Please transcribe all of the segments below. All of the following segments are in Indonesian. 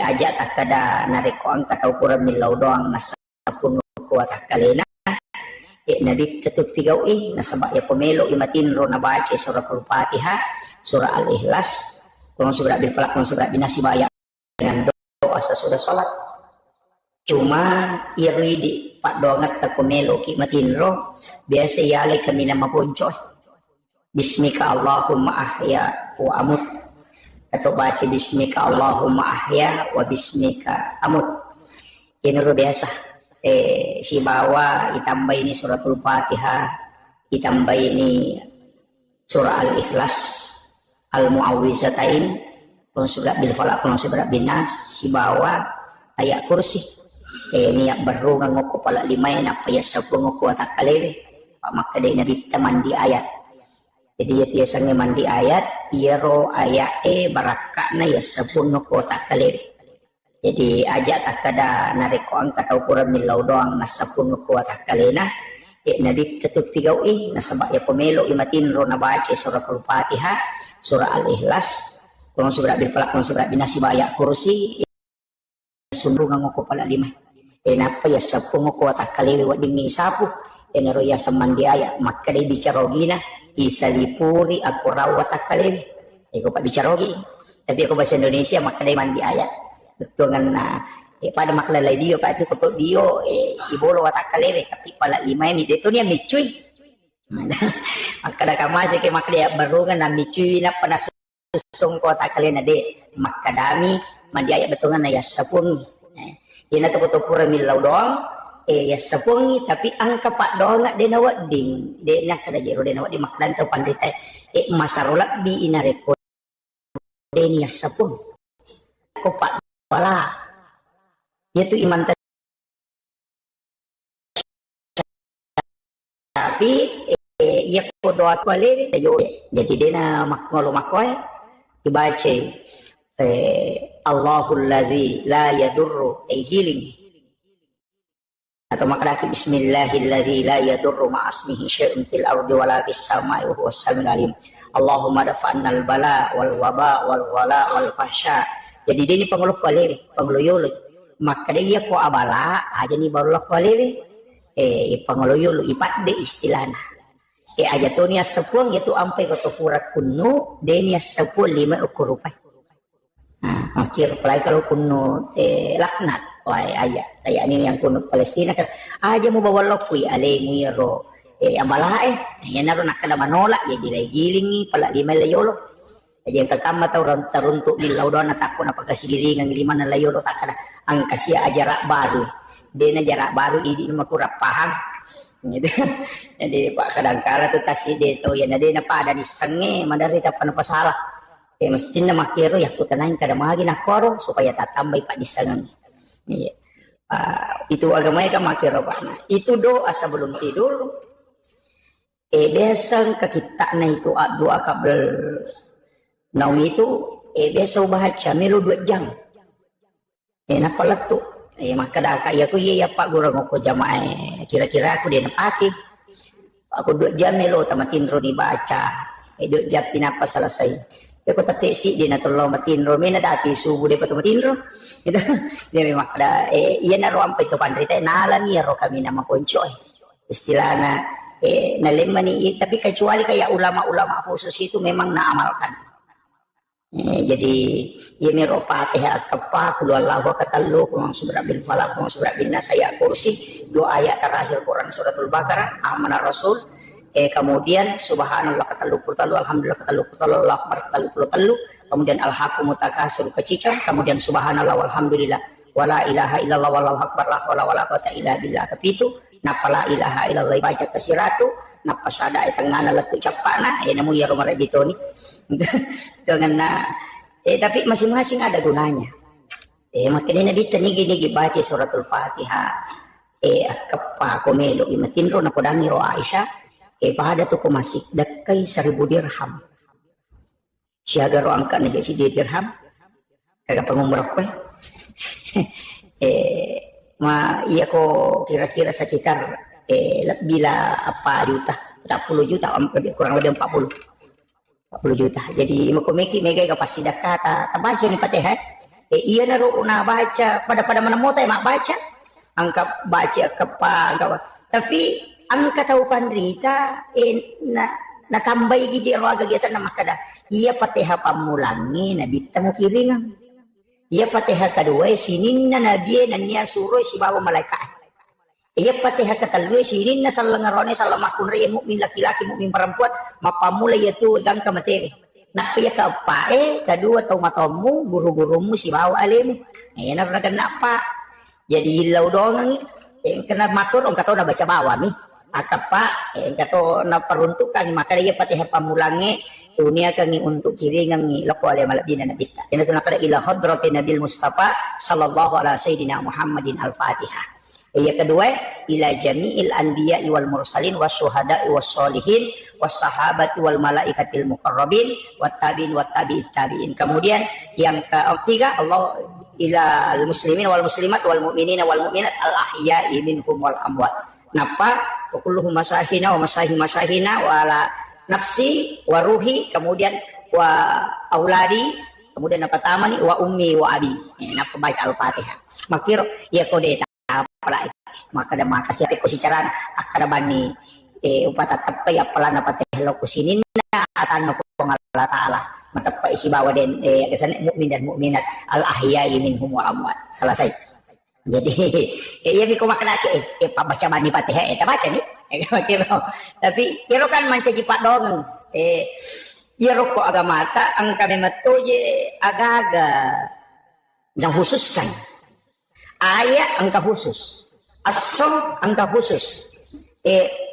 aja tak kada nariko ang kataukuran milaw doang nasa pungukuha takalena nadi tetep pigaw nasaba ya pemelo imatinro na baca suratul Fatihah, surah Al-Ikhlas, kung surah bil falaq, kung surah bin nas baya dengan doa sesudah salat. Cuma iri di pak dongat ta pemelo ki matinro biasa yale kami na mapuncoy. Bismika Allahumma ahya wa amut, atau baca bismika Allahumma ahya wa bismika amut. Ini luar biasa. Si bawa ditambah ini suratul Fatihah, ditambah ini surah Al-Ikhlas, Al-Mu'awwizatain, kalau surah bil falaq, kalau surah bin nas, si bawa ayat kursi. Niyak baru ngoko pala lima yang apa ya sabung ngoko takalewe. Pak maka dia nabi mandi ayat. Jadi ya tiasanya mandi ayat, iro ayat barakakna ya sabung ngoko takalewe. Jadi aja tak kada nariko ang kataukuran milaw doang nasapung ngoko takalena. Nadi tetep pigaw nasaba ya pemelo imatinro na baca suratul Fatihah, surah Al-Ikhlas, kung surah bil falaq, kung surah bin nas baya kursi. Sundro ngoko pala lima. Napa ya sapung ngoko takalewe wading ni sapu. Nero ya samandi ayat maka dia bicarogina isalipuri aku rawat takalewe. Ko pak bicarogi. Tapi aku bahasa Indonesia maka dia mandi ayat. Betul kan pada maklalay dio pa itu koto dio ibolo watakalewe tapi pala lima ini dito niya micuy. Maka kamase ke maklia barungan na micuy na panasusong ko takale na de makadami mandiaya betungan na yasapung. Ina to koto pura milaw doang yasapung tapi angka pak doang de na wading de na kada jero de na wading makdan to pandita masarulat di inareko de ni yasapung. Ko pak wala yaitu iman tapi ia ko doa wale jadi dena makngolo makoy dibaca Allahul ladzi la yadurru giling atau maknaki bismillahilladzi la yadurru ma'asmihi syai'un fil ardi wala fis samai wa huwas samiul alim. Allahumma dafa'annal bala wal waba wal wala wal fahsya. Jadi dia ni panguluh kualere, panguluyolo. Maka dia ko abala, aja ni barulah kualere. Panguluyolo ipat de istilahna. Aja tu ni sepuang itu ampai ko pura kuno, dia ni sepuang 5 ukur rupai. Akhir pelai kalau kuno laknat, wah aja. Kayak ini yang kuno Palestina kan, aja mau bawa lokui ale muiro. Abala yan naroon nakada manolak jadi lagi gilingi pala 5 layolo. Jadi yang pertama tahu teruntuk di laudan atau apa kasigiringan 5 na layolo takada ang kasih jarak baru. Dia jarak baru ini mah kurang paham. Gitu. Jadi pak kadang-kala tuh tasih dia tuh ya nade na pada di senge madarita pa na pasalah. Mestinya makiro ya kutanain kada magi na koro supaya tatambay pa di senge. Itu agamanya kan makiro pak. Nah, itu doa sebelum tidur. Biasa kita na itu doa kabel naum itu biasa baca melu 2 jam. Napalat tuh. Maka dah kaya aku ya pak gurang aku jamaah kira-kira aku dia napaki. Aku 2 jam melu tamatinro dibaca. 2 jam tinapa selesai. Aku tak si dia natulong matinro mena dati subuh dia patumatinro. Itu dia memang ada iya naro ampai ke pandrita nalan ya ro kami nama koncoy. Istilahna nalemani tapi kecuali kayak ulama-ulama khusus itu memang naamalkan. Jadi ini Fatihah kepa kulullahu katalu kung surah bil falaq kung surah bin nas ayat kursi 2 ayat terakhir Quran suratul Baqarah amanah Rasul kemudian subhanallah katalu alhamdulillah katalu Allah akbar katalu kemudian alhaqumut takasur kecicang kemudian subhanallah walhamdulillah wala ilaha illallah wallahu akbar la haula wala quwata illa billah kepitu napa la ilaha illallah baca kesiratu napa sada tengana letu capana namu ya romara gitu nih dengan tapi masing-masing ada gunanya. Makanya Nabi tanigi baca suratul Fatihah. Kepa komelo imatinro na podangi ro Aisyah. Pada tu ko masik dakay 1000 dirham. Siaga ro angka na si dirham. Kaga pangumrah ko. Iya ko kira-kira sekitar bila apa juta 40 juta kurang lebih 40 juta. Jadi makomeki mega kapasida kata tabaca ni Fatihah Iya na baca pada mana mau mak baca angka baca kepa tapi angka tahu pandrita na tambah gigi roaga gesa na makada iya pateha pamulangi nabi temu kiringan iya pateha kedua sinin na nabi na niya suruh si bawa malaikat iya pateha ketalui sinin na salangarone salamakun raya mukmin laki-laki mukmin perempuan mapamula yaitu gang kamateri nak pia ka pae kedua tau matamu guru-gurumu si bawa alim na pernah kena pak jadi hilau doang kena matur orang kata na baca bawa nih atau pak kata na peruntukan maka dia patih pamulange dunia kangi untuk kiri ngangi lako alih malabina nabi ta kena tuna kada ila hadrati nabil mustafa sallallahu ala sayyidina muhammadin al-fatihah. Yang kedua ila jami'il anbiya'i wal mursalin wasyuhada'i wassolihin wassahabati wal malaikatil muqarrabin wattabi'in wattabi'it tabi'in. Kemudian yang ketiga Allah ila al muslimin wal muslimat wal mu'minina wal mu'minat al ahya'i minhum wal amwat. Napa wa kulluhum masahina wa masahina wa ala nafsi wa ruhi kemudian wa auladi kemudian apa tamani wa ummi wa abi. Napa baca al-Fatihah. Makir ya kode pala maka da makasih ko si caran akada bani upata tepa ya pala na patelo ko sinin na atan ko Allah taala matapa isi bawa den kesan mukmin dan mukminat al ahya'i minhum wa amwat selesai. Jadi ya mi ko makna ke baca bani Fatihah eta baca ni tapi kira kan mancaji pak dong ya roko agama ta ang kami matoye agaga yang khususkan ayat angka khusus as-som angka khusus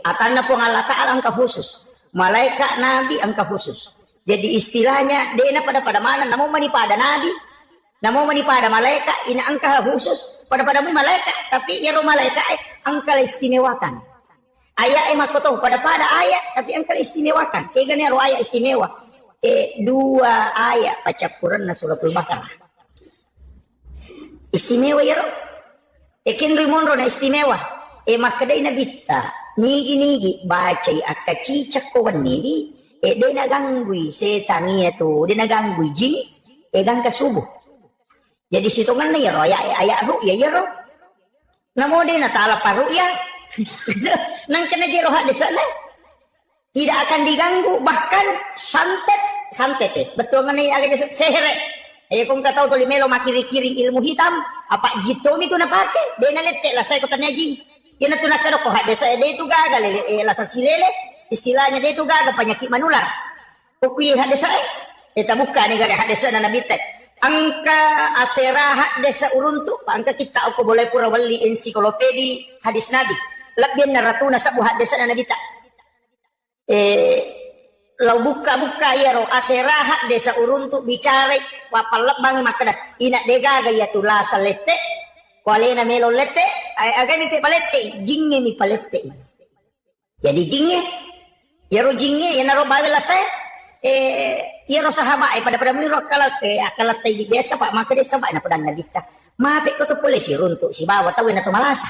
atana pun Allah Ta'ala angka khusus malaikat nabi angka khusus jadi istilahnya dena pada mana namun mani pada nabi namun mani pada malaikat ini angka khusus pada malaikat tapi ya malaikat angka istimewakan ayat makoto pada ayat tapi angka istimewakan kegane ro ayat istimewa dua ayat baca Quran na suratul Baqarah istimewa ya ro ekin rimonro na istimewa makadai na bitta nigi baca akacicak ko wanili de naganggui setan itu de naganggui jin gang kasubuh jadi situ kan ya ro ayat ru'ya ya ro namo de na tala paru'ya nang kena jero hak desana tidak akan diganggu bahkan santet betul ngene agak sehere kung kataw to limelo makiri-kiring ilmu hitam apa jitom itu na pake de na lette la saya ko tanya jing ina tu nakado ko hade sa de itu gagal la sa silele istilahnya de itu gagal penyakit manular kuwi hade sa eta buka ni gade hade sa na nabitek angka asera hade sa uruntu angka kita ko boleh pura wali ensiklopedi hadis nabi lebih na ratuna sa hade sa na nabita lau buka ya ro aserahat desa uruntu bicara wapalap bang makada ina dega gaya tula salete kuale na melo lete aga mi palete jinge mi palete jadi jinge ya ro jinge ya naro babela saya ya ro sahabat pada miro akalat tay biasa pak maka desa pak na padang nabita mape ko to polisi runtu si bawa tawen na to malasa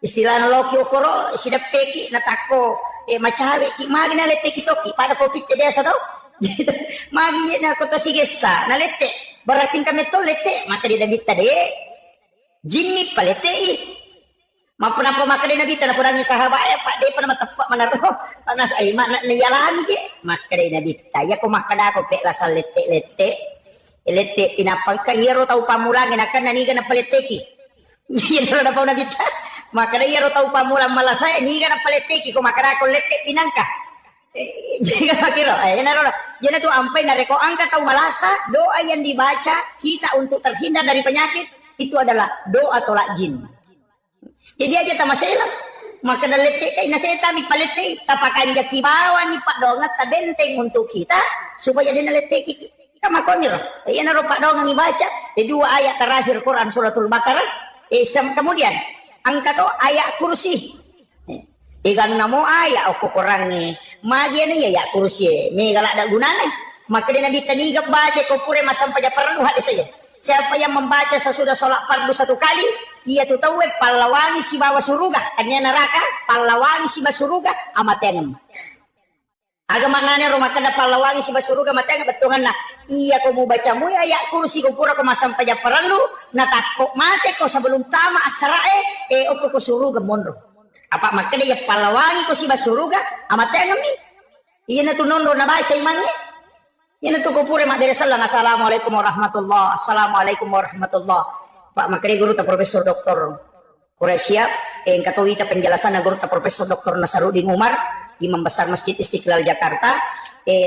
istilah loki okoro sidap peki natako macawe ki magi na lete kitoki pada kopi te desa tau magi na ko to sigesa na lete barating kami to lete maka dia dagita de jinni palete mapuna pa maka dia dagita na purangi sahabat pak de pa matapak manaro panas ay mana niyalami je maka dia dagita ya ko makada ko pe la sal lete pinapang ka yero tau pamulangi na kan naniga na palete ki yero na pa na bita maka dia ro tau pamulang malasa ni kana paleteki ko makara ko lete pinangka jika makiro yana tu ampai na reko angka tau malasa doa yang dibaca kita untuk terhindar dari penyakit itu adalah doa tolak jin jadi aja tamasela maka da lete kay naseta mi palete tapakan jaki bawa ni pak dongat ta benteng untuk kita supaya dia leteki kama konyo yana ro pak dongat dibaca dua ayat terakhir Quran suratul Baqarah kemudian angka to ayat kursi ikan namo ayat aku kurang ni magia ni ya kursi ni galak ada gunanya maka dia nabi tadi baca ko pure masam paja perlu hadis saja siapa yang membaca sesudah sholat fardu satu kali ia tu tahu pahlawan si bawa surga hanya neraka pahlawan si bawa surga amatenem Agama nanya rumah kada palawangi si basuruga matanya betungan na iya ko mo baca mo ayat kursi ko pura ko masampai ya perlu natakok mate ko sebelum tama asrae oko ko suruga monro apa makanya ya palawangi ko si basuruga amatnya ngami iya na tunondo na baca imannya iya na to ko pura mak dari salam assalamualaikum warahmatullah assalamualaikum warahmatullah pak makanya guru ta profesor doktor Quraisyah yang katawita penjelasan na guru ta profesor doktor Nasarudin Umar Imam Besar Masjid Istiqlal Jakarta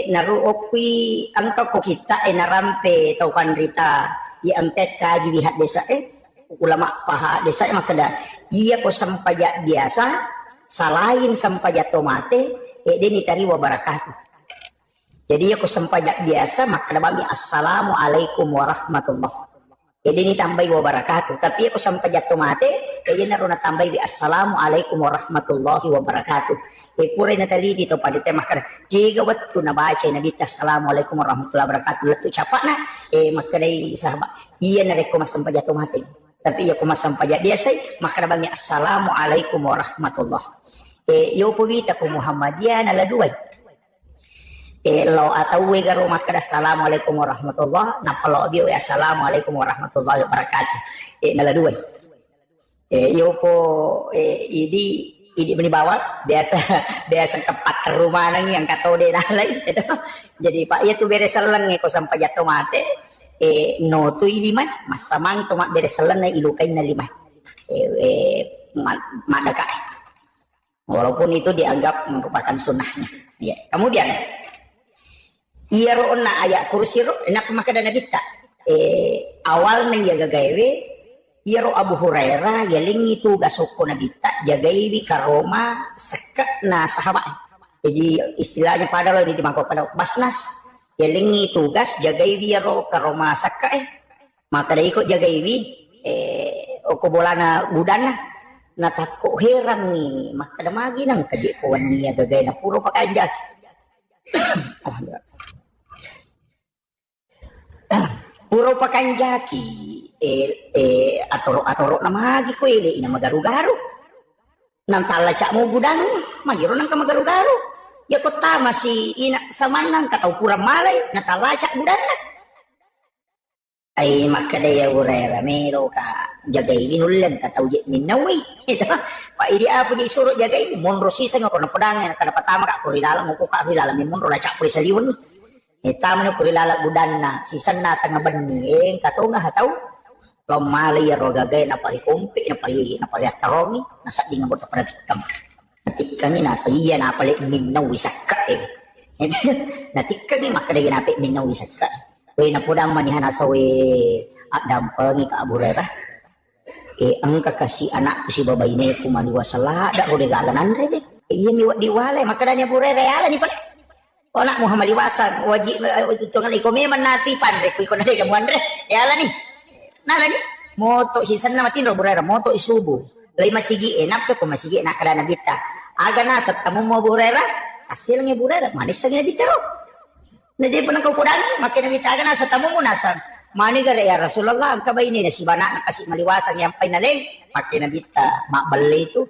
naruokwi angka ko kita narampe tau panrita angket kaji lihat desa ulama paha desa makada iya ko sampajak biasa salain sampajak tomate deni tari wa barakatuh jadi aku sampajak biasa makada bami assalamualaikum warahmatullah deni tambai wa barakatuh tapi aku sampajak tomate naruna tambai bi assalamualaikum warahmatullahi wabarakatuh pura natali dito pada tema makada jika waktu na baca nabi assalamualaikum warahmatullahi wabarakatuh letu capakna makadai sahabat iya nareko masampajak tomate tapi ya ko masampajak biasa makada bami assalamualaikum warahmatullahi yo puvita ko Muhammadiyah na laduay lo atau garo makada assalamualaikum warahmatullahi na palo dio assalamualaikum warahmatullahi wabarakatuh na laduay yo po idi bawah biasa tepat ke rumah nang yang kato de nalai itu jadi pak iya tu beres seleng ko sampai jatuh mate no tu ini mah masamang tu mak beres seleng ilukai na lima madaka walaupun itu dianggap merupakan sunnahnya ya kemudian iya roona ayat kursi ro enak maka dana kita awalnya ya gagawe Iro Abu Hurairah yaling itu gasoko nabita jagaiwi karoma seka na sahabat. Jadi istilahnya pada lo di mangkok pada basnas yaling itu gas jagaiwi ro karoma seka maka dari ikut jagaiwi oko bolana budana na takko heran nih maka damagi nang kaji kawan nih gagai na puro pakanja. Puro pakanjaki atoro nama lagi ko ina magaru-garu nang talacak mo budang magiro nang ka magaru-garu ya ko tama si ina samanang katau pura malay na talacak budang ay makadaya urera mero ka jagay ginulan katau je minawi ito pa idi apo di suro jagay monro sisa nga ko na pedang kada patama ka ko rilalang mo ko ka rilalang ni monro lacak puli saliwon tama no ko rilalang budan na sisan na tanga bani katau nga hataw Lomali ya rogagay na pari kumpi na pari ataromi nasa di nga mo pada tikam natikam ni nasa iya na pali minaw isaka natikam ni makada ginapi minaw isaka we na pudang manihan asa we adam pangi ka Abu Hurairah ang kakasi anak ko si babay ni kumaliwa sala da ko regalan andre de iya mi diwalay makada ni Abu Hurairah ala ni pala anak Muhammad liwasan wajib itu ngali ko meman nati pandre ko na de mo andre ala ni nala ni moto si sana matin ro burera moto isubu lay masigi enak ko masigi enak kada nabita aga na sa tamu mo burera hasil nga burera manis sa nga bitero na di pa nang kukudangi makin nabita aga na sa tamu mo nasan mani gara ya Rasulullah ang kabay ni na si bana na kasi maliwasan yang pinalay makin nabita makbalay itu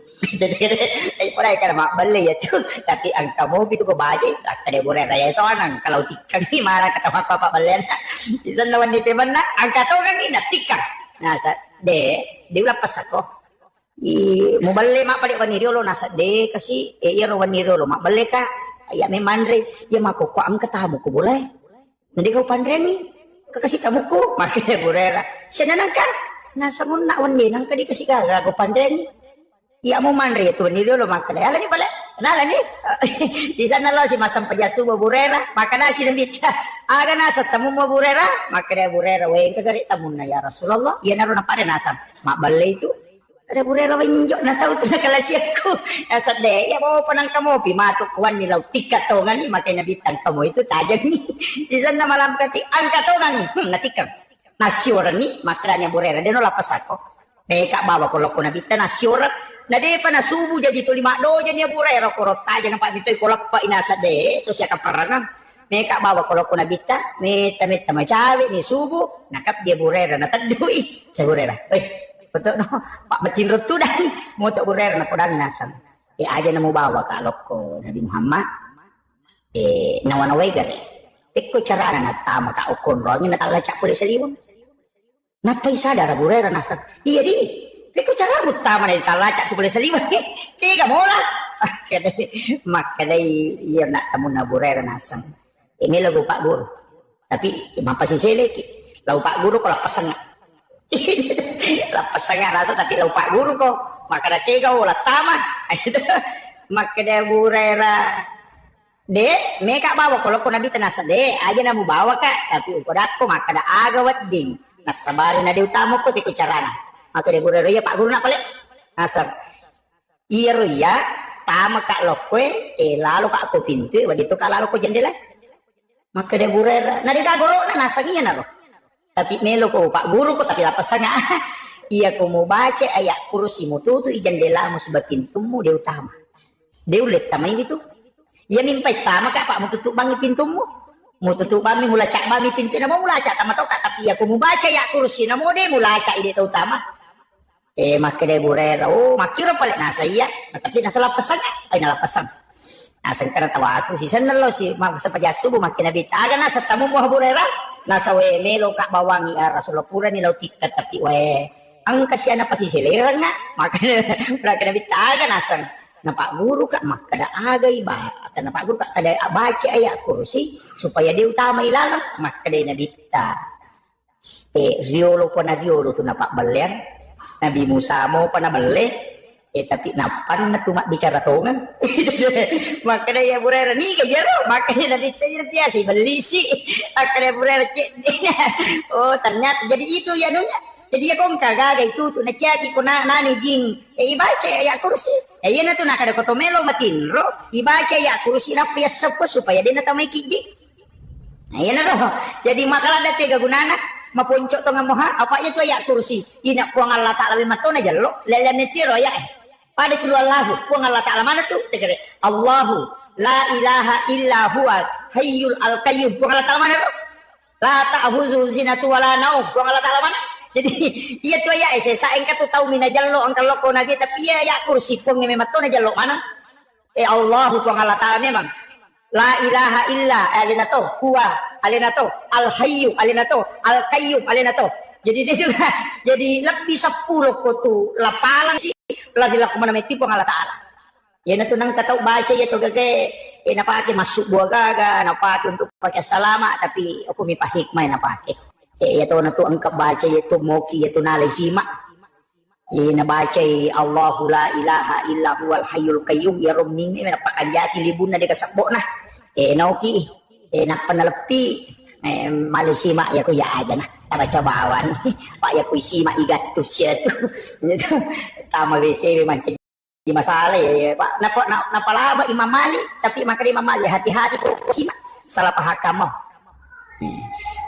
ay pala ka na makbalay ito tapi ang kamo bito ko baje kada burera ya ito anang kalau tikang ni mara katama papabalen isan naman ni teman na ang katogang inatikang nasa de ulah pas ako mo balle ma pali waniriolo nasa de kasi iro waniriolo ma balle ka ya me manre ya makuko ang katamo ko boleh nanti kau pandremi kakasih kamu ko makanya burera siya nanang ka nasa mo na wan nang kadi kasi ka ko pandremi ya mo manre to waniriolo makanya ala ni pala nala ni di sana lo si masam pajasu burera makana si nandita aga nasa tamu mo burera makana burera we kagari tamun na ya Rasulullah ya naron na pare nasa makbalay itu ada burera we injo na tao na kalasyak ko nasa de ya mo panang kamo pimato kuan ni law tikat to ngani makana bitan kamo itu tajag ni di sana malam kati ang katongan natikam nasyuran ni makana burera deno lapas ako meka bawa ko loko na bitan nasyuran na de pa nasubo jadi to lima do jadi burera korot taja na pa bitoy kolak pa inasa de to siya kaparangan meka bawa ko loko na bita meta macawi ni subo nakap dia burera na tadui sa burera betul no pak macinrot tu dan mo to burera na podang nasam aja na mo bawa ka loko Nabi Muhammad nawanaway gari. Peko cara na tama ka ukon ro ngin natala cak puli saliwon. Napay sadar burera nasan. Iya di. Peko cara utama na natala cak puli saliwon. Kaya ka mola. Makadai iya nak tamu na burera nasan. Ini lagu Pak Guru. Tapi mapasisele lau Pak Guru kalau pasang. Lapasanga rasa tapi lau Pak Guru ko. Maka da kega wala tama. Maka da burera. De, meka bawa kalau kau nabi tenasa de, aja namu bawa kak, tapi ukuratku maka ada agawat ding. Nasabari na de utama ko tiku carana. Maka de burero ya Pak Guru nak pale. Nasab. Iya ya, tama kak lokwe, lalu kak ko pintu, wadito kak lalu ko jendela. Maka de burera, na de guru na nasangiya na lo. Tapi melo ko Pak Guru ko tapi lapasanga. Iya ko mau baca ayat kursi mu tutu i jendela mu sebab pintumu de utama. De ulet tamai itu. Ya mimpai tama kak Pak mau tutup bangi pintumu, mau tutup bangi mula cak bangi pintu, na mau mula cak tama tau kak tapi aku mau baca ya kursi, na mau deh mula cak ide tau tama, makai deh burera, makiro paling nasa iya, tapi nasa lapasang, lapasang, nasa karena tawa aku sih sana lo sih, masa pajasu bu makin nabi taga nasa tamu buah burera, nasa we melo kak bawangi rasulullah pura ni lau tiket tapi we, ang kasihan apa sih selera nggak, makanya mereka nabi taga nasa. Na Pak Guru kak maka ada agay ba karena Pak Guru kak ada baca ayat kursi supaya dia utama ilalang maka dia nadita riolo po na riolo tu na Pak Balian Nabi Musa mo pa na bale tapi napan na tumak bicara tongan maka dia burera ni kajero maka dia nadita dia si belisi maka dia burera oh ternyata jadi itu ya nunya. Jadi ya kong kagagay tuto na tiyaki ko na nani jing ibaca ya kursi. Yan na to nakada ko tomelo matinro. Ibaca ya kursi na piyasa po supaya din na tamay kiji. Ayan na ro. Jadi makalada tiga gunana mapunco to nga moha apa ya to ya kursi. Ina po ang Allah Ta'ala mato na jalo. Lalamitiro ya. Pada kulo Allah po ang Allah Ta'ala mana to? Tegere Allahu la ilaha illa huwa hayyul al-qayyum. Po ang Allah Ta'ala mana ro? La ta'khuzuhu sinatun wala naum. Po ang Allah Ta'ala mana? Jadi iya tuh ya saya engkau tuh tahu mina jallo angkal loko nabi tapi ya kursi pun memang tuh na jallo mana Allah tuh Allah Ta'ala memang la ilaha illa alinato huwa alinato al hayyu alinato al qayyum alinato jadi dia juga jadi lebih 10 ko tuh lapalang sih lagi laku mana meti pun Allah Ta'ala ya na tuh nang katau baca ya tuh gage napake masuk buah gaga napake untuk pakai salama tapi aku mi hikmah napake yaitu na to ang kabaca yaitu moki yaitu nalisima nabaca Allahu la ilaha illa huwal hayyul qayyum ya rumning na pakanjati libun na kasakbo na nauki napanalapi malisima ya ko ya aja na tabaca bawan pak ya ko isima igatus ya tu tama bese man di masalah ya pak napalaba Imam Malik tapi maka Imam Malik hati-hati ko sima salah paham mo.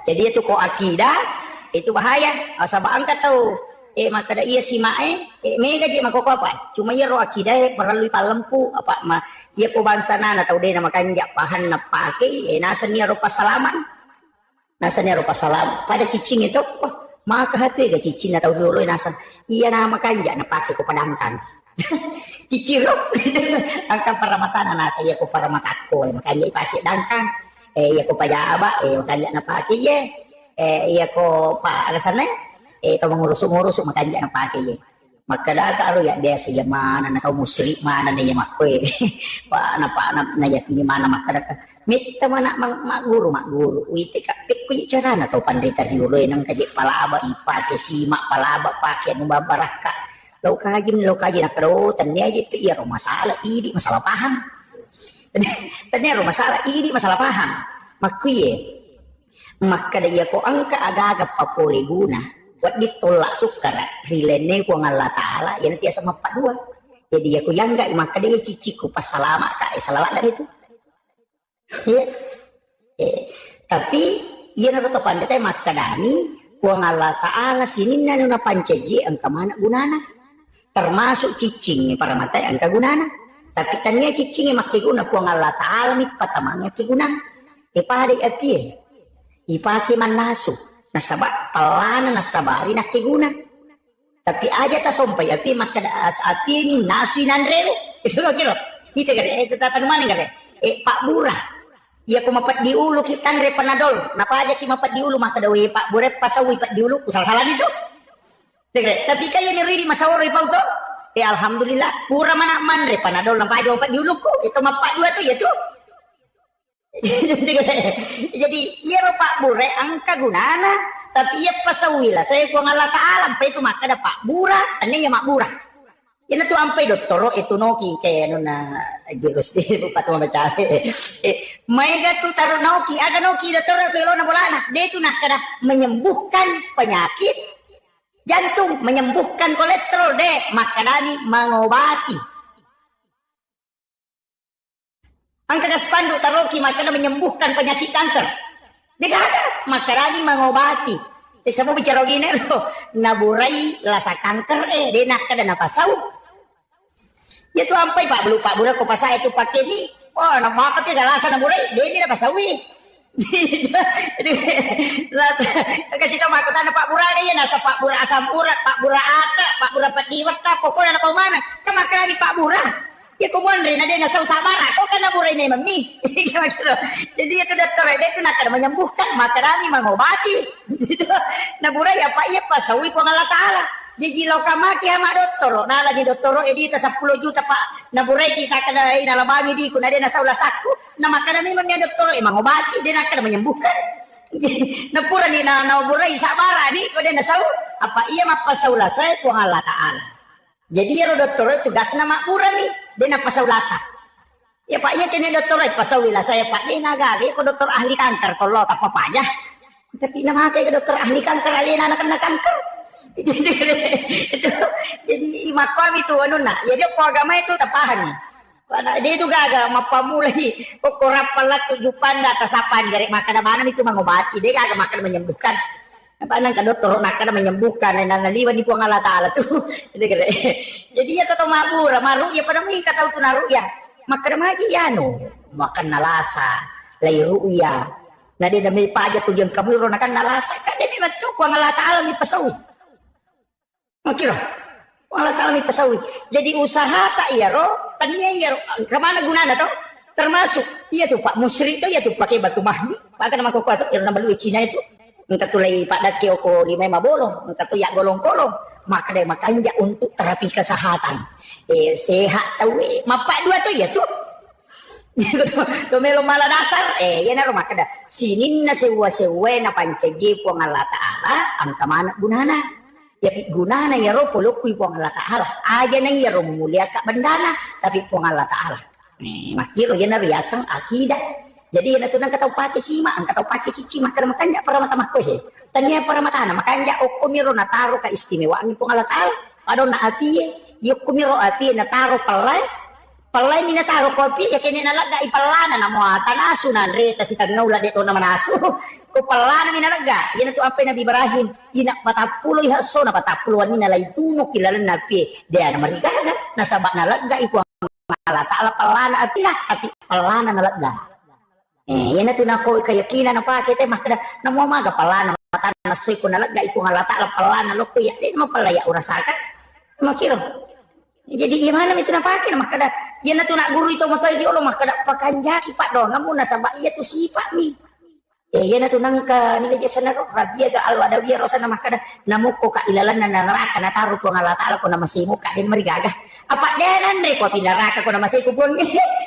Jadi itu kok akidah itu bahaya. Asal angkat tahu maka iya si mae mega je mako apa. Cuma ya ro akidah perlu palempu apa ma iya ko bangsa na tahu deh nama kanja pahan na pake nasan ya ro pasalaman. Nasan ya ro pasalaman. Pada cicing itu maka hati ga cicing na tahu dulu nasan. Iya nama kanja na pake ko padangkan. Ciciro angka paramatana nasa iya ko paramatako makanya ipake dangkang. Iya ko pajaba, makanya napake ye. Iya ko pa alasan na ito mangurus-ngurus makanya napake ye. Magkadaka aro ya dia siya mana na musrik mana na ya makwe. Pa na yakini mana makadaka. Mita mana maguru. Wite ka pik ko cara na to pandita riulo nang kaji palaba ipake simak palaba pake anu babaraka. Lau kaji na karo tanya ye iya masalah ini masalah paham. Tanya masalah ini masalah paham makuye maka dia ko angka aga papore guna buat ditolak sukara rilene ko ng Allah Ta'ala yan tiya sama padua jadi aku yang enggak maka dia ciciku pas salama kak salala dari itu ya tapi iya na to pandai maka dami ko ng Allah Ta'ala sinin na na panceji ang kamana gunana termasuk cicing para mata angka gunana. Tapi tanya cicing makiguna po ang Allah Ta'ala mit patamangnya kigunan. Ipahari api ipaki man naso nasaba palana nasabari nakiguna. Tapi aja ta sompay api makadaas api ni naso inanrelo. Itu kira. Ito kira tatanungan kira. Pak Burah. Iya ko mapat di ulu kitan re panadol. Napa aja ki mapat di ulu maka dawe Pak Buret pasawi pat di ulu salah itu. Tapi kaya ni ridi masawaro ipau to. Alhamdulillah pura mana man re panadol napa aja mapat di ulu ko. Itu mapat dua tuh ya tuh. Jadi iya Pak Buret angka gunana tapi iya pasawi lah saya ko Allah Taala pa itu maka ada Pak Bura tanya mak Bura. Yan na to ampay doktoro ito no kay ano na Diyos di pato mabaca may gato taro no ki aga no ki doktoro kilo na bolana dito na kada menyembuhkan penyakit jantung menyembuhkan kolesterol de makanani mengobati ang kagaspandu taro ki makana menyembuhkan penyakit kanker de kada makanani mengobati sa mo bicara gini naburay lasa kanker de nak kada napasaw. Ya tuh ampai Pak Bura ko pasa itu pakai ni. Oh, nama apa tidak lasa naburay de ni napasawi. Lasa kasi to makutan Pak Bura de nasa Pak Bura asam urat, Pak Bura ata, Pak Bura patiwat ta pokoknya na pamana. Kamakrani Pak Bura. Ya kumuan rin na din nasa usabara. Kok kan naburay na mami. Jadi itu dokter itu nak menyembuhkan makarani mengobati. Naburay apa iya pasawi po ng Allah Taala. Jadi lo kamaki ama doktoro, nala ni doktoro edita 10 juta Pak. Naburay kita kada inalabami di kuna de nasa ulasaku. Na makanani man ya doktoro mengobati din nak menyembuhkan. Napura ni na naburay sabara di ko de nasa apa iya mapasaula saya po ng Allah Taala. Jadi ya doktor tugas nama pura nih, dia nak pasaulasa. Ya Pak, ya kini doktor pasawila saya Pak, dia nagari ko dokter ahli kanker kalau tak apa aja. Tapi nama kayak dokter ahli kanker alien anak kena kanker. Itu jadi imat kami itu anu nak, ya dia agama itu tapahan. Dia itu gagal mapamulai pokok palat 7 panda atasapan dari makan mana itu mengobati, dia gagal makan menyembuhkan. Apa nang dokter nak kana menyembuhkan dan naliwan di puang Allah Taala tuh. Jadi ya kata mabura maru ya pada mi kata tu naru ya. Makan maji ya no. Makan nalasa, lai ruya. Nah dia demi paja tu yang kamu ro nakan nalasa kan dia betul puang Allah Taala mi pasawi. Makira. Allah Taala mi pasawi. Jadi usaha tak ya ro, tanya ya ro. Kemana gunanya tuh? Termasuk iya tuh Pak musyrik tuh ya tuh pakai batu mahdi. Pakai nama koko tuh yang nama lu Cina itu. Engkau tulai Pak Dakio ko di Mema Bolong, engkau tu yak golong-golong, maka dia makanya untuk terapi kesehatan. Sehat tahu mapak dua tu ya tu. Tu melo malah dasar, ya naro maka dah. Sinin na sewa-sewa na pancaji puang Allah Taala, angka mana gunana? Jadi gunana ya ro polukui puang Allah Taala. Aja na ya ro mulia kak bendana, tapi puang Allah Taala. Makiro ya naro yasang akidah. Jadi na tunang kataw pati sima, ang kataw pati cici makanya makanya para mata makohe. Tanya para mata na makanya okumiro nataro ka istimewaan po Allah Taala. Ado na api yo kumiro api nataro palay minataro ko api ya kini nalaga ipalana na mo tanaso na reta si tagnaula dito na manaso. Ko palana minalaga. Yan to apay na bibarahin. Ina patapuloy haso na patapuluan ni nalay tunok kilala na api. Dia na marigaga nasaba nalaga ipo Allah Taala palana api na tapi palana nalaga. Yan na tunako kayakinan na pakit makada namo maga pala na mata na soy ko nalagay ko halata la pala na loko ya di mo palaya urasakan makiro. Jadi gimana itu na pakit makada yan na tunak guru itu makay di ulo makada pakanjaki Pak dong ngamu na sabak iya tu sipa mi. Yan na tunang ka nila jasa na ro rabia ga alwa dawiya rosa na makada namuko ka ilalan na naraka na taro ko halata la ko na masimo ka din marigaga. Apa denan re ko pinaraka ko na masiko pun.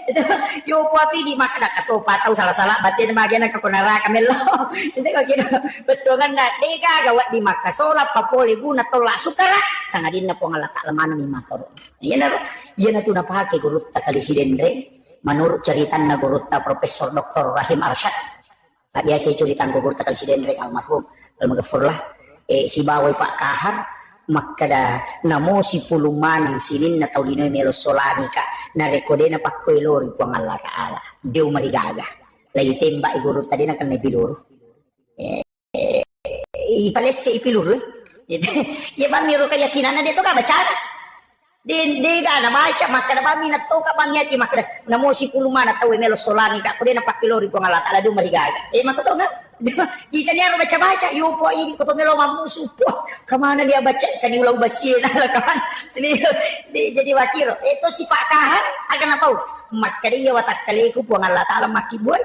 Itu yo puati di makna kato patau salah-salah batin bagian ka kunara kamelo itu ko kira betul kan de gawat di maka solat papoli guna tolak sukara sangadin na po ngala ta lamana mi matoro yan na tu na pake guru ta kalisiden re menurut cerita na guru ta Profesor Dr. Rahim Arsyad tak biasa cerita guru ta kalisiden re almarhum almaghfurlah si bawai Pak Kahar makada namo si puluman sinin na taulinoy melo solani ka na rekode na pakkoilori po ang Allah Taala diw marigaga lagi tembak iguro tadi na kan nabiluro ipalese ipiluro ya ba miro kayakinan na dito ka baca di ka na baca makada ba minato ka bangyati makada namo si puluman na tawi melo solani ka kode na pakkoilori po ang Allah Taala diw marigaga makato nga kita ni baca baca yo po ini ko pamelo mamusu po kemana dia baca kan ulang basir kaman ini jadi wakil itu si Pak Kahar akan apa maka dia watak kali ku puang Allah Taala maki boy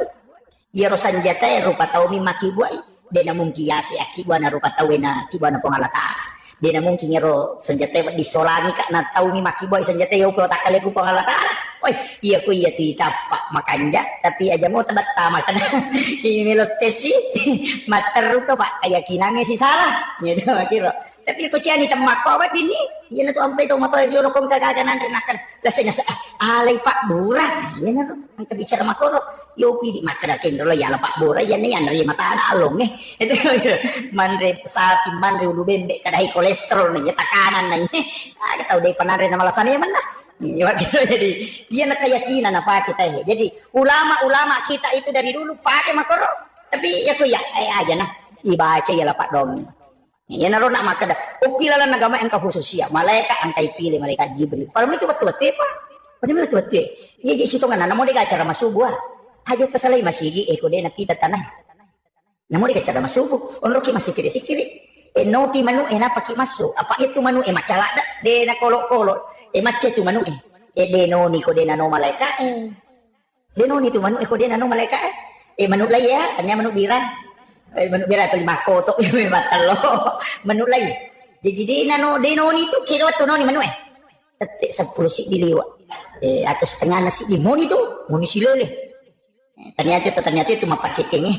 Iya ro sanjata rupa tau mi maki buai. Dia na mungkin kiasi akiba na rupa tau na kiba na pangalata. Dia na mungkin ro sanjata disolani kak na tau mi maki buai sanjata yo ko takale ko pangalata. Oi, iya ku iya tu pak makanja tapi aja mau tebat tamat kan. Ini lo tesi mater to pak keyakinannya si salah. Gitu kira. Tapi ko ciani temak ko awat ini. Iya na tu ampe to mato yo kom kagaganan renakan. Lasanya alay pak burah. Iya na ang bicara makoro. Yo pidi makadakin lo ya pak burah ya ni anri mata along Itu manre sapi manre ulu bembe kadai kolesterol nih tekanan nih. Ah tahu deh panare na malasannya mana. Ya, jadi dia nak keyakinan apa kita ya. Jadi ulama-ulama kita itu dari dulu pakai makoro. Tapi ya ku ya aja nah dibaca ya lah pak dong. Ya naro nak maka dah. Ukilalan agama yang khusus ya. Malaikat angkai pilih malaikat Jibril. Padahal itu betul-betul pak. Padahal betul-betul. Iya jadi situ kan namo dia acara masubuh. Aja kesalai masih eko dia nak kita tanah. Namo dia acara masubuh. Onroki masih kiri-kiri. Nopi manu enak pakai masuk. Apa itu manu macala dah. Dia nak kolok-kolok. Macet tu manu denoni ko den ano malaika denoni tu manu ko den ano malaika manu lay ya tanya manu biran manu biran to lima ko to matalo manu lay jadi denoni tu kira tu noni manu tetek 10 sik diliwa atau setengah nasi di moni tu moni silole ternyata itu mapacekeng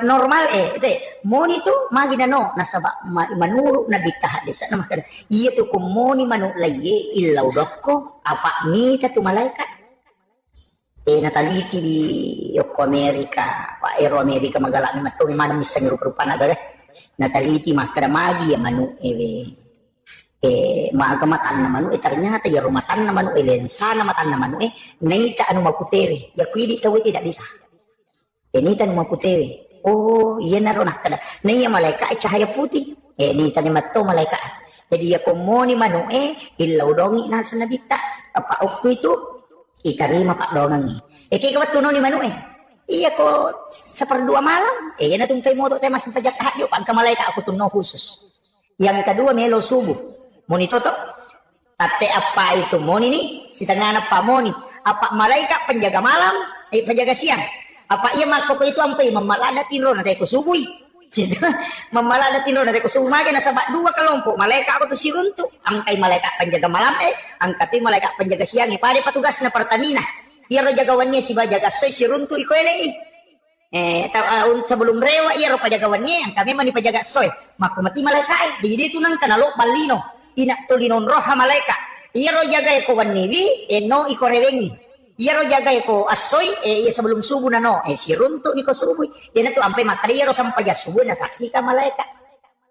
normal moni tu magina no nasaba manuru na bitah desa na makada iya tu ko moni manu laye ilaw dokko apa ni tu malaikat nataliti di Yoko Amerika pa Aero Amerika magalami mas to mana misang rupa na dare nataliti makada magi ya manu magamatan na manu ternyata ya rumatan na manu lensa na matan na manu naita anu maputere ya kuidi tahu tidak bisa ini tan maputewe. Oh, iya naro nak kada. Naya malaikat cahaya putih. Ini tan mato malaikat. Jadi ya komoni manu ilaw dongi na sa nabita. Apa okko itu itarima pak dongang. Kaya kawat tuno ni manu Iya ko seperdua malam. Yan na tumpay mo to tayo mas pajak hadyo. Pagka malaikat ako tuno khusus. Yang kedua melo subuh. Moni toto. Tate apa itu moni ni? Si tangan apa moni? Apa malaikat penjaga malam? Penjaga siang. Apa iya mako ko itu ampai mamaladatin ro natay ko subuy. Mamaladatin ro natay ko subuy na sa dua kelompok. Malaikat ako to si runto. Ang kay malaikat penjaga malam ang kati malaikat penjaga siang pare patugas na Pertamina. Iya ro jagawannya si bajaga soy si runto iko sebelum rewa iya ro pajagawannya ang kami mani pajaga soy. Mako mati malaikat jadi itu nang kanalo balino. Ina tulinon roha malaikat. Iya ro jaga ko wanniwi no iko rewengi. Iya ro jaga ko asoy iya sebelum subuh nano si runtuk ni ko subuh dia na tu ampai makari ro sampai ya subuh na saksikan malaikat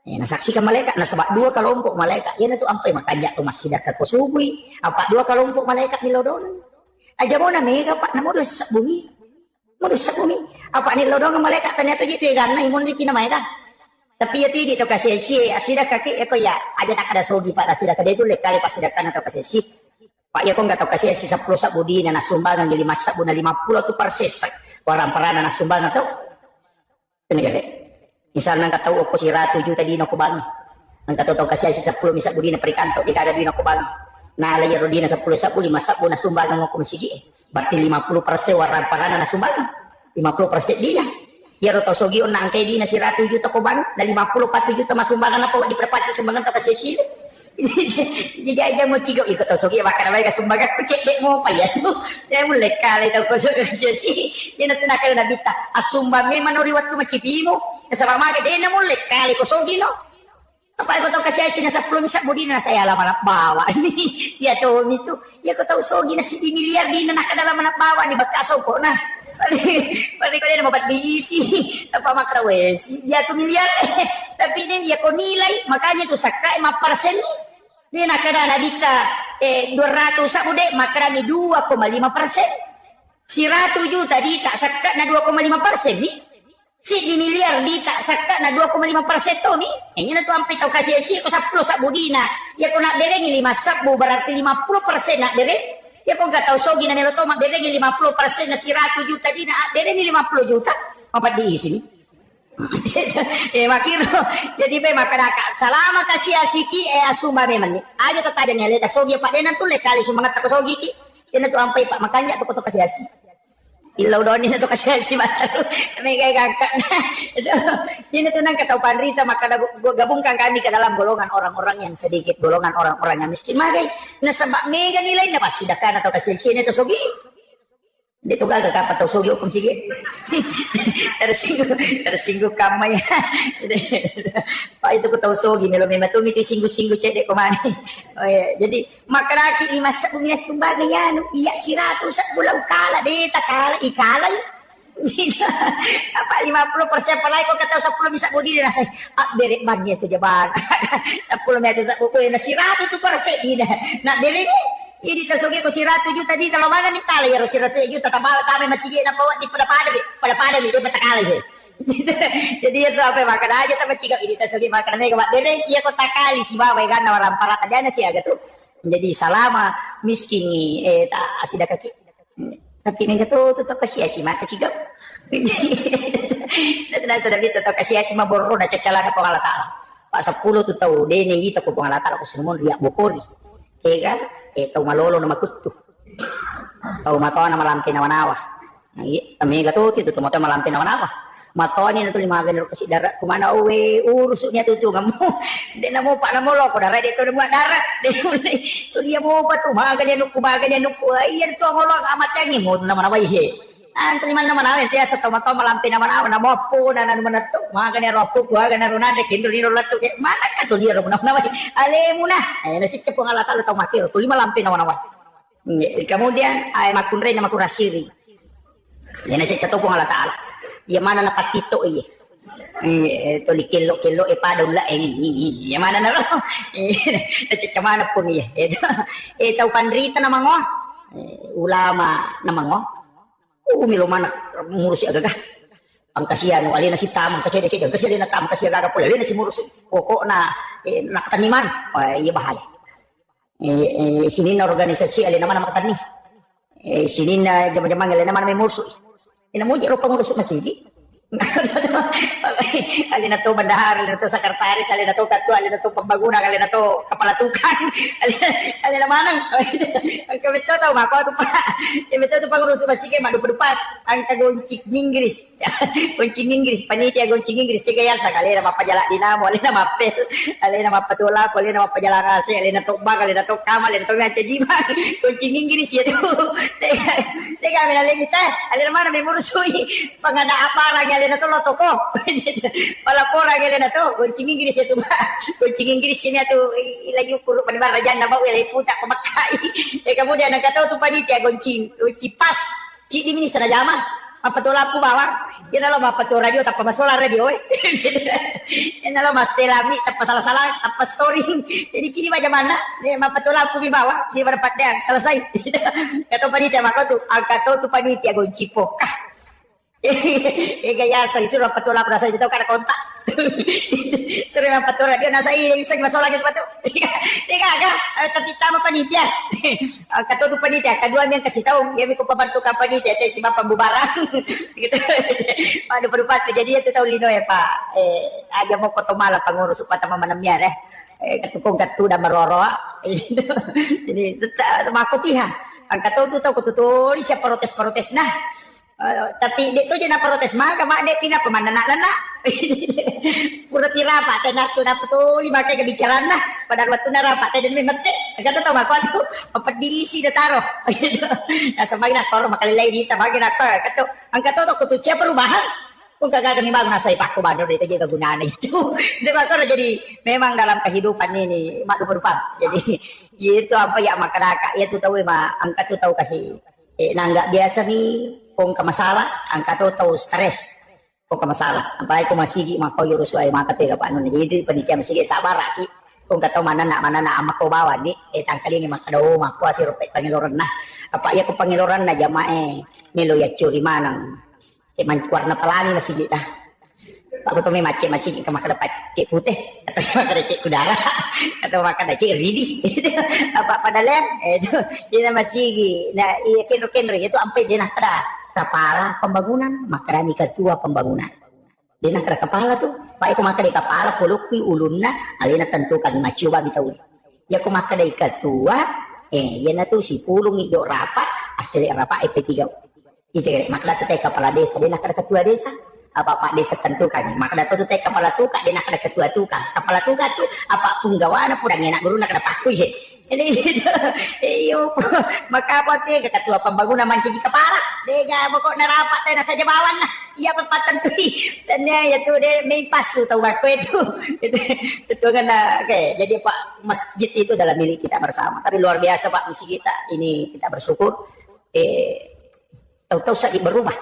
nasaksikan malaikat na sebab dua kelompok malaikat iya na tu ampai makanya tu masih dak ko subuh apa dua kelompok malaikat ni lodon aja mo na mega pak na mo do sa bumi apa ni lodon malaikat ternyata gitu ya karena imun di pinamay ka tapi ya tidi to kasi si asida kaki ko ya ada tak ada sogi pak asida kada itu lekali pas sidakan atau kasi si Pak ya kok nggak tahu kasih si 10 sabudi na nasumbangan jadi mas sabuna 50 tu perses orang perana nasumbangan tuh ini gede misalnya nggak tahu aku si ratu juta di nokubangi nggak tahu kasih si 10 misal budi na perikanto di kada di nokubangi nah lagi rodina 10 sabudi 5 sabuna sumbangan mau kumsigi berarti 50% orang perana nasumbangan 50% dia ya roto sogi unang kay di na si ratu juta kubangi na 54 juta masumbangan apa di perpati sumbangan tak kasih si jadi aja mau cigo ikut tosogi bakar mereka sumbangan ku cek dek mau apa ya tuh saya mulai kali tahu kosong sih dia nanti nak ada bita asumbangnya manuriwat ku macipimo sama maga dia na mulai kali kosogi no apa aku tahu kasih asin nasa belum bisa budi na saya lama nak bawa nih ya tuh itu ya aku tahu sogi nasi di miliar di nak ada lama nak bawa nih bakaso kok nah Pari ko din mabat diisi apa makrawes dia tuh miliar tapi ini dia ko nilai makanya tuh sakai 5% dia nak ada nabita 200 sabude makrami 2,5% si 100 juta di tak sakat na 2,5% nih si di miliar di tak sakat na 2,5% to nih ini na tuh ampe tau kasih si ko 10 sabudina ya ko nak berengi 5 sabu berarti 50% nak bereng ya kok nggak tahu sogi na nelo tomak berengi 50% na si 100 juta di na berengi 50 juta apa diisi nih makiro jadi be makanaka salama kasih asiki asuma memang nih aja tetap ada nilai sogi pak denan tuh lekali sumangat tak sogi ki denan tuh ampai pak makanya tuh kasih asik Ilaw daw nito kasi si Maro. May kay kakak na. Yun ito nang kataupan rito, makagabungkan kami ke dalam golongan orang-orang yang sedikit, golongan orang-orang yang miskin. Magay, nasa mega nilay na pasidakan atau kasilsin ito sugi. Dito ka kapat sugi kung sige. tersinggung kamay. Pak itu ko tahu sugi nilo may matumi ti singgu-singgu cede ko mani. Oh ya, jadi makaraki ni masa bumina sumbaga yan, iya siratu sa bulang kala dita kala ikala. Apa 50% palay ko kata 10 bisa budi na say. Bere bannya tu jaban. 10 meter sa kuko na siratu tu para sa dina. Na bere Jadi tersugi ko si Ratu Juta di kalau mana nih tali ya si Ratu Juta tambah kami masih dia nampak di pada dia betakali deh. Jadi itu apa makan aja tambah cigak ini tersugi makan mereka mak dere iya kota kali si bawa kan orang parat aja sih agak tuh. Jadi salama miskin nih tak asida kaki. Tapi mereka tuh tetap kasih si mak cigak. Tidak sudah bisa tetap kasih si mak borro na cacala na pengalatan. Pak 10 tuh tahu dene itu ko pengalatan aku semua riak bokori. Kan? Tau malolo na makuto. Tau matoa na malampi na wanawa. Kami gatuti ito tumato malampi na wanawa. Matoa ni na ito limagan nyo kasi darat. Kumana uwe urus niya ito nga mo. Hindi na mo pa na mo loko. Darat ito na mo darat. Ito niya mo pa tumagan niya nung kumagan niya nung ayan ito ang ulong amat yan. Mo naman away he. Taliman naman namin. Tiya sa tomato malampi naman ako. Namopo na naman na ito. Mga ganyan ropo. Kuha ganyan runade. Kindolino lato. Mana ka ito liya naman naman. Ale mo na. Ay nasitya po nga lata. Latang makiro. Tuli malampi naman naman. Kemudian ay makunray na makurasiri. Yan nasitya to po nga lata. Yan mana na patito iya. Ito li kilo padaw la. Yan mana na ro. Nasitya mana po iya. Ito pandrita na mga. Ulama na mga. Umilo mana ngurusi agak ang kasihan alina si tamang kacede-cede kasi alina tam kasi agak pula alina si murus pokok na nakataniman iya bahaya sini na organisasi alina mana makatani sini na jama-jama alina mana may mursu ina mo jero pangurus masigi alina to bandahar alina to sekretaris alina to ketua alina to pembaguna alina to kepala tukang alina mana ang kamito tahu mako to pa imito to pangurus masigi madu depan ang kagoncik Inggris goncing Inggris panitia goncing Inggris kaya sa alina mapajala dinamo alina mapel alina mapatula alina mapajala kasi alina to bag alina to kamal alina to ngaca jiba goncing Inggris ya tuh teka minalagi kita alina mana may murusui pangada apa lagi alina to loto ko pala pora alina to goncing Inggris itu goncing Inggris ini tuh ilayu kuru panibar rajan na bawa ilay puta kumakai kemudian ang kataw to panitia goncing pas ci di mini sana jama mapatula po bawa yan alo mapatula radio tapos masola radio yan alo mas telami tapos salah-salah tapos story jadi kini macam mana mapatula po bawa si berpat dia selesai kataw panitia mako tu ang kataw to panitia goncing po kaya sa isuro patula para sa dito kada kontak sure na patula dia nasa isang masola gitu patu teka ka tapi tama panitia katutu panitia kedua yang kasih tahu dia ko pembantu ka panitia teh si pembubaran gitu pada berupat jadi itu tahu lino ya Pak aja mau kotomala pengurus upata manamnya katukong katu da maroro jadi makutiha ang katutu tahu kututulis siya protes nah tapi dia tu je nak protes maka mak dia pindah pemandangan pura tira pak teh sudah betul lima kali kebicaraan lah pada waktu nara pak teh dan memang teh kata tahu mak aku apa diisi dah taruh nah semakin nak taruh makali lain kita bagi nak kata angkat tu kutu cia perubahan pun kagak kami bangun nasai pak ko bandar itu juga gunanya itu maka jadi memang dalam kehidupan ini mak berupa jadi itu apa ya masyarakat ya tu tahu mak angkat tu tahu kasih nggak biasa nih kung kamasalah ang kato tahu stres kung kamasalah apalagi kung masigi mako yurus ay makatira pa ano jadi panitia masigi sabar aki kung kato mana na amak ko bawa di tangkali ni makadaw mako si rupet pangiloran na apa ya ko pangiloran na jamae nilo ya curi manang mancuar na palani masigi ta aku tuh macet masih ke makan cek putih atau makan cek udara atau makan cek ridis apa padahal itu dia masih nah iya kenro itu sampai dia nak ada kepala pembangunan makarani ketua pembangunan dia nak ada kepala tuh pak aku makan di kepala puluki ulunna alina tentu kami maciwa gitu ya aku makan dari ketua ya na tuh si pulung itu rapat asli rapat EP3 Itu mak datu teh kepala desa, dia nak ada ketua desa. Apa pak desa tentukan, mak datu teh kepala tukang, dia nak ada ketua tukang. Kepala tukang tu apa punggawana purang enak guru nak ada paku je. Ini itu, iyo, maka apa teh ketua pembangunan manci kepala, dia pokok nerapat teh nasa jabawan lah. Iya pepatan tu, dan ya tu dia mimpas tu tahu aku itu kan okay. Jadi pak masjid itu adalah milik kita bersama. Tapi luar biasa pak misi kita ini kita bersyukur. Tahu-tahu saat berubah.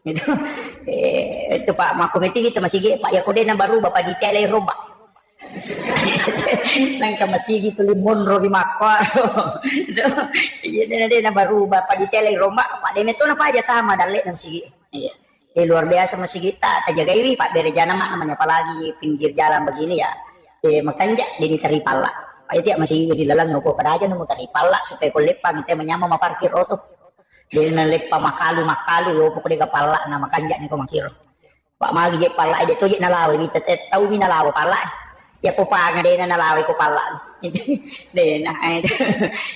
Itu pak makomiti kita masih pak ya kode na baru bapak detail rombak. Nangka masih gitu limon robi makwa. Jadi na baru bapak detail rombak pak dene tu apa aja tama dalek nang sigi. Luar biasa masih kita terjaga ini pak berejana mak namanya apalagi pinggir jalan begini ya. Makanya dia teripal lah. Pak itu masih di lalang ngupo pada aja nemu teripal lah supaya kulepang kita menyama ma parkir auto. Dia nalepa makalu yo pokoknya kepala nama kanjak ni ko makiro. Pak magi je pala dia toje nalawe ni tete tahu ni nalawe pala. Ya ko pa nga dia nalawe ko pala. Dia nah itu.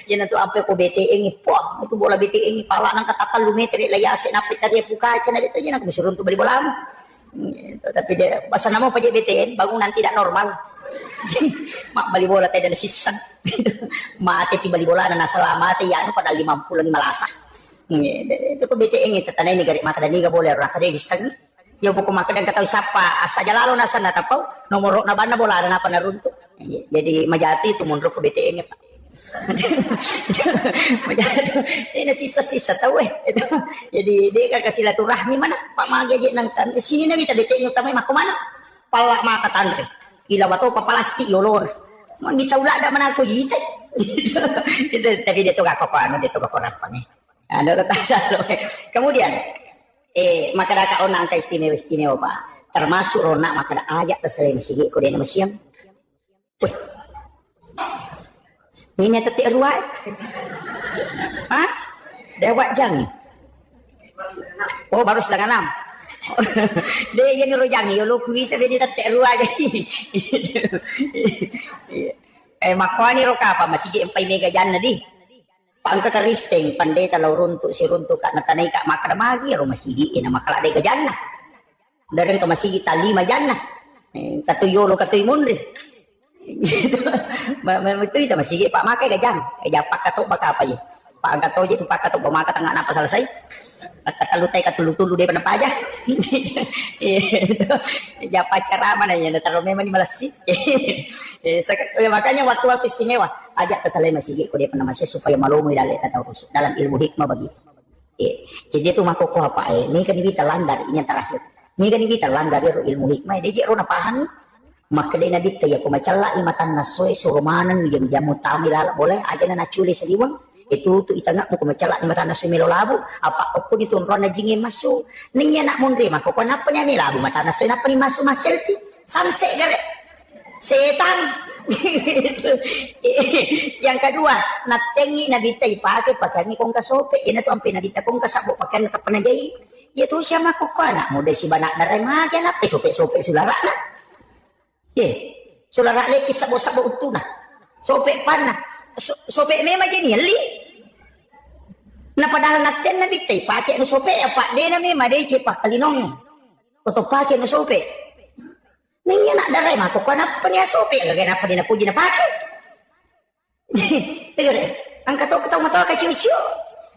Yan tu ampe ko BTE ni po. Itu bola BTE ni pala nang katakal lumetre layase napit tadi buka cana dia toje nak musurun tu bali bola. Tapi dia pasal nama paje BTN bangunan tidak normal. Mak bali bola teh ada sisan. Mak ate bali bola na salamate ya pada 50 lagi malasa. Itu ko BTN itu tanay ni garik maka dan ni ga boleh ra kada disang ya buku maka dan katawi sapa asa jalalo na sana tapau nomor na bana bola na panaruntuk jadi majati itu mundur ko BTN pak majati ini sisa-sisa tahu itu jadi dia ka silaturahmi mana pak magi aja nang tan sini na kita BTN utama mak mana pala maka tanre ila wato papalasti yolor mang gitaula da mana ko yite itu tadi dia tu ka apa dia tu ka apa nih. Ada letak salo. Kemudian maka ada onang ka istimewa Pak. Termasuk rona maka ada ajak terseleng sige ko dia masiam. Weh. Ini teti ruai. Hah? Dewak jang. Oh baru setengah 6. Dia yang rojang yo lu kuwi tapi dia teti ruai jadi. Makwani roka apa masih empai mega janna di. Pangka karisteng pandai talau runtuk si runtuk kak natanai kak makada magi ro masigi ina makala de gajanna dareng ka masigi tali majana katu yolo katu imundre itu itu masigi pak makai gajang japak katok baka apa ya pak angkat toje tu pak katok bamaka tengah apa selesai kata lutai katulu-tulu dia pada aja japa cara mana ya taruh memang malasi makanya waktu-waktu istimewa ajak kesalai masih ko dia pernah masih supaya malumui dalam ilmu hikmah begitu jadi itu makoko apa ini kan kita langgar ini yang terakhir ini kan kita langgar ilmu hikmah dia jero na pahami maka dia nabi ya ko macalla imatan nasoi surumanan jam jamu tamila boleh aja na culi sediwang itu tu itanga mo kumacala ni mata na sumilo labu apa ko dito ron na jingi masu niya nak mundre mako kenapa nya ni labu mata na suna pani masu maselti sanse gare setan yang kedua natengi na ditay pakai kong kasope ina tu ampe na dita kong kasabo pakai na panagay ya tu siya mako kana mo de si banak na rema kya na sope sulara na sulara lepis sabo utuna sope pana sope memang jadi li na padahal natin na bitay pakai no sope apa de na memang de cepak kalinong atau pakai no sope niya nak daray mako kana pa niya sope gagay na pa din na puji na pakai tigre ang kataw matawa ka chiu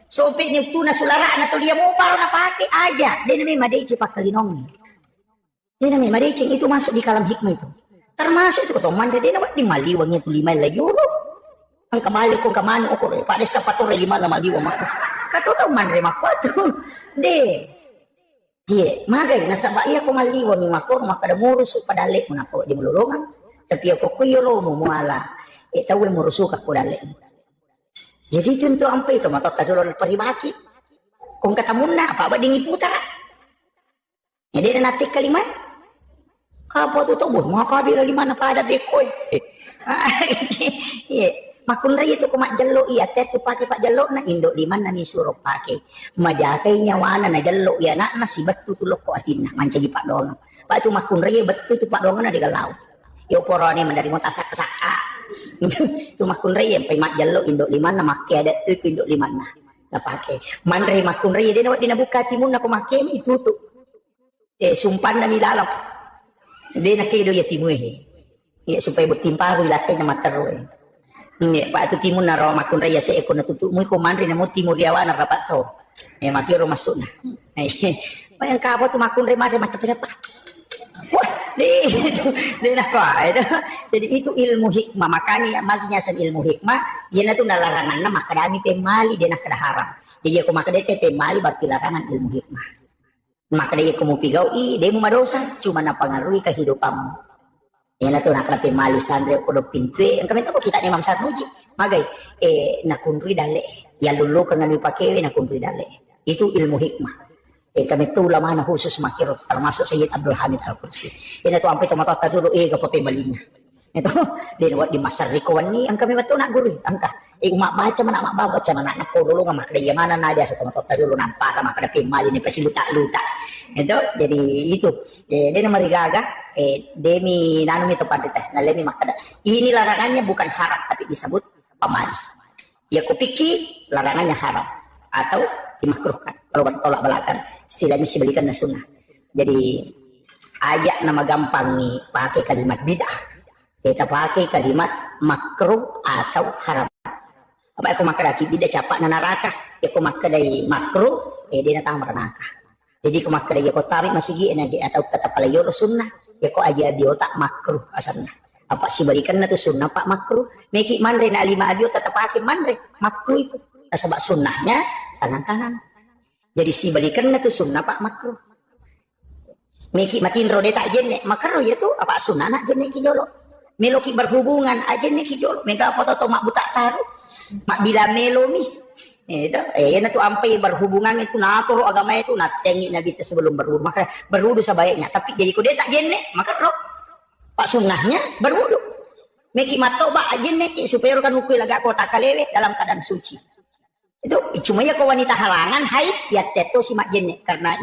sope ni tu na sulara na to dia mo paro na pakai aja de na memang de cepak kalinong de na memang de itu masuk di kalam hikmah itu termasuk itu kataw man de na di maliwangnya tu 5 layo ang kamali ko kamano ko pada sa patore 5 na maliwa mako kato taw man re mako tu de magay nasa baiya ko maliwa mi mako makada murus padale mo nako di mululungan tapi ako kuyolo mo muala tawe murusu ka ko dale jadi tentu ampe itu maka kadulon paribaki kung katamunna apa ba dingi putar jadi natik kalimat kapo to bo maka bila 5 na pada bekoy makun ray itu kumak jalo iya teh tu pakai pak jalo na indok di mana ni suruh pakai majakai nyawana na jalo ya nak nasi betu tu loko atina mancagi pak dong pak tu makun ray betu tu pak dong na di galau yo porone mendari mo tasak saka tu makun ray yang pai mak jalo indok di mana make ada tu indok di mana na pakai manre makunre dia nawat dinabuka timun na kumake mi tutu sumpan na milalap dia na kedo ya timu ya supaya bertimpa wi laki na matero ini pak itu timun na ro makunre ya se ko na tutu mu ko manre na mo timur yawa na rapat to makiro masuk na yang kapo tu makunre manre macam apa wah dia nak itu jadi itu ilmu hikmah makanya maginya sen ilmu hikmah ia tu larangan na makadami pemali dia nak kada haram jadi aku makadete pemali berarti larangan ilmu hikmah maka dia kamu pigau dia mau dosa cuma na pengaruhi kehidupanmu ia tu nak pemali sandre kodo pintue kami tahu kita Imam Sarnuji magai nakundri dale ya lulu kena dipakai nakundri dale itu ilmu hikmah kami tu ulama na khusus makiro termasuk Sayyid Abdul Hamid Al-Qudsi ini tu sampai tomat dulu ke pemalinya itu dia buat di Masarikawan ni ang kami betul nak guru angka umak baca mana mak baca mana nak dulu ngamak dia mana nadia satu tomat dulu nampak mak ada pemali ni pasti luta itu jadi itu dia nomor gaga demi nanu itu pada teh nalemi makada ini larangannya bukan haram tapi disebut pemali ya kupiki larangannya haram atau dimakruhkan kalau bertolak belakang istilahnya si belikan sunnah jadi ajak nama gampang nih pakai kalimat bid'ah kita pakai kalimat makruh atau haram apa aku makan lagi bid'ah capak na neraka aku makan dari makruh dia datang neraka jadi aku makan dari aku tarik masih gini atau kata palayur sunnah ya kok aja di otak makruh asalnya apa si berikan itu sunnah pak makruh meki manre na lima abio tetap pakai manre makruh itu sebab sunnahnya tangan kanan jadi si balikan itu sunnah pak makruh meki matin rode tak jenne makruh ya tu apa sunnah nak jenne ki jolo meloki berhubungan aja nih ki jolo mega foto to mak buta taru mak bila melomi itu na tu ampai berhubungan itu natur agama itu natengi nabi sebelum berwudu maka berwudu sebaiknya tapi jadi kau dia tak jenne maka roh pak sunnahnya berwudu meki matoba aja nih supaya kan hukui laga kota kalewe dalam keadaan suci itu cuma ya ke wanita halangan haid ya teto si mak jenne karena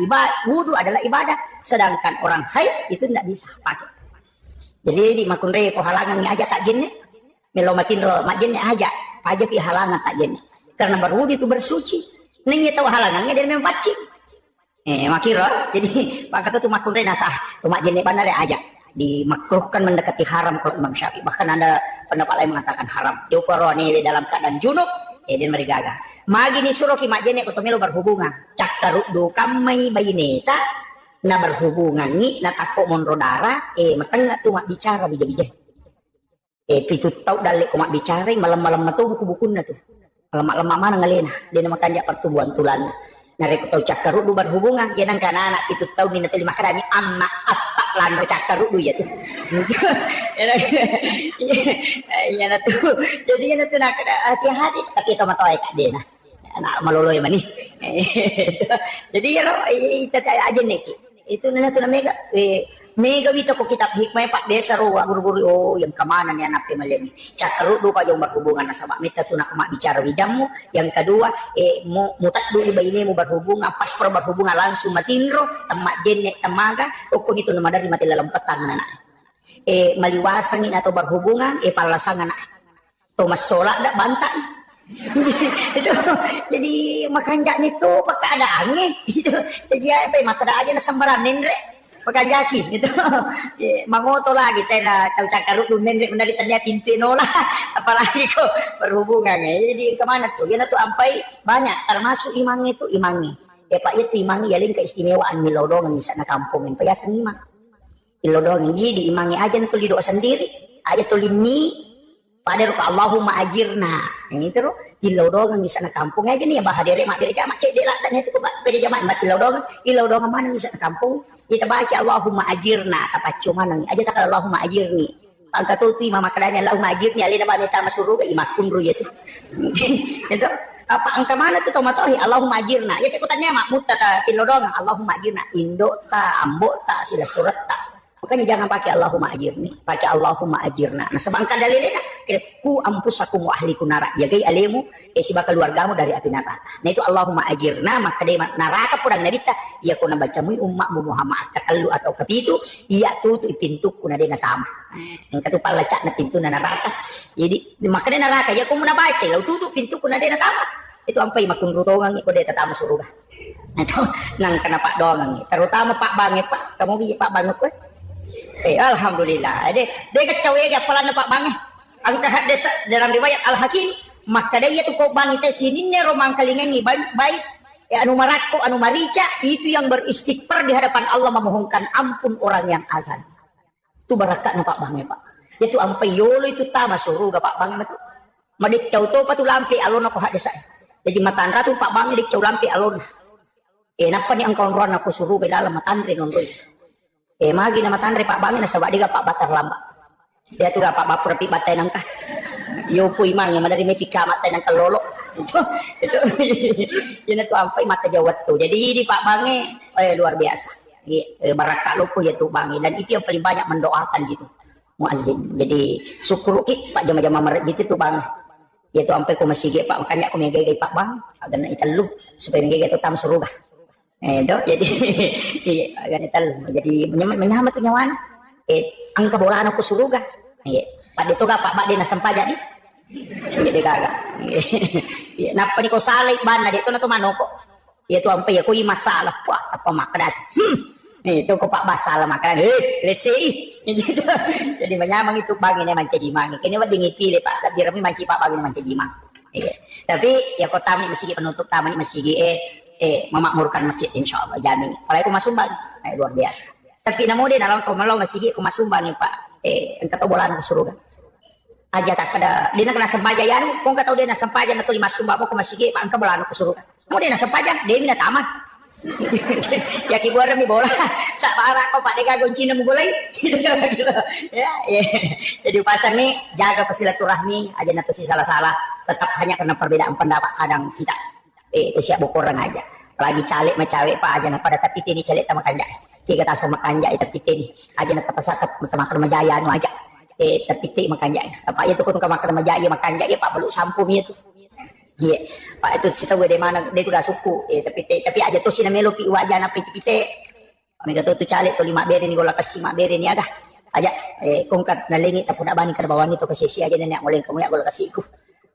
wudu adalah ibadah sedangkan orang haid itu tidak bisa pakai jadi di makunre ko halangan ni aja tak jenne melomatin ro mak jenne aja pi halangan tak jenne karena berwudu itu bersuci ning tahu halangannya dia memang pacing makiro jadi pak kata tu makunre nasah tu mak jenne benar aja dimakruhkan mendekati haram kalau Imam Syafi'i bahkan ada pendapat lain mengatakan haram diukuroni dalam keadaan junub dia merigaga magi ni suruh ki majene ko melo berhubungan cakkaru do kamai bayineta na berhubungan ni na takko monro darah mateng tu mak bicara bija-bija pitu tau dalik ko mak bicara malam-malam matu buku-buku na tu lemak-lemak mana ngalena dia makan jak pertumbuhan tulan narek tau cakkaru do berhubungan ya nang kana anak pitu tau ni na terima kadani anak apa lan cakkaru do ya tu ya na tu jadi ya na tu nak hati-hati tapi to matoy ka dia nah anak maloloy mani jadi ya lo ita aja nih itu na tu na mega wito ko kitab hikmah pak desa ro guru-guru yang kemana nih anak pemalemi cakkaru do ka yung berhubungan na sabak mita tu nak mak bicara wijamu yang kedua mutak dulu bayinemu berhubungan pas berhubungan langsung matinro temak jenne temaga ukun itu nama dari mati dalam petang anak maliwasangin atau berhubungan palasangan Thomas Solak dak bantai itu jadi makan jak itu pakai ada angin itu jadi apa makan aja na sembarang nendre pakai yakin itu mangoto lagi tenda tahu cakar lu nendre menari tanda pintu nola apalagi kok berhubungan jadi kemana tuh ya tuh ampai banyak termasuk imang itu imangnya pak itu imangnya ya keistimewaan milodong di sana kampung yang payasan imang milodong jadi imangnya aja tuh lido sendiri aja tuh lini pada ruka Allahumma ajirna ini terus ilodong di sana kampung aja nih ya bahadere mak dere jamak cek delak dan itu kok beda jamak mak ilodong mana di sana kampung kita baca Allahumma ajirna apa cuma nang aja tak Allahumma ajirni angka tu mama kadanya Allahumma ajirni alina ba meta masuru ke imakun ru itu itu apa angka mana tu tomatohi Allahumma ajirna ya ikutannya mak mutta ta ilodong Allahumma ajirna indo ta ambo ta sila surat ta makanya jangan pakai Allahumma ajirni pakai Allahumma ajirna nah sebangka dalilnya ku ampusakum wa ahlikum nara jagai alemu si bakal keluargamu dari api neraka nah itu Allahumma ajirna maka dari neraka purang nabita ia kuna bacamu ummakmu Muhammad kakallu atau kapitu ia tutu pintu kuna dena tama yang katu palacak na pintu na neraka jadi maka dari neraka ya ku muna baca lau tutu pintu kuna dena tama itu ampai makun rutongan ko deta tama suruga itu nang kena pak dongan terutama pak bange pak kamu gi pak bange ko alhamdulillah de kacau ya pala na pak bange ang hadis dalam riwayat al hakim maka dia tu ko bangi teh sini ne romang kalingan ni baik anu marako anu marica itu yang beristighfar di hadapan Allah memohonkan ampun orang yang azan tu barakat na pak bange pak itu ampai yolo itu tama suruga pak bange tu madik cau to pa tu lampi alon ako hadis ay jadi matandra tu pak bange dik cau lampi alon napa ni ang kaunruan ako suruga dalam matandre non doy magi na matandre pak bange na sabak diga pak batar lamba dia tu ga pak bapur pi batay nang ka yo puy mang yang madari may pikamat tayo ng kalolo itu yun na to ampay mata jawat to jadi di Pak Bange luar biasa baraka lo po ya to Bange dan itu yang paling banyak mendoakan gitu muazzin jadi syukur ki Pak jama-jama maret gitu to Bange ya to ampay ko masige Pak makanya ko may gay Pak Bang agar na italo supaya may gay to tam suruga do jadi agar italo jadi menyamat to nyawan ang kabolaan ko suruga Pak dito ka Pak di nasampaja ni jadi kagak napa ni ko salay ban na dito na to manoko itu ampai ako yung masalah apa makadat itu ko Pak masalah makadat lesi jadi menyamang itu bagi naman jadi mangi kini wa dingipili Pak labi rami manci Pak bagi naman jadi mang tapi ya ko tami masigi penutup tami masigi memakmurkan masjid insyaallah jamin kalau aku masumbang luar biasa tapi namo din alam ko malaw masigi ko masumbang ni Pak ang katobolan ko suruga aja tak kada dina kena sempaja yan kung kataw din na sempaja na to lima sumba mo kumasige pa ang kabolan ko suruga mo din na sempaja din na tama ya kibuara mi bola sa para ko Pak dega gunci na mo gulay ya jadi pasar ni jaga silaturahmi aja na to si salah-salah tetap hanya karena perbedaan pendapat kadang kita itu siap bukuran aja lagi calik macawe Pak aja na pada tapi tini calik ta makanja tiga tasa makanja tapi tini aja na tapasat makan majaya anu aja tapi makanya Pak itu kung makan majaya makanya Pak belum sampung itu iya Pak itu sita gue di mana dia udah suku tapi aja tuh sih namelo pi wajah na piti kami kata tuh calik tuh 5 beri ni gola kasih 5 beri ni ada aja kung kat nalingi tapon abani kada bawang itu kasi siya aja nenek mulai kamu ya gola kasih ku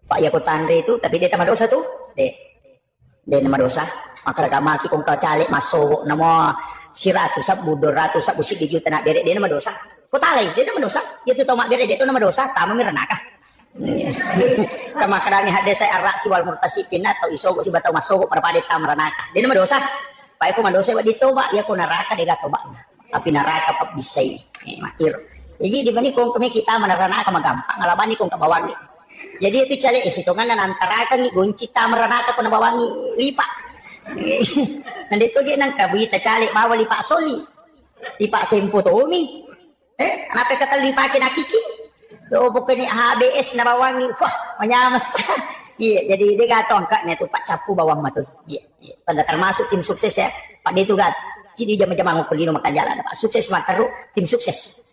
Pak ya ko tandre itu tapi dia tamad dosa tuh dia nama dosa maka maki kung ka calik masuk namo siratu sab budor ratu sab usik di juta nak beri dia nama dosa ko talay dia nama dosa itu tomak beri dia itu nama dosa tama miranaka kama karani hade saya arrak si wal murtasipin atau isogo si batau masogo para pada tamranaka dia nama dosa Pak ko madosa wa dito ba ya ko naraka de gato ba tapi naraka pa bisay makir jadi di bani kung kami kita manarana magampang alabani kung kabawangi jadi itu cale isitongan nan antara kan ni gunci tamranaka ko nabawangi lipa nandito gi nang kabita cale bawali Pak Soli di Pak Sempo to umi anapa kata lipa kinakiki do bukan HBS na bawangi wah manyamas iya jadi dia gato angkatnya tuh Pak Capu bawang matu iya pada termasuk tim sukses ya Pak dia itu gat jadi jam-jam ngupulino makan jalan Pak sukses mataru tim sukses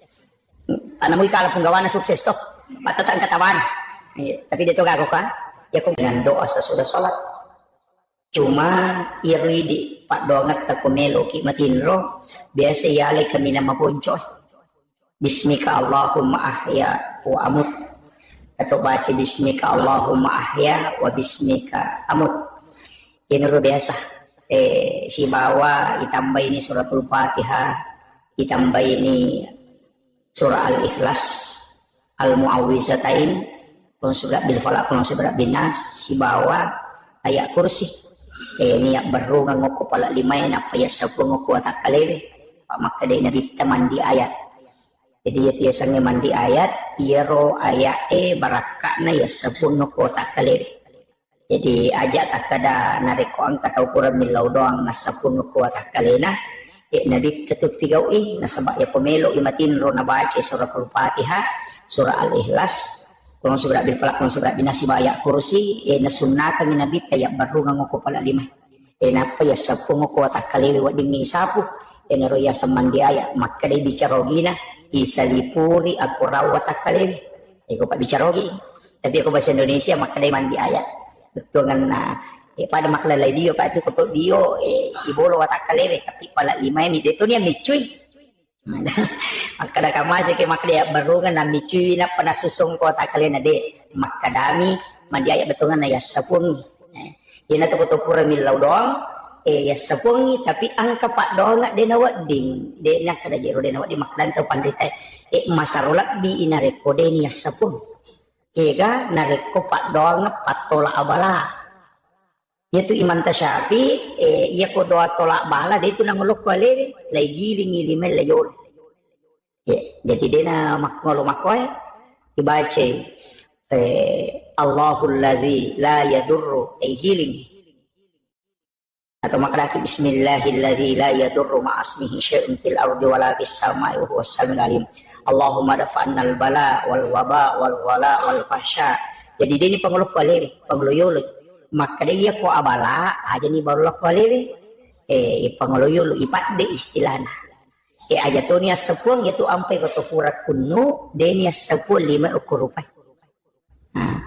karena mau kalah penggawana sukses toh Pak tetang katawan iya tapi dia itu gago kan ya kok dengan doa sesudah sholat cuma iri di Pak dongat takumelo kimatinro biasa yale kami nama poncoy bismika Allahumma ahya wa amut atau baca bismika Allahumma ahya wa bismika amut ini luar biasa si bawa ditambah ini suratul Fatihah ditambah ini surah Al-Ikhlas Al-Mu'awwizatain kulun surat bil falaq kulun surat bin nas si bawa ayat kursi niat berungang ngoko pala limay na paya sa ngoko atakalewe maka day nabi taman di ayat jadi ya tiasanya mandi ayat iro ayat barakakna ya sebuno kota kalewe jadi ajak takada nariko angkat ukuran milau doang nasabuno kota kalena nabi tetap pigawi nasabak ya pemelo imatin ro nabaca surah Al-Fatihah surah Al-Ikhlas kulun surat bil falaq kulun surat bin nas ayat kursi nasunnakan nabi tayak baru ngoko pala lima napa ya sebuno kota kalewe wading ni sapu ro ya samandi ayat maka day bicara gina isalipuri aku rawat akalewi aku pak bicara lagi tapi aku bahasa Indonesia maka dia mandi ayat betul kan pada makna lain dia pak itu kotor dia ibolo watakalewi tapi pala lima ini itu dia micui maka dah kamu asyik maka dia baru kan micui na pernah susung kota kalian ade maka dami mandi ayat betul kan ya sapun Ina to ko pura milaw doang ya sapungi tapi angka pak doang de nawat ding de nak kada jero de nawat di makdan to pandita masarolat bi ina rekode ni sapung ega nareko pak doang patola abala yaitu iman tasyafi iya ko doa tolak bala de itu nang ulok wale lay giling ilimel layol jadi de na makngolo makoy dibaca Allahul ladzi la yadurru giling atau maknaki bismillahilladzi la yadurru ma'asmihi syai'un fil ardi wala fis samai wa huwas samiul alim. Allahumma dafa'annal bala wal waba wal wala wal fahsya. Jadi dia ni pengeluh kualere, pengeluyul. Maka dia ko abala aja ni baru kualere. Pengeluyul ipat de istilahna. Ajatonia sepuang itu ampai ko pura kunno denia 15 ukur rupai.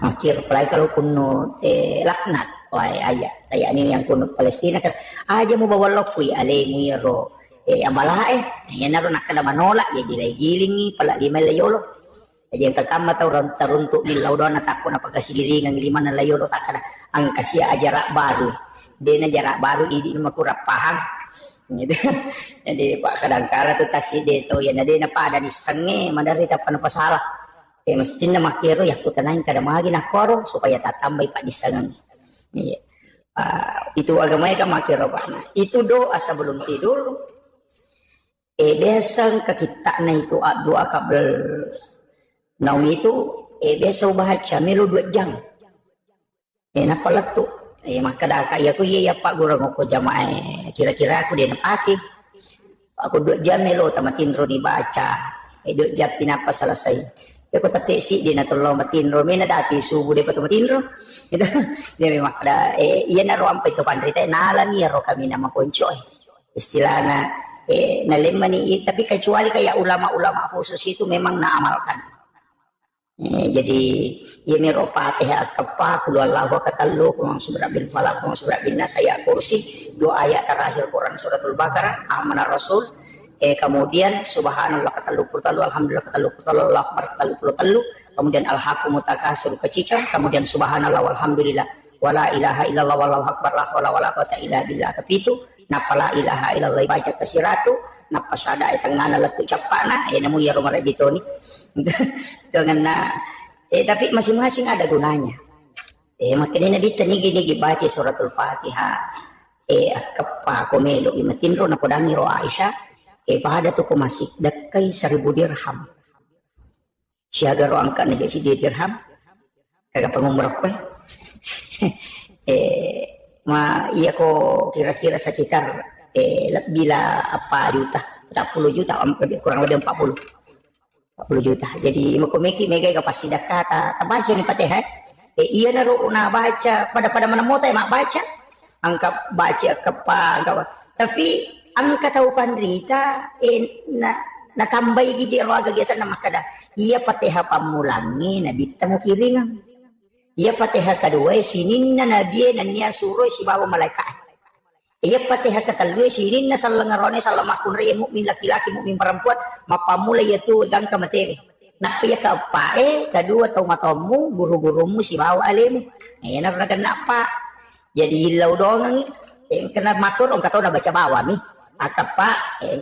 Akhir pelai kalau kunno laknat. Wah ayah ini yang kunut Palestina kan aja mau bawa lokui ale muiro abala ya naro nak kada manolak jadi lay gilingi pala lima layolo aja yang pertama tau runtuk di laudon takon apa kasih gilingan lima layolo tak kada ang kasih jarak baru dena jarak baru ini mah kurang paham gitu jadi pak kadang-kala tuh tasih de to ya dena pada disenge mandarita pan pasalah mestinya makiro ya kutanain kada magi nakoro supaya tak tambah pak disenge. Iya. Itu agamanya kan makiro Pak. Itu doa sebelum tidur. Biasa ke kita na itu doa kabel naum itu biasa baca melu 2 jam. Enak pala tu. Maka dah kaya aku iya Pak guru ngoko jamaah. Kira-kira aku dia napaki. Aku 2 jam melu tamatin ro dibaca. 2 jam pinapa selesai. Ya ko tatesi di na tolong matinro mena dati subuh de pato matinro gitu dia memang ada iya na ro ampai to pandrita nalani ro kami nama konco istilahna nalemani tapi kecuali kayak ulama-ulama khusus itu memang naamalkan jadi ya mero Fatihah kepa kul wallahu katallu kurang surah bin falaq kurang surah bin nas ayat kursi 2 ayat terakhir Quran suratul Baqarah amanah rasul kemudian subhanallah katalu alhamdulillah katalu Allah akbar katalu kemudian al-haqqu mutakasur kecicang kemudian subhanallah walhamdulillah wala ilaha illallah wallahu akbar la haula wala quwata illa billah kepitu napa la ilaha illallah baca kesiratu napa sada tengana letu capana namu ya rumah rajitoni dengan tapi masing-masing ada gunanya makanya nabi tani baca suratul Fatihah kepa komelo imatinro na kodangi ro Aisyah pada tu ko masih dekai 1000 dirham. Siaga ro angka na si dirham. Kagak pangumrah ko iya ko kira-kira sekitar bila apa juta 40 juta kurang lebih 40 juta. Jadi makomeki mega kapasi dakata tabaca ni Fatihah. Iya na ro na baca pada mana mo tay mak baca. Angka baca kepa tapi angka tahu pandrita na tambay gigi raga gesa na makada iya Fatihah pamulangi na bitamo kiringan iya Fatihah kedua sinin na nabi na niya suroy si bawa malaikat iya Fatihah ketalui sinin na salangarone salamakun ri mukmin laki-laki mukmin perempuan mapamula yaitu gang kamateri nak piya ka pa kedua tahu matamu guru-gurumu si bawa alim na kenapa jadi hilau doang kena matur orang kata udah baca bawah nih atapa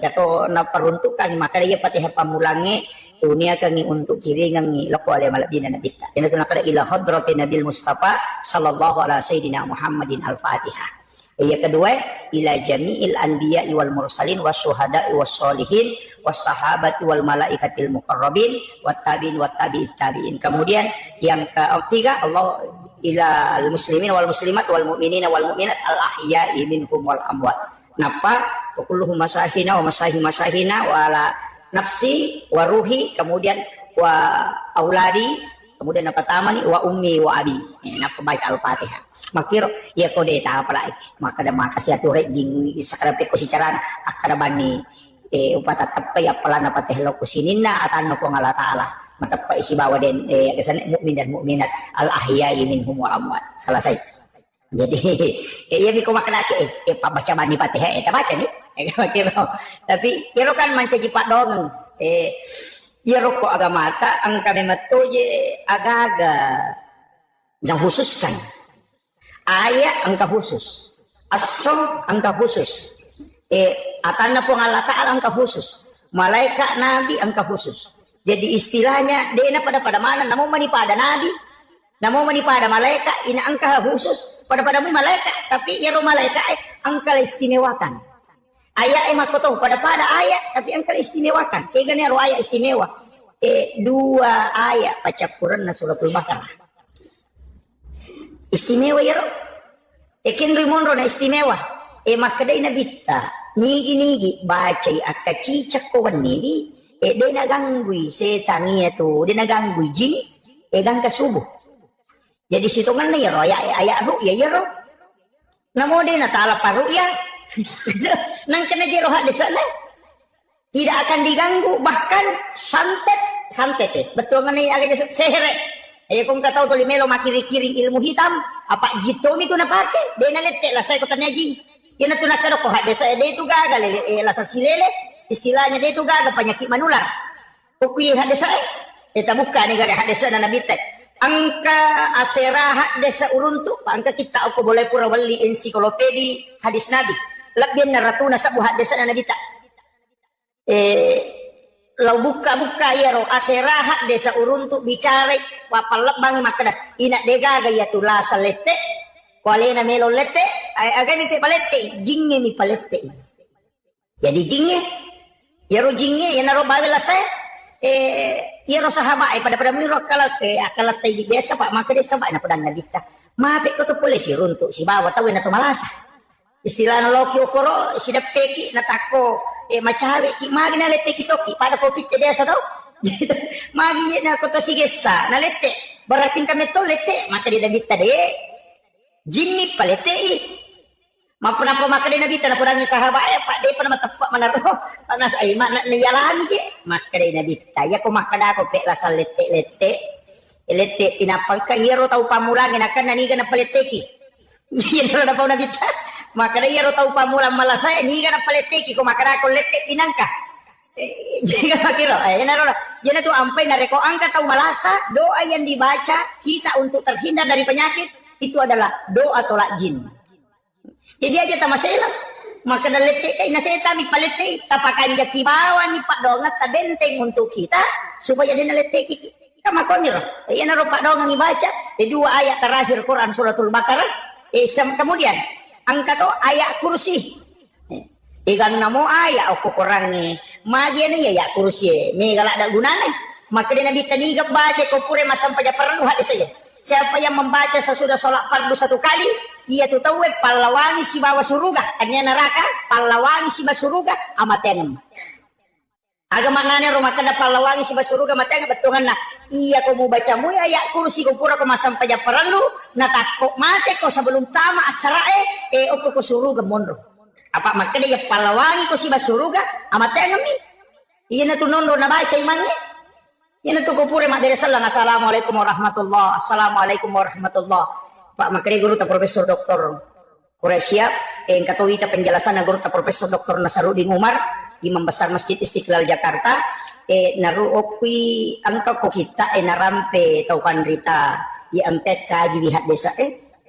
kato na peruntukan maka dia Fatihah pamulangi dunia kangi untuk kiri ngangi lako ale malabina nabita ina tuna kada ila hadratin nabil mustafa sallallahu alaihi sayyidina Muhammadin al-Fatihah yang kedua ila jami'il anbiya'i wal mursalin wasyuhada'i wassolihin wassahabati wal malaikatil muqarrabin wattabi'in wattabi'it tabi'in kemudian yang ketiga Allah ila al muslimin wal muslimat wal mu'minina wal mu'minat al ahya'i minhum wal amwat napa kulluhum masahina wa masahina wa ala nafsi wa ruhi kemudian wa auladi kemudian apa tamani wa ummi wa abi napa baca al-Fatihah makir ya kode ta apa maka ada makasih atu rejing sakara pe ko sicaran akara bani upata tepe ya pala napa teh lo kusinina atan ko ngala taala matapa isi bawa den kesan mukmin dan mukminat al ahya'i minhum wa amwat selesai. Jadi iya biko makna pak baca bani Fatihah eta baca nih tapi kira kan mancaji pak dong iya rokok agama ta angka memeto je agaga yang khususkan ayat angka khusus, as-som angka khusus, atanna pun Allah Ta'ala angka khusus, malaikat nabi angka khusus. Jadi istilahnya dena pada mana namo mani pada nabi, namo mani pada malaikat, ini angka khusus pada malaikat, tapi ya malaikat angka istimewakan. Ayat makoto pada ayat tapi angka istimewakan. Kegane ro ayat istimewa. Dua ayat baca Quran na suratul Baqarah. Istimewa ya ro. Kin rimonro na istimewa. Makadai na bitta. Nigi baca akka cicak ko wanili. Dia naganggui setan itu. Dia naganggui jin. Gangka subuh. Jadi situ kan ya ro ayat ru'ya ya ro. Namo dia na ta'ala paru'ya. Nang kena jero hak desa lah. Tidak akan diganggu, bahkan santet betul mana yang agak sehere. Kung kataw to limelo makiri-kiring ilmu hitam, apa jitom itu na pake, dia na lete lah saya kota najing. Yan na tunakado ko hak desa dia itu gagal lasa silele, istilahnya dia itu gagal penyakit manular. Kukuyi hak desa eta buka ni gari hak desa na nabitek. Angka asera hak desa uruntu, angka kita aku boleh pura wali ensiklopedi hadis nabi. Lebih naratu na sabu hak desa na nabita. Lau buka ya ro aserahat desa uruntu bicara wapalak bang makna ina dega gaya tula salete kualena melo lete agami pe palete jinge mi palete. Jadi jinge ya ro jinge ya naro bawela saya ya ro sahabat pada miro akalat tai biasa pak maka desa pak na padang nabita mape ko to polisi runtu si bawa tahu na to malasa istilah na loki okoro sidap peki na tako macawe ki magi na lete kitoki pada kopi desa tau magi na ko to sigesa na lete baratin kami to lete maka di nabita de jinni palete mapuna po maka di nabita na purangi sahabat pak de pana matepak manaro panas ay mana niyalami je maka di nabita ya ko makada ko pe lasal lete pinapang ka yero tau pamulangin akan naniga na palete ki yero na pa nabita maka dia ro tau pamulang malasaya ni kana paleteki ko makara ko lete pinangka jika makiro yana tu ampai na reko angka tau malasa doa yang dibaca kita untuk terhindar dari penyakit itu adalah doa tolak jin. Jadi aja tamaselang maka na lete kay na setan ni palete tapakan jaki bawa ni pak dongat ta benteng untuk kita supaya dia na lete kita makonyro yana ro pak dongat dibaca dua ayat terakhir Quran suratul Baqarah kemudian angka to ayat kursi. Ikan namo ayat aku kurangi. Magi ni ya kursi. Ni galak ada gunanya. Maka dia nabi taniga baca kau pure masam pada perlu hadis saja. Siapa yang membaca sesudah sholat fardu satu kali, ia tu tahu pahlawangi si bawa surga. Hanya neraka pahlawangi si bawa surga amatengem. Agama maknanya rumah kada pahlawangi si bawa surga amatengem betungan nah. Iya kau mau baca mu ayat kursi kau pura kau masam pada perlu. Natakok mate kau sebelum tama asrae opo ko suruga monro apa makanya ya palawangi ko si basuruga amate ngami iya na tunonro na baca imannya iya na to ko pure mak dari sallang assalamualaikum warahmatullah assalamualaikum warahmatullah pak makanya guru ta profesor doktor Quraisyah katawita penjelasan na guru ta profesor doktor Nasarudin Umar imam besar Masjid Istiqlal Jakarta naruokwi angka ko kita narampe tau pandrita ya angket kaji lihat desa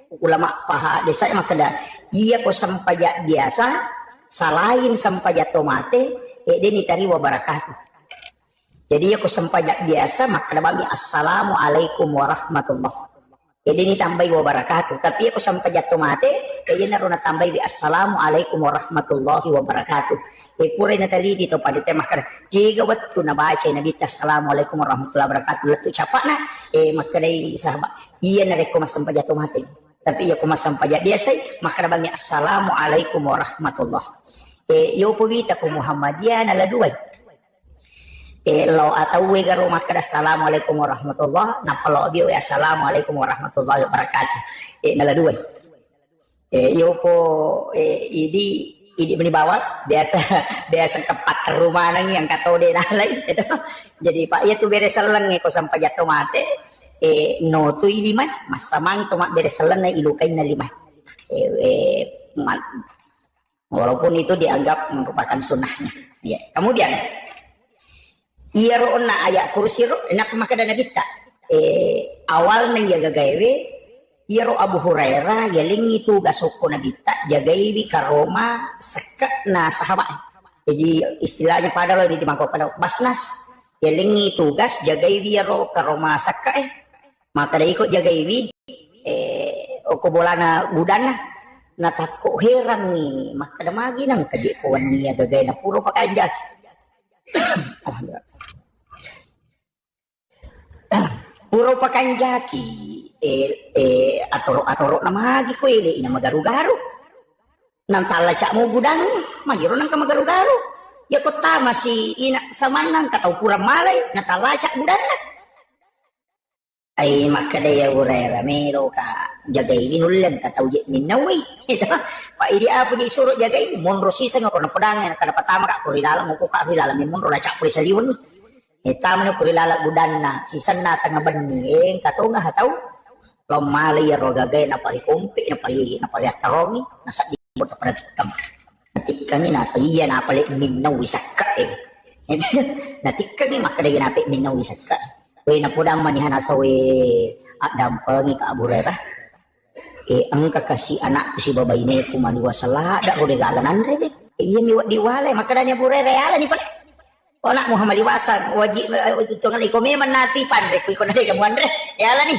ulama paha desa makada iya ko sampaya biasa salahin sampaya tomate deni tari wa barakatuh jadi ya ko sampaya biasa makada bami assalamualaikum warahmatullah deni tambai wa barakatuh tapi ya ko sampaya tomate iya naruna tambai bi assalamualaikum warahmatullahi wabarakatuh pura na tali dito pada tema makada jiga wattu na baca na bita assalamualaikum warahmatullahi wabarakatuh latu capakna makadai sahabat iya na reko masampaya tomate tapi ya ko masampaya biasa makada bami assalamualaikum warahmatullah yo pubita ko Muhammadiyah na laduay lo atau garo makada assalamualaikum warahmatullah napalo bio assalamualaikum warahmatullahi wabarakatuh na laduay yo po ini menibawal biasa kepak rumah nang yang katode nalai itu jadi pak ya tu beres seleng ko sampai jatuh mate no tu ini mah masamang tomat beres seleng na ilukai na lima walaupun itu dianggap merupakan sunnahnya ya kemudian iya roona ayat kursi ro enak makada kita awalnya ya gagawe Iro Abu Hurairah yaling itu gasoko nabita jagaiwi karoma seka na sahabat. Jadi istilahnya pada lo di mangkok pada basnas yaling itu gas jagaiwi iro karoma seka maka dari ikut jagaiwi oko bolana budana na takko heran ni maka da magi nang kaji kawan niya gagay na puro pakanja. Alhamdulillah. Puro pakanjaki atoro na magi ko ina magaru-garu nang talaca mo gudang magiro nang kamagaru-garu ya ko tama si ina samanang kataw pura malay na talaca gudang ay makadaya urera mero ka jagay inulan kataw minawi ito pa idi apo di suro jagay monro sisa nga ko na padangan kada patama ka ko rilala mo ko ka rilala mi monro laca ko sa liwan tama na ko rilala gudan na sisan na tangaban ni kataw nga hataw malay ro gagay na pari kumpi na pari atarongi nasa di mo ta pratikam natikam ni nasa iya na pali minaw isaka natikam ni makadaya napi minaw isaka na pudang manihan asawe at dampangi ka Abu Hurairah ang kakasi anak si babay ni kumaniwasala da ko regalan andre iya mi diwalay makadanya Abu Hurairah ala ni pala o nak Muhammad liwasan wajib itu ngali ko meman nati pandre ko na de andre ala ni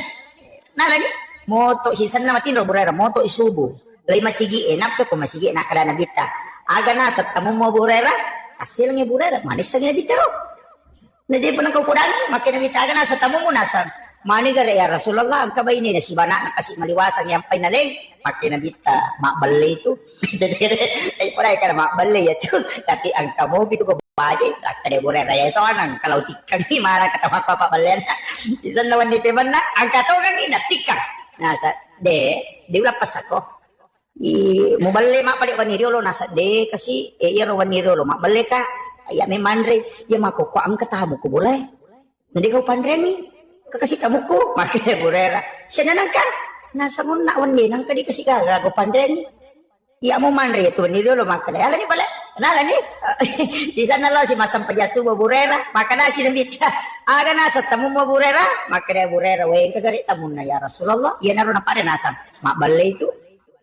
nala ni moto sisan na matin Abu Hurairah moto isubo lay masigi enak ko masigi na kada nabita aga na sa tamu mo Abu Hurairah hasilnya Abu Hurairah manis sa nabita na di pa nang kukudangi, makinamitagan na sa tamo mo nasa manigara ya Rasulullah, ang kabay ni na si Bana na kasi maliwasan yung pinaling, makinamita, makbalay ito. Ay pala ka na makbalay ito. Tapi ang kamo, bito ko baje, akadebore raya ito, ang kalautikang ni Mara katamak papabalyan. Isan naman ni Piman na, ang katogang ni natikang. Nasa, di wala pas ako. Mubalay makpalik waniriolo, nasa, kasi, iro waniriolo, makbalay ka. Ya memang ya mako ko ang katamu ko boleh nanti kau pandremi kakasih kamu ko makanya burera siya nang ka nasa mo na wan nang kadi kasi ka ko pandremi ya mo mandre itu ni dulu makanya ala ni pala nala ni di sana lo si masam pajasu burera makanya si nambita aga nasa tamu mo burera makanya burera we kagari tamu na ya Rasulullah ya naro na pare nasa makbalay itu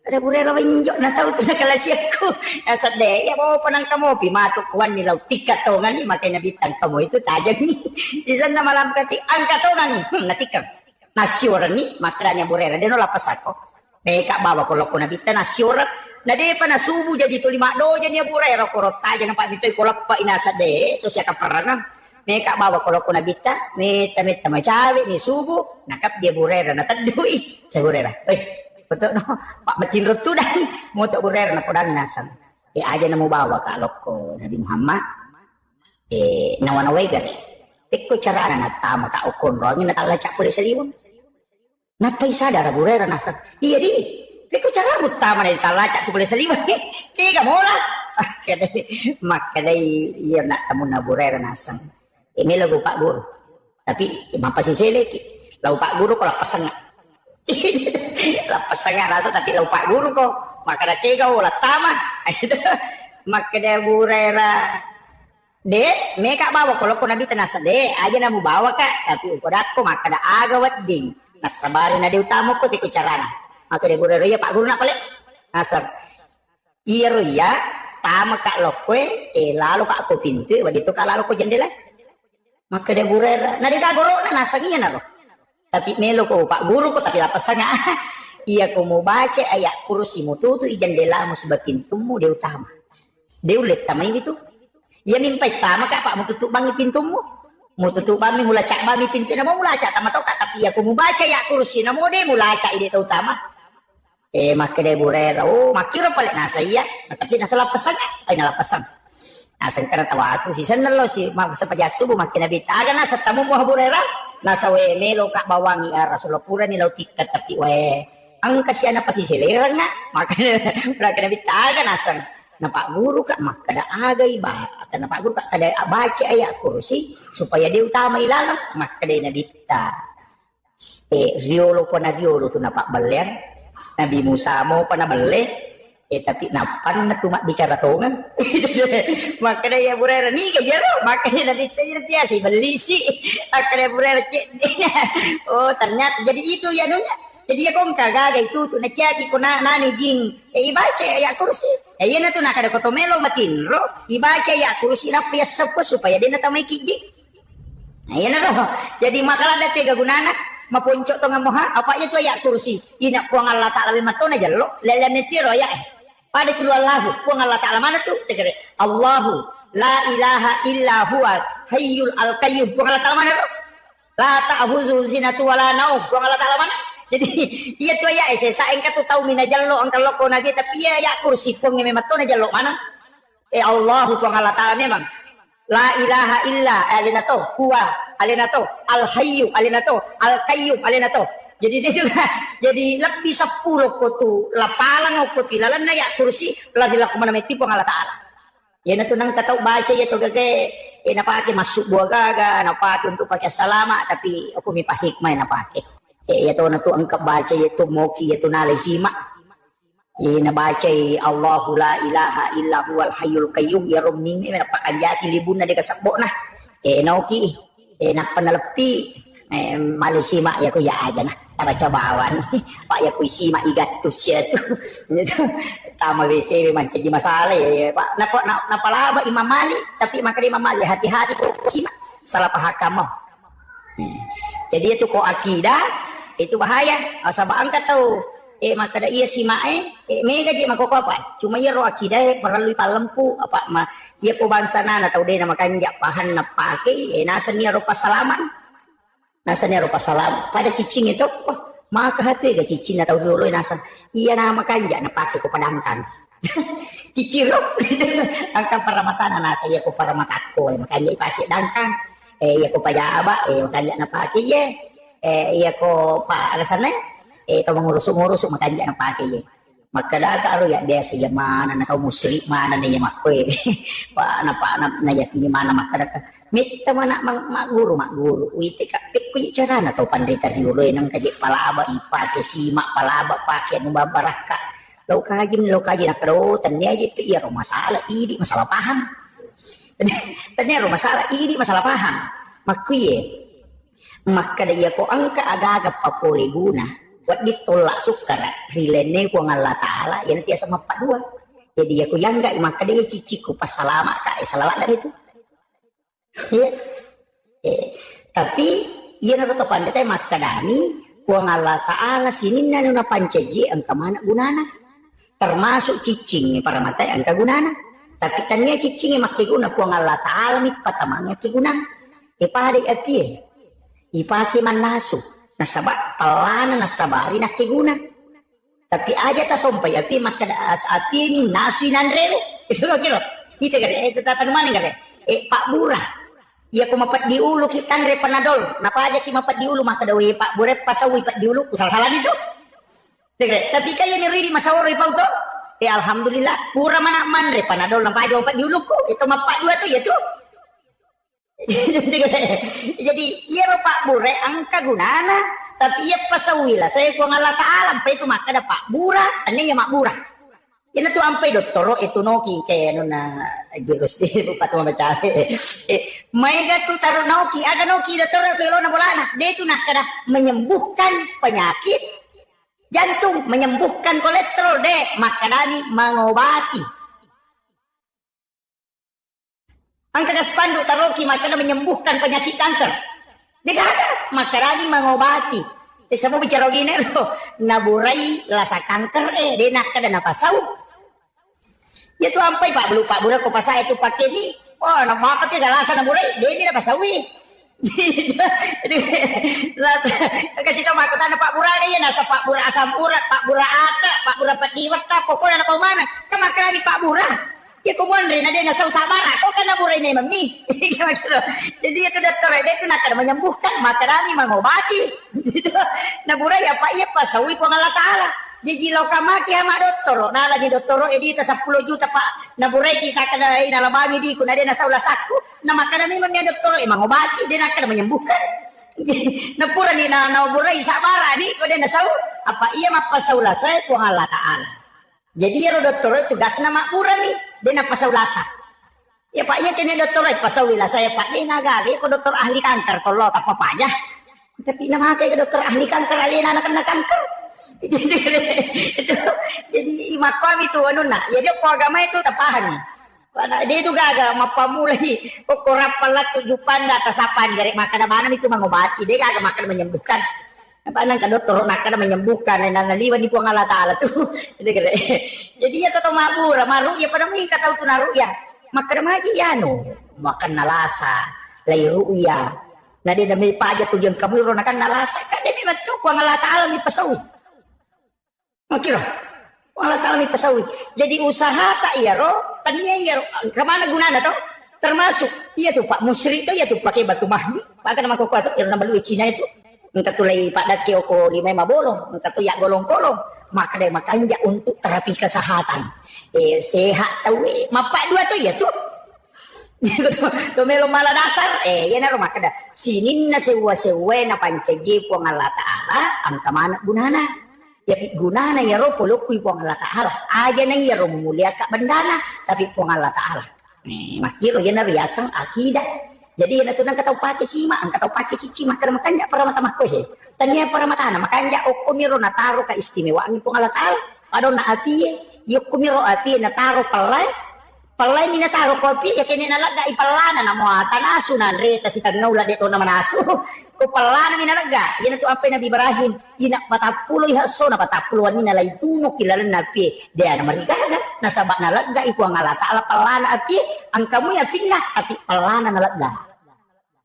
ada burera winjo na tao na kalasyak ko nasa de ya mo pa nang kamo pimato kuan nilaw tikatongan ni makay nabitang kamo itu tajag ni sisan na malam kati ang katongan ni natikam nasyura ni makranya burera de no lapas ako beka bawa ko loko nabita nasyura na de pa nasubo jadi to lima do jadi burera ko taja na pa bitoy ko lappa inasa de to siya kaparangan meka bawa ko loko nabita meta macawi ni subo nakap dia burera natadui sa burera betul no Pak Macin tu dan motor burer na podang nasam aja na mo bawa ka alok ko Nabi Muhammad nawanaway gari ko cara na tama ka ukon ro ngin natalaca ko sa liwon napay sadar burer nasam iya di ko cara utama na talaca ko sa liwon kaya ka mola makadai iya na tamo na burer nasam ini lagu Pak Guru tapi mapasisele lagu Pak Guru ko lapasan lapas sangat rasa tapi lupa guru ko maka da cega wala tama maka da burera de meka bawa kalau ko nabi tanasa de aja namu bawa ka tapi ukodako maka da agawat ding nasabari na di utama ko ti carana maka da burera ya Pak Guru na pala nasab iro ya tama ka lokwe lalu ka ako pintu wadito ka lalu ko jendela maka da burera na di gagoro na nasangiya na ro tapi melo ko Pak Guru ko tapi lapas nga iya ko mo baca ayat kursi mo tutu ijan dela mo sebab pintumu dia utama dia ulit tamay gitu iya mimpay tama ka Pak mo tutup bangi pintumu mo tutup bangi mula cak bangi pintu na mo mula cak tama tau ka tapi iya ko mo baca ayat kursi na mo de mula cak ide ta utama makanya burera makiro palit nasa iya tapi nasa lapas nga ay nalapasan nasa karena tawa aku si sanalo si sa pajasu makina bita aga nasa tamu mo burera nasa we melo ka bawangi Rasulullah pura nilaw tikat tapi we ang kasya na pasisileran nga makanya bitaga nasa na Pak Guru ka makada agay ba at na Pak Guru ka kada baca ayat kursi supaya dia utama ilalang makada na dita riolo pa na riolo to na Pak Balyan Nabi Musa mo pa na bale tapi napan na tumak bicara tongan makanya ya burera ni kaya lo makanya nabi tanya si belisi makanya burera oh ternyata jadi itu ya nunya Jadi ya kong kagaga itu tu na caki ko na nani jing ibaca ya kursi. Iya na tu na kada kotomelo matinro ibaca ya kursi na pia sepo supaya dia na tamay kiji. Iya na roh. Jadi makala dati gagunana mapuncok to nga moha apa itu ya kursi. Ina ko Allah Taala matona jallo lele metiro ya. Pada kudu Allahu ko Allah Taala mana tu tegere Allahu la ilaha illa huwal hayyul al-qayyum. Ko Allah Taala mana roh? La ta'khuzuhu sinatun wala naum. Ko Allah Taala mana? Jadi iya tuh ya saya engka tuh tahu mina jallo angka loko nagi tapi ya kursi pun memang tuh na jallo mana? Allahu ko Allah Taala memang la ilaha illa alinato huwa alinato al hayyu alinato al qayyum alinato. Jadi dia juga jadi lebih 10 ko tu lapalang ko tilalan na ya kursi la dilaku mana meti po Allah Taala. Ya na tunang katau baca ya to gage napake masuk buah gaga napake untuk pakai salama tapi aku mi hikmah napake. Ya to na to ang kabaca ya to moki ya to nalisima. Ya na baca Allahu la ilaha illa huwal hayyul qayyum ya rumning na pakanjati libun na de kasakbo na. Nauki napanalepi malisima ya ko ya aja na. Baca bawan Pak ya kuisima igatus ya tu. Tama WC memang jadi masalah ya Pak. Napalaba Imam Malik tapi maka Imam Malik hati-hati kok sima salah paham kamu. Jadi itu kok akidah itu bahaya. Asal angkat tahu maka da iya simae mega je mako apa. Cuma ya ro akidah perlu palempu apa ma dia ko bansana na tahu deh nama kanja pahan na pake nasan ya ro pasalaman. Nasanya rupa salam pada cicing itu maka hati ga cicing atau dulu nasan iya nama kanja na pakai ko padangkan ciciro angka paramatan nasa iya ko paramatako makanya pakai dangkang iya ko pajaba makanya na pakai ye iya ko pa alasannya to mengurus makanya na pakai ye maka daga aro ya biasa ya mana na kau musrik mana na ya makwe pa na yakini mana maka daga mitta mana mak guru wite ka pikku cara na to pandita yulo nang kaji palaba ipake simak palaba pake nu babaraka lo kaji nak ro tanya je pi ro masalah ini masalah paham tanya ro masalah ini masalah paham makwe maka dia ko angka aga papole guna buat ditolak sukara rilene ko Allah Taala yang tiasa mapat dua jadi aku yang enggak maka dia ciciku pas salama kak salah dari itu ya tapi ia naruto pandai maka dami ko Allah Taala sinin na pancaji angka mana gunana termasuk cicing para mata angka gunana tapi tanya cicing makai guna ko Allah Taala mi patamangnya ki gunana pada api ipaki manasu nasaba pelana nasabari nakiguna tapi aja ta sompai api maka api ni nasi nanrele itu kira itu kan itu tatan mana kan Pak Burah ya ko mapat di ulu kita re panadol napa aja ki mapat di ulu maka dawe Pak Burah pasawi Pak di ulu salah itu tapi kaya ni ridi masawro ipau to alhamdulillah pura mana manre panadol napa aja mapat di ulu ko itu mapat dua tu ya tu jadi iya Pak Bure angka gunana tapi iya pasawila saya ko Allah Taala sampai itu maka ada Pak Bura ane ya Mak Bura ina tu ampai doktoro itu noki ke nona jurus di buka tu baca mega tu taruh noki ada noki doktoro ke lona bolana dia itu nak kada menyembuhkan penyakit jantung menyembuhkan kolesterol deh makadani mengobati angka kaspandu taroki makanya menyembuhkan penyakit kanker. Tidak ada makarani mengobati. Sama bicara gini loh, naburai rasa kanker dia nak kada napasau. Ya tu ampai Pak Bulu Pak Bulu ko pasai itu pakai ni. Oh, nama apa tu rasa naburai dia ni napasawi. Rasa kasih tahu makutan Pak Bura dia nasa Pak Bura asam urat, Pak Bura ata, Pak Bura patiwata, pokoknya apa mana? Kemakarani Pak Bura. Ya kumuan rin na din nasa usabara ko kana buray na mami jadi itu dokter dia itu nak menyembuhkan makarani mengobati naburay apa iya pasawi po Allah Taala jadi lo kamaki ama dokter na lagi dokter edita 10 juta Pak naburay kita kada inalabami di kuna dia nasa ulasaku na makarani mami dokter mengobati dia nak menyembuhkan napura ni na naburay sabara ni ko dia nasa apa iya mapasaula saya po Allah Taala. Jadi ya dokter tugas nama pura nih, dia nak pasau lasa. Ya Pak, ya kini dokter pasau lasa ya Pak, dia nagali, aku dokter ahli kanker, kalau tak apa aja. Tapi nama kayak dokter ahli kanker, ahli anak kanker. Itu, jadi makom itu ano na, jadi ko agama itu tapahan. Dia itu gagal mapamulai pokora pala tujupan atasapan dari makanan itu mengobati, dia gagal makan menyembuhkan. Apa nang dokter nak kana menyembuhkan dan naliwan di Allah Taala tuh. Jadi ya kata mabura maru ya pada mi kata tu naru ya. Makan maji ya no, makan nalasa, lai ruya. Nah dia demi paja tu yang kamu ro nakan nalasa kan dia memang tu Allah Taala mi pasawi. Makira. Allah Taala mi pasawi. Jadi usaha tak ya ro, tanya ya ro. Kemana gunanya tuh? Termasuk iya tuh Pak musyrik tuh ya tuh pakai batu mahdi. Pakai nama koko tuh yang nama lu Cina itu. Engkau tulai Pak Daki oko di Mema Bolong, engkau tu yak golong-golong, maka dia makanya untuk terapi kesehatan. Sehat tahu mapak dua tu ya tu. Tu melo malah dasar ya naro maka dah. Sinin na sewa-sewa na pancaji puang Allah Taala, angka mana gunana? Ya gunana ya ro polokui puang Allah Taala. Aja na ya ro mulia kak bendana, tapi puang Allah Taala. Makiro ya naro yasang akidah. Jadi na tunang kataw pake sima, ang kataw pake cici makar makanya para mata makohe. Tanya para mata na makanya okumiro na taro ka istimewaan po Allah Taala. Ado na api yokumiro api na taro palay mi na taro kopi ya kini nalaga ipalana na mo tanasunan re ta si tagnaula dito na manaso. Ko palana mi nalaga. Yan to apay na Ibrahim. Ina patapuloy haso na patapuluan mi nalay tunok kilala na api. Dia na marigaga nasaba nalaga ipo ang Allah Taala palana api. Ang kamu ya pinna api palana nalaga.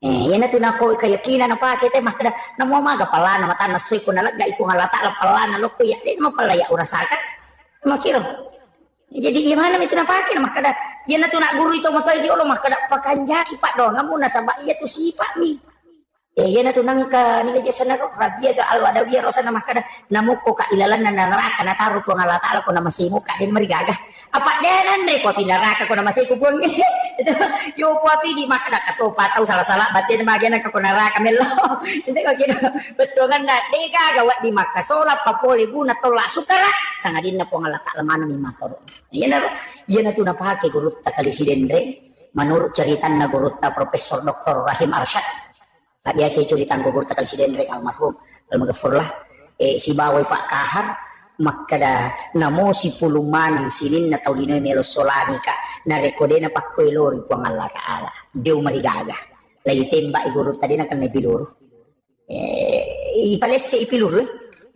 Yan na tunako kayakinan ng pakete makada na mo maga pala na mata nasoy ko nalaga iko nga lata pala na loko ya din mo palaya urasakan makiro. Jadi gimana itu na pakai makada yan na tunak guru itu mo toy di ulo makada pakanjaki pak do ngamu na saba iya tu sipa mi. Yan na tunang ka ni gaja sana ro rabia ga alwa da biya rosana makada namuko ka ilalan na naraka na taro ko nga lata ko na masimu ka din marigaga. Apa denan re ko pinaraka ko na masiku pun. Yo puati di makna kato patau salah-salah batin magian ka kunara kamelo. Hindi ko kino betungan na dega gawat di makasola papoli guna tola sukara sangadin na po nga lata lamana mi matoro. Yan na to napake gurut ta kalisidendre menurut ceritan na gurut ta Profesor Dr. Rahim Arsyad. Tak biasa ceritan gurut ta kalisidendre almarhum almaghfurlah si bawai Pak Kahar makada namo si puluman sinin na taulino melo solani ka na rekode na pakkuelor ko ang Allah Taala deu marigaga lay temba iguro tadi na kan nabiluro ipalesse ipiluro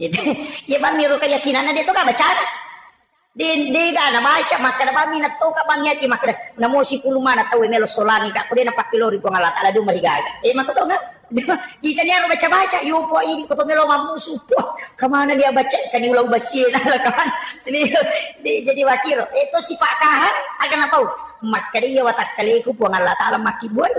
ya ba miro kayakinan na dito ka baca di ka na baca makada ba minat to ka bangyati makada namo si puluman na tawe melo solani ka kode na pakkuelor ko ang Allah Taala deu marigaga makato nga kita ni harus baca-baca, yo po ini ko pamelo mamusu po. Kemana dia baca kan ulau basir lah kawan. Jadi wakil. Itu si Pak Kahar akan apa? Maka dia watak kali ku puang Allah Taala maki buai.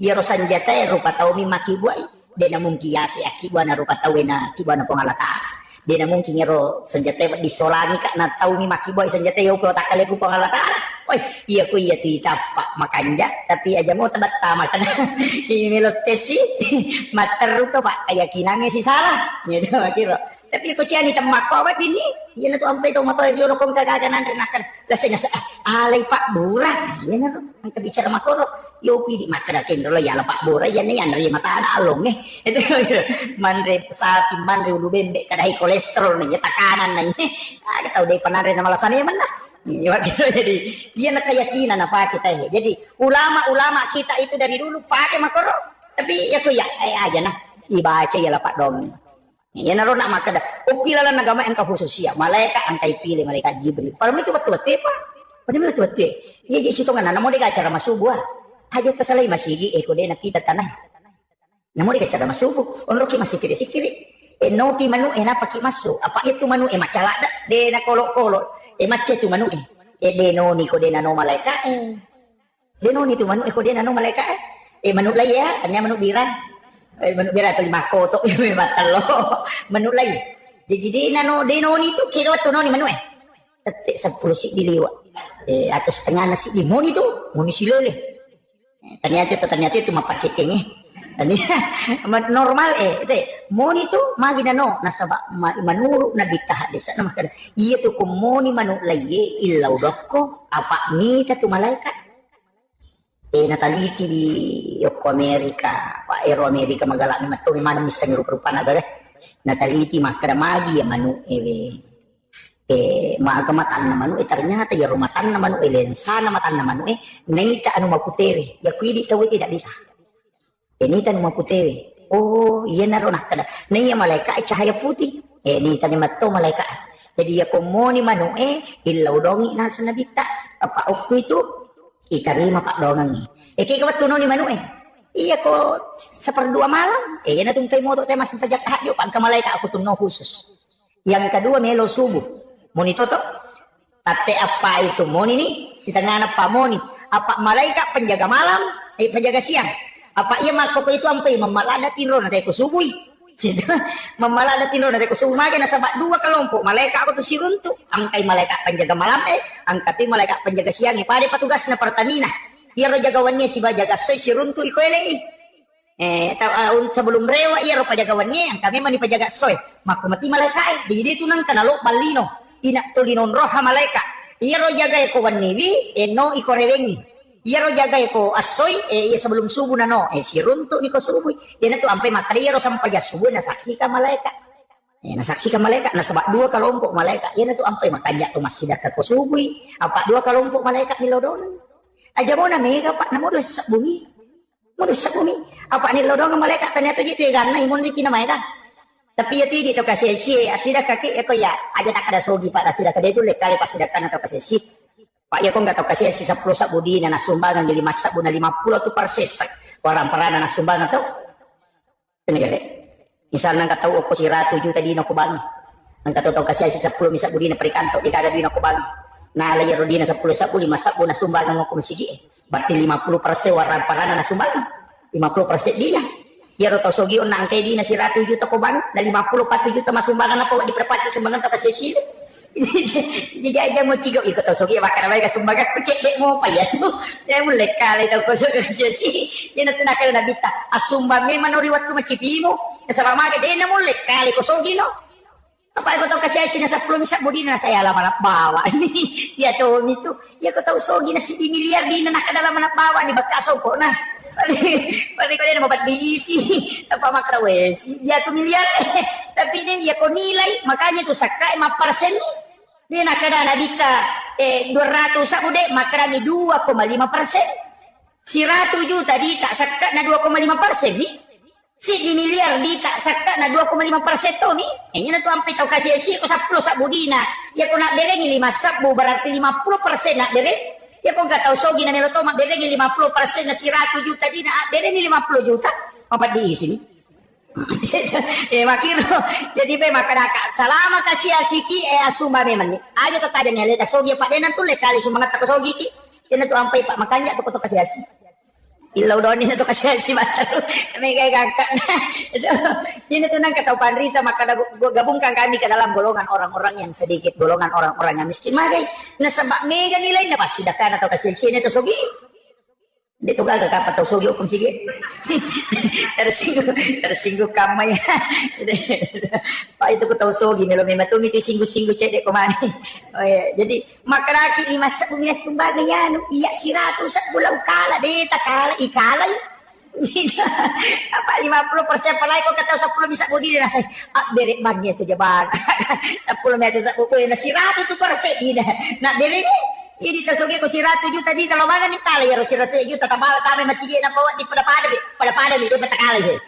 Ya rosan jata rupa tau mi maki buai. Dia namun kiasi akibuana rupa tau na kibuana puang Allah Taala. Dia namun kingero senjata di solani kak na tau mi maki buai senjata yo po watak kali ku puang Allah Taala. Oi, iya ku iya tita pak makanja tapi aja mau tempat makan ini tesi mater to pak keyakinannya sih salah gitu kira tapi ko ciani temak ko wat ini iya na to ampe to mato yo kom kagaganan renakan lasanya alay pak burang iya na ang kabicara makoro yo pidi makadakin dolo ya pak burang ya yan ri mata ada along itu manre sapi manre ulu bembe kadai kolesterol nih tekanan nih ada tahu deh panare na malasannya mana. Jadi dia nak keyakinan apa kita ya. Jadi ulama-ulama kita itu dari dulu pakai makoro. Tapi ya ku ya aja nah dibaca ya lah Pak Dong. Ya naro nak maka dah. Ukilalan agama yang khususnya. Malaikat angkai pilih malaikat Jibril. Padahal itu betul-betul Pak. Padahal betul-betul. Ya jadi situ kan namo dia acara masubuh. Aja kesalai masih eko dia nak kita tanah. Namo dia acara masubuh. Onroki masih kiri-kiri. Nopi manu enak pakai masuk. Apa itu manu macala dah. Dia nak kolok-kolok. Macet tu manu denoni ko de nano malaika denoni tu manu ko de nano malaika manu lai ya tanya manu biran manu biran tu lima ko to matalo manu lai jadi nano denoni tu kira tu noni manu tetek 10 sik diliwa atau setengah nasi di moni tu moni silole ternyata itu mapacekeng normal moni tu magi nano nasaba manuru na bitah desa nama kada iya tu ko moni manu laye illau dokko apa mita tu malaikat nataliti di Yoko Amerika Pak Ero Amerika magalami mas tu mana misang rupa-rupa na nataliti makada magi ya manu maaga matan na manu ternyata ya rumatan na manu lensa na matan na manu naita anu maputere ya kuidi tahu tidak bisa nita anu maputere oh iya naro nakada naya malaikat cahaya putih nita ni matto malaikat jadi ya komoni manu ilaw dongi nasa nabita apa aku itu itarima pak dongangi kaya kawat tuno ni manu iya ko seperdua malam na tungkay mo to tema sa pajak yo pagka malaikat ako tuno khusus yang kedua melo subuh moni toto tate apa itu moni ni si tangana pa moni apa malaikat penjaga malam penjaga siang apa iya mako ko itu ampai mamalada tinro na ko subuh mamalada tinro na ko subuh magi nasa dua kelompok malaikat ako to si runtu angkay malaikat penjaga malam angkati malaikat penjaga siang pada petugas na Pertamina iya ro jagawannya si bajaga soy si runtu iko sebelum rewa iya ro pajagawannya kami mani pajaga soy mako mati malaikat di itu nang kanalo balino ina tulinon roha malaikat iya ro jaga ko wanniwi no iko rewengi iya ro jaga ko asoy iya sebelum subuh na no si runtu niko subuh iya na to ampai makari ro sampai ya subuh na saksikan malaikat nasaksikan malaikat na sebab dua kelompok malaikat iya na to ampai makanya to masih dekat ko subuh apa dua kelompok malaikat nilodonan aja mo na mega pak na mo dosa bumi apa nilodongan malaikat ternyata gitu ya karena imun di pinamay ka tapi ya tidak to kasi asida kaki ko ya ada tak ada sogi pak asida kada itu lekali pas sidakan atau kasi pak ya kok enggak tahu kasi 10 sabudi na nasumbangan jadi masak buna 50 tu perses orang perana nasumbangan to tenegale misalnya enggak tahu ko si ratu juta di no kubangi enggak tahu kasi 10 misak budi na perikanto di kada di no kubangi na laya rodina 10 sabudi masak buna sumbangan ko masigi berarti 50% orang perana nasumbangan 50% dia ya roto sogi on nangkay di na si ratu juta ko bang na 54 juta masumbangan apa di perpati sumbangan ta kasi jadi aja mo cigo iko to sogi bakar bay ka sumbangan ko cek dek mo pa ya tu ya mo lekal ito ko so kasi yan na tinakal na bita asumbang me manoriwat ko macipimo kasama mga de na mo lekal ko sogi no apa ko to kasi si na sa plumisa budi na saya ala manap bawa ni ya to nito ya ko to sogi na si miliar di na nakadala manap bawa ni bakaso ko na Pari ko din mabat diisi apa makrawes dia tu miliar tapi dia ko nilai makanya tu sakai 5% ni nakada nabita 200 sabude makrami 2,5% si ratu juta di tak sakat na 2,5% ni si di miliar di tak sakat na 2,5% to ni ini na tu ampe tau kasih si ko 10 sabudina ya ko nak berengi 5 sabu berarti 50% nak bereng ya kok gak tahu sogi na nilo to berengi 50% na si ratu juta di na berengi 50 juta mapat di sini makiro jadi pe makadaka salama kasih asiki asumba memang ni aja tatada ni leta sogi pak denan tu lekali sumangat ko sogi ki yan tu ampai pak makanya tu ko to kasih asik ilaw daw nila to kasi si Maro may kay kakak na yun ito nang kataupan rita makagabungkan kami ke dalam golongan orang-orang yang sedikit golongan orang-orang yang miskin magay nasa mega nilay na pasidakan atau kasi sini to sugi dito ka kapat to sugi kung sige tersinggung kamay pa itu ko to sugi nilo may matumi ti singgu-singgu cede ko mani jadi makaraki ni masa bumina sumbaga yan iya siratu sa bulang kala dita kala ikalay apa 50% palay ko kata 10 bisa budi na say bere bagnya to jaban 10 meter sa ko na siratu tu perse di na bere ini tasugi ko si ratu juta di talawangan ni tala ya si ratu juta tabal kami masih na bawa di pada di betakala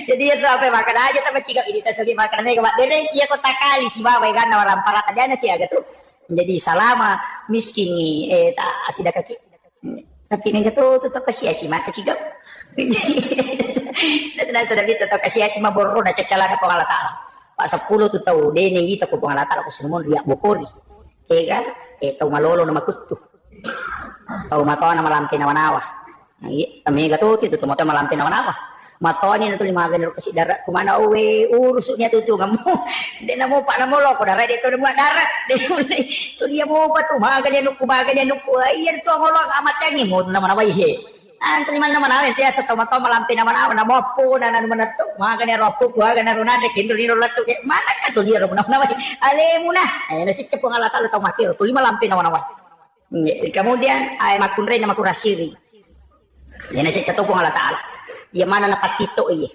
jadi itu apa makan aja tapi jika ini tasugi makan mereka bere iya ko takali si bawa kan orang parata dana sih agak tuh jadi salama miskin ni tak asida kaki tapi mereka tuh tetap kasih si mata ciga tidak sudah bisa tetap kasih si maboro na cacala na pangalata pak 10 tu tahu dene ita ko pangalata ko sumon riak bokori kan tau malolo na makutu tau matoa na malampi na wanawa kami gatuti tu matoa malampi na wanawa matoa ni na tu limagan ro kasi darat kumana uwe urus niya tu ngamu de na mo pa na mo loko darat dito na mo darat de tu dia mo pa tu maga dia nu ayan tu ngolong amat yang mo na manawa he antri man na manawa tiya sa tau matoa malampi na wanawa na mo po na manato maga ni ropo ko aga na runade kindo ni latu mana ka tu dia ro manawa ale muna na sikap pengalata tau makir tu lima lampi na wanawa kemudian ay makunre na makurasiri yan na sikap tu pengalata ala ya mana na patito iya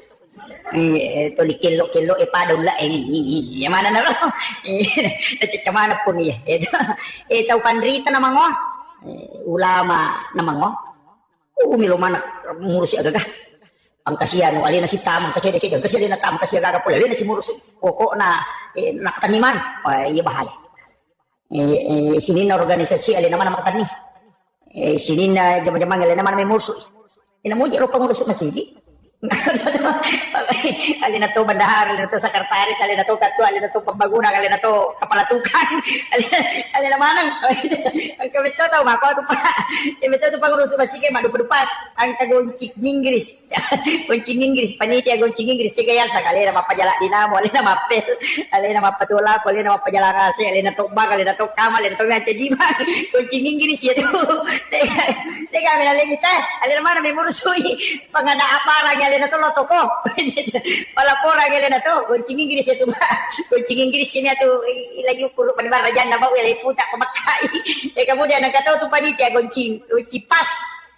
Itu dikilo-kilo ipadong la yang mana na ro mana pun ya itu pandrita na mango ulama na mango umilo mana ngurus agak ang kasiyan alina si tamang kacede-cede kasi alina tam kasi agak pula alina si ngurus pokok na nakataniman iya bahaya sini na organisasi alina mana makatani sini na jama-jama alina mana may murso ina mo jero pangurus masigi alin na to bandahar, alin na to sekretaris, alin na to ketua, alin na to pembangunan, alin na to kepala tukang, alin na manang. Ang kami to tahu mako to pa. Kami to pangurus masih madu depan. Ang kagoncik Inggris, goncik Inggris, panitia goncik Inggris tiga ya sekali nama pajala dinamo, alin na mapel, alin na mapatula, alin na mapajala rase, alin na to bag, alin na to kamal, alin na to ngaca jiwa, goncik Inggris ya tu. Tega kami lagi kita, alin na mana memurusui pangada apa lagi alin na to lotoko. Palapora gila na to, goncing Inggris itu mah. Goncing Inggris ini tuh ilayu puru pada rajan na bawa ilay puta kumakai. Kemudian ang kataw tu panitia goncing pas.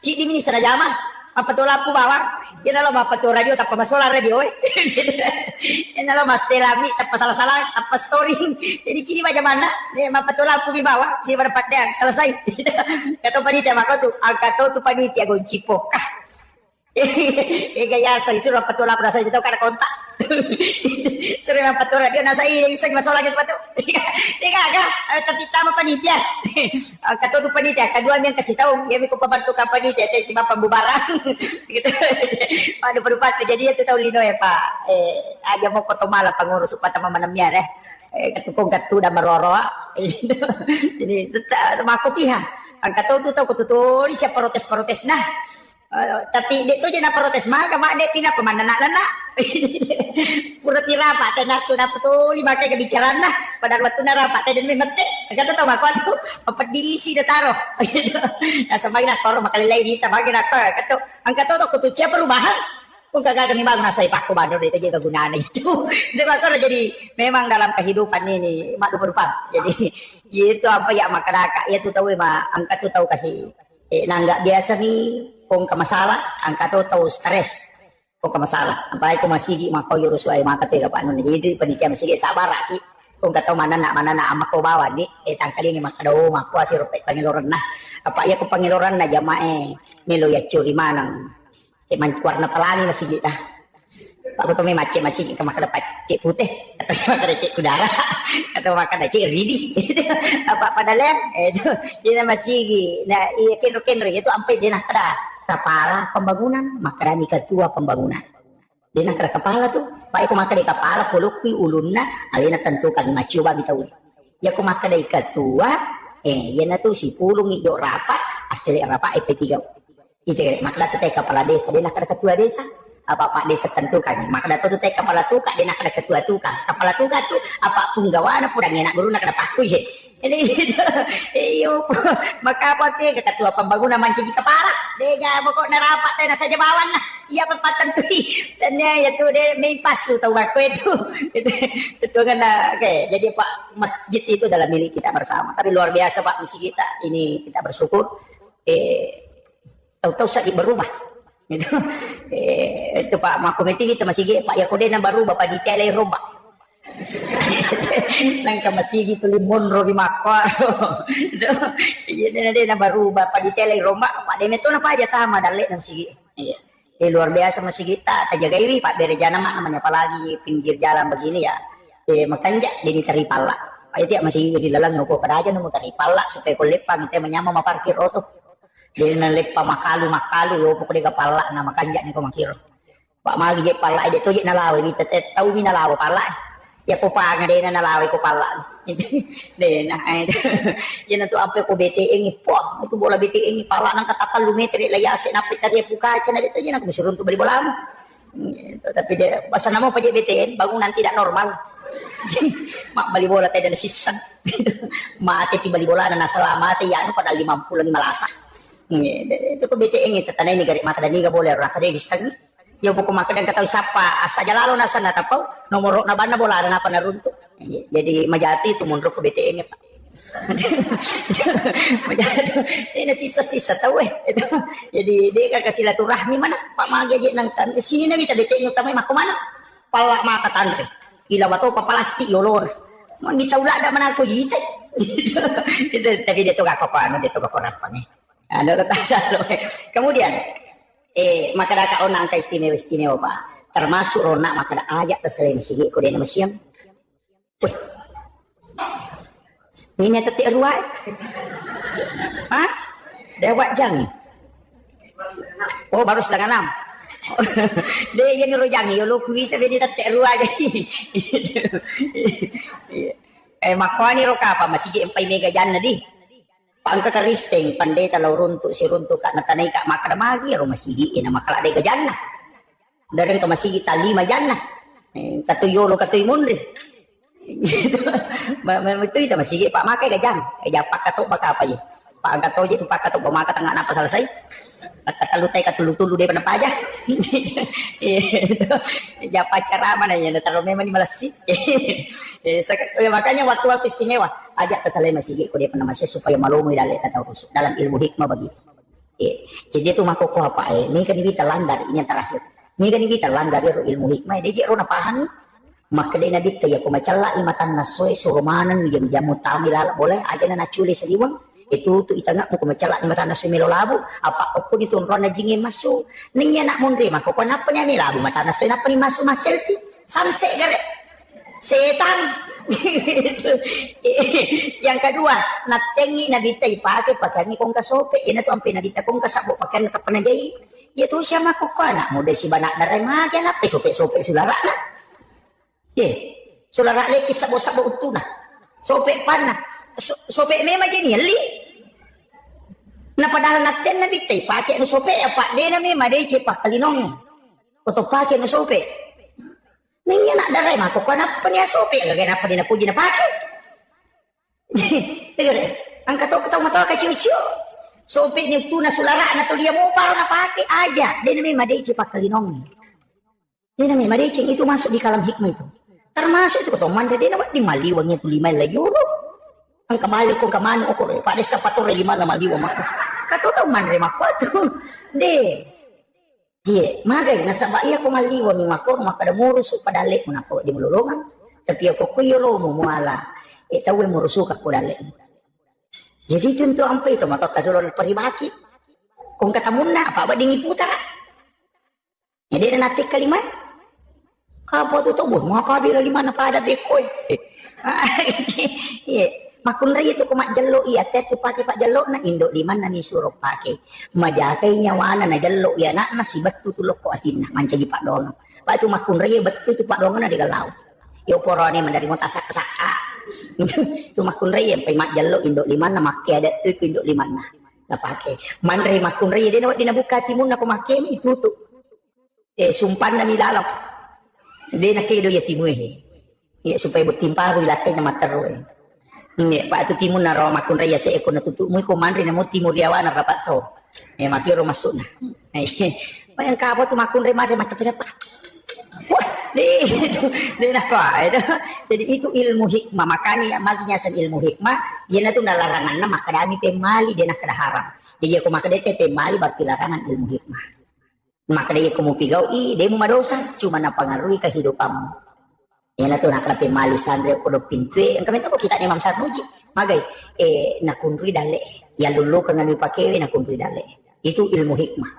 Ci di mini sana jama. Mapatula po bawa. Yan na lo mapatula radio tapos masola radio yan na lo mas telami tapos salah-salah tapos story. Jadi kini macam mana? Mapatula po bawa. Sini pada patang selesai. Kataw panitia mako tu, ang kataw tu panitia goncing pokah. Gaya sa isuro patula para sa dito kada kontak. Sure na patula dia nasa bisa masalah gitu patu. Tiga aga tapi tama panitia. Katutu panitia kedua yang kasih tahu dia ko pembantu panitia teh si pembubaran. Gitu. Pada berupa jadi itu tahu lino ya Pak. Aja mau kotomala pengurus upata manamnya katukong katu da maroro. Jadi makot iha. Ang katutu tahu kututulis siya protes-protes nah. Tapi dia tu je nak protes mah mak dia pina pemandana pura pira pak teh sudah betul lima kali kebicaraan nah pada waktu nara pak teh dan memang teh kata tahu aku tu apa diisi dah taruh nah semakin nak taruh makali lain kita bagi nak kata angkat tu kutu cia perubahan pun kagak kami bangun nasai pak ko bandar itu juga gunanya itu dia bakal jadi memang dalam kehidupan ini mak berupa jadi itu apa ya masyarakat ya tu tahu mah angkat tu tahu kasih nggak biasa nih kung kamasalah ang katoto stress kung kamasalah apalagi kung masigi mako yurus way makatira pa ano jadi panitia masigi sabar aki kung kataw mana na amak ko bawa di tangkali ni makadaw makwa si rupet pangiloran na apa ya kung pangiloran na jamae milo ya curi manang mancuar na palani na sige ta ako to may mace masigi ka makadapat cik putih atau makada cik kudara atau makada cik ridi apa padahal itu dia masigi na iya kenro itu ampai dia nak kada kepala pembangunan maka ni ketua pembangunan dia nak kepala tu pak aku maka di kepala pulukwi ulunna alina tentu kami maciwa gitu ya aku maka di ketua yana tu si pulung itu rapat asli rapat EP3 itu maka tu kepala desa dia nak ketua desa apa pak desa tentu kami maka tu kepala tu dia nak ketua tu kan kepala tu tu apa punggawana purang enak guru nak paku ye ini iyo maka apa teh ketua pembangunan mancing kepala dega pokok narapat teh nasa jabawan lah iya pepatan tuh dan ya tuh dia mempas tuh tahu aku itu kan oke jadi Pak masjid itu adalah milik kita bersama tapi luar biasa Pak misi kita ini kita bersyukur tahu-tahu saat berubah itu Pak makomiti kita masih Pak Yakodena baru Bapak detail rombak nang kamasigi tu limon rogi makwa jadi na baru bapak detail rombak pak dene tu apa aja tama dalek nang sigi luar biasa masih kita terjaga ini Pak Berejana mak namanya apalagi pinggir jalan begini ya makanya jadi teripala pak itu masih di lalang nguko pada aja nunggu teripala supaya kulepang itu menyama ma parkir auto jadi nalepa makalu yo pokoknya kepala nama kanjak ni ko makiro pak magi je pala ide tu je nalawe ni tete tahu ni nalawe pala ya ko pa nga din na nalawi ko pala din yan to ampe ko BTE ngi po itu bola BTE ngi pala nang katakal lumetri layase napit tadi buka cana dito yan ako musurun to bali bola mo tapi dia basa namo pa BTN bangunan tidak normal mak bali bola tayo na sisan maate ti bali bola na nasalamate yan pada 50 lagi malasa itu ko BTE ngi tatanay ni gari mata ni ga bola ra kare disang ya buku maka dan ketahui siapa asa jalalo nasa natapau nomor na bana bola na apa naruntuk jadi majati itu mundur ke BTN ya Pak Ini sisa-sisa tahu jadi dia kan kasih silaturahmi mana Pak Magi aja nang tan sini na kita detek utama mako mana pala maka tanre ila wato papalasti yolor mo kita ula ada mana ko yite itu tapi dia tuh apa dia tuh apa nih ada kata salo kemudian maka ada kaunang ka istimewa Pak termasuk rona maka ada ajak terseleng sige ko dia siang weh ini tetik ruai hah dewat jang oh baru setengah 6 dia yang nyuruh jang yo lu kita bedi tetik ruai makani ro ka pa masigi empay mega jan na di pangka karisteng pandai talau runtuk si runtuk kak natanay kak makadamagi ro masigi ina makala de gajan na dareng ka masigi tali majan na katuyo lo katuy munri gitu itu kita masih pak makai gajang pak katok baka apa ya pak katok itu pak katok maka tengah apa selesai kata lutai katulu-tulu dia pada aja ya pacara mana ya taruh memang malas sih makanya waktu-waktu istimewa ajak kesalai masih kok dia pernah masih supaya malu dalam ilmu hikmah begitu jadi itu makoko apa ini kan kita langgar ini yang terakhir ini kan kita langgar ilmu hikmah dia rona paham maka dia nabi ya kumacala imatan nasoy surumanan yang jamu tamil boleh aja na culi sediwang itu itanga mo kumacala imatan nasoy milolabu apa opo ditunron na jingin maso niya nak mundri mako panapa niya milabu mata nasoy na pani maso maselti samse gare setan yang kedua natengi nabita ipake pakangi kong kasope ina to ang pinabita kong kasabo pakan kapanagay itu siya makukana mo de si banak daray magyan na sope sulara na sulara lepis sabo-sabo utuna sope pana sope memang jadi li na padahal natin na bitay pakai no sope apa de na memang de cepak kalinong atau pakai no sope niya nak daray mako kana pa niya sope gagana pa din na puji na pakai tigre ang katok matawa ka ciu sope ni tuna sulara na to dia mo paro na pakai aja de na memang de cepak kalinong de na memang de itu masuk di kalam hikmah itu termasuk itu ketemuan dia nama di maliwangnya tu 5 euro ang kamali ko kamano ko pada sa patore 5 na maliwa mak kato tau man re mak tu de dia magay nasa baiya ko maliwa mi makor makada murus pada lek na ko di mululungan tapi ako kuyolo mo muala tawe murusu ka ko dale jadi tentu ampe itu mata tadulon paribaki kung katamunna apa ba dingi putar jadi natik kalimat apa tu buh mau apa bila lima na pada dekoy makun ray itu kumak jalo iya tet pakai pak jalo na indo di mana ni suruh pakai majakai nyawana na jalo ya nak nasi betu tu loko atina mancaji pak dong pak tu makun ray betu tu pak dong na di galau yo porone mandari mo tasak saka tu makun ray pai mak jalo indo di mana make ada tu indo di mana na pakai mandre makun ray dia na buka timun na ko make itu tu sumpan na milalap dia nak kedo ya timu ya supaya bertimpa ru lakai na matero ya pak tu timu na ro makun raya se eko na tutu mu ko manri na mo timur yawa na rapat to makiro masuk na yang kapo tu makun raya mare macam apa wah dia nak itu jadi itu ilmu hikmah makanya maginya san ilmu hikmah yana tu na larangan na makadami pemali dia nak kada haram jadi aku makadete pemali berarti larangan ilmu hikmah maka dia kumupigau dia mo madosa cuma napangaruhi kehidupanmu yan na to nakrapi malisan re ko pintwe ang kami to kita ni Ma'am Sarnuji magay nakunri dale ya lulu kang pakewe nakunri dale itu ilmu hikmah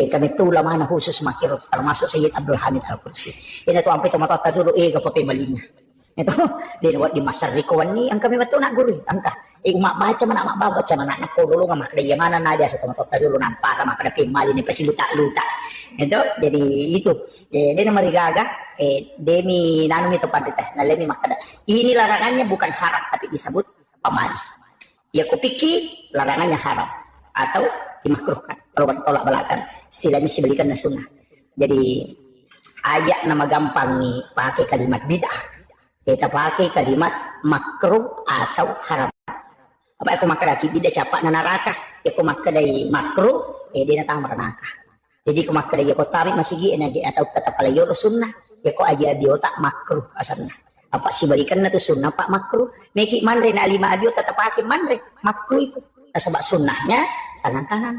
kami to laman na husus makirot termasuk Sayyid Abdul Hamid Al-Qudsi yan na to ampe to matata dulu kapapi malina ito din wa di masarrikuan ni ang kami mato na guri angka umak baca mana mak baca mana nak ko dulu ngamak dia mana na dia sa total dulu nampak makada pemali ni pasiluta-luta itu jadi itu dia nama rigaga demi nanu itu pandita nalemi makada ini larangannya bukan haram tapi disebut pemali ya kupiki larangannya haram atau dimakruhkan kalau bertolak belakang istilahnya sibelikan na sunnah jadi ajak nama gampang nih pakai kalimat bid'ah kita pakai kalimat makruh atau haram apa aku makadaki bida capak na neraka ya aku makadai makruh dia natang neraka jadi aku makadai ya ko tarik masigi aja atau kata palayo sunnah ya ko aja di otak makruh asalnya Apa si balikan na tu sunnah pak makruh. Meki manre na lima abio tetap pakai manre makruh itu. Nah, sebab sunnahnya tangan kanan.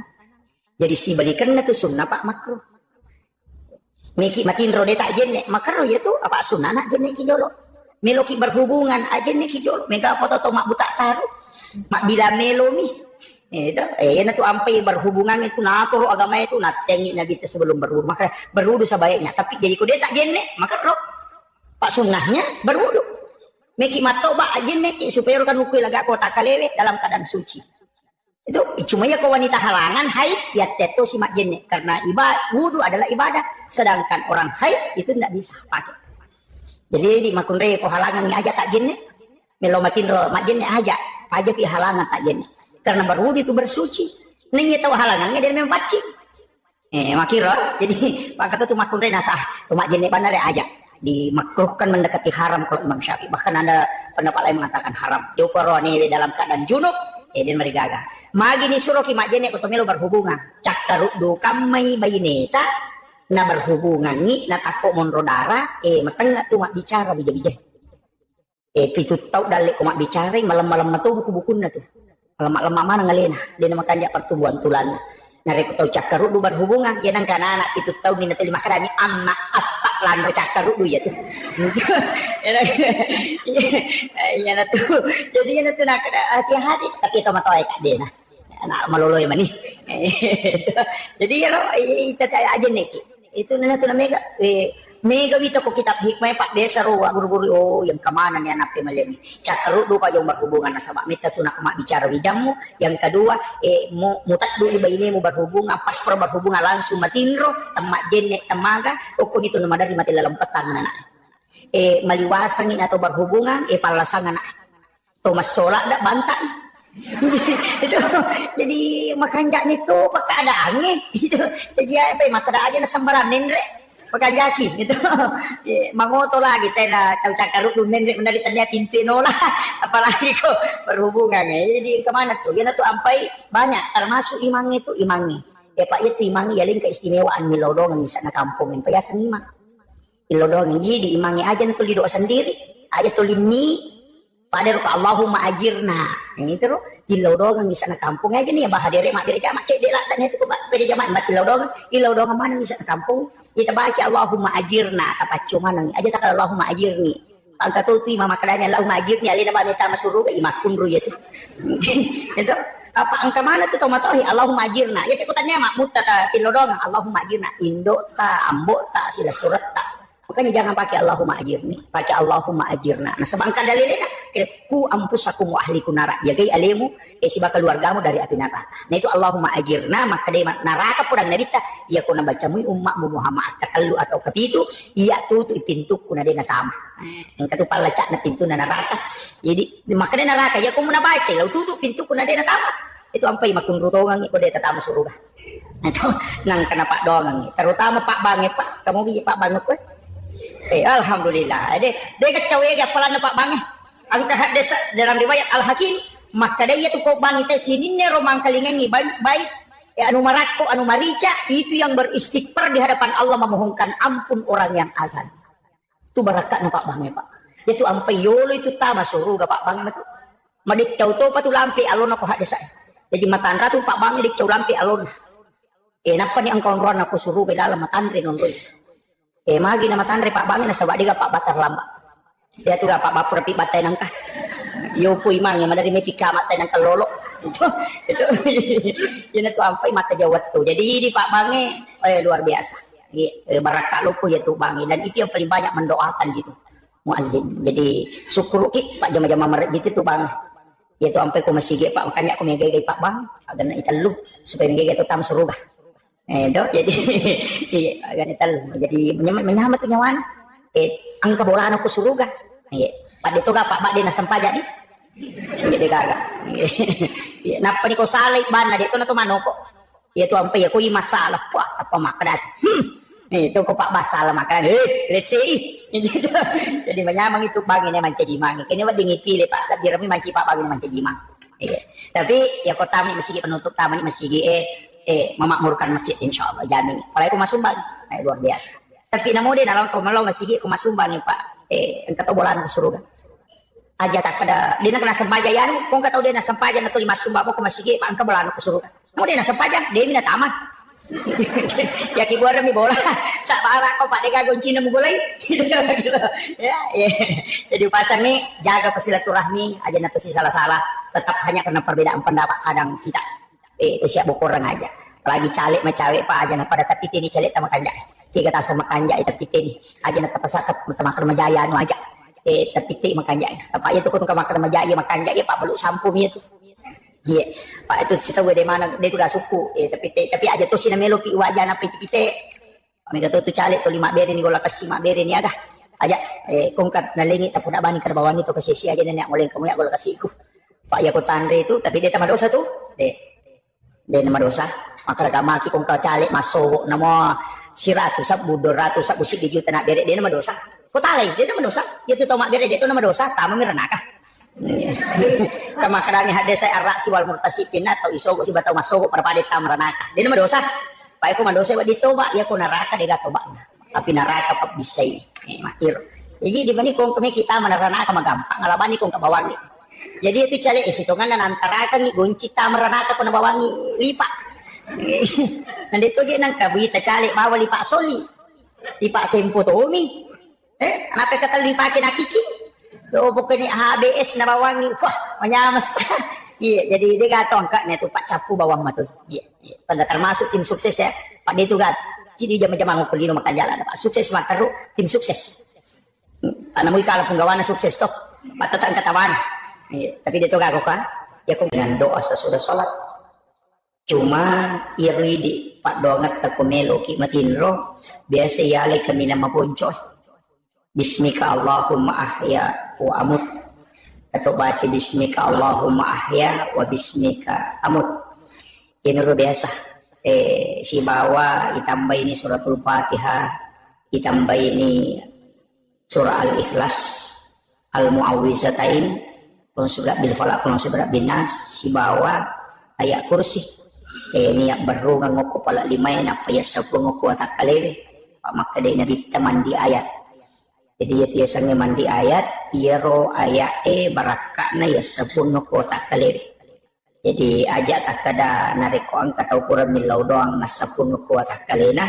Jadi si balikan na tu sunnah pak makruh. Meki makin rode tak jenne makruh ya tu apa sunnah nak jenne ki jolo. Meloki berhubungan aja nih ki jolo. Mega apa tau mak buta taruh. Mak bila melo mi. Itu na tu ampai berhubungan itu nato agama itu natengi nabi itu sebelum berwudu. Maka berwudu sebaiknya. Tapi jadi kau dia tak jenne makruh. Pak sunnahnya berwudu. Meki mato ba jenne supaya kan ukui laga kota kalewe dalam keadaan suci. Itu cuma ya kau wanita halangan haid ya teto si mak jenne karena wudu adalah ibadah sedangkan orang haid itu tidak bisa pakai. Jadi di makunre ko halangan ni aja tak jenne melo matin ro mak jenne aja pi halangan tak jenne karena berwudu itu bersuci. Ning tahu halangannya dia memang pacing. Makira jadi maka tu makunre nasah tu mak jenne benar aja dimakruhkan mendekati haram kalau Imam Syafi'i. Bahkan ada pendapat lain mengatakan haram. Diukuroni dalam keadaan junub dan merigagah. Magi ni suruh ki mak jenne ko melo berhubungan. Cakarudu kamai bayineta na berhubungan ni na tako monro darah mateng tu mak bicara bija-bija. Pitu tau dalik ko mak bicara malam-malam matu buku-buku na tu. Lemak-lemak mana ngalena dia makan jak pertumbuhan tulan. Narek tau cakarudu berhubungan ya nang kana anak pitu tau ni na tu lima kadani anak apa lan cakarudu ya tu. Ya na tu. Jadi ya na tu nak hati-hati tapi to matoy ka dia na. Anak maloloy man ni. Jadi ya lo ita aja neki. Itu nana tu mega mega wito ko kitab hikmah pak desa ro guru-guru yang kemana nih anak pemalemi cakarudu ka yung berhubungan na sabak mita tu nak mak bicara wijamu yang kedua mutat dulu bayi mu berhubungan pas berhubungan langsung matinro temak jenne temaga ko itu nama dari mati dalam petang anak maliwasangin atau berhubungan palasangan anak Thomas Sola dak bantai itu jadi makanya itu pakai ada angin itu jadi apa maka aja na sambaran nendre pakai yakin itu mangoto lagi tena tahu cakarup nendre menari tanya pintu nola apalagi kok berhubungan jadi kemana tuh dia tuh ampai banyak termasuk imang itu imangnya pak itu imangnya yaling keistimewaan milodong di sana kampung yang payasan imang milodong jadi imangnya aja tuh lido sendiri aja tuh lini pada ruka Allahumma ajirna itu ro dilodongan di sana kampung aja nih ya bahadere mak dere jamak cek delak dan itu kok beda jamak mak dilodongan mana di sana kampung kita baca Allahumma ajirna apa cuma nang aja tak Allahumma ajirni angka tu mama kadanya Allahumma ajirni alina ba meta masuru ke imakun ru itu itu apa angka mana tu tomatohi Allahumma ajirna ya ikutannya mak mutta ta dilodongan Allahumma ajirna indo ta ambo ta sila surat ta makanya jangan pakai Allahumma ajirni pakai Allahumma ajirna nah sebangka dalilnya ku ampusakum wa ahlikum nara jagai alemu si bakal keluargamu dari api neraka nah itu Allahumma ajirna maka dari neraka purang nabi ta ia kuna bacamu ummakmu Muhammad takallu atau kepitu ia tutu pintu kuna dena tama yang katu palaca na pintu na neraka jadi maka dari neraka ya kumu na baca lau tutu pintu kuna dena tama itu ampai makun rutongan ko deta tama surga itu nang kena pak doang terutama pak banget pak kamu gi pak banget ko alhamdulillah dia kacau ya kepala pak banget angka hadis dalam riwayat Al-Hakim maka dia tu kau bangi teh sini ne romang kalingangi baik anu marako anu marica itu yang beristighfar di hadapan Allah memohonkan ampun orang yang azan tu barakat na pak bange pak itu ampai yolo itu tama suruga pak bange tu madik cau to patu lampi alon aku hadis jadi matan ratu pak bange dik cau lampi alon napa ni angkau ron aku suruga dalam matan re non magi nama tanre pak bange na sabak diga pak batar lamba dia tuh pak bapur pi batay nang ka yo po imang yang dari may pikamat tayo ng kalolo itu yun na to ampai mata jawat tuh jadi di pak bange luar biasa baraka lo po ya tuh bange dan itu yang paling banyak mendoakan gitu muazzin jadi syukur ki pak jama-jama merek gitu tuh bange ya tuh ampai ko masige pak makanya ko megay pak bang agar na italo supaya megay to tam suruga do jadi agar italo jadi menyamat tuh nyawan ang kabolaan ako suruga pada itu gak pak di nasam pajak nih jadi kagak napa ni ko salay ban na dito na to manoko itu ampai ako yung masalah apa makadat itu ko pak masalah makadat lesi jadi menyamang itu bangin naman cedimang kini wa dingipili pak lebih rami manci pak bangin naman cedimang tapi ya ko tami masigi penutup taman masigi memakmurkan masjid insyaallah jamin kalau aku masumbang luar biasa tapi namun dia dalam komalau masigi ko masumbang pak engkau tahu bolaan ke surga aja tak kada dia kena sempaja yan kung kataw dia na sempaja na to lima sumba mo kumasige pa angka bolaan ke surga mo dia na sempaja dia na taman ya kibuara mi bola sa para ko pak deka gunci na mo gulay ya jadi pasar nih jaga silaturahmi aja na to si salah-salah tetap hanya karena perbedaan pendapat kadang kita itu siap bokoran aja apalagi calik ma cawek pa aja na pada tapi tini calik ta makanja tiga tasa makanja tapi tini aja na tapasakat makan majaya anu aja tapi makanja apa itu kung makan majaya makanja ya pak belum sampu itu iya pak itu sita gue mana dia tuh gak suku tapi aja tuh sih namelo pi wajah na piti kami kata tuh calik tuh 5 beri nih gola kasih 5 beri nih ada aja kung kat nalingi tapi nak bani kerbawan itu ke sisi aja nenek mulai kamu ya gola kasihku pak ya ko tandre itu tapi dia tambah dosa tuh dia nama dosa maka maki kung kau calik masuk nama si ratu sab budor ratu sab usik di juta nak beri dia nama dosa ko talay dia nama dosa dia tuh tomak beri dia tuh nama dosa tama miranaka kama karani hade saya arak si wal murtasipin atau isogo si batau masoko para padet tamranaka dia nama dosa pa ko mandosa wa dito ba ya ko naraka de gato ba tapi naraka pa bisay makir jadi di bani kung kami kita manaranaka magampang alabani kung kabawangi jadi itu cale isitongan nan antara kan ni gunci tamranaka ko nabawangi lipa nandito gi nang kabita cale bawal lipa soli lipa sempo to umi anak kata lipa kinakiki do bukan HBS na bawangi wah manyamas iya jadi dia gato angkatnya tuh pak capu bawang matu iya pada termasuk tim sukses ya pak dia tuh gat jadi jam-jam ngupulino makan jalan pak sukses makaru tim sukses karena mau kalah penggawana sukses toh pak tetang katawan iya tapi dia tuh gago kan ya kung dengan doa sesudah sholat cuma iri di pak dongat takumelo ki matinro biasa yale kami nama poncoy bismika Allahumma ahya wa amut atau baca bismika Allahumma ahya wa bismika amut ini luar biasa si bawa ditambah ini suratul Fatihah ditambah ini surah al-ikhlas al-mu'awwizatain kulun surat bil falaq kulun surat bin nas si bawa ayat kursi niat berungang ngoko pala lima apa ya sabung ngoko takalewe pak maka dia nabi teman di ayat jadi ya tiasanya mandi ayat iro ayat barakakna ya sabun no kota kalere jadi ajak tak kada nariko angkat ukuran milau doang nasabun no kota kalena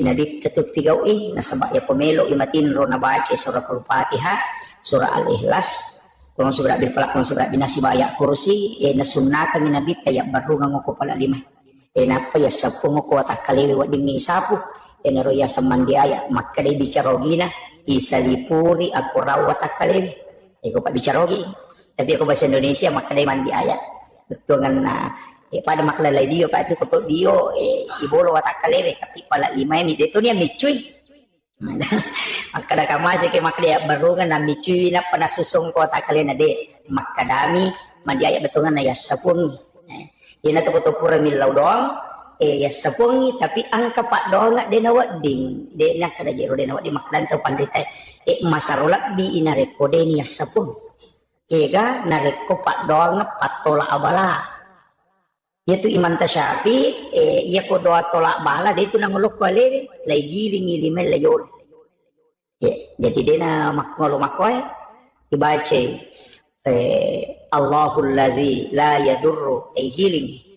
nabi tetap pigau nasabak ya pemelo imatin ro nabaca surah al-Fatihah surah al-ikhlas kulon surah bil falaq kulon surah bin nas ayat kursi nasunnakan nabi tayak baru ngoko pala lima napa ya sabun no kota kalere wading ni sapu naro ya samandi ayat maka dia bicara gina isalipuri aku rawat akalewi aku pak bicara lagi tapi aku bahasa Indonesia maka dia mandi ayat betul kan pada makna lai dio pak itu kotor dio ibolo watakalewi tapi pala lima ini itu nih micui maka dah kamu sih maka dia baru kan micui na panasusung ko watakalewi nade maka dami mandi ayat betul kan ya sapung ini tuh kotor pura milau doang ya sapungi tapi angka pak dongak de nawading de nak kada jero de nawading makdan to pandita masarolak bi inareko de ni sapung ega nareko pak dongak patola abala yaitu iman tasyafi iya ko doa tolak bala de itu nangolok wale lai giring ilimel layol ya jadi de na makolo makoy dibaca Allahul ladzi la yadurru giling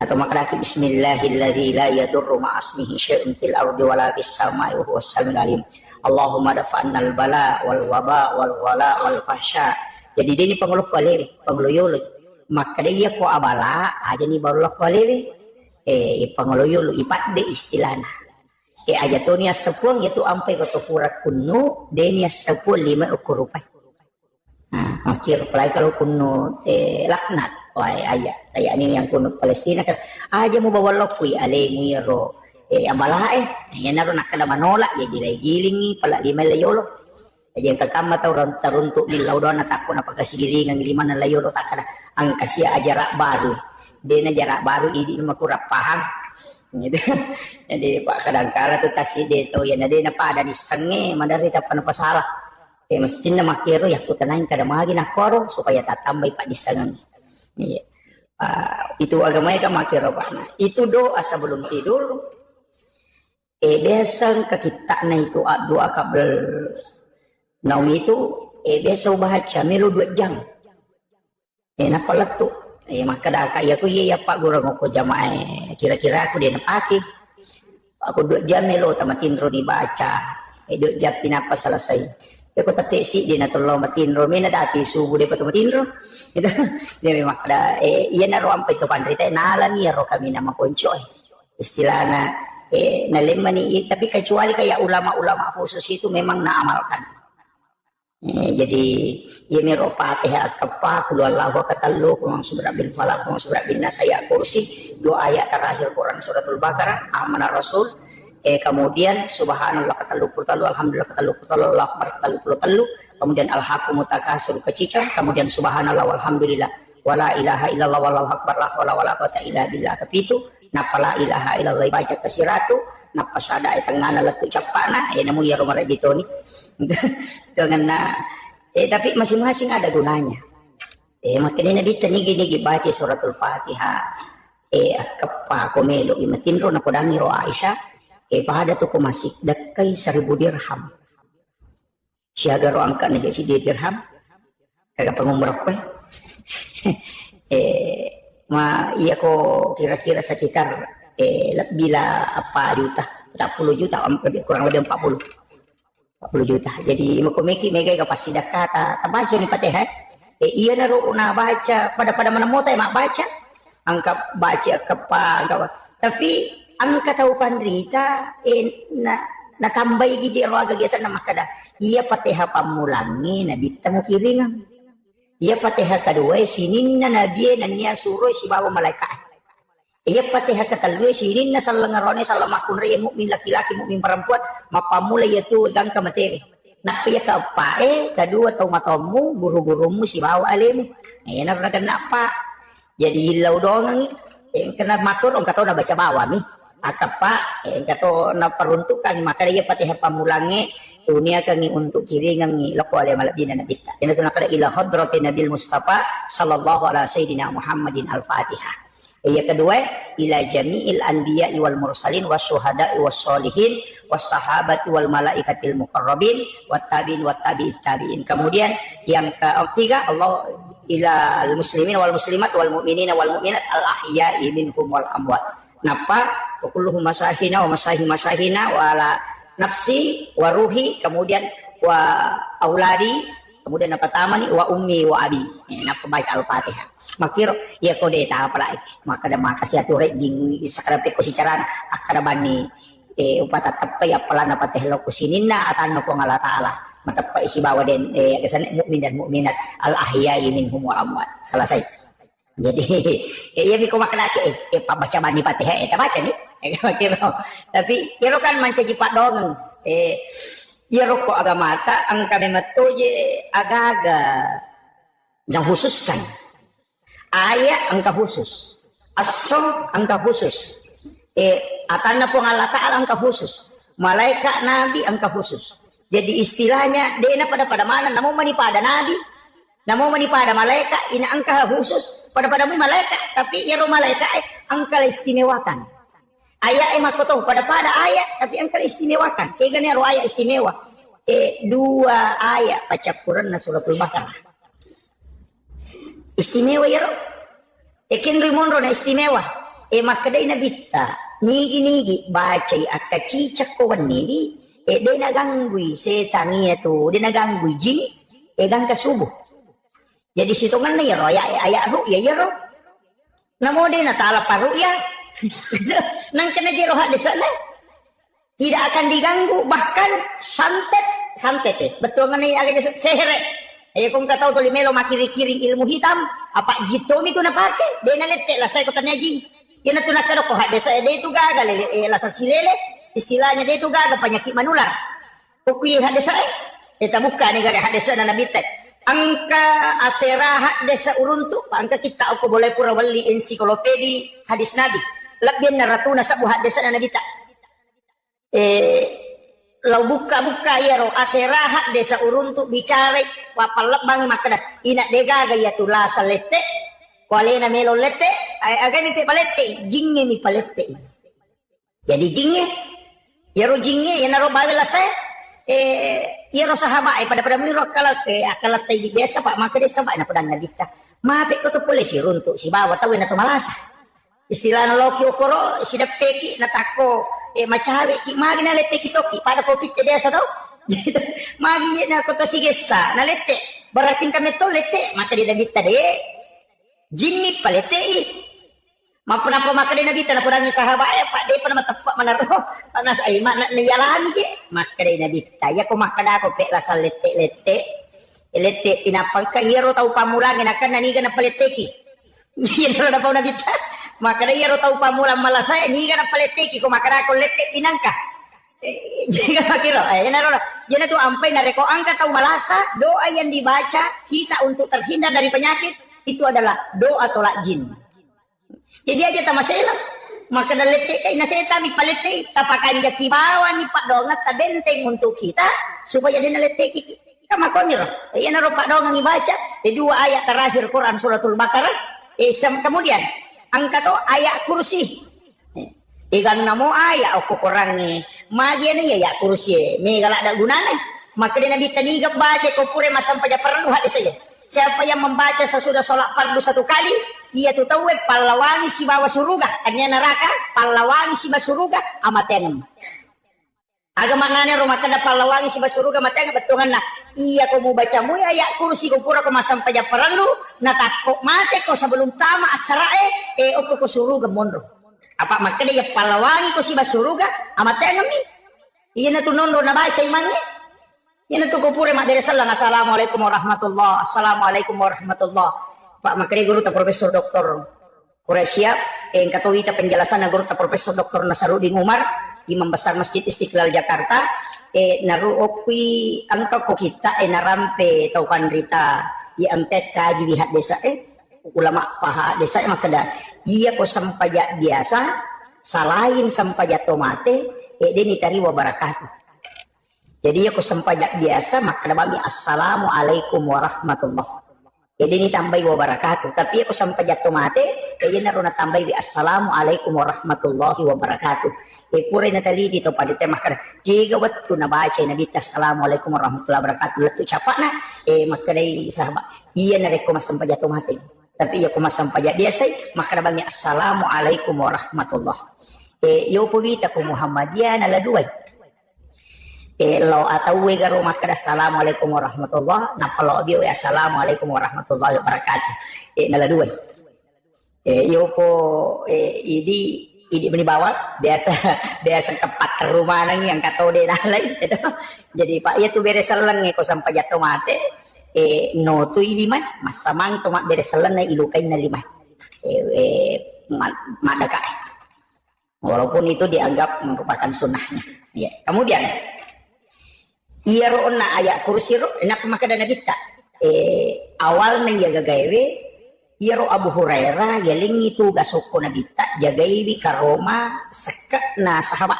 atau makraki bismillahilladzi la yadurru ma'asmihi syai'un fil ardi wala fis samai wa huwas samiul alim Allahumma dafa'annal bala wal waba wal wala wal fahsya jadi dia ni pengeluh kualere pengeluyul maka dia ko abala aja ni barulah kualere pengeluyul ipat de istilahna ajatonia sepung yaitu ampai ko pura kunu denia 15 ukur rupai akhir pelai kalau kunu laknat wah ayat ini yang kuno Palestina kan aja mau bawa lokui ale muiro abala ya naro nak kada manolak jadi lay gilingi pala lima layolo aja yang kakama tau runtuk di laudona takon apa kasih gilingan giliman layolo tak kada ang kasih jarak baru dena jarak baru ini mah kurang paham gitu jadi pak kadang-kala tuh tasih de to ya dena pada disenge mandarita pana pasalah mestinya makiro ya ku tenain kada magi nakoro supaya tak tambah pak disenge. Iya. Itu agamanya kan makiro pak. Nah, itu doa sebelum tidur. biasa ke kita na itu doa kabel naum itu biasa baca melu 2 jam. Napalat tu. Maka dah kaya aku ya pak guru ngoko jamaah. Kira-kira aku dia napaki. Aku 2 jam melu tamatin ro dibaca. 2 jam pinapa selesai. Aku tak si dia nak tolong matin ro mena dati subuh dia patu matin ro. Gitu. Dia memang ada iya na ro ampai to pandrita nalangi ro kami nama konco. Istilahna nalemani tapi kecuali kayak ulama-ulama khusus itu memang naamalkan. Jadi ya mero Fatihah kepa kul wallahu katallu kul surah bin falaq kul surah bin nas ayat kursi 2 ayat terakhir Quran suratul Baqarah amanah Rasul kemudian subhanallah katallu alhamdulillah katallu Allahu akbar katallu kemudian al-haqqu mutakasur kecicang kemudian subhanallah walhamdulillah wala ilaha illallah wallahu akbar la haula wala quwata illa billah kepitu napa la ilaha illallah baca kesiratu napa sada tengana letu capana namu ya rumah gitu nih dengan tapi masing-masing ada gunanya makanya nabi tani baca suratul Fatihah kepa komelo imatinro na kodangi ro Aisyah pada tu ko masih dekai 1000 dirham siaga ro angka na si dirham kagak pangumrah ko iya ko kira-kira sekitar bila apa juta 40 juta kurang lebih 40 juta jadi makomeki mega ka pasti dakata baca ni Fatihah iya na ro na baca pada mana mo tay mak baca angka baca kepa tapi angka tahu pandrita na tambay gigi ro agagiasan na makada iya Fatihah pamulangi na bitamo kiringan iya Fatihah kedua sinin na nabi na niya suroy si bawa malaikat iya Fatihah ketalui sinin na salangarone salamakun raya mukmin laki-laki mukmin perempuan mapamula yaitu gang kamateri nak pia ka apa kedua tau matamu guru-gurumu si bawa alim na kenapa jadi hilau doang kena matur orang kata na baca bawa mi atapa kata na peruntukan maka dia Fatihah pamulangi dunia kami untuk kiri ngangi lako ale malabina nabita ina tu nakada ila hadratin nabil mustafa sallallahu alaihi sayyidina Muhammadin al-Fatihah. Yang kedua ila jami'il anbiya'i wal mursalin wasyuhada'i wassolihin wassahabati wal malaikatil muqarrabin wattabi'in wattabi'it tabi'in. Kemudian yang ketiga Allah ila al muslimin wal muslimat wal mu'minina wal mu'minat al ahya'i minhum wal amwat. Napa kulluhum masahina wa masahina wa ala nafsi wa ruhi kemudian wa auladi kemudian apa tamani wa ummi wa abi napa baca al-Fatihah makir ya kode ta apa maka ada makasih atu rejing sakara ko sicaran akada bani upata tepe ya pala napa teh lo kusinina atan ko ngala taala matepai si bawa den kesan mukmin dan mukminat al ahya'i minhum wa amwat selesai jadi ya mi ko makna baca bani Fatihah eta baca nih tapi kira kan mancaji pak dong ya rokok agama ta ang kami matoye agaga yang khususkan ayat angka khusus asom angka khusus atana po Allah Ta'ala angka khusus malaikat nabi angka khusus jadi istilahnya dena pada mana namo mani pada nabi namo mani pada malaikat ina angka khusus pada malaikat tapi ya ro malaikat angka istimewakan ayat makoto pada ayat tapi angka istimewakan kaya gani ro ayat istimewa 2 ayat baca Quran na suratul Baqarah istimewa ya ro kin rimon ro na istimewa makadai na bitta nigi baca akacicak ko wanili de naganggui setan itu de naganggui jin gang kasubuh jadi situngan na ya ro ayat ru'ya ya ro namo de na taala paru'ya nang kena jero hak desa tidak akan diganggu bahkan santet betul ngani agak sehere kung katau tuli melo makiri-kiring ilmu hitam apa jitom itu napake de na lette la saya ko tanyaji yan na tunakado ko hak desa de itu gagal la sa silele istilahnya de itu gagal penyakit manular kuwi hak desa eta buka ni gara hak desa na nabitek angka asera hak desa uruntu angka kita aku boleh pura wali ensiklopedi hadis nabi lebih naratuna sa buhat desa na nabita lau buka ya ro aserahat desa uruntu bicara wapalak bang makada ina dega gaya tula salete kuale na melo lete aga mi palete jinge mi palete jadi jinge Yaro jingge ya naro bawel saya yaro sahabat pada meliro akalat tay biasa pak maka dia sahabat na padang nabita mape ko to polisi runtuk si bawa tahu na to malasa istilah na loki okoro si dapeki na tako macawe ki magi na lete kitoki pada popit dia sa to magi na ko to sigesa na lete baratin kami to lete maka dia nabita de jinni palete Mapuna maka dia nabita na purangi sahabat pak dia pernah matepak manaro panas ay mana niyalami je maka dia nabita ya ko makada ko pe lasal lete pinapang ka yero tau pamulangin akan naniga na paleteki yero na pa nabita maka dia yero tau pamulang malasay niga na paleteki ko makada ko lete pinangka jika makiro naro yan tu ampay na reko angka tau malasa doa yang dibaca kita untuk terhindar dari penyakit itu adalah doa tolak jin. Jadi aja tak masalah. Maka dalete kay naseta mi palete tapakan dia kibawan ni Pak Dongat ta benteng untuk kita supaya dia nalete kita makonyo. Ayan na ro Pak Dongat ibaca dua ayat terakhir Quran suratul Baqarah. Kemudian angka to ayat kursi. Ikan namo ayat aku kurang ni. Magian ni ayat kursi. Ni galak ada gunanya. Maka dia nabi taniga baca ko pure masam paja perlu hadis saja. Siapa yang membaca sesudah sholat fardu satu kali, ia tu tahu pahlawangi si bawa suruga, hanya neraka, pahlawangi si bawa suruga, amateng. Agama maknanya rumah kada pahlawangi si bawa suruga, amateng betungan na. Iya kau mau baca mu ayat kursi kau pura kau masam paja perlu, natakok mate kau sebelum tama asrae, opo kau suruga mondro. Apa makanya ya pahlawangi kau si bawa suruga, amateng ni. Iya na tu nondro na baca imannya. Yan ito ko pure mak dari salam assalamualaikum warahmatullah assalamualaikum warahmatullah Pak Makri guru ta Profesor Dr. Quraisyah yang katuita penjelasan na guru ta Profesor Dr. Nasarudin Umar Imam Besar Masjid Istiqlal Jakarta naruokwi angka ko kita narampe tau pandrita antet kaji lihat desa ulama paha desa makada iya ko sampaya biasa salahin sampaya tomate deni tari wa barakatuh. Jadi aku sempajak biasa maka nabami assalamualaikum warahmatullah. Jadi ini tambahi wabarakatuh. Tapi aku sempajak tomate, kaya naroon na tambahi assalamualaikum warahmatullahi wabarakatuh. Pura na tali dito pa dito makana. Gigawat to na baca na dito assalamualaikum warahmatullahi wabarakatuh. Lato capa na makanay sahabat. Iya na rin ko masampajak tomate. Tapi aku masampajak biasa maka nabami assalamualaikum warahmatullah. Yo po kita ko Muhammadiyah na laduay. Lo atau garo makada assalamualaikum warahmatullah napalo bio assalamualaikum warahmatullahi wabarakatuh nala dua yo po idi benibawa biasa kepat rumah nang yang katode nalai gitu. Jadi Pak ya tu beres seleng ko sampai jatuh mate no tu idi mah masamang tu mak beres seleng na ilukain na lima madaka walaupun itu dianggap merupakan sunnahnya ya. Kemudian iya roona ayat kursi ro enak makada na kita awal na iya gagawe iya ro Abu Hurairah yaling itu gasoko na kita jagaiwi karoma seka na sahabat.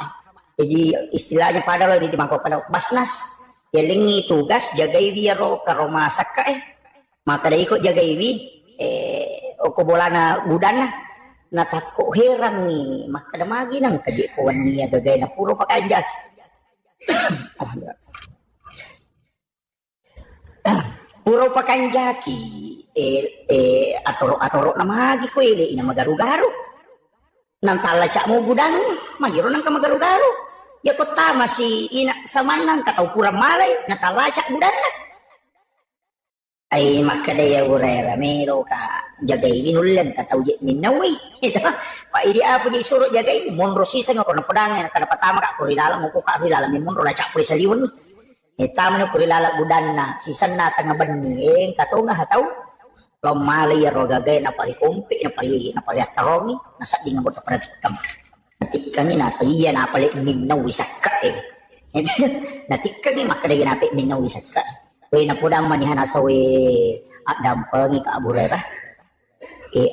Jadi istilahnya pada lo di mangkok pada basnas yaling itu gas jagaiwi ro karoma seka maka da ikut jagaiwi oko bolana budana na takko heran ni makada magi nang kajikuan niya gagay na puro pakajak. Alhamdulillah. Puro pakan jaki atoro na magi ko ina magaru-garu nang tala cak mo gudang magiro nang ka magaru-garu ya ko tama si ina samanang kataw pura malay na tala cak gudang ay makadaya urera mero ka jagay inulan kataw je minawi pa idi apo di suro jagay monro sisa nga ko na padang kada patama ka ko rilala mo ko ka rilala mi monro la cak puli sa liwon tama na kurilala gudan na sisan na tanga bani kato nga hataw lomali ro gagay na pari kumpi na pari ataromi nasa di nga bota pratikam natikkan ni nasa iya na pali minaw isakka natikkan ni makada ginapi minaw isakka we na pudang manihan asawe at dampangi ka Abu Hurairah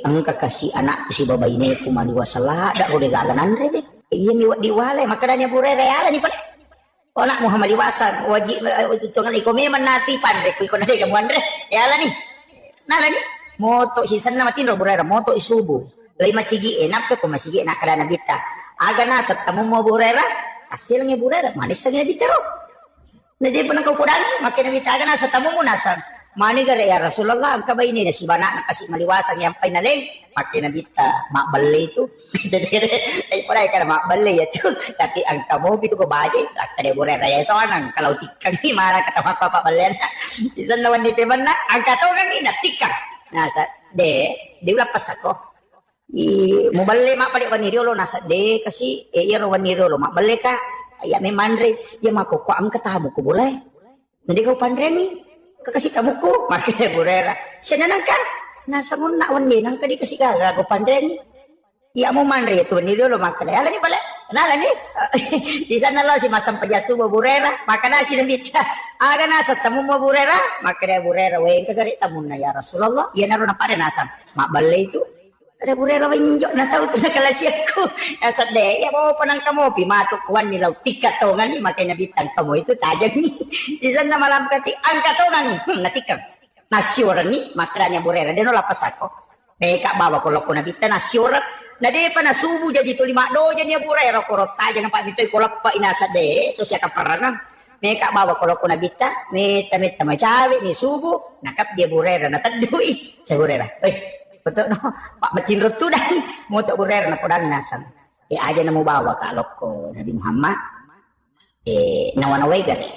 ang kakasi anak si babay ni kumaliwa sala da ro regalanan re iya mi diwale makada ni Abu Hurairah ala ni pala anak Muhammad liwasan wajib itu kan iko memang nati pandre ko na de kamuan re ala ni nala ni moto sisan na matin ro burera moto isubu lay masigi enak ko masigi na kada nabita aga na sa tamo mo burera hasilnya burera manisnya bitero. Nah dia pernah kau kudangi makin bitagan asa tamu munasan. Mani gara ya Rasulullah angka ba ini si bana kasih maliwasan yang painaling makin bita mak beli itu. Jadi pada kan mak beli ya tuh tapi angka mau itu ko baje kada burera ya itu anang kalau tikang ni marah kata apa belian. Isan lawan di pemana angka to kan ina tikang. Nah sa de ulah pas ako. Mau beli mak pada waniri lo nasa de kasi iya ro waniri lo mak beli ka ya memandre ya mak ko ang katamu ko boleh. Nanti kau pandremi kakasih tamuku makanya burera senanang kan nasa mun nak wani nang kadi kasih gaga ko pandremi ya mau mandre tu ni dulu makanya ala ni balik nala ni di sana lo si masam pajasu burera makanya si nambita aga nasa tamu mo burera makanya burera we kagari tamu na ya Rasulullah ya naroon na pare nasa mak bali itu ada burera winjo na tahu tu nakalasyaku nasa de ya mau panang kamu pimatuk kuan nilaw tikat to ngani makanya bitang kamu itu tajam ni di sana malam kati angkat to ngani natikam nasyuran ni makanya burera de no lapas ako mereka bawa kalau kuna bita nasyuran na de pa nasubu jadi tu lima do jadi burera korot taja nampak bitoy kolap pa inasa de to siya kaparangan mereka bawa kalau kuna bita meta macawi ni subu nakap dia burera natadui sa burera betul no Pak Betin tu dan mau tak burer na podang nasan aja na mo bawa ka loko Nabi Muhammad nawanaway gari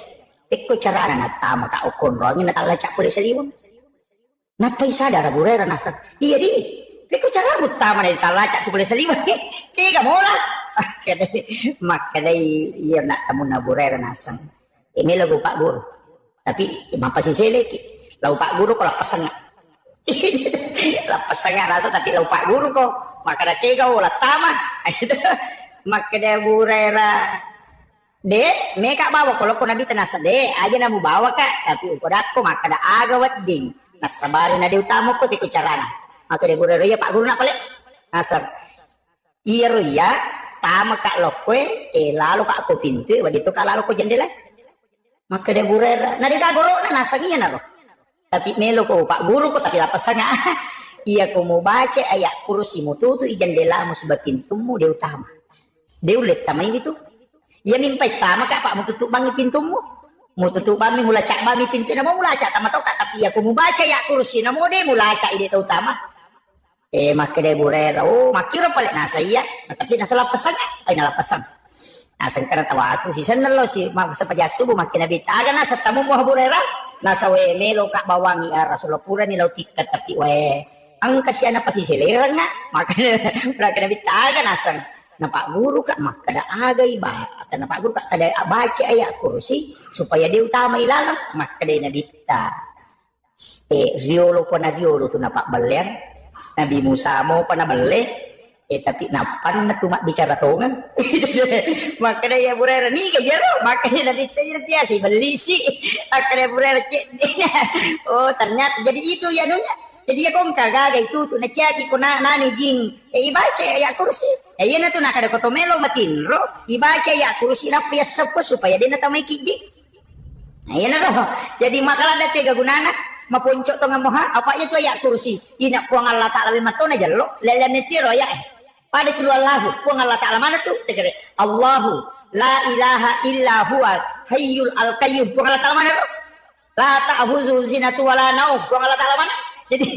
ko cara na tama ka ukon ro ngin natala cak puli saliwon napay sadar burer nasan iya di ko cara utama na tala cak puli saliwon kaya ka mola makanya iya nak tamu na burer nasan ini lagu Pak Guru tapi mapasin seleki lagu Pak Guru kalau pesan lapas sangat rasa tapi lupa guru kok maka kega ulah tama maka dia burera de mereka bawa kalau kau nabi tenasa de aja namu bawa kak tapi ukodako maka ada agawat ding nasabarin ada utama ko tiku carana maka dia burera ya Pak Guru nak pale nasar iya ya tama kak lokwe lalu kak ko pintu wadito kak lalu ko jendela maka dia burera nadi kak guru na nasaginya naro tapi melo ko Pak Guru ko tapi lapasanya iya ko mau baca ayat kursi mo tutu jendela mo sebab pintumu dia utama dia ulit tamay gitu iya mimpai tama kak Pak mau tutup bangi pintumu mau tutup bangi mula cak bangi pintu na mo mula cak tama tau kak tapi iya ko mau baca ayat kursi na mo dia mula cak ide utama maka dia burera makiro palit nasa iya tapi nasa lapasanya ay nalapasan nasa karena tawa aku si sana lo si masa pajasubo makin nabita aga nasa tamu mo burera nasa we melo kak bawangi Rasulullah pura nilaw tikat tapi we ang kasya na pasisileran nga makanya mereka nabi taga nasan na Pak Guru kak makada agay ba na Pak Guru kak kada baca ayat kursi supaya dia utama ilalang makada na dita riolo po na riolo to na Pak Balian Nabi Musa mo pa na bali tapi napan na tumak bicara tongan makanya ya burera ni kaya ro makanya nabi tanya si beli si makanya burera oh ternyata jadi itu ya nunya jadi ya kong kagak itu tuh na caki ko na nani jing ibaca ya kursi iya na tuh na kada kotomelo matin ro ibaca ya kursi na piasa po supaya dia na tamay kiji iya na ro jadi makalah da tiga gunana mapuncok to ngamoha apa itu ya kursi ina puang Allah Ta'ala matona jallo lele metiro ya pada keluar lahu puang Allah Ta'ala mana tuh tegere Allahu la ilaha illa huwa hayyul al qayyum puang Allah Ta'ala mana tuh la ta'khuzu zinatu wala naum puang Allah Ta'ala mana jadi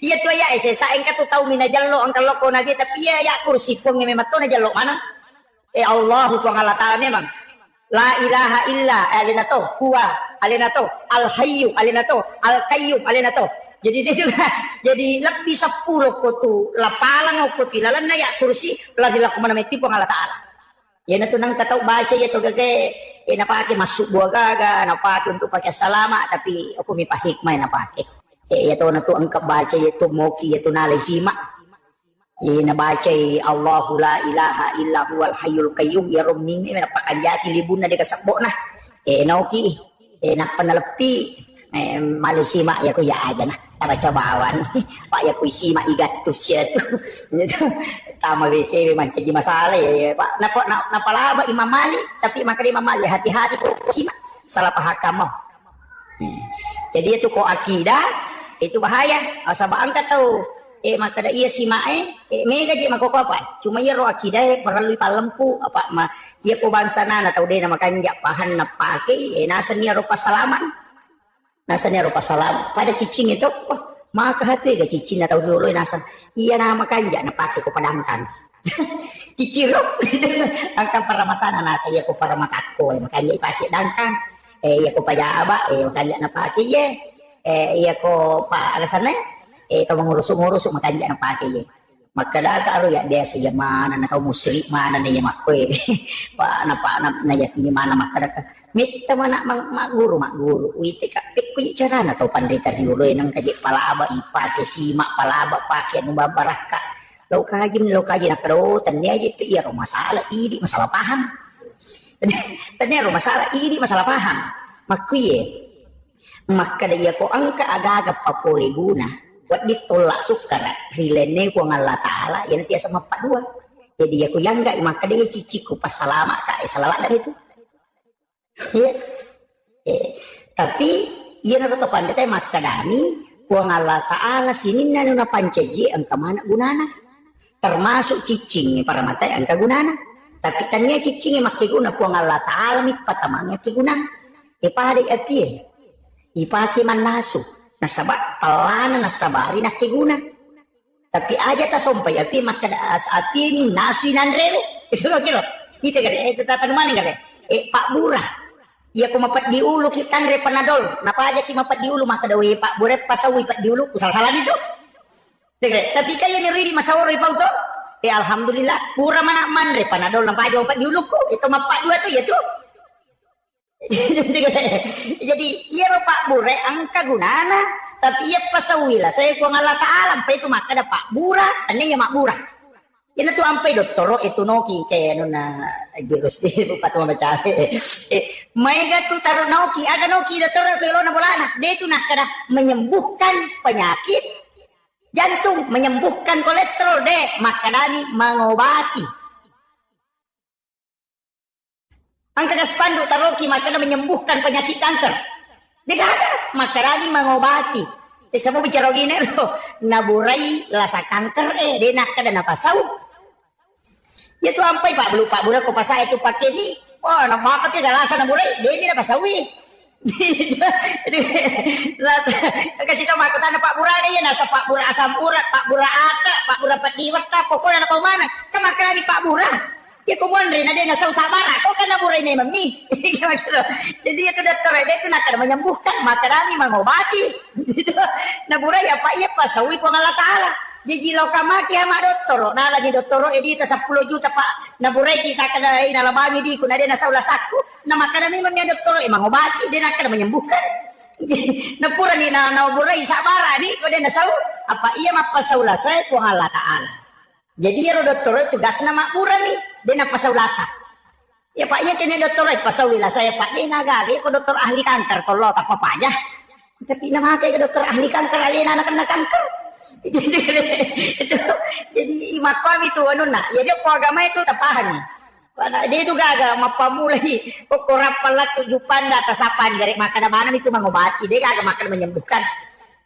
iya tuh ya saya engka tuh tahu mina jallo angka loko nabi tapi ya kursi puang matona jallo mana Allahu puang Allah Ta'ala memang la ilaha illa alinato huwa alinato al hayyu alinato al qayyum alinato jadi dia juga jadi lebih 10 ko tu lapalang ko tilalan na ya kursi la dilaku mana meti po Allah Taala ya na tunang katau baca ya to gage napake masuk buah gaga napake untuk pakai salama tapi aku mi pahikmah napake ya to na to angka baca ya to moki ya to nalisima na baca Allahu la ilaha illa huwal hayyul qayyum ya romning na pakanjati libun na di kasakbo na nauki napanalepi malisima ya ko ya aja na baca bawan pak ya ko isima igatus ya tu tama bese man jadi masalah ya pak napalaba Imam Malik tapi maka Imam Malik hati-hati ko sima salah paham mau jadi itu ko akidah itu bahaya asal angkat tahu maka da iya si mae mega je makoko apa cuma iya ro akidah perlu palempu apa ma iya ko bangsa na tau de na makanja pahan na pake nasan iya ro pasalaman nasan iya ro pasalam pada cicing itu maka hati ga cicing na tau dulu nasan iya na makanja na pake ko padangkan ciciro angka paramatana nasa iya ko paramatako makanya ipake dangkang iya ko pajaba makanya na pake iya ko pa alasannya ito mengurus-ngurus makanya na pake maka karo ya dia siya mana na musri mana na ya makwe pa na ya kini mana maka mita mana maguru wite ka pikku cara na to pandita yulo nang kaji palaba ipake simak palaba pake no baraka lo kaji na karo tanya aja iya masalah ini masalah paham tanya masalah ini masalah paham makwe maka dia ko angka aga-aga papole guna buat ditolak sukara rilene ku Allah Ta'ala ya nanti sama Pak Dua jadi aku yang enggak maka dia ciciku pas salama kak salah dari itu ya tapi iya naruto pandai maka dami ku Allah Ta'ala sini nana pancaji angka mana gunana termasuk cicing para mata angka gunana tapi tanya cicing makai guna ku Allah Ta'ala mit patamangnya ki guna pada api ipaki manasu nasaba pelana nasabari nakiguna tapi aja ta sompai api maka api ni nasi nanrelo itu kira itu gare tatan mana gare Pak Bura iya ko mapat di ulu kita re panadol napa aja ki mapat di ulu maka dawe Pak Bura pasawi pat di ulu salah itu tapi kaya ni ridi masawaro ipau to alhamdulillah pura mana man re panadol napa aja mapat di ulu ko itu mapat dua tu ya tu jadi iya Pak Bura angka gunana tapi iya pasawila saya ko Allah Ta'ala ampai itu maka ada Pak Bura tanya ya Mak Bura yan tu ampai doktoro itu noki kaya na jurus di bupat mo baca may tu taruh noki aga noki doktoro ko na bolana dia itu nak kada menyembuhkan penyakit jantung menyembuhkan kolesterol deh maka dani mengobati ang tagaspandu taroki makanya menyembuhkan penyakit kanker. Dia ada makarani mengobati. Saya mau bicara gini loh, naburai rasa kanker dia nak kada napasau. Ya tuh sampai Pak Bura ko pasa itu pakai ni. Oh, nak makan tidak rasa naburai, dia ini napasawi. Rasa kasih tahu makutan Pak Bura dia nasa Pak Bura asam urat, Pak Bura ata, Pak Bura padiwata, pokoknya apa mana? Kemakarani Pak Bura. Ya kumon rin na din nasa usabara ko kana buray na mami jadi itu dokter dia itu nak menyembuhkan makarani mengobati naburay apa iya pasawi po Allah Ta'ala jadi lokamaki ama doktor na lagi doktor edita 10 juta Pak naburay kita kada inalamami di ko na din nasa ulasaku na makarani mami doktor mengobati dia nak menyembuhkan napura ni na naburay sabara ni ko din nasa apa iya mapasaula saya po Allah Ta'ala. Jadi ya dokter tugas nama Pura nih, dia nak pasau lasa. Ya Pak, ya kini dokter pasau lasa ya Pak, dia nagari ko dokter ahli kanker kalau tak apa aja. Tapi nama kayak dokter ahli kanker alien anak kena kanker. Jadi imakwam itu anu nak, ya dia ko agama itu tapahan. Dia itu gagal mapamulai korap palat 7 panda tasapan dari makanan mana itu mengobati, dia gagal makan menyembuhkan.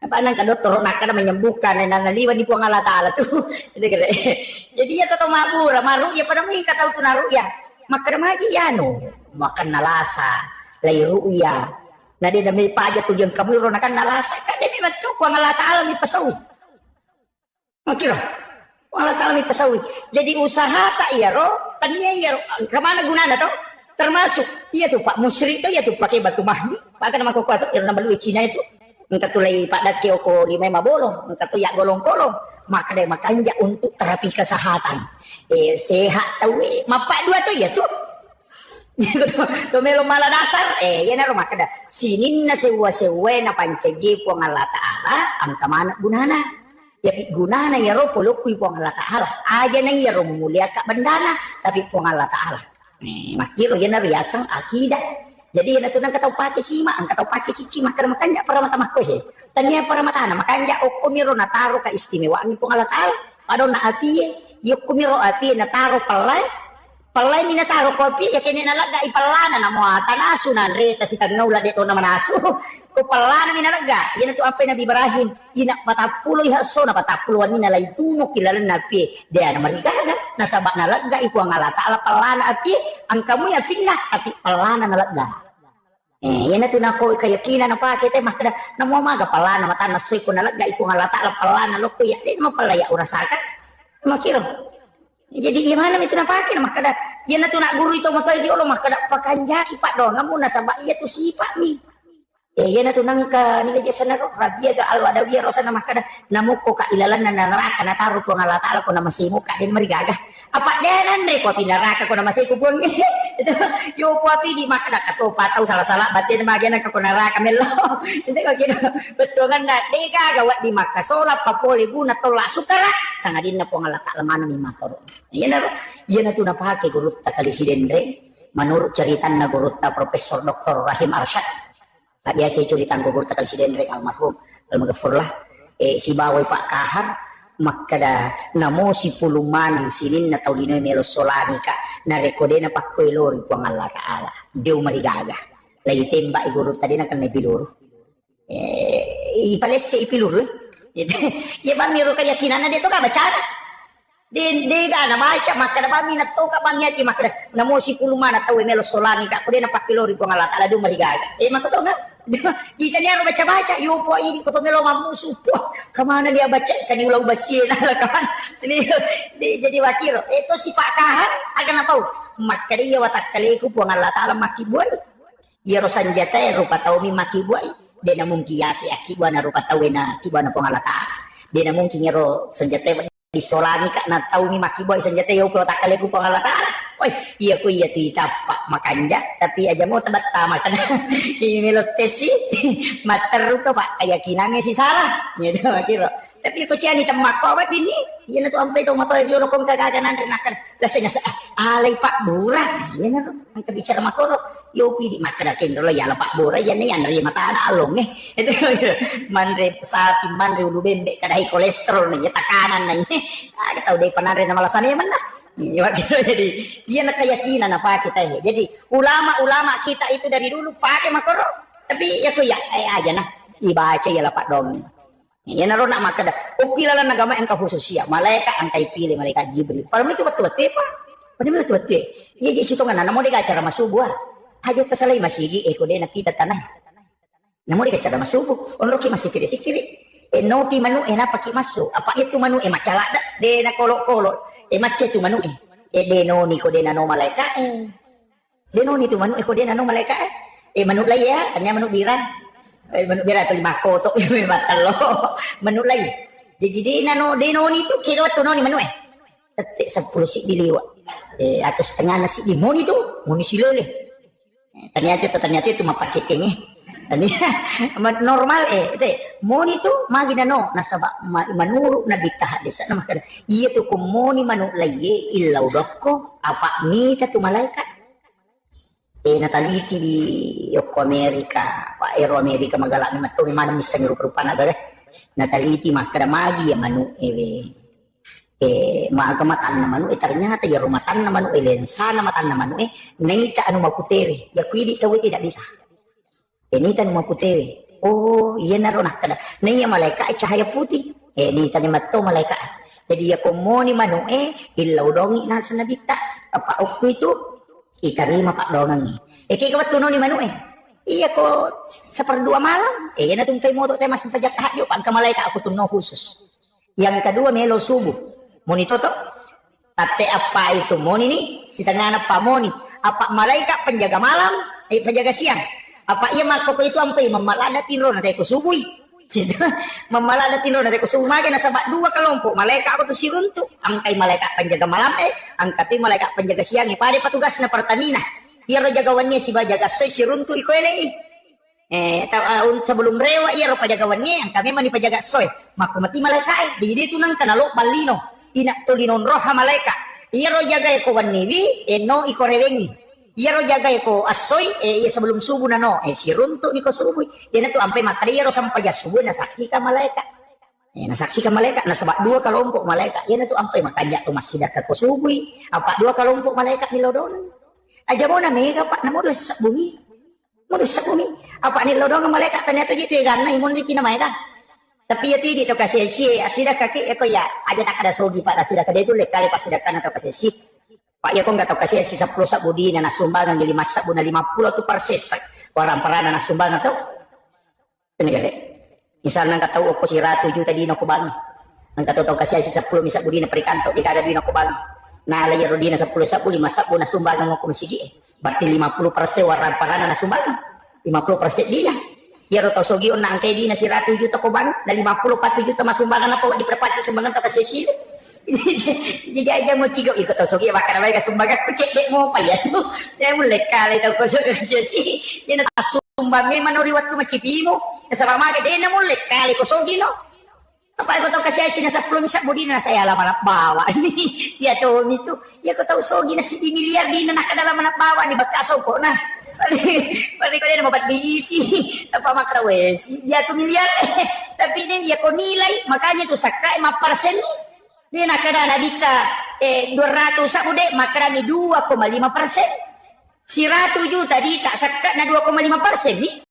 Apa nang dokter nak kada menyembuhkan nang liwan di puang Allah Ta'ala tuh jadi ya kata mabura maru ya pada mi kata tu naru ya makan maji ya no makan nalasa lai ruya nah dia demi paja tujuan kamu ro nakan nalasa kan dia memang tu puang Allah Ta'ala mi pasawi makira Allah Ta'ala mi pasawi jadi usaha tak iya ro tanya iya ro kemana gunanya tuh termasuk iya tuh Pak Musri itu ya tuh pakai batu mahni pakai nama koko itu yang nama Cina itu engkau tulai Pak Dakio ko di Mema Bolong, engkau ya golong-golong, maka dia makanya untuk terapi kesehatan. Sehat tahu, mapak dua tuh ya tuh. Tuh melo malah dasar, ya naro maka dah. Sini na sewa na pancaji puang Allah Ta'ala, angka mana gunana. Jadi gunana ya ro polokui puang Allah Ta'ala. Aja na ya ro memulia kak bendana, tapi puang Allah Ta'ala. Makiro ya naro yasang akidah. Jadi na tunang kataw pake sima, ang kataw pake cici makan makanya para mata makoy. Tanya para mata na makanya okumiro na taro ka istimewaan pong Allah Ta'ala. Pado na api, yokumiro api na taro palay mi na taro ko api, ya kini nalaga ipalana na mo tanaso na re kasi tagnaw la dito na manaso. ko palana minalaga yan to apay Nabi Ibrahim ina patapulo ihaso na patapuluan ni nalay tunok kilalan na pi dia na marigaga nasaba nalaga iko ang alata ala palana api ang kamoy api na api palana nalaga yan na to na ko kayakinan na pakit makada namuamaga palana mata nasoy ko nalaga iko ang alata ala palana loko ya di mapalaya urasaka makiro jadi gimana itu na pakai makada yan na to na guru ito matoy di ulo makada pakanjaki pak dong ngamu nasaba iya to sipa ni yan na to nang ka nila jasa na rabia ga alwada biya rosa na makada namuko ka ilalan na naraka na taro ko nga latala ko na masimu ka din marigaga apa denan re ko pinaraka ko na masiku pun itu yo pati di makada kato patau salah-salah batin magian ka ko naraka melo itu ko kino betul kan na deka gawat di makasola papole guna tola sukara sangadin na po nga latala mana mi matoro yan na to na pake guru ta kalisiden re menurut cerita na guru ta Profesor Dr. Rahim Arsyad tak biasa curitan guru ta kalisiden re almarhum almaghfurlah si bawai Pak Kahar makada namo si puluman ng sinin na taulino melo solani ka na rekode na pakkoilori po ang Allah Ta'ala Diyo marigaga lagi temba iguro tadi na kan nabiluro ipalese ipiluro ya ba miro kayakinan na dito ka baca di ka na baca makada ba minat to ka ba miyati makada namo si puluman na tawi melo solani ka kude na pakkoilori po ang Allah Ta'ala Diyo marigaga makoto nga kita niya baca-baca yupo ini ko pamelo mamusu po kemana dia baca kan ulang basir kan ini jadi wakil itu si Pak Kahar akan apa maka dia watak kaliku po ang Allah Ta'ala makibuay iya rosan jata ya rupa tau mi makibuay dia na mungkin kiasi akibuan na rupa tau na kibuan na po ang Allah Ta'ala dia na mungkin ro senjata di solani kak na tau mi makibuay senjata yupo watak kaliku po ang Allah Ta'ala oi iya ku iya tita pak makanja tapi aja mau tebat makan ini lo tesi mater to pak keyakinannya si salah gitu kira tapi ko ciani temak ko wat ini iya na to ampe to mato yo kom kagaganan renakan lasanya alay pak burah iya na ang kabicara makoro yo pi di makadakin lo ya pak burah ya ni andri mata ada along itu manre sapi manre ulu bembe kadai kolesterol nih tekanan nih ada tahu deh panare na malasannya mana jadi dia nak keyakinan apa kita ya. Jadi ulama-ulama kita itu dari dulu pakai makoro. Tapi ya ku ya aja nah dibaca ya lah Pak Dong. Ya naro nak makada. Ukilalan agama yang khusus ya. Malaikat angkai pilih malaikat Jibril. Padahal itu betul-betul Pak. Padahal betul-betul. Iya jadi situ kan namo dia acara masubuh. Aja kesalai masih eko dia nak kita tanah. Namo dia acara masubuh. Onroki masih kiri-kiri. Nopi manu enak pakai masuk. Apa itu manu macala dah. Dia nak kolok-kolok. Macet tu manu denoni ko den ano malaika denoni tu manu ko den ano malaika manu lay ya kanya manu biran manu biran to lima ko to matalo manu lay jadi denoni tu kira tu noni manu tetek 10 sik diliwa atau setengah nasi di moni tu moni silole ternyata itu mapacekeng ani normal moni tu magina no nasaba manuru na bitah desa na makada iya tu ko moni manu laye ilaw dokko apa mita tu malaikat nataliti di Yoko Amerika pa Aero Amerika magalami mas to mana misang rupa na dare nataliti makada magi ya manu magamatan na manu ternyata ya rumatan na manu lensa na matan na manu naita anu maputere ya kuidi tawi tidak bisa ini tan maputewe oh iya naro nak kada naya malaikat cahaya putih ini tan matto malaikat jadi ya komoni manu ilaw dongi na sanabita apa okku itu itarima Pak Dongang kaya kawatuno ni manu iya ko seperdua malam na tumpay mo to tema sa pajak tahyo pagka malaikat ako tuno khusus yang kedua melo subuh moni toto tate apa itu moni ni si tanana pamoni apa malaikat penjaga malam penjaga siang apa iya mako ko itu ampai mamalada tinro na ko subuy mamalada tinro na ko subuy na sabak dua kelompok malaikat ako to si runtu angkay malaikat penjaga malam angkati malaikat penjaga siang pare patugas na pertamina iya ro jagawannya si bajaga soy si runtu iko elei sebelum rewa iya ro pajagawannya ang kami mani pajaga soy mako mati malaikat jadi itu nang kanalo balino inak tulinon roha malaikat iya ro jaga ko wanniwi no iko rewengi iya ro jaga ko asoy iya sebelum subuh na no si runtu ni ko subuh dia na to ampai makariya ro sampai ya subuh na saksi ka malaikat nasaksikan malaikat nasabak dua kelompok malaikat iya na to ampai makanya to masih ka ko subuh apa dua kelompok malaikat nilodonan aja mo na mega Pak na mo do sa bumi Apa ni lo dong malaikat ternyata gitu kan imun di pina mereka. Tapi ya tidak to kasih si asida kaki eko ya ada tak ada sogi pada asida kade itu lekali pas sidakan atau kasih si. Pak ya kok enggak tahu kasih si 10 sabudi na sumbangan jadi masak buna 50 tu perses. Orang perana na sumbangan tu. Ini kade. Misalnya enggak tahu ko si ratu juta di no kubangi. Enggak tahu kasih si 10 misak budi na perikanto di kada di no kubangi. Nah, lagi rodina 10 sabuli masak buna sumbangan mo kumisigi. Berarti 50% orang perana na sumbangan. 50% dia. Ya roto sogi on nangke di na si ratu juta kubangi. Na 50 juta masumbangan apa di perpatu sumbangan ta kasih si. Jadi aja mau cigo ikut tosogi bakar baik sumbangan ku cek dek mau apa ya tuh dia mulai kali tau kosong kasih sih dia nak sumbangnya mana riwat tu macam bimu sama maga dia nak mulai kali kosogi no apa aku tahu kasih sih nasa 10 misak budi nasa saya lah mana bawa nih ya tuh itu ya aku tahu sogi nasi di miliar di nak dalam mana bawa nih bekas kok nah Pari ko din mabat diisi apa makra wes dia tuh miliar tapi ini dia kok nilai makanya tuh sakai 5% nih dia nak kada nabika 200 sabude makrami 2,5%. Si ratu juta di tak sakat na 2,5% ni.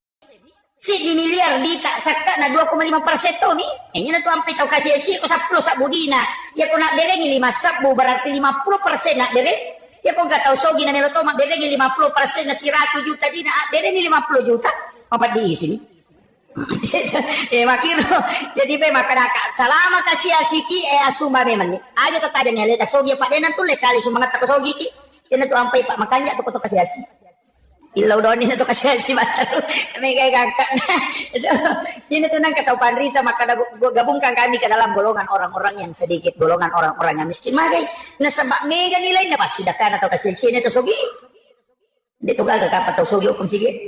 Si di miliar di tak sakat na 2,5% to ni. Ini na tu ampi tau kasih si ko 10 sabudina. Ya ko nak berengi 5 sabu berarti 50% nak bereng. Ya ko enggak tahu sogi na nelo to mak berengi 50% na si ratu juta di na berengi 50 juta. Apa di sini? Makiro jadi pe makanaka salama kasih asiki asumba memang nih aja tetap ada nilai sogi pak denan tuh lekali sumangat tak sogi ki yana tuh ampai pak makanya tuh koto kasih asi ilau doni tuh kasih asi baru mereka kakak ini tuh nang kata Pandrita maka gabungkan kami ke dalam golongan orang-orang yang sedikit golongan orang-orang yang miskin magai nah sebab mega nilainya pasti dakan atau kasih asi ini tuh sogi dia tuh gak kapan tau sogi hukum sige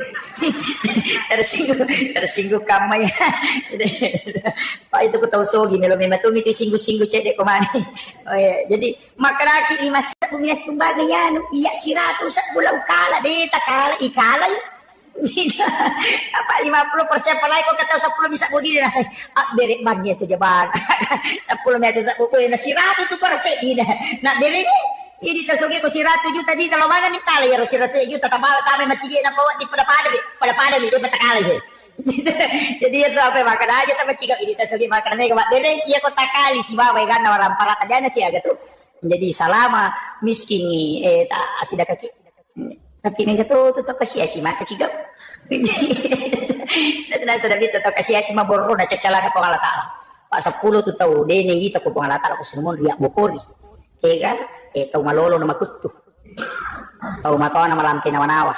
tersinggung kamay pak itu ku tau sogi nilo memang tuh itu singgung cedek kemana oh ya jadi makaraki 5 sabungnya sumbaga yan iya si ratu sak bulan kala deh tak kala ikala apa 50% palai kok kata 10 bisa budi dia rasai berek bannya itu jaban 10 meter sak buku na si ratu tuh persen dia nak berek jadi tasogi ko si ratu juta di kalau mana nih tali ya si ratu juta tabal kami masih dia nak bawa di pada pada dia betakali jadi itu apa makan aja tapi jika ini tasogi makan mereka berdek dia kota kali si bawa kan orang para kadana sih agak tuh menjadi salama miskin tak asida kaki tapi mereka tuh tetap kasih asih maka jika tidak sudah bisa tetap kasih asih maboro na cacala na pangalata pak 10 tuh tahu dia nih kita ko pangalata ko sunon riak bokori kan tau malolo na makutu tau matawa na malampi na wanawa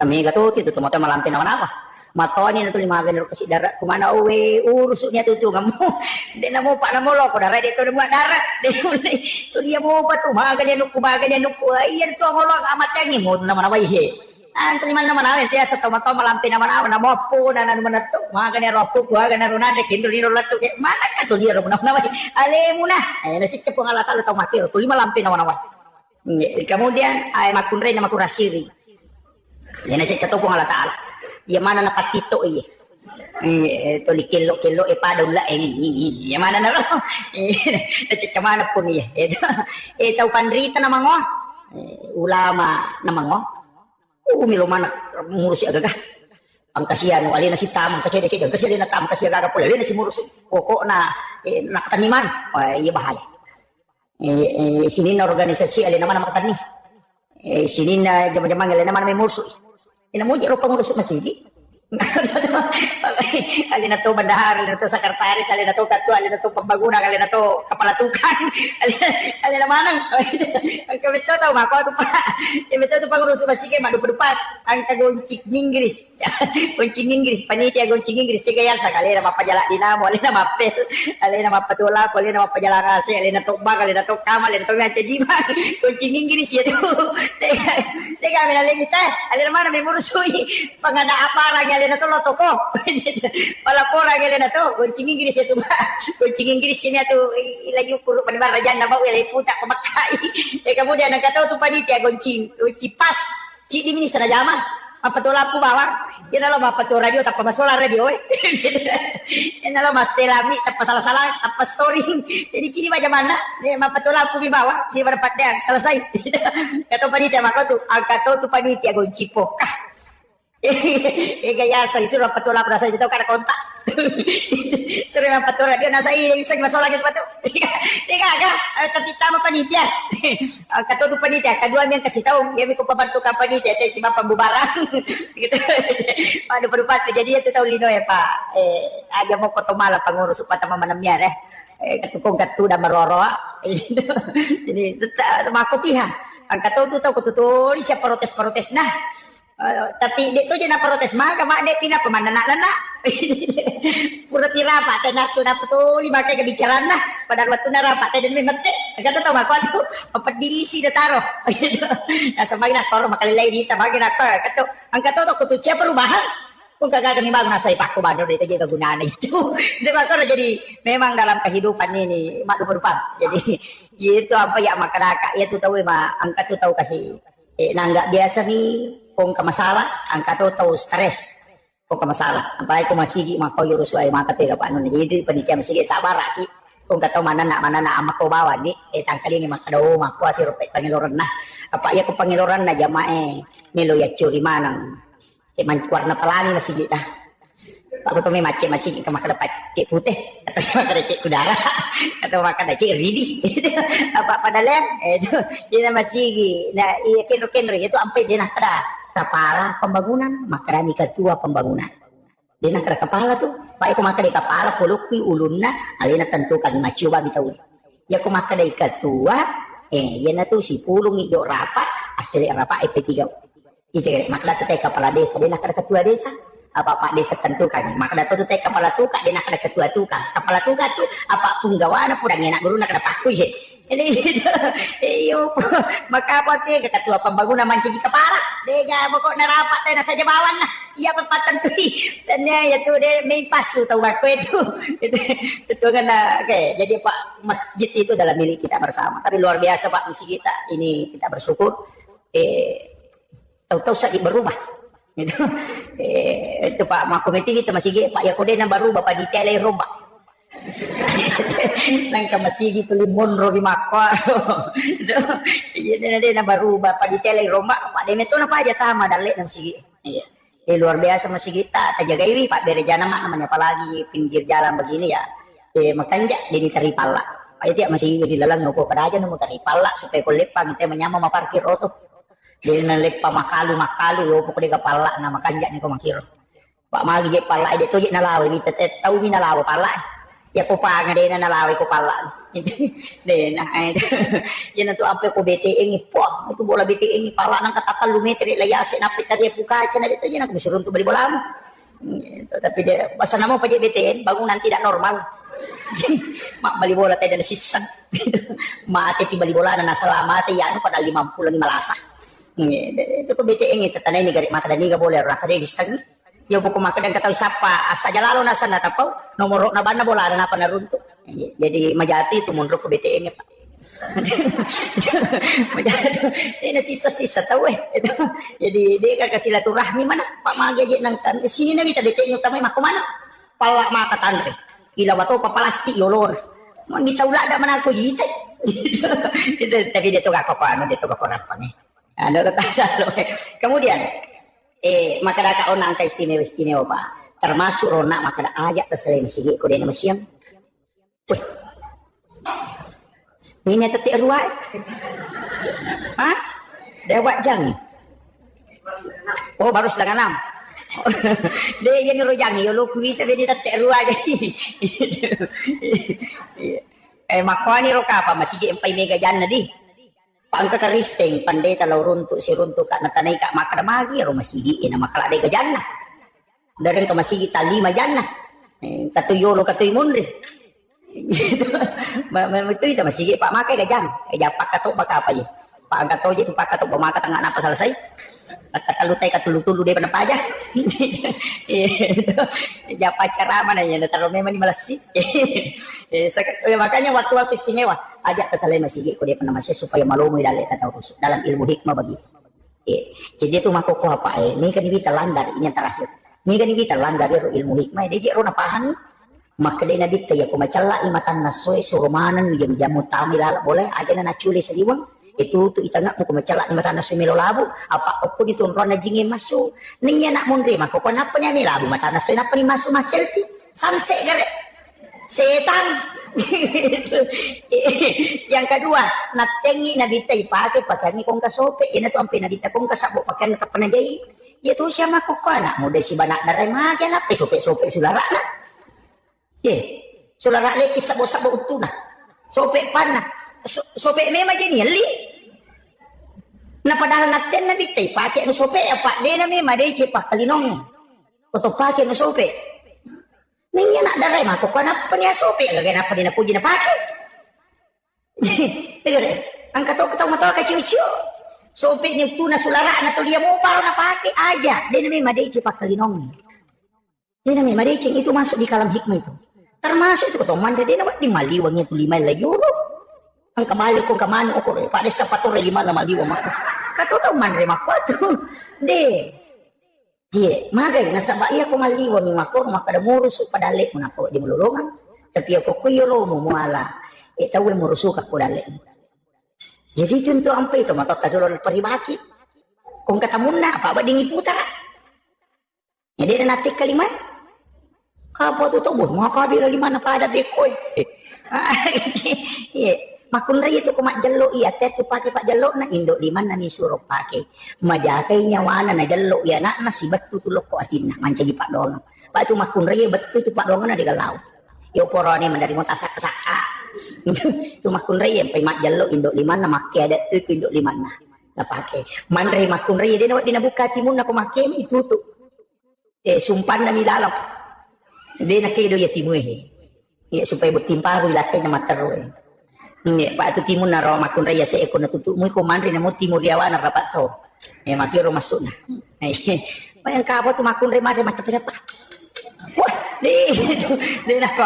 kami gato itu tuh matawa malampi na wanawa matawa ni na tuh lima ganero kasi darat kumana uwe urusuk niya tuh ngamu di na mo pa na mo loko darat dito na mo darat tuh dia mo pa tuh mga ganyan iyan tuh ang ulong amat yang imod na manaway he ang taliman naman namin tiya sa tau matawa malampi na wanawa na mo po na naman na to mga ganyan ropo kuha ganyan runade kindulino lato mana ka tuh dia naman naway ale mo na nasitya po nga lata tau makiro tuh lima lampi na wanawa kemudian ay makunray na makurasiri yan nasitya to po nga lata ya mana na patito to li kilo padaw la ya mana na ro nasitya mana po niya tau Pandrita na mango ulama na mango umilo mana ngurusi agak ang kasihan alin na si tamang kacede-cede kasi alin na tam kasi agak pula alin na si murus pokok na nakataniman iya bahaya sini na organisasi alin naman na makatani sini na jama-jama alin naman may murso ina mo jero pangurus masigi alin na to bandahar alin na to sekretaris alin na to ketua alin na to pembaguna alin na to kepala tukang alin na manang ang kabito tau mako to pa imito to pangurus masigi madu-depan ang tagoncik Inggris goncing Inggris panitia goncing Inggris tiga yasa kali na mapajala dinamo alin na mapel alin na mapatula alin na mapajala kasi alin na to bag alin na to kamal alin na to ngaca jiman goncing Inggris ya tuh teka minalin kita alin na mana may murusui pangada apa alin na to loto ko pala pora alin na to goncing Inggris ya tuh goncing Inggris ini tuh ilayu kuru panbar rajan na bawa ilay puta kumakai kemudian nagkataw to panitia goncing pas ci di minisa na jama mapatula po bawa yan alo mapatula radio tapos masola radio yan alo mas telami tapos salah-salah tapos story jadi kini macam mana mapatula po bawa si berpat dia selesai kata panitia mako tu angkato tu panitia goncipokah Gaya sa suruh patula pada saya itu karena kontak. Suruh yang patula dia nasa ini bisa masalah gitu patu. Tiga agak ketika apa panitia. Kata tu panitia kedua yang kasih tahu dia ko pembantu panitia teh sima pembubaran. Gitu. Ada berubah jadi itu tahu lino ya Pak. Aja mau foto malah pengurus upata memanamnya katukong katu da maroro. Jadi tetap makutiha. Ang katu tu tahu kututulis siya protes-protes nah. Tapi dia tu je nak protes mah kamak dia pina pemandana-nana. Pura rapat dan sudah betul lima kali kebicaraan nah pada waktu na rapat dan memang kata tahu aku tu apa diisi dah taruh. Nah semakin nak taruh makali lain kita bagi nak kata angkat tu aku tu cia perubahan. Kung kagak kami bangun nasa ipaku baru itu juga kegunaan itu. Jadi jadi memang dalam kehidupan ini mak berubah. Jadi itu apa ya masyarakat ya tu tahu mah angkat tu tahu kasih nggak biasa nih kung kamasalah angkat tu tahu stres kung kamasalah apa aku masih mako yurus ay maka tiga pak nun jadi panitia masih sabar aki kung kata mana nak amak ko bawa ni tangkali ni makado mako asir pangiloran nah apa ya ko pangiloran na jamae nilo ya curi manang warna pelangi masih kita Pak Ketua macet masih ke makan dapat cek putih atau makan cek udara atau makan cek ridis apa pada lem itu dia masih nah iya kenro itu sampai dia nak ada kepala pembangunan maka ni ketua pembangunan dia nak ada kepala tuh Pak aku makan di kepala puluki ulunna alina tentu kami macuba gitu ya aku makan dari ketua ya na tuh si pulung itu rapat asli rapat EP3 itu maka tu kepala desa dia nak ada ketua desa apa Pak desa tentu kan maka datu tu kepala tukar dia nak ada ketua tukar kepala tukar tu apa pun gawana pun enak guru nak ada paku je ini iyo maka apa tu ketua pembangunan mancing kepala dia pokok nerapat dan saja bawan lah iya pepatan tu dan ya tu dia mempas tu tahu aku itu kan okay. Jadi Pak masjid itu dalam milik kita bersama tapi luar biasa Pak masjid kita ini kita bersyukur tahu-tahu saat berubah itu Pak Makomiti kita masih Pak Yakode na baru Bapak detailay rombak nang masih gitu limon robi makwa jadi na baru Bapak detailay rombak Pak Demeto na pa aja tama dali nang sige luar biasa masih kita tajaga iwi Pak berejana mak namanya apalagi pinggir jalan begini ya makanya jadi taripala Pak itu masih dilalang ngupo pada aja nunggu taripala supaya kulit Pak kita menyama parkir auto dia nalek pa makalu yo pokok dia kepala na makanja ni ko makiro Pak magi je pala dia toje nalawi ni tete tahu ni nalawi pala ya ko pa nga dia nalawi ko pala de na yan to ampe ko BTE ni po itu bola BTE ni pala nang katakal lumetre layase napit tadi buka cana dito yan ako misurun to bali bola mo tapi dia basa namo pa je BTN bangunan tidak normal mak bali bola tayo na sisan mate pi bali bola na nasalamate yan pada 50 lang malasa itu ko BTN itu tanay ni garit maka dani ga boleh ra kare disang ya buku maka dan katawi sapa asa jalalo na sana tapaw nomor na bana bola na panarunto jadi majati itu mundur ko BTN Pak majati ini sisa-sisa tahu jadi dia kasih silaturahmi mana Pak magi aja nang tan sini na kita BTN utama mak mana pala maka tanre ila wato papalasti yolor mo ngita ula da man ako yite itu tapi dia to ga ko ano dia to ga ko rapane ada retasan. Kemudian masyarakat onang ka istimewa Pak termasuk rona maka ajak terseleng sige ko din masyam weh ini teti ruai hah dewat jang oh baru setengah 6 dia ni rojang yo lu kuita dia teti ruai makani roka apa masih empai mega janna di pangka karisteng pandai talau runtuk si runtuk kak natanay kak makadamagi aro masigi ina makala day kajanna dareng ka masigi talima janna katuyolo katuy munri itu ita masigi Pak makai kajan japak katok baka apa ya Pak katoje tu Pak katok pamaka tangga napa selesai katalutay katulu-tulu day panapa aja japa cara mana ya taruh memang malasi makanya waktu-waktu istimewa ajak kesalai masigi ko dia pernah masih supaya malumui dalam ilmu hikmah begitu jadi itu mako ko apa ini kan kita langgar ini yang terakhir ini kan kita langgar ilmu hikmah dia rona pahami maka dia nabi ya ko macalla imatan nasoi surumanan jamu tamilal boleh aja na naculi sa diwang itu itanga mo kumacala ni mata na sumilo labo apa ko dito ron na jingin maso niya nak mundri mako kenapa nya ni labo mata na na pa ni maso selfie samse gare setan. Yang kedua, natengi na ditay pakai pakangi kong kasope, ina to ang pinadita kong kasabo pakan kapanagay. Itu siya makukana, mo si banak daray magya na sope sulara na. Sulara lepis sabo-sabo uto na. Sope pan na. Sope may majinili. Na padahal natin na ditay pakai no sope apa de na may madeci pa kalinong. Kuto pakai no sope. Niya nak daray mako kana pa niya sope agay na pa din na puji na pakai. Ang katok-katok mo to ka chuchu. Sope ni tuna sulara na to dia mo paro na pakai aja. Dia na may madeci pa kalinong. Dia na may madeci itu masuk di kalam hikmah itu. Termasuk itu ketemuan dia na di maliwangnya tu 5 euro. Ang kamali ko kamano ko pada sa patore 5 na maliwang mako. Kato man re mako tu. De magay nasa baiya ko maliwa mi mako makada murusu padale mo nako di mululungan tapi ako kuyoro mo muala tawe murusu ka ko dale. Jadi tentu ampe itu mata tadulo paribaki kung katamun na apa ba dingi putar. Jadi na natik kalima kapo to tubuh mo ka bila 5 na pada dekoy. Makun ray itu kumak jelo iya tet pake pak jelo na indo di mana ni suruh pake majakai nyawana na jelo ya nak nasi betu tu loko atina mancagi pak dong pak itu makun ray betu tu pak dong na di galau yo porone mandari mo tasak saka tu makun ray yang mak jelo indo di mana make ada tu indo di mana na pake mandre makun ray dia di nabuka timun na kumake itu tu sumpan na mi dalam dia na kedo ya timu supaya bertimpa bilake na matero Pak itu timun naro makun raya se ekon tutu muy komandri na mo timur yawa na rapat to. Makiro masuk na. Yang kapo tu makun raya mare macam apa? Wah, di na ko.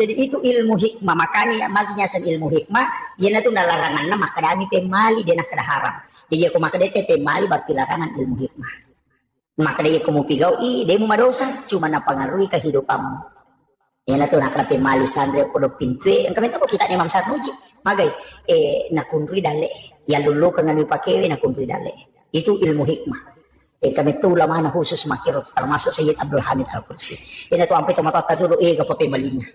Jadi itu ilmu hikmah. Makanya maginya sen ilmu hikmah, yan na tu nalarangan na makadami pemali dia nak kada haram. Jadi aku makadete pemali berarti larangan ilmu hikmah. Makadaya ko mo pigaw dia mo madosa cuma napangaruhi kehidupanmu. Yan na to nakrapi mali sandre ko do pintwe ang kami to kita ni Ma'am Sarnoji magay nakunri dale ya lulu kang ano pakewe nakunri dale itu ilmu hikmah kami to lamang na husus makirot termasuk Sayyid Abdul Hamid Al-Qudsi yan na to ampe to matata dulu kapapi malinya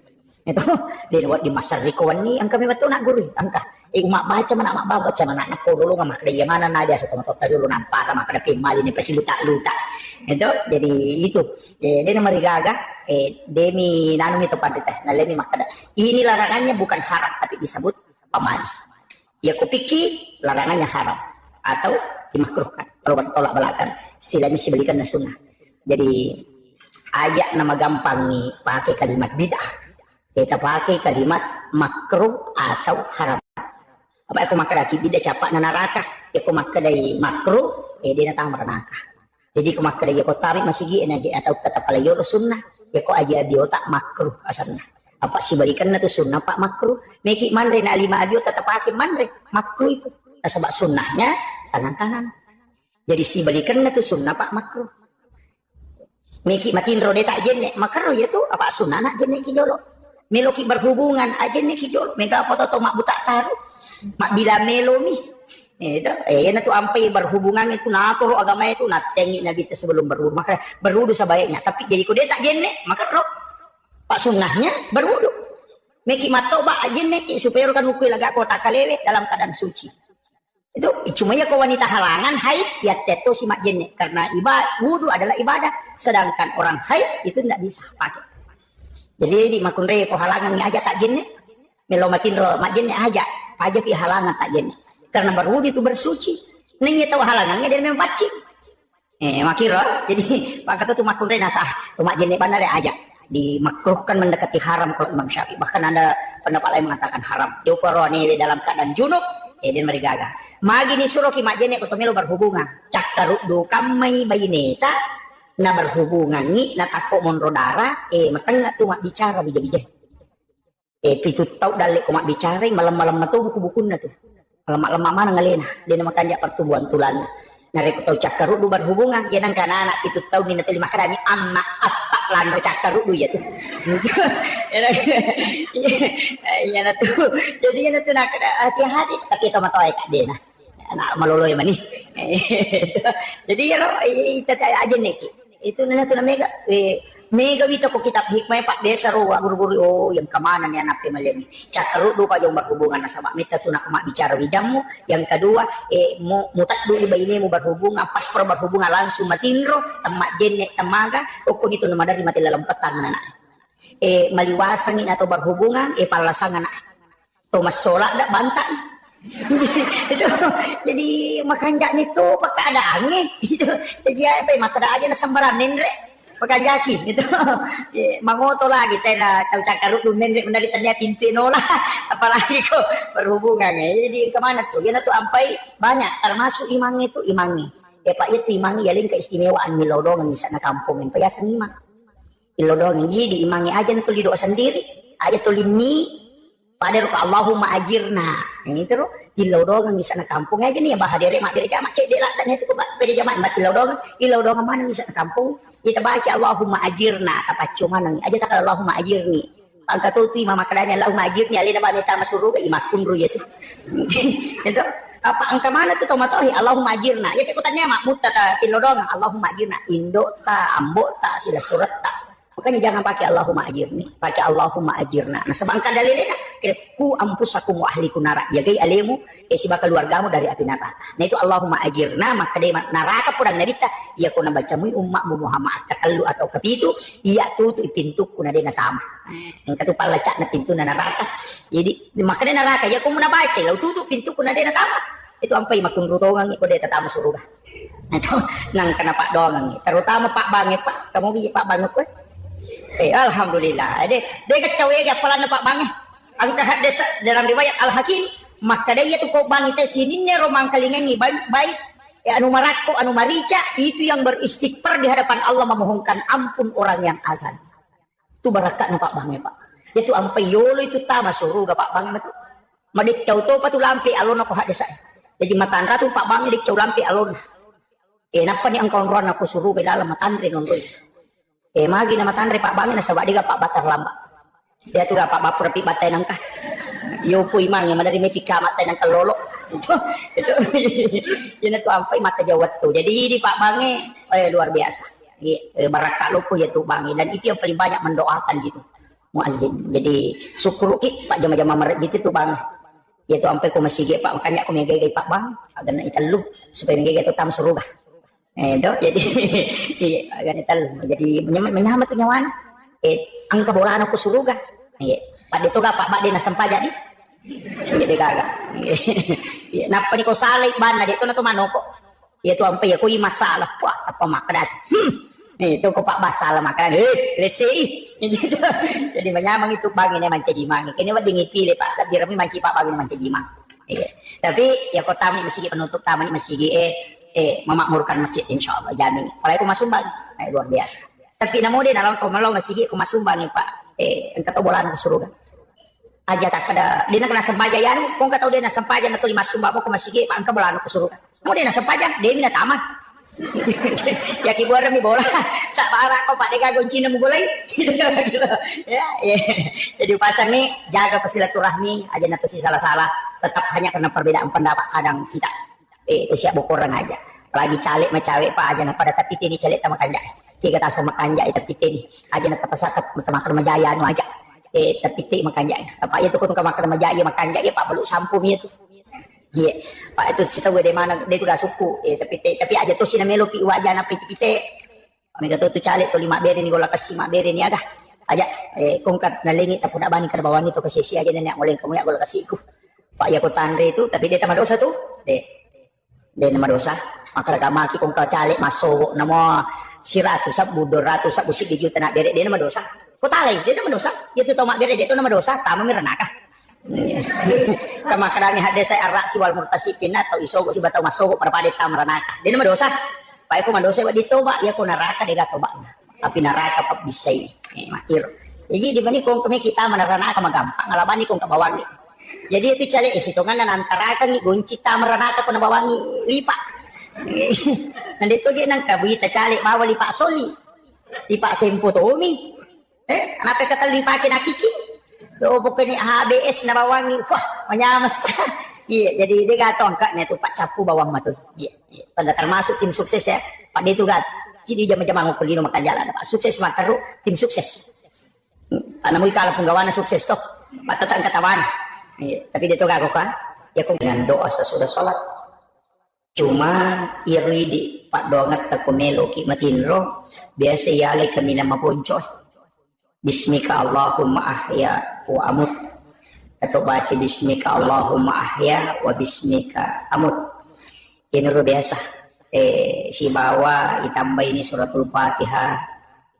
ito din wat di masarikawan ni ang kami mato na guri angka umak baca mana mak baca mana nak dulu nga makdaya mana na dia sa matata dulu nampara makadapi mali ni pasiluta-luta itu jadi itu dia na marigaga demi nanum itu pandita nalemi makada ini larangannya bukan haram tapi disebut pamali ya kupiki larangannya haram atau dimakruhkan kalau bertolak belakang istilahnya si belikan na sunnah jadi ajak nama gampang nih pakai kalimat bid'ah kita pakai kalimat makruh atau haram apa aku makada bid'ah capak na neraka aku makada makruh dia datang neraka jadi aku makada ya tarik masih gini atau kata palayo sunnah ya kok aja di otak makruh asalnya apa sih balikan na tu sunnah pak makruh meki manre na 5 abio tetap pakai manre makruh itu sebab sunnahnya tangan kanan jadi si balikan na tu sunnah pak makruh meki matin rode tak jenne makruh ya tu apa sunnah nak jenne ki jolo meloki berhubungan aja nih ki jolo mega apa to mak buta taruh mak bila melomi itu na tu ampai berhubungan itu nato agama itu natengi nabi itu sebelum berwudu maka berwudu sebaiknya tapi jadi kau dia tak jenne maka roh pak sunnahnya berwudu meki mato ba jenne supaya kan hukui laga kota kalewe dalam keadaan suci itu cuma ya kau wanita halangan haid ya teto si mak jenne karena wudu adalah ibadah sedangkan orang haid itu tidak bisa pakai jadi di makun rey kau halangan ni aja tak jenne melomatin roh mak jenne aja pi halangan tak jenne karena berwudu itu bersuci. Nih tahu halangannya dia memang pacing. Makiro. Jadi pak kata tu makun renasah. Tu mak jenek bandar aja. Dimakruhkan mendekati haram kalau Imam Syafi'i. Bahkan ada pendapat lain mengatakan haram. Diukuroni dalam keadaan junub. Dia merigaga. Magi ni suruh ki mak jenek untuk melu berhubungan. Cakkaruk do kamai bayineta. Na berhubungan ni na takut monro darah. Matengah tu mak bicara bija-bija. Itu tahu dalik ku mak bicara malam-malam tu buku-buku na tu. Lemak-lemak mana ngalena dia namakan dia pertumbuhan tulan Nareko tau cakarudu berhubungan ya nang kana anak itu tahu ni natuli makarani amma apa lan cakarudu ya tuh. Ya na tuh. Jadi ya tuh nak hati-hati tapi to matoy ka dia nah. Anak maloloy man ni. Jadi ya itu aja nih. Itu na tuh mega mega wito ko kitab hikmah Pak Desa ro guru-guru oh yang kemana nih anak pemalemi cakarudu ka yung berhubungan sama mita tuh nak bicara wijamu yang kedua mutat dulu bayi mu berhubungan pas berhubungan langsung matinro temak jenek temaga okon itu nama dari mati dalam petang anak maliwasangin atau berhubungan palasangan anak Thomas Sola dak bantai itu jadi makanya itu pakai ada angin itu jadi apa makanya aja na sembarangan re pagkajakin itu mangoto lagi tena cakarudu menrik menari tanya pintu nola apalagi kok berhubungan jadi kemana tuh dia tuh ampai banyak termasuk imangi itu imangi pak itu imangi yaling keistimewaan milodongan di sana kampung yang payasan imang milodongan jadi imangi aja tuh lido sendiri aja tuh lini pada ruka Allahumma ajirna ini terus dilodongan di sana kampung aja nih ya bahadere mak dere jamak cek delak dan itu kok beda jamak mak dilodongan mana di sana kampung kita baca Allahumma ajirna apa cuma nang aja tak Allahumma ajirni angka tu mama kadanya Allahumma ajirni alina ba meta masuru ke imakun ru itu itu apa angka mana tu tomatohi Allahumma ajirna ya ikutannya mak mutta ta tilodong Allahumma ajirna indo ta ambo ta sila surat ta makanya jangan pakai Allahumma ajirni pakai Allahumma ajirna nah sebangka dalilnya ku ampusakum wa ahlikum nara jagai alemu si bakal keluargamu dari api neraka nah itu Allahumma ajirna maka dari neraka pun nabita ia kuna bacamu umatmu Muhammad takallu atau kepitu ia tutu pintu kuna dena tama yang katu palacak na pintu na neraka jadi maka dari neraka ya kuna baca lau tutu pintu kuna dena tama itu ampai makun rutongan ko deta tama surga itu nang kena Pak Dongang terutama Pak Bange Pak kamu gi Pak Bange ko alhamdulillah de kacau ya kepala Pak Bange angka hadis dalam riwayat Al-Hakim maka dia tuh kok bang itu sini nih romang kalingangi baik anu marako anu marica itu yang beristighfar di hadapan Allah memohonkan ampun orang yang azan itu barakatnya Pak Bang ya Pak itu ampai yolo itu tama surga Pak Bang itu madik cau to patu lampi alon aku hadis saya jadi matan ratu Pak Bang dik cau lampi alon napa nih angkau ron aku surga dalam matan re nonton magi nama tanre Pak Bang na sabak diga Pak Batar lamba dia tuh Pak Bapur pi batay nangka yo po imang yang dari may pikamat tayo ng kalolo itu yun itu ampai mata jawat tuh jadi di Pak Bange luar biasa barakalo po ya tuh Bange dan itu yang paling banyak mendoakan gitu muazzin jadi syukur Pak jama-jama merek gitu tuh Bange ya tuh ampai ko masige Pak makanya ko megay Pak Bang agar na italo supaya megay itu tam surga itu jadi agar italo jadi menyamat tuh nyawan ang kabolaan ko surga Pak dito ka Pak di nasampaja di jadi kagak napa ni ko salay ban na dito na tumanoko itu ampay ako yung masalah po apa makadat itu ko Pak masalah makadat lesi jadi menyamang itu bangin naman jadi mangi kini wa dingipili Pak lebih rami manci Pak bangin naman jadi mang tapi ya ko tami masigi penutup taman masigi memakmurkan masjid insyaallah jamin kalau aku masumbang luar biasa tapi namo din alam ko malaw masigi ko masumbang Pak ang katobolan ko surugan aja tak pada dia kena sempaja yan kung kataw din na sempaja na to lima sumba mo kumasige pa ang kabolan ko surugan mo din na sempaja dia na taman ya kibuara mi bola sa para ko Pak deka goncina mo gulay ya jadi pasang nih jaga silaturahmi aja na to si salah-salah tetap hanya karena perbedaan pendapat kadang kita itu siap bokoran aja lagi calik macawe Pak aja na pada tapi ini calik sama kanja tiga tasa makanja tapi ini aja na tapasakap makan majaya anu aja tapi makanja apa itu kung kamakan majaya makanja ya Pak belum sampum itu iya Pak itu kita gue mana dia udah suku tapi aja tuh sih namelo pi wajah na piti kami kata tuh calik tuh 5 beri ni gola kasih 5 beri ni ada aja kung kat nalingi tapon abani kada bawang itu kasi siya aja na oleh kamu ya gola kasih ku Pak ya ko tanre itu tapi dia tamad dosa tuh dia nama dosa maka maki kung ka calik masuk nama siratu sab budor ratu sab usik di juta na beri dia nama dosa ko talay dia nama dosa itu tomak beri dia itu nama dosa tama miranaka kama kadani hade saya arak si wal murtasipin atau isogo si batau masogo para padet tamranaka dia nama dosa pa ko mandosa wa dito ba ya ko naraka de gato ba tapi naraka pa bisay makir jadi di bani kung kami kita manarana magampang alabani kung kabawangi jadi itu cari isitungan dan antara kan gunci tamranaka ko nabawangi lipa Nandito yun ang kabita calik bawal Pak Soli. Pak Sempo to umi. Kenapa kata lipa kinakiki? Do bukan HBS na bawang ni wah manyamas. Iya, jadi dia kata angkat ni tu Pak Capu bawang matu. Iya, pada termasuk tim sukses ya. Pak dia tu kan. Jadi jam-jam aku pelino makan jalan Pak. Sukses makaru tim sukses. Anak mu kalau penggawana sukses toh. Pak tetang katawan. Iya, tapi dia tu kagok kan. Ya kung dengan doa sesudah sholat. Cuma iri di Pak dongat tak kumelo ki matinro. Biasa yale kami nama poncoy. Bismika Allahumma ahya wa amut. Atau baca bismika Allahumma ahya wa bismika amut. Ini luar biasa. Si bawa ditambah ini suratul Fatihah,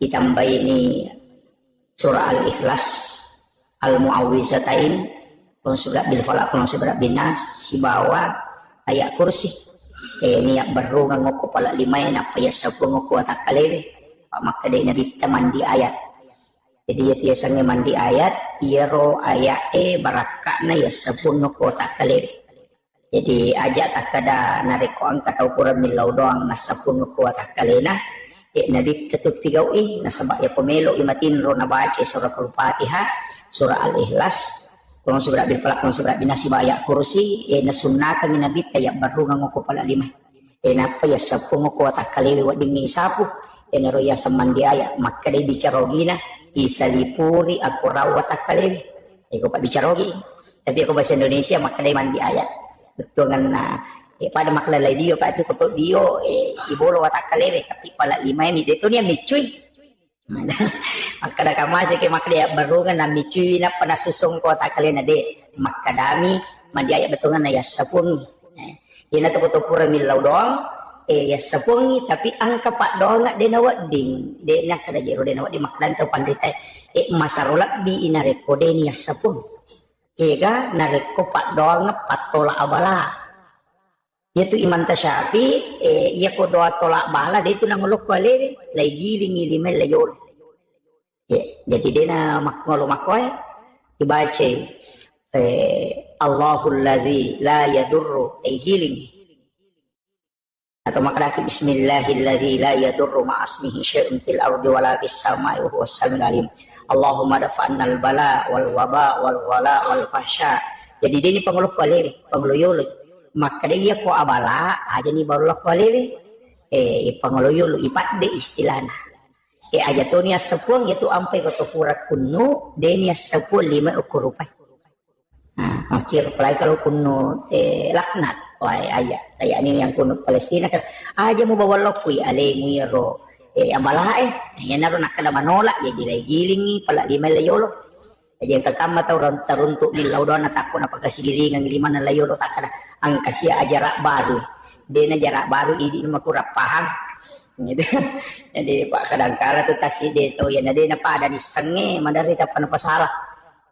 ditambah ini surah Al-Ikhlas, Al-Mu'awwizatain, kalau surat bil falaq, kalau surat bin nas, si bawa ayat kursi. Niat baru ngoko pala lima apa ya sabu ngoko tak kalewe. Pak maka dia nabi mandi ayat. Jadi ya tiasanya mandi ayat, iro ayat barakakna ya sabu ngoko tak kalewe. Jadi ajak tak kada nariko angkat atau kurang milau doang nasabu ngoko tak kalena. Nabi tetap pigau nasabak ya pemelo imatin ro nabaca surah Al-Fatihah, surah Al-Ikhlas. Kalau surat bil falaq, kalau surat bin nas ayat kursi, nasunnakan nabi tayak baru ngoko pala lima. Napa ya sapu ngoko tak kalewe wading ni sapu. Naro ya samandi ayat maka dia bicarogina isalipuri aku rawat tak kalewe. Ko pak bicarogi. Tapi aku bahasa Indonesia maka dia mandi ayat. Betul kan pada maklalay dio pa itu koto dio ibolo watak kalewe tapi pala lima ini itu niya micuy. Makada kamasi ke maklia barungan na micuy na panasusong ko takale na de makadami mandi ayat betungan na yasapungi. Yan na to koto pura milaw doang yasapungi tapi angka pak doang de na wading de na kada jero de na wading makadan to pandita masarulak bi inareko de ni yasapung. Ega nareko pak doang patola abala. Yaitu iman tasyafi iya ko doa tolak bala dia itu nang ulok kale lay giling ilimay layol. Jadi dia na makngolo makoy dibaca Allahul ladzi la yadurru ay giling. Atau makadaki bismillahilladzi la yadurru ma asmihi syai'un fil ardi wala fis samai wa huwas samiul alim. Allahumma dafa'annal bala wal waba wal wala wal fahsya. Jadi dia ni pangulok kale pangloyol. Maka dia ko abala aja ni baru lok kali pangoloyo lu ipat de istilana aja to niya sepuang itu ampai ko pura kuno de niya sepul 5 ukur rupiah makir pelai kalau kuno laknat wai aja kayak ini yang kuno Palestina kan aja mau bawa lokui ale ngiro abala yan naro nakada manolak jadi lay gilingi pala 5 layolo aja yang terkama tau runtuk milaw doon at ako napagkasigilingan lima na layo lo takana ang kasya jarak baru dia na jarak baru hindi na makurap pahang jadi pak kadang-kala tu tasi dia tu yan na dia na pada ni sange mandarita pa na pasala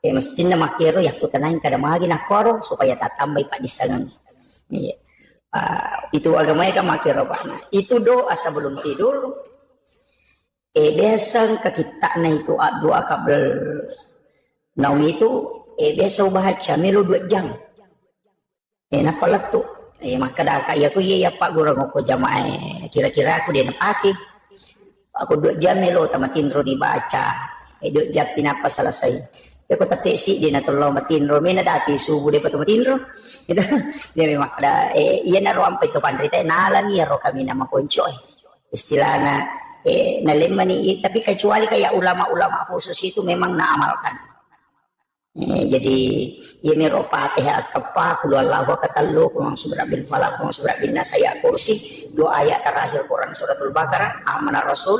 mesti na makiro yaku tanayin kada mahagi na koro supaya tatambay pa di sangang itu agamanya ka makiro pa na itu doa sebelum tidur biasang kakita na itu doa kabel naum itu biasa baca melo 2 jam. Napalat tu. Maka dah kaya aku iya pak gurang aku jamaah. Kira-kira aku dia napaki. Aku 2 jam melo tamatinro ni baca. 2 jam pinapa selesai. Aku tatesi dia natulong matinro. May nadati subuh dia patu matinro. Gitu. Dia memang ada iya naro ampai to pandrita nalan iya ro kami nama poncoy. Istilahna nalema ni tapi kecuali kayak ulama-ulama khusus itu memang naamalkan. Jadi ya mero Fatihah kepa kulu Allah wa katallu kurang surat bil falaq kurang surat bin nas ayat kursi 2 ayat terakhir Quran suratul Baqarah amanah Rasul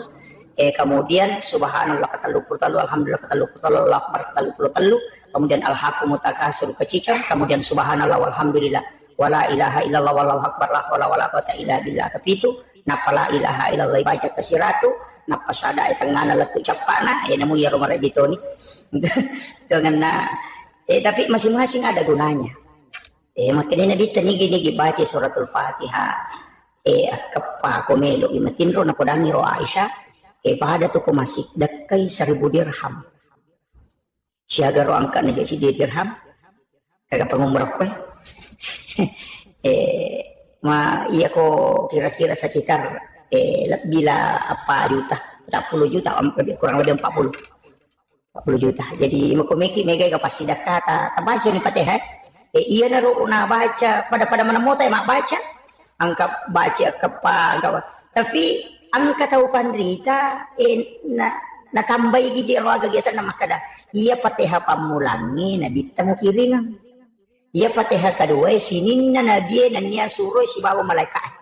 kemudian subhanallah katallu kurtalu alhamdulillah katallu kurtalu Allah akbar katallu kurtalu kemudian al-haqqum takasur kecicang kemudian subhanallah walhamdulillah wala ilaha illallah wallahu akbar la haula wala quwata illa billah kepitu napa la ilaha illallah baca kesiratu napa sada tengana letu capana namu ya rumah gitu nih dengan tapi masing-masing ada gunanya makanya nabi tanigi baca suratul Fatihah kepa komelo imatinro na kodangi ro Aisyah pada tu ko masih dakai 1000 dirham siaga ro angka na si dirham kagak pangumrah ko Iya kok kira-kira sekitar bila apa juta, 40 juta, kurang lebih 40 juta. Jadi makomeki mega ka pasti kata baca ni Fatihah. Iya na baca pada mana mau mak baca. Angka baca angka. Tapi angka tahu pandrita na tambah gigi roaga biasa nama kada. Iya Fatihah pamulangi nabi temu kiringan. Iya Fatihah kedua sinin na nabi na niya suruh si bawa malaikat.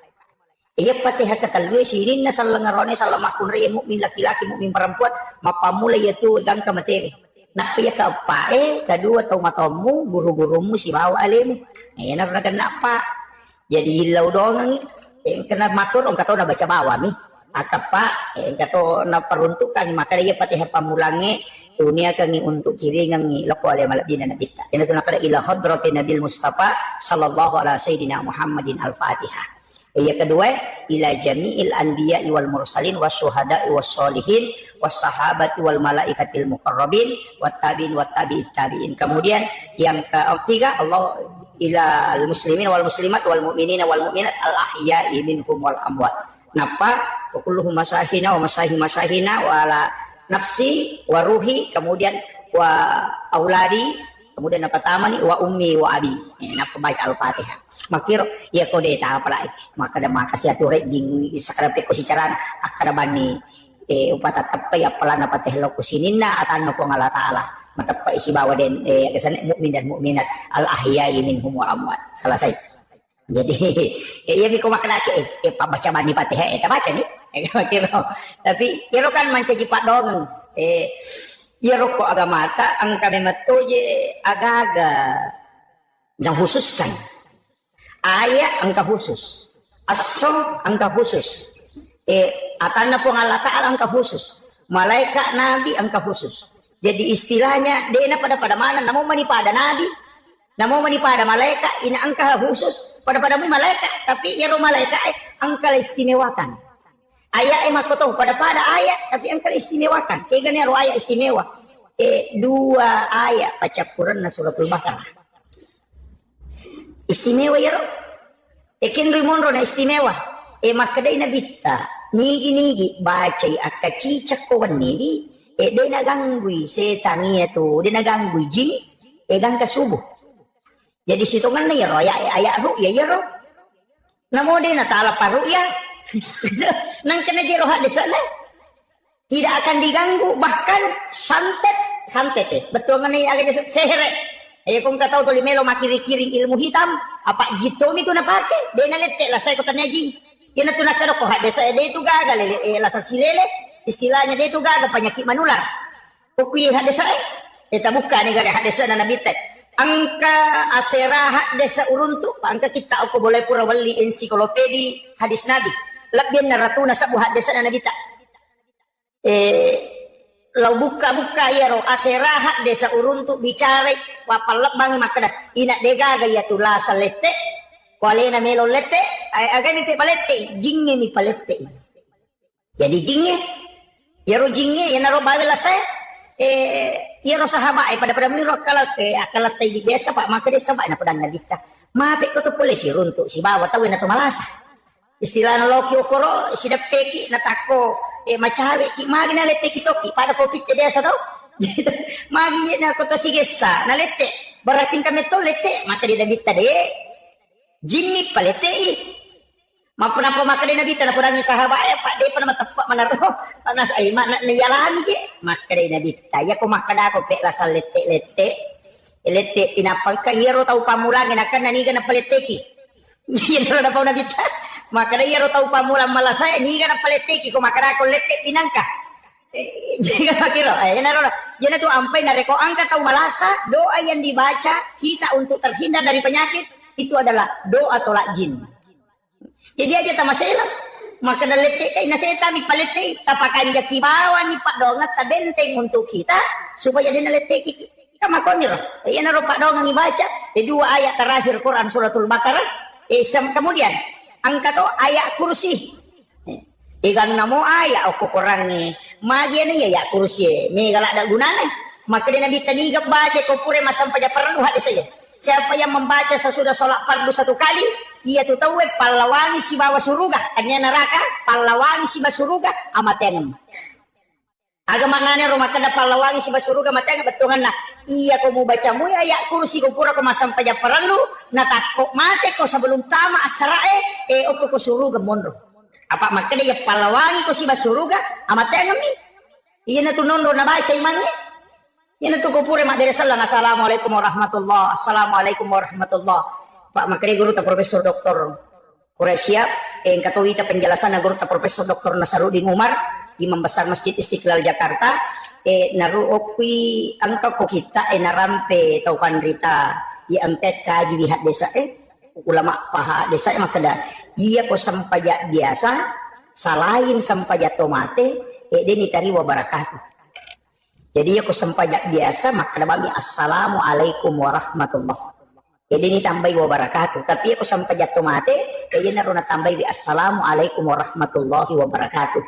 Iya Fatihah ketalui sinin na salangarone salamakun raya mukmin laki-laki mukmin perempuan mapamula yaitu gang kamateri. Nak pia ka pae kedua tau matamu guru-gurumu si bawa alim. Ayan na kenapa? Jadi hilau doang kena matur orang kata udah baca bawah nih. Akapa kata na peruntukan maka dia Fatihah pamulangi dunia kangi untuk kiri ngangi lako alih malabina nabita. Kena tu nakada ila hadratin Nabil Mustafa sallallahu alaihi sayyidina Muhammadin al-Fatihah. Yang kedua ila jami'il anbiya'i wal mursalin wasyuhada'i wassolihin wassahabati wal malaikatil muqarrabin wattabi'in wattabi'it tabi'in. Kemudian yang ketiga Allah ila al muslimin wal muslimat wal mu'minina wal mu'minat al ahya'i minhum wal amwat. Napa wa kulluhum masahina wa masahina wa ala nafsi wa ruhi kemudian wa auladi kemudian apa tamani wa ummi wa abi. Napa baca al-Fatihah. Makir ya kode ta apa maka ada makasih atuh jing sakara pe ko sicaran akada bani upata tepai apalan apa teh lo kusinina atan ko ngala taala matepai si bawa den kesan mukmin dan mukminat al ahya'i minhum wa amwat. Selesai. Jadi ya mi ko makadake baca bani Fatihah eta baca ni kira tapi kira kan mancaji pak dong ya rokok agama ta ang kami matoje agaga yang khususkan ayat angka khusus, asom angka khusus, atana po Allah Ta'ala angka khusus, malaikat nabi angka khusus. Jadi istilahnya dena pada mana, namo manipada nabi, namo manipada malaikat, ina angka khusus, pada malaikat, tapi ya malaikat angka istimewakan. Ayat makoto pada ayat, tapi angka istimewakan. Kaya ganyan ayat istimewa. Dua ayat baca Quran na suratul Baqarah. Istimewa ya roh. Ekin rimonro na istimewa. Makadai na bitta. Nigi baca akacicak ko wanili. De naganggui setania to. De naganggui jing. Gang kasubuh. Jadi situ man na ya roh. Ayat ru'ya ya roh. Namo de natala paru'ya. Nang kena jero hak desa na. Tidak akan diganggu. Bahkan santet. Betul mana ya agak sehere. Kung kataw to limelo makiri-kiring ilmu hitam, apa jitomi to napake? De na lette la saya ko tanajing. Yan na to nakano ko hade sa de to gaga la sa silele, istilahnya de to gaga penyakit manular. Kukuy hade sa eta buka ni gaga hade sa na nabitet. Angka aserahat desa uruntu, angka kita ako boleh pura wali ensiklopedi hadis nabi. Labyan na ratuna sa buhat desa na nabita. Lau buka ya ro aserahat desa uruntu bicara wapalak bang makada ina dega gaya tula salete kuale na melo lete agami pe palete jinge mi palete jadi jinge ya ro jinge ya naro bawela saya ya ro sahaba pada miro akalat di desa pak maka desa pak na padang nagita mape ko to polisi runtu si bawa tawi na to malasa istilah na loki okoro si dapeki na tako macawe ki magi na lete kitoki pada kopit desa to magi na ko to sigesa na lete barating kami to lete maka di dagita de jinni palete mapuna maka di nabita na purangi sahabat pak de pana matepak manaro panas ay mana niyalami je maka di nabita ya ko makada ko pe lasal lete pinapang ka iro tau pamulangin akan naniga na palete ki yero na pa nabita maka na iro tau pamulang malasay niga na palete ki ko makada ko lete pinangka jika kira yan na to ampay na reko angka tau malasa doa yang dibaca kita untuk terhindar dari penyakit itu adalah doa tolak jin. Jadi aja tamasela maka na lete kay naseta mi palete tapakan jaki bawa ni pak dongat ta benteng untuk kita supaya dia na lete kita makonir yan na pak dongat ni baca dua ayat terakhir Quran suratul Baqarah kemudian angka to ayat kursi ikan namo ayat aku kurang ni magi ni ya kursi ni galak ada gunanya maka dia nabi tani baca ko pure masam paja perlu hadis saja Siapa yang membaca sesudah sholat fardu 1 kali, ia tuh tahu palawangi si bawa suruga, kanya neraka, palawangi si bawa suruga, amaten. Aga maknanya rumah kada palawangi si bawa suruga, amaten betungan na. Iya ko mau baca mu ayat kursi ko pura ko masampai perlu, natakok mate ko sebelum tama asrae, oko ko suruga mondro. Apa makanya ya palawangi ko si bawa suruga, amaten mi. Iya na tuh nondo na baca imannya. Yan ito ko pure mak dari salang. Assalamualaikum warahmatullah. Assalamualaikum warahmatullah. Pak makri guru ta Profesor Dr. Quraisyah yang katuita penjelasan na guru ta Profesor Dr. Nasarudin Umar, Imam Besar Masjid Istiqlal Jakarta. Naruokwi angka ko kita narampe tau pandrita angtet kaji lihat desa ulama paha desa makada iya ko sampaya biasa salahin sampaya tomate deni tari wabarakatuh. Jadi aku sempajak biasa maka nabami assalamualaikum warahmatullah. Jadi ini tambah wabarakatuh. Tapi aku sempajak tomate, jadi naruna tambah assalamualaikum warahmatullahi wabarakatuh.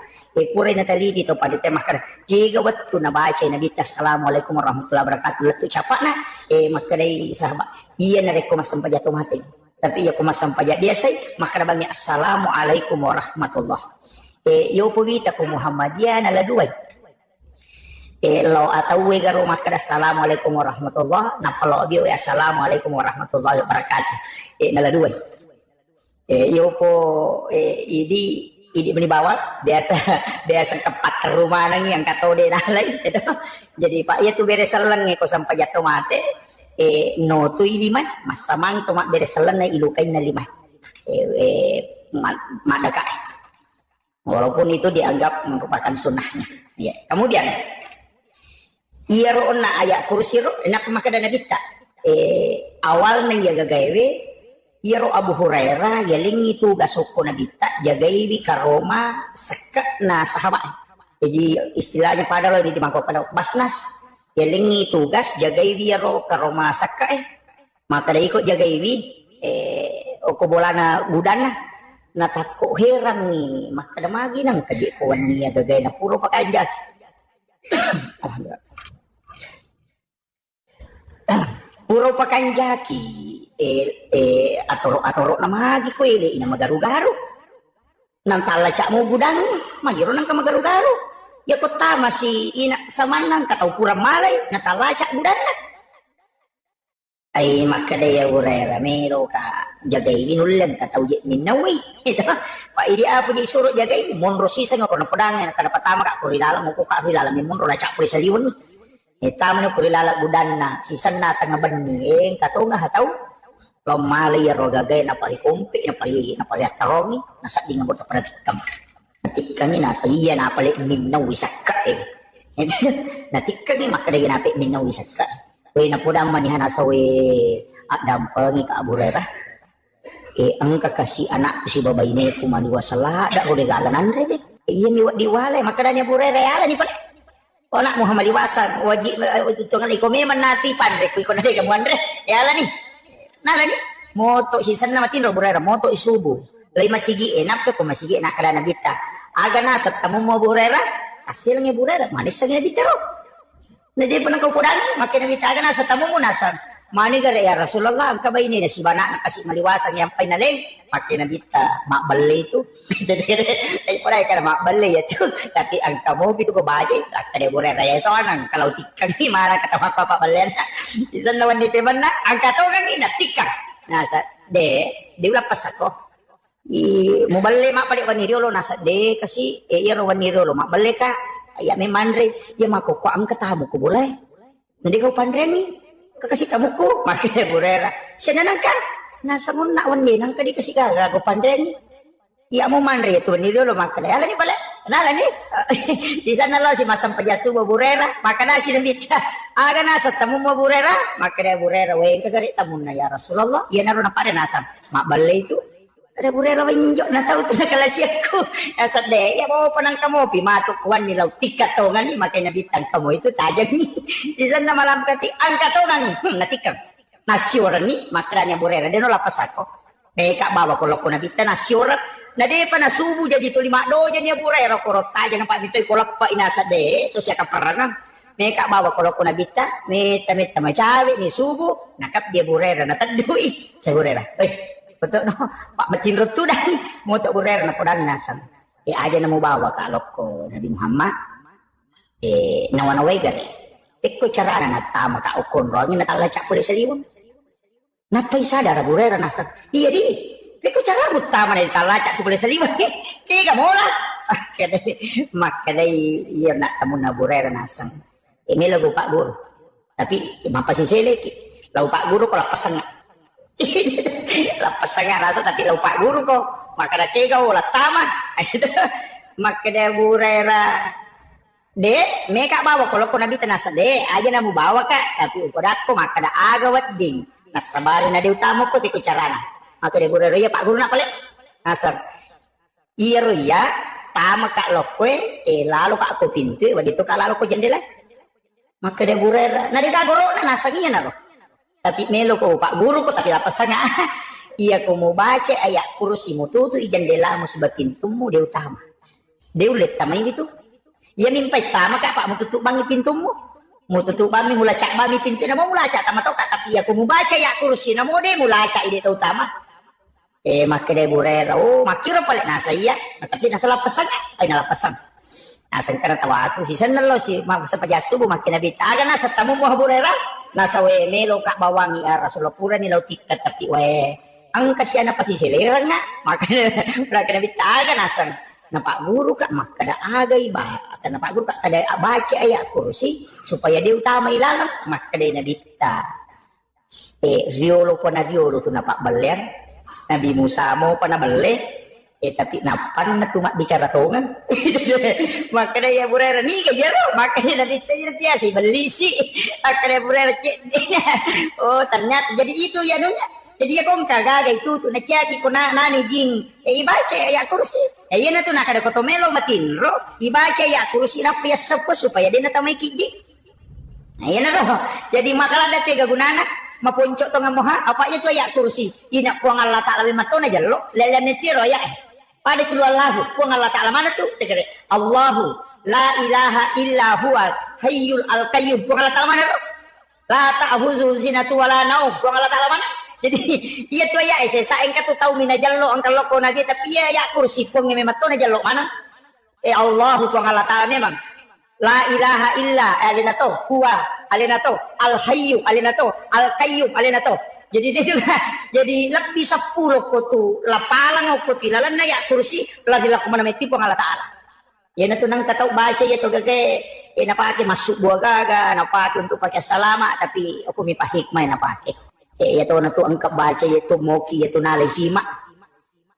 Pura natali dito pada tema kada. Jika waktu nabaca nabi assalamualaikum warahmatullahi wabarakatuh. Lalu capak na, maka dari sahabat. Iya nareko mas sempajak tomate. Tapi aku mas sempajak biasa, maka nabami assalamualaikum warahmatullah. Yo pugita ko Muhammadiyah naladuay. Lo atau wega rumah kada assalamualaikum warahmatullah napalo dia assalamualaikum warahmatullahi wabarakatuh nala dua yo po idi bawah biasa kepat rumah nang yang katode nalai itu jadi pak ya tu beres seleng ko sampai jatuh mate no tu ini mah masamang tu mak beres seleng na ilukain na lima madaka walaupun itu dianggap merupakan sunnahnya ya kemudian iya roona ayat kursi ro enak makada nabita awal na iya gagaywe iya ro Abu Hurairah yaling itu gasoko nabita jagaywi karoma seka na sahabat jadi istilahnya pada lo di mangkok pada basnas yaling itu gas jagaywi ro karoma seka maka dari kok jagaywi oko bolana budana natako heran nih makada magi nang kajikuan niya gagay na puro pakajak alhamdulillah puro pakan jaki atoro nama lagi ko ina magaru-garu nang tala cak mo budang magiro nang ka magaru-garu ya ko tama si ina samanang katau pura malay na tala cak budang ay makadaya urera mero ka jagay inulan katau jit minawi pa idi apo di suruh jagay monro sisa nga ko na pedang kada patama ka ko rilala mo ko ka rilala mi monro la cak puri saliwan tama na kurilala gudan na sisan na tanga bani kato nga hataw lomali ya rogagay na pari kumpi na pari ataromi nasa di nga mo taparatikam natikam ni nasa iya na pali minaw isaka natikam ni makaday napi minaw isaka we na pudang manihan asawe at dampangi ka Abu Hurairah ang kakasi anak si babay ni kumaniwasala da ko regalanan re iya ni diwalay makadanya Abu Hurairah ala ni pala Onak Muhammad liwasan wajib itu kan ikome manati pandre ko na de gamandre ya ala ni nala ni moto si sanna matin ro burera moto isubu lay masigi enak ko masigi enak kada nabita aga na sa tamu mo burera hasilnya burera manis sa nabita ro na de panang ko kudangi makin nabita aga na sa tamu mo nasan mani gara ya Rasulullah ang kabay ni na si bana na kasi maliwasan yang painalay makin nabita makbali itu ay pala ka na makbali ito tapi ang kamo bito ko baje kada burera ya ito anang kalau tikang ni mara katama papabalian isan lawan ni teman na ang katogang ina tikang nasa de wala pas ako mubali mapali waniriolo nasa de kasi iro waniriolo mabali ka ay may manre ya makuko ang katamo ko bulay hindi ko pandremi kakasi kamu ko makanya burera siya na ka nasa mo na wani nang kadi kasi ka ko pandremi iya mo manre to ni lo makana ala ni pala nala ni di sana lo si masam pajasu burera makana si nabita aga nasa tamu mo burera makana burera we kagari tamu na ya Rasulullah iya naro na pare nasa mabale itu ada burera winjo na tao na kalasi ako nasa de ya mo panang kamo pimato kuan ni law tikat to ngani makana bitang kamo itu tajam ni di sana malam kati angka to ngani natikam nasyuran ni makana burera de no lapas ako Meka bawa ko loko na bita nasyuran na de pa nasubo jadi to lima do jadi burera ko rota jadi pak bitoy ko pa inasa de to siya kaparangan Meka bawa kalau kuna bita, meta macawe ni subuh, nakap dia burera na tadui sa burera. Betul no, Pak Macinrot tu dah, mau tak burera na podang nasang. Aja na mo bawa kalau ko Nabi Muhammad, nawanaway gari. Ko cara na tama ka ukon ro, ngin natala cak puli saliwon. Napay sadar burera nasang. Iya di. Ko cara utama na tala cak puli saliwon. Kaya ka mola. Makadai iya nak tamu na burera nasang. Ini lagu Pak Guru. Tapi mampa sisele lagu Pak Guru kalau pasang. Lapasanga rasa tapi lagu Pak Guru kok. Maka ada tiga ulah tamat. Maka dia burera. De, mereka bawa kalau kau nabi tenasa de, aja namu bawa kak. Tapi ukodako maka ada agawat ding. Nasabarin na di utama ko tiku carana. Maka dia burera ya Pak Guru nak balik. Nasar. Iya ya, tama kak lokwe, lalu kak aku pintu, wadito kak lalu ko jendela. Maka dia burera, nah dia gagoro na nasaginya naro. Tapi melo ko Pak Guru ko tapi lapasanga. Iya ko mau baca ayat kursi mu tutu ijan dela mu sebab pintumu dia utama. Dia ulet tama itu. Iya mimpai tama kak Pak mu tutup bangi pintumu. Mu tutup bangi mula cak bangi pintu na mau mula cak tama tau kak tapi iya ko mau baca ayat kursi na mau dia mula cak ide utama. Maka dia burera, makira paling nasa iya, tapi nasa lapasanga, ay nalapasang. Asan karena tawa aku si senelo si sa pajasubo makin nabitaga na sa tamu mo burera nasa we melo ka bawangi Rasulullah pura ni tikat tapi we ang kasya na pasisileran na maka nabitaga nasan na Pak Guru ka makada agay ba na Pak Guru ka kada baca ayat kursi supaya dia utama ilalang makada na dita riolo ko na riolo to na Pak Balen Nabi Musa mo pa na bale tapi napan na tumak bicara tongan makanya ya burera nih kaya makanya nanti dia sih beli sih makanya burera ternyata jadi itu ya nunya jadi ya kong kagak itu tuh naciaki ko na nani jing ibaca ya kursi iya na tuh nakada kotomelo matinro ibaca ya kursi na pias sepus supaya dia natamay kiji iya na roh jadi makalah ada tiga gunana mapuncok to nga moha apa itu ya kursi ina puang Allah Ta'ala matona jallo lelemetiro ya pada keluar lahu puang Allah Ta'ala mana tuh tegere Allahu la ilaha illa huwa hayyul al-qayyum puang Allah Ta'ala mana tuh la ta'khuzuhu sinatun wala naum puang Allah Ta'ala mana jadi iya tuh ya sa engka tuh tahu mina jallo angkal loko nabi tapi ya kursi puang ngeme matona jallo mana Allahu puang Allah Ta'ala memang la ilaha illa alinato huwa alinato al hayyu alinato al qayyum alinato jadi dia juga jadi lebih 10 ko tu lapalang ko tilalan na ya kursi la dila ko manameti po Allah Taala yan na to nang katao baca ya to gage napake masuk buah gaga napake untuk pakai salama tapi ako mi pahikmay napake ya to na to angkap baca ya to moki ya to nalisima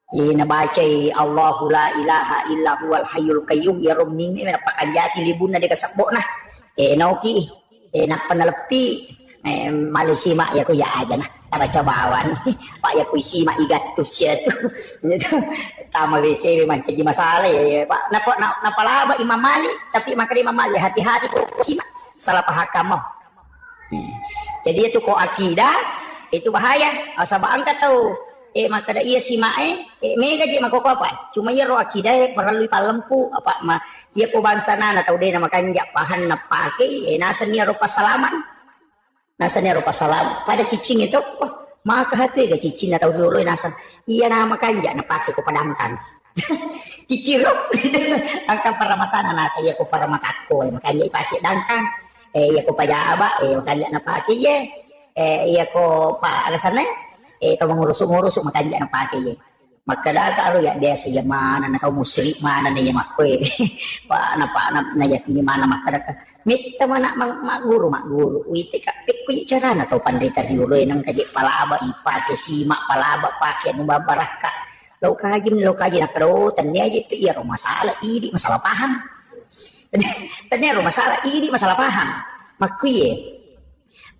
nabaca Allahu la ilaha illa huwal hayyul qayyum ya rumning napakanjati libun na di kasakbo na nauki napanalepi malisima ya ko ya aja na tabaca bawan pak ya ko isima igatus ya tu tama bese man jadi masalah ya pak napalaba Imam Malik tapi maka Imam Malik hati-hati ko sima salah paham mau jadi itu ko akidah itu bahaya asaba angkat tahu maka da iya si mae mega je makoko apa cuma ya ro akidah perlu palempu apa ma iya ko bangsa na tahu deh nama kanja pahan na pake nasa niya ro pasalaman pada cicing itu maka hati ga cicing na tahu dulu nasa iya nama kanja na pake ko padangkan ciciro angka paramatan nasa iya ko paramatako makanya ipake dangkan iya ko pajaba makanya na pake iya ko pa alasannya ito mengurus makanya ang pakai maka karo ya dia siya mana na tahu musrik mana na ya makwe pa na yakini mana maka mita mana maguru uite ka pikku cara na tahu pandita diulo nang kaji palaba ipake simak palaba pake no babaraka lo kaji na karo tanya aja iya masalah ini masalah paham tanya masalah ini masalah paham makwe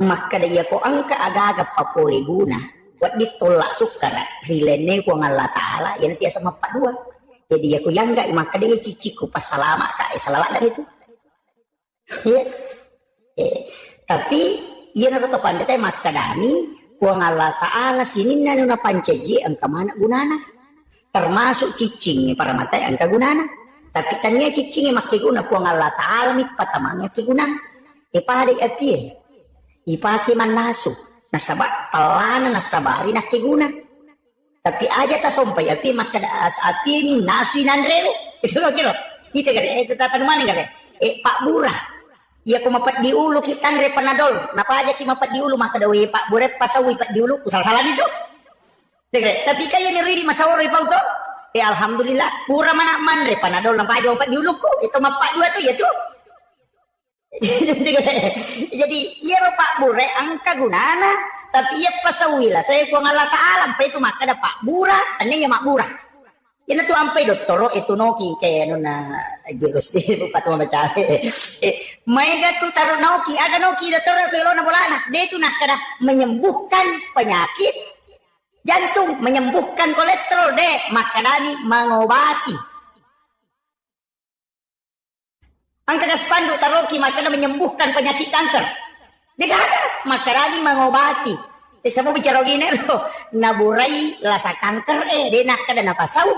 maka dia ko angka aga papole guna buat ditolak sukara rilene ko Allah Taala ya nanti sama Pak dua jadi aku yang enggak maka dia ciciku pas salama kak salah dan itu ya tapi iya na to pandai maka dami ko Allah Taala sini na pancaji angka mana gunana termasuk cicing para mata angka gunana tapi tanya cicing make guna ko Allah Taala mi patamangnya ke gunana Pada api ipake man nasu nasaba pelana nasabari nakiguna tapi aja ta sompai api maka api ni nasu nanre itu kira itu kan tatan mana kan Pak Bura iya ko mapat di ulu kita re panadol napa aja ki mapat di ulu maka dawe Pak Bura pasawi pat di ulu salah itu tapi kaya ni ridi masawaro ipau to alhamdulillah pura mana man re panadol napa aja mapat di ulu ko itu mapat dua tu ya tu jadi iya Pak Bura angka gunana tapi ia pasawi lah saya ko ngala taala pa itu maka ada Pak Bura ani ya Mak Bura ina tu ampai doktoro itu noki kaya na jurus di pato baca mai ga tu taruh noki aga noki doktoro kelo na bolana dia itu nak kada menyembuhkan penyakit jantung menyembuhkan kolesterol deh makadani mengobati angka gaspandu taroki makada menyembuhkan penyakit kanker dia ada makadani mengobati sama bicara gini loh naburai rasa kanker dia nak kada napasau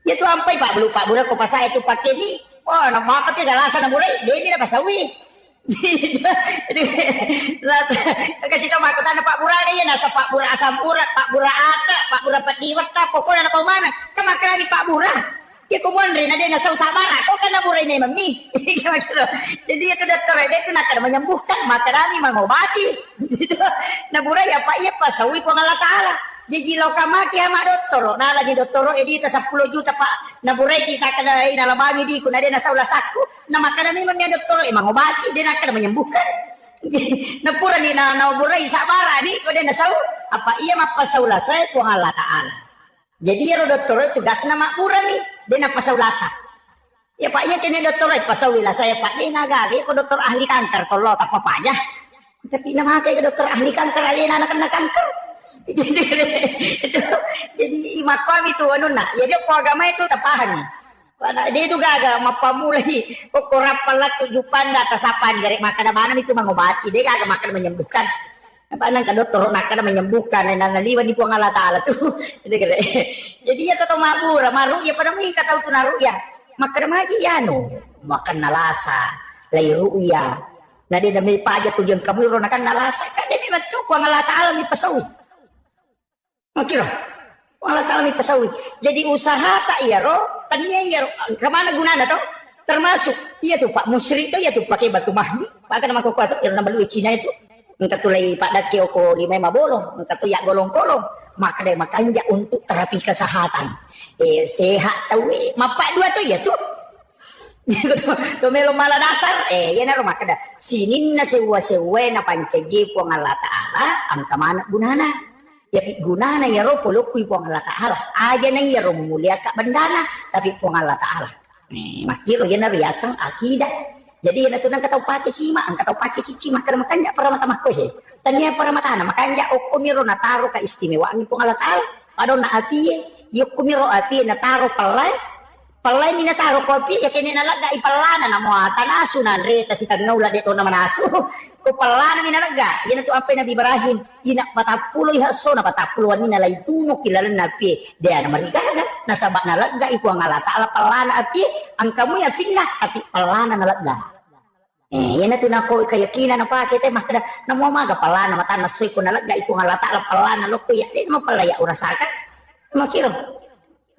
dia tu sampai Pak Bura ko pasaya itu pakai ni oh nak makan tidak rasa naburai dia ni napasawi rasa kasih tahu aku tanda Pak Bura dia nasa Pak Bura asam urat Pak Bura ata Pak Bura patiwata pokoknya apa mana kemakra di Pak Bura ya ko mondre na dia nasa usabara kok kan naburai ni mami jadi itu dokter dia itu nak menyembuhkan makarani mengobati naburai apa iya pasawi ko ngala taala jadi lokamaki ama doktoro nala di doktoro edita 10 juta Pak naburai kita kada inalabami di kuna dia nasa ulasaku na makarani mami doktoro emang obati dia nak menyembuhkan napura ni na naburai sabara di ko dia nasa apa iya mapasaula saya ko ngala taala jadi ya doktoro tugasna makura nih dia nak pasaulasa ya Pak iya kene doktoro pasawila saya Pak dia nagari ko doktor ahli kanker kalau tak apa aja tapi nama kayak dokter ahli kanker alien anak kena kanker jadi imakwam itu anu nak jadi ko agama itu tapahan dia itu gaga mapamulai kok rapalat 7 panda tasapan dari makan mana itu mengobati dia gaga makan menyembuhkan apa nang ka dokter nak kada menyembuhkan naliwan di puang Allah taala tuh jadi ya kata mabura maru ya pada mi kata tunaru ya makan maji ya no makan nalasa lai ruya nah dia demi paja tujuan kamu ronakan nalasa kan dia memang tuh puang Allah taala mi pasawi makira Allah taala mi pasawi jadi usaha tak iya ro tanya iya kemana gunanya tuh termasuk iya tuh Pak Musri tuh ya tuh pakai batu mahni pakai nama koko itu yang nama Cina itu engkau tulai Pak Daki oko di mema bolong engkau ya golong-golong maka dia makanya untuk terapi kesehatan sehat tahu mapak dua tuh ya tuh tuh melo malah dasar ya naro maka dah sini na sewa na pancaji puang Allah taala angka mana gunana ya gunana ya ro polokui puang Allah taala aja na ya ro mulia kak bandana tapi puang Allah taala makiro ya naro yasang akidah jadi na tunang kataw pake sima ang kataw pake cici makan makanya para mata mako tanya para mata na makanya o kumiro na taro ka istimewa ang pong Allah taala ado na api yo kumiro api na taro palay mi na taro kopi ya kini nalaga ipalana na mo tanaso na reta si tagnaula dito na manaso ko palana mi nalaga yan to apay Nabi Ibrahim ina patapuloy haso na patapuluan mi nalay tuno kilala na api dia na marigaga nasaba nalaga ipo ang Allah taala palana api ang kamoy api na tapi palana nalaga yan na tunako kayakinan na pakete makada na mo maga palana mata nasoy ko nalaga ipo ang Allah taala palana loko ya di mo palaya urasaka makiro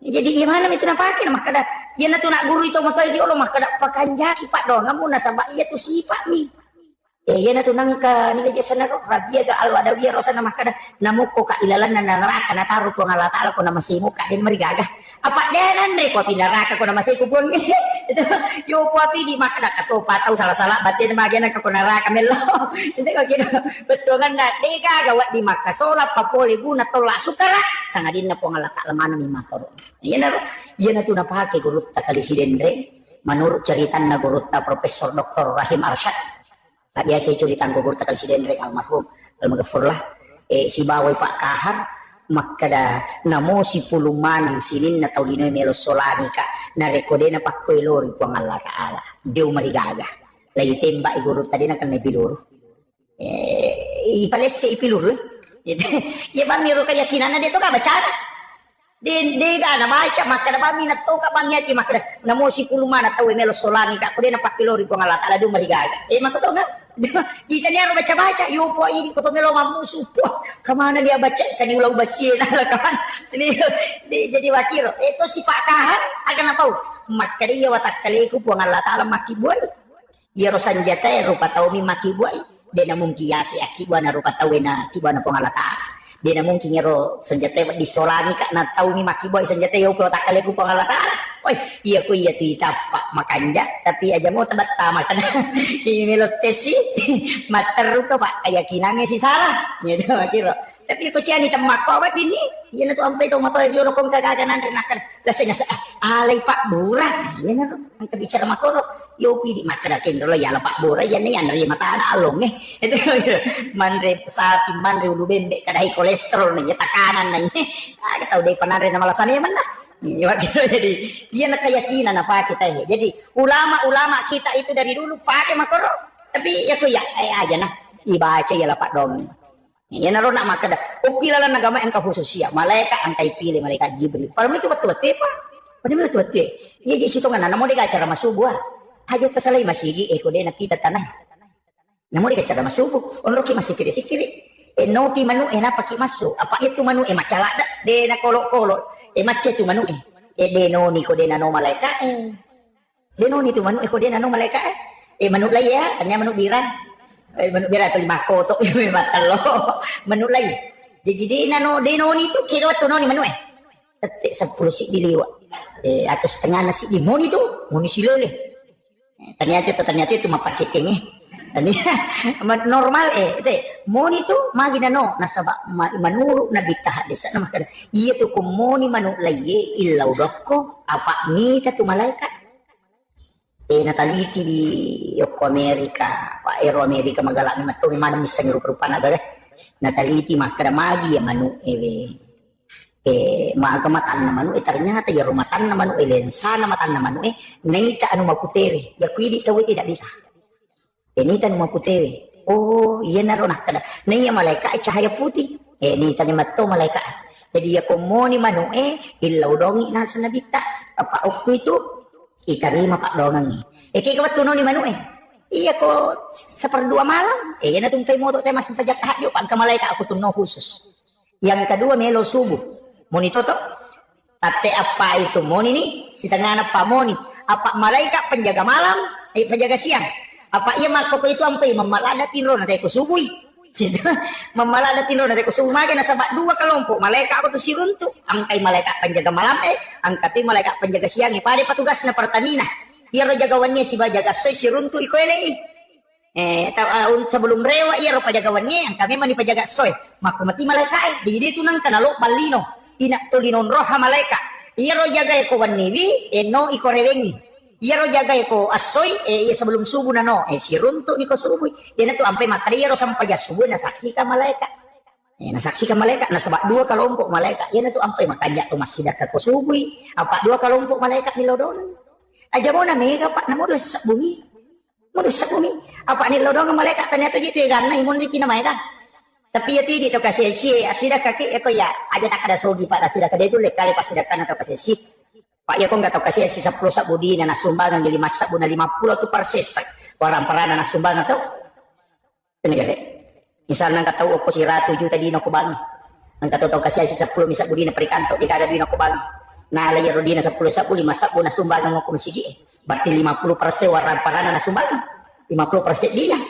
jadi gimana itu napakin makada yan na tunak guru itu matay di ulo makada pakanjaki Pak dong ngamu nasaba iya tu sipa mi yan na tunang ka ni gaja sanaro rabia ga alwada biya rosa na makada namuko ka ilalan na naraka na taro ko ngala taala ko na masimu ka din marigaga apa denan re ko pinaraka ko na masiku pun itu yo pati di makada ka to patau salah-salah batin magian ka ko naraka melo itu ka kira betul kan na de ka gawat di makasola papoli guna tola sukara sangadin na po ngala taala mana mi matoro yan na tunang pake guru ta kalisidendre menurut cerita na guru ta Profesor Dr. Rahim Arsyad tak biasa cerita guru ta kalisidendre almarhum almaghfurlah si bawai Pak Kahar makada namo si puluman sinin na taulino melo solani ka na rekode na pakkoilori po ang Allah taala deu marigaga lagi tembak guru tadi na kan piluru ipales si piluru ya ba miro keyakinan na dito ka bacara Di na baca maka na bami na to ka bami ati maka na mo si kuluma na tawe melo solami ka ko na pakilori ko ngala tala do marigaga maka to nga kita niya ro baca yo po ini ko to melo mamusu po kamana dia baca kan ulau basil na kaman di jadi wakil itu si Pak Kahar akan apa maka dia watak kali ko po ngala tala makibuan ya ro sanjata rupa taw mi makibuan de na mung kiasi akibuan na rupa tawe na kibuan na po ngala tala dia namun kingero senjata di solani kak na tahu mi maki boy senjata yo ko takale ku pangalata oi iya ku iya ti tapak makanja tapi aja mau tebat makan ini lo tesi materu to pak keyakinannya si salah gitu kira tapi ko ciani temak ko wat ini iya na to ampe to mato yo no kom kagaganan renakan lasanya alay pak burang iya na ang kabicara makoro yo pidi makarakin lo ya pak burang ya ni anri mata ana along itu manre sapi manre ulu bembe kadai kolesterol nih tekanan nih kita tahu deh pernah rena malasannya mana jadi dia nak keyakinan apa kita ya jadi ulama kita itu dari dulu pakai makoro tapi ya ku ya aja nah dibaca ya lah pak dong ya naro nak maka dah ukilalan agama engkau khusus ya malaikat angkai pilih malaikat Jibril padahal itu betul-betul pak padahal betul-betul ya jadi situ kan namun dia acara masuk buah aja tersalai masih gi eko dia nak kita tanah namun dia acara masuk onroki masih kiri nopi manu na paki masuk apa itu manu macala da de na kolok macet tu manu de noni ko de nano malaika de noni tu manu ko de nano malaika manu lai ya tanya manu biran manu biran tu lima kotok matalo manu lai jadi de noni tu kira waktu noni manu tetek 10 sik diliwa atau setengah nasi di moni tu moni silele ternyata itu mapacekeng normal itu moni tu magi nano nasaba manuru nabi tahadisa nama kada iya tu ko moni manu laye illau dokko apa ni tu malaikat nataliti di Yoko Amerika pak Ero Amerika magalami mas to mana misang rupa naga nataliti makada magi ya manu maagamatan na manu ternyata ya rumatan na manu lensa na matan na manu naita anu maputere ya kuidi tawi tidak bisa ini tan maputere oh iya naro nak kada naya malaikat cahaya putih ini tan matto malaikat jadi ya komoni manu illau dongi na sanabita apa okku itu itarima pak dongang kaya kawat tuno ni manu iya ko seperdua malam na tungkay mo to masih pajak tahyo pan ka malaikat aku tuno khusus yang kedua melo subuh moni toto tate apa itu moni nih si tengah apa moni apa malaikat penjaga malam penjaga siang apa iya mako itu ampai memalada tinro nanti ko subuh memalada tinro nanti ko subuh maga na sabak dua kelompok malaikat aku tuh siruntu angkai malaikat penjaga malam angkati malaikat penjaga siang pada petugas na Pertamina iya ro jagawannya si bajaga soy siruntu iko elei sebelum rewa iya ro pajagawannya yang kami mani pajaga soy mako mati malaikat jadi itu nang kanalo balino inak tulinon roha malaikat iya ro jaga iko waniwi no iko rewengi iya ro jaga iko asoy iya sebelum subuh nano siruntu niko subuh iya tu ampai makari ro sampai ya subuh nasaksikan malaikat nasaksikan malaikat nasabak dua kelompok malaikat iya tu ampai makanya tu masih dah ke subuh apa dua kelompok malaikat ni lodonan aja mau na mega pak namo dosa bumi apa ni lodonan malaikat ternyata gitu ganna imun di pina mereka tapi ya tidak to kasih asida kaki ya ada tak ada sogi pak asida kada itu lekali pasida kana to kasih pak ya kok enggak tahu kasih 10 sabudi na sumbangan jadi masak buna 50 tu persesak orang perana na sumbangan tuh ini gede misalnya enggak tahu ko si ratu juta di no kubangi enggak tahu kasih 10 misak budi na perikanto di kada di no kubangi nah laya rodina 10 sabudi masak buna sumbangan ko masigi berarti 50% orang perana na sumbangan 50% dia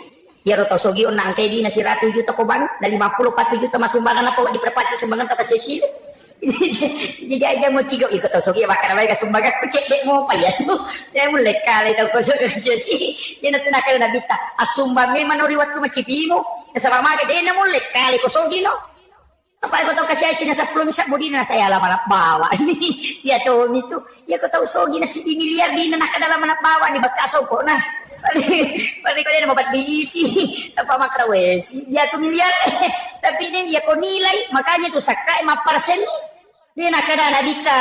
ya roto sogi onang kay di na si ratu juta kubangi na 54 juta masumbangan apa di perpati sumbangan ta kasih jadi aja mau cigo ikut tosogi bakal baik sumbangan ku cek dek mo pa ya tu ya mulai kali tau ko so si ya na tinakal na bita asumbangnya manori waktu macipimo sama maga de na mulai kali ko sogi no apa ko tau kasih na 10 misak budi na saya alam anak bawa ni ya to itu ya ko tau sogi na 1 miliar di na dalam anak bawa ni bakaso ko na Pari ko din mabat diisi apa makrawes dia tu miliar tapi ini dia ko nilai makanya tu sakai 5% ni nakada na bita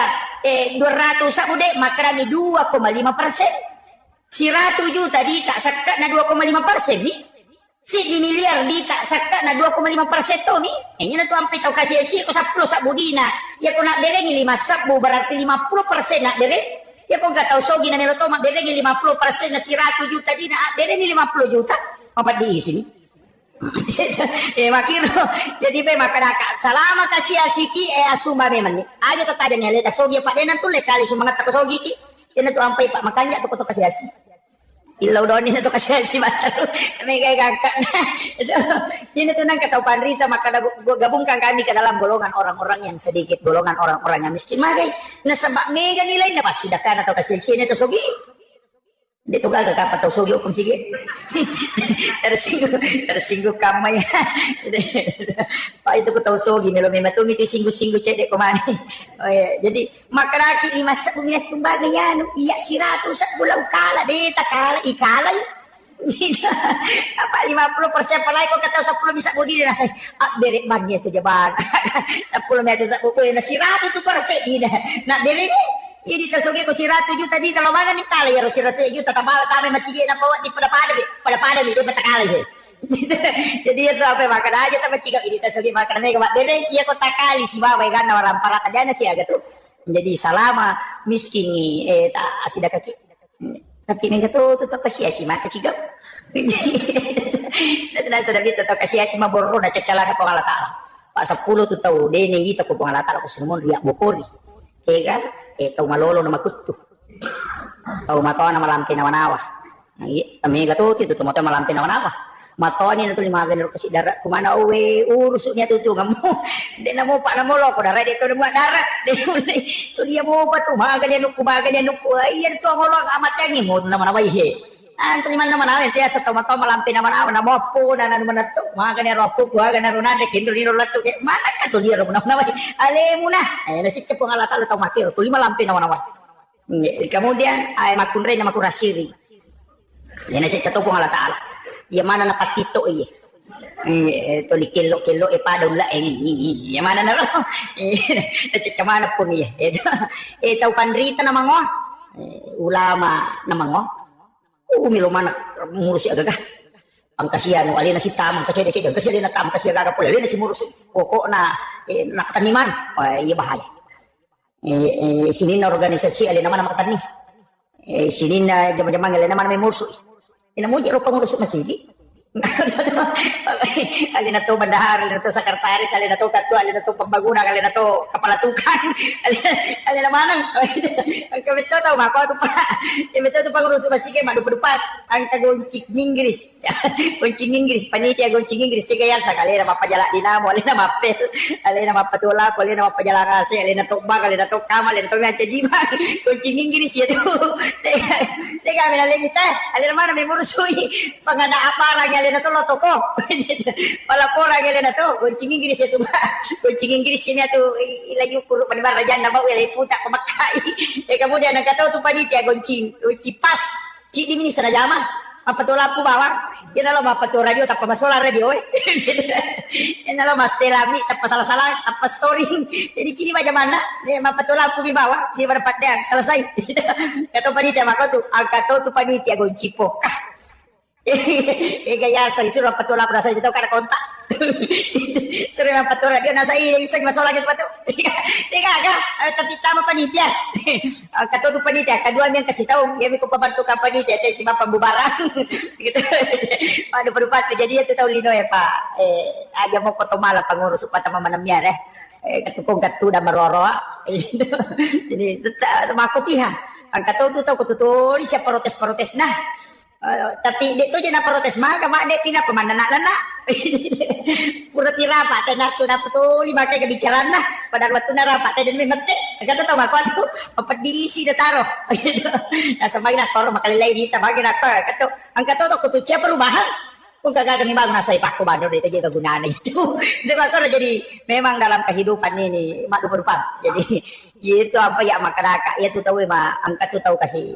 200 sabude makarami 2,5%. Si ratu juta di tak sakat na 2,5% ni. Si di miliar di tak saka na 2,5% to ni. Ini na to ang pitaw kasi si ko sa plus sa budina. Ya ko nak bere ni 5 sabu berarti 50% nak bere. Ya ko gak tahu sogi na nilo to mak bere ni 50% na si 100 juta di na bere ni 50 juta. Apa di sini? Makiro jadi be makanaka salama kasi asiki asuma memang ni. Aja tatada ni leta sogi pa denan tu le kali sumangat ko sogi ki. Yan to ampai pak makanya to ko to kasi asi. Ilaw doon nito kasi si Mataro. May kay kakak na. Yun ito nang kataupan rito. Makagabungkan kami ke dalam golongan orang-orang yang sedikit. Golongan orang-orang yang miskin. Magay, nasa mega nilay na pasidakan atau kasi sini ito sugi. Dito ka kapat atau sugi hukum sige. Tersinggung kamay. Pak itu ko tau sugi. Nilo may matumi ito singgu-singgu cedek kumani. Oh, yeah. Jadi makaraki lima sa bumina sumbaga yan. Iya sirato sa bulaw kala. Dita kala. Ikala yun. Apa 50% palay ko kata 10 bisa budi na say berit man niya to jaban 10 meter sa kuko na sirato to para sa ina na berit ini tasugi ko sirato juta di kalau mana ni tali ya sirato juta tabal kami masih na bawa di pada di batakala jadi itu apa makan aja tapi jika ini tasugi makan mereka berit iya ko takali si bawa kan orang para tadana sih agak tuh jadi salama miskin ni tak asida kaki tapi mereka tuh tetap kasih maka cigap na sudah bisa tetap kasih ma borro na cacala na pangala taala pa 10 tu tahu dene ita ko pangala taala ko sumon riak bokori kaya tahu malolo na makuttu tahu matawa na malampi na manawa kami gato itu tu matawa malampi na manawa matawa ni na tu lima ganero kasi darat kumana uwe urus niya tu ngamu de na mo pa na mo loko darat dito na mo darat de tu dia mo pa tu magagan no iyan tu ngolo amat yang mo na manawa he antri mana mana nanti asa tomato malampi naman ako na mopo na naman na to mga ganero po kuha ganero na de kindo ni rolat to mana ka to dia naman naman ale muna ay nasitya po nga lata to makiro to malampi naman naman kemudian ay makunre na makurasiri yan nasitya to po nga lata ya mana na patito iya to li kilo padong la ya mana na ro nasitya mana po niya ito pandrita na mango ulama na mango milo mana ngurus agak ang kasihan no alina si tamang kacede kasi alina tam kasi agak pula alina si ngurus pokok na nakataniman iya bahaya sini na organisasi alina mana makatani sini na jama-jama alina mana may murso ina mo jero pangurus masigi alina to bandahar alina to sekretaris alina to ketua alina to pembangunan alina to kepala tukang alina mana ang kami to tahu mako to pa itu to pangurus masige madu-dupat ang kagoncik Inggris goncing Inggris panitia goncing Inggris kaya sa kalina mapajala dinamo alina mapel alina mapatula alina mapajala kasi alina to bag alina to kamal alina to ngaca jiba goncing Inggris ya tuh teka kami lagi kita alina mana may murusui pangada aparang alina to loto ko pala pora alina to goncing Inggris itu goncing Inggris ini tuh ilayu kuru panibar rajan na bawa ilay puta kumakai kemudian ang kataw to panitia goncing pas ci di mini sana jama mapatula po bawa yan na lo mapatula radio tapos masola radio yan na lo mas telami tapos salah-salah tapos story jadi cini ba jaman na mapatula po bawa si pada patya selesai kataw panitia mako to ang kataw to panitia goncing po gaya sa suruh patula po nasa dito kada kontak suruh patula dia nasa isang masola gitu patu Teka, tapi tama panitia. Katuto panitia, kadua yang kasih tahu, ya ko pabantu ka panitia, si Bapak pembubaran. Gitu. Ano perupati, jadi itu tahu lino ya Pak. Aja mo ko tumala pangurus upata mamanamyar katukong katuda maroro. Jadi makutiha. Ang katuto tahu kututuli siya protes-protes na. Tapi dito dyan na protes mga kama de pinapamanana pura tirapa tay naso na putuli bakay kabicaran na padang watu na rapa tay dan may mate agad to mako ato papadilisi na taro nasa magna toro makalilay dito magna ka kato ang kato to kututya perubahan kung kagagami bago nasa ipako ba dito jadi kagunaan itu di ba ko jadi memang dalam kehidupan ini madu-madupan jadi itu apa ya makanaka ya tu tahu ang kato tahu kasi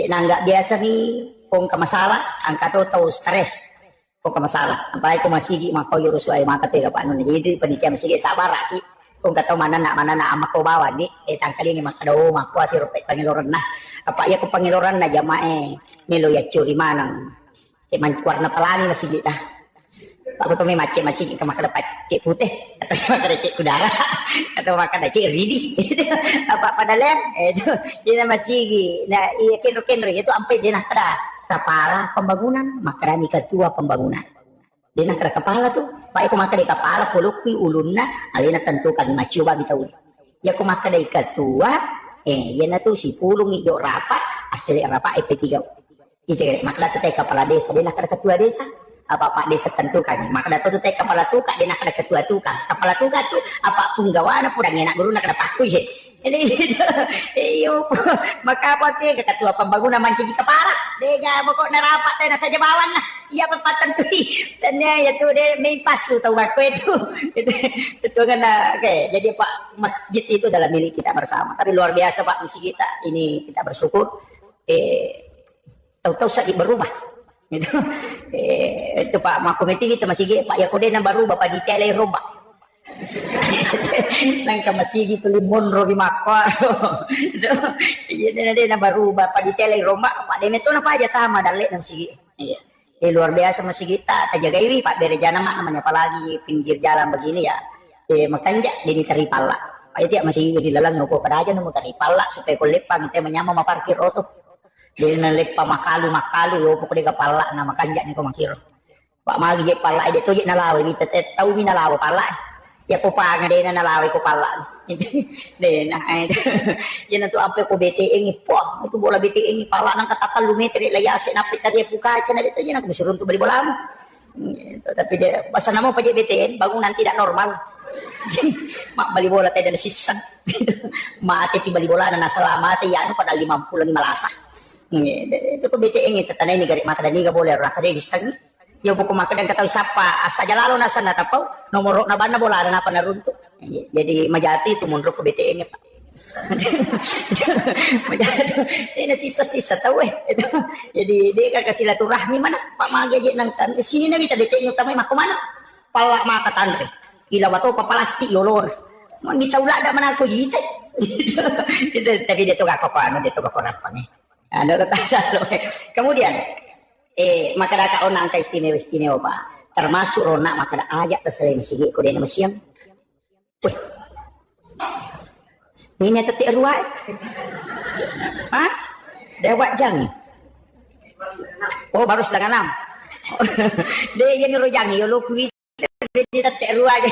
nangga biasa nih kung kamasalah ang katoto stress kung kamasalah ang bahay ko masigi mga koyurus ay mga katira paano na jadi panitia masigi sabar aki kung kataw mana na amak ko bawa di tangkali ni mga kadaw mga kuha si Rupet Pangiloran na apa ya ko Pangiloran na jamae nilo ya curi manang man kuar na palani na sige ta Aku tuh macam masih ke makan cik putih atau makan cik kudara atau makan cik ridi apa pada lem itu dia masih nah iya kenro itu sampai dia nak ada kepala pembangunan maka ni ketua pembangunan dia nak ada kepala tuh pak aku makan di kepala puluki ulunna alina tentukan lima coba kita ya aku makan dari ketua ya na tuh si pulung itu rapat asli rapat EP3 itu maka tu kepala desa dia nak ada ketua desa apa Pak Desa tentukan maka datu tu teh kepala tukak dia nak ada ketua tukang kepala tukak tu apa pun gawana pun enak guru nak ada paku ye jadi iyo maka apa teh ketua pembangunan manci kepala dia pokok narapat teh saja bawan lah iya pepatan tu tanya ya tu dia main pas tu tahu aku itu kan oke jadi Pak masjid itu adalah milik kita bersama tapi luar biasa Pak masjid kita ini kita bersyukur tahu-tahu saat berubah itu Pak Makomiti kita masih Pak Yakode na baru Bapak detail rombak nang masih gitu limon robi makwa jadi na baru Bapak detail rombak Pak Demeto na pa aja tama dalek nang sige luar biasa masih kita jaga ini Pak Berejana mak namanya apalagi pinggir jalan begini ya makanya jadi teripala Pak itu ya masih di lalang ngupo pada aja nemu teripala supaya kulepang itu menyama parkir oto dia nalip pa makalu yo pokoknya kepala na makanja ni ko makiro pak magi je pala ide to je nalawi ni tete tau ni nalawa pala ya ko pa nga de na nalawi ko pala de na yan to ampe ko BTE ni po itu bola BTE ni pala nang katakal lumetri layase na pitari pukaca na dito yan ako musurun to bali bola mo tapi dia basa namo pa je BTN bangunan tidak normal mak bali bola tayo na sisan maate ti bali bola na nasalamate yan pada 50 malasa itu ko BTN itu tanay ni garik maka dani ga boleh ra kade gisang ya buku maka dan katawi sapa asa jalalo na sana tapau nomor na bana bola na pa naruntuk jadi majati itu mundur ko BTN Pak majati ini sisa-sisa tahu jadi dia ka silaturahmi mana Pak magi aja nang tan sini na kita BTN utamay mako mana pala maka tanre ilawato papalasti yolor mangita ula ada mana ko yite itu tapi dia to ga ko ano dia to ga ko rapane kemudian maka ada kaunang ka istimewa Pak termasuk rona maka ada ajak terselai masih ko dia masih weh ini tetik ruai hah dewat jang oh baru 5:30 dia yang rojang yo lu kuit dia tetik ruai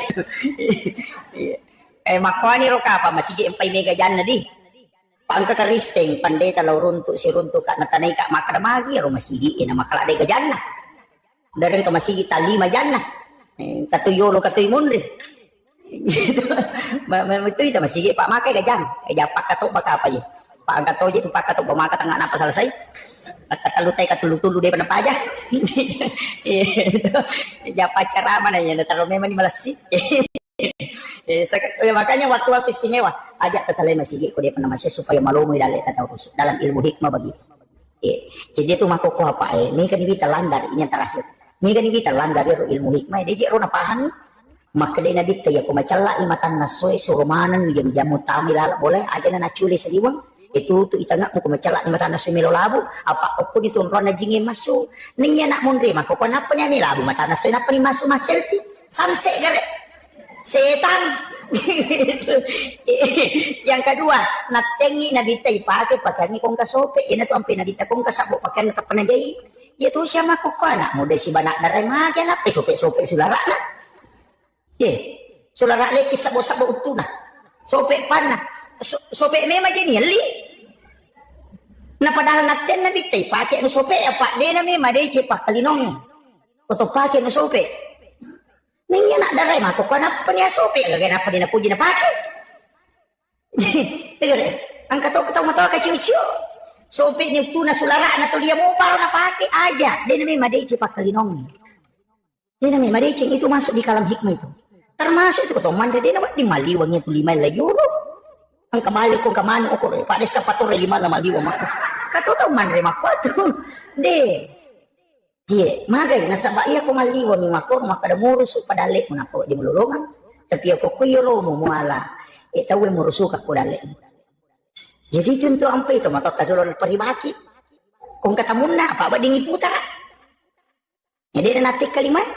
makani roka apa masih empai mega janna di pangka karisting pandai talau runtuk si runtuk kak natanay kak makadamagi aro masigi ina makalade ka janna dareng ka masigi talima janna katuyolo katuy munri itu ita masigi pak makai ka jan japak kato baka apa ye pak katoje tu pak kato pamaka tanga napa selesai katalutay katulu-tulu de panapa aja japa cara mana ya taruh memang malasi makanya waktu-waktu istimewa ajak kesalai masih ko dia pernah masih supaya malumui dalam ilmu hikmah begitu jadi itu mako ko apa ini kan kita langgar ini yang terakhir ini kan kita langgar itu ilmu hikmah dia jero na pahami maka dia nabi ya ko macalla imatan nasoi surumanan dia jamu tamil boleh aja na culi seliwang itu itanga mo ko macalla imatan nasoi melolabu apa ko ditunron na jingin masuk niya nak mundri mako ko napa nya ni labu matan nasoi napa ni masuk maselti sanse gare setan yang kedua natengi nabita ipake pakangi kong kasope ina tu ampe nabita kong kasabo pakan ka panajai ya tu siya makukana mo de si banak daray magya na sope sulara na sulara le pisabo-sabo utuna sope pana sope me majeni li na padahal naten nabita ipake no sope apa de na me made cepak kalinong to pake no sope niya nak daray mako ko na pa niya sope gagana pa din na puji na pake ang katok mo to ka chichu sope ni tuna sulara na to dia mo paro na pake aja din na may madeci pakalinong din na may madeci itu masuk di kalam hikmah itu termasuk itu to manda din na di maliwang itu 5 euro ang kamali ko kamano ko pa sa patore 5 na maliwang mako katoto man re mako to de magay nasa baiya ko maliwa mi makor makada murusu padale mo nako di mululungan tapi ako kuyoro mo muala tawe murusu ka ko dale jadi tentu ampe itu matot kadulon paribaki kung katamun na apa ba dingi putar jadi na natik kalimat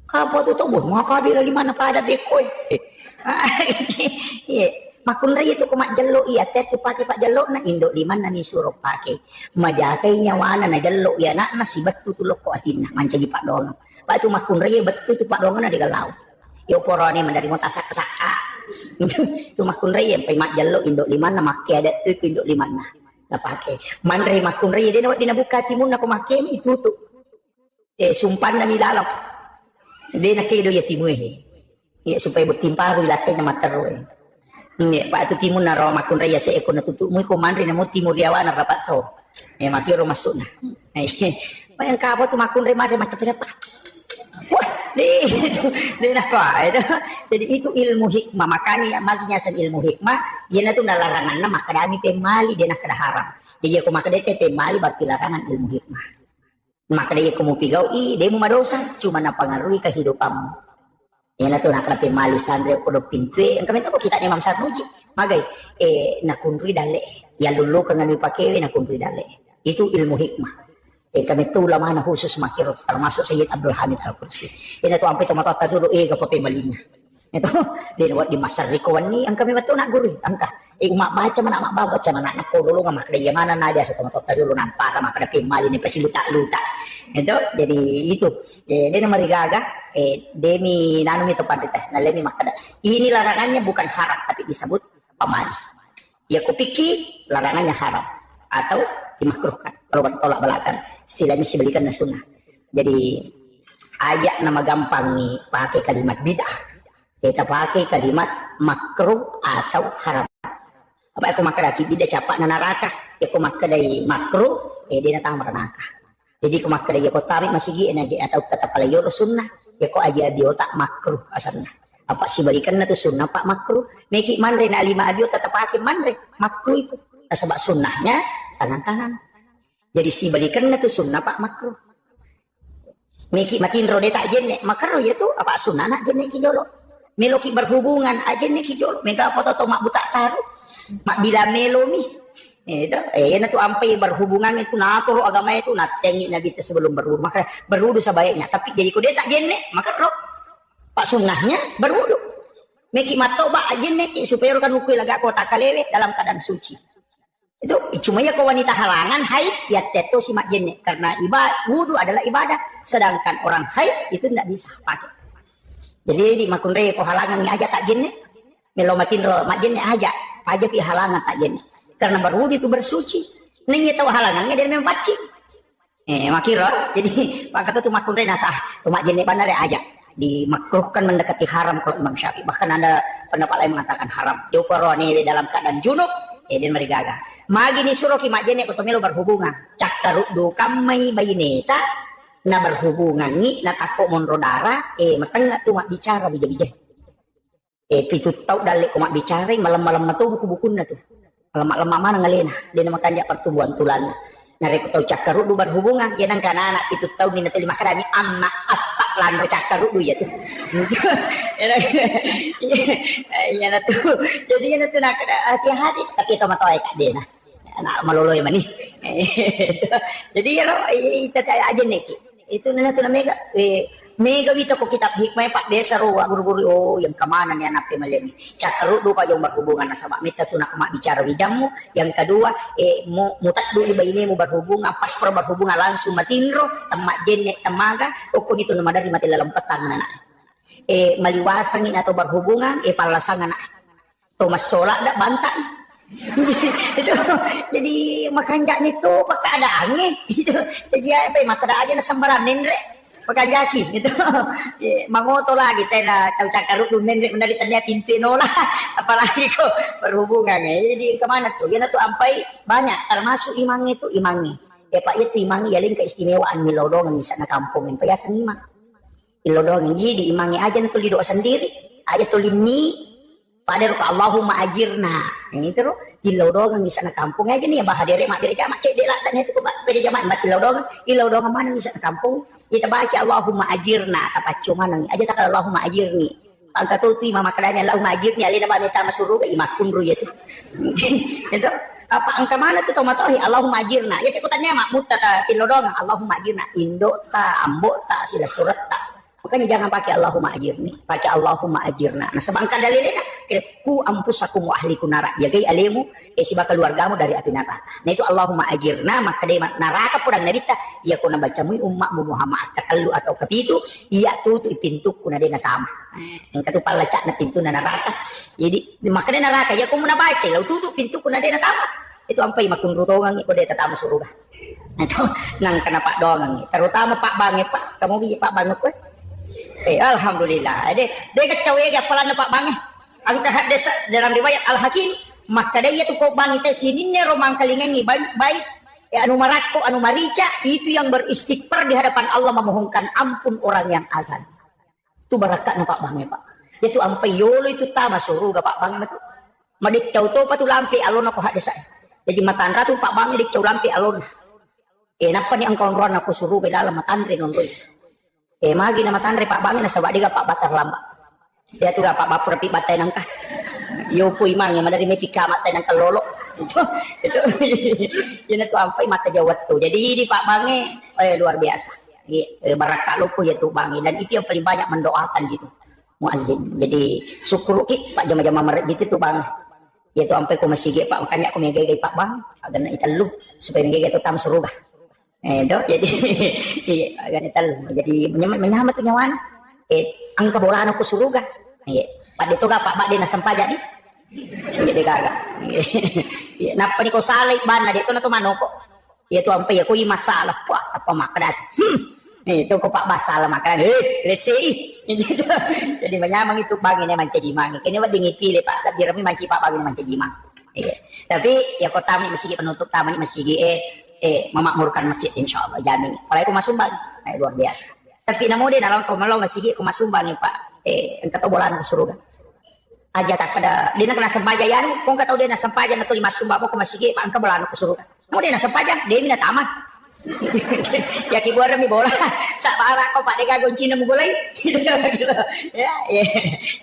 Kapo tu tubuh mau kau bila di mana pada bekoi. Iya, makun raya tu kumak jelok iya teh tu pakai pak jelok na indok di mana nih suruh pakai. Majakai nyawana na jelok ya nak nasi betul tu loko atina manca di pak dong. Pak tu makun raya betul tu pak dong na di galau. Yo porone menerima tasak saka. Tu makun raya sampai mak jelok indok di mana makai ada tu indok di mana. Nah pakai. Mandre makun raya dia buka timun aku makai itu tu. Sumpan na mi dalam. Dia nak kedo ya timu ya supaya bertimpa ru lakai na matero ya pak tu timu na ro makun raya se ekon tutu mu ko mandri na mo timu riawa na rapat to makiro masuk na bayang ka tu makun raya madre macam apa wah dia nak itu jadi itu ilmu hikmah makanya san ilmu hikmah yana tu na larangan na makadami pemali dia nak kada haram jadi aku makadete pemali berarti larangan ilmu hikmah. Maka dia kamu pigau dia mau madosa cuma napangaruhi kehidupanmu. Ya na to nakrapi malisan re podo pintwe ang kami to kita ni Imam Sarnuji magay nakunri dale ya lulu kang pakewe nakunri dale itu ilmu hikmah kami to lamang na khusus makirot termasuk Sayyid Abdul Hamid Al-Qudsi ina to ampe to matata dulu kapape malina ito din wat di masarrikuan ni ang kami bato na guri angka umak baca mana mak baca mana na polo nga makdaya mana na dia sa matata dulu nampa ka makadapi mali ni pasiluta-luta itu jadi itu dia na marigaga demi nanum itu pandita nalemi makada ini larangannya bukan haram tapi disebut pamali ya kupiki larangannya haram atau dimakruhkan kalau bertolak belakang istilahnya sibelikan na sunnah jadi ajak nama gampang nih pakai kalimat bid'ah kita pakai kalimat makruh atau haram apa aku makadaki bid'ah capak na neraka ya aku makadai makruh dia datang neraka jadi aku makadai ya ko tarik masih gini aja atau kata palayo sunnah ya ko aja dia tak makruh asalnya apa sih balikan na tu sunnah pak makruh meki manre na lima adio tetap pakai manre makruh itu sebab sunnahnya tangan kanan jadi si balikan na tu sunnah pak makruh meki matin rode tak jenne makruh ya tu apa sunnah nak jenne ki jolo meloki berhubungan aja nih ki jolo mega apa to mak buta taruh mak bila melomi itu na tu ampai berhubungan itu natur agama itu natengi nabi itu sebelum berwudu maka berwudu sebaiknya tapi jadi ko dia tak jenne maka roh pak sunnahnya berwudu meki matoba aja nih supaya kan ukui laga kota kalewe dalam keadaan suci itu cuma ya ko wanita halangan haid ya teto si mak jenne karena ibadah wudu adalah ibadah sedangkan orang haid itu tidak bisa pakai jadi di makun raya ko halangan ni aja tak jenne melo matin ro mak jenne aja pi halangan tak jenne karena berwudu itu bersuci ning tahu halangannya dia memang pacing makiro jadi pak kata tu makun raya nasah tu mak jenne benar aja dimakruhkan mendekati haram kalau Imam Syafi'i bahkan ada pendapat lain mengatakan haram dia korone dalam keadaan junub dia marigaga magi ni suruh ki mak jenne ko melo berhubungan cak tarudu kamai bayineta na berhubungan ni na tako monro darah mateng tu mak bicara bija-bija pitu tau dalik ko mak bicara malam-malam tu buku-buku na tu malam-malam mana ngalena dia makan dia pertumbuhan tulan nareko tau cakaru du berhubungan ya nang kana anak pitu tau ni na lima kadami amma apa lan cakaru du ya tu ya na tu jadi ya na tu nak hati-hati tapi ka matoy ka dia na maloloy man ni jadi ya ita aja neki itu nana tu mega mega vita ko kitab hikmah pak desa ro guru-guru yang kemana nih anak pemalemi cakaru du ka yang berhubungan sama mita tu nak mak bicara wijamu yang kedua mutak dulu bayi mu berhubungan pas berhubungan langsung matinro temak jenne temaga ko itu nama dari mati dalam petang anak maliwasangin atau berhubungan palasangan anak Thomas Sola dak bantai itu jadi makanjak itu pakai ada angin itu jadi apa makada aja na sembaran nendre pakanjaki itu mangoto lagi tena tahu cakaru du nendre menari tanya pintu nola apalagi kok berhubungan jadi kemana tuh dia tuh ampai banyak termasuk imangi itu imangi pak itu imangi yaling keistimewaan milodong di sana kampung yang payasan imang milodong jadi imangi aja tuh di doa sendiri aja tuh lini pada ruka Allahumma ajirna yang itu di lodongan di sana kampung aja nih ya bahadere mak dere jamak cek delak tanya itu beda jamak mak di lodongan mana di sana kampung kita baca Allahumma ajirna apa cuma nang aja tak Allahumma ajirni angka tu mama kadanya Allahumma ajirni alina ba meta masuruga imakun ru itu itu apa angka mana tu tomatohi Allahumma ajirna ya ikutannya mak mutta ta di lodongan Allahumma ajirna indo ta ambo ta sila surat ta Makanya jangan pakai Allahumma ajirni, pakai Allahumma ajirna. Nah sebangka dalilnya ku ampusakum wa ahliku nara, jagai alimu si bakal keluargamu dari api neraka. Nah itu Allahumma ajirna, maka dari neraka purang nabita ia kuna baca mu ummakmu Muhammad kakallu atau kepitu ia tutu pintu kuna dena tama. Yang katu palacak na pintu na neraka. Jadi maka dari neraka ya ku muna baca lau tutu pintu kuna dena tama. Itu ampai makun rutongan ko deta tama surga. Itu nang kena Pak Dongang, terutama Pak Bange Pak. Kamu gigi Pak Bange ko. Alhamdulillah. Dia kacau ya pelan Pak Bange. Angka desa dalam riwayat Al-Hakim, maka dia tu kau bang itu sini ne romang kalingangi baik anu marako anu marica itu yang beristighfar di hadapan Allah memohonkan ampun orang yang azan. Itu barakat Pak Bange Pak. Itu ampai yolo itu tama surga Pak Bange itu. Madik cau to patu lampi alon aku hak desa. Jadi matandra tu Pak Bange dik cau lampi alon. Napa ni angkau ron aku suruh ke dalam matandre nonton. Magi nama tandre Pak Bange na sabak diga Pak Batar lamba. Dia tu Pak Bapur pi batay nangka. Yo pui mang yang dari mepika matay nangka lolo. Itu yun tu ampai mata jawat tu. Jadi di Pak Bange luar biasa. Barakah lupu ya tu Bange dan itu yang paling banyak mendoakan gitu. Muazzin. Jadi syukur ki Pak jama-jama merek gitu tu Bange. Ya tu ampai ko masih Pak makanya ko megay Pak Bang agar na italu supaya megay tu tam surga. Jadi agak ital jadi menyamat tu nyawana. Angka bola aku suruga. Pak dito ka Pak Bade na sampaja ni. Jadi kagak. Napa ni ko salay ban na dito na to manoko. Itu ampai aku masalah puah apa makadat. Itu ko Pak Basala makan. Lesi. Jadi menyamang itu Bange man jadi mangi. Kini wa dingi pilih Pak lebih rami manci Pak Bange man jadi mang. Tapi ya kota ni masih penutup taman ni masih memakmurkan masjid insyaallah jamin. Kalau aku masumbang luar biasa. Tapi namun dia dalam komalau masih aku masumbang nih Pak. Engkau tahu bola aku suruh kan. Aja tak ada dia nak sempaja ya kau enggak tahu dia nak sempaja atau lima sumbang aku masih pak engkau bola aku suruh kan. Namun dia nak sempaja dia minat tamat. Ya kibuar mi bola. Sak para kau Pak deka kunci nemu bola. Ya.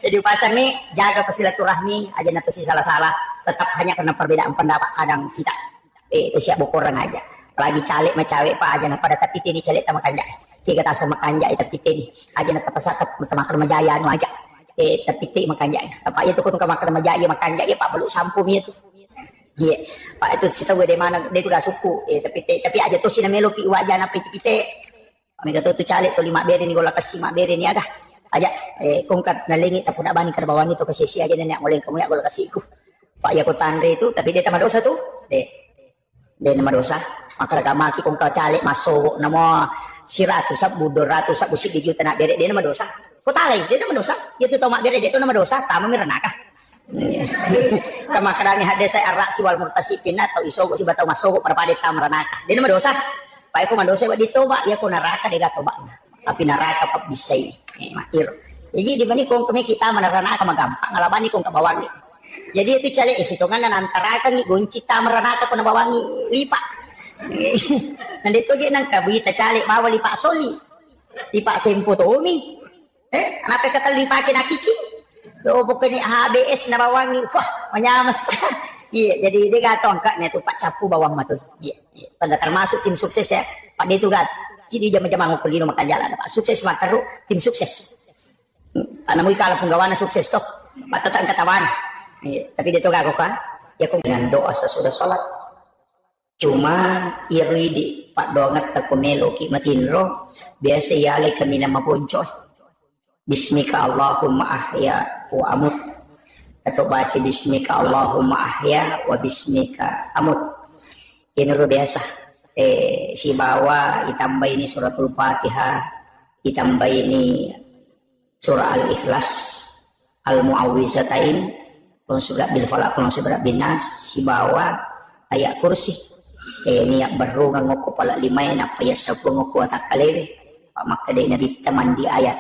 Jadi pasar ni jaga silaturahmi aja nanti si salah-salah tetap hanya karena perbedaan pendapat kadang kita. Itu siap bukuran aja. Lagi calik macawek Pak aja pada tapi ini calik sama kanjak. Tiga tak sama kanjak tapi ini aja nak pasak makan majaya anu aja. Tapi ti makan jaya. Pak itu kau makan majaya makan jaya Pak belum sampu itu. Iya. Pak itu kita gue di mana dia tu dah suku. Tapi aja tu sini melo pi wajah na kita. Kami kata tu calik tu 5 beri ni gola kasih 5 beri ni ada. Aja kongkat nalingi tak puna bani ke bawah ni tu kasih si aja nenek boleh kamu ya gola kasihku. Pak ya kau tandre itu tapi dia tak dosa tu. Dia nama dosa. Maka agama ki kong kau calik masuk nama siratu sab budor ratu sab busik di juta nak beri dia nama dosa. Kau talai dia nama dosa. Dia tu tomak beri dia tu nama dosa. Tamu miranaka. Kamakadami hadis saya arak si wal murtasipin atau isogo si batau masuk pada pada tamranaka. Dia nama dosa. Pak aku madosa buat ditoba ya aku neraka dia gatobaknya. Tapi neraka pak bisai. Makir. Jadi di mana kong kami kita meneraka magampang. Ngalabani kong kabawangi. Jadi itu cari isitungan dan antara kan gunci tamranaka pun bawangi lipat. Nanti tu je nang kabita cari bawa lipat soli. Lipat sempo tu umi. Kenapa kata lipakin akiki? Oh pokoknya HBS na bawang ni, wah menyamas. Iya, jadi dia kata angkatnya tu Pak Capu bawang matu. Iya, pada termasuk tim sukses ya. Pak dia tu kan, jadi jam-jam aku kulino makan jalan. Pak sukses mataru tim sukses. Namun kalau penggawana sukses toh, Pak tetap katawan. Iya, tapi dia tu gak kan? Ya aku dengan doa sesudah sholat. Cuma iri di Pak Dongat tak melo ki matinro biasa ya le kami nama poncoy. Bismika Allahumma ahya wa amut atau baca bismika Allahumma ahya wa bismika amut. Ini luar biasa. Si bawa ditambah ini suratul Fatihah, ditambah ini surah Al-Ikhlas, Al-Mu'awwizatain, kalau surat bil falaq, kalau surat bin nas, si bawa ayat kursi. Niat baru ngoko pala lima apa ya sabu ngoko atak kalewe. Pak maka dia nabi teman di ayat.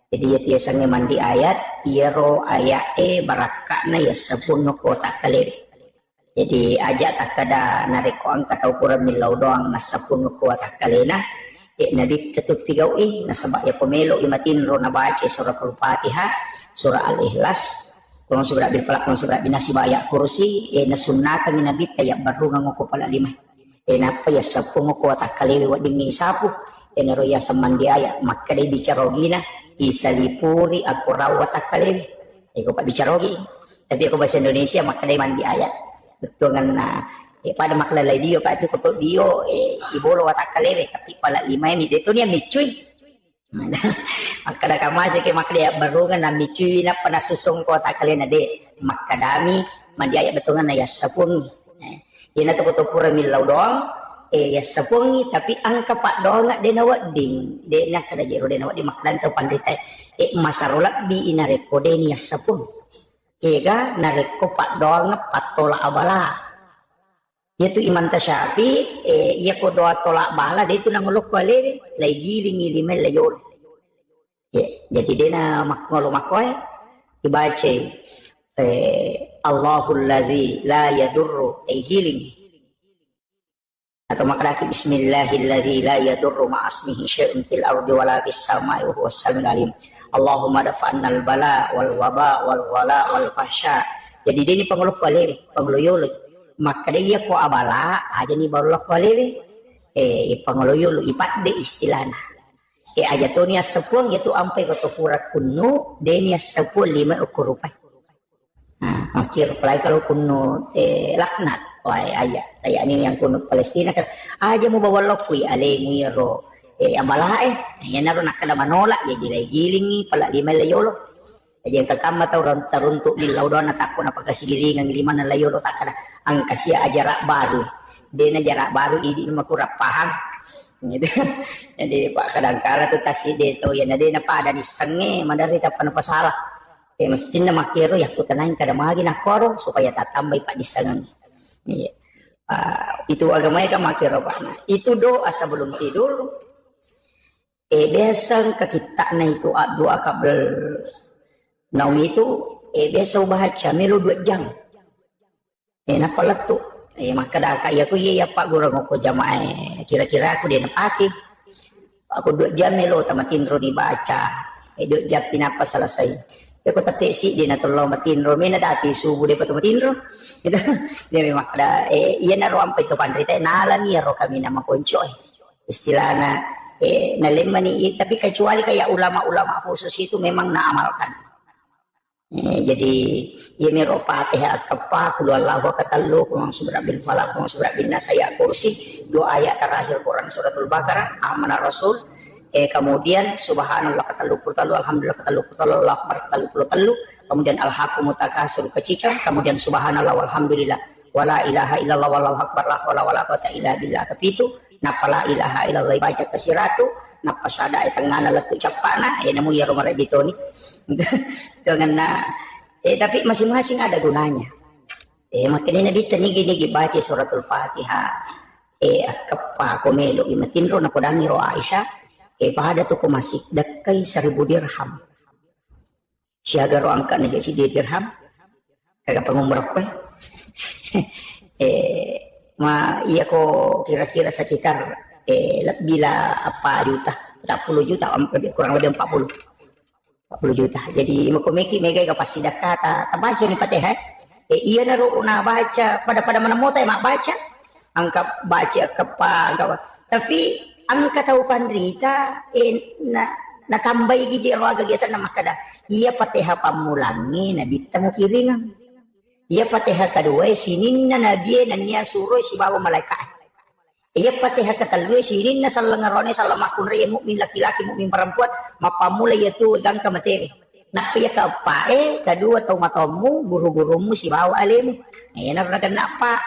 Jadi ya tiasanya mandi ayat, iro ayat barakakna ya sabun kota kalewe. Jadi ajak tak kada nariko angkat atau kurang milau doang nasabun kota kalena. Nabi tetap tigau nasabak ya pemelo imatin ro nabaca surah Al-Fatihah, surah Al-Ikhlas, kalau surat bil falaq, kalau surat bin nas ayat kursi, nasunnakan nabi tayak baru ngoko pala lima. Napa ya sabun kota kalewe wading ni sapu. enero ya semandi aya maka dia bicarogina isalipuri aku rawat akalewi aku pak bicarogi tapi aku bahasa Indonesia maka dia mandi aya betul kan pada maklalay dio pa itu koto dio ibolo watak kalewe tapi pala lima mi dito niya michui makada kamase ke makada barungan na michui na panasusong ko watak kale na de makadami mandiaya betungan na yasapungi yan na to koto pura milaw doang yasapungi tapi ang kapak doang de na wading de na kada jero de na wading makadan to pandita masarulak bi inareko de ni yasapung kega nareko pak doang patola abala yaitu iman tasyafi iya ko doa tolak bala dia itu nangolok wale lay giling ilimay layon jadi dia na makngolo makoy ibaca Allahul ladzi la yadurru giling atau makadaki bismillahilladzi la yadurru ma'asmihi syai'un fil ardi wala fis samai wa huwas samiul alim Allahumma dafa'annal bala wal waba wal wala wal fahsya jadi dia ni pangolok wale pangloyo maka dia ko abala aja ni baru ko lewe pangoloyo lu ipat de istilana aja to niya sepuang itu ampai ko pura kunno de niya sepuang 5 ukur rupiah makir pelai kalau kunno laknat wai aja kayak ini yang kunno Palestina kan aja mau bawa lokui ale muiro abala yan naro nakada manolak jadi lay gilingi pala 5 layolo jadi yang pertama tahu runtuk di laudon atau apa kasigilingan 5 na layolo takada ang kasih jarak baru dia jarak baru ini mah kurang paham gitu jadi pak kadang-kala tuh kasih dia tuh ya dia pada di senge madari tak pernah salah mestinya makiro ya aku tenang kada magi nakoro supaya tak tambah pak di senge itu agamanya kan makiro pak itu doa sebelum tidur biasa ke kita na itu doa kabel naum itu biasa baca melu 2 jam napalato maka dah kaya ko iya pak gurang ko jamaah kira-kira aku dia napaki aku 2 jam melo tamatindro dibaca 2 jam pinapa selesai ko tatesi dia natulong matindro may nadati subo dia patumatindro itu dia memang ada iya na ro ampay to pandrita nalami ro kami na makoncho istilahna nalemani tapi kecuali kayak ulama-ulama khusus itu memang naamalkan jadi ya miro Fatihah kepa kulullahu katallu kumang surah bin falaq kumang surah bin nas ayat kursi 2 ayat terakhir Quran suratul Baqarah amanah rasul kemudian subhanallah katallu kurtallu alhamdulillah katallu kurtallu Allahu akbar katallu kurtallu kemudian alhaqumut takasur kecicang kemudian subhanallah walhamdulillah wala ilaha illallah wallahu akbar la haula wala quwata illa billah kepitu napa la ilaha illallah baca kesiratu napa sada tengana letu capana namu ya romara gitu nih dengan tapi masing-masing ada gunanya makanya nabi tani gini baca suratul Fatihah kepa komelo imatinro na kodangi ro Aisyah pada tu ko masih dakai 1000 dirham siaga ro angka na si dirham kagak pangumrah ko iya ko kira-kira sekitar bila apa juta 40 juta kurang lebih 40 juta jadi makomeki mega pasti kata baca nih Fatihah iya naruh na baca pada mana mau mak baca angka baca kepa tapi angka tahu pandrita na tambah gigi roaga biasa nama kada iya Fatihah pamulangi nabi temu kiringan iya Fatihah kedua sinin na nabi nanya suruh si bawa malaikat iya Fatihah ketalui sinin na salangarone salamakun raya mukmin laki-laki mukmin perempuan mapamula yaitu gangka materi nak piya ka pa kedua tau matamu guru-gurumu si bawa alim na kenapa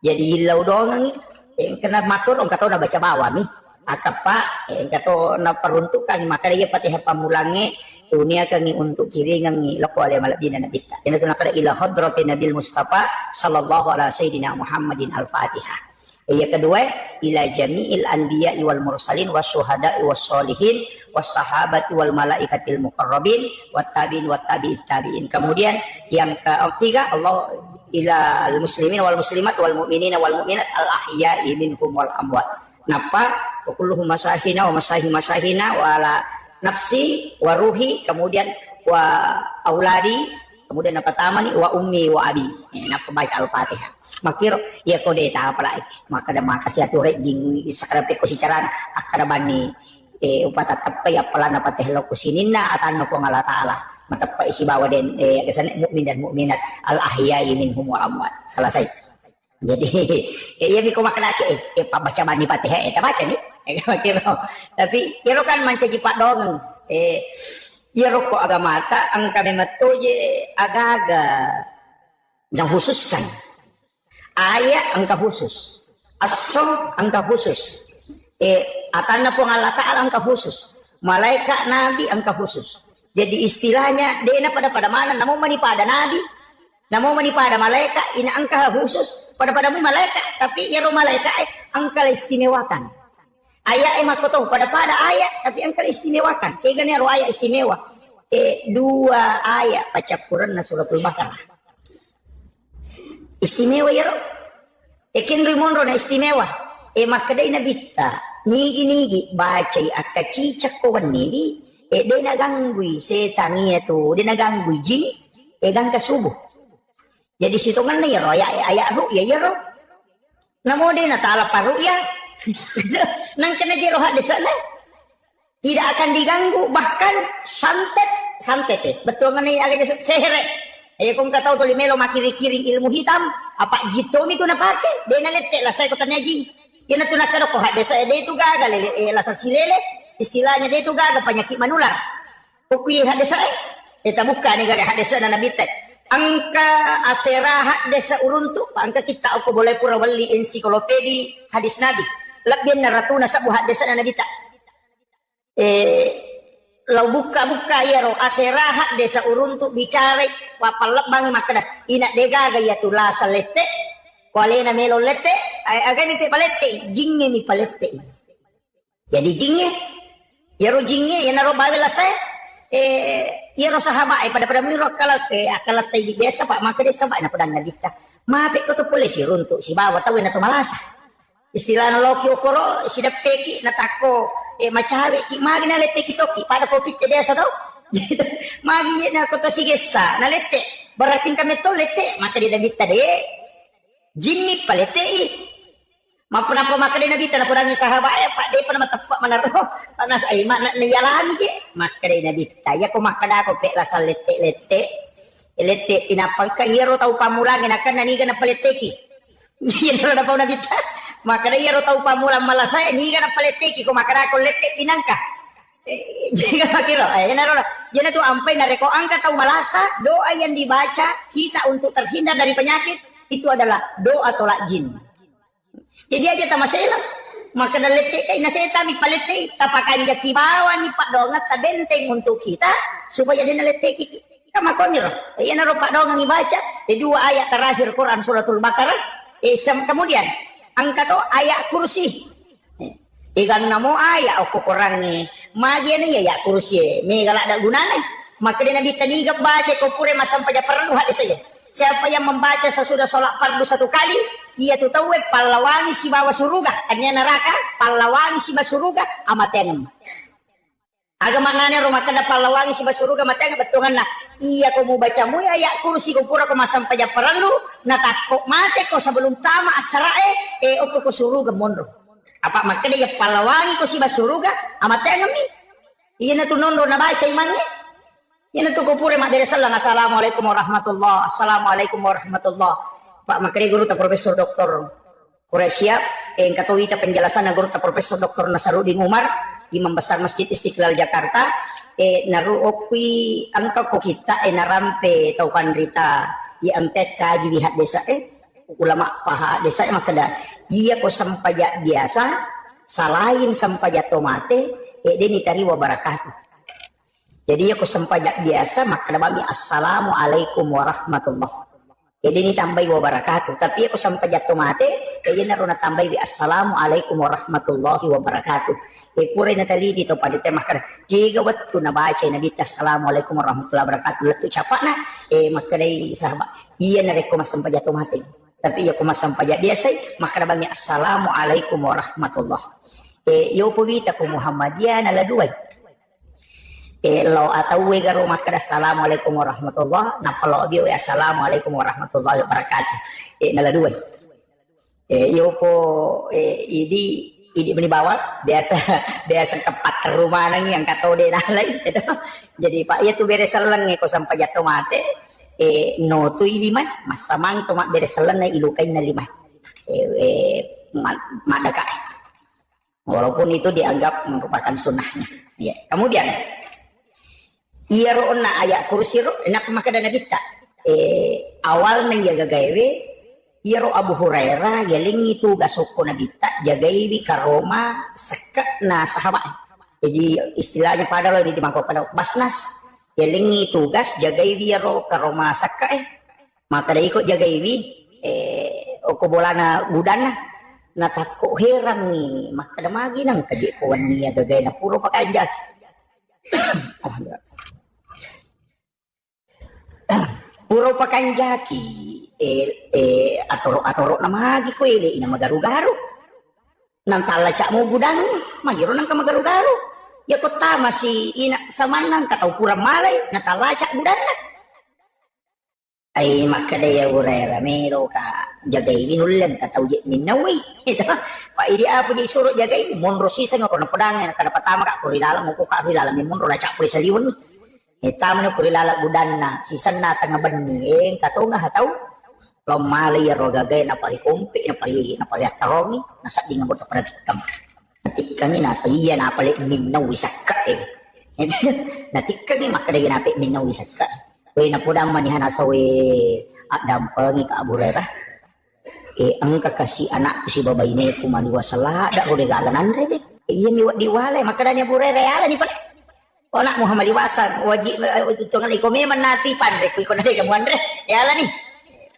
jadi hilau doang kena matur orang kata na baca bawa nih atapa kata na peruntukan maka dia Fatihah pamulangi dunia kangi untuk kiri ngangi lako ale malabina nabita kena tu nakada ila hadratin nabil mustafa sallallahu alaihi sayyidina Muhammadin al-Fatihah yang kedua ila jami'il anbiya'i wal mursalin wasyuhada'i wassolihin wassahabati wal malaikatil muqarrabin wattabi'in wattabi'it tabi'in. Kemudian yang ketiga Allah ila al muslimin wal muslimat wal mu'minina wal mu'minat al ahya'i minhum wal amwat. Napa wa kulluhum masahina wa masahina wa ala nafsi wa ruhi kemudian wa auladi Kemudian apa pertama nih wa ummi wa abi. Napa baca Al-Fatihah. Makiro ya kode ta apa lagi. Maka ada makasih atu rejing sakrape ko si caran akada bani upata tapai apalan apa tehlo ko sininna atan ko ngala taala. Matapa isi bawa den kesan mukmin dan mukminat al ahyai minhum wa amwat. Selesai. Jadi ya mi ko makalaki baca bani Fatihah eta baca nih. Kiro. Tapi kiro kan mancaji pak dong. Kiro ko agama ta ang kami matoye agaga yang khususkan. Ayat angka khusus. Asom angka khusus. Atana po Allah Ta'ala angka khusus. Malaikat Nabi angka khusus. Jadi istilahnya dena pada mana namo manipada Nabi, namo manipada malaikat ina angka khusus. Pada malaikat tapi ya malaikat angka istimewakan. Ayat makoto pada ayat tapi angka istimewakan. Kayak gani ayat istimewa. Dua ayat baca Quran na suratul Baqarah. Istimewa ya Ekin rimonro na istimewa. Makadai na bitta. Nigi baca akacicak ko wanili. Day naganggui setangiya to. Day naganggui jing. Gang kasubo. Jadi situ kan na yaro. Ayat ru'ya yaro. Namo din natala pa ru'ya. Nang kena jero hadis sana. Tidak akan diganggu. Bahkan santet. Betul kan na agak sehere. Kung kataw to limelo makiri-kiring ilmu hitam, apa jitomi to napake? Dia nalete lah saya ko tanya jing. Yan to nakaro ko hade sa dia itu gagal lasa silele, istilahnya dia itu gagal penyakit manular. Kukuy hade sa eta buka ni gari hade sa na nabitet. Angka aserahat desa uruntu, angka kita ako boleh pura wali ensiklopedi hadis nabi. Labyan na ratuna sa buhat desa na nabita. Lau buka ya ro aserahat desa uruntu bicara wapalak bang makada ina dega gaya tula salete kuale na melo lete aga mi palete jinge mi palete jadi jinge ya ro jinge ya naro bawela saya ya ro sahabat pada miro akalat tay biasa pak maka desa pak na padang nabita mape ko to polisi runtu si bawa tawin na to malasa istilah na loki okoro sidap peki na tako macawe ki magi na lete kitoki pada kopi desa to magi na ko to sigesa na lete barating kami to lete maka di nabita de jinni palete mapuna pa maka di nabita na pudangi sahabat pak de pa matapak manaro panas ay nayalami je maka di nabita ya ko makada ko pe la sal lete pinapang ka yero tau pamulangin akan naniga na palete ki yero na pa nabita maka dia ro tau pamulang malasaya ni kana paleteki ko makara ko lete pinangka jika makiro yana tu ampai na reko angka tau malasa doa yang dibaca kita untuk terhindar dari penyakit itu adalah doa tolak jin jadi aja tamasela maka na lete kay naseta mi palete tapakan jaki bawa ni pak dongat ta benteng untuk kita supaya dia naleteki kita makonyo yana ro pak dongat dibaca di dua ayat terakhir Quran suratul Baqarah kemudian angka to ayat kursi ikan namo ayat aku kurang nih magi nih ya kursi me galak ada gunanya maka dia nabi tadi gak baca kau pure masam pada perlu hadis saja siapa yang membaca sesudah sholat fardu satu kali ia tuh tahu pahlawan si bawa suruga hanya neraka pahlawan si bawa suruga amaten agama maknanya rumah kada pahlawan si bawa suruga amaten betungan lah iya kau mau baca mu ayat kursi kau pura kau masam pada perlu natakok mate kau sebelum tama asrae opo ko suruga mondro apa makanya ya palawangi ko si basuruga amaten mi iya na tunondro na baca imannya iya na to ko pure mak dari sallallahu assalamualaikum warahmatullah assalamualaikum warahmatullah pak makanya guru ta profesor doktor Quraisya yang katawita penjelasan na guru ta profesor doktor Nasaruddin Umar imam besar Masjid Istiqlal Jakarta naruokwi angka ko kita narampe taukan rita ya antet kaji lihat desa ulama paha desa makada iya ko sampaya biasa salahin sampaya tomate deni tari wa barakatuh jadi iya ko sampaya biasa makada bami assalamualaikum warahmatullah deni tambai wa barakatuh tapi iya ko sampaya tomate iya naruna tambai bi assalamualaikum warahmatullahi wabarakatuh pure na tali dito pa dito makada kiga wattu na baca na bita assalamualaikum warahmatullahi wabarakatuh latu capana makadai sahabat iya na reko masampaya tomate tapi ya kumasam pajak biasa maka nabangnya assalamualaikum warahmatullah yo pugita ko Muhammadiyah na laduay lo atau we garo makada assalamualaikum warahmatullah na palo dio assalamualaikum warahmatullahi wabarakatuh nala dua yo po idi bawat biasa kepat ke rumah nang yang katode nalai gitu. Jadi pak ya tu beres seleng ko sampai jatuh mate no tu ini mah masamang tu mak beres seleng na ilukain na lima madaka. Walaupun itu dianggap merupakan sunnahnya. Ya. Kemudian iyaro na ayat kursi ro enak makada nabi ta awalnya ya gagawe iyaro Abu Hurairah yaling itu gasoko nabi ta jagaiwi karoma seka na sahabat. Jadi istilahnya pada lo di mangkok pada basnas yaling itu gas jagaiwi ro karoma seka maka dari ikut jagaiwi okobolana budana na tako heran ni maka da magi nang kaji kawan ni gagay na puro pakanja. Alhamdulillah. Puro pakanjaki atoro na magi ko ina magaru-garu nang talaca mo budang magiro nang ka magaru-garu ya ko tama si ina samanang kataw purang malay na talaca budang ay makadaya urera mero ka jagay ginulan kataw minawi ito pa idi apo di surut jagay monro sisa nga ko na padangan kada patama ka kurilala mo ko ka kurilala mi monro laca puli sa liwan tama na kurilala budan na sisan na tanga bani kataw nga hataw lomali ro gagay na pari kumpi na pari ataromi nasa di nga mo ta pratikam natikkan ni nasa iya na pali minawi sakka natikkan ni makadaya napi minawi sakka. Kaya na po dang manihan asawe at dampangi ka Abu Hurairah. Ang kakasi anak ko si babay na kumaliwasala da ko regalan andre de. Iya miwat diwalay makadanya Abu Hurairah ala ni pala. O nak mo hamaliwasan wajib ito nga iko meman nati pandre ko na de kamu andre. Ala ni.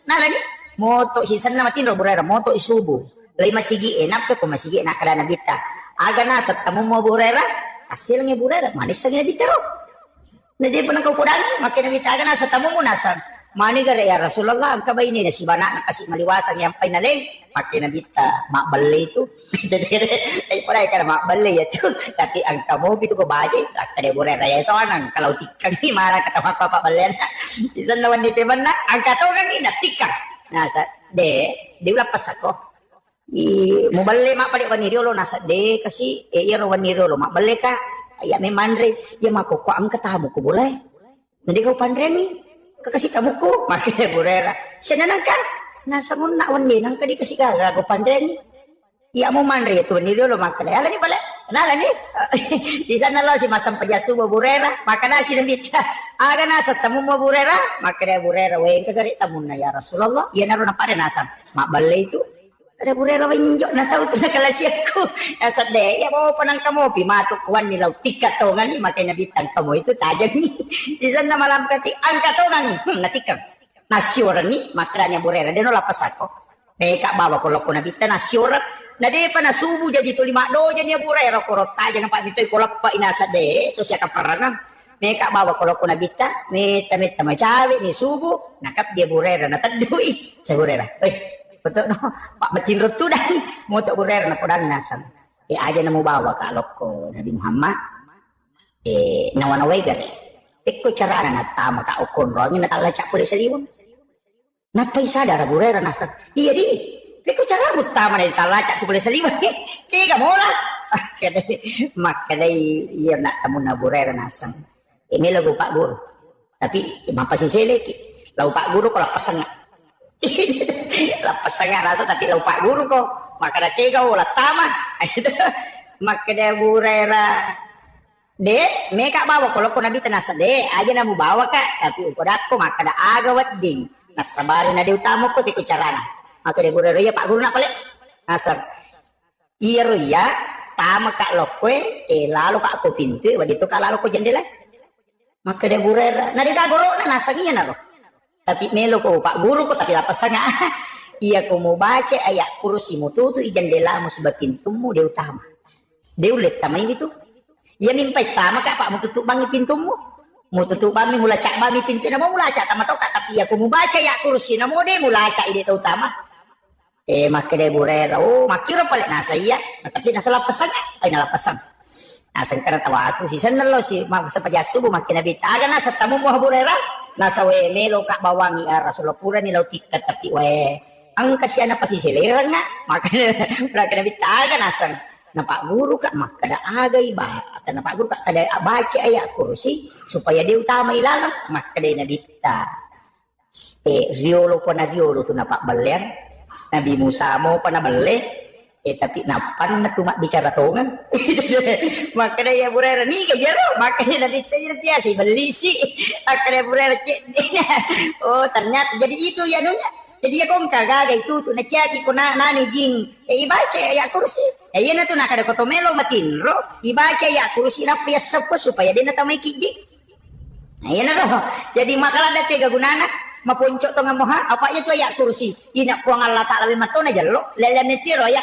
Nala ni moto sisan na matin Abu Hurairah moto isubo. Lay masigi enak ko masigi enak kada nabita. Aga na sa tamo mo Abu Hurairah hasil nga Abu Hurairah manis sa nabita ro. Na di pa nang kukudangi, makinamitagan na sa tamo mo nasan. Mani gara ya Rasulullah, ang kabay ni na si bana na kasi maliwasan yang painalay. Makinamita, makbalay ito. Ay pala ka na makbalay ito. Tapi ang kamo, bito ko baje. Kada burera ito, ang kalautikang ni marang katamak papabalayan. Isan naman ni Piman na, ang katogang inatikang. Nasa, di wala pas ako. Mubalay makpalik waniriolo, nasa, kasi, iro waniriolo, makbalay ka. Ya memang ya mako ko ang katamo ko boleh nanti kau pandre ni kakasih tamu ko makanya burera siya nang ka nasa mo na wan nang kadi kasi ka ko pandre ni ya mo mandre to ni lo makanya ala ni pala nala ni di sana lo si masam pajasu burera makana si nambita aga nasa tamu mo burera makanya burera we kagari tamu na ya Rasulullah ya naro na pare nasa makbalay itu ada burera winjo na tao na kalasyak ko nasa de ya mo pa nang kamo pimatok kuan nilaw tikkatongan ni makay nabitang kamo itu tajag ni sisan na malam kati ang katongan ni natikam nasyura ni makranya burera de no lapas ako meka bawa ko loko nabita nasyura na de pa nasubo jadi to lima do jadi burera ko tajag na pa bitoy ko pa inasa de to siya kaparangan meka bawa ko loko nabita meta macawi ni subo nakap dia burera natadui sa burera betul no Pak Macin tu dan mau tak burer na podang nasam aja na mo bawa ka alok ko Nabi Muhammad nawanaway gari ko cara na tama ka ukon ro ngin natalaca puli sa liwon napay sadar burer nasam iya di ko cara utama na talaca puli sa liwon kaya ka mola makadai iya na tamu na burer nasam ini lagu Pak Guru tapi mapasisele lagu Pak Guru kalau pasang lapas sangat rasa tapi lupa guru ko maka da cega wala tama maka da burera de meka bawa kalau ko nabi tanasa de aja namu bawa ka tapi ukodako maka da agawat ding nasabari na de utama ko tiku carana maka da burera ya Pak Guru na pala nasar iya ya tama ka lokwe lalu ka ako pintu wadito ka lalu ko jendela maka da burera na de gagoro na nasangiya na ro tapi melo ko Pak Guru ko tapi lapas nga iya ko mo baca ayat kursi mo tutu ijandela mo sebab pintumu dia utama dia ulit tama itu iya mimpai tama kak Pak mo tutup bangi pintumu mo tutup bangi mula cak bangi pintu na mo mula cak tama tau kak tapi iya ko mo baca ayat kursi na mo dia mula cak ide tau utama makanya burera makira paling nasa iya tapi nasa lapas nga ay nalapasan Sengkara tawa aku si senelo si sepaja subuh makin nabi taga na sa tamu mo haburera nasa we melo ka bawangi Rasulullah pura ni lautik tapi we ang kasya na pasisileran nga makanya mereka nabi taga nasang na Pak Guru ka makada agay ba at na Pak Guru ka kada baca ayat kursi supaya dia utama ilalang makada na dita riolo pa na riolo to na Pak Balian Nabi Musa mo pa na balik tapi napan na tumak bicara tongan makanya ya burera ni ke jero makanya nanti dia si beli si makanya burera cek oh ternyata jadi itu ya nunya jadi ya kong kagak itu tuh na caki ko na nani jing ibaca ya kursi iya na tuh na kada kotomelo matinro ibaca ya kursi na pia sepo supaya dia na tamay kiji iya na roh jadi makalah dati gagunana mapuncok to nga moha apa itu ya kursi ina ko Allah Taala matona jallo lele metiro ya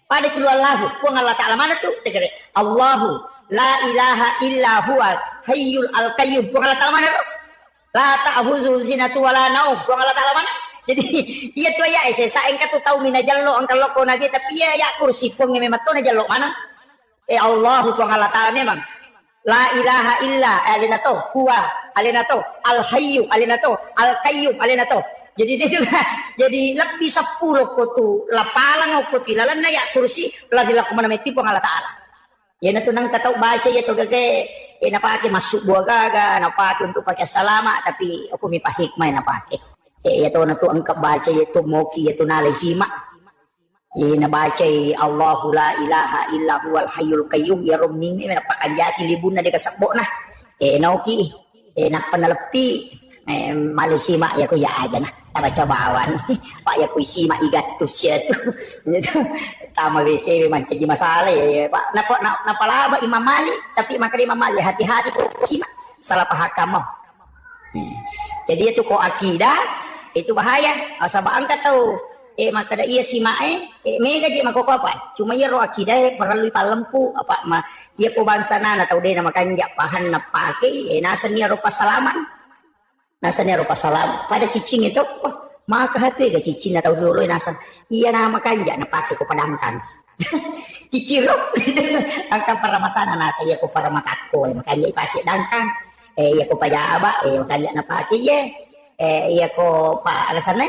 pada keluar lahu puang Allah Ta'ala mana tuh tegere Allahu la ilaha illa huwa hayyul al-qayyum puang Allah Ta'ala mana tuh la ta'khuzuhu sinatun wala naum puang Allah Ta'ala mana jadi iya tuh ya saya engka tuh tahu mina jallo angka loko nagi tapi ya kursi puang memang tuh na jallo mana Allahu puang Allah Ta'ala memang la ilaha illa alinato huwa alinato al-hayyu alinato al-qayyum alinato jadi dia juga jadi lebih 10 kutu lapalang ko kilalan na ya kursi lagi laku mana meti pang Allah Taala ya na tunang katau baca ya to gage napake masuk buah gaga napake untuk pakai salama tapi aku mi hikmah napake ya to na to angka baca ya to moki ya to nalisima ya na baca Allahu la ilaha illa huwal hayyul qayyum ya rumning na pakanjati libun na de kasakbo na nauki napanalepi malisima ya ko ya aja nah baca bawan Pak ya kuisi mak igatus ya tuh itu tama WC memang jadi masalah ya Pak napa laba Imam Malik tapi maka Imam Malik hati-hati kok kuisi mak salah paham kamu jadi itu kok akidah itu bahaya asal angkat tahu maka iya si mae mega je mako apa cuma ya ro akidah perlu palempu apa mah dia ko bansana na tahu deh nama kanja pahan na pake nasanya ro pasalaman nasanya rupa salam pada cicing itu maka hati ga cicing atau dulu nasan iya nama kanja na pakai ko padangkan cicing lo angka paramatan nasa iya ko paramatat ko makanya pakai dangkang iya ko pajaba makanya na pakai ye iya ko pa alasannya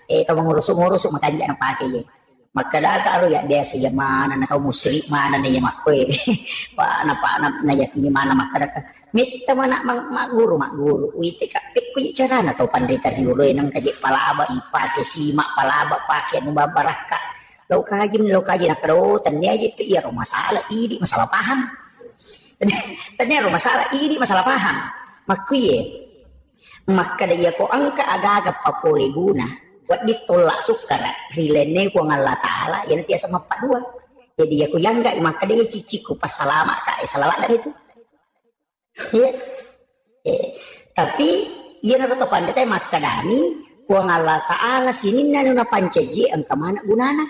to mengurus makanya na pakai ye maka daga ya biasa ya mana na kau musrik mana na ya makwe pa na yakini mana maka daga mita mana mak guru wite ka pikku cara na to pandita yulo nang kaji palaba ipake simak palaba pake nu babaraka lo kaji na karo tanya aja iya ro masalah ini masalah paham tanya ro masalah ini masalah paham makwe maka dia ko angka aga papole guna buat ditolak sukara rilene ku Allah Taala ya nanti sama Pak dua jadi aku yang enggak maka dia ciciku pas salama kak salah dan itu ya tapi ia naruto pandai maka dami ku Allah Taala sini nana pancaji angka mana gunana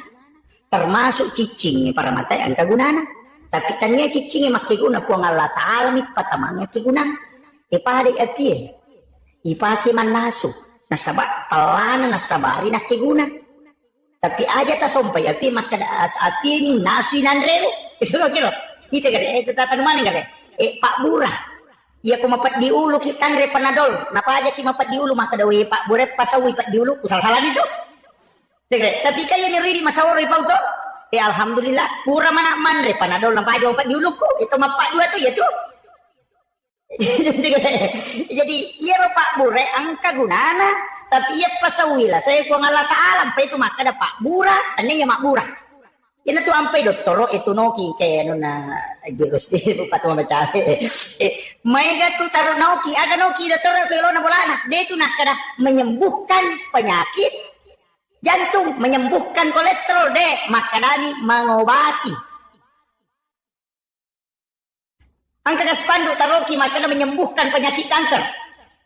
termasuk cicing para mata angka gunana tapi tanya cicing makai guna ku Allah Taala mi patamangnya ki gunana pada api ipaki manasu nasaba pelana nasabari nak keguna tapi aja tak sampai api maka api ini nasi nandrelo itu kira itu kan itu tatan mana kan Pak Burah ya aku mapat di ulu kita andre panadol napa aja ki mapat di ulu maka dawe Pak Burah pasawi Pak di ulu salah itu tapi kayak nyeri di masawar Pak itu alhamdulillah pura mana mandre panadol napa aja mapat di ulu kok itu mapat dua tuh ya tuh jadi iya Pak Bure angka gunana tapi iya pasawila saya ku Allah Taala sampai itu maka ada Pak Bura tanya ya Mak Bura ini tuh sampai doktoro itu noki kayak nuna jurus di buka tuh baca mega tuh taruh noki ada noki doktoro kalau na bolana dia itu nak kada menyembuhkan penyakit jantung menyembuhkan kolesterol deh maka dani mengobati angka kaspandu taroki makanya menyembuhkan penyakit kanker.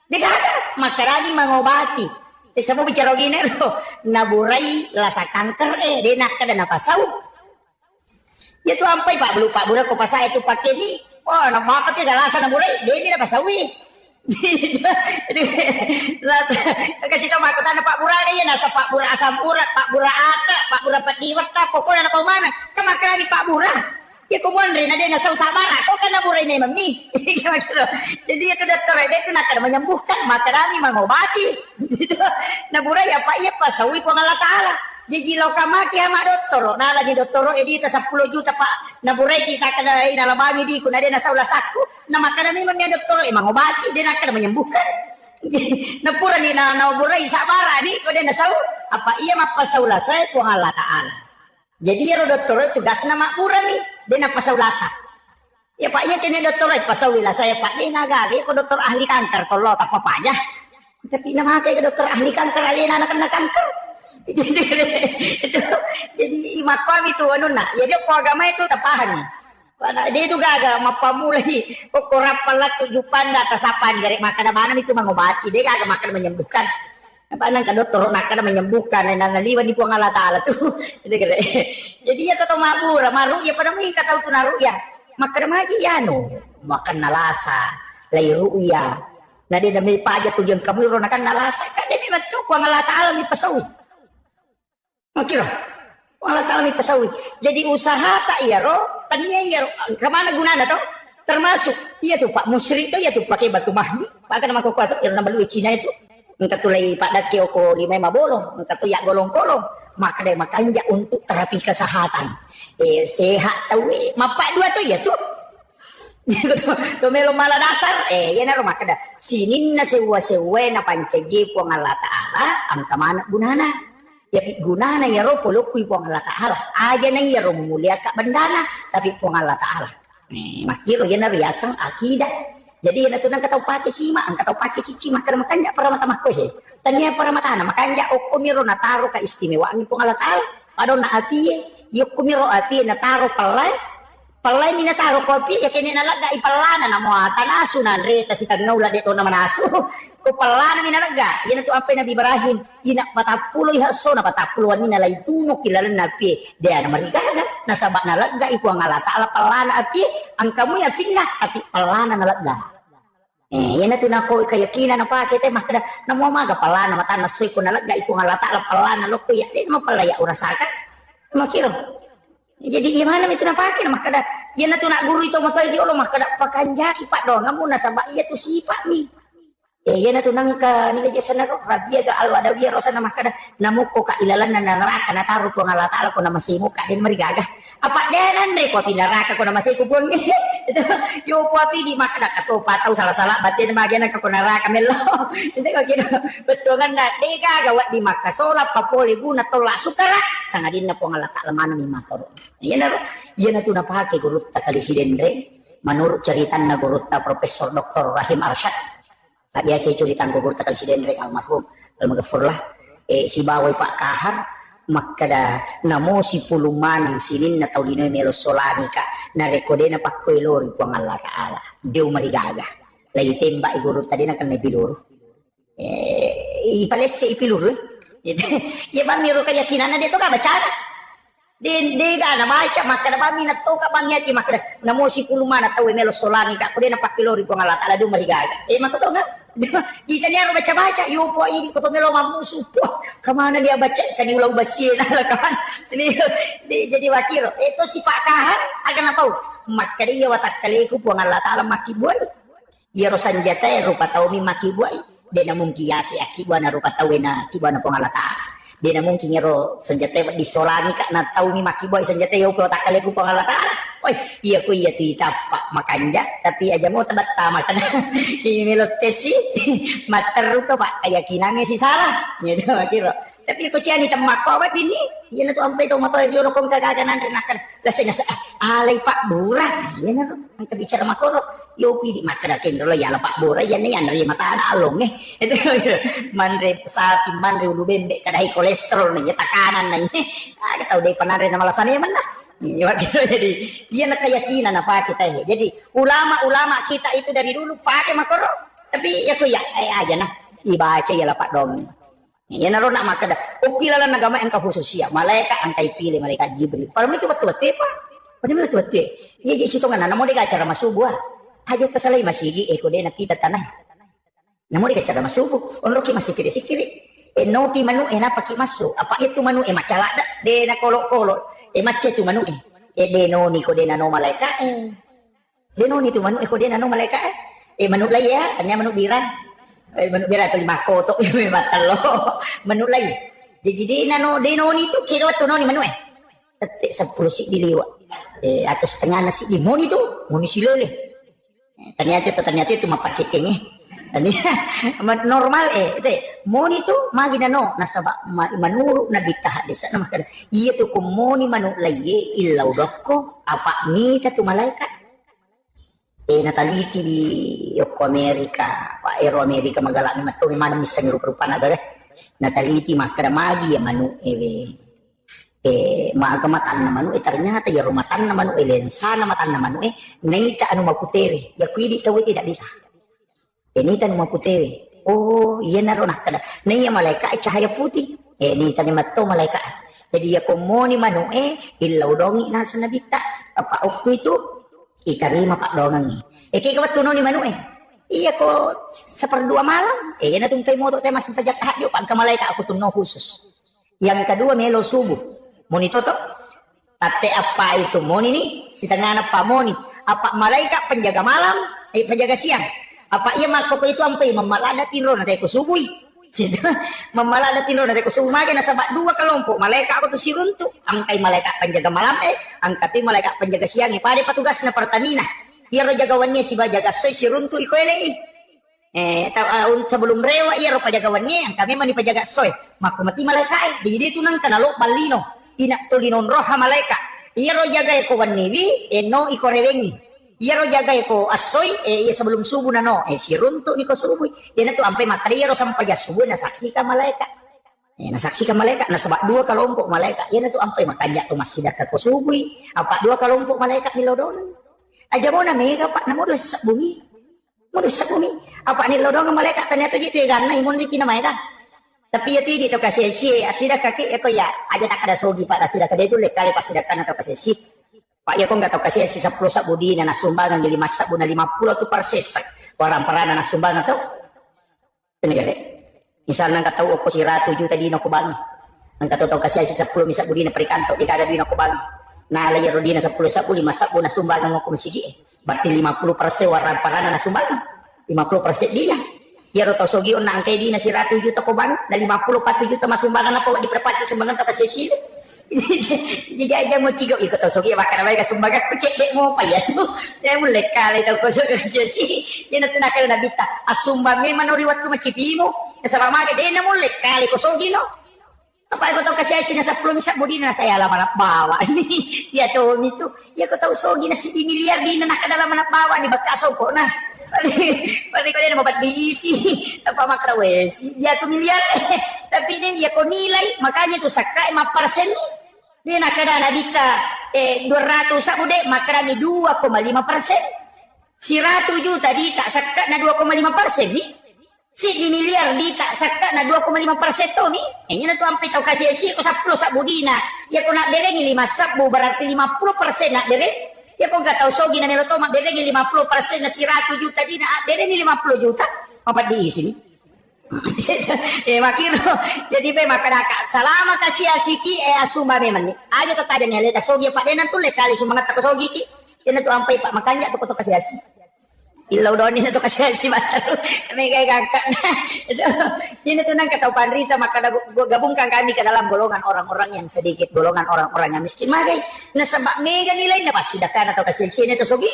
Tidak ada makarani mengobati. Saya bicara gini loh, naburai rasa kanker dia nak kada napasau. Itu sampai Pak Bura ko pasai itu pakai ni. Oh, nama apa tidak rasa naburai dia ini napasawi. Rasa kasih tahu makutan Pak Bura dia nasa Pak Bura asam urat, Pak Bura ata, Pak Bura padiwata, pokoknya apa mana? Kemakarani Pak Bura. Ya ko rin na din nasa usabara ko kan naburay na mami. Jadi itu dokter dia itu nak menyembuhkan makarami mengobati. Naburay apa iya pasawi ko Allah Taala. Jadi lo kamaki ama dokter, na lagi dokter edita 10 juta pak naburay kita kada inalabami di kuna dia nasa ulasaku. Na makarami mami dokter mengobati dia nak menyembuhkan. Napura ni na naburay sabara ni ko dia nasa apa iya mapasaula saya ko Allah Taala. Jadi ya dokter tugas nama pura nih, dia nak pasaulasa. Ya Pak, ya kini dokter pasawila saya Pak, dia nagari ko dokter ahli kanker kalau tak apa aja. Tapi nama kayak dokter ahli kanker alien anak kena kanker. Jadi imak kami itu anu nak, ya dia ko agama itu tapahan. Dia itu gagal mapamulai korap pelat 7 panda tasapan dari makan mana itu mengobati, dia gagal makan menyembuhkan. Apa nang dokter nak kada menyembuhkan na naliwan di puang Allah Taala tuh. Jadi ya kata mabura maru ya pada mi kata tu naru ya. Makan maji ya no. Makan nalasa, lai ruya. Na dia dami paja tu yang kamu ro nakan nalasa kan dia memang tu puang Allah Taala mi pasawi. Makira. Puang Allah Taala mi pasawi. Jadi usaha tak ya ro, tanya ya ro. Kemana gunanya tuh? Termasuk iya tuh Pak musyrik tuh ya tuh pakai batu mahdi. Pakai nama koko tuh yang nama lu Cina itu. Engkau tulai Pak Daki oko di Mema Bolong, engkau tu yak golong-golong, maka dia makanya untuk terapi kesehatan. Sehat tahu, mapak dua tu ya tu. Tu melo malah dasar, ya naro maka dah. Sini na sewa-sewa na pancaji puang Allah Taala, angka mana gunana? Ya gunana ya ro polokui puang Allah Taala. Aja na ya ro mulia kak bendana, tapi puang Allah Taala. Makiro ya naro yasang akidah. Jadi na tunang kataw pake sima, ang kataw pake cici makar makanya para mata makohe. Tanya para mata na makanya okumiro na taro ka istimewaan po Allah Taala. Pado na api, yokumiro api na taro palay. Palay mi na taro kopi, ya kini nalaga ipalana na mo tanasunan re kasi tagnaula dito na manaso. Ko palana mi nalaga, yan to apay na Ibrahim. Ina patapuloy haso na patapuluan mi nalay tunok kilala na api. Dia na marigaga, nasaba nalaga ipo ang Allah Taala palana api, ang kamoy api na, api palana nalaga. Yan na tunako kayakinan na pa kita makada na mo maga pala na mata nasoy ko nalaga iko nga lata pala na loko ya din mo palaya urasakan makiro. Jadi gimana itu na pakai makada yan na tunak guru itu mo toy di ulo makada pakanjaki pak do ngamu na saba iya tu sipa mi. Yan na tunang ka ni jasa na ro rabia ga alwada biya rosa na makada namuko ka ilalan na naraka na taro ko nga lata ko na masimu ka din marigaga. Apa denan re ko pinaraka ko na masiku pun. Yo puati di makna kato patau salah-salah batin magian ka kunara kamelo. Hindi ko kino betul kan na deka gawat di makasola papoli guna tola sukara sangadin na po nga lata lamana mi makoro. Yan na to napake gurut ta kalisidendre menurut ceritan na gurut ta Profesor Dr. Rahim Arsyad. Tak biasa ceritan gurut ta kalisidendre almarhum almaghfurlah si bawai Pak Kahar makada namo si puluman sinin na tau dinoy melo solani ka na rekode na pakwelor ko ang Allah Taala deu marigaga lay temba iguro tadi na kan nabiluro ipalesse ipiluro ya ba miro kayakinan na dito ka baca di ka na baca makada ba minat to ka bangyati makada namo si puluman na tau melo solani ka kode na pakwelor ko ang Allah Taala deu marigaga makoto nga kita ni harus baca-baca, yo po ini ko pamelo mamusu po. Kemana dia baca kan ulau basir lah kawan. Ini jadi wakil. Itu si Pak Kahar akan apa? Maka dia watak kali ku puang Allah Taala maki buai. Ya rosan jata rupa tau mi maki buai. Dia namun kiasi akibat rupa tau na kibuana puang Allah Taala. Dia namun kingero senjata di solani kak na tau mi maki buai senjata yo po watak kali ku puang Allah Taala. Oi, iya ku iya tita Pak makanja tapi aja mau tebat makan ini tesi materu to Pak keyakinannya si salah gitu kira tapi ko ciani temak ko wat ini iya na to ampe to mato yo kom kagaganan renakan lasanya alay Pak Bura iya na ang kabicara makoro yo pidi makadakin dolo ya Pak Bura ya ni anri mata along itu manre sapi manre ulu bembe kadai kolesterol nih tekanan nih ada tahu deh panare na malasannya mana. Ya, jadi dia nak keyakinan apa kita ya. Jadi ulama-ulama kita itu dari dulu pakai makoro. Tapi ya aja nah dibaca ya lah Pak Dong. Ya naro nak maka dah. Ukilalan agama yang khususnya. Malaikat antai pilih malaikat Jibril. Padahal itu betul-betul Pak. Padahal betul-betul. Ya jadi situ kan namo dia acara masubuh. Aja kesalai masih eko dia nak kita tanah. Namo dia acara masubuh. Onroki masih kiri-kiri. Nopi manu na paki masuk. Apa itu manu macala dah. Dia nak kolok-kolok. Macam tu manu Denoni ko din ano malaika Denoni tu manuk ko din ano malaika manuk lay ya, kanya manuk biran. Manuk biran to 5 kotok memang talo. Manuk lay. Jadi denoni tu kira waktu noni manuk Tetik 10 sik diliwat. Atau setengah nasi di moni tu, moni silole. Ternyata itu mapacekeng normal moni tu magi nano nasaba manuruk na bitah desa nama kada iya tu ko moni manuk lagi illau dokko apa ni tu malaikat nataliti di Yoko Amerika pa Aero Amerika magalami mas to mana misang rupa naga nataliti makada magi ya manuk maagamatan na manu ternyata ya rumatan na manu lensa na matan na manu naita anu maputere ya kuidi tahu tidak bisa naita anu maputere oh iya naron kada naya malaikat cahaya putih naita ni matto malaikat jadi ya komoni manu illau dongi na sanabita apa okku itu itarima pak dongang kaya kawat ni manu iya ko 1/2 malam na tungkay moto tayo mas pajak tahadyo pagka malaikat aku tuno khusus yang kedua melo subuh moni toto tate apa itu moni nih setengah apa moni apa malaikat penjaga malam penjaga siang apa iya mako itu ampai memalada tinro nanti aku subuh memalada tinro nanti aku subuh maga nasabak 2 kelompok malaikat aku tuh siruntuk angkai malaikat penjaga malam angkati malaikat penjaga siang pada petugas na Pertamina iya ro jagawannya si bajaga soy siruntuk iko elei sebelum rewa iya ro pajagawannya kami mani pajaga soy mako mati malaikat jadi itu nang kanalo balino inak tulinon roha malaika iya ro jaga ko waniwi no iko rewengi iya ro jaga ko asoy iya sebelum subuh nano siruntuk niko subuh iya tu ampai makari iya ro sampai ya subuh na saksikan malaika nasaksikan malaika na sebab 2 kelompok malaika iya tu ampai makanya tu masih dak ko subuh apa 2 kelompok malaika nilodon aja mo na mega pak na modus sa bumi apa nilodon malaika ternyata gitu ganna imun di pina malaika tapi ya tidak to kasi asida kaki eko ya ada tak ada sogi pak asida kada itu lekali pas sidakan atau kasi pak ya kok enggak tahu kasi 10 sabudi na nasumbangan jadi masak buna 50 tu perses orang perana nasumbangan tuh ini gede misalnya enggak tahu ko sira 7 tadi no kubangi enggak tahu kasi 10 misak budi na perikanto di kada bino kubangi na laya rodina 10 sabudi masak buna sumbangan ko masigi berarti 50% orang perana nasumbangan 50% dia ya roto sogi unang kay di na si Ratu juta ko bang na 54 juta masumbangan na po di perpati sumbangan ta kasi sila jadi aja mo cigo iko to sogi baka na ka sumbangan ko cek dek mo pa ya tu ya mo lekal ito ko so kasi si yan na tinakal na bita asumbang me manuriwat ko macipimo sa pamaga de na mo lekal ko sogi no apa ko to kasi si na sa plumisa budi na saya la manap bawa ni ya to nito ya ko to sogi na si miliar di na nakadala manap bawa ni bakaso ko na Pari ko din mabat diisi apa makrawes dia tu miliar tapi dia ko nilai makanya tu sakai 5% ni nakada na bita 200 sabude makrami 2,5% si Ratu juta di tak sakat na 2,5% ni si di miliar di tak sakat na 2,5% to ni ini na tu ampe tau kasih si ko 10 sabudina ya ko nak bereng 5 sabu berarti 50% nak bereng ya kok gak tahu sogi na niloto makbereng 50% na si Ratu juta di na bereng 50 juta mapat diisi ni makiro jadi pe makanaka salama kasih asiki asumba memang ni aja tatada ni leta sogi pak denan tu lekali sumangat ko sogi ki yan tu ampai pak makanya tu ko kasih asik ilau doni na to kasih asik baru may kay kakak na yan tu nang kataupan rita maka gabungkan kami ke dalam golongan orang-orang yang sedikit golongan orang-orang yang miskin magay nasa mega nilai na pasti dakan atau kasih asik na to sogi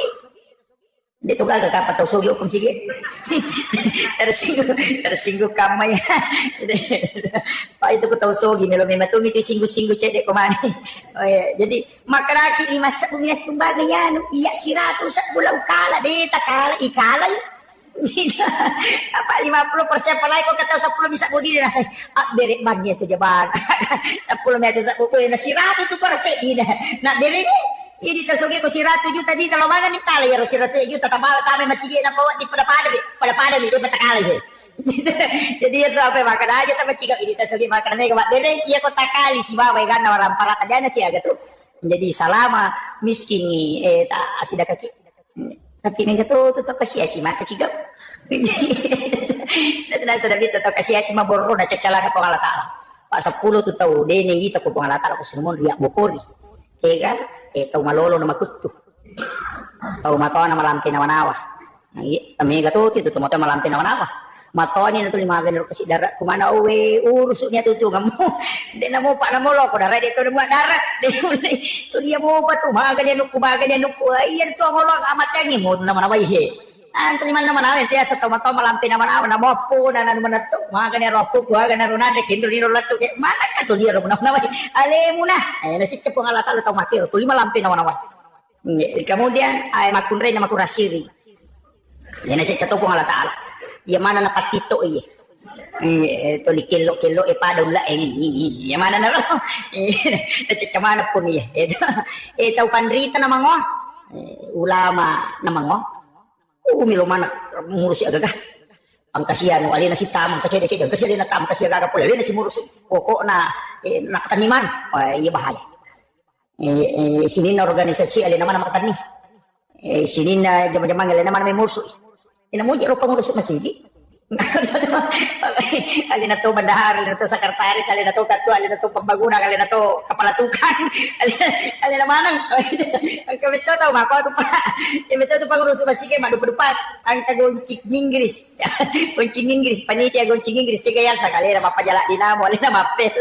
dito ka kapat to sogi kung sige tersinggung kamay pa itu ko to sogi melo may matumi ti singgu-singgu cede ko mani jadi makaraki ni masa bumina sumbaga yan iya si Ratu sa bulang kala dita kala ikalay apa 50% palay ko kata 10 bisa budi na say bere bagnya to jaban 10 meter sa ko na si Ratu tu perse dina na bere ini tersogi ko si Ratu juta di kalau mana ni tali ya si Ratu juta tabal kami masih na bawa di pada ni dia betakali jadi itu apa makan aja tapi jika ini tersogi makan mereka bere iya ko takali si bawa kan orang parata jana sih agak tuh menjadi salama miskin ni tak asida kaki tapi mereka tuh tetap kasih si maka jika tidak sudah bisa tetap kasih si maboro na cacala na pangalata pak 10 tu tahu dene ita ko pangalata ko sumon riak bokori Ega, tau malolo na makuto. Tau matawa na malampi na manawa. Kami gatuti, ito matawa malampi na manawa. Matawa niya na ito limagan nyo kasi darat. Kumana uwi, urusok niya tutungan mo. Hindi na mo pa na mo loko. Darat dito na mga darat. Ito niya mo pa ito. Mga ganyan ko. Ayan ito ang ulong amat yan. Mo naman away he. Ang taliman naman namin. Tiya sa tomato malampi naman ako. Namopo na naman na ito. Mga ganyan ropo. Kuha ganyan runada. Kindurino lato. Mana ka ito liya naman away. Ale mo na. Ay nasitya po nga lata makiro. Tuli malampi naman away. Kemudian ay makunray na makurasiri. Yan nasitya ito po nga lata ala. Yang mana na patito iya. Ito li kilo padaw la yang mana na ro. Mana po niya. Ito pandrita na mango. Ulama na mango. Umilo man murus agak. Ang kasiyano alin na si tamang kasi alin na tamang kasi agak pula alin na si murus pokok na nakataniman. Iya bahaya. Sini na organisasi alin naman na makatani. Sini na jama-jama alin naman may murus. Ina mo jero pangurus masigi. Alin na to bandahar, alin na to sekretaris, alin na to ketua, alin na to pembangunan, alin na to kepala tukang, alin na manang. Ang kami to tahu mako to pa. Imi to pangurus masigi madu-depan. Ang kagoncik Inggris. Goncik Inggris panitia goncik Inggris tiga yasa kali na mapajala dinamo, alin na mapel,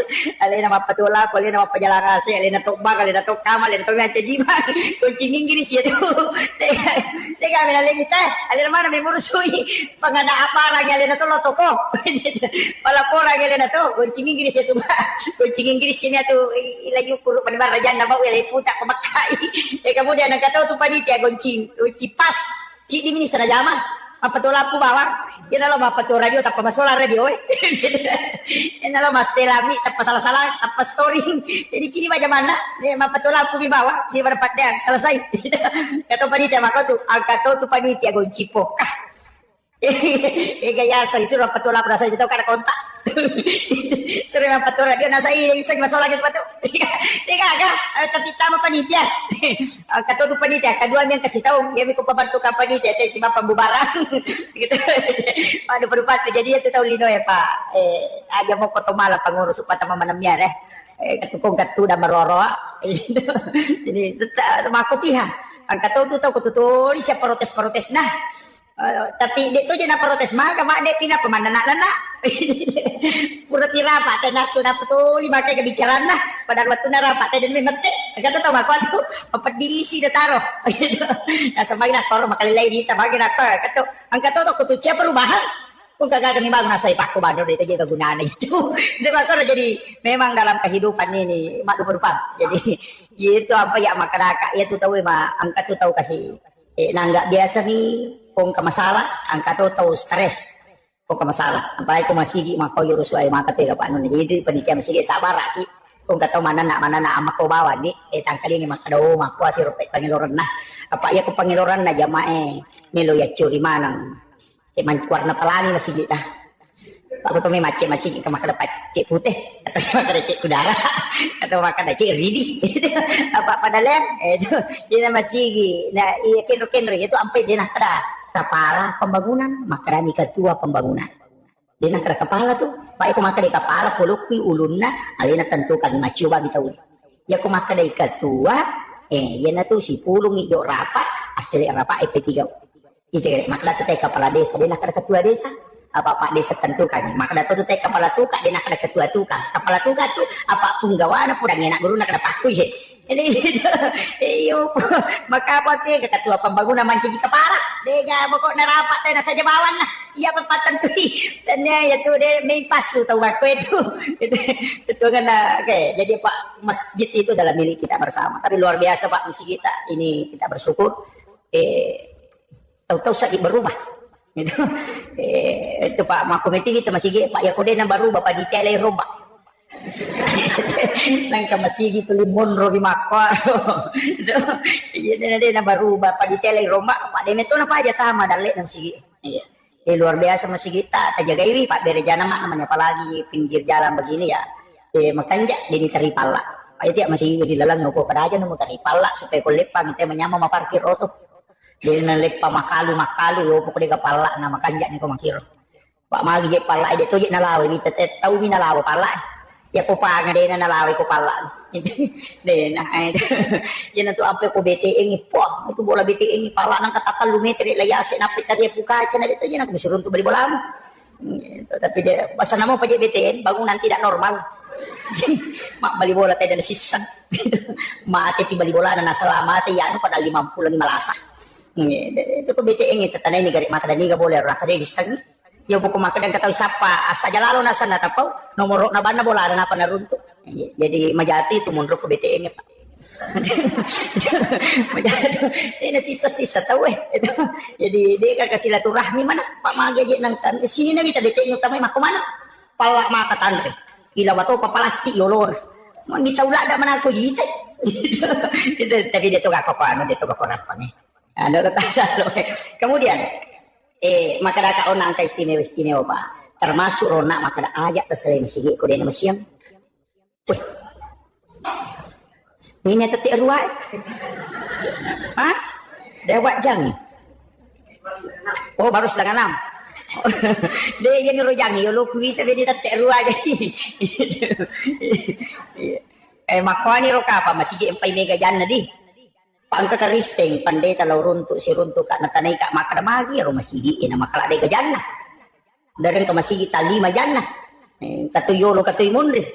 alin na mapatula, alin na mapajala rase, alin na to bag, alin na to kamal, alin na to ngaca jiwa. Goncik Inggris ya tuh. Teka kami na kita, alin na mana may murusui pangada apa lagi alin na to loto ko. Palapora alin na to, goncik Inggris ya tuh. Goncik Inggris ini tuh ilayu puru panibar rajan na bawa ilay puta kumakai. Kemudian ang kataw tu panitia goncik pas. Cik di mini sana jama. Apa tu lapu bawa? Yan na lo apa tu radio tak pamasola radio Yan na lo mas telami tak salah-salah apa story. Jadi kini macam mana? Apa tu lapu di bawah? Si berdapat dia selesai. Kata panitia maka tu angkat tu panitia goncik pokah. Gaya saya suruh apa tu lapu rasa itu kan kontak. Suruh apa tu radio nasa ini bisa masalah gitu patu. Tiga agak tapi tama panitia. Kata tu panitia kedua yang kasih tahu dia mikro pembantu panitia teh si bapak pembubaran. Gitu. Pada berubah jadi itu tahu lino ya Pak. Ada mau foto malah pengurus upata manamnya katukong katu dah meroro. Jadi makut iha. Angkat tu tahu kututulis ya protes-protes nah. Tapi dia tu je nak protes maka mak dia pindah kemana nak. Pura tira pak teh sudah betul lima kali kebicaraan nah pada waktu nara pak teh dan memang teh kata tahu mak tu apa dirisi dah taruh. Nah semakin nak taruh makali lain kita bagi nak kata angkat tu kutu cia perubahan. Kung kagak kami bangun nasai pak ko bandor itu juga gunaan itu. Itu maka jadi memang dalam kehidupan ini mak berupa. Jadi itu apa ya masyarakat ya tu tahu mak angkat tu tahu kasih nggak biasa nih kung kamasalah angkat tahu stres kung kamasalah apalagi kung masigi mako yurus wae maka tega panon jadi panitia masigi sabar aki kung kataw mana na amak ko bawa di tangkali ni makadaw mako si rupet pangiloran na apa ya ko pangiloran na jamae milo ya curi manang mancuar na palani na sige ta ako to may mace masigi ka makadapat cek putih atau makada cek kudara atau makada cek ridi apa padahal itu dia masigi na iya kenro itu ampai dia nak kepala pembangunan maka ni ketua pembangunan dia nak kepala tu pak aku maka di kepala pulukwi ulunna alina tentu kami maciuba gitu ya aku maka di ketua ya na tu si pulung itu rapat asli rapat EP3 itu maka tu kepala desa dia nak ketua desa apa pak desa tentu kami maka tu kepala tu dia nak ketua tu kepala tu apa punggawana purang enak guru nak paku ye ini iyo maka apa tu ketua pembangunan mancing kepala dega pokok narapat teh saja bawan lah iya pepatan tu dan ya tu dia main pas tu tahu aku itu kan oke jadi pak masjid itu dalam milik kita bersama tapi luar biasa pak misi kita ini kita bersyukur tahu-tahu saja berubah itu pak makomiti kita masih pak Yakode na berubah pak detail rombak nang kamasigi tu limon rogi makwa jadi na berubah pak detail rombak pak demeto na pa aja tama dalek nang sigi luar biasa masih kita terjaga ini pak berejana mak namanya apalagi pinggir jalan begini ya makanya jadi teripala pak itu masih di lalang ngupo pada aja nemu teripala supaya kulepang kita menyama parkir oto dia nalip makalu yo pokok kepala nama kanjak ni ko makiro pak magi je pala dia toje nalawe ni tahu ni nalawe pala Ya ko pa nga din na nalaway ko pala. Din na yan to ampe ko BTN po. Ito bola BTN pala nang katakal lumetri layasi na pitari pukacha na dito yan ang musurun to bali bola mo. Tapi dia basa namo pa BTN bangunan tidak normal. Mak bali bola tayo na sisan. Maate pi bali bola na nasalamate yan pada 50 lagi malasa. Itu ko BTN ito tanay ni gari mata ni ga boleh ra kade disang. Ya buku makan dan katawi sapa asa jalalo nasa natapau nomor na banda bola na panaruntuk jadi majati itu mundur ke BTN ya Pak. Majati ini sisa-sisa tahu jadi dia kan kasih silaturahmi mana Pak Magi aja nang tan sini na kita BTN utama mah mana pala maka tanre ila bato papalasti yolor mau kita ulah ada mana aku jite itu tapi dia tuh gak apa-apa dia tuh gak apa-apa nih ada kata kemudian maka da kaon ang istimewa pa termasuk rona maka da ajak terserah sige ko din masyam weh ini tati ruai ha dewak jang oh baru setengah 6 dia yang rojang yo lu kuita be tati ruai makani ro ka pa masige empay mega jan na di pangka karisteng pandai talau runtuk si runtuk kak natanay kak makadamagi aro masigi ina makala day kajan na dareng ka masigi tali majan na katuyolo katuy munri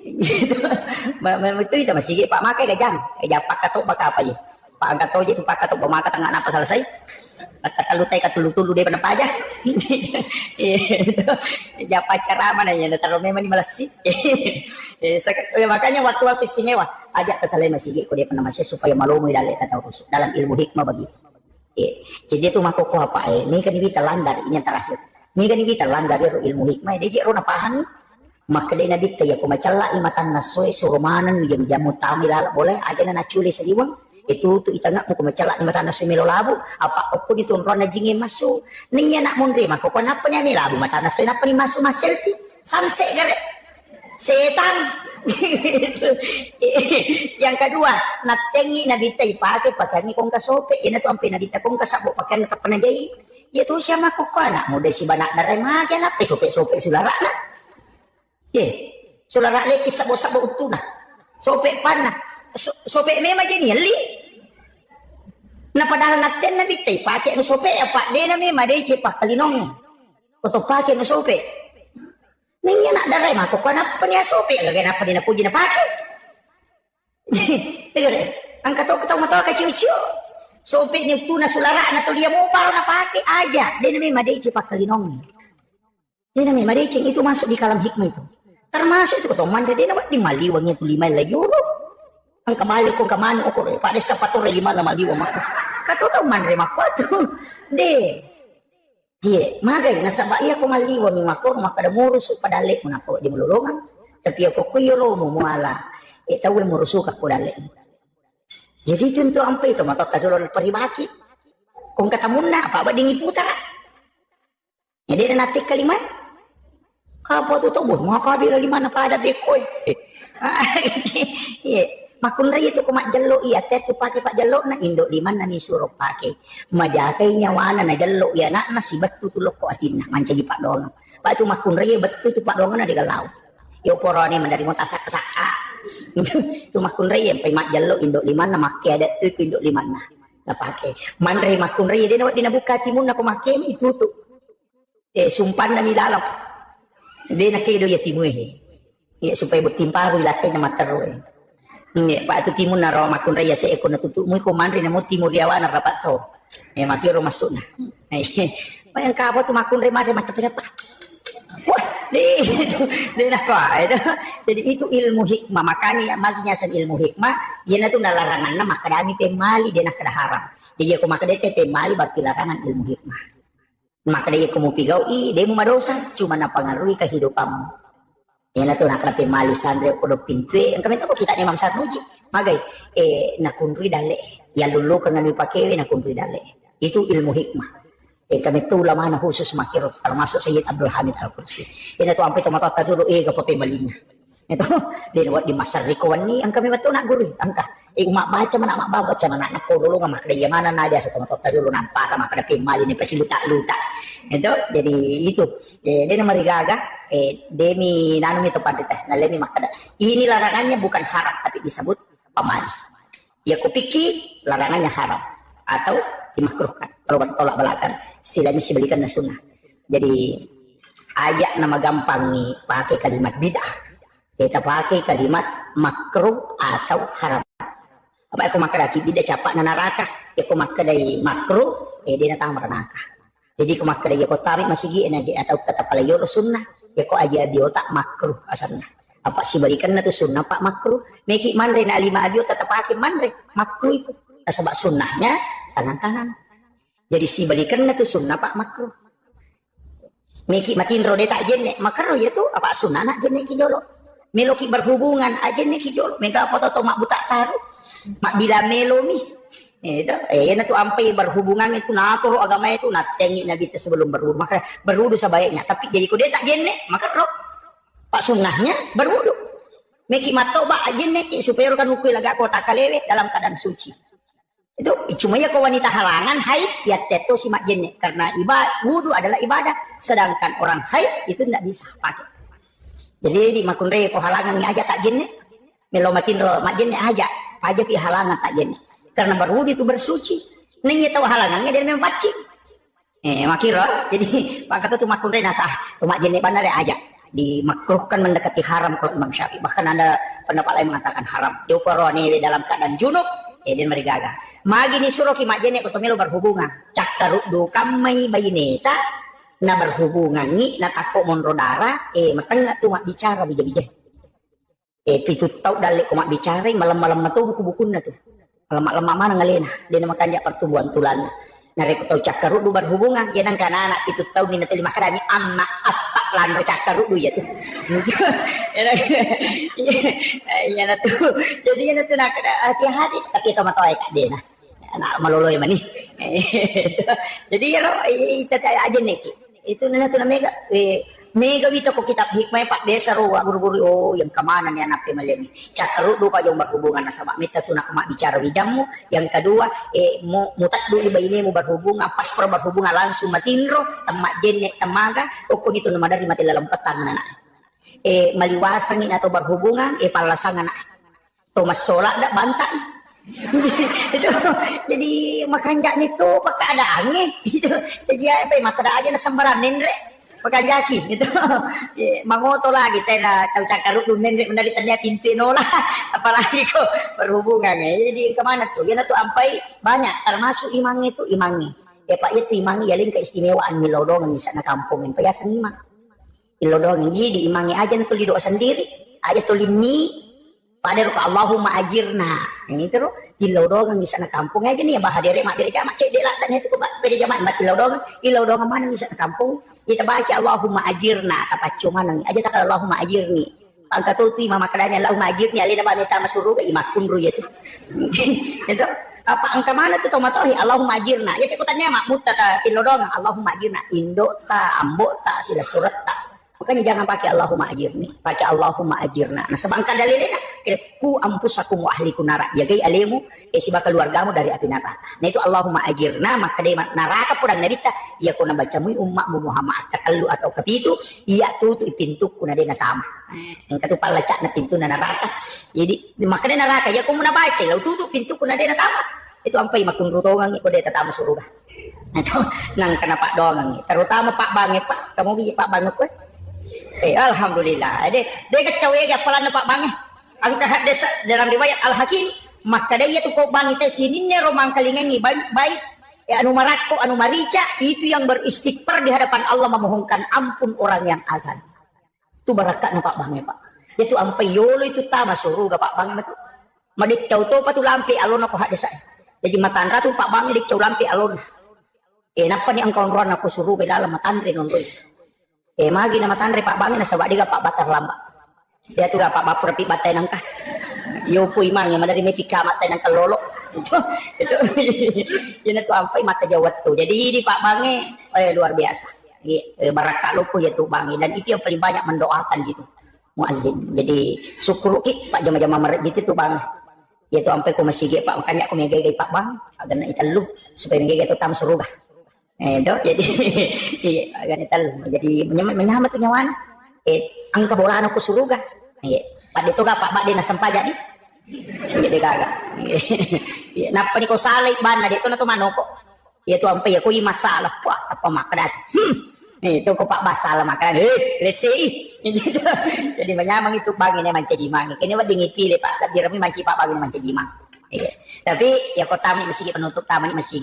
itu ita masigi pak makai kajan kaya pak katok baka apa ye pak katok je tu pak katok bamaka tangga napa selesai katalutay katulu-tulu day pa aja ya pacara mana ya taruh memang malasi makanya waktu-waktu istimewa ajak kesalai masigi ko dia pernah masih supaya malumui dalam ilmu hikmah begitu jadi itu mako ko apa ini kan kita landar ini yang terakhir ini kan kita landar ilmu hikmah dia jero na pahami maka dia nabi ya ko macalla imatan nasoy surumanan jam jamu tamila boleh aja na naculi sa diwang itu tu itangak mo kumacala ni mata na sumilo labu apa ko dito ron na jingi maso niya nak mundre mako panapa niya ni labu mata na na pani maso maselti samse gare setan yang kedua natengi na bitay pakai kong kasope ina to ang pinabita kong kasabo pakai na kapanagay itu siya mako kana mo de si banak daray magya na sope sulara na sulara lepis sabo utuna sope pana sope memang jadi li na padahal natin na bitay pakai no sope apa de na memang de cepak kalinong atau pakai no sope niya nak daray mako kana pa niya sope agay na pa din ako na pakai tigre ang kataw matawa ka chiu sope ni tuna sulara na to dia mo paro na pakai aja de na memang de cepak kalinong de na memang de itu masuk di kalam hikmah itu termasuk itu kataw man de na di maliwangnya tu 5 euro ang kamali ko kamano ko pares ka patore 5 na maliwa mako kato taw man re mako to de magay nasa baiya ko maliwa mi mako makada murus padale ko nako di mululungan tapi ako kuyolo mo muala tawe murusu ka ko dale jadi tentu ampe itu maka kadulo paribaki kung katamun na apa ba dingi putar jadi natik kalima kapo to bo maka bila 5 na pada bekoy makun ray itu kumak jallo iya tet pakai pak jallo na indo di mana ni suruh pakai majakai nyawana na jallo ya nak nasi betu tulok ko atin manca di pak dong pak tu makun ray betu tu pak dong na di galau yo porone mandari mo tasak saka tu makun ray pai mak jallo indo di mana make ada tu indo di mana na pakai man ray makun ray di na buka timun na ko make mi tutu sumpan na mi lalap de na kedo ya timu supaya bertimpa ru ilate na matero Pak itu timun na ro makun raya sa eko natutu mo ko man rin na mo timur yawa na rapat to makiro masuk na ang kabo tu makun rin mare macam apa wah di na ko jadi itu ilmu hikmah makanya maginya sa ilmu hikmah yan na to nalarangan na makadami pemali din na kada haram jadi ako makadete pemali berarti larangan ilmu hikmah makadaya ko mo pigaw di mo madosa cuma na pangaruhi kehidupanmu yan na to nakrapi mali sandre ko do pintwe ang kami to kita ni Imam Sarnuji magay nakunri dale ya lulu kan ni pakewe nakunri dale itu ilmu hikmah kami to lamana khusus makirot termasuk Sayyid Abdul Hamid Al-Qudsi yan na to ampe to matata dulu kapapay malina Itu dia buat di masa rikuan ni ang kami betul nak guru angka umak baca mana mak baca mana nak dulu ngamak dia mana nadia setengah total dulu nampak mak pada pimal ini pasti luta itu jadi itu dia nama rigaga demi nanu itu pada teh nalemi makada ini larangannya bukan haram tapi disebut pamali ya kupiki larangannya haram atau dimakruhkan kalau bertolak belakang istilahnya si belikan sunnah jadi ajak nama gampang nih pakai kalimat bid'ah kita pakai kalimat makruh atau haram. Apa aku makan lagi bida capak na neraka, aku makan dari makruh, dia datang neraka. Jadi aku makan dari aku tarik masih gini aja atau kata pala yoro sunnah, aku aja di otak makruh asalnya. Apa sih balikan na tu sunnah pak makruh? Meki manre na lima abio tetap pakai manre makruh itu. Sebab sunnahnya tangan kanan. Jadi si balikan na tu sunnah pak makruh. Meki matin rode tak jenek makruh ya tu apa sunnah nak jenek kijolo. Meloki berhubungan aja nih kijol mega apa atau mak buta taruh mak bila melomi itu na tuh ampai berhubungan itu nato agama itu natengi nabi itu sebelum berwudu maka berwudu sebaiknya tapi jadi kode tak jenek maka roh pak sunnahnya berwudu meki mato ba jenek supaya kan ukui laga kota kalewe dalam keadaan suci itu cuma ya kau wanita halangan haid ya teto si mak jenek karena wudu adalah ibadah sedangkan orang haid itu tidak bisa pakai. Jadi di makunre ko halangan ni aja tak jenne melomatin ro mak jenne aja pi halangan tak jenne karena berwudu itu bersuci ning tahu halangannya dia memang pacing makira jadi maka tu makunre nasah tu mak jenne benar aja dimakruhkan mendekati haram kalau Imam Syafi'i bahkan ada pendapat lain mengatakan haram diukuroni dalam keadaan junub dia merigaga magi ni suruh ki mak jenne ko melo berhubungan cakkaru do kamai bayineta na berhubungan ni na takut monro darah matang na tumak bicara bija-bija pitu tau dalik kumak bicara malam-malam tu buku-buku na tu lemak-lemak mana ngalena dia nama kanjak pertumbuhan tulan na reko tau cakaru du berhubungan ya nang kana anak pitu tau ni na tuli makadani anak apa lan cakaru du ya tu ya na tu jadi ya na tu nak hati-hati tapi kau matoi kak dia na anak maloloy mani jadi ya lo itu aja nih itu nana tu mega mega kita ko kitab hikmah pak desa ro guru-guru yang kemana nih anak pemalemi cakaru do ka yang berhubungan sama mita tu nak mak bicara wijamu yang kedua mutak dulu bayi mu berhubungan pas berhubungan langsung matinro temak jenne temaga ukun itu nama dari mati dalam petang anak maliwasan atau berhubungan palasangan anak Thomas Sola dak bantai itu jadi makan jak itu pakai ada angin itu jadi apa makan aja nasambaran nendre pakai jaki itu mangoto lagi tena tahu cakaru tu nendre menari tanya pintu nola apalagi kok berhubungan jadi kemana tuh dia tuh ampai banyak termasuk imang itu imangi pak itu imangi yaling keistimewaan milodong di sana kampung yang payasan imang milodong jadi imangi aja tuh di doa sendiri aja tuh lini pada ruka Allahumma ajirna ini terus di laudongan di sana kampung aja nih ya bahadere mak bere jamak cek dia lah dan itu bere jamak mak di laudongan mana di sana kampung kita baca Allahumma ajirna apa cuma nang aja tak Allahumma ajirni angka tu mama kadanya Allahumma ajirni alina ba meta masuru ke imakun ru ya tu itu apa angka mana tu tomatohi Allahumma ajirna ya ikutannya mak mutta ta di laudongan Allahumma ajirna indo ta ambo ta sila surat ta makanya jangan pakai Allahumma ajirni pakai Allahumma ajirna nah sebangka dalilnya ku ampusakum wa ahlikum nara jagai alemu si bakal keluargamu dari api neraka nah itu Allahumma ajirna maka dari neraka purang nabi ta ya kuna bacamu ummakmu Muhammad takallu atau kepitu iya tutu pintu kuna dena tama yang katu pala cak na pintu na neraka jadi maka dari neraka ya kumu na baca lau tutu pintu kuna dena tama itu ampai makun rutongan ko deta tama surga itu nang kena pak doang terutama pak bange pak kamu gi pak bange ko alhamdulillah dia kacau ya pala na pak bange ang tahaddes dalam riwayat Al-Hakim maka dia tuh kok bang itu sini nih romang kalingangi baik anu marako anu marica itu yang beristighfar di hadapan Allah memohonkan ampun orang yang azan itu barakat na pak bang pak itu ampai yolo itu tama suruh pak bang itu madik cau to patu lampi alon aku hadesa jadi matan ratu pak bang dik cau lampi alon napa nih angkau ron aku suruh ke dalam matandre nonton magi nama tandre pak bang na sabak diga pak batar lamba dia tuh apa bapur pi batai nangka yo pu imang yang dari meti kamat nangka lolo itu ini tuh sampai mata jawat tuh jadi di Pak Bange luar biasa baraka lupu ya tuh Bange dan itu yang paling banyak mendoakan gitu muazzin. Jadi syukur ki Pak jama-jama merek gitu tuh Bang. Ya tuh sampai ku masih Pak makanya aku megay Pak Bang agar italu supaya megay itu tam surga. Jadi iya agar italu jadi menyambat tuh nyawan. Angka bola aku surga. Iya. Pak itu gak Pak di nasampa jadi. Jadi kagak. Iya, napa ni ko salay ban na dito na to manoko. Iya tuh sampai aku masalah wah apa makadat. Itu ko Pak masalah makanan. Lesi. Jadi menyamang itu Bang ini mancajimang. Kini wa dingipili Pak, lebih rami manci Pak Bang ini mancajimang. Iya. Tapi ya kota ini masih penutup taman ini masih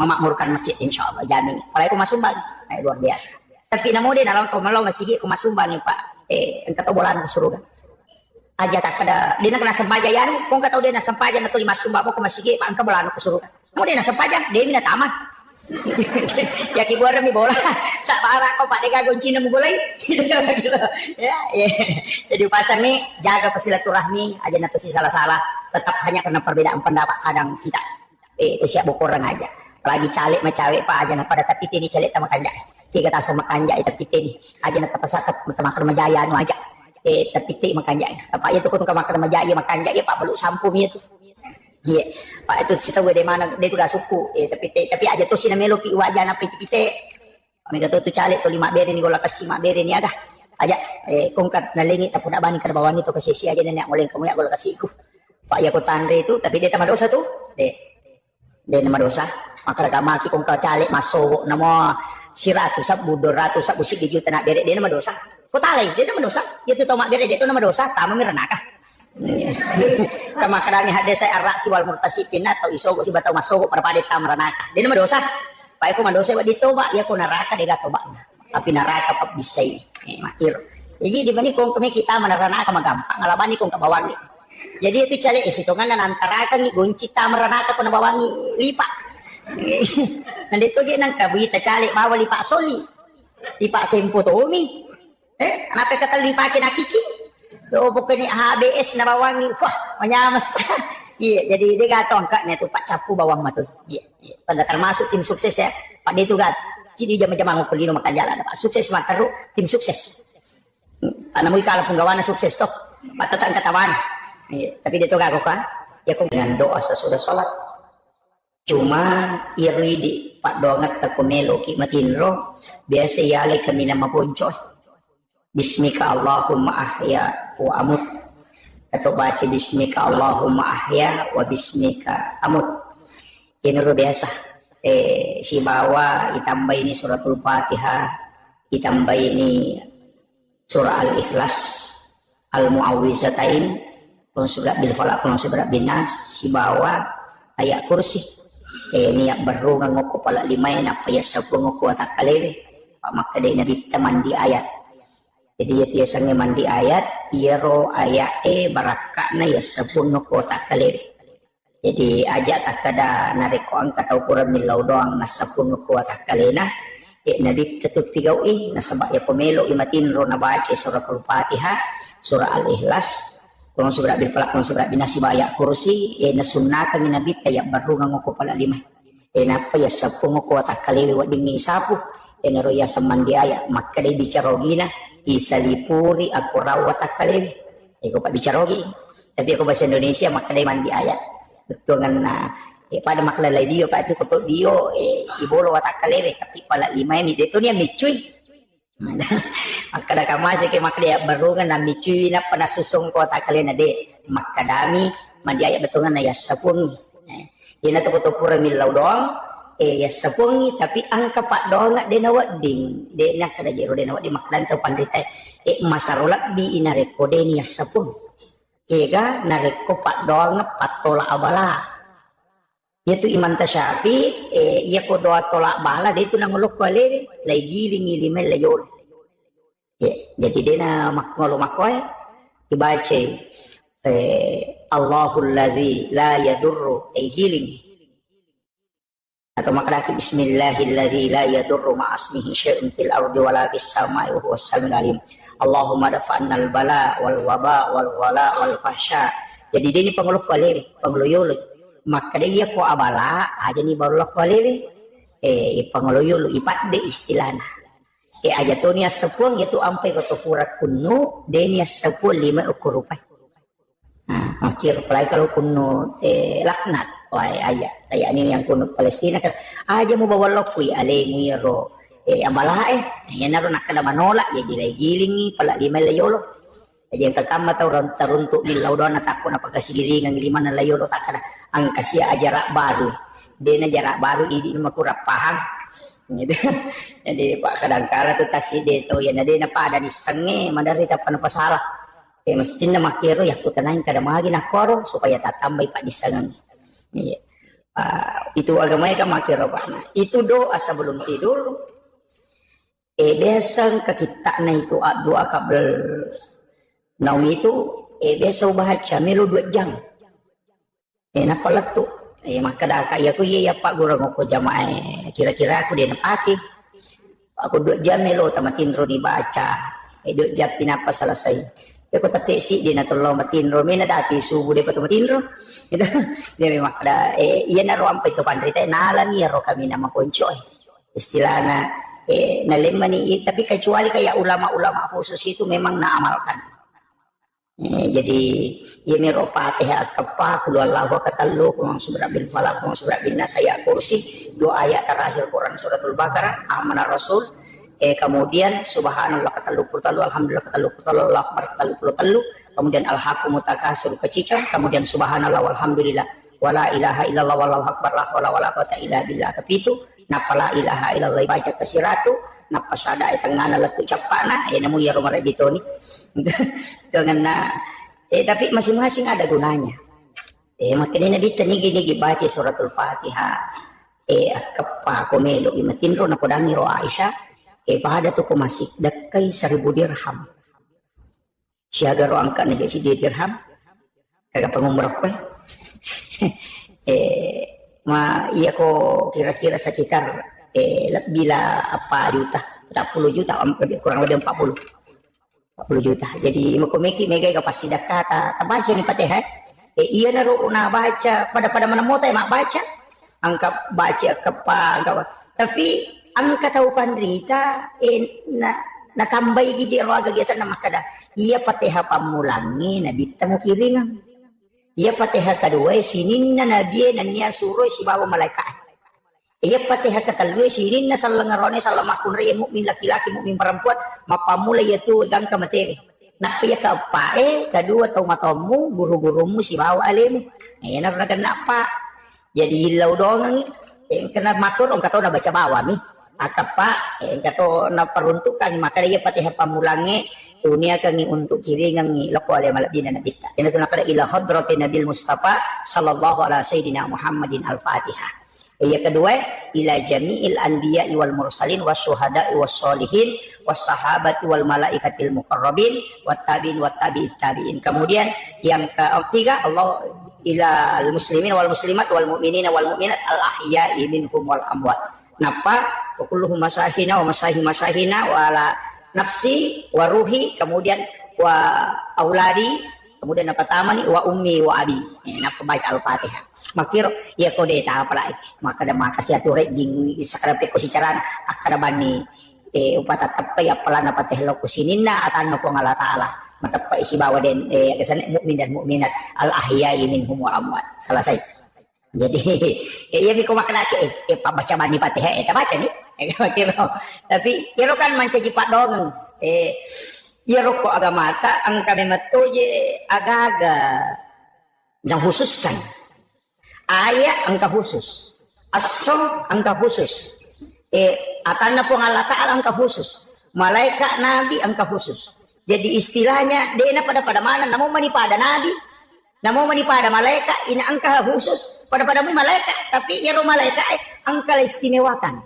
memakmurkan masjid insyaallah jamin. Kalau aku masumbang, luar biasa. Tapi namun dia nalang kau malau masih aku masumbang nih Pak. Engkau tahu bolaan ke surga. Aja tak pada dia nak kena sempaja ya, kau nggak tahu dia nak sempaja nak lima sumbang aku masih Pak engkau bolaan ke surga. Namun dia nak sempaja, dia minat taman. Ya kibuan mi bola sak parah kau Pak deka kunci nemu bola ya jadi pasar nih jaga silaturahmi aja nanti si salah-salah tetap hanya karena perbedaan pendapat kadang kita itu siap bokoran aja apalagi calik sama cewek Pak aja pada tapi ini calik sama kanjak tiga tas sama kanjak tapi ini aja nanti pasakat makan majaya anu aja tapi makanya Pak itu kau makan majaya makanjak ya Pak belum sampung itu. Iya, Pak itu si tahu dari mana dia tu dah suku, tapi aja tu si namelo pi wajah na piti. Kami kata tu calik tu 5 beri ni gola kasih 5 beri ni ada. Aja kongkat nalingi tak puna bani kada bawani tu kasih si aja nenek oleh kamu ya gola kasihku. Pak ya ko tandre itu tapi dia tambah dosa tu. Dia nama dosa. Maka agama ki kongkat calik masuk nama siratu sab budor ratu sab usik di juta nak beri dia nama dosa. Ko talai dia nama dosa. Dia tu tahu mak beri dia tu nama dosa, tamu miranaka. Kama karani hade saya arak si wal murtasipin atau isogo si batau masogo pada pada tamranaka. Dia nama dosa. Pak aku madosa wa ditoba ya ko neraka dia gatoba. Tapi neraka pa bisay. Makir. Jadi di mana kung kami kita meneraka magampang alabani kung kabawangi. Jadi itu cari isitungan nan antara kan ni gunci tamranaka ko nabawangi lipa. Nandito je nang kabita cari bawa lipa soli. Lipa sempo to umi. Kenapa kata lipa kinakiki? Do pokoknya HBS na bawangi, wah menyamas. Iya, jadi dia kata angkatnya tuh Pak Capu bawang matu. Iya. Pada termasuk tim sukses ya. Pak dia tuh kan, jadi jam-jam ngupulino makan jalan. Pak sukses makaru tim sukses. Karena mui kalau penggawana sukses toh, Pak tetap katawan. Iya, tapi dia tuh kagok kan, ya kok dengan doa sesudah sholat. Cuma iri di Pak dongat takumelo kimatinro biasa yale kami nama poncoy. Bismika Allahumma ahya wa amut atau baca bismika Allahumma ahya wa bismika amut ini luar biasa si bawa ditambah ini suratul Fatihah ditambah ini surah Al-Ikhlas Al-Mu'awwizatain kulun surat bil falaq kulun surat bin nas si bawa ayat kursi niat berungang ngoko pala lima apa ya sabu ngoko takalewe Pak maka dia nabi teman di ayat. Jadi ya tiasanya mandi ayat, iro ayat barakakna ya sabun kota kaliri. Jadi ajak tak kada nariko angkat ukuran milau doang nasabun kota kalina. Nabi tetap tigau nasabak ya pemelo imatin ro nabaca surah Al-Fatihah, surah Al-Ikhlas, kurang surah bil falaq, kurang surah bin nas ayat kursi, nasunnakan nabi tayak baru ngoko pala lima. Napa ya sabun kota kaliri wading ni sapu. Naro ya samandi ayat maka dia bicara gina. Isalipuri aku rawat akalewi. Aku pak bicara lagi. Tapi aku bahasa Indonesia maka dia mandi ayat. Betul kan? Pada makna lain dia pak itu kotor dia. Ibolo watak akalewi. Tapi pala lima ini dia tu ni micui. Maka dah kamu asyik maka dia baru kan micui na panasusung ko watak akalewi na dia. Maka dami mandi ayat betul kan ya sapung. Dia na tu kotor pura milau doang. Ya sapungi tapi angka Pak donga de nawading de nak kada jero de nawading makdan to pandita masarolat di inareko de ni sapung ega nareko Pak donga patola abala yaitu iman tasyafi iya ko doa tolak bala de itu nang ulok kale lay giling ilimel layon ya jadi de na makngolo makoy dibaca Allahul ladzi la yadurru giling atau maknaki bismillahilladzi la yadurru ma'asmihi syai'un fil ardi wala fis samai wa huwas samiul alim. Allahumma dafa'annal bala wal waba wal wala wal fahsya. Jadi dia ni pengeluh kualiri, pengeluh maka dia ko abala aja ni baru kualiri pengeluh ipat de istilahna. aja tu niya sepuang itu ampai ko pura kuno de niya sepuang 5 ukur rupiah. Makir pelai kalau kuno laknat wai aya ini yang kuno Palestina kan aja mau bawa lokui ale ngiro amala ya naro nak kada manolak jadi lay gilingi pala 5 layolo aja yang pertama tau runtuk di laudona takon apa kasih gilingan giliman layolo tak kada ang kasih jarak baru dena jarak baru ini mah kurang paham gitu. Jadi pak kadang-kala tuh kasih de to ya dena pada di senge mandarita pana pasalah mestinya makiro ya aku tenang kada magi nakoro supaya tak tambah pak di sana. Iya. Itu agamanya kan makiro pak. Nah, itu doa sebelum tidur. Biasa ke kita na itu doa kabel naum itu biasa baca melu 2 jam. Napa letu. Maka dah kaya aku ya pak guru ngoko jamaah kira-kira aku dia nepaki. Aku 2 jam melu tamatin ro dibaca. 2 jam pinapa selesai. Ya ko tati si di na tolong matinro mina dati subuh de pato matinro gitu dia memang ada iya na ro ampai to pandrita nalan ya ro kami nama konco istilahna nalemani tapi kecuali kayak ulama-ulama khusus itu memang naamalkan jadi ya mero Fatihah kepa kul wallahu katallu kurang surah bin falaq kurang surah bin nas ayat kursi 2 ayat terakhir Quran suratul Baqarah amanah rasul kemudian subhanallah katalu alhamdulillah katalu Allah akbar katalu kemudian al-haqqu mutakasur kecicang kemudian subhanallah walhamdulillah wala ilaha illallah wallahu akbar la haula wala quwata illa billah kepitu napa la ilaha illallah baca kesiratu napa sada tengana letu capana namu ya romara jitoni dengan tapi masing-masing ada gunanya makanya nabi tani baca suratul Fatihah kepa komelo imatinro na kodangi ro Aisyah pada tu ko masih dekai 1000 dirham. Siaga ro angka na si dirham. Kagak pangumrah ko. Iya ko kira-kira sekitar bila apa juta, 40 juta kurang lebih 40 juta. Jadi makomeki mega ka pasti dakata tabaca ni Fatihah. Iya na ro na baca pada mana mo tay mak baca. Angka baca kepa tapi angka tahu pandrita na tambai gigi roaga gesa na makada iya Fatihah pamulangi na bitamo kiringan iya Fatihah kedua sinin na nabi na niya suroy si bawa malaikat iya Fatihah ketalwe sinin na salangarone salamakun raya mukmin laki-laki mukmin perempuan mapamula yaitu gang kamateri nak pia ka apa kedua tahu matamu guru-gurumu si bawa alim na kenapa jadi hilau doang kena matur orang kata udah baca bawah nih atapa kato na peruntukan maka dia Fatihah pamulangi dunia kami untuk kiri ngangi lako ale malabina nabita ina tuna kada ila hadratin nabil mustafa sallallahu alaihi sayyidina Muhammadin al-Fatihah yang kedua ila jami'il anbiya wal mursalin wasyuhada wassolihin wassahabati wal malaikatil muqarrabin wattabi'in wattabi'it tabi'in kemudian yang ketiga Allah ila al muslimin wal muslimat wal mu'minina wal mu'minat al ahya'i minhum wal amwat napa kulluhum masahina wa masahina wa ala nafsi wa ruhi kemudian wa auladi kemudian apa tamani wa ummi wa abi napa baca al-Fatihah makir ya kode ta apa maka ada makasih atu rejing sakara pe ko sicaran akada bani upata tepe ya pala napa teh lo kusinina atan ko ngala taala matapa isi bawa den kesan mukmin dan mukminat al ahya'i minhum wa amwat selesai. Jadi iya biko makna pak baca bani Fatihah baca nih tapi kira kan mancaji pak dong iya rokok agama ta ang kami matu je aga-aga yang khususkan ayat angka khusus asom angka khusus atanna po Allah Ta'ala angka khusus malaikat nabi angka khusus jadi istilahnya dena pada mana namun pada nabi namun pada malaikat ini angka khusus pada malaikat tapi ya malaikat angka istimewakan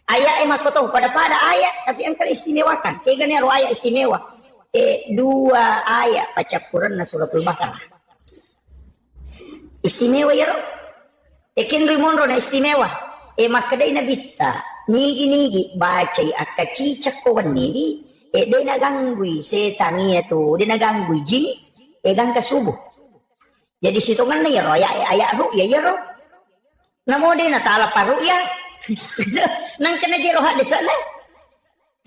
ayat makoto pada ayat tapi angka istimewakan kayak gini ayat istimewa 2 ayat baca Quran na suratul Baqarah istimewa ya ekin rimonro na istimewa makadai na bitta nigi baca akacicak ko wanili de naganggui setan itu de naganggui jin gang kasubuh jadi situngan na yaro ayat ru'ya yaro namo de na tala paru'ya nang kena jero hak desa na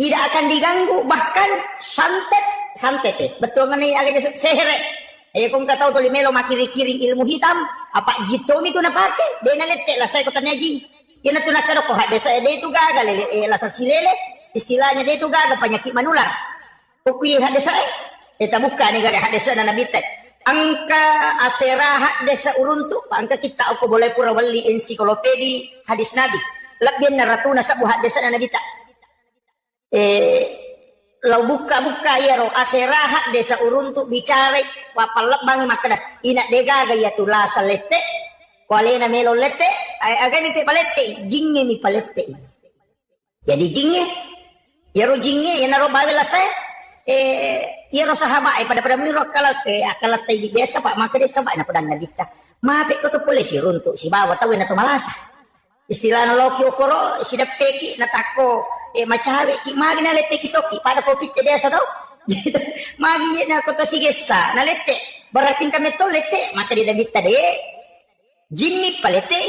tidak akan diganggu, bahkan santet betul ngani agak sehere. Kung kataw to limelo makiri-kiring ilmu hitam, apa jitom itu napake, de nalete lah saya ko tanyaji. Yan na tunakado ko desa de itu gagal lasa silele, istilahnya de itu gagal penyakit manular. Kukuy hadesa eta buka ni gada hadesa na nabite. Angka asera desa uruntu, angka kita ako boleh pura wali ensiklopedi hadis nabi. Labyan na ratuna sa buhat desa na nabita. Lau buka ya ro aserahat desa uruntu bicara wapalak bang makada ina dega gaya tula salete kuale na melo lete agami pe palete jinge mi palete jadi jinge ya ro jinge ya naro bawela saya ya ro sahaba pada miro akalat tay biasa pak makade sabay na padan nabita mape ko to pole si runtu si bawa tawi na to malasa istilah na loki okoro si dapeki na tako macawe ki magi na lete kitoki pada kopi te desa tau magi na ko to sigesa na lete baratin kami to lete maka di nabita de jinni palete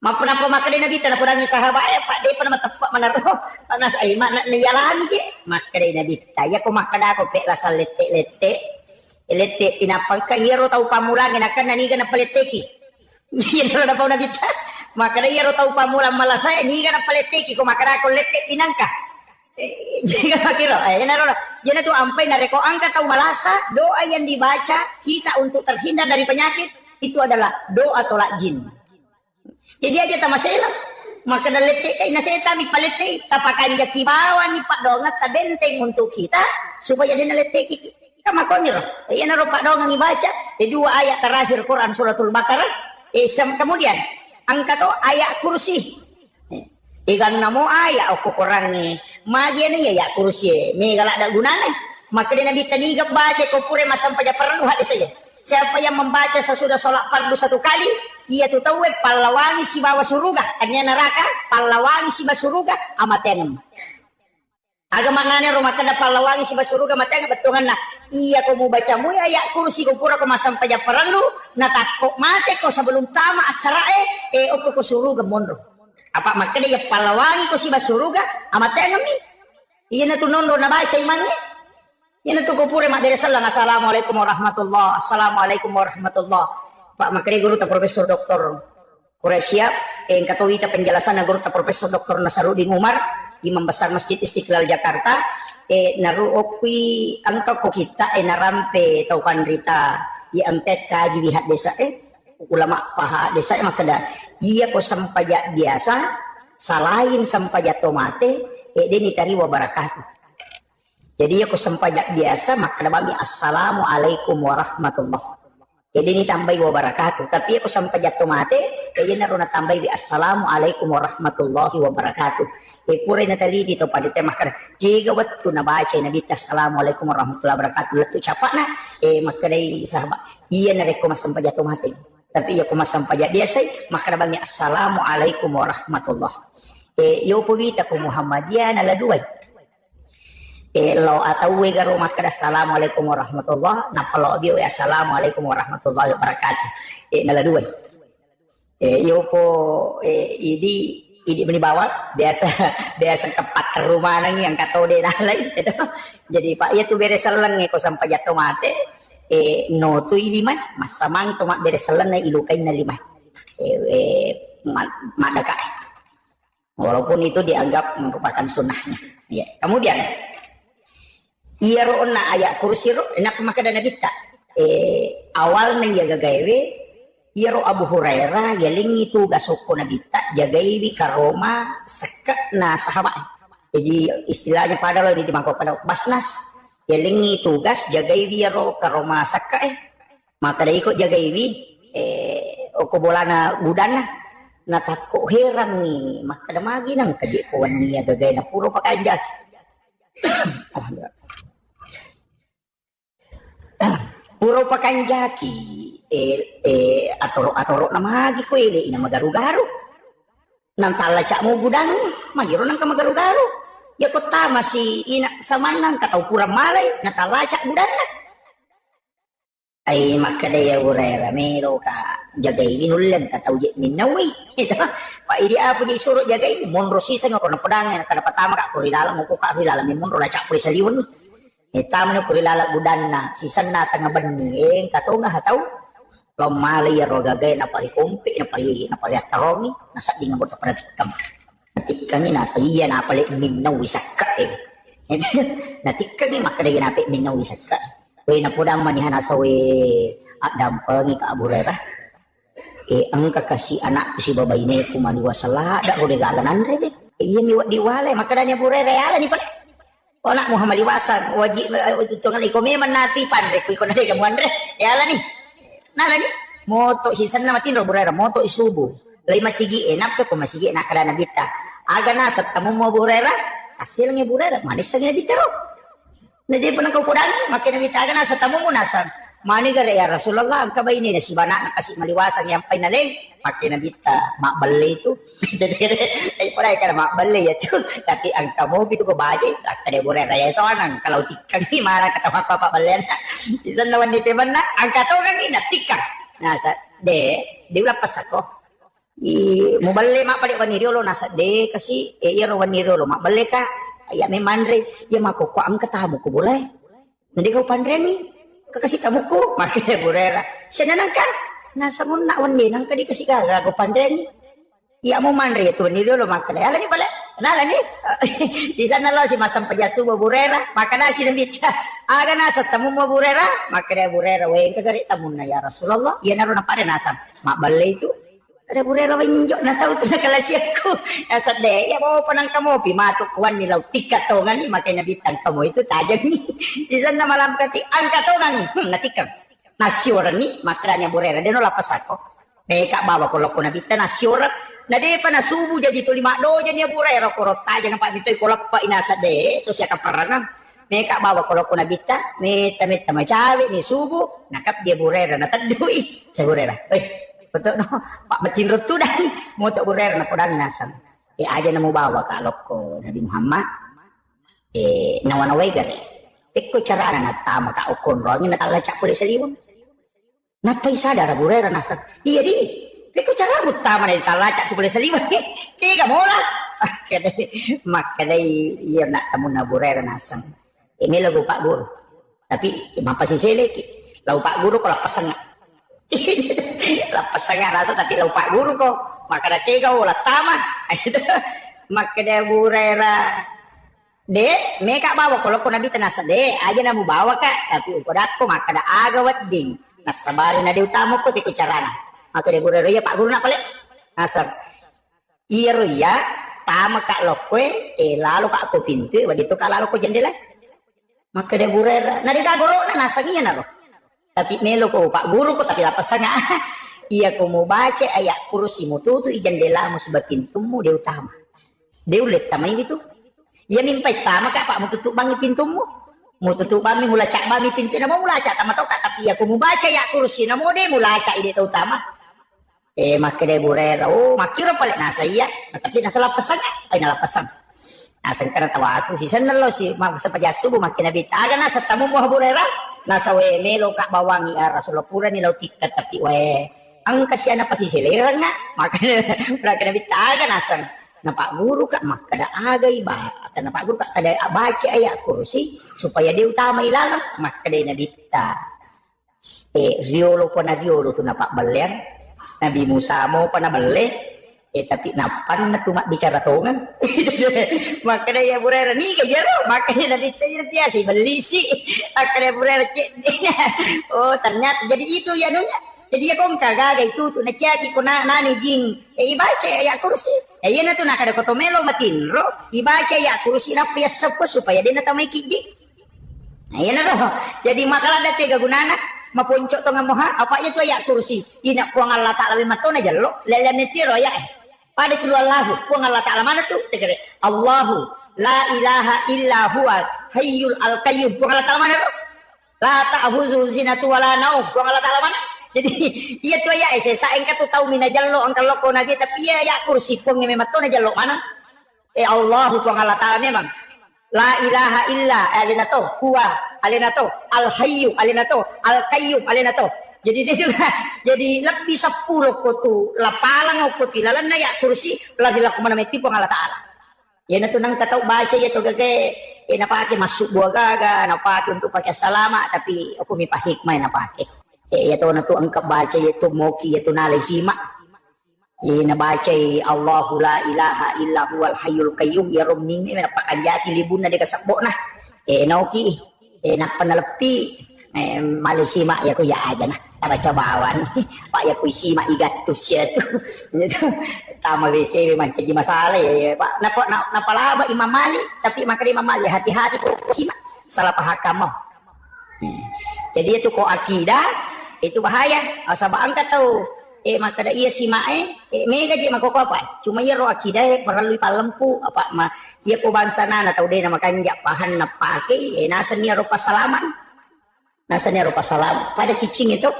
mapuna po maka di nabita na purangi sahabat pak de pana matepak manaro panas ai mana niyalami je maka di nabita ya ko makada ko pe lasal lete pinapang ka yero tau pamulangin akan naniga na palete ki yero na pa nabita maka dia ro tau pamulang malasay ni ga na paleteki ko makara ko lete pinangka jika makiro yana tu ampai na reko angka tau malasa doa yang dibaca kita untuk terhindar dari penyakit itu adalah doa tolak jin jadi aja tamaselam maka na lete kay naseta mi palete tapakan ja kibawan ni pak dongat ta benteng untuk kita supaya dia na leteki kita makonyro yana ro pak dongang dibaca dua ayat terakhir Quran suratul Baqarah kemudian angka to ayat kursi ikan namo ayat aku kurang nih magi nih ya kursi nih galak ada gunanya maka dia nabi tadi baca kau pure masam pada perlu hadis saja siapa yang membaca sesudah sholat fardu satu kali ia tu tahu pahlawangi si bawa surga hanya neraka pahlawangi si bawa surga amaten agama maknanya rumah kada pahlawangi si bawa surga amaten betungan nah iya kau mau baca mu ayat kursi kau pura kau masam pada perlu na takok mate kau sebelum tama asrae oko ko suruga mondro apa makanya ya palawangi ko si basuruga amate ngami iya na tunondo na baca imannya iya na to ko pure madere sallam assalamualaikum warahmatullah assalamualaikum warahmatullah pak makanya guru ta profesor doktor Quraisyah katowita penjelasan na guru ta profesor doktor Nasaruddin Umar imam besar Masjid Istiqlal Jakarta naruokwi angka ko kita narampe tau pandrita ya angket kaji lihat desa ulama paha desa makada iya ko sampaya biasa salahin sampaya tomate deni tari wa barakatuh jadi ya ko sampaya biasa makada bami assalamualaikum warahmatullah deni tambai wa barakatuh tapi ya ko sampaya tomate naruna tambai bi assalamualaikum warahmatullahi wabarakatuh pure na tali dito pa dito makada jiga wattu na baca na bita assalamualaikum warahmatullahi wabarakatuh latu capakna makadai sahabat iya na reko masampaya tomate tapi ya kumasam pajak biasa maka bagi assalamualaikum warahmatullah yo pugita ko Muhammadiyah na laduay lo atau we garo maka assalamualaikum warahmatullah na palo bi assalamualaikum warahmatullahi wabarakatuh na laduay yo po idi menibawa biasa kepak rumah nang yang katode nalay jadi pak ya tu beres seleng ko sampai jatuh mate no tu lima masamang tomat beres selan na ilukain na lima madaka walaupun itu dianggap merupakan sunnahnya ya kemudian iya roon na ayat kursi ro enak makada na kita awal na iya gagaywe iya ro Abu Hurairah yaling itu gasoko na kita jagaywi karoma seka na sahabat jadi istilahnya pada lo di mangkok pada basnas yalingi tugas jagai biaro karoma saka maka dari kok jagai oko bolana budana na takko heran ni maka damagi nang kajikuan niya gagay na puro pakanja puro pakanjaki atoro na magi ko ina magaru-garu nang talaca mo budana magiro nang ka magaru-garu ya kota masih ina samanang katau pura malay natalacak budana Ay makadaya burera mero ka jagay ginulan ka tawje ni nawi ito pa idi apo di suro jagay monro sisa nga ko na padangan kada patama ka ko rilala mo ko ka rilala ni monro la chakpo sa liwon tama na ko rilala gudan na sisan na tanga banni kato nga hataw lamali ro gagay na pari kumpi na pari taromi nasa di nga mo ta panatikam natikam ni nasa iya na pali minaw isakka natikam ni makadaya napi minaw isakka we na pudang manihan asawe at dampangi ka aburera ang kakasi anak si babay ni kumaliwa sa lada ko regalanan rede iya ni diwale makadanya burera ala ni pala o anak mo hamaliwasan wajib ito nga iko meman nati pandre ko na de gamuan re ala ni nala ni moto sisan na matin burera moto isubo lay masigi enap ko masigi na kada nabita aga na sa tamo mo burera asil nga burera manis sa nga bitero na di pa nang kukudangi, makinamitagan na sa tamo mo nasan. Mani gara ya Rasulullah, ang kabay ni na si bana na kasi maliwasan yang pinaling. Makinamita, makbalay ito. Ay pala ka na makbalay ito. Tapi ang kamo, bito ko bagay. Kada burera ya ito, ang kalautikang ni marang katamak papabalayan na. Isan naman ni Piman na, ang katogang inatikang. Nasa, di ulapas ako. Mubalay mapali waniriolo, nasa, kasi, iro waniriolo, makbalay ka. Ay, may manre, yung makukuha ang katamo ko bulay. Hindi ko pandre ni, kakasi tamo ko, makina burera. Siya na nang ka, nasa mo na awan din, ang kadi kasi kagago pandre ni. Iya mo manre, ito nilolo, makina. Alam ni pala, nala ni, isa na lang si Masang Pagyasubo burera, makana sinabita. Aga nasa tamo mo burera, makina burera, wain kagari tamo na ya Rasulullah. Yan na rin na pare nasa, mabalay ito. Ada burera winjo na tao na kalasya ko. Sa de, ya mo pa nang kamo pimatukuan nilaw tikatongan ni makay nabitan kamo itu tajang ni. Sisan na malampati ang katongan ni natikam. Nasyura ni makranya burera deno lapas ako. Meka bawa ko loko nabitan nasyura. Na de pa nasubo jadi to lima do jadi burera ko rotaja na pa bitoy ko pa inasa de to siya kaparangan. Meka bawa ko loko nabita, meta macawi ni subo nakap dia burera natadui sa burera. Betul no, Pak Betin tu dan mau tak burer na podang nasam. Aja na mo bawa ka alok ko Nabi Muhammad. Nawanaway gari. Pikko cara na tama ka ukon ro ngin natala cak puli saliwon. Napay sadar burer nasam. Iya di. Pikko cara utama na tala cak puli saliwon. Kaya ka mola. Makadai iya nak tamu na burer nasam. Ini lagu Pak Guru. Tapi mapasisele ki. Lagu Pak Guru kalau pesan lapas sangat rasa tapi lupa guru ko maka da tiga ulah tama maka da burera de meka bawa kalau ko nabi tanasa de aja namu bawa ka tapi ukodat ko maka da agawat ding nasabari na de utamo ko tiku carana maka da burera ya pak guru na pale nasar iya ya tama ka lokwe lalu ka ko pintu wadito ka lalu ko jendela maka da burera na de guru na nasaginya na ro tapi melo ko pak guru ko tapi lapasanya iya ko mau baca ayat kursi mo tutu jendela mo sebab pintumu dia utama dia ulit tamay gitu iya mimpai tama kak pak mau tutup bangi pintumu mau tutup bangi mula cak bangi pintu na mau mula cak tama tau kak tapi iya ko mau baca ayat kursi na mo dia mula cak ide utama makanya burera makiro paling nasa iya tapi nasa lapasanya ay nalapasan nasa karena tawa aku sisan nalo si masa Pagyasubo makin nabita aga nasa tamu mo burera nasa we melo ka bawangi Rasulullah pura nilaw tikat tapi we ang kasya na pasisileran nga makanya mereka nabitaga nasan na Pak Guru ka makada agay ba na Pak Guru ka kada baca ayat kursi supaya dia utama ilalang makada nabita riolo po na riolo to na Pak Balen Nabi Musa mo pa na bale tapi napan na tumak bicara tongan makanya ya burera ni kaya makanya nabita dia si belisi makanya burera oh ternyata jadi itu ya nunya jadi ya kong kagaga itu tu na caki ko na nani jing ibaca ya kursi yan na tu nakada ko tomelo matinro ibaca ya kursi na piyasa po supaya din na tamay kiji yan na ro jadi makala dati gagunana mapunco to nga mo ha apa ya tu ya kursi ina po ang Allah Ta'ala mato na jalo lelemetiro ya pada keluar lahu, puang Allah Ta'ala mana tu? Tegere Allahu la ilaha illa huwa hayyul al-qayyum. Puang Allah Ta'ala mana tu? La ta'khuzuhu sinatun wa la naum. Puang Allah Ta'ala mana? Jadi iya tu ya saya engka tu tahu mina jallo angkal loko nabi tapi ya kursi puang memang tu na jallo mana? Allahu puang Allah Ta'ala memang la ilaha illa alina tu huwa alena to, al hayyu alena to, al qayyum alena to. Jadi dia juga jadi lebih 10 ko tu lapalang ko tilalan na ya kursi la dilaku mana meti po Allah taala. Ya na tunang katau baca ya to gage napake masuk buah gaga napake untuk pakai salama tapi aku mi hikmah napake. Ya to na to angka baca ya to moki ya to nale simak. Ya na baca Allahu la ilaha illa huwal hayyul qayyum ya romning na pakanjati libun na de kasabok na. Nauki nak panalepi malisimak ya ku ya aja nah. Baca bawan pak ya kuisi mak igatus ya tu itu tama WC memang jadi masalah ya pak napa laba Imam Malik tapi maka Imam Malik hati-hati kok simak salah paham mau jadi itu kok akidah itu bahaya asal angkat tahu maka ada iya simak mega je mako apa cuma ya ro akidah perlu palempu apa mah ia ko bangsa nana tahu deh nama kanjak pahan na pakai nasanya rupa salaman nasanya rupa salam pada cicing itu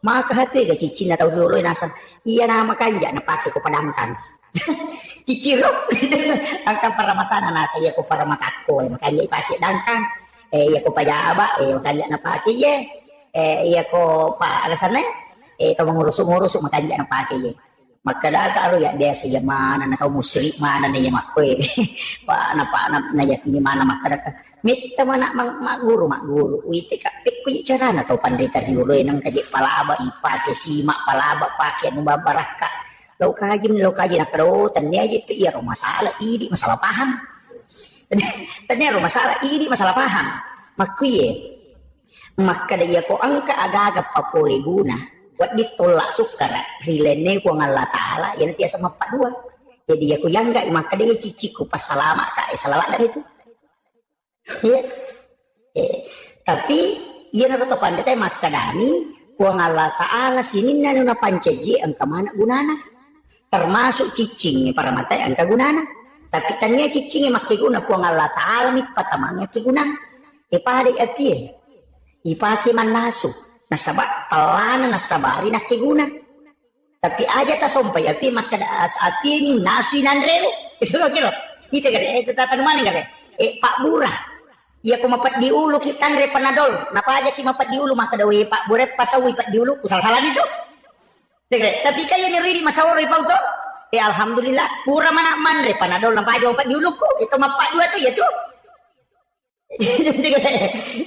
maka hati ga cicing atau dulu nasan iya nama kanja na pakai ko padangkan cicing lo angka paramatana nasa iya ko paramatako makanya pakai dangkang iya ko pajaba makanya na pakai iya ko pa alasannya to mengurus makanya na pakai maka karo ya dia siya mana na musrik mana na ya makwe pa na yakini mana maka mita mana mak guru wite ka pikku cara na to pandita yulo nang kaji palaba ipake simak palaba pake nu baraka lo kaji na karo tanya itu iya masalah ini masalah paham tanya masalah ini masalah paham makwe maka dia ko angka aga-aga papole guna buat ditolak sukara rilene ku Allah taala ya nanti sama pak dua jadi aku yang enggak maka dia ciciku pas salama kak salawat dan itu ya tapi ia naruh to pandai maka dami ku Allah taala sini nana pancaji angka mana gunana termasuk cicing para mata angka gunana tapi tanya cicing makai guna ku Allah taala mi patamanya ki guna pada api ipaki manasu nasaba pelana nasabari nakiguna tapi aja ta sompai api maka api ni nasi nandrelo itu kira itu kan tatan mana kan Pak Bura ia ko mapat di ulu kita re panadol napa aja ki mapat di ulu maka dawe Pak Bura pasawi pat di ulu salah itu tapi kaya ni ridi masawar ipau to alhamdulillah pura mana man re panadol napa aja mapat di ulu ko itu mapat dua tu ya tu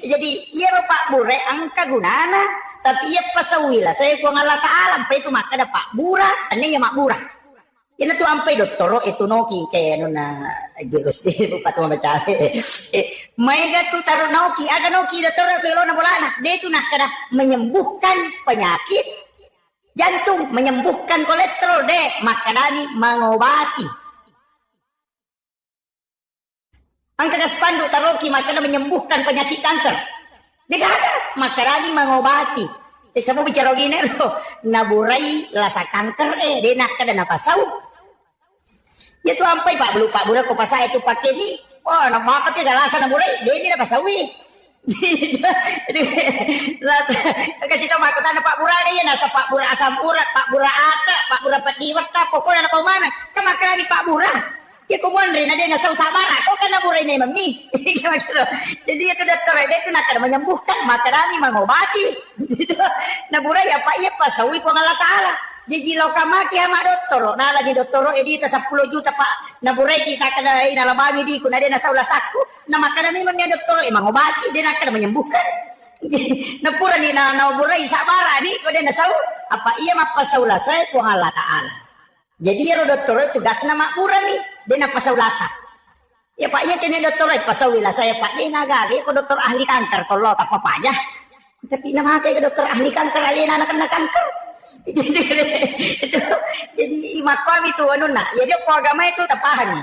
jadi iya Pak Bure angka gunana tapi iya pasawila saya ko Allah taala itu maka ada Pak Bura ane ya mak Bura ina tu ampai doktoro itu noki kayak nona jurus di bupat membaca mega tu taruh noki ada noki doktoro ke lona bolana dia itu nak kada menyembuhkan penyakit jantung menyembuhkan kolesterol deh maka dani mengobati angka gaspandu taroki makanya menyembuhkan penyakit kanker. Dia ada makarani mengobati. Saya mau bicara gini loh, naburai rasa kanker dia nak kada napasau. Ya tuh ampai Pak Pak Bura ko pasa itu pakai ni. Oh, nak makan tidak rasa naburai, dia ni napasawi. Rasa kasih tahu makutan Pak Bura dia nasa Pak Bura asam urat, Pak Bura ata, Pak Bura patiwata, pokoknya apa mana? Kemakan Pak Bura. Ya kumuan rin ada nasa usabara kok kan naburay na imam ni jadi itu dokter dia itu nak menyembuhkan maka dami mengobati naburay apa iya pasawi po Allah taala jadi lokamaki ama dokter nala di dokter edita 10 juta Pak naburay kita kada inalabami di kun ada nasa ulasaku na maka dami mamnya dokter mengobati dia nak menyembuhkan napura ni na naburay sabara ni ko dia nasa apa iya mapasaula saya po Allah taala. Jadi ya dokter itu tugas nama pura nih, dia nak pasau lasa. Ya Pak, ya kini dokter itu pasau lasa ya Pak, dia nagari, aku dokter ahli kanker, kalau tak apa aja. Tapi nama kayak dokter ahli kanker, alien anak kena kanker. Jadi imak kami itu anu nak, ya dia agama itu tak paham.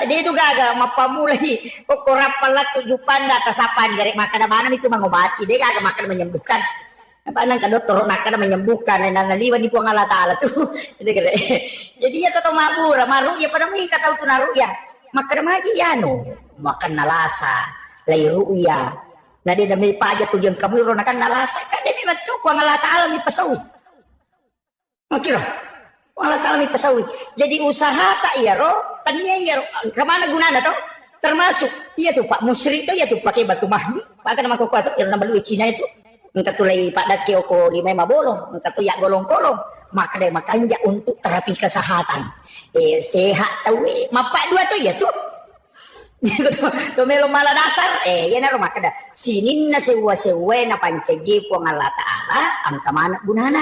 Dia itu gagal, mapamulai, kok rapalat 7 panda tasapan dari makanan mana itu mengobati, dia gagal makan menyembuhkan. Apa nang dokter nak kada menyembuhkan nang liwan di puang Allah taala tuh jadi ya kata mabura maru ya pada mi kata tu naru ya makan maji ya no makan nalasa lai ruya nah dia demi paja tu yang kamu ronakan nalasa kan dia memang tu puang Allah taala mi pasawi makira Allah taala mi pasawi jadi usaha tak iya ro tanya iya ro kemana gunanya tuh termasuk iya tuh Pak musyrik tuh ya tuh pakai batu mahni Pakai nama kuat itu nama dulu Cina itu. Engkau tulai Pak Daki oko di Mema Bolong, engkau tu yak golong-golong. Maka dia makanya untuk terapi kesehatan. Sehat tahu mapak dua tu ya tu. Tu melo malah dasar ya naro maka dah. Sinin na sewa na pancaji puang Allah Taala angka mana gunana.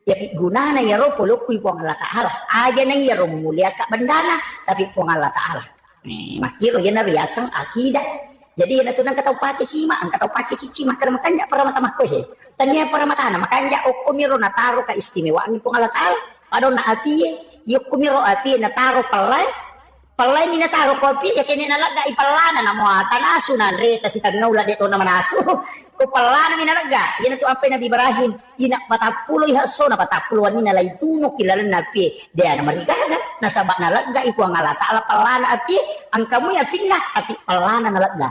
Ya gunana ya ro polokui puang Allah Taala. Aja na ya ro mulia ka bandana tapi puang Allah Taala. Makiro ya naro yasang akidah. Jadi na tunang katau pake sima ang katau pake cici makanya para mata mako he. Tanya para mata na makanya okumiro na taro ka istimewaan puang Allah Taala. Ado na api ye kumiro api na taro palay minataro kopi ya kini nalaga ipalana na mo tanasunan re ta si tagnaw la dito na manaso ko palana minalaga yan to apay Nabi Ibrahim ina patapuloy haso na patapuluan ni nalay tuno kilala na pi dia na marigaga nasaba nalaga ipo ang Allah Taala palana api ang kamoy api na api palana nalaga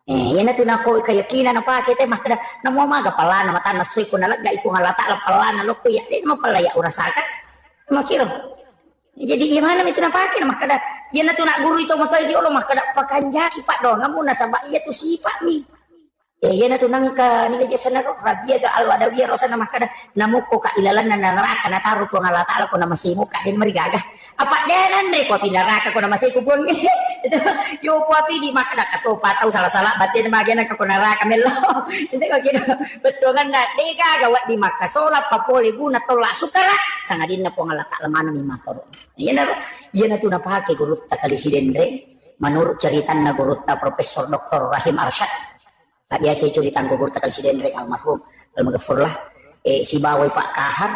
yan na to na ko kayakinan na pakete makada na mo maga palana mata nasoy ko nalaga ipo ang Allah Taala palana loko ya di mo palaya urasaka makiro. Jadi gimana itu napakin makada yan na to na guru ito mo to di ulo makada pakanjaki pak do ngamu na sabak iya to sipak ni yan na to nang ka ni ja sana rabia ga alwada biya rosa na makada namuko ka ilalan na neraka na taruh ko Allah Taala ko na masimu ka din marigaga apa denan re ko pinaraka ko na masiku pun itu yo pati di makada kato patau salah-salah batin magian ka ko neraka melo itu ko kira betul kan na dega gawat di Makkah solat papole guna tolak sukara sangadin na po Allah Taala mana mi matoro yan na to napake guru ta kalisiden re menurut cerita na guru ta Profesor Dr. Rahim Arsyad tak biasa ceritaan guru ta kalisiden re almarhum almaghfurlah si bawai Pak Kahar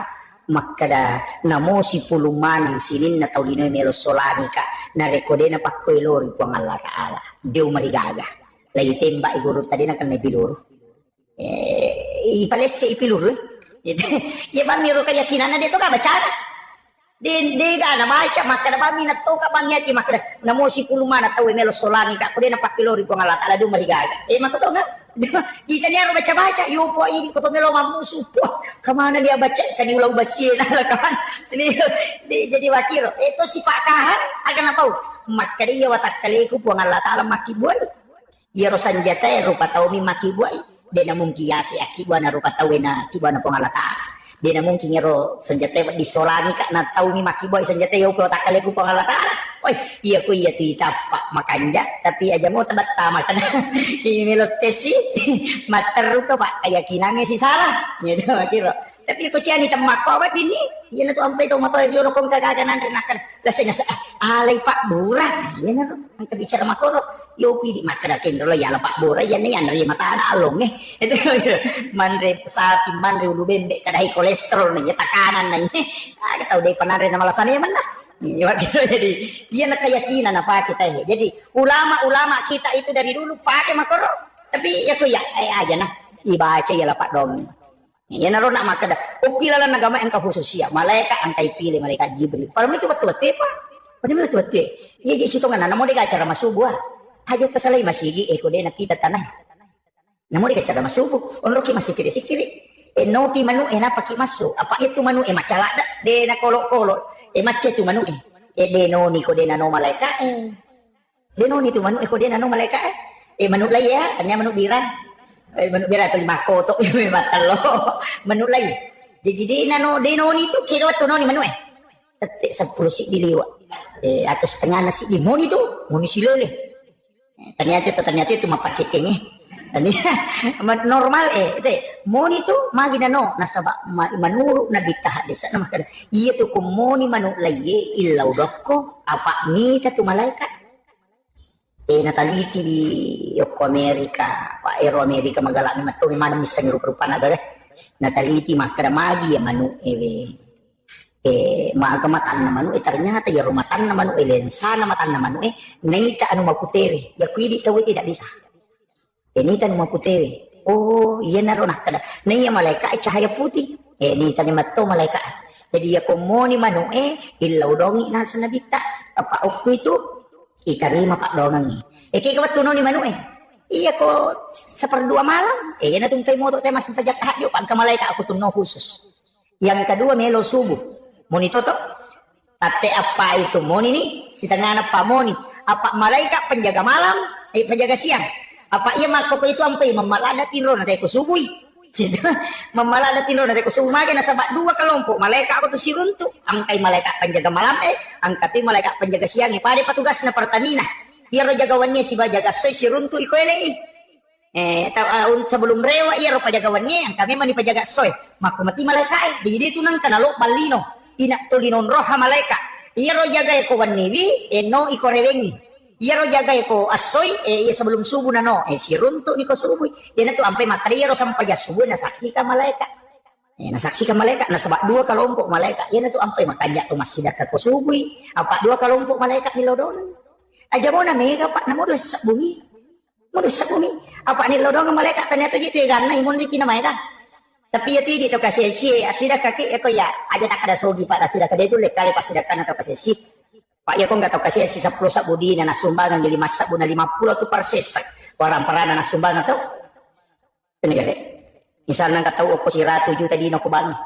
makada namo si puluman ang sinin na taulino melo solani ka na rekode na pakkoilori po ang Allah Taala Deo marigaga lagi tembak guru tadi na kan nabiluro ipalese ipiluro ya ba miro keyakinan na dito ka baca Di ka na baca maka na pami na to ka pami ati maka na mo si puluman at tawi melo solani ka ko din na pakilori po ang Allah Taala Deo marigaga makoto nga kita niya baca yo po ini ko to melo mamusu po kamana dia baca kan ulang basi na kaman ini jadi wakil itu si Pak Kahar akan apa maka dia watak kali ko po ang Allah Taala makibuay ya rosan jata ya rupa tao mi makibuay de na mung kiyasi akibuan na rupa tawi na kibuan na po ang Allah Taala di na mungkin ngero senjata di solani kak na tahu mi maki boy senjata yo ko takale ku pangalatan oi iya ku iya tita pak makanja tapi aja mau tebat tamat kan ini lo tesi mater to pak keyakinannya si salah gitu kira tapi ko ciani temak ko wat ini iya na to ampe to mato yo kong kagaganan renakan lasanya alay pak burang iya na ang bicara makoro yo pidi makarakin lo ya pak burang ya ni anri mata ana along itu manre sapi manre ulu bembe kadai kolesterol nih ya tekanan nih tahu deh penare nama alasannya mana jadi dia nak keyakinan apa kita jadi ulama kita itu dari dulu pakai makoro tapi ya ku ya aja nah dibaca ya lah pak dong ya naro nak makada ukilalan agama yang khususia malaikat angkai pilih malaikat Jibril kalau itu betul pak padahal betul ya jadi situ kan namo dia acara masubuh aja kesalai masih eko deh nak kita tanah namo dia acara masubuh onroki masih kiri nopi manu na paki masuk apa itu manu macalada de na kolok macet tu manu de noni ko de nano malaikat de noni tu manu ko de nano malaikat manu lai ya tanya manu biran manu biran tu lima ko to matalo manu lai jadi de noni tu kira tu noni manu tetek 10 sik diliwa atau setengah nasi di moni tu moni silele ternyata itu mapacekeng ini normal itu moni tu magi nano nasaba manuru nabi tahadis na makada iya tu ko moni manu laye ilaw doko apa ni tu malaikat nataliti di Yoko Amerika pa Aero Amerika magalak ni mato mana misang rupa-rupa na gare nataliti makada magi ya manu maagamatan na manu ternyata ya rumatan na manu lensa na matan na manu naita anu maputere ya kuidi tawi tidak bisa ini tan maputewe oh iya naro nak kada naya malaikat cahaya putih ini tan mato malaikat jadi ya komoni manu ilaw dongi na sa nabita apa okku itu itarima pak dongang kaya kawatuno ni manu iya ko seperdua malam na tungkay mo to masih pajak tahadyo pagka malaikat ako tuno khusus yang kedua melo subuh moni toto tate apa itu moni ni si tangana pa moni apa malaikat penjaga malam penjaga siang Apa iya mako ko itu ampai mamalada tinro na tayo kusubui. Mamalada tinro na tayo kusubui na sabak dua kelompok. Malaikat ako to si runtu. Angkay malaikat penjaga malam angkati malaikat penjaga siang pada petugas na Pertamina. Iya ro jagawannya si bajaga soy si runtu iko elei. Sebelum rewa iya ro pajagawannya kami mani pajaga soy. Mako mati malaikat. Jadi itu nang kanalo balino. Inak tulinon roha malaikat. Iya ro jaga iko waniwi no iko rewengi. Iya ro jaga ko asoy iya sebelum subuh na no si runtu ni ko subuh iya na to ampai makariya ro sampai ya subuh na saksikan malaikat nasaksikan malaikat na sabak dua kelompok malaikat iya na to ampai makanya to masjid ko subuh apa dua kelompok malaikat ni lodon aja mo na mega pak namo do sa bumi apa ni lodon malaikat ternyata jadi ganna imon di pinamay ka tapi ya tidi to kasi si asida kaki ko ya ada tak ada sogi pak asida kada itu lekali pasidakan atau kasi si Pak ya kok nggak tahu kasih si 10 sabudi na nasumbangan jadi masak buna 50 tu persesak warang parana nasumbangan tuh tenegare misalnya nggak tahu aku si ratu juta di no kubangi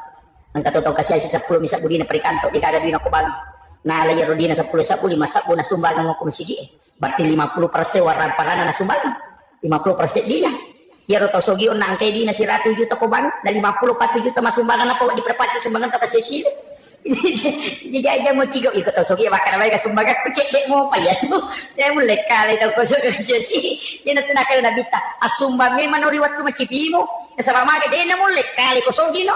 nggak tahu kasih si 10 misak budi na perikanto di kada di no kubangi nah lagi rodina 10 sabudi masak buna sumbangan ngoko masigi berarti 50% warang parana nasumbangan 50% dia ya roto sogi on nangke di na si ratu juta kubangi na 50 juta masumbangan apa di perpatu sumbangan tak kasih si jadi aja mau cigo ikut tosogi makan apa sumbangan cek dek mau apa ya tuh saya mulai kali tahu kosong sih ya nanti nak kena bita asumbangnya manori waktu macipimu sama maga dia na mulai kali kosogi no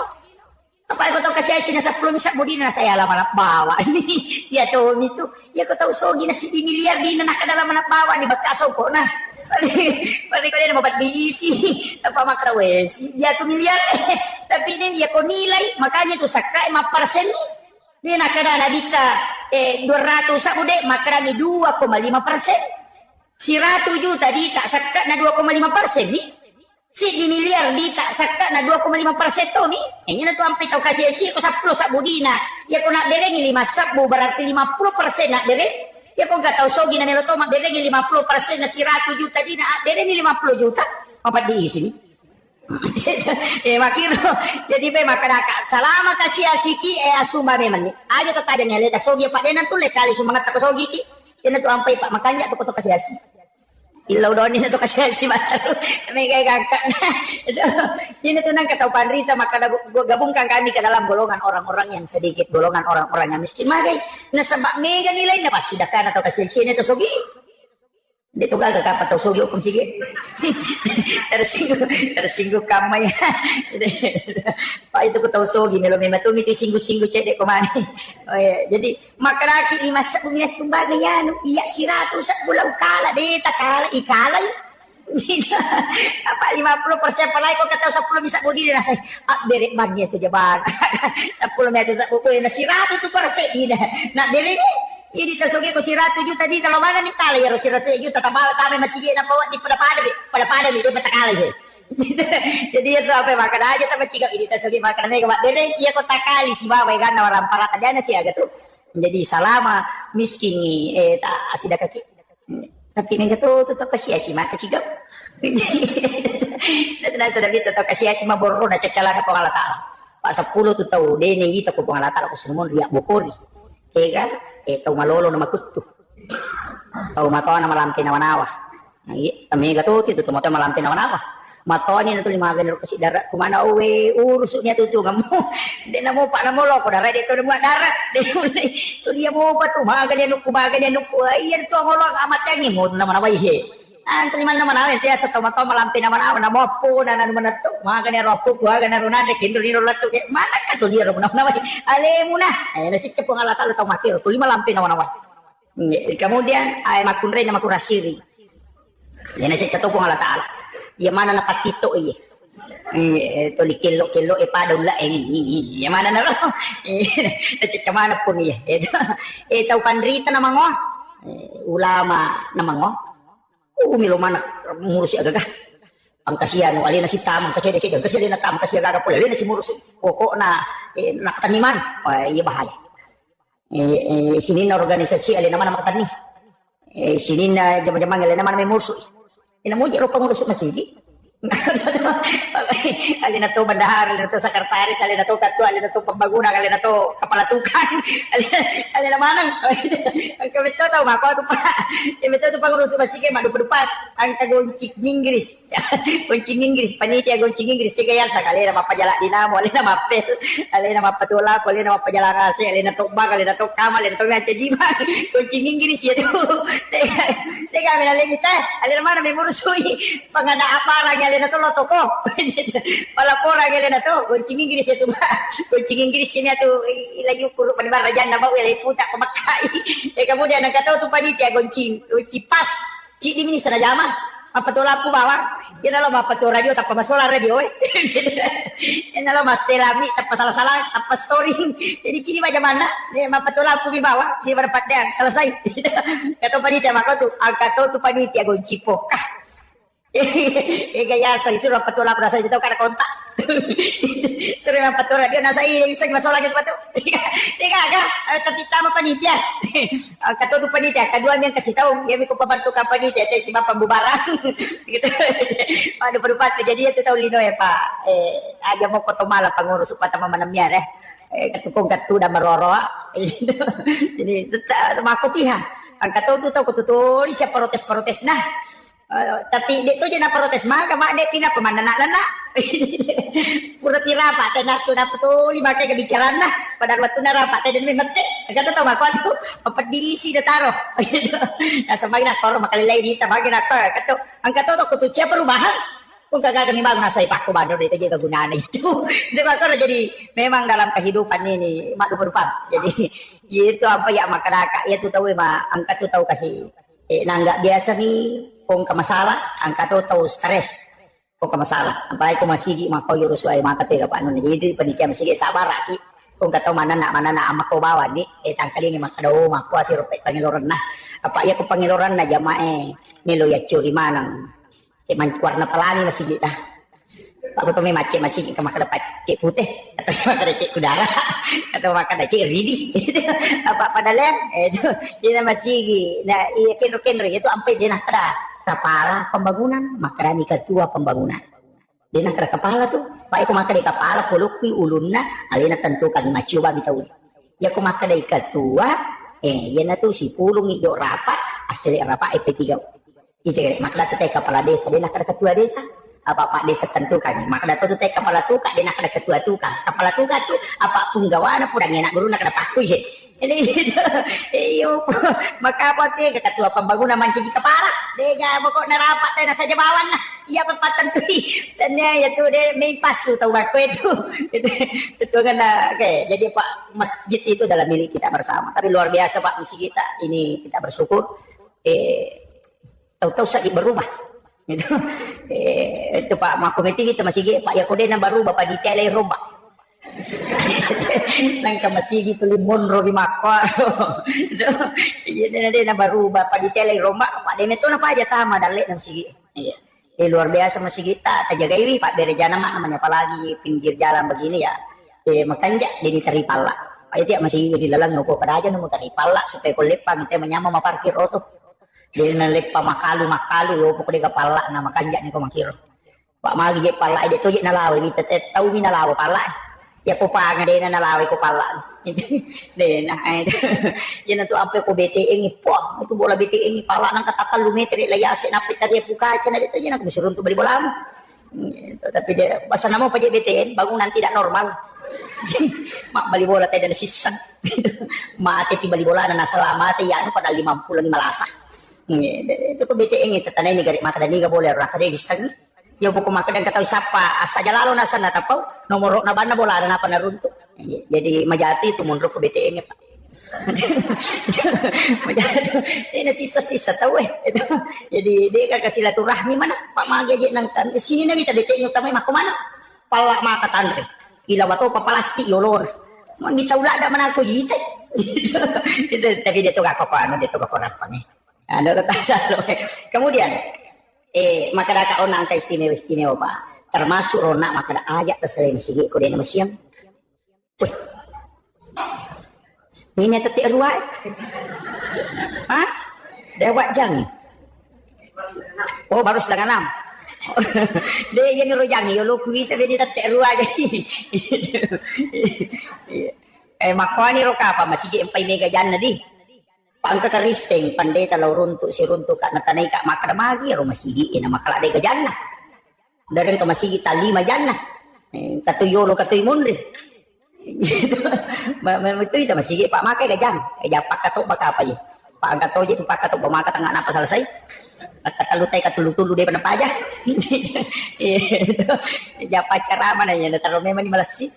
apa aku tahu kasih asin nasa belum bisa budi na saya lama nak bawa nih ya tuh itu ya aku tahu sogi nasi di miliar di nak dalam anak bawa nih bekas kok nah Pari ko din mo ba't diisi apa makrawes dia tuh miliar tapi ini dia ko nilai makanya tuh sakai 5% dia nakada nabita 200 sabude makrami 2,5% si 100 juta di tak sakat na 2,5% nih si di miliar di tak sakat na 2,5% to nih ini na tuh ampe tau kasih si ko 10 sabudina ya ko nak berengi 5 sabu berarti 50% nak bereng ya kok nggak tahu sogi na niloto mak berengi 50% na si 100 juta di na berengi 50 juta apa diisi nih makiro jadi pe makanaka salama kasih asiki asuma memang nih aja tata dan leta sogi pak denan tuh lekali sumangat tak sogi ki denan tuh ampai pak makanya tuh kasih asik ilau doni itu kasih asik baru kami kayak kakak ini tuh nang kata panrita maka gabungkan kami ke dalam golongan orang-orang yang sedikit golongan orang-orang yang miskin magai na sabak mega nilai na pasti dakan atau kasih sini tuh sogi dia tuh gak kapan tau sogi hukum sige tersinggung kamay pak itu ku tau sogi melo memang tuh itu singgung cedek kemana oh ya jadi makaraki lima sabungnya sumbaganya iya si ratu sak bulau kala deta kala ikala apa 50% palai kok kata 10 bisa budi dia rasai berek bagnya itu jaban 10 meter sak buku na si ratu tuh persen nak berek ini tersogi ko si ratu juta di kalau mana nih tali ya si ratu juta tambah kami masih dia bawa di pada di mata kali jadi itu apa makan aja tambah cigap ini tersogi makan mereka mak bereng iya kota kali si bawa karena orang parat aja sih agak tuh menjadi salama miskin nih tak asida kaki tapi mereka tuh tetap kasih asih maka cigap dan sudah bisa tetap kasih asih mah borong na cekala ke pengala ta'ala pak 10 tuh tahu dene kita ko pengala ta'ala ko semua riak bokori kan tahu malolo na makutu tahu matoa na malampi na wanawa kami gato itu tuh matoa malampi na wanawa matoa ni na tuh lima ganero kasi darat kumana uwe urusnya tuh kamu dia na mo pa na mo loko darat dito na mo darat tuh dia mo pa tuh magagan yan iyan tuh ang olong amat yang mo na manaway he antri man naman awin tiya sa tomato malampi naman awin na mopo na naman na to mga ganero po kuha ganero na dekindo rin ulat to mana ka to dira mo na naway ale mo na ay nasitya po nga latalo tao makiro tuli malampi naman awin kemudian ay makunray na makurasiri yan nasitya to po nga latalo iya mana na patito iya ito li kilo padong la iya mana na ro nasitya mana po niya ito panrita na mango ulama na mango umilo mana ngurus agak ang kasihan alin na si tamang kacede kasi alin na tamang kasi agak pula alin na si ngurus pokok na nakataniman iya bahaya sini na organisasi alin naman na makatani sini na jaman-jaman alin naman may murso ina mo jero pangurus masigi Alin na to bandahar, alin na to sekretaris, alin na to ketua, alin na to pembangunan, alin na to kepala tukang, alin na manang. Ang kami to tahu mako tu pa. Kami to pangurus masike madu depan. Ang tagoncik Inggris. Goncing Inggris panitia goncing Inggris kaya sa alin na mapajala dinamo, alin na mapel, alin na mapatula, alin na mapajala kasi, alin na to bag, alin na to kamal, alin na to ngaca jima. Goncing Inggris ya tu. Teka kami na kita, alin na mana may murusui. Pangada apa lagi alin na to lotoko. Palapora gila na to, goncing Inggris itu mah. Goncing Inggris ini tuh ilayu kuruk pada barajan na bawa ilay puta kumakai. Kemudian ang kataw tu panitia goncing pas. Cik di mini sana jama. Mapatula po bawa. Yan na lo mapatul radio tak pamasola radio eh. Yan na lo mas telami tak pasalah-salah tak storing. Jadi kini macam mana? Mapatula po bawa. Si berpatnya selesai. Kataw panitia mako tu, ang kataw tu panitia goncing pokah. Gaya sa suruh patula pada saya tahu kada kontak. Suruh patula dia nasa ini bisa masalah gitu patu. Teka aga tapi tama panitia. Kata tu panitia kedua yang kasih tahu dia ko pembantu panitia teh si bapak pembubaran. Gitu. Ada berupa jadi itu tahu lino ya Pak. Aja mau foto malah pengurus upata manamnya katukong katu dah meroro. Jadi makutiha. Ang kata tu tahu kututulis siapa protes-protes nah. Tapi dia tu je nak protes mah mak dia pindah ke mana nak pura pira pak teh nasu na betul makai kebicaraan nah pada waktu na rapat teh dan memete kata tahu mak tu apa diisi dah taruh nah sampai nak taruh makali lain kita bagi nak kata angkat tu kutu cia perubahan pun kagak kami bangun saya paku bandar itu je kegunaan itu dia makar jadi memang dalam kehidupan ini mak berubah jadi itu apa ya masyarakat ya tu tahu mah angkat tu tahu kasih nggak biasa nih kung ka masalah angka to tahu stres kung ka masalah apalagi kung masigi mako yurus ay maka tega paano ni jadi panitia masigi sabar aki kung ka mana na amak ko bawa ni tangkali ni makadaw mako si rupe pangiloran na apa ya ko pangiloran na jamae nilo ya curi manang man warna pelangi masigi ta aku tuh macet masigi ka makada cek putih atau makada cek kudara atau makada cek ridi apa padahal itu dia masigi nah iya kenro itu sampai dia nak kepala pembangunan maka ni ketua pembangunan dia nak kepala tu pak aku maka di kepala pulukwi ulunna alina tentu kami macu bagi tahu ya aku maka dari ketua ya na tu si pulung itu rapat asli rapat EP3 itu kan maka tu teh kepala desa dia nak ketua desa apa pak desa tentu kami maka tu teh kepala tukang dia nak ketua tukang kepala tukang tu apa punggawana pun enak guru nak paku ye ini iyo maka apa teh ketua pembangunan mancing kepala dega pokok narapat teh saja bawan lah iya pepatan tuh dan ya tuh dia main pas tuh tahu aku itu kan kayak jadi pak masjid itu adalah milik kita bersama tapi luar biasa pak misi kita ini kita bersyukur tahu-tahu sakit berubah itu pak makomiti kita masih pak Yakode yang baru bapak detail rombak nangka masih gitu limon rogi makwa jadi na baru bapak detail rombak pak dene tuh apa aja tama dalek nang sigi luar biasa masih kita jaga ini pak berejana mak namanya apalagi pinggir jalan begini ya makanya jadi teripala pak itu ya masih di lalang ngopo pada aja nemu teripala supaya kulepang itu menyama ma parkir auto dia nalip pa makalu yo pokoknya kepala na makanja ni ko makiro pak magi je pala ide to je nalawi ni tete tau ni nalawa pala ya ko pa nga de na nalawi ko pala de na yan to apa ko BTE ni po itu bola BTE ni pala nang katakal lumetri layase na pitari puka na dito je na kusurun to bali bola mo tapi dia basa namo pa je BTE bangunan tidak normal mak bali bola tayo na sisan mati ti bali bola na nasalamate yan pada 50 lang malasa itu ko BTE ni tatanay ni garik maka dani ga boleh ra kare gisang yo buku maka dan katawi sapa saja lalu nasa natapau nomor na bana bola na pa narunto jadi majati itu mundur ko BTE ni pak majati ini sisa-sisa tahu jadi dia ka silaturahmi mana pak magi aja nang tan sini na kita BTE ni tamay mako mana pala maka tanre ilawato pa palasti yolor mo ni taula da man ko yite itu tapi dia to ga ko pa dia to ga ko apa nih ada letak kemudian masyarakat onang ta istimewa Pak termasuk rona masyarakat ayat terseleng sigi ko din masyam weh ini tetik ruai dewat jang oh baru setengah 6 Dia yang rojang yo lu kita bedi tatek rua jadi. Makoni ro ka pa masigi empay mega jan na di. Pangka karisteng pandai talau runtuk si runtuk kak natanay kak makadamagi ro masigi ina makaladay ka jan na. Dari ka masigi talima jan na. Katuyo lo katuy munri. Gitu. Itu itu masigi pak makai ka jan. Kaya pak kato baka apa ya. Pak kato itu pak kato pemaka tengah napa selesai. Katalutay katulu-tulu deh pada aja. Japa cara mana ya taruh memang di Malaysia.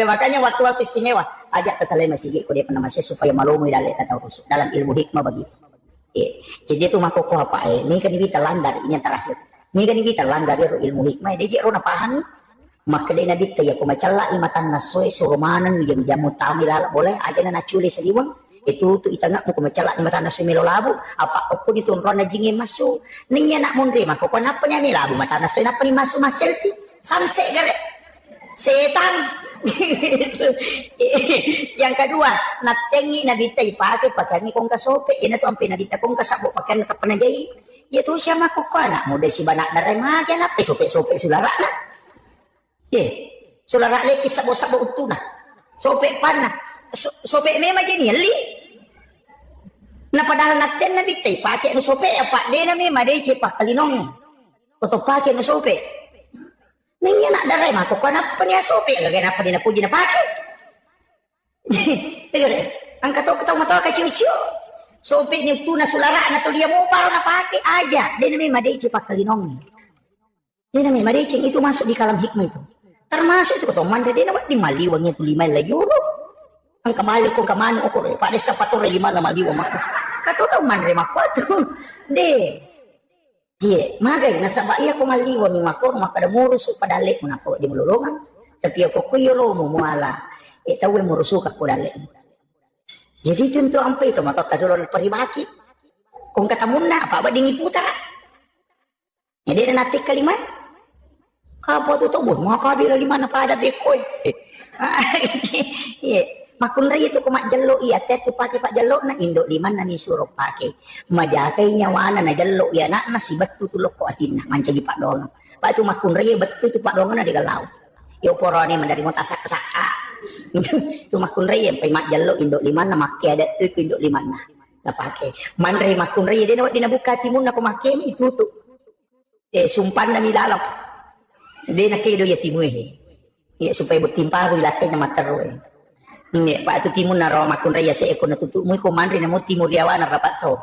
Makanya waktu-waktu istimewa ajak ke Saleh Masigi ko dia pernah masih supaya malumu dalam ilmu hikmah begitu. Jadi itu makoko apa ini kan kita landar ini yang terakhir. Ini kan kita landar ilmu hikmah dia jero na pahami. Maka dia nabi ya ko macala imatan nasoy surumanan jamu tamila boleh aja na naculi saliwang. Itu itangak mo kumacala ni mata na sumilo labo apa ako dito ron na jingi maso niya nak mundri mako ko napa niya ni labo mata na sumilo napa ni maso maselti sanse gare setan. Yang kedua natengi na ditay pakai kong kasope ina to ang pinadita kong kasabo pakai na kapanagay itu siya makukana mo de si banak daray magyan na sope sulara na sulara lepis sabo-sabo utuna sope pan na sope memang jadi li. Na padahal natin na bitay pakai no sope apa de na memang de cepak kalinong. Untuk pakai no sope. Ninya nak daray mako kana pa niya sope lagay na pa din na puji na pakai. Tigre, ang kataw matawa ka ciu-ciu. Sope ni tuna sulara na to dia mo paro na pakai aja. De na memang de cepak kalinong. De na memang de itu masuk di kalam hikmah itu. Termasuk itu ketoman de na di maliwangnya tu 5 euro. Ang kamali kong kamano ko rin. Pares na patore 5 na maliwa mako. Katuto man rin mako ito. De. Magay, nasa baya ko maliwa ni mako. Makadamurus o padali mo na po. Di mululungan. Tapi ako kuyolo mo muala. Itawe mo rusukak ko dali. Jadi tentu ampe ito. Matatadulo ng paribaki. Kung katamun na, apa ba dingi putara? Jadi na natik kalimay. Kapo ito to. Makabila 5 na pada bekoy. Makunray itu kumak jalo iya tu pakai pak jalo na indo di mana nih suruh pakai majakai nyawana na jalo ya nak nasi betul tu loko atin na manca di pak dong pak itu makunray betul tu pak dong na di galau yo porone mandari mo tasak saka tu makunray yang mak jalo indo di mana makai ada tu indo di mana na pakai mandray makunray dia na buka timun aku makai itu tu sumpan na milalap dia na kedo ya timu ya supaya bertimpa wilakai na matero Pak itu timun na raw makun raya sa eko natutu mo ko manri na mo timur yawa na rapat to.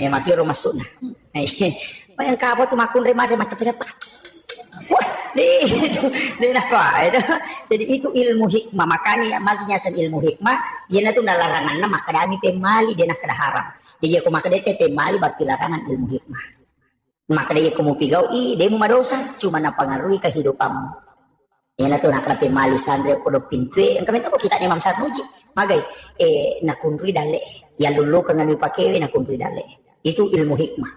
Makiro masuk na. Yang kapo tu makun raya mari macam apa? Wah, di apa itu. Jadi itu ilmu hikmah makanya maginya san ilmu hikmah yan tu nalarangan na makadami pemali dia nak kada haram. Jadi aku makadete pemali berarti larangan ilmu hikmah. Maka dia kamu pigau dia mau madosa cuma na pengaruhi kehidupanmu. Yan na to nakrapi mali sandre ko do pintwe ang kami to kita ni Imam Sarnuji magay nakunri dale ya lulu kan ngani pakewe nakunri dale itu ilmu hikmah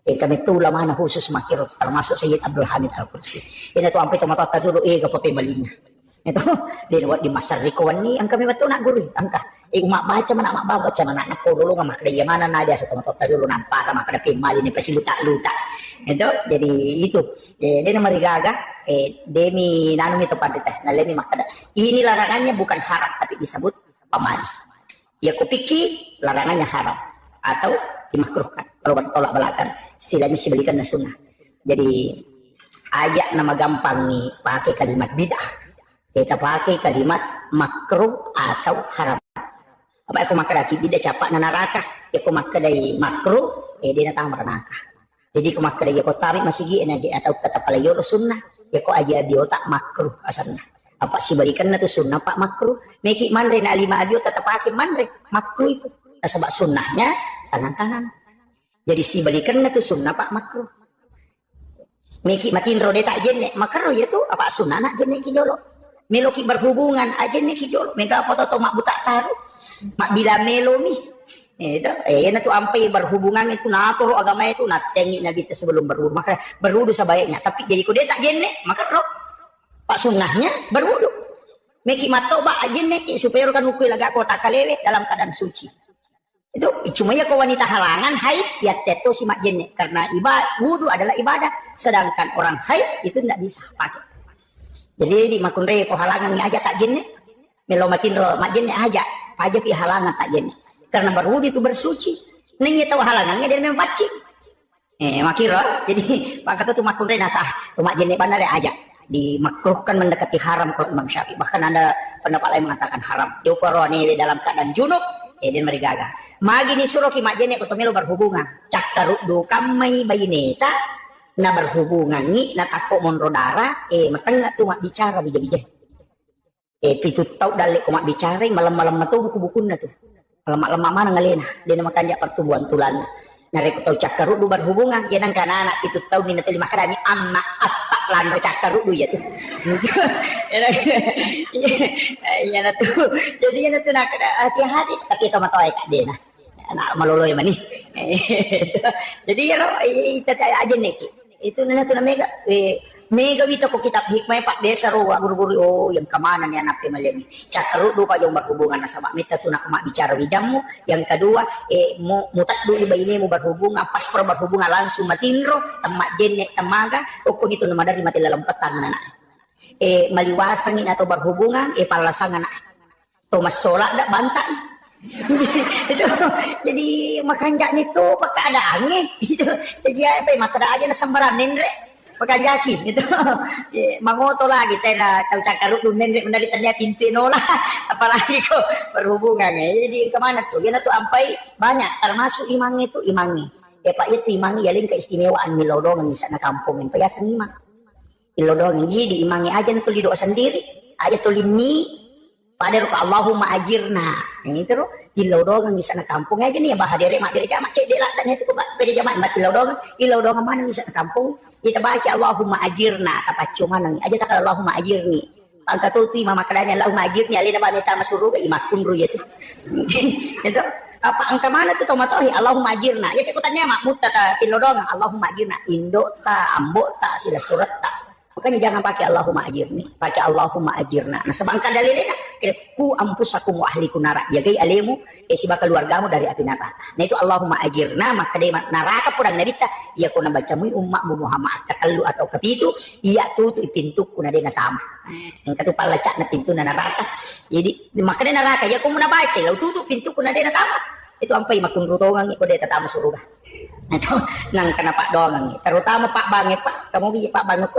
kami to laman na khusus makirot termasuk Sayyid Abdul Hamid Al-Qudsi yan na to ampe to matata dulu kapapi malina ito din wat di masariko ni ang kami bato na guru angka umak baca mana mak baca mana na ko dulu ngamak dia mana na dia sa matata dulu nampa ta makadapi mali ni pasiluta-luta itu jadi itu dia marigaga demi nanu itu pandita nalemi makada ini larangannya bukan haram tapi disebut pamali ya kupiki larangannya haram atau dimakruhkan kalau bertolak belakang istilahnya dibelikan na sunnah jadi ajak nama gampang nih pakai kalimat bid'ah kita pakai kalimat makruh atau haram apa aku makadaki bid'ah capak na neraka ya aku makadai makruh dia datang neraka jadi kumakada ya ko tarik masigi aja atau kata palayo sunnah ya ko aja di otak makruh asalnya apa sih balikan na to sunnah pak makruh meki manre na 5 adio tetap pakai manre makruh itu sebab sunnahnya tangan kanan jadi si balikan na to sunnah pak makruh meki matin rode tak jenne makruh ya tuh apa sunnah nak jenne ki jolo meloki berhubungan aja nih ki jolo mega apa to mak buta taruh mak bila melomi na tu ampai berhubungan itu natur agama itu natengi nabi itu sebelum berwudu maka berwudu sebaiknya tapi jadi ko dia tak jenne maka roh pak sunnahnya berwudu meki mato ba jenne supaya kan ukui laga kota kalewe dalam keadaan suci Itu cuma ya ke wanita halangan haid ya teto si mak jenek karena wudu adalah ibadah, sedangkan orang haid itu tidak bisa pakai. Jadi di makunre ko halangan aja tak jenek, melomatin ro mak jenek aja pi halangan tak jenek. Karena berwudu itu bersuci. Ning tahu halangannya dia memang baci. Makira jadi pak kata tu makunre nasah, tu mak jenek bandar aja. Dimakruhkan mendekati haram kalau Imam Syafi'i. Bahkan ada pendapat lain mengatakan haram. Diukuroni dalam keadaan junub. Dia marigaga. Magi ni suruh kimak jenek ko melo berhubungan. Cakkaruk do kamay bayineta na berhubungan ni na tako monro dara matengah tu mak bicara bija-bija. Pitu tau dalik ko mak bicara malam-malam tu buku-buku na tu. Lemak-lemak mana ngalena dia nama kanjak pertumbuhan tulan. Nareko tau cakkaruk do berhubungan ya nang kana anak pitu tau ni na tu lima kadani anak apa lan cakkaruk do ya tu. Ya na tu. Jadi ya na tu nak hati-hati tapi kamu tahu kak dia nah. Anak maloloy mani. Jadi ya lo ita aja neki. Itu na tu namanya mega wito ko kitab hikmah Pak Desa ro guru-guru yang kemana nih anak pemalemi. Cakkaruk do ka yang berhubungan sama mita tu nak mak bicara wijamu. Yang kedua mutat dulu bayi mu berhubungan pas berhubungan langsung matinro temak jenek temaga okon itu nama dari mati dalam petang anak. Maliwasangin atau berhubungan palasangan anak. Thomas sholat dak bantai. Itu jadi makanjak itu keadaannya itu jadi apa makada aja na sembarangan re makanjakin itu mangoto lagi tenda tahu cakkaruk dumen menari tanda pintu nola apalagi kok berhubungan jadi kemana tuh yana tuh ampai banyak termasuk imangnya itu imangnya pak itu imangnya yaling keistimewaan milodongan di sana kampung yang payasan imang milodongan jadi imangnya aja tuh doa sendiri aja tuh lini pada ruka Allahumma ajirna ini terus dilodongan di sana kampung aja nih ya bahadere mak dire jamak cek delak tanya itu kok beda jamak mak dilodongan mana di sana kampung kita baca Allahumma ajirna apa cuma nang aja tak Allahumma ajirni angka tu mama kadanya Allahumma ajirni alina ba meta masuru ga imakun ru itu itu apa angka mana tu tomat Allahumma ajirna ya pekutannya mak mutta ta dilodongan Allahumma ajirna indo ta ambo ta sila surat ta makanya jangan pakai Allahumma ajirni pakai Allahumma ajirna nah sebangka dalilnya ku ampusakum wa ahlikum nara jagai alemu siba keluargamu dari api neraka nah itu Allahumma ajirna maka dia neraka purang nabita ia kuna bacamu umatmu Muhammad katalu atau kepitu ia tutu pintu kuna dia natama yang katu palacak na pintu na neraka jadi maka dia neraka ya ku muna baca lau tutu pintu kuna dia natama itu ampai makun rutongan ko dia tatama surga itu nang kena pak doang terutama Pak Bange Pak kamu gi Pak Bange ko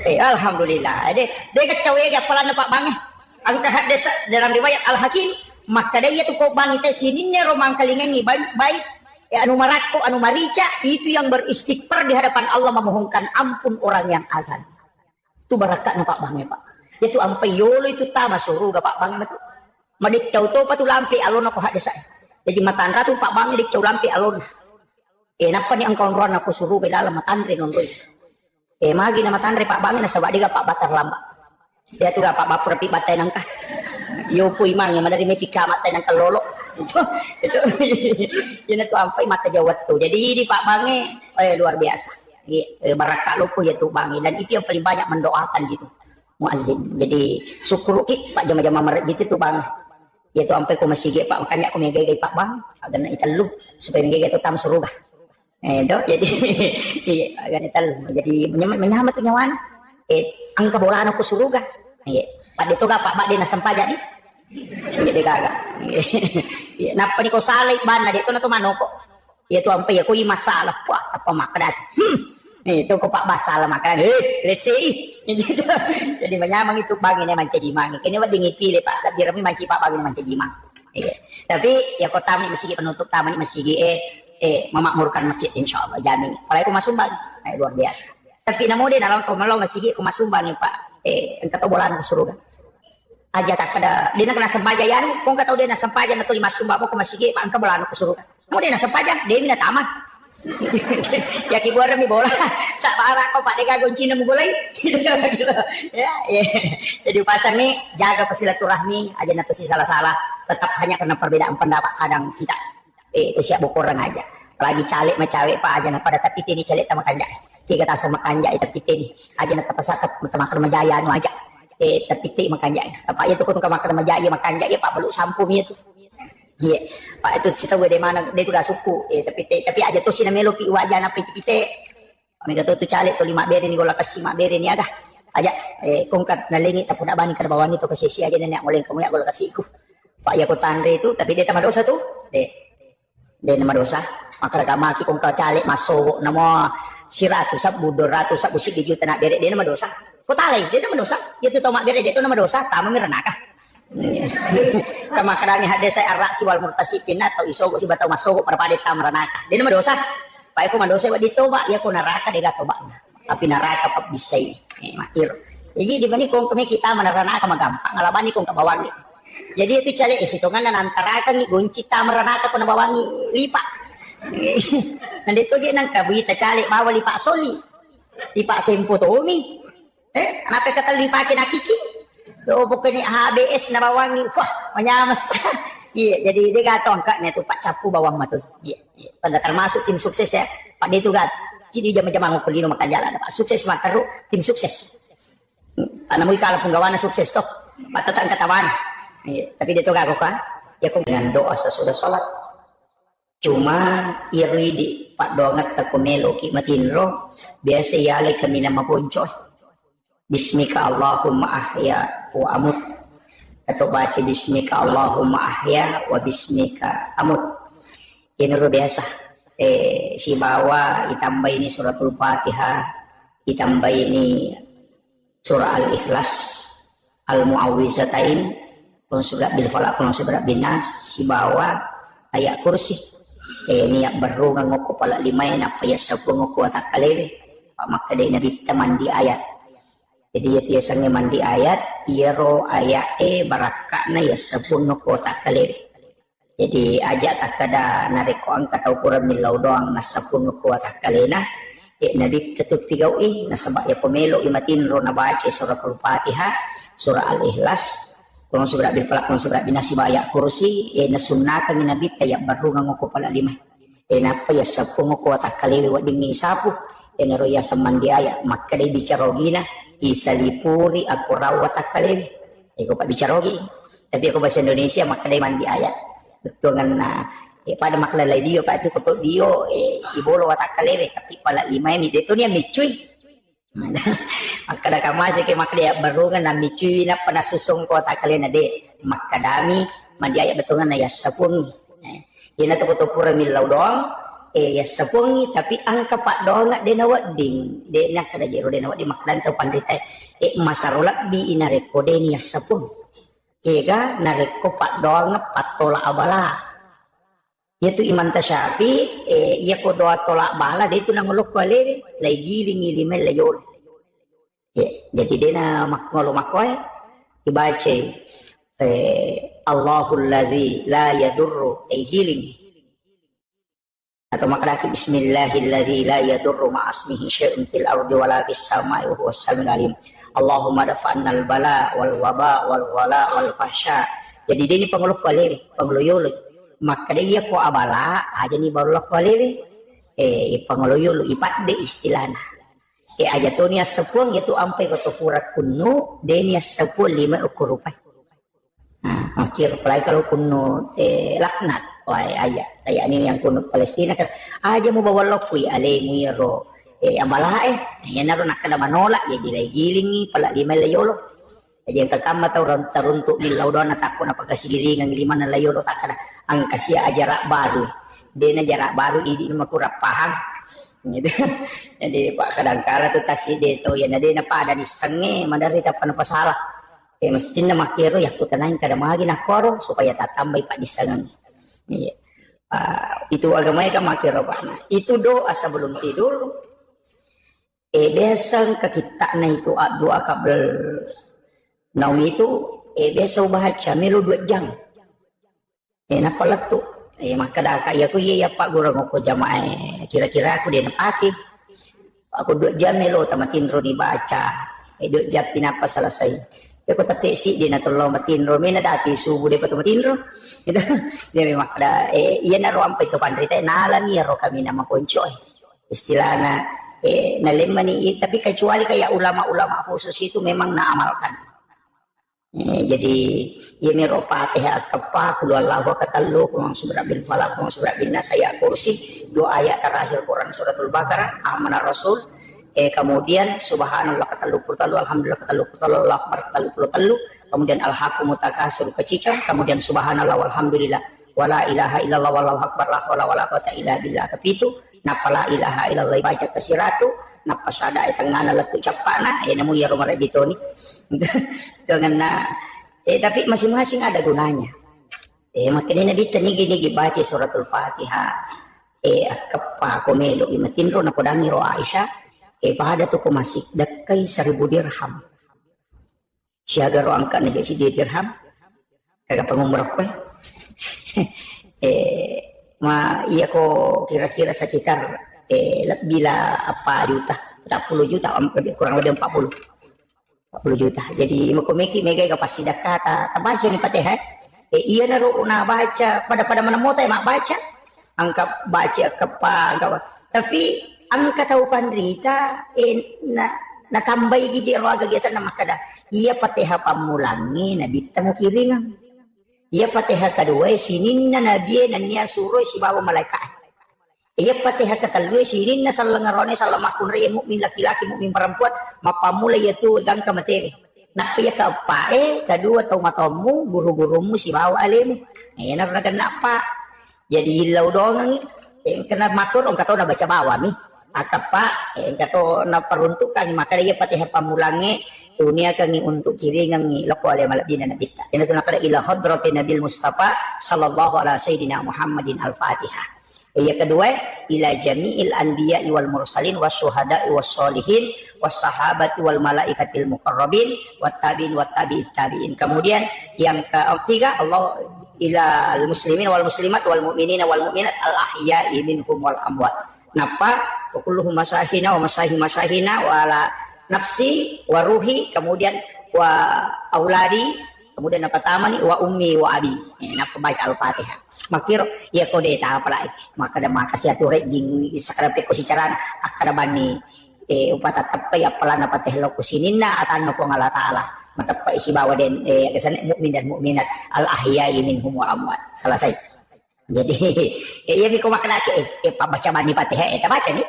alhamdulillah dia kecawe ga pala na Pak Bange ang tahaddes dalam riwayat Al-Hakim maka dia tu kok bang ite sini ne romang kalingangi baik anu marako anu marica itu yang beristighfar di hadapan Allah memohonkan ampun orang yang azan tu barakat na Pak Bange Pak itu ampai yolo itu tama suruga Pak Bange tu madik cau to patu lampi alon aku haddes jadi matandra tu Pak Bange dik cau lampi alon napa ni angkon ron aku suruga dalam matandre nondoy magi na matandre Pak Bange na sabak diga Pak Batar lamba dia tuh Pak Bapur pi batai nangka yo pu imang yang dari mepika matai nangka lolo itu ini tuh sampai mata jawat tuh jadi di Pak Bange luar biasa barakah lupu ya tuh Bange dan itu yang paling banyak mendoakan gitu muazzin jadi syukur ki Pak jama-jama merek gitu tuh Bange ya tuh sampai ku masih ge Pak makanya aku megege Pak Bang agar na italu supaya megege tuh tam surga jadi agar italu jadi menyamat tuh nyawana ang kabolaan aku suruga pada itu gak Pak dia nasam pajak nih jadi kagak napa nih kau salib bana dia tuh na tuh manoko ya tuh sampai ya kau masalah wah apa makan itu kau Pak masalah makan lesi jadi menyamang itu Bang ini manca jimang kini wad dingipili Pak lebih remi manci Pak Bang ini manca jimang tapi ya kau tamu masih penutup tamu masih memakmurkan masjid insyaallah jamin Waalaikumsalam Bang luar biasa tapi namun dia nalang komalong masih ku masumbang nih Pak engkau tahu bolaan surga aja tak ada dia kena sempajayan kau tahu dia na sempajan atau lima sumba aku masih Pak engkau bolaan surga mau dia na sempajan dia mina tamat ya kibuara mi bola sak para kau Pak deka goncina mu boleh ya jadi pasar nih jaga silaturahmi aja nanti si salah-salah tetap hanya karena perbedaan pendapat kadang kita itu siap bokoran aja lagi caleg macawek Pak aja pada tapi ini caleg sama kanjak tiga tasa makanja tapi ini aja nak pasakat makan majaya anu aja tapi makanja apa itu kau makan majaya makanja ya Pak belum sampum itu Iya, Pak itu kita gue dari mana dia itu gak suku, tapi aja tuh si namelo pi wajah na piti. Kami kata tu calik tu 5 bere ni gola kasih 5 bere ni ada. Aja kongkat nalingi tapi nak bani ke bawah ni tu kasih si aja nenek boleh kamu ya gola kasihku. Pak ya ko tandre itu tapi dia tambah dosa tu. Dia nama dosa. Maka agama ki kongkat calik masuk nama siratu sab budor ratu sab busik di juta nak bere dia nama dosa. Ko talai dia nama dosa. Dia tu tahu mak bere dia tu nama dosa, tamu miranaka. Kama kadang hade saya arak si wal murtasipin atau isogo si batau masuk para pada tamranaka. Dia nama dosa. Pak aku madosa wa ditoba ya ko neraka dia toba. Tapi neraka pap bisai. Makir. Jadi di bani kong kami kita meneraka magampang ngalabani kong kabawangi. Jadi itu cari isitungan dan antara kan ni gunci tamranaka pun bawangi lipa. Nanti tu je nang kabita cari bawa lipa soli. Lipa sempo to umi. Kenapa kata lipa kena kiki? So pokoknya HBS na bawangi, wah manyamas. Iya, jadi dia gatong kak nih tuh Pak Capu bawang matu. Iya. Pada termasuk tim sukses ya. Pak dia tuh gat. Jadi jam-jam kulino makan jalan. Pak sukses makaru tim sukses. Namun kalau penggawana sukses toh, Pak tetap katawan. Iya, tapi dia tuh gak kok. Ya kok dengan doa sesudah sholat. Cuma iri di Pak dongat takumelo ki matinro. Biasa ya le kami nama poncoy. Bismika Allahumma ahya wa amut, atau baca bismika Allahumma ahya wa bismika amut. Ini luar biasa. Si bawa ditambah ini suratul Fatihah, ditambah ini surah Al-Ikhlas, Al-Mu'awwizatain, kalau surat bil falaq, kalau surat binas, si bawa ayat kursi. Ini yang baru ngoko pala lima yang apa ya sabu ngoko atak kalewe. Maka dia nabi teman di ayat. Jadi itu biasanya mandi ayat, iro ayat barakakna ya sebuah kota kalewe. Jadi ajak tak kada nariko angka tau kurang milau doang na sebuah kota kalena. Nabi tetap tigawi na sabak ya pemelo imatin ro na baca surah Al-Fatihah, surah Al-Ikhlas, kurang surat bil falaq, kurang surat binasi ayat kursi. Na sunnakan ni nabi tayak baru ngoko pala lima. Napa ya sebuah kota kalewe wading sapu. Naro ya samandi ayat maka dia bicara gina. Isalipuri aku rawat kali aku pak bicara lagi tapi aku bahasa Indonesia maka dia mandi ayat betul kan pada makla lai dio pak itu kotok dio ibolo watak kali tapi pala lima ini itu ni micui maka dah kamu ke maka dia baru kan micui na pernah susung kota kali nade maka dami mandi ayat betul kan ya sapung ini tu kotok pura milau doang ya sapungi tapi angka pak doang de nawat ding de nak kada jero de nawat di maklan tau pandita masarolat di inareko de ni sapung kega nareko pak doang patola abala yaitu iman tasyafi ya ko doa tolak bala de itu nangolok kale lai giling ngilime layol jadi de na makngolo makoy dibaca Allahul ladzi la yadurru giling atau makraki bismillahilladzi la yadurru ma'asmihi syai'un fil ardi wala fis samai wa huwas samiul alim. Allahumma dafa'nal bala wal waba wal wala wal fahsya. Jadi dia ni pengeluh kualere, pengeluh maka dia ko abala aja ni baru kualere pengeluh ipat de istilahna. Aja tu ni sepuang itu ampai ko pura kunu de ni sepuang 5 ukur rupiah. Akhir pelai kalau kunu laknat ayat ini yang kunut Palestina kan aja mau bawa lokui ale muiro abala ya naro nak kada manolak jadi lagi gilingi pala lima layolo aja yang terkama tau teruntuk di laudona takut apa kasih gilingan lima na layolo tak kada ang kasih ajarak baru dena jarak baru ini mah kurang paham gitu. Jadi pak kadang kala tu tasih de to ya nade na pada di senge madari tak pernah salah mestinya makiro ya ku tanain kada magi nak koro supaya tak tambah pak di senge. Iya. Itu agamanya kan makir robana. Itu doa sebelum tidur. Biasa ke kita na itu doa kabel naum itu biasa baca melu 2 jam. Napa letu. Maka dah kaya aku ya pak guru ngoko jamaah. Kira-kira aku dia napaki. Aku 2 jam melu tamatin ro dibaca. 2 jam tinapa selesai. Aku tak si dia nak tolong matin ro mena dati subuh dia patu matin ro gitu dia memang ada iya na ro ampai to pandrita nalan ya ro kami nama konco istilahna na lemani tapi kecuali kayak ulama-ulama khusus itu memang naamalkan Jadi ya miro Fatihah kepa kul wallahu katalu kurang surat bin falaq kurang surat bin nas ayat kursi, 2 ayat terakhir Quran suratul Baqarah, amanah Rasul. Kemudian subhanallah katalu alhamdulillah katalu Allahu akbar katalu, kemudian al-haqqu mutakasir kecicang, kemudian subhanallah walhamdulillah wala ilaha illallah wallahu akbar la haula wala quwata illa billah kepitu, napa la ilaha illallah baca kesiratu, napa sada tengana letu capana namun ya rumah gitu nih. Dengan tapi masing-masing ada gunanya. Makanya Nabi nigi baca suratul Fatihah. Kepa komelo imatinro na podangi ro Aisyah. Pada tu ko masik dakay 1,000 dirham. Siaga ro angka na si dirham. Kagak pangumrah ko. Iya ko kira-kira sekitar bila apa juta, 40 juta kurang lebih 40 juta. Jadi makomeki mega pasti kata baca nih Fatihah. Iya naruh na baca pada mana mau mak baca angka baca kepa tapi angka tahu pandrita na tambah gigi roaga biasa nama kada iya Fatihah pamulangi nabi temu kiringan iya Fatihah kedua sinin na nabi dan nia suruh si bawa malaikat. Iya Fatihah katalu sinin na salangarone salamakun raya mukmin laki-laki mukmin perempuan mapamula yaitu gang kamateri. Nak piya ka pa kedua tau matamu guru-gurumu si bawa alim. Na kena pa. Jadi hilau dong kena matur orang kata na baca bawa mi. Atapa kata na peruntukan maka iya Fatihah pamulange dunia kangi untuk kiri ngangi lako ale malabina nabita. Ina tu nakada ila hadratin nabil Mustafa sallallahu alaihi sayyidina Muhammadin al-Fatihah. Yang kedua ila jami'il anbiya'i wal mursalin wasyuhada'i wassolihin wassahabati wal malaikatil muqarrabin wattabi'in wattabi'it tabi'in. Kemudian yang ketiga Allah ila al muslimin wal muslimat wal mu'minina wal mu'minat al ahya'i minhum wal amwat. Napa wa kulluhum masahina wa masahina wa ala nafsi wa ruhi, kemudian wa auladi, kemudian apa tamani wa ummi wa abi. Napa baca al-Fatihah. Makir ya kode ta apa maka ada makasih atuh jing sakara pe ko sicaran akada bani upata tepai apalana pateh loku sininna atano ko ngala taala matapa isi bawa den kesan mukmin dan mukminat al ahya'i minhum wa amwat. Selesai. Jadi ya biko makna ke baca bani Fatihah eta baca nih.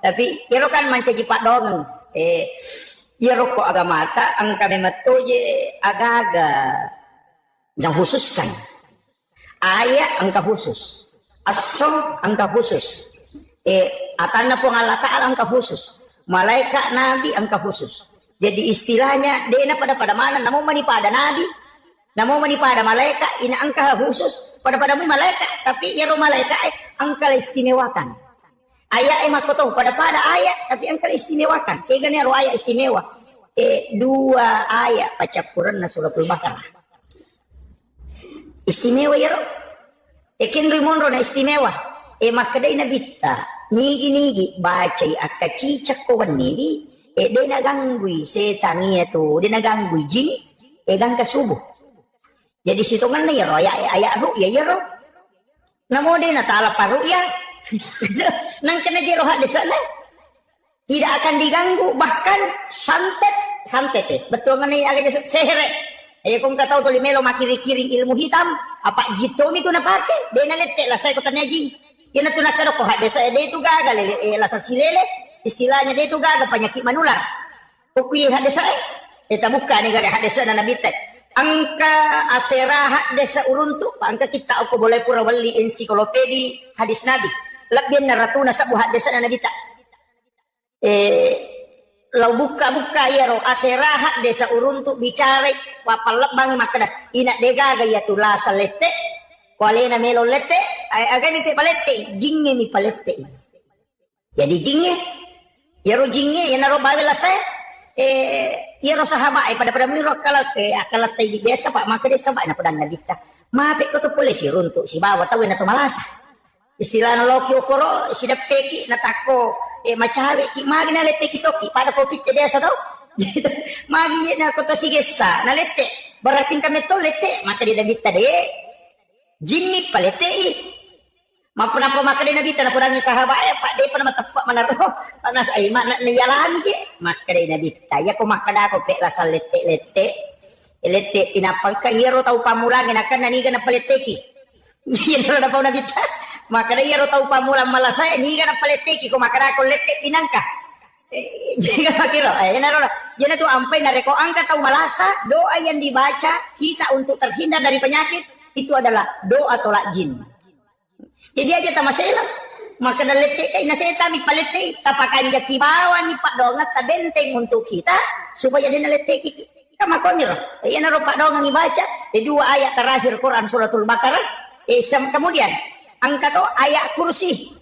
Tapi kira kan mancaji pak dong ya rokok agama ta angka mematoye aga-aga yang khususkan. Ayat angka khusus, asal angka khusus, atana pengalat ta'ala angka khusus, malaikat nabi angka khusus. Jadi istilahnya dena pada mana, namun manipada nabi, namun manipada malaikat, ini angka khusus pada malaikat, tapi ya malaikat angka istimewakan. Ayat makotoh pada ayat, tapi angka istimewakan. Kegani ro ayat istimewa. 2 ayat baca Quran na suratul Baqarah. Istimewa ya ro. Ekin rimonro na istimewa. Makadai na bitta. Nigi baca akacicak ko wanili. De naganggui setan itu. De naganggui jing. Gang kasubuh. Jadi situngan na ya ro. Ayat ru'ya ya ro. Namo de natala paru'ya. Nang kena jero hak desa na. Tidak akan diganggu. Bahkan santet. Betul mana yang agak sehere. Kung kataw to limelo makiri-kiring ilmu hitam, apa jito mi to napake? De na lette la say ko tanajing. Yan na tunakado ko hade sa de to gaga la sa silele, istilahnya de to gaga penyakit manular. Kukuy hade sa eta buka ni gade hade sa na nabitek. Angka asera hade sa uruntu, angka kita ako boleh pura wali ensiklopedi hadis nabi. Labyan na ratuna sa buhat desa na nabita. Lau buka ya ro aserahat desa uruntu bicara wapalap bang makada ina dega gaya tula salete kuale na melo lete aga mi palete jinge mi palete jadi jinge ya ro jinge ya naro bawela saya ya ro sahaba pada miro akalat tay biasa pak maka desa pak na padang nabita mape ko to polisi runtu si bawa tawin na to malasa istilah na loki okoro sidap peki natako macawe ki magi na lete kitoki pada kopit desa tau magi na ko to sigesa na lete barating kami to lete maka di nabita de jinni palete mapuna pa maka di nabita na pudang sahabat pak de pa matapak manaro panas ay mana niyalami je maka di nabita ya ko makada ko pe la lete Elete pinapangka iyero tau pamulangin akan naniga na paleteki. Iyero na pa nabita. Maka na iyero tau pamulang malasay niga na paleteki ko makara ko lete pinangka. Jika makiro yan na tuh ampai na reko angka tau malasa doa yang dibaca kita untuk terhindar dari penyakit itu adalah doa tolak jin. Jadi aja tamasela maka na lete kay naseta mi palete tapakan jaki bawa ni pak dongat ta benteng untuk kita supaya dia lete kita. Kama konyo, yan na pak dong ibaca, dua ayat terakhir Quran suratul Baqarah, kemudian angka to ayat kursi.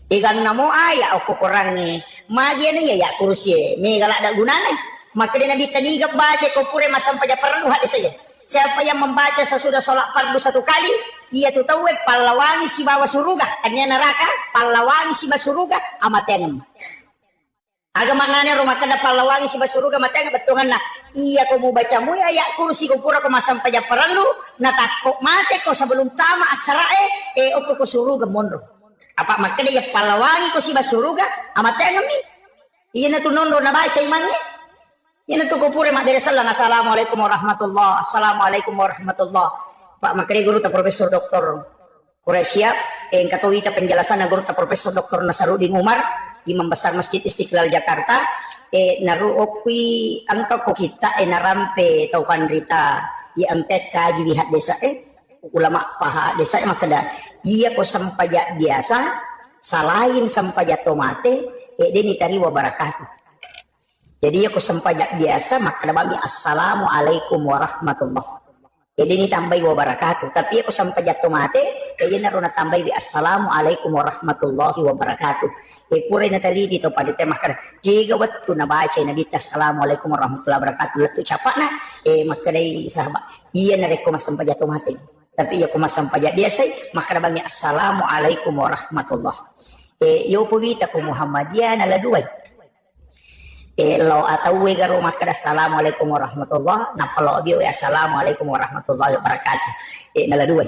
Ikan namo ayat aku kurang nih, magi nih ya kursi, nih galak ada gunanya. Maka dia nabi tadi baca kau pure masam pada perlu hadis saja. Siapa yang membaca sesudah sholat fardu 1 kali, ia tuh tahu pahlawangi si bawa surga, hanya neraka, pahlawangi si bawa surga, amatengem. Agama nanya rumah kada pahlawangi si bawa surga, amatengem betungan nah. Iya kau mau baca mu ayat kursi kau pura kau masam pada perlu, natakok mate kau sebelum tama asrae, opo kau surga mondro. Apa makanya ya pahlawangi kau si bawa surga, amatengem nih. Iya na tuh nondo na baca imannya. Yan ito ko pure magderesalan. Assalamualaikum warahmatullah. Assalamualaikum warahmatullah. Pak makri guru ta Profesor Dr. Quraisyah yang katuwita penjelasan na guru ta Profesor Dr. Nasarudin Umar, Imam Besar Masjid Istiqlal Jakarta. Naruokwi angka ko kita narampe tau pandrita angket kaji lihat desa ulama paha desa makada iya ko sampaya biasa salain sampaya tomate deni tari wa barakatuh. Jadi aku sempajak biasa maka bagi assalamualaikum warahmatullah. Jadi ini tambah wabarakatuh. Tapi aku sempajak tomate, jadi naruna tambah bi assalamualaikum warahmatullahi wabarakatuh. Pura na tali dito pada tema kan. Jika waktu na baca nabi assalamualaikum warahmatullahi wabarakatuh. Lalu capa na maka dari sahabat. Iya na reko mas sempajak tomate. Tapi aku mas sempajak biasa maka bagi assalamualaikum warahmatullah. Yo puvita ko Muhammadiyah na laduay. Lo atau wegaro makada assalamualaikum warahmatullah napalo dio assalamualaikum warahmatullahi wabarakatuh nala dua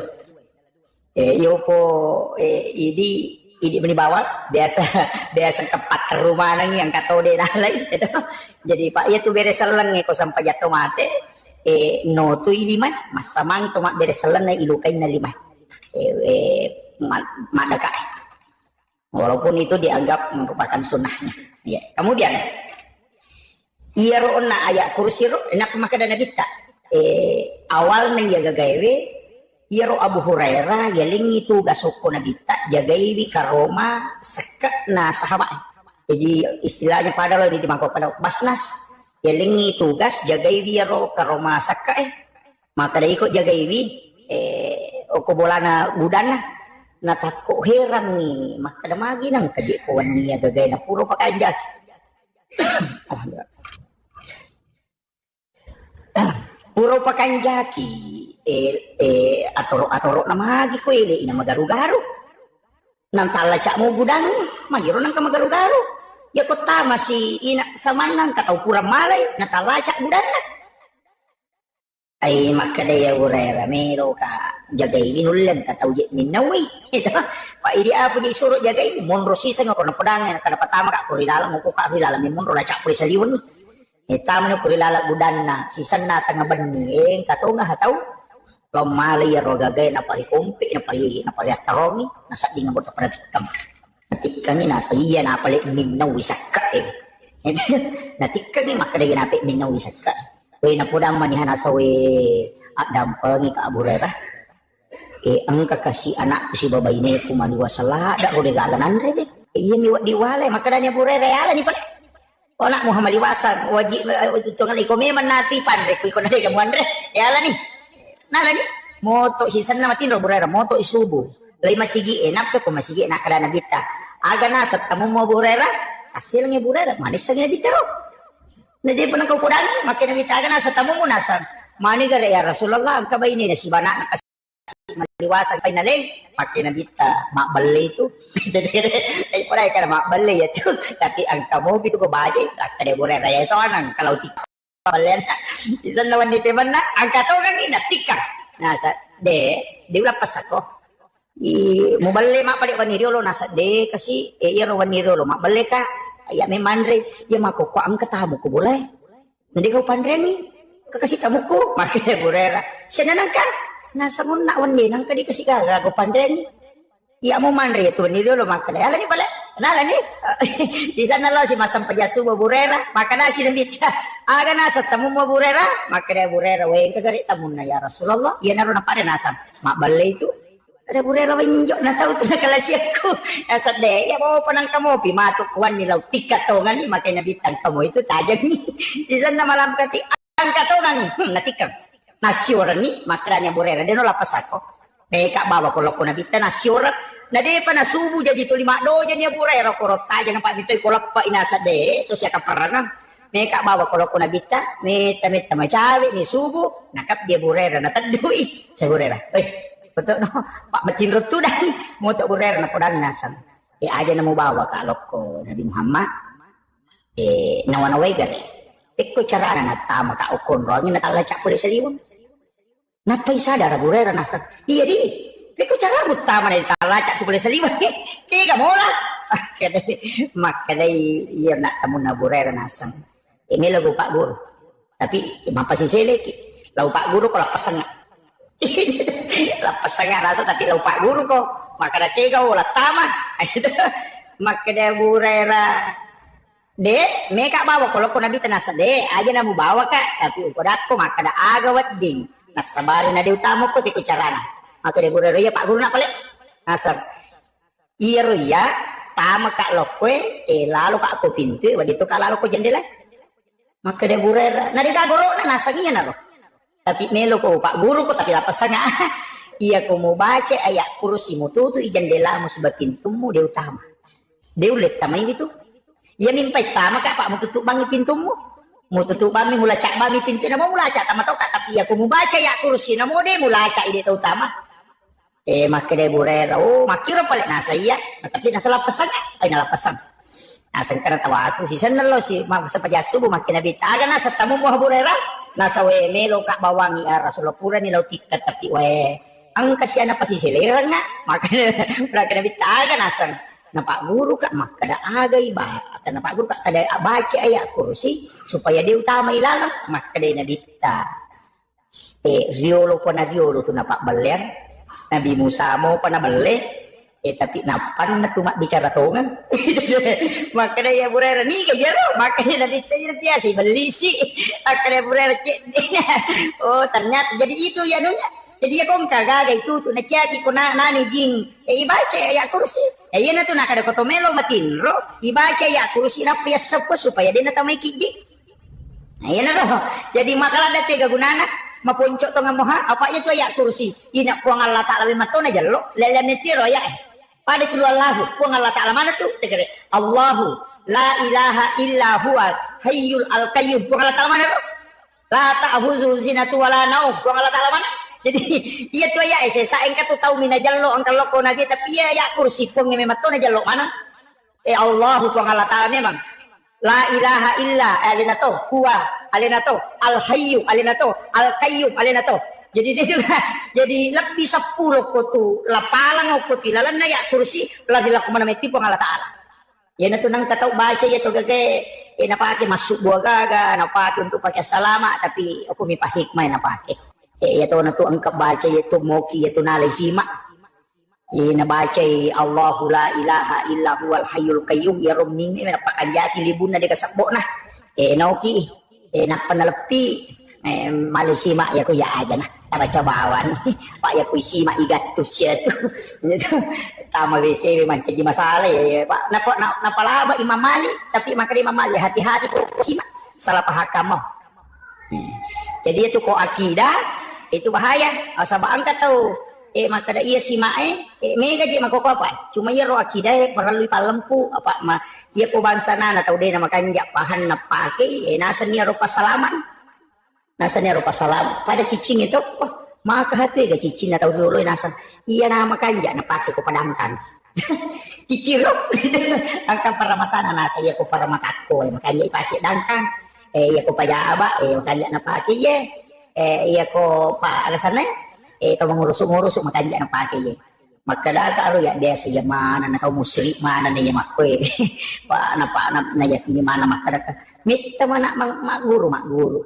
yo po idi bawat biasa tepat ke rumah nang yang kato de nalai itu jadi pak iya tuh beres seleng ko sampai jatuh mate no tu ini mah masamang tomat beres seleng ilukain na lima madaka walaupun itu dianggap merupakan sunnahnya ya kemudian iya roona ayat kursi ro enak maka dana kita awalnya ya gagawe iya ro Abu Hurairah ya lingi tu gasoko na kita jagaiwi karoma seka na sahabat jadi istilahnya pada lo di mangkok pada basnas ya lingi tugas jagaiwi ya ro karoma seka maka dari ikut jagaiwi oko bolana budana na takko heran nih maka damagi nang kajikuan niya gagay na puro pakajak alhamdulillah. Puro pakanjaki atoro na magi ko ina magaru-garu nang talacak mo budang magiro nang kamagaru-garu ya ko tama si ina samanang kataw pura malay na talacak budang ay makadaya urera mero ka jagay ginulan kataw jit minawi ito pa idi apo di suro jagay monro sisa nga ko na padangan kada patama ka kurilalang mo ko ka kurilalang ni monro lacak puri sa liwan tama nyo kurilala budan na sisan na tanga bani kato nga hataw lomali ya rogagay na parikumpi na pariataromi nasa di nga mo ito paratikam natikam nasa iya na pali minaw isaka natikam ni makadagi napi minaw isaka na pudang manihan asa at dampangi ka Abu Hurairah ang kakasi anak si babay ni kumaliwa sa lada o regalanan rin iya diwalay makadanya Abu Hurairah yala ni pala o nak Muhammad liwasan wajib itu ngali ko memang nati pandre ko na dega muandre yala ni nala ni moto sisan na matin Abu Hurairah moto isubo lay masigi enak ko masigi enak kada nabita aga na sa tamu mo Abu Hurairah hasil ng Abu Hurairah manis sa nabita ro na di pa nang kukudangi makin nabita aga na sa tamu mo nasan mani gara ya Rasulullah ang kabay ni na si bana na maliwasan kay nalay makin nabita makbali itu ay pala ka na makbali ito tapi ang kamo gitu ko baje kada Abu Hurairah ya ito anang kalau tika balen isan lawan ni teman na ang katogang inatika nasa de wala pas ako mo balle mapali wan ni Riolo nasa de kasi iro wan ni Riolo maballe ka ay may manre ya makuko ang katabo ko boleh nanti kau pandre ni Kakasih tamuku, makanya burera. Senanang kan? Nasa mo na wandi nang kadi kasi gago pandeng. Iya mo manri itu ni dulu makanya. Ala ni balik. Nala ni. Di sana lo si masam pajasu burera. Makanya si nabita. Aga nasa tamu mo burera. Makanya burera. Weng kagari tamu na ya Rasulullah. Iya naroon na pada nasam. Makbalay itu. Ada burera wenjo na tahu tu nakalasyaku. Asa de. Ya mo pa nang kamo. Pimatok kuwan nilaw. Tikkatongan ni. Makanya nabitang kamu itu tajam ni. Di sana malam kati. Ang katongan. Natikam. Nasyuran ni. Makanya burera. Dia no lapas ako. Mereka bawa kalau ko nabita nasyuran. Na di pa nasubo jadi tu 5 do jadi burera korot aja nampak bitoy ko pa inasa de. Ito siya kaparanam. Mereka bawa kalau ko nabita. Meta macawi ni subo. Nakap dia burera. Natadui. Sa burera. Betul no. Pak matinrot tu dan. Moto burera na podang nasam. Aja na mo bawa ka alok ko Nabi Muhammad. Nawanaway gari. Iko cara na natama ka ukon roangin natalacak ko sa liwang. Napay sadar burera nasam. Iya di. Iko cara utama na natalacak ko sa liwang. Kaya ka mo lang. Makanya iya nak tamu na burera nasam. Ini lagu Pak Guru. Tapi mapasiselek. Lagu Pak Guru ko lapasan nga. Lapasan nga rasa tapi lagu Pak Guru ko. Makanya kaya wala tama. Makanya burera. De, mereka bawa kalau ko nabi tanasa de, aja namu bawa kak, tapi ukodat ko maka ada agawat ding. Nasabarin na de utama ko tiku carana. Maka de burero ya Pak Guru nak pala. Nasar. Iya ya, tama kak lokwe, lalu kak ko pintu, wadito kak lalu ko jendela. Maka de burero, na de gagoro na nasangiya na ro. Tapi melo ko Pak Guru ko tapi lapasanga. Iya ko mo baca ayat kursi mo tutu jendela mo sebab pintumu de utama. De ulit tamay itu. Ia mimpai tama kak Pak mau tutup bangi pintumu. Mau tutup bangi mula cak bangi pintu na mau mula cak tama tau kak tapi aku mau baca ya kursi na mau deh mula cak ide tau tama. Makanya burera makira paling nasa iya tapi nasa lapasan ay nalapasan. Nasa karena tawa aku si sana lo si masa pajasubo makina bita aga nasa tamu mo burera nasa we melo kak bawangi Rasulullah pura ni tiket tapi we ang kasiana pasi selera nga makanya makina bita aga nasa. Na Pak Guru kak maka ada agay ba na Pak Guru kak ada baca ayat kursi supaya dia utama ilalang maka dia nadita riolo ko na riolo tu na Pak Balen Nabi Musa mo pa na bale tapi napan na tumak bicara tongan maka dia burera ni kaya ro maka dia nadita dia si belisi maka dia burera ternyata jadi itu ya nunya. Jadi ya kong kagaga itu tu naciaki ko na nani jing ibaca ya kursi. Iya na tu nakada ko tomelo matinro ibaca ya kursi na piasa ko supaya dia na tamay kiji. Iya na ro. Jadi makala da tiga gunana mapuncok to ngamoha apa itu ya kursi. Ina ko ang Allah Taala mato na jallo lele metiro ya. Pada keluar lahu ko ang Allah Taala mana tu tegere Allahu la ilaha illa huwa hayyul al qayyum ko ang Allah Taala mana ro. La ta'khuzu zinatu wala naum ko ang Allah Taala mana. Jadi iya tu ya saing ka tu tahu mina jallo ang kaloko nabi tapi ya kursi pong memang tu na jallo mana Allah tu Allah Taala memang la ilaha illa alinato huwa alinato al hayyu alinato al qayyum alinato jadi dia juga jadi lebih 10 ko tu lapalang ko tilalan na ya kursi la dilaku mana meti pong Allah Taala ya na tu nang katau baca ya tu gage napake masuk buah gaga napake untuk pakai salama tapi aku mi hikmah napake yato na to ang kabaca yato moki yato nalisima nabaca Allahu la ilaha illa huwal hayyul qayyum ya rumning napakanjati libun na di kasakbo na naoki napanalepi malisima ya ko ya aja na nabaca bawan pak ya ko isima igatus ya tu tama bese man jadi masalah ya pak napalaba Imam Malik tapi maka Imam Malik hati-hati ko sima salah paham jadi itu ko akidah itu bahaya asal angkat tahu maka ada iya si mae mega je makoko apa cuma ya ro akidah perlu palempu apa ma iya ko bangsa na tahu deh nama kanja pahan na pake nasa niya ro pasalaman pada cicing itu maka hati ga cicing na tahu dulu nasa iya nama kanja na pake ko padangkan ciciro angka paramatan nasa iya ko paramatako makanya ipake dangkang iya ko pajaba makanya na pake iya ko pa alasannya ito mengurus makanya na pake ye maka dah karo ya biasa ya mana na kau musrik mana nih ya makwe pak na ya kini mana maka dah minta mana mak guru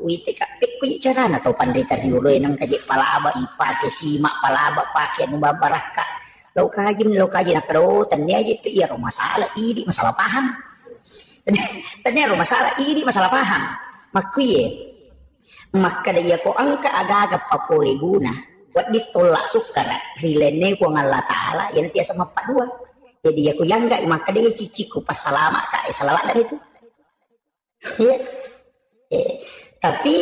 uite ka pik cara na tau pandai tari ulo nang kaji palaba ipake simak palaba pakai nu baraka lo kaji nak karo tanya aja iya masalah ini masalah paham tanya masalah ini masalah paham makwe maka dia ko angka agak papole guna buat ditolak sukar rilene ko Allah Ta'ala yang nanti sama Pak Dua jadi aku yang enggak maka dia ciciku pas salama kak salah dan itu ya tapi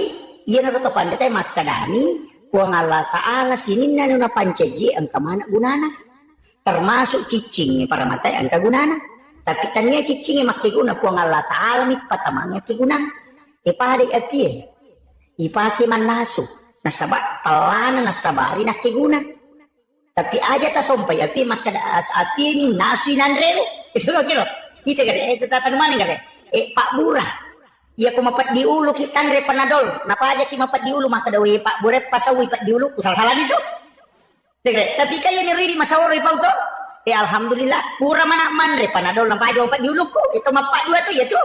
ia naruto pandai maka dami ko Allah Ta'ala sini nana pancaji angka mana gunana termasuk cicing para mata angka gunana tapi tanya cicing makai guna ko Allah Ta'ala mit patamangnya ki guna pada api ipake manasu nasaba pelana nasabari nak keguna tapi aja tak sampai api maka das api ni nasi nanrelo itu kira itu kan itu tatan mana kan Pak Burah ia ko mapat di ulu kita re panadol napa aja ki mapat di ulu maka dawe Pak Burah pasawi pat di ulu salah itu tapi kaya nyeri di masawaro ipau to alhamdulillah pura mana man re panadol napa aja mapat di ulu ko itu mapat dua tu ya tu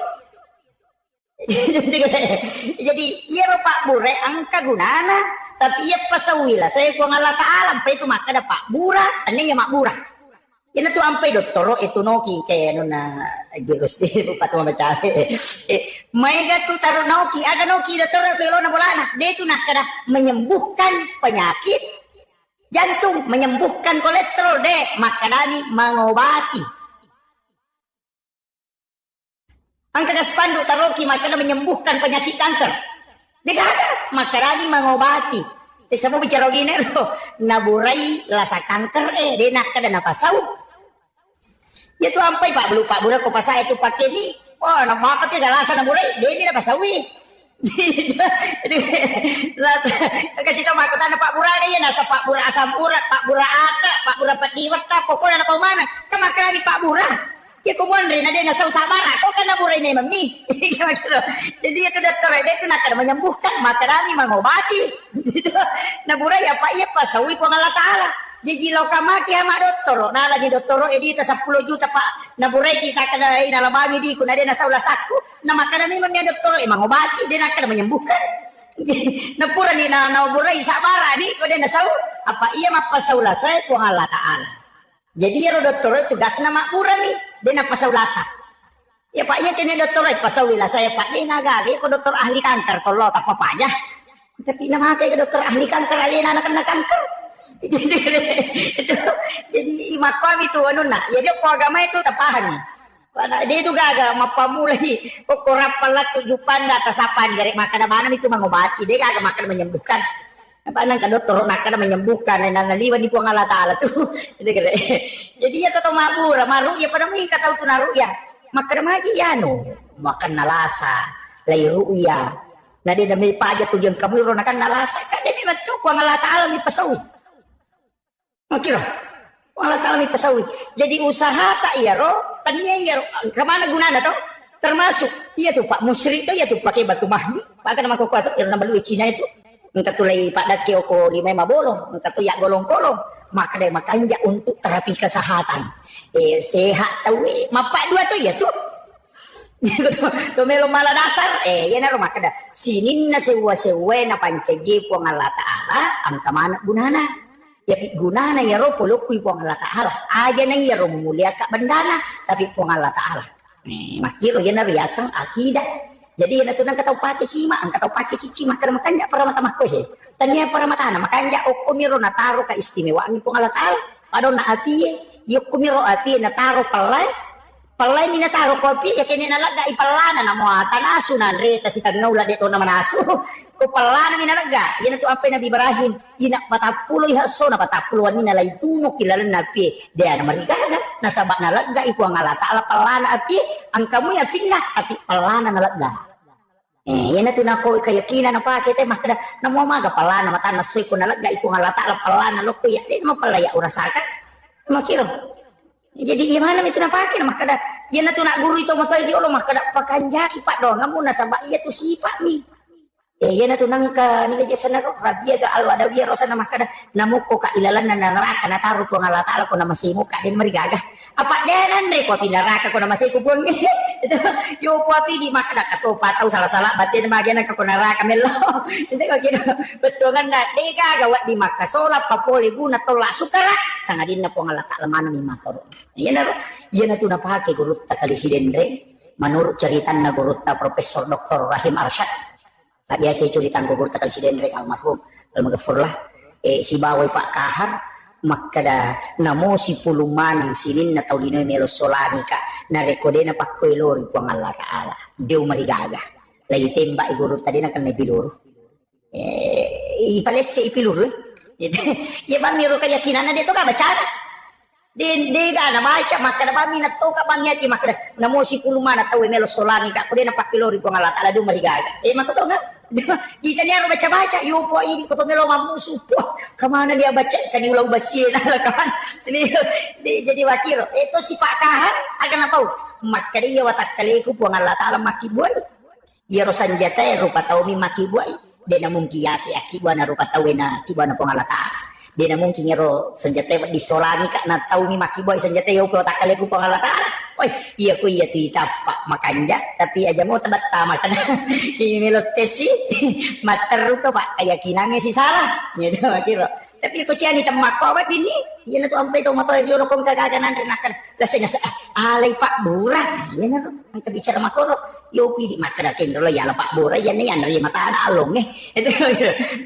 jadi iya Pak Bure angka gunana tapi iya pasawila saya ko Allah Ta'ala sampai itu maka ada Pak Burah ane ya mak Burah ina tu ampai doktoro itu noki kayak nuna jurus di buka tu baca mega tu taruh noki ada noki doktoro kalau na bolana dia tu nak kada menyembuhkan penyakit jantung menyembuhkan kolesterol deh maka dani mengobati angka gaspandu taroki makanya menyembuhkan penyakit kanker. Dia ada makarani mengobati. Semua bicara gini loh, naburai rasa kanker dia nak kada napasau. Ya tuh sampai Pak Bura ko pasai itu pakai ni. Oh, nak makan tidak rasa naburai, dia ni napasawi. Rasa kasih tahu makutan Pak Bura dia nasa Pak Bura asam urat, Pak Bura ata, Pak Bura patiwata, pokoknya apa mana? Kemakarani Pak Bura. Ya kumuan rin ada nasa usabara kok kan naburay na mami jadi itu dokter dia itu nak menyembuhkan makarani mengobati naburay apa iya pasawi po Allah Ta'ala jadi lokamaki sama dokter nala di dokter edita 10 juta Pak naburay kita kada inalamami di kun ada nasa ulasaku na makarani mami dokter mengobati dia nak menyembuhkan napura ni na naburay sabara ni ko dia nasa apa iya mapasaula saya po Allah Ta'ala. Jadi ya dokter tugas nama pura nih, dia nak pasau lasa. Ya Pak, ya kini dokter pasau lasa ya Pak, dia nagari ko dokter ahli kanker kalau tak apa aja. Tapi nama kayak dokter ahli kanker alien anak kena kanker. Jadi imakwam itu anu nak, ya dia ko agama itu tapahan. Dia itu gagal mapamulai korap pelat 7 panda tasapan dari makan mana itu mengobati, dia gagal makan menyembuhkan. Apa nang dokter nak kada menyembuhkan nang liwan di puang Allah Ta'ala tuh jadi ya kata mabur maru ya pada mi kata tu naru ya makan maji ya no makan nalasa lai ruya nah dia demi paja tu yang kamu ronakan nalasa kan dia memang tu puang Allah Ta'ala mi pasawi makira Allah Ta'ala mi pasawi jadi usaha tak iya ro tanya iya kemana gunanya tuh termasuk iya tuh Pak Musri tuh ya tuh pakai batu mahni pakai nama koko itu nama lu Cina itu engkau tulai Pak Daki oko di mema bolong engkau tu ya golong-golong maka dia makanya untuk terapi kesehatan sehat tahu mapak dua tu ya tu melo malah dasar ya naro maka dah sini na sewa na pancaji puang Allah Ta'ala angka mana gunana ya gunana ya ro polokui puang Allah Ta'ala aja na ya ro memulia kak bendana tapi puang Allah Ta'ala makiro ya naro yasang akidah. Jadi yang nang katau pakai sima, ang katau pakai cici makan makanya para mata makohe. Tanya para mata na makanya okumiro na taro ka istimewaan po Allah Ta'ala. Pado na api yokumiro api na taro palay mi na taro kopi ya kini nalaga ipalana na mo tanasu na re kasi tagnaula dito na manasu. Ko palana mi nalaga. Yan to apay Nabi Ibrahim. Ina patapuloy haso na patapuluan ni nalay tunok kilala na api. Dia na marigaga nasaba nalaga ipo ang Allah Ta'ala palana api ang kamu ya pindah api palana nalaga. Yan na tunako kayakinan na pakit makada na mo maga palana mata nasoy ko nalaga ipo ang Allah Ta'ala palana loko ya di mo palaya urasakan. Makiro. Jadi gimana itu na pakai makada yan na tunak guru itu mo toy di ulo makada pakanjaki Pak dong ngamu nasaba iya tu sifat ni. Yan na tunang ka nila dyan sa naro, rabia ga alwa daw iya rosa na makada, namuko ka ilalan na naraka, nataro ko nga latala ko na masimo ka, din marigaga. Apa denan re ko pinaraka ko na masiko po. Ito, yung po di makada kato pataw salah-salah, batin magyan ka ko naraka melo. Hindi ko kino, betungan na, di gawat di makasola, papoli guna tola sukara, sanga din na po nga latala mana mi matoro. Yan na to napahaki gurut ta kalisiden re, menurut cerita na gurut ta Profesor Dr. Rahim Arsyad. Tak biasa culitan gugur takal si Dendrek almarhum almarhum si bawai Pak Kahar makada namo si puluman sinin na tau dinoy melos solani ka na rekode na pakkoilori po ang Allah Ta'ala Diyo marigaga lagi tembak igurut tadi na kan nabiluro ipales si ipiluro ya ba miro keyakinan na dito ka baca di ka na baca makada ba minat to ka ba miyati makada namo si puluman na tau melos solani ka kude na pakkoilori po ang Allah Ta'ala Diyo marigaga makuto nga kita niya baca-baca, yupo ini ko pamelo mamusu po. Kamana dia baca kan ulang basir lah kawan. Ini jadi wakil. Itu si Pak Kahar akan apa? Maka dia watak kali ku puang Allah Taala maki buai. Ia rosan jata rupa tau mi maki buai. Dia namun kiasi akibuana rupa tau na kibuana puang Allah Taala. Dia namun kinyero senjata di solani kak na tau mi maki buai senjata yo ko watak kali ku puang Allah Taala. Oi, iya ku iya tuh tapak makanja, tapi aja mau tebat makan. Ini melotesi, materu tuh pak keyakinannya sih salah, gitu kira. Tapi aku ciani temak kau apa ini? Iya tuh sampai tuh matoi biar kau kagak renakan. Rasanya alay pak burang, iya nih angkat bicara makoro. Yo pidi makan dulu ya lah pak burang, ya nih yang dari mata ada along Itu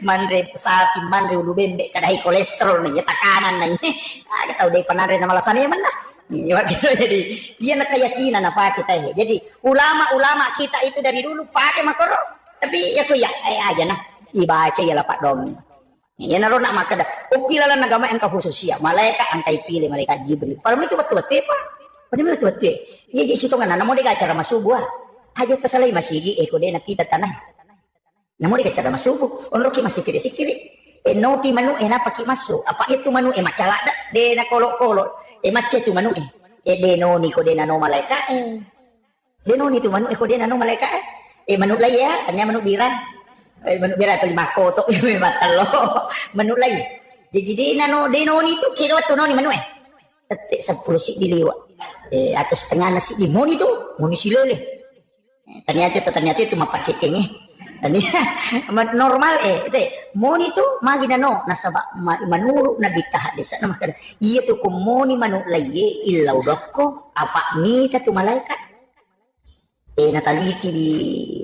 manre sapi manre ulu bembek kadai kolesterol nih, ya tekanan nih. Kita tahu deh penare nama alasannya mana? Jadi dia nak keyakinan apa kita ya. Jadi ulama-ulama kita itu dari dulu pakai makoro. Tapi ya aja nah dibaca ya lah Pak Dong. Ya naro nak makan dah. Ukilalan agama yang khusus ya. Malaikat angkai pilih malaikat Jibril. Padahal itu betul-betul pak. Padahal betul-betul. Iya jadi situ kan. Namun dia acara masuk buah. Aja tersalai masih gigi. Kode nak kita tanah. Namun dia acara masuk. Onroki masih kiri-kiri. Nopi manu napa ki masuk. Apa itu manu macala dah. Dia nak kolok-kolok. Macet tu manu denoni ko denano malaikat denoni tu manu ko denano malaikat manu lai ya tanya manu biran manu biran tu lima kotok matal lo manu lai jadi denoni tu kira tu noni manu tetek 10 sik diliwat atau setengah nasi di moni tu moni silole ternyata itu mapacekeng Ani normal moni tu magina no nasaba manuru nabi tahadis na makana iya tu kumoni manu laye illau dokko apa mita tu malaikat nataliti di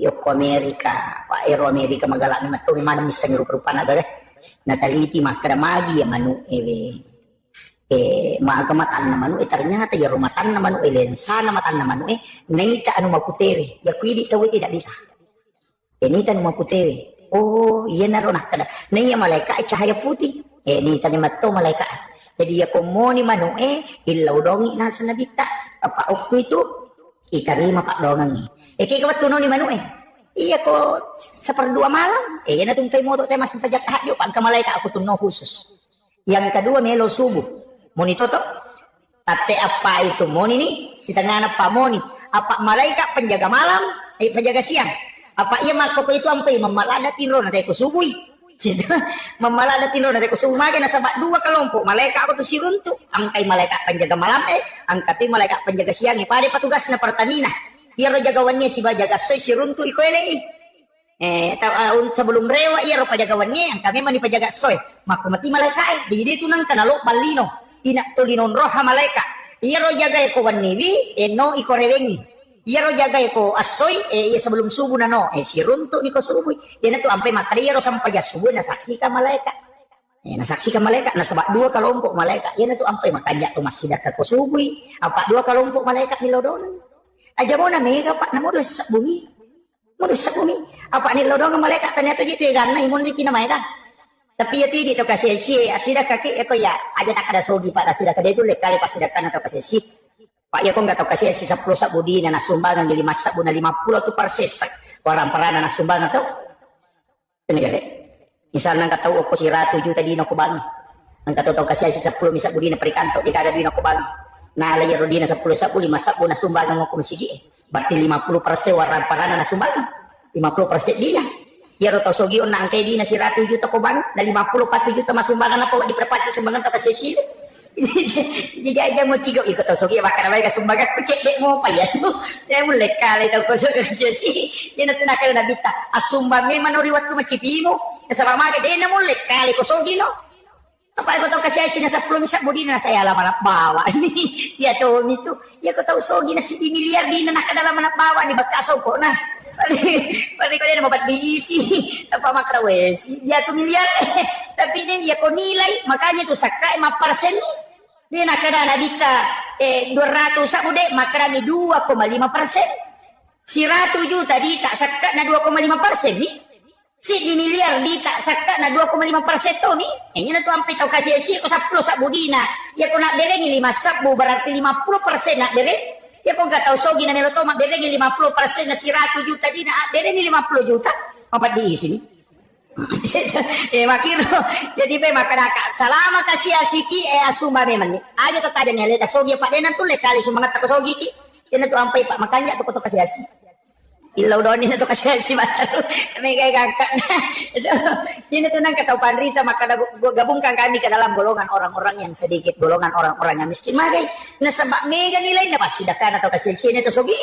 Yoko Amerika Pak Ero Amerika magalak ni mato mana misang rupa-rupa na nataliti makana magi ya manu maagamatan na manu ternyata ya rumatan na manu lensa na matan na manu naita anu maputere ya kuidi tahu tidak bisa ini tan maputewe. Oh, iya naro nak kada. Naya malaikat cahaya putih. Ini tan matto malaikat. Jadi ya komoni manu illau dongi na sanabita. Apa okku itu itarima pak dongangi. Kaya kawat ni manu Iya ko seperdua malam. Na tungkay mo to tayo mas pajak tahadyo pan ka malaikat aku tuno khusus. Yang kedua melo subuh. Moni toto. Tate apa itu moni ni? Si tangana pa moni. Apa malaikat penjaga malam? Penjaga siang. Apa iya makoko itu ampai memalada tinro nanti aku subui. Memalada tinro nanti aku subuh maga na sabak dua kelompok malaikat aku tu siruntu angkai malaikat penjaga malam angkati malaikat penjaga siang pada petugas na Pertamina. Iya ro jagawannya si bajaga soy siruntu iko elei. Sebelum rewa iya ro pajagawannya ang kami mani pajaga soy. Mako mati malaikat jadi itu nang kanalo balino inak tulinon roha malaikat. Iya ro jaga ko wanniwi no iko rewengi. Iya ro jaga ko asoy sebelum subuh na no si runtuk ni ko subuh yan tu ampai makari ro sampai ya subuh na saksikan malaikat nasaksikan malaikat na sabak dua kelompok malaikat yan tu ampai makanya tu masih dak ko subuh apa dua kelompok malaikat ni lodonan aja mo na mega pak namo dos bumi apa ni lodonan malaikat ternyata jadi ganna imun di pinamay ka tapi ya tidi to kasi si asida kaki ko ya ada tak ada sogi pak asida ka itu lekali pasidakan atau kasi si Pak ya kok nggak tahu kasih 10 sabudi na nasumbangan jadi masak buna 50 tu parsesak orang perana nasumbangan tuh ini gede misalnya nggak tahu aku si ratu juta di nokubangi nggak tahu kasih 10 misak budi na perikanto di kagak di nokubangi nah lagi rodina 10 sabudi masak buna sumbangan ngoku masigi berarti 50% orang perana nasumbangan 50% dia Ya roto sogi unang kay di na si Ratu juta ko bang na 54 juta masumbangan na po di perpati sumbangan ta kasi jadi aja mau cigo ikut sogi bakal baik sumbangan ko cek dek mo pa ya tu ya mulai kali tau ko kasi ya na tinakal na bita asumbangan manori waktu macipimo kasama mga de na mulai kali ko sogi no apa ko tau kasi na sa 10 misa budi na saya laman bawa ni ya to nito ya ko tau sogi na si miliar di na nakadala man bawa ni bakaso ko na Pari ko din mabat diisi apa makrawes dia tuh miliar tapi dia ko nilai makanya tuh sakai 5% dia nakada nabita 200 sabude makrami 2,5% si Ratu juta di tak sakat na 2,5% nih si di miliar di tak sakat na 2,5% to nih ini na tuh ampe tau kasih si ko 10 sabudina ya ko nak bereng 5 sabu berarti 50% nak bereng ya kok gak tahu sogi na niloto mak bereng 50% na si Ratu juta di na bereng 50 juta mapat diisi nih makiro jadi pe makanaka salama kasih asiki asuma memang nih aja tata dan leta sogi pak denan tuh lekali sumangat tak sogi ki kena tuh ampai pak makanya tuh kasih asih ilau doni na tuh kasih asih baru kami kayak kakak ini tuh nang kata Pandrita maka gabungkan kami ke dalam golongan orang-orang yang sedikit golongan orang-orang yang miskin magai na sabak mega nilai na pasti dakan atau kasih sini tuh sogi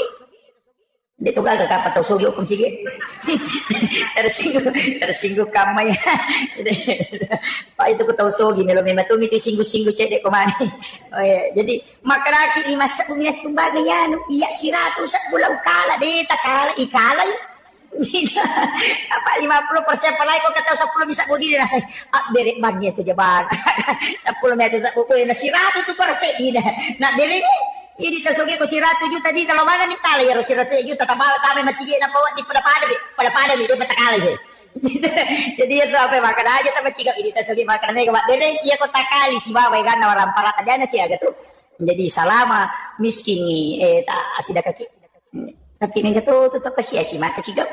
dito ka kapat tau sogi hukum sige tersinggung kamay pak itu ko tau sogi nilo may matumi itu singgu-singgu cede ko mani jadi makaraki ni masa bumina sumbaga yan iya si Ratu sa bulaw kala dita kala ikala apa 50% palay ko kata 10 bisa budi na say beret bagnya itu jaban 10 meter sa kukuy na si Ratu tu perse na beret ini tersogi ko si Ratu juta di kalau mana ni tali ya si Ratu juta tabal kami masih na bawa di pada di mata kali jadi itu apa makan aja tapi jika ini tersogi makan mereka mak dere iya kota kali si bawa kan orang parat aja nasi agak tuh jadi salama miskin ni tak asida kaki tapi mereka tuh tetap kasih si mak kecigap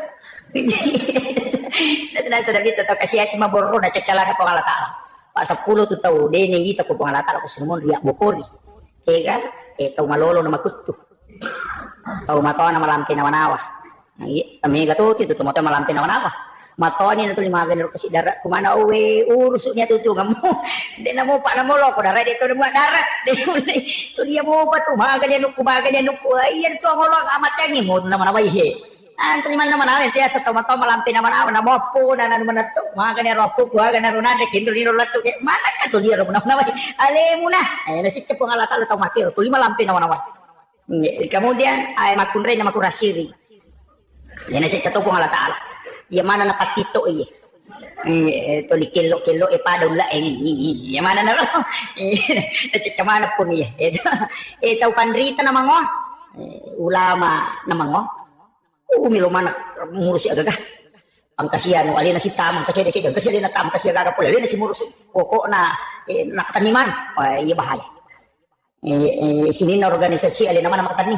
tidak sudah bisa tetap kasih si mak borro na cekala ke pengala taala pak 10 tuh tahu dene kita ko pengala taala ko semua riak bokori kan tau malolo na makutu tau matoa na malampi na manawa kami gatuti itu moto malampi na manawa matoa ni na to limagan ro kasi darat kumana uwe urus niya tutu ngamu de na mo pa na mo loko darat dito na darat de to dia mo pa to maga niya no iyan to ngolo amat yang mo na manawa he terima naman namin tiya sa tomato malampi na manawa na mo po na naman na to maga niya ro po ga na ro na de kindo ni ro lato mana ka to dia ro na ale muna ay nasicip po nga latalo tao makiro tuli malampi na manawa kemudian ay makunray na makurasiri yan nasicip po nga latalo ya mana na patito to li kilo padong la ya mana na ro nasicip mana po niya tao Pandrita na mango ulama na mango umilo mana ngurus agak ang kasihan alin na si tamang kacede kasi alin na tamang kasi agak pula alin na si ngurus pokok na nakataniman iya bahaya sini na organisasi alin naman na makatani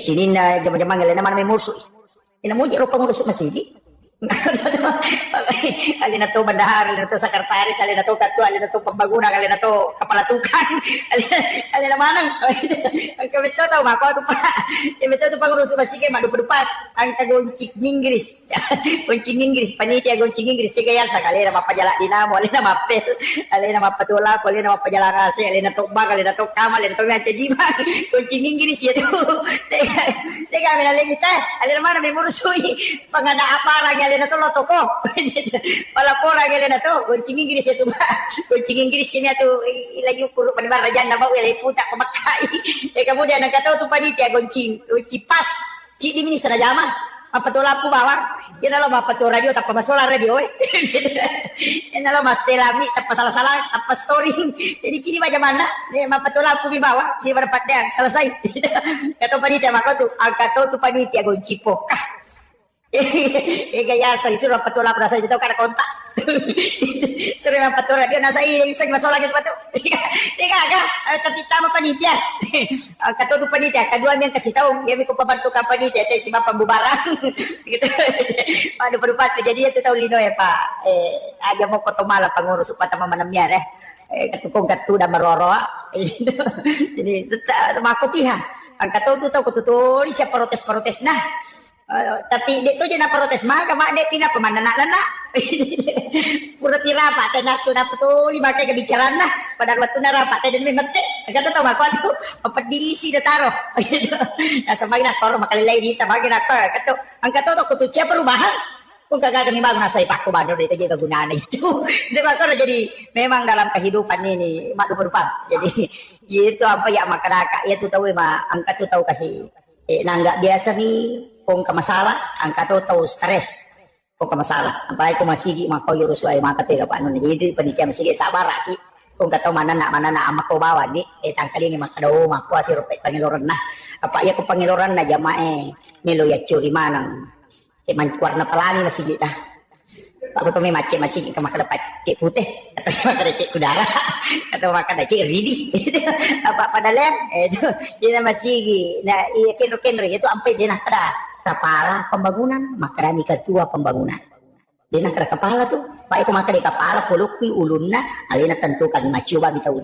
sini na jamang alin naman may murso ina mo jero pangurus masigi alin na to bandahar alin na to sekretaris alin na to ketua alin na to pembangunan alin na to kepala tukang alin na manang ang kamito tau mako to pa imito to pangurus masigi madupat ang tagoncik Inggris goncing Inggris panitia goncing Inggris kaya sa kali na mapajala dinamo alin na mapel alin na mapatula alin na mapajala kasi alin na to bag alin na to kamal alin na to ngajiba goncing Inggris ya to teka minalin kita alin na mana may murusui pangada apara alin na to loto ko palapora alin na to goncing Inggris ya to goncing Inggris niya to ilayu puro panibarajan na ba ilay puta kumakai kemudian ang kataw to panitia goncing pas ci di mini sana jama mapatula po bawang yan na lo mapatula radio tapos masola radio yan na lo mas telami tapos salah-salah tapos story jadi kini ba jaman na mapatula po bawang si pada patya selesai kataw panitia mako to ang kataw to panitia goncing po gaya sa isuro patula po nasa dito kada kontak suri ng patura dia nasa isang masola gitu patu teka tapi tama panitia katutu panitia kedua yang kasih tahu ya ko pabantu ka panitia si bapak pembubaran gitu aduh berupati jadi itu tahu lino ya pak aja mau kotomala pengurus upata mamanamnya katukong katuda maroro jadi makutiha ang katutu tahu kututuli siya protes nah Tapi dia tu je nak protes maka mak dia pindah ke mana nak. Pura tira pak teh nasu na petuli makai kebicaraan nah pada waktu nara pak teh dan mete. Kata tahu mak tu apa diisi dah taruh. Nah sampai nak taruh makali lain kita bagi nak kata angkat tu kutu cia perubahan. Kung kagak kami bangun saya pak ko bandor itu je kegunaan itu. Itu maka jadi memang dalam kehidupan ini mak berupa. Jadi itu apa ya masyarakat ya tu tahu mak angkat tu tahu kasih nggak biasa nih kung ka masalah angka to tahu stres kung ka masalah apalagi kung masigi mako yurus wae maka tega paano ni jadi panitia masigi sabar aki kung kataw mana na amak ko bawa di tangkali ni makadaw mako si rupe pangiloran na apa ya ko pangiloran na jamae milo ya curi manang man warna pelangi masigi ta ako to may mace masigi ka makada cek putih atau makada cek kudara atau makada cek ridis apa padahal itu dia masigi nah iya kenro itu ampe dia nak ada kepala pembangunan makarani ketua pembangunan dia nak ada kepala tuh pak aku makada kepala polukwi ulunna alina tentu kagi macuba bitaw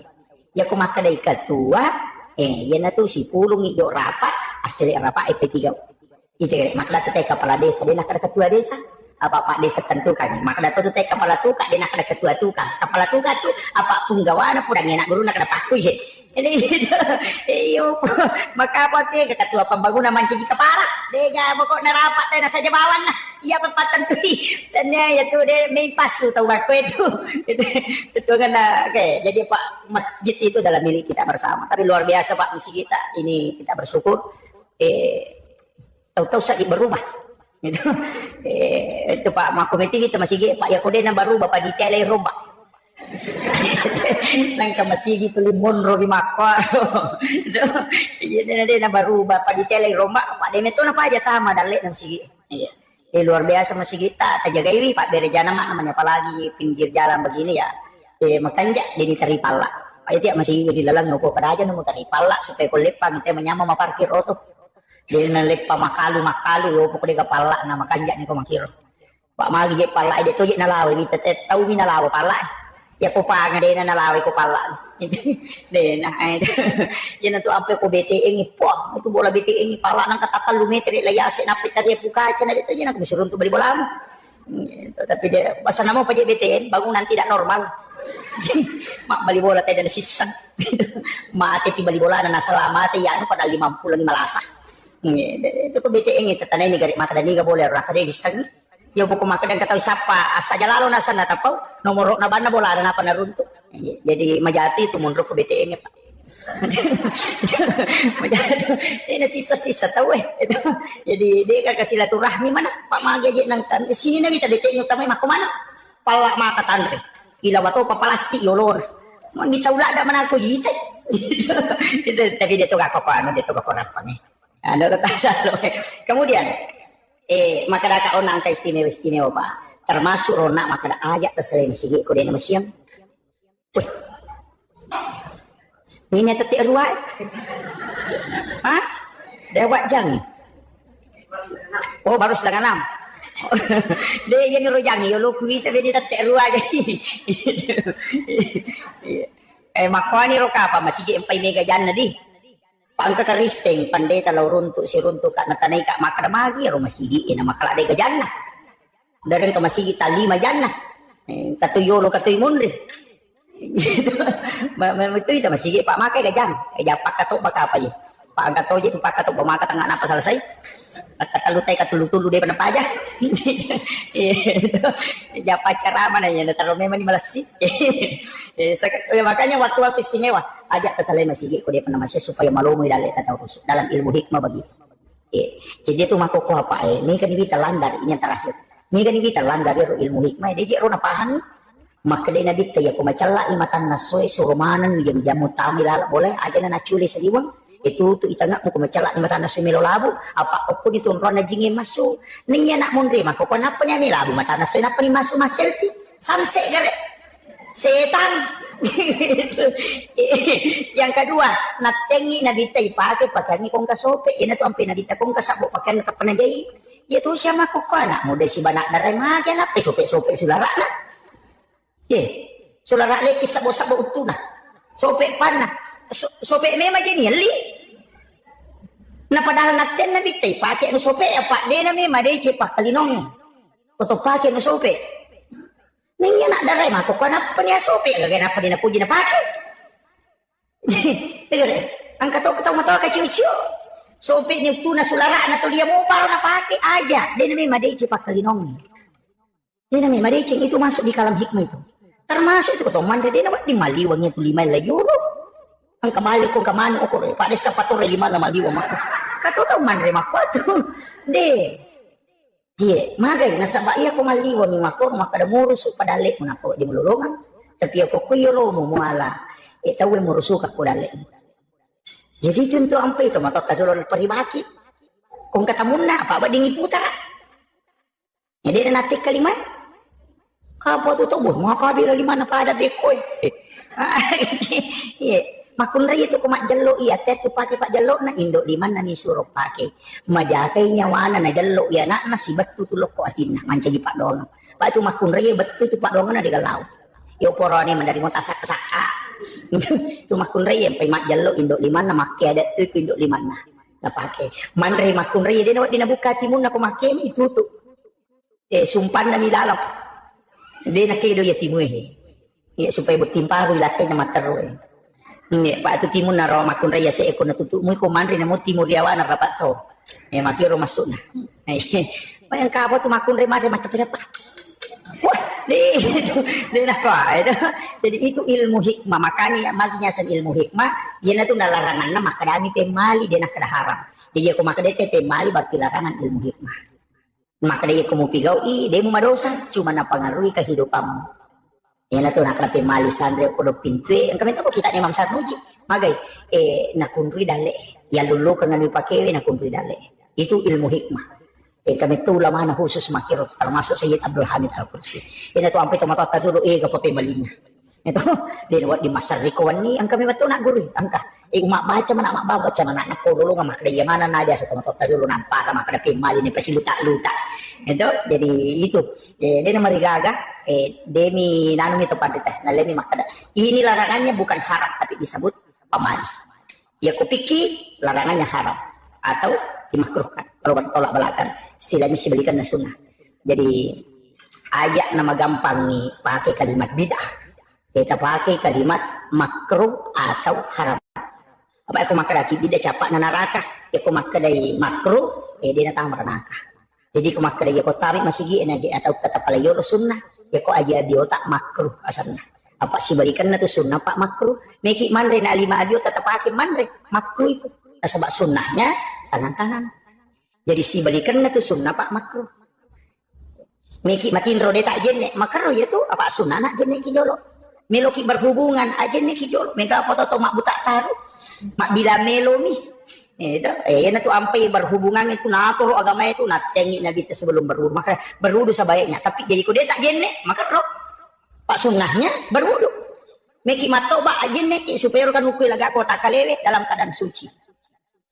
ya aku makada ketua yan na tuh si pulung ido rapat asli rapat EP3 itu makada tuh kepala desa dia nak ada ketua desa apa pak desa tentukan maka dato tu teh kepala tukak dia nak ada ketua tukang kepala tukak tu apa pun gawana pun enak guru nak ada paku ye ini iyo maka apa teh ketua pembangunan mancing kepala dega pokok narapat teh saja bawan lah iya pepat tentu tanya ya tu dia main pas tu tahu aku itu kan oke jadi pak masjid itu adalah milik kita bersama tapi luar biasa pak masjid kita ini kita bersyukur tahu-tahu sakit berubah itu Pak Makomiti kita masih Pak Yakode na baru Bapak ditele rombak nang kamasigi tu limon robi makwa jadi na baru Bapak ditele rombak Pak Demeto na pa aja tama dali nang sige luar biasa masih kita jaga ini Pak Berejana mak namanya apalagi pinggir jalan begini ya makanya jadi taripala Pak itu masih di lalang ngupo pada aja nemu taripala supaya kulepang itu menyama maparkir oto dia nalip pa makalu yo pokoknya kepala na makanja ni ko makiro pak magi je pala ide to je nalawi ni tete tau ni nalawa pala ya ko pa nga de na nalawi ko pala de na yan to ampe ko BTE ni po itu bola BTE ni pala nang katakal lumetri layase na pitari puka na dito je na kusurun to bali bola mo tapi dia basa namo pa je BTN bangunan tidak normal mak bali bola tayo na sisang maate ti bali bola na nasalamate yan pada 50 malasa itu ko BTN itu tanay ni garik makadani ga boleh ra kade disang yo buko makadang kataw sapa asa jalalo na sana tapaw nomor na bana bola na pa narunto jadi majati itu mundur ko BTN pa majati ini sisa-sisa taw jadi dia ka silaturahmi mana pak magi aja nang tan sini na kita BTN utamay makumana pala makatanre ilawato papalasti yolor mangitaw la da man ako yite itu tapi dia to ka ko ano dia to ka ko nih ada retasan. Kemudian masyarakat onang ka istimewa Pak. Termasuk rona masyarakat ajak terseleng sige ko din masyam. Weh. Ini tetik ruai. Hah? Dewat jang. Oh baru 5:30. Dia yang rojang yo lu kita dia tetik ruai jadi. Makani ro ka pa masige empay mega jan na di. Pangka karisteng pandai talau runtuk si runtuk kak natanay kak makadamagi ro masigi ina makaladay ka janna dareng ka masigi talima janna katuyo lo katuy munri itu ita masigi pak makai ka jan kaya pak kato baka apa ya pak ang kato itu pak kato pamaka tanga na pa selesai katalutay katulu-tulu deh pada aja ya pacar mana ya taruh memang di Malaysia makanya waktu-waktu istimewa ajak kesalai masih ko dia pernah masih supaya malumui dalam ilmu hikmah begitu jadi itu makoko apa ini kan kita landar ini yang terakhir ini kan kita landar ilmu hikmah dia jero na pahami maka dia nabi ya ko macalla imatan nasoy surumanan jamu tamilala boleh aja na naculi sa diwang itu itangak mo kumacala ni mata na sumilo labo apa ko dito ron na jingi maso niya nak mundri mako ko napa niya ni labo mata na napa ni maso maselti samse gare setan yang kedua natengi na ditay pakai kong kasope ina to ang pinadita kong kasabo pakai na kapanagay itu siya makukuha na mo de si banak na rin magyan na sope sulara na sulara lepis sabo-sabo uto na sope pan na sope memang jadi li Na padahal natin na bitay, pakai no sope, apa de na may maday cepak kalinong. Koto pakai no sope. Niya nak daray mako ko na pa niya sope, lagay na pa din na puji na pakai. Tigre, ang katok-katok matawa ka ciu-ciu. Sope ni tu na sulara na to dia mo paro na pakai aja. De na may maday cepak kalinong. De na may maday itu masuk di kalam hikmah itu. Termasuk itu koto mande de na di maliwangnya tu 5 euro. Ang kamali ko kamano ko pa des kapatore 5 na maliwang mako. Katudaw man rin ako ito. Di. Magay, nasa ba iya ko maliwan ni mako, makadamurus o padali mo na po, di mululungan. Tapi ako kuyolo mo muala, itawi mo rusuka ko dali. Jadi junto ang pa ito, matatadulo ng paribaki. Kung katamun na, apa ba dingi putara? Jadi na natik kalimay. Kapo ito tubo, mga kabila 5 na pada dekoy. Makunray itu kumak jalo iya tet tu pakai pak jalo na indo di mana ni suruh pakai majakai nyawana na jalo ya nak nasi betu tu loko atina mancaji pak dong pak tu makunray betu tu pak dong na di galau yo porone mandari mo tasak saka tu makunray yang pai mak jalo indo di mana make ada tu indo di mana na pakai mandray makunray dia na buka timun na kumake itu tu sumpan na milalap dia na kedo ya timu ya supaya bertimpar wilakai na matero Pak itu timun na raw makun raya sa eko natutu mo ko man rin mo timur yawa na rapat to. Makiro masuk na. Mayang kapo tu makun rin mare macam-macam. Wah, di na ko. Jadi itu ilmu hikmah. Makanya maginya sa ilmu hikmah, yan na to nalarangan na makadami pemali din na haram. Jadi ako makadete pemali berarti larangan ilmu hikmah. Makadaya ko mo pigaw, di mo madosa, cuma na pangaruhi kehidupanmu. Yan na ito nakrapi mali sandre ko do pintwe. Ang kami ito kita ni Imam Sarnuji. Magay, nakunri dali. Yalulu ka nga ni pakewe nakunri dali. Itu ilmu hikmah. Kami ito lamang na khusus makirot. Termasuk Sayyid Abdul Hamid Al-Qudsi. Yan ito ang pito matatarulo kapapi malina. Ito, dinawat di masarikawan ni. Ang kami ito naguri. Angka, umak baca mana mak baca mana nak pululo nga makadaya mana na dia sa matatarulo ng para makadapi mali ni pasiluta-luta. Ito, jadi itu. Dia na marigaga. Demi nanu itu pada teh nalemi makada. Ini larangannya bukan haram tapi disebut pamali. Ya kupiki larangannya haram atau dimakruhkan. Kalau bertolak belakang istilahnya sebelikan na sunnah. Jadi ajak nama gampang nih pakai kalimat bid'ah. Kita pakai kalimat makruh atau haram. Apa aku makadaki bid'ah capak na neraka. Aku makadai makruh dia datang neraka. Jadi aku makadai aku tarik masih gi atau kata palayo sunnah. Ya kok aja di otak makruh asalnya. Apa sih balikan na tu sunnah pak makruh. Meki manre na 5 adio tetap pakai manre makruh itu. Sebab sunnahnya tangan kanan. Jadi si balikan na tu sunnah pak makruh. Meki makin rode tak jenne makruh ya tu apa sunnah nak jenne ki jolo. Meloki berhubungan aja nih ki jolo. Mega apa to mak buta taruh. Mak bila melomi. Yan tu ampai berhubungan itu naturo agama itu natengi nabi itu sebelum berwudu maka berwudu sebaiknya tapi jadi kau dia tak jenne maka roh pak sunnahnya berwudu meki matau bak jenne supaya kan ukui laga kau tak kalewe dalam keadaan suci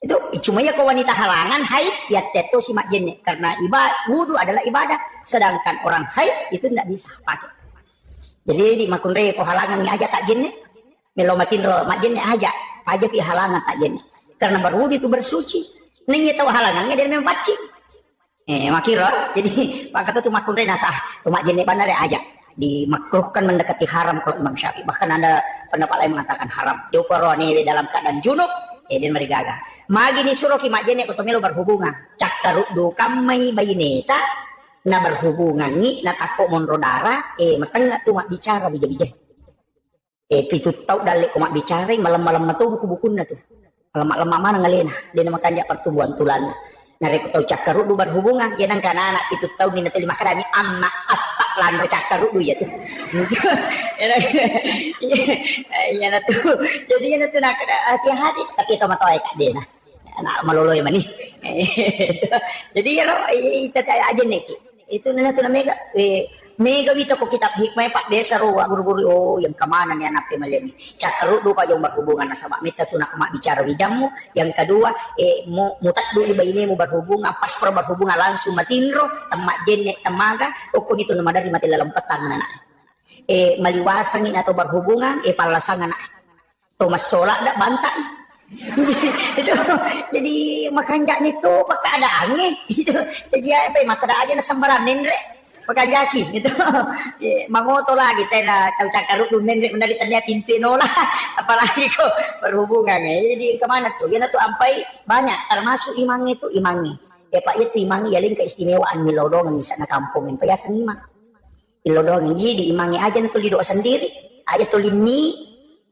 itu cuma ya kau wanita halangan haid ya teto si mak jenne karena ibadah wudu adalah ibadah sedangkan orang haid itu tidak bisa pakai jadi di makunre kau halangan aja tak jenne melomatin roh mak jenne aja pi halangan tak jenne karena berwudu itu bersuci. Nih tahu halangannya dia memang pacing. Makiro. Jadi pak kata tuh makun nasah. Tuh mak jenis bandar aja. Dimakruhkan mendekati haram kalau Imam Syafi'i. Bahkan ada pendapat lain mengatakan haram. Diukuroni dalam keadaan junub. Dia merigaga. Magi ni suruh ki mak jenis kutomelo berhubungan. Cakarudu kamai bayineta. Na berhubungan ni na takut monrodara. Matengah tuh mak bicara bija-bija. Pitu tau dalik ko mak bicara malam-malam matu buku-buku na tuh. Lemak-lemak mana ngalena dia nama kanjak pertumbuhan tulan nareko tau cakarudu berhubungan ya nang kana anak itu tau ni natuli makarani anak apa lan cakarudu ya tuh ya natu jadi ya natu nak hati-hati tapi itu matoi kak dia nah anak maloloy mani jadi ya lo itu aja nih itu natu namanya mega wita ko kitab hikmah pak desa ro guru-guru yang kemana nih anak pemalemi cakarudu ka yung berhubungan na sama mita tu nak mak bicara wijamu yang kedua mutat dulu bayi mu berhubungan pas berhubungan langsung matinro temak jenne temaga ko dito na madari mati lalampatan na maliwasangin atau berhubungan palasangan na to masola dak bantai Itu jadi makanjak itu maka ada angin itu jadi apa maka ada aja na sambaranin re makanjaki gitu mangoto lagi tena tahu cakaru dunen menari tanda pintu nola apalagi kok berhubungan jadi kemana tuh yana tuh ampai banyak termasuk imang itu imangi ya pak itu imangi yaling keistimewaan milodongan di sana kampung yang payasan imang milodongan jadi imangi aja tuh doa sendiri aja tuh lini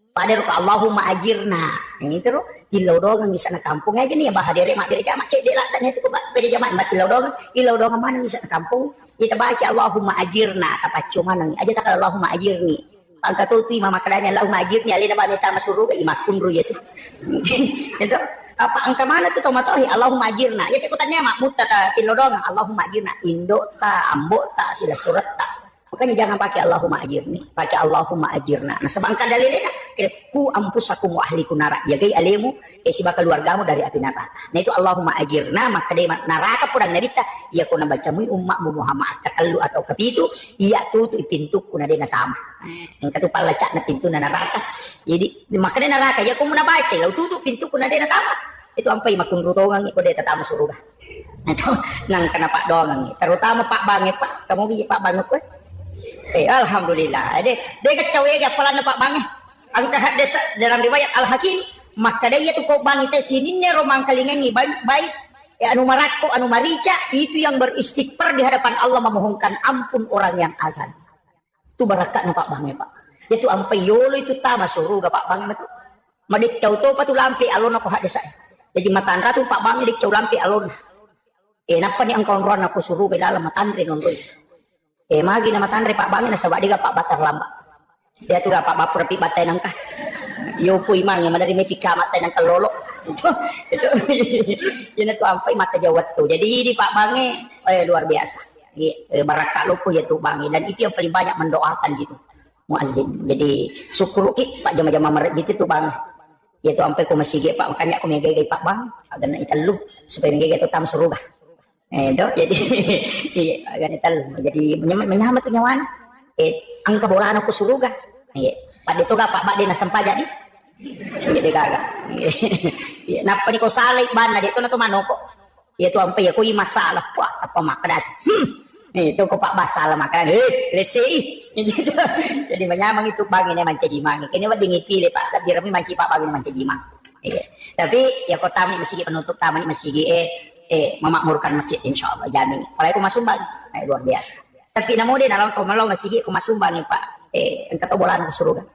pada ruka Allahumma ajirna ini terus dilodongan di sana kampung aja nih ya bahadere mak dere jamak cek delak dan itu kok beda jamak mak dilodongan mana di sana kampung kita baca Allahumma ajirna apa cuma nang aja tak Allahumma ajirni angka tu mama kadanya Allahumma ajirni alina ba meta masuru ga imakun ru itu itu apa angka mana tuh tomatohi Allahumma ajirna ya pikutannya mak mutta ta dilodongan Allahumma ajirna indo ta ambo ta sila surat ta makanya jangan pakai Allahumma ajirni pakai Allahumma ajirna nah sebangka dalilnya ku ampusakum wa ahliku nara jagai alemu siba keluargamu dari api neraka nah itu Allahumma ajirna maka dari neraka purang nabita ya kuna bacamu ummakmu Muhammad katalu atau kepitu iya tutu pintu kuna dena tama yang katu palacak na pintu na neraka jadi maka dari neraka ya kuna baca lau tutu pintu kuna dena tama itu ampai makun rutongan iko deta tama surga itu nang kena pak doang terutama pak bange pak kamu gigi pak bange kue alhamdulillah dia kecawe ya pala na pak bange ang tahaddes dalam riwayat Al-Hakim maka dia tu kau bangi teh sini ne romang kalingangi baik ya anu marako anu marica itu yang beristighfar di hadapan Allah memohonkan ampun orang yang azan tu barakat na pak bange pak itu ampai yolo itu tama surga pak bange tu madik cau to patu lampi alon aku haddes jadi matandra tu pak bange dik cau lampi alon napa ni ang kawan aku suruh ke dalam matandre nonton magi nama tandre pak bange na sabak diga pak batar lamba dia tuh gak pak bapur pi batai nangkah yo pu imang yang dari mepika mata nangkah lolo itu ini tuh ampai mata jawat tuh jadi di pak bange luar biasa barakah lupu ya tuh bange dan itu yang paling banyak mendoakan gitu muazzin jadi syukur ki pak jama-jama merek gitu tuh bange ya tuh ampai ku masih ge pak makanya aku megege pak bang agar na italu supaya megege tuh tam surga jadi agar italu jadi menyamat tuh nyawana ang kabolaan aku suruga pada itu gak pak dina sampaja nih jadi kagak napa nih kau salih ban dia tuh nato manoko itu ampai ya kui masalah wah apa makanan itu kok pak masalah makanan lesi jadi menyamang itu bagi nih manca jimang kini mah dingi pilih pak lebih rami manci pak bagi manca jimang tapi ya kau tamu masjid penutup taman masjid memakmurkan masjid insyaallah jamin kalau masuk bang luar biasa tapi namun dia dalam kau malau masjid kau masuk bang pak engkau bolan ke surga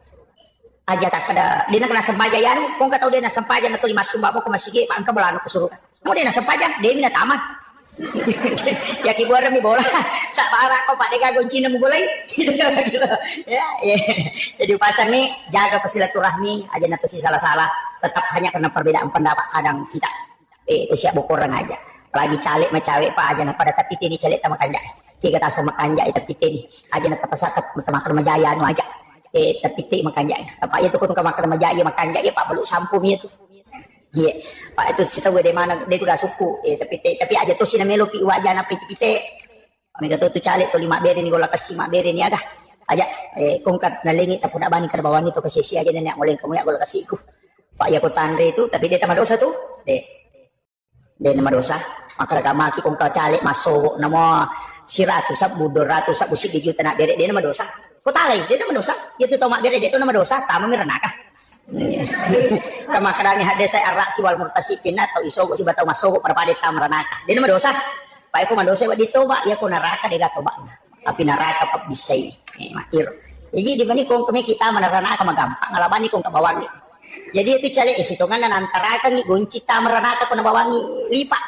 aja tak ada dia nak kena sempaja ya kau engkau tahu dia nak sempaja nak lima sumba kau masjid pak engkau bolan ke surga mau dia nak sempaja dia minat tamat ya kibuar mi bola sak para kau pak deka kunci nemu bola ya jadi pasar nih jaga silaturahmi aja nak salah-salah tetap hanya karena perbedaan pendapat kadang kita itu siap bokoran aja lagi calik macawek pak aja nak pada tapi ini calik sama kanjak tiga tas sama kanjak tapi ini aja nak pasak sama kermajaya anu aja tapi makanya apa itu kau tukang makan kermajaya makanya ya pak belum sampum itu iya pak itu kita gue dari mana dia tuh gak suku tapi aja tuh si namelo pi wajah napi kita mereka tuh calik tuh 5 beri nih gola kasih 5 beri nih agak aja kongkat nalingi tak punya bani kerbawan itu kasih aja nenek mulai kamu ya gola kasihku pak ya kau tandre itu tapi dia tambah dosa tuh dia nama dosa maka maki kong kau calik masuk nama si ratu sab budor ratu sab usik di juta nak beri dia nama dosa kau talai dia nama dosa itu tomak beri dia itu nama dosa tamu miranaka kamakarani hadis saya arak si wal murtasipin atau isogo si batau masuk pada pada tamranaka dia nama dosa pak aku madosa buat ditoba ya aku neraka dia gak toba tapi neraka pak bisai makir jadi di mana kong kami kita meneraka magampang ngalaban kong kabawangi jadi itu cari isitungan dan antara kan gunci tamranaka pun bawangi lipat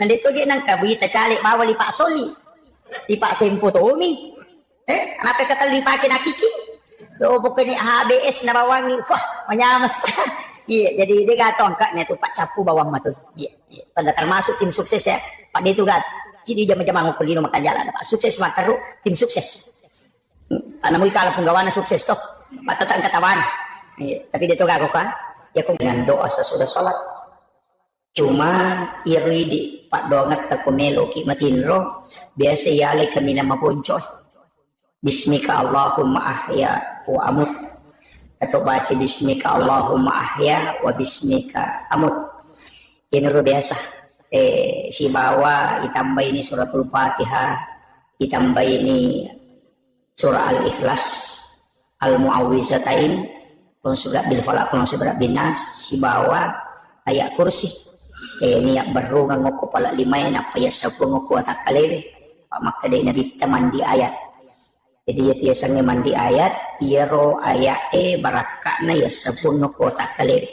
nanti itu je nang kabita cari bawa lipat soli lipat sempo to umi kenapa kata lipakin akiki do pokoknya HBS na bawang ni wah menyamas iya jadi dia gatong kak nih tuh pak capu bawang matu iya pada termasuk tim sukses ya pak dia tuh gat jadi jam-jam kulino makan jalan pak sukses mataru tim sukses namun kalau penggawana sukses toh pak tetang katawan iya tapi dia tuh gak kan ya kok dengan doa sesudah sholat cuma iri di pak dongat takumelo kimatinro biasa ya le kami nama poncoy Bismika Allahumma ahya wa amut atau baca bismika Allahumma ahya wa bismika amut. Ini luar biasa. Si bawa ditambah ini suratul Fatihah, ditambah ini surah Al-Ikhlas, Al-Mu'awwizatain, kalau surat bil falaq, kalau surat bin nas, si bawa ayat kursi. Niat baru ngoko pala lima apa ya sapu ngoko atak kalewe. Pak maka dia nabi mandi ayat. Jadi ya tiasanya mandi ayat, iro ayat barakakna ya sapu ngoko atak kalewe.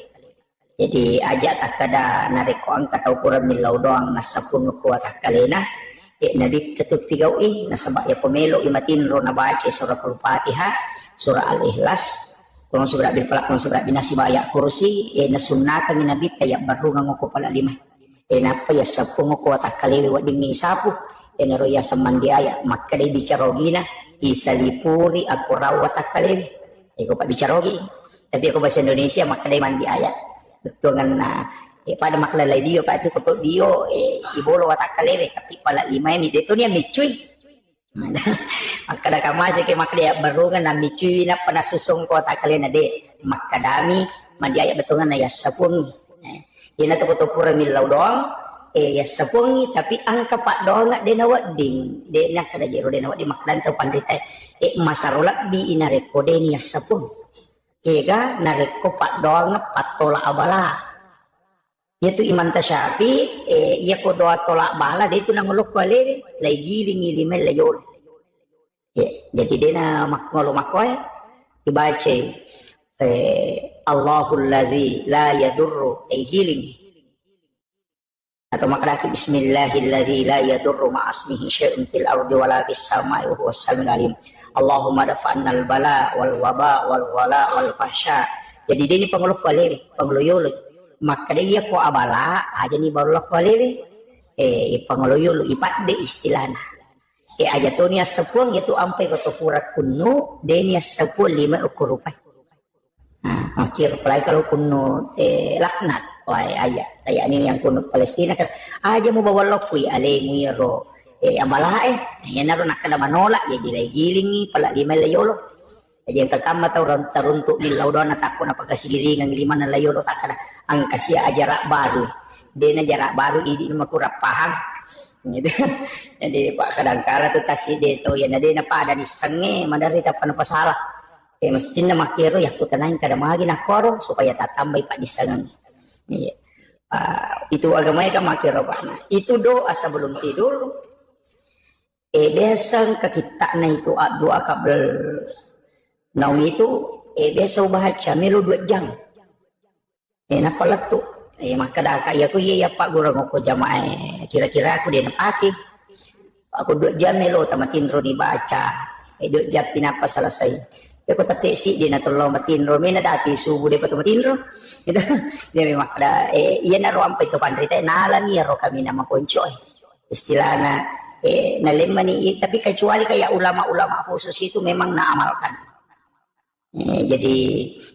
Jadi ajak tak kada nariko angkat atau kurang milau doang nasapu ngoko atak kalena. Nabi tetap tigawi nasabak ya pemelo imatin ro nabaca suratul Fatihah, surah Al-Ikhlas, kalau surat bil falaq, kalau surat bin nas ayat kursi, nasunnakan nabi tayak baru ngoko pala lima. Napa ya sapu ngoko atak kalewe wading ni sapu. Naro ya samandi ayat maka dia bicarogina isalipuri aku rawat atak kalewe. Ko pak bicarogi. Tapi aku bahasa Indonesia maka dia mandi ayat. Betul kan pada maklalay dio pa itu koto dio ibolo watak kalewe tapi pala lima ini dito niya micuy. Makada kamasi kay makada barungan na micuy na panasusong ko watak kalewe na de makadami mandi ayat betul kan ya sapung. Yan na to koto pura milaw doang ya sapung tapi angka pak doang de nawading de na kada jero de nawading makdan to pandita masarulat bi inareko de ni ya sapung. Kega nareko pak doang patola abala. Yaitu iman tasyafi iya ko doa tolak bala dia itu nangolok wale lay giling ilimel layol. Jadi dia na makngolo makoy dibaca Allahul ladzi la yadurru ay giling. Atau makraki bismillahilladzi la yadurru ma'asmihi syai'un fil ardi wala fis samai wa huwas samiul alim. Allahumma dafa'annal bala wal waba wal wala wal fahsya. Jadi dia ni pangolok wale pangloyol. Maka dia ko abala aja ni baru ko lewe pangoloyo ipat de istilahna aja to niya sapuang itu ampai ko pura kuno de niya sapu 5 ukur rupiah. Akhir pelai kalau kuno laknat wai aja kayak ini yang kuno Palestina kan aja mau bawa lokui ale muiro abala yan naro nakada manolak jadi lay gilingi pala 5 layolo. Jadi yang pertama tahu runtuk milau doang takut apa kasigiringan 5 na layolo takada ang kasih jarak baru. Dia jarak baru ini mah kurang paham. Gitu. Jadi pak kadang-kala tuh kasih dia tuh ya dia apa ada di senge madari tak pernah salah. Mestinya makiro ya aku tenang kada magi nak koro supaya tak tambah pak di senge. Itu agamanya kan makiro pak. Nah, itu doa sebelum tidur. Biasa ke kita na itu doa kabel naum itu biasa baca melu 2 jam. Napa letu. Maka dah kaya aku ya pak guru ngoko jamaah. Kira-kira aku dia napaki. Aku 2 jam melu tamatinro dibaca. 2 jam pinapa selesai. Aku tak si dia na tolong matinro. Mina dati subuh dia patut matinro. Itu dia memang ada. Iya na roam pa ito pandrita. Naalami ro kami na makoncoy. Istilahnya nalemani. Tapi kecuali kayak ulama-ulama khusus itu memang naamalkan. Jadi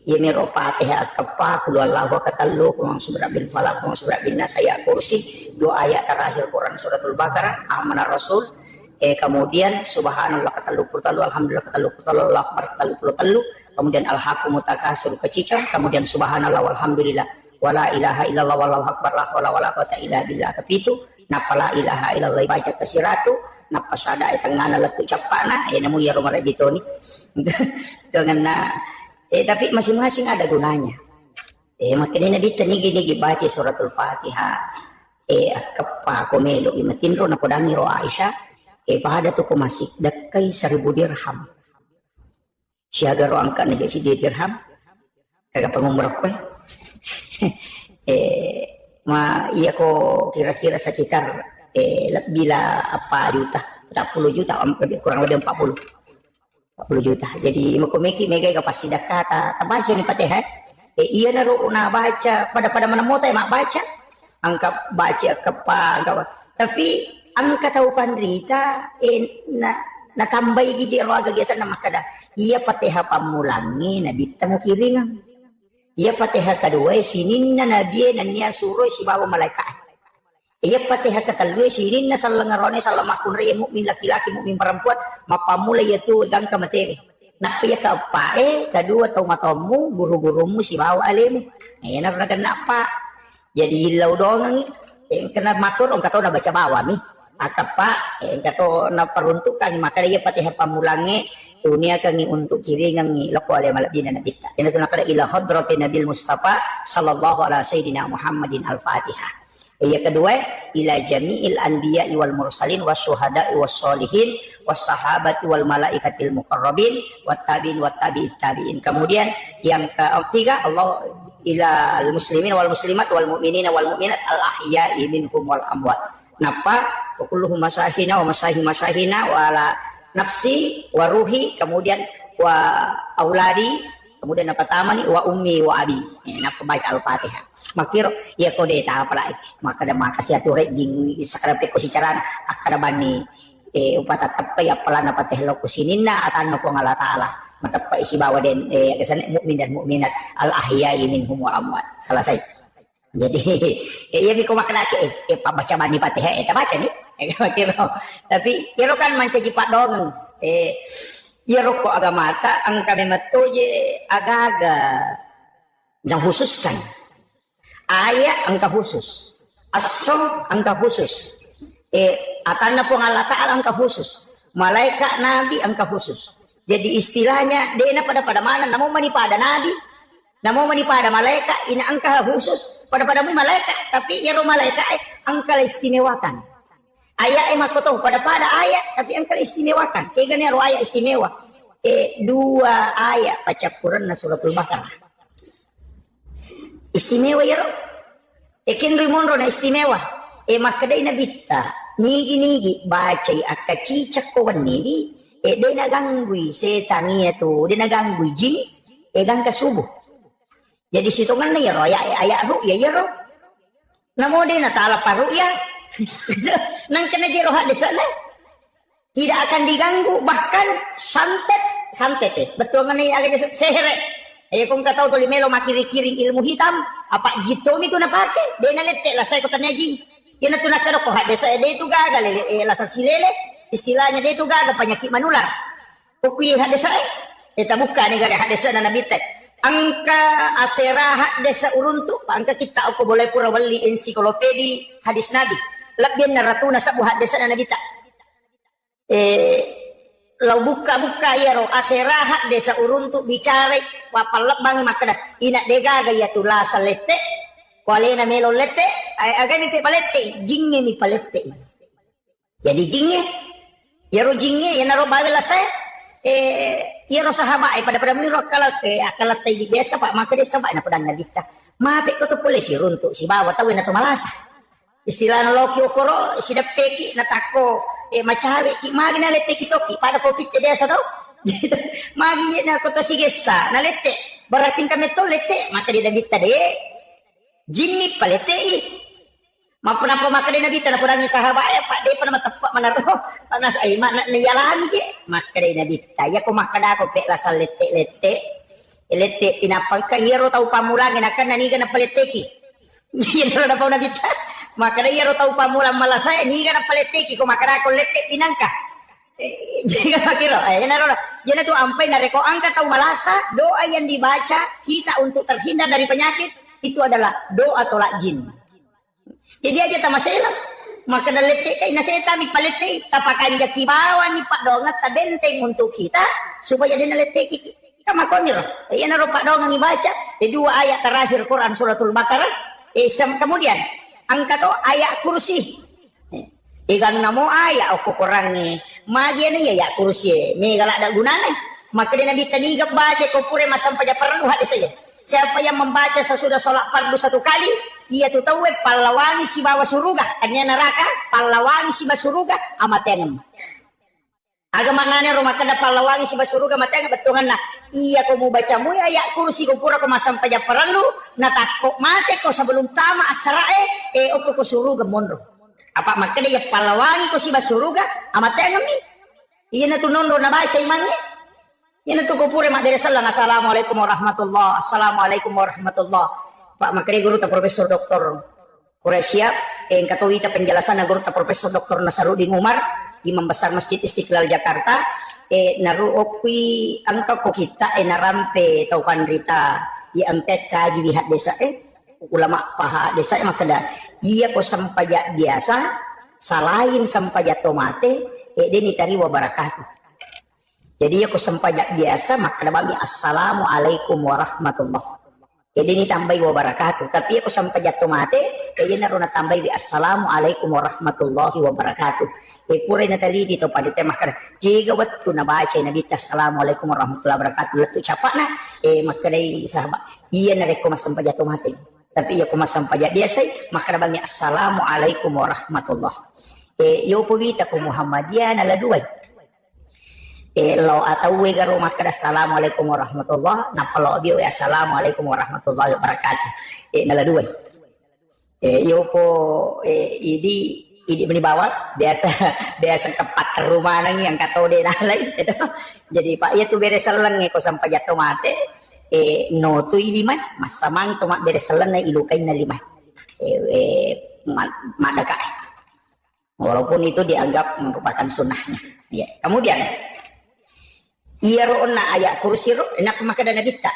ini roh Fatihah kepa kulullahu katalu kurang surat bil falaq kurang surat bin nas ayat kursi 2 ayat terakhir Quran suratul Baqarah amanah Rasul kemudian subhanallah katalu kurtalu alhamdulillah katalu kurtalu Allah akbar katalu kurtalu kemudian al-haqqu mutakasur kecicang kemudian subhanallah walhamdulillah wala ilaha illallah wallahu akbar la haula wala quwata illa billah kepitu napa la ilaha illallah baca kesiratu napa sada tengana letu capana namu ya romara jitoni. Jangan tapi masing-masing ada gunanya. Makanya Nabi tanigi baca suratul Fatihah. Kepa komelo imatinro na kodangi ro Aisyah. Pada tu ko masih dakai 1000 dirham. Siaga ro angka na si dirham. Kagak pangumrah ko. Iya ko kira-kira sekitar bila apa juta 40 juta kurang lebih 40 juta. Jadi makomeki mega kapasi dakata baca ni Fatihah. Iya naru na baca pada mana mota mak baca angka baca kepa tapi angka tahu pandrita na tambah gigi roaga gesa na makada iya Fatihah pamulangi na ditemu kiringan iya Fatihah kedua sinin na nabi na niya suruh si bawa malaikat. Iya Fatihah ketalui sinin na salang ngarone salam akun rey mukmin laki-laki mukmin perempuan mapamula yaitu gang kamateri. Nak ya ke apa? Kedua tomu guru-gurumu si bawa alim. Nak pernah kena apa? Jadi hilau dong. Kena matur, orang kata udah baca bawah nih. Atau pak, kata na peruntukan maka dia patih pamulangi dunia kangi untuk kiri ngangi lako alih malabina nabi ta. Kena tu nak ada ila hadrati Nabil Mustafa sallallahu alaihi sayyidina Muhammadin al-Fatihah. Yang kedua, ila jami'il anbiya'i wal mursalin wasyuhada'i wassolihin wassahabati wal malaikatil muqarrabin wattabi'in wattabi'it tabi'in. Kemudian yang ketiga, Allah ila al-muslimin wal muslimat wal mu'minina wal mu'minat al-ahya'i minhum wal amwat. Napa? Wa kulluhum masahina wa masahina wa ala nafsi wa ruhi, kemudian wa auladi, kemudian apa tamani wa ummi wa abi. Napa baca al-Fatihah. Makir ya kode ta apa maka ada makasih atuh jing sakara pe kusicaran akara bani upata tepe ya pelana pateh lo kusinina atan ko ngala taala matapa isi bawa den kesan mukmin dan mukminat al ahya'i minhum wa amwat. Selesai. Jadi ya mi ko makanake baca bani pateh eta baca ni kira tapi kira kan mancaji pak dong ya roko agama ta ang kami matoje agaga yang khususkan ayat angka khusus, as-som angka khusus, atana po Allah Ta'ala angka khusus, malaikat nabi angka khusus. Jadi istilahnya dia pada mana, namun manipada nabi, namun manipada malaikat, ina angka khusus, pada malaikat, tapi ya malaikat angka istimewakan. Ayat makoto pada ayat, tapi angka istimewakan. Kaya ganyan ayat istimewa. Dua ayat baca Quran na suratul Baqarah. Istimewa ya ro. Ekin rimonro na istimewa. Makadai na bitta. Nigi baca akacicak ko wanili. Day naganggui setan itu. Day naganggui jin. Gang kasubuh. Jadi situ kan na ya ro. Ayat ru'ya ya ro. Namo day natala pa ru'ya. Nang kena jero hak di sana. Tidak akan diganggu. Bahkan santet. Betul kan ni agak sehere. Kung kataw to limelo makiri-kiring ilmu hitam, apa jito mi to napake? De na lette la say ko tanajing. Yan na to nakaro ko hade sa de to gaga la sa silele, istilahnya de to gaga penyakit manular. Kukuy hade sa eta buka ni gaga hade sa na nabitek. Angka aserahat desa uruntu, angka kita ako boleh pura wali ensiklopedi hadis nabi. Labyan na ratuna sa buhat desa na nabita. Lau buka ya ro aserahat desa uruntu bicara wapalak bang makada ina dega gaya tula salete kuale na melo lete agak mi palete jingge mi palete jadi jingge ya ro jingge ya naro bawela saya ya ro sahabat pada miro akalat tay biasa pak maka desa pak na padang nabita mape ko to polisi runtu si bawa tawin na to malasa istilah na loki okoro sidap peki na tako macari ki magi na lete kitoki pada kopit desa tau magi na ko to sigesa na lete barating kami to lete maka di dagita de jinni palete mapuna pa maka di nabita na purangi sahabat pak de pa matapak manaro panas ay mana niyalami je maka di nabita ya ko makada ko pe la sal lete pinapang ka yero tau pamulangin akan naniga na palete ki yero na pa nabita maka dia ro tau pamulang malasaya ni kana paleteki ko makara ko lete pinangka jika kira yana tu ampai na reko angka tau malasa doa yang dibaca kita untuk terhindar dari penyakit itu adalah doa tolak jin jadi aja tamaselang maka na lete kay naseta mi palete tapakan jaki bawa ni pak dongat ta benteng untuk kita supaya dia naleteki kita makonyo yana ro pak dongat dibaca di dua ayat terakhir Quran suratul Baqarah kemudian angka to ayat kursi ikan namo ayat aku kurangnya magi ni ya kursi ni galak ada gunanya maka dia nabi tadi baca kau pure masam pada perlu hadis saja siapa yang membaca sesudah sholat fardu satu kali ia tu tahu pahlawan si bawa surga hanya neraka pahlawan si bawa surga amaten agama nanya rumah kada pahlawan si bawa surga amaten betungan nah iya kau mau baca mu ayat kursi kau pura kau masam pada perlu natakok mate kau sebelum tama asrae oku ko suruga mondro apa makanya ya palawangi ko si basuruga amatengan mi iya na tunondro na baca imannya iya na ko pure mak dari sallang assalamualaikum warahmatullah assalamualaikum warahmatullah pak makanya guru ta profesor doktor Quraisya yang katawita penjelasan na guru ta profesor doktor Nasaruddin Umar Imam Besar Masjid Istiqlal Jakarta, naruokwi angka ko kita, narampe taukan rita, angket kaji lihat desa, ulama paha desa makada, iya ko sampaya biasa, salahin sampaya tomate, deni tari wabarakatuh. Jadi aku sampaya biasa, maka nabi assalamualaikum warahmatullah. Jadi ini tambah wabarakatuh. Tapi aku sampai jatuh mati, jadi naruna tambah di assalamualaikum warahmatullahi wabarakatuh. Pura na tali dito pada tema kan. Jika waktu na baca nabi assalamualaikum warahmatullahi wabarakatuh. Lalu capak na, maka dari sahabat. Iya nareko mas sampai jatuh mati. Tapi aku mas sampai jatuh biasa, maka nabangnya assalamualaikum warahmatullahi. Yo puvita ko Muhammadiyah na laduay. Lo atau we garo makada assalamualaikum warahmatullah na palo dio assalamualaikum warahmatullahi wabarakatuh nala dua yo po idi bawat biasa kepat rumah nang yang katode nalai gitu. Jadi pak iya tu beres seleng ko sampai jatuh mate no tu ini mah masamang tu mak beres seleng na ilukain na lima madaka walaupun itu dianggap merupakan sunnahnya ya. Kemudian iya roona ayat kursi ro enak maka dana kita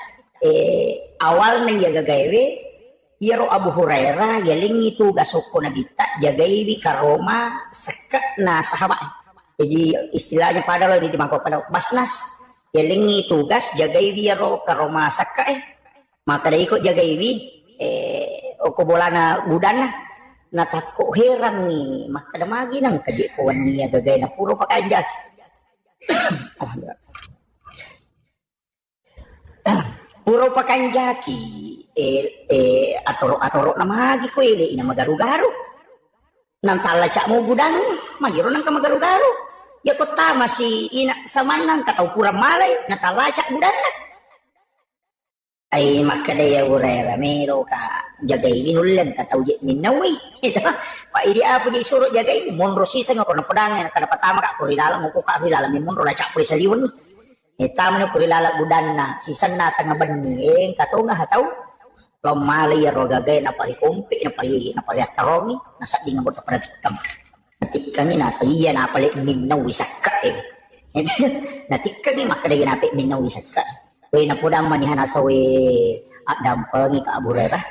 awalnya ya gagawe iya ro Abu Hurairah ya lingi tu gasoko na kita jagaiwi karoma seka na sahabat. Jadi istilahnya pada lo di mangkok pada basnas ya lingi tugas jagaiwi ya ro karoma seka maka dari ikut jagaiwi okobolana budana na tako heran nih maka ada magi nang kajikuan nih ya gagay na puro pakajak. Puro pakanjaki atoro nama lagi ko ina magaru-garu nang tala cak mo gudang magiro nang ka magaru-garu ya ko tama si ina samanang katau pura malay na tala cak gudang ay makadaya urera mero ka jagay ginulan katau je minawi ito pa idi apa di suruh jagay monro sisa nga ko na pedang kada patama ka ko rilala mo ko ka rilala mi monro la cak puli saliwan tama na kurilala gudan na sisan na tanga bani kato nga hataw lomali ya rogagay na pari kumpi na pari ataromi nasa di nga mo pada tikam natikam ni nasa iya na pali minaw isaka natikam ni makaday napi minaw isaka we na pudang manihan asa we at dampangi ka Abu Hurairah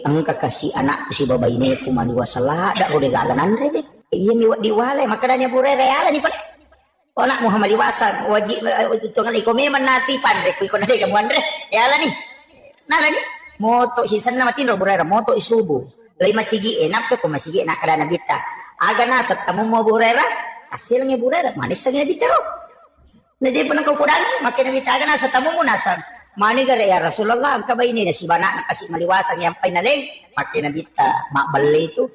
ang kakasi anak si babay ni kumaniwasala da ro regalanan re iya miwat diwale makadanya Abu Hurairah ala ni pala Onak Muhammad liwasan wajib itu ngali ko memang nati pandre ko na de gamwan re ya ala ni nala ni moto si sanna matin ro burera moto isubu lay masigi enak ko masigi enak kada nabita aga na sa tamu mo burera hasilnya burera manis sa nabita ro na de panang ko kudangi makin nabita aga na sa tamu mo nasan mani gare ya Rasulullah ang kabay ni na si bana na kasi maliwasan yang painalay makin nabita makbalay itu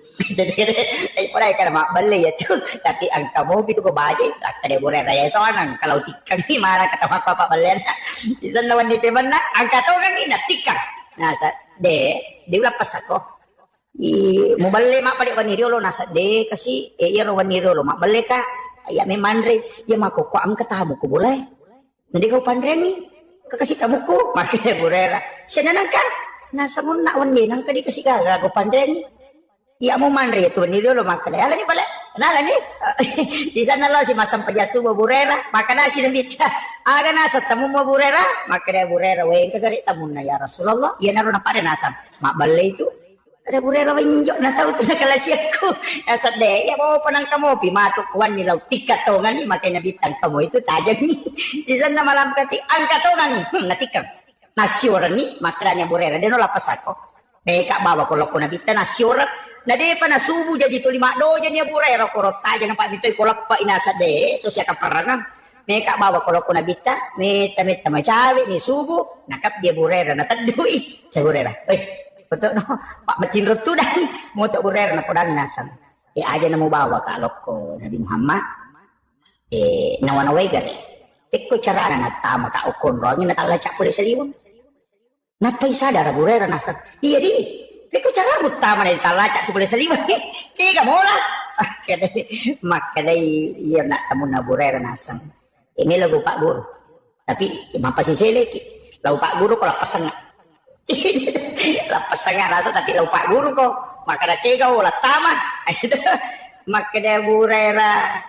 ay pala ka na makbalay ito tapi ang kamo bito ko baje kada burera ya ito anang kalau tikang ni mara katama papabalen isan naman ni teman na ang katogang ina tikang nasa de wala pas ako muballe mak pali waniriolo nasa de kasi iya ro waniriolo makballe ka ya memandre ya makoko ang katamu ko boleh nanti kau pandre ni kakasih tamu ko makanya burera siya nanang ka nasa mo na wanli nang kadi kasi ka ko pandre ni iya mo mandre to waniriolo makanya ala ni pala nala ni di sana lo si masam pajasu mo burera makana si nambita aga nasa tamu mo burera makanya burera we kagari tamu na ya Rasulullah iya naro na pare nasa makballe itu ada burera winjo na tahu tu kalasiaku nasa de ya mo panang kamo pimato kuan ni law tikat tongan ni makanya bitang kamu itu tajam ni di sana malam kati angkat tongan ni natikam nasyuran ni makanya burera de no lapas ako mereka bawa kalau kuna bitan nasyuran na de pa nasubu jadi tu lima do jadi burera korot taja na pa bitoy kolak pa inasa de to siya kaparangan mereka bawa kalau kuna bita meta macawi ni subu nakap dia burera na tadui sa burera betul no Pak Betin tu dan mau tak burer na podang nasam aja namo bawa ka loko Nabi Muhammad nawanaway gari tikko cara na tama ka ukon ro ngina tala cak puli saliwon napay sadar burer nasam iya di tikko cara utama na tala cak puli saliwon ki ka mola makadai iya nak tamu na burer nasam ini lagu Pak Guru tapi mapasisele ki lagu Pak Guru kalau pasang lapas sangat rasa tapi lupa guru kok maka ada cega ulah tama Maka dia burera.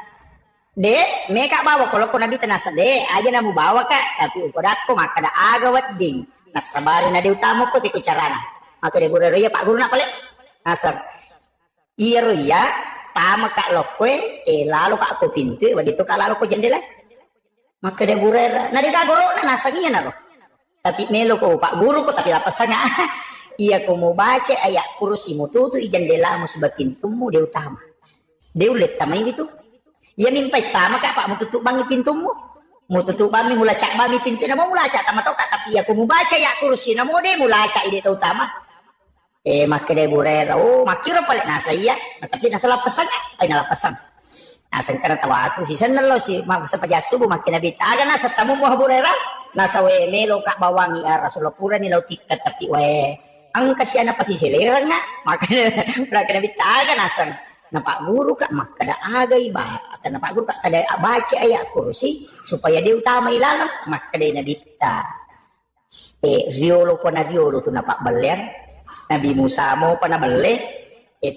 Dek, mereka bawa kalau kau nabi tenasa dek, aja namu bawa kak. Tapi ukodako maka ada agawat ding. Nasabari na di utama ko tiku carana. Maka dia burera ya Pak Guru nak palik. Nasab. Iya ya, tama kak lokwe, lalu kak aku pintu, wadito kak lalu ko jendela. Maka dia burera. Nah dia guru na nasangiya na lo. Tapi melo ko Pak Guru ko tapi lapasanya. Iya ko mau baca ayat kursi mu tutu jendela mu sebab pintumu dia utama. Dia ulet tamay gitu. Ia mimpai tama kak Pak mau tutup bangi pintumu. Mau tutup bangi mula cak bangi pintu na mau mula cak tama tau kak tapi aku mau baca ya kursi na mau deh mula cak ide tau tama. Maka dia burera. Oh makira paling nasa iya. Tapi nasa lapasan ay nalapasan. Nasa karena tawa aku si sana lo si masa pajasubo makin nabita aga nasa tamu mo burera. Nasa we melo kak bawangi Rasulullah pura ni law tikat tapi we ang kasya na pasisilera nga. Maka nabita aga nasa na Pak Guru kak maka ada agay ba na Pak Guru kak kada baca ayat kursi supaya dia utama ilalang maka dia nadita riolo pa na riolo to na Pak Balian Nabi Musa mo pa na bali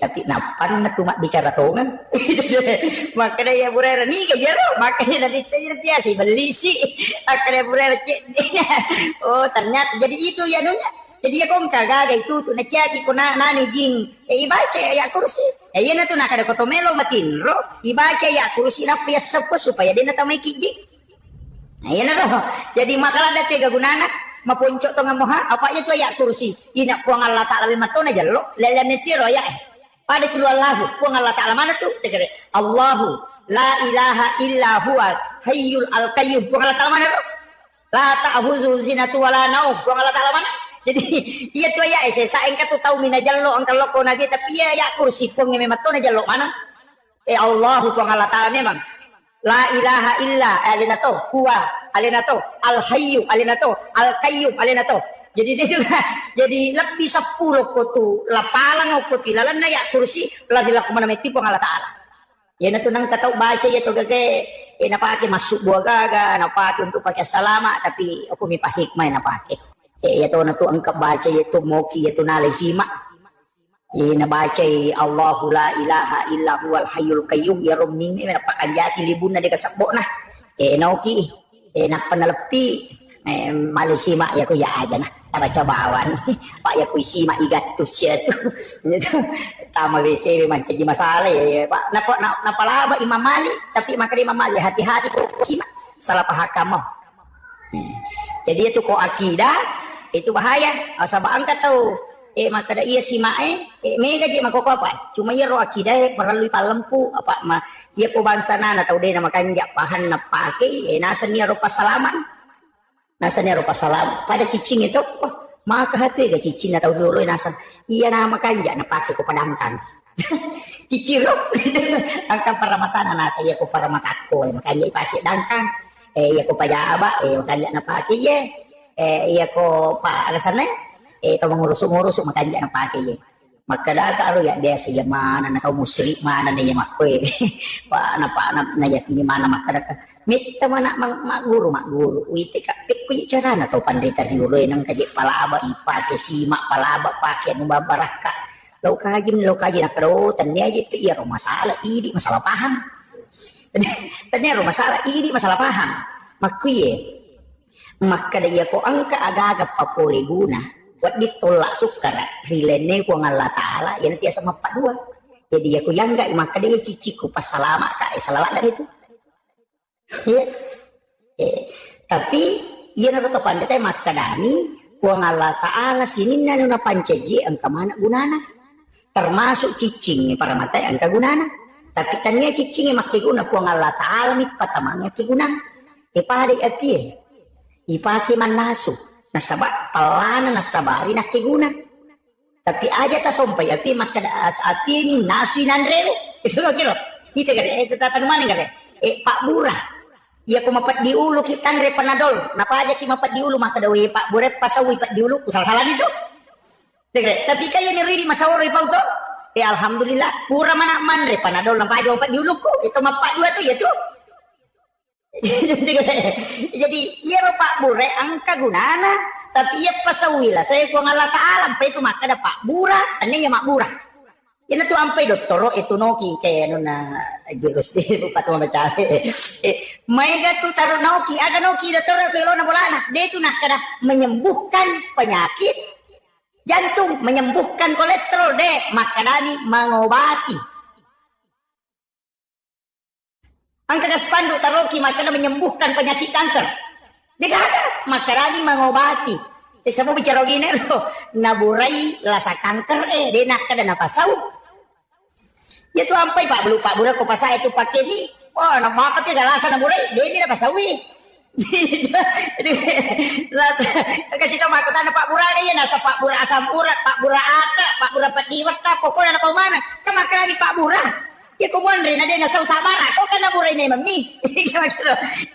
tapi napan na tumak bicara tongan maka dia burera ni kaya ro maka dia nadita dia si belisi maka dia burera oh ternyata jadi itu ya nunya. Jadi ya kong kagaga itu tu na caki ko na nani jing ibaca ya kursi. Yan na tu nakada ko tomelo matinro ibaca ya kursi na pia sapo supaya dia na tamay kiji. Ayan na ro. Jadi makala dati gagunana mapunco to nga moha apa itu ya kursi. Ina po ang Allah Taala mato na jallo lelemetiro ya. Pada kulo Allah po ang Allah Taala mana tu tegere Allahu la ilaha illa huwa hayyul al-qayyum po ang Allah Taala mana ro. La ta'khuzu sinatu wala naum po ang Allah Taala mana. Jadi iya tuh ya saya engkau tuh tahu mina jallo angkal loko nabi tapi ya kursi pong memang tuh na jallo mana Allah tuh Allah Taala memang la ilaha illa alinato huwa alinato al hayyu alinato al qayyum alinato jadi dia juga jadi lebih 10 ko tuh lapalang ko kilalan na ya kursi lagi laku mana meti pong Allah Taala ya na tuh nang katau baca ya tuh gage napake masuk buah gaga napake untuk pakai salama tapi aku mi hikmah napake ya to na to ang kabaca ito moki ito nalisima nabaca Allahu la ilaha illa huwal hayyul qayyum ya ruming napakanjati libun na di kasakbo na nauki napanalepi malisima ya ko ya aja na nabaca bawan pak ya ko isima igatus ya to tama bese man jadi masalah ya pak napalaba Imam Malik tapi maka Imam Malik hati-hati ko sima salah paham mo jadi itu ko akidah itu bahaya asaba angkat tahu maka da iya si mae mega je makoko apa cuma ya ro akidah perlu palempu apa ma iya ko bangsa na tahu deh nama kanja pahan na pake nasa niya ro pasalaman pada cicing itu maka hati ga cicing na tahu dulu nasa iya nama kanja na pake ko padangkan ciciro angka paramatan nasa iya ko paramatako makanya ipake dangkan iya ko pajaba makanya na pake iya ko pa alasannya ito mengurus makanya na pake maka kalau ya dia siya mana na kau musrik mana na ya makwe pa na yakini mana maka mita mana maguru wite ka pikku cara na to pandita riulo nang kaji palaba ipake simak palaba pake no babaraka lo kaji na karo tanya aja iya ro masalah ini masalah paham tanya ro masalah ini masalah paham makwe maka dia ko angka aga-aga papole guna buat ditolak sukara rilene ko ng Allah Taala yan tiya sama padua jadi aku yang enggak maka dia ciciku pas salama ka salala dan itu ya tapi iya na to pandai maka dami ko ng Allah Taala sinin na na panceji ang kamana gunana termasuk cicing para mata ang kagunana tapi tanya cicing makiguna ko ng Allah Taala mi patamangnya kigunan ipari api ipaki man naso nasaba palana nasabari nakiguna tapi aja ta sompay api makadaas api ni naso inandrelo itu kilo itu itu tatanungan ngare Pak Bura iya ko mapat di ulo kitan re panadol napa aja ki mapat di ulo makadawi Pak Bura pasawi pat di ulo usal-salan itu tapi kaya ni ridi masawro ipaw to alhamdulillah pura mana man re panadol napa aja mapat di ulo ko itu mapat dua tuh ya tuh jadi iya Pak Bure angka gunana tapi iya pasawila saya ko ng Allah Taala pa itu maka da Pak Bura tanya ya Mak Bura Ina tu ampai dottoro itu noki kayak nuna jurus di lupa tu macam Maiga tu taruh noki ada noki dottoro kalau na bolana dia tu nak kena menyembuhkan penyakit jantung, menyembuhkan kolesterol deh, makanani mengobati. Angka kaspandu taroki makana menyembuhkan penyakit kanker. Dia kata makanani mengobati. Semua bicara gini loh, naburai rasa kanker dia nak kada napasau. Dia tu ampai pak bura ko pasai itu pakai ni. Oh, nak makan dia rasa naburai, dia ni napasawi. Rasa kasih tahu aku tanda Pak Bura dia nasa Pak Bura asam urat, Pak Bura ata, Pak Bura patiwata, pokoknya apa mana? Kemakan di Pak Bura. Ya kumuan rena dia nasa usabara, kau kan Bura ini mami.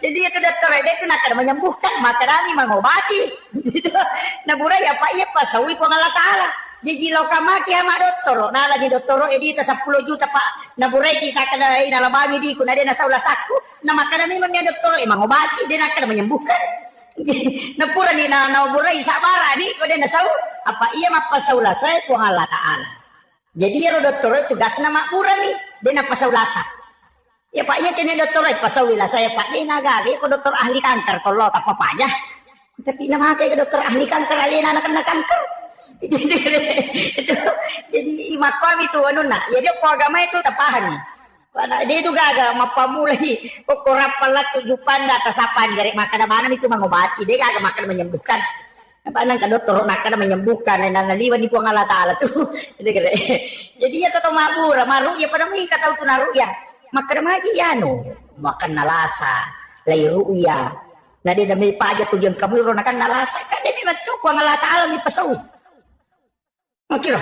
Jadi itu dokter dia itu nak menyembuhkan, makarani mengobati. Nah Bura ya Pak iya pasawi po Allah Taala. Jadi lokamaki sama dokter, nah lagi dokter edita 10 juta Pak. Nah burai kita kena inalabami di kuna dia nasa ulas aku. Nah makanan ini memang dokter emang obati dia nak kena menyembuhkan. Nah pura ni na burai sabara ni kau dia nasa apa iya mapasaulah saya ku Allah Taala. Jadi ya dokter tugas nama pura ni dia nak pasaulasa. Ya Pak iya kena dokter pasaulah saya Pak dia naga dia ko dokter ahli kanker kalau tak apa aja. Tapi nama kayak dokter ahli kanker alina anak kena kanker. Jadi imakwam itu anu nak ya dia ko agama itu tapahan dia itu gaga mapamulai korap palat 7 panda tasapan dari makan mana itu mengobati dia gaga makan menyembuhkan apa nang ka dokter nak kana menyembuhkan dan naliwan di Allah Taala tuh jadi ya kata mabura maru ya pada mi kata utuna ruya makan maji ya no makan nalasa lai ruya nah dia demi paja tujuan kamu ro nakan nalasa kan dia memang tuh Allah Taala mi pasawi. Makira,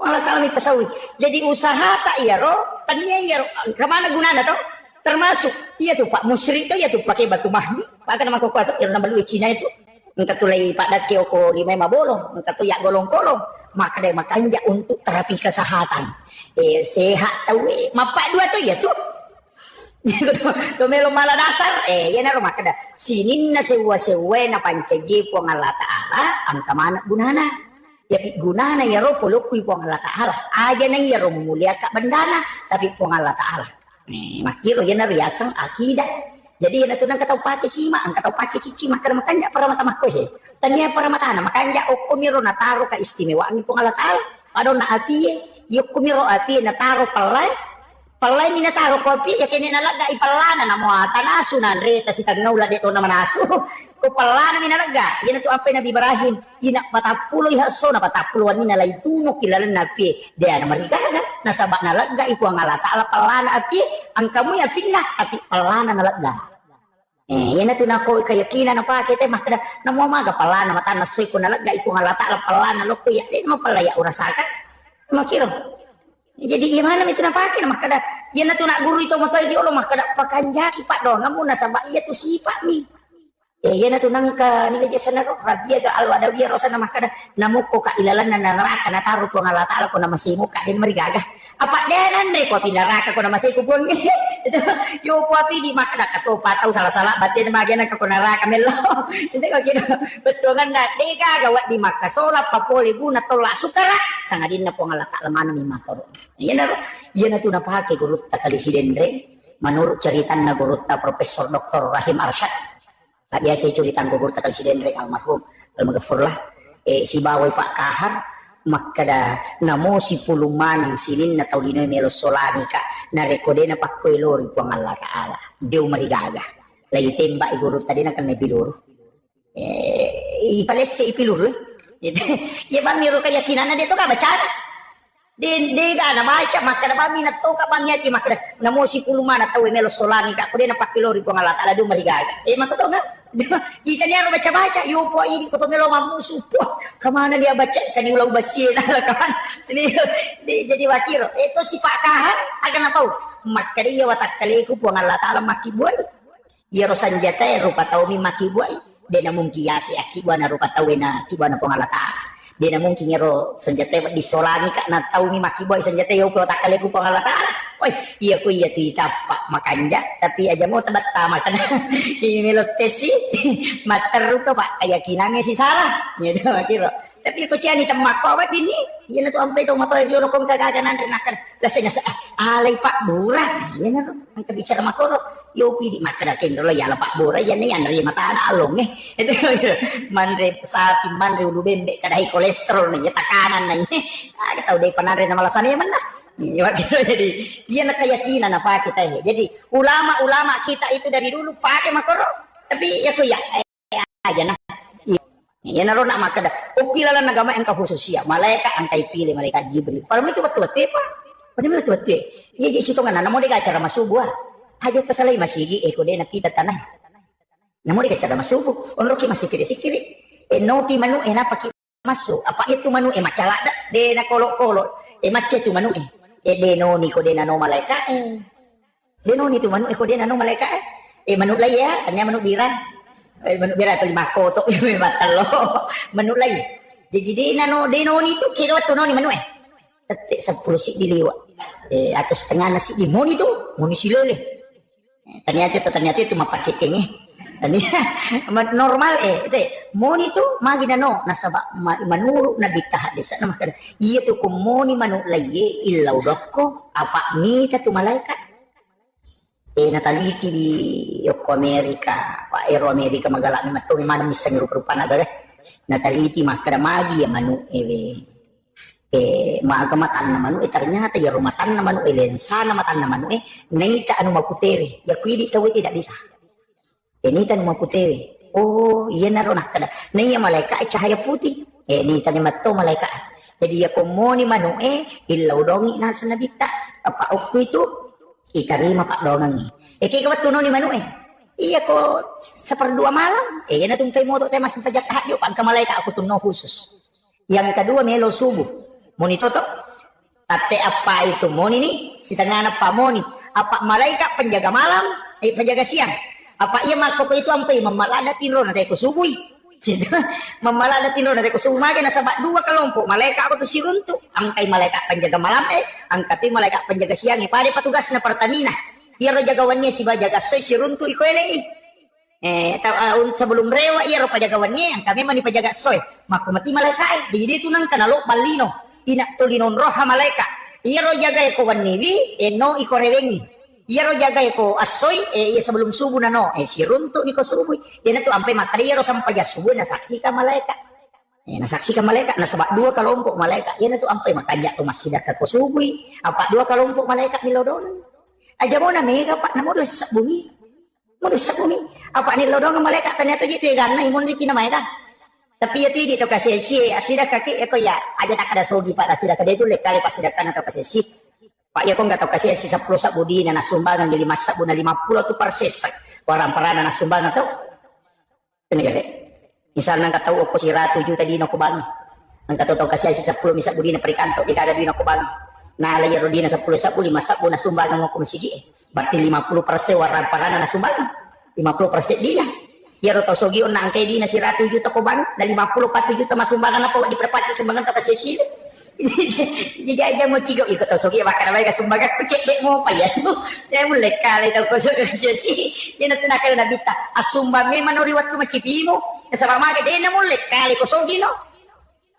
Allah Taala mi pasawi. Jadi usaha tak iya ro, tanya iya ro. Kemana gunanya tuh? Termasuk iya tuh Pak musyrik tuh iya tuh pakai batu mahdi. Pakai nama koko tuh yang nama lu Cina itu. Engkau tuh lagi Pak Daki oko di Mema Bolong. Engkau tuh ya golong-golong. Maka dia makanya untuk terapi kesehatan. Sehat tahu mapak dua tuh ya tuh. Tuh melo malah dasar ya naro maka dah. Sinin na sewa-sewa na pancaji po Allah Taala. Angka mana gunana? Ya gunana ya roh polokui po Allah Taala aja na ya roh mulia ka bandana tapi po Allah Taala makiro yan na riyasang akidah jadi yan na tunang kataw pake sima ang kataw pake cici makar makanya para mata makohe tanya para mata na makanya o kumiro na taro ka istimewaan po Allah Taala ado na api yo kumiro api na taro palay minataro kopi ya kini nalaga ipalana na mo tanasunan reta si tagnaula dito na manaso ko palana minalaga yan ito apa Nabi Ibrahim ina patapuloy haso na patapuluan mina lay tunok kilala napi dia na marigaga nasaba nalaga ipo ang Allah Taala palana api ang kamu ya pinna api palana nalaga yan ito na ko kayakinan na pakete makada na mo maga palana mata nasoy ko nalaga ipo ang Allah Taala palana loko ya di mo palaya urasakan makiro. Jadi gimana itu nak pakai maka dah ya na tu nak guru itu motor dia Allah maka dah pakanjaki Pak dong kamu nasabak iya tu sifat ni ya na tu nang ka ni aja sana ro dia ga alwada dia rosana maka dah namuko ka ilalan na neraka na taruh ko Allah Taala ko na masimu ka din marigagah apa dia nande ko pinaraka ko na masiku pun itu yo pati di maka dah kato patau salah-salah batin bagian ka ko neraka melo itu kok kira betul kan dah dega gawat di maka solat papoli guna tolak sukara sangadin na po Allah Taala mana mi mator yan na tu na pakai guru ta kali sidendre menurut cerita na guru ta Profesor Dr. Rahim Arsyad tak biasa cerita guru ta kali sidendre almarhum almaghfurlah si bawai Pak Kahar maka dah namo si puluman sinin na tau dinoy melo solani ka na rekode na pakkoy lori po Allah Taala deu marigaga lay tembak guru tadi na kan nabiluro ipalese ipiluro ya ba miro keyakinan na dito ka baca di ka na baca maka na ba minat to ka bangyati maka namo si puluman na tau melo solani ka ko na pakilori po Allah Taala deu marigaga maka to nga kita ni harus baca-baca yupo ini ko pamelo mamusu po kemana dia baca kan ulau basir kaman ini jadi wakil itu si Pak Kahar akan apa maka dia watak kali ku po Allah Taala makibuai ya rosanjata rupa tau mi makibuai dia na mungkin kiasi akiba na rupa tau na kiba na po Allah Taala dia na mungkin ro senjata di solani ka na tau mi makibuai senjata yo po watak kali ku po Allah Taala oi iya ku iya tu Pak makanja tapi aja mau tebat makan ini melotesi mater itu Pak keyakinannya sih salah gitu kira Tapi ko ciani tamak ko ba dini. Yan na to ampay to matoy yo kong kagaganan rin akan. Lasanya sa alay Pak Bura. Yan na ang kabicara makoro. Yo pidi makadakin lo ya Pak Bura yan yan ri mata na along Itu manre sapi manre ulu bembe kadai kolesterol nih tekanan nih. Kita tahu deh panare na malasan ya mana. Jadi dia nak keyakinan apa kita ya. Jadi ulama-ulama kita itu dari dulu pakai makoro. Tapi ya ko ya aja nah. Ya naroon na makada. O kilala na gama ang kahususya. Malaikat ang kay pili, malaikat Jibril. Para mo ito watuwate pa. Para mo ito watuwate. Iya sito nga na, namo di ka acara masubo ha. Hajat ka salay masigi, ko di napita tanay. Namo di ka acara masubo. Onro ki masikiri-sikiri. No ti manu napaki masu. Apa itu manu macalada. De na kolo-kolo. Mace tu manu de no ni ko de nano malaikat De no ni tu manu ko de nano malaikat manu lay ya. Kanya manu biran. Manu bira to 5 kotok yung matalo manulay jadi deno nito kira wato no ni manu tete 10 si diliwa atau setengah nasi di moni tu moni silole ternyata itu mapakikeng normal moni tu magina no nasaba manuru na bitah desa na makada iya tu ko moni manulay ilaw doko apa ni tu malaikat nataliti di Yoko Amerika, Pak Ero Amerika magalami mas to mana misang rupa-rupa na nataliti makadamagi ya manu maagamatan na manu ternyata ya rumatan na manu lensa na matan na manu naita anu maputere ya kuidi tawi tidak bisa nita anu maputere oh iya na ron kada naiya malaikat cahaya putih nita ni matto malaikat jadi ya komoni manu ilaw dongi na sa nabita apa ok itu itarima Pak dongang kaya kabat tuno ni manu iya ko sa perdua malam yan na itong kay moto tayo masing pajatahat yun pagka malaika ako tuno khusus yang kedua melo subuh moni toto tate apa itu moni ni si tanganap pa moni apa malaika penjaga malam penjaga siang apa iya mako ko itu ampai mamalada tinro na tayo ko subuy mamalada tinro na tayo ko sumagay na sabak dua kelompok malaika ako to si runto ang kay malaika penjaga malam ang kati malaika penjaga siang pade patugas na Pertamina iya ro jagawannya si bajaga soy si runto ikoelei sebelum rewa iya ro pajagawannya ang kami mani pajaga soy mako mati malaika jadi itu nang kanalo balino tina tulinon roha malaika iya ro jaga ko wanniwi no iko rewengi iya ro jaga ko asoy iya sebelum subuh na no si runto ni ko subuh iya na to ampai makari iya ro sampai ya subuh na saksikan malaika nasaksikan malaikat nasabak dua kelompok malaikat iya na to ampai makanya to masida ka ko subuh apa dua kelompok malaikat nilodonan aja mo na mega Pak na mo sa bumi apa nilodongan malaikat ternyata gitu ya karena imun di pinamay ka tapi ya tidak to kasi si asida kaki ko ya ada tak ada sogi Pak asida ka itu lekali pasidakan atau kasi si Pak ya ko enggak to kasi si 10 sabudi na nasumbangan jadi masak buna 50 tu persesak orang parana nasumbangan to tenegale misalnya nang kataw ko si ratu juta di no kubangi nang kataw kasi si 10 misak budi na perikanto di kada di no kubangi na layar rodina 10 sabu 5 sabu na sumbangan mo kumisigi berarti 50% warang parana na sumbangan 50% dia ya ro tosogi on nang kay di na si ratu juta ko bang na 54 juta masumbangan na po di perpat sumbangan ta kasi sila jadi aja mo cigo ikut tosogi bakal baik sumbangan ko cek dek mo pa ya tu ya mulai kali ta ko so kasi si ina tinakal na bita asumbangay manuriwat ko macipimo sa pamaga de na mulai kali ko sogi no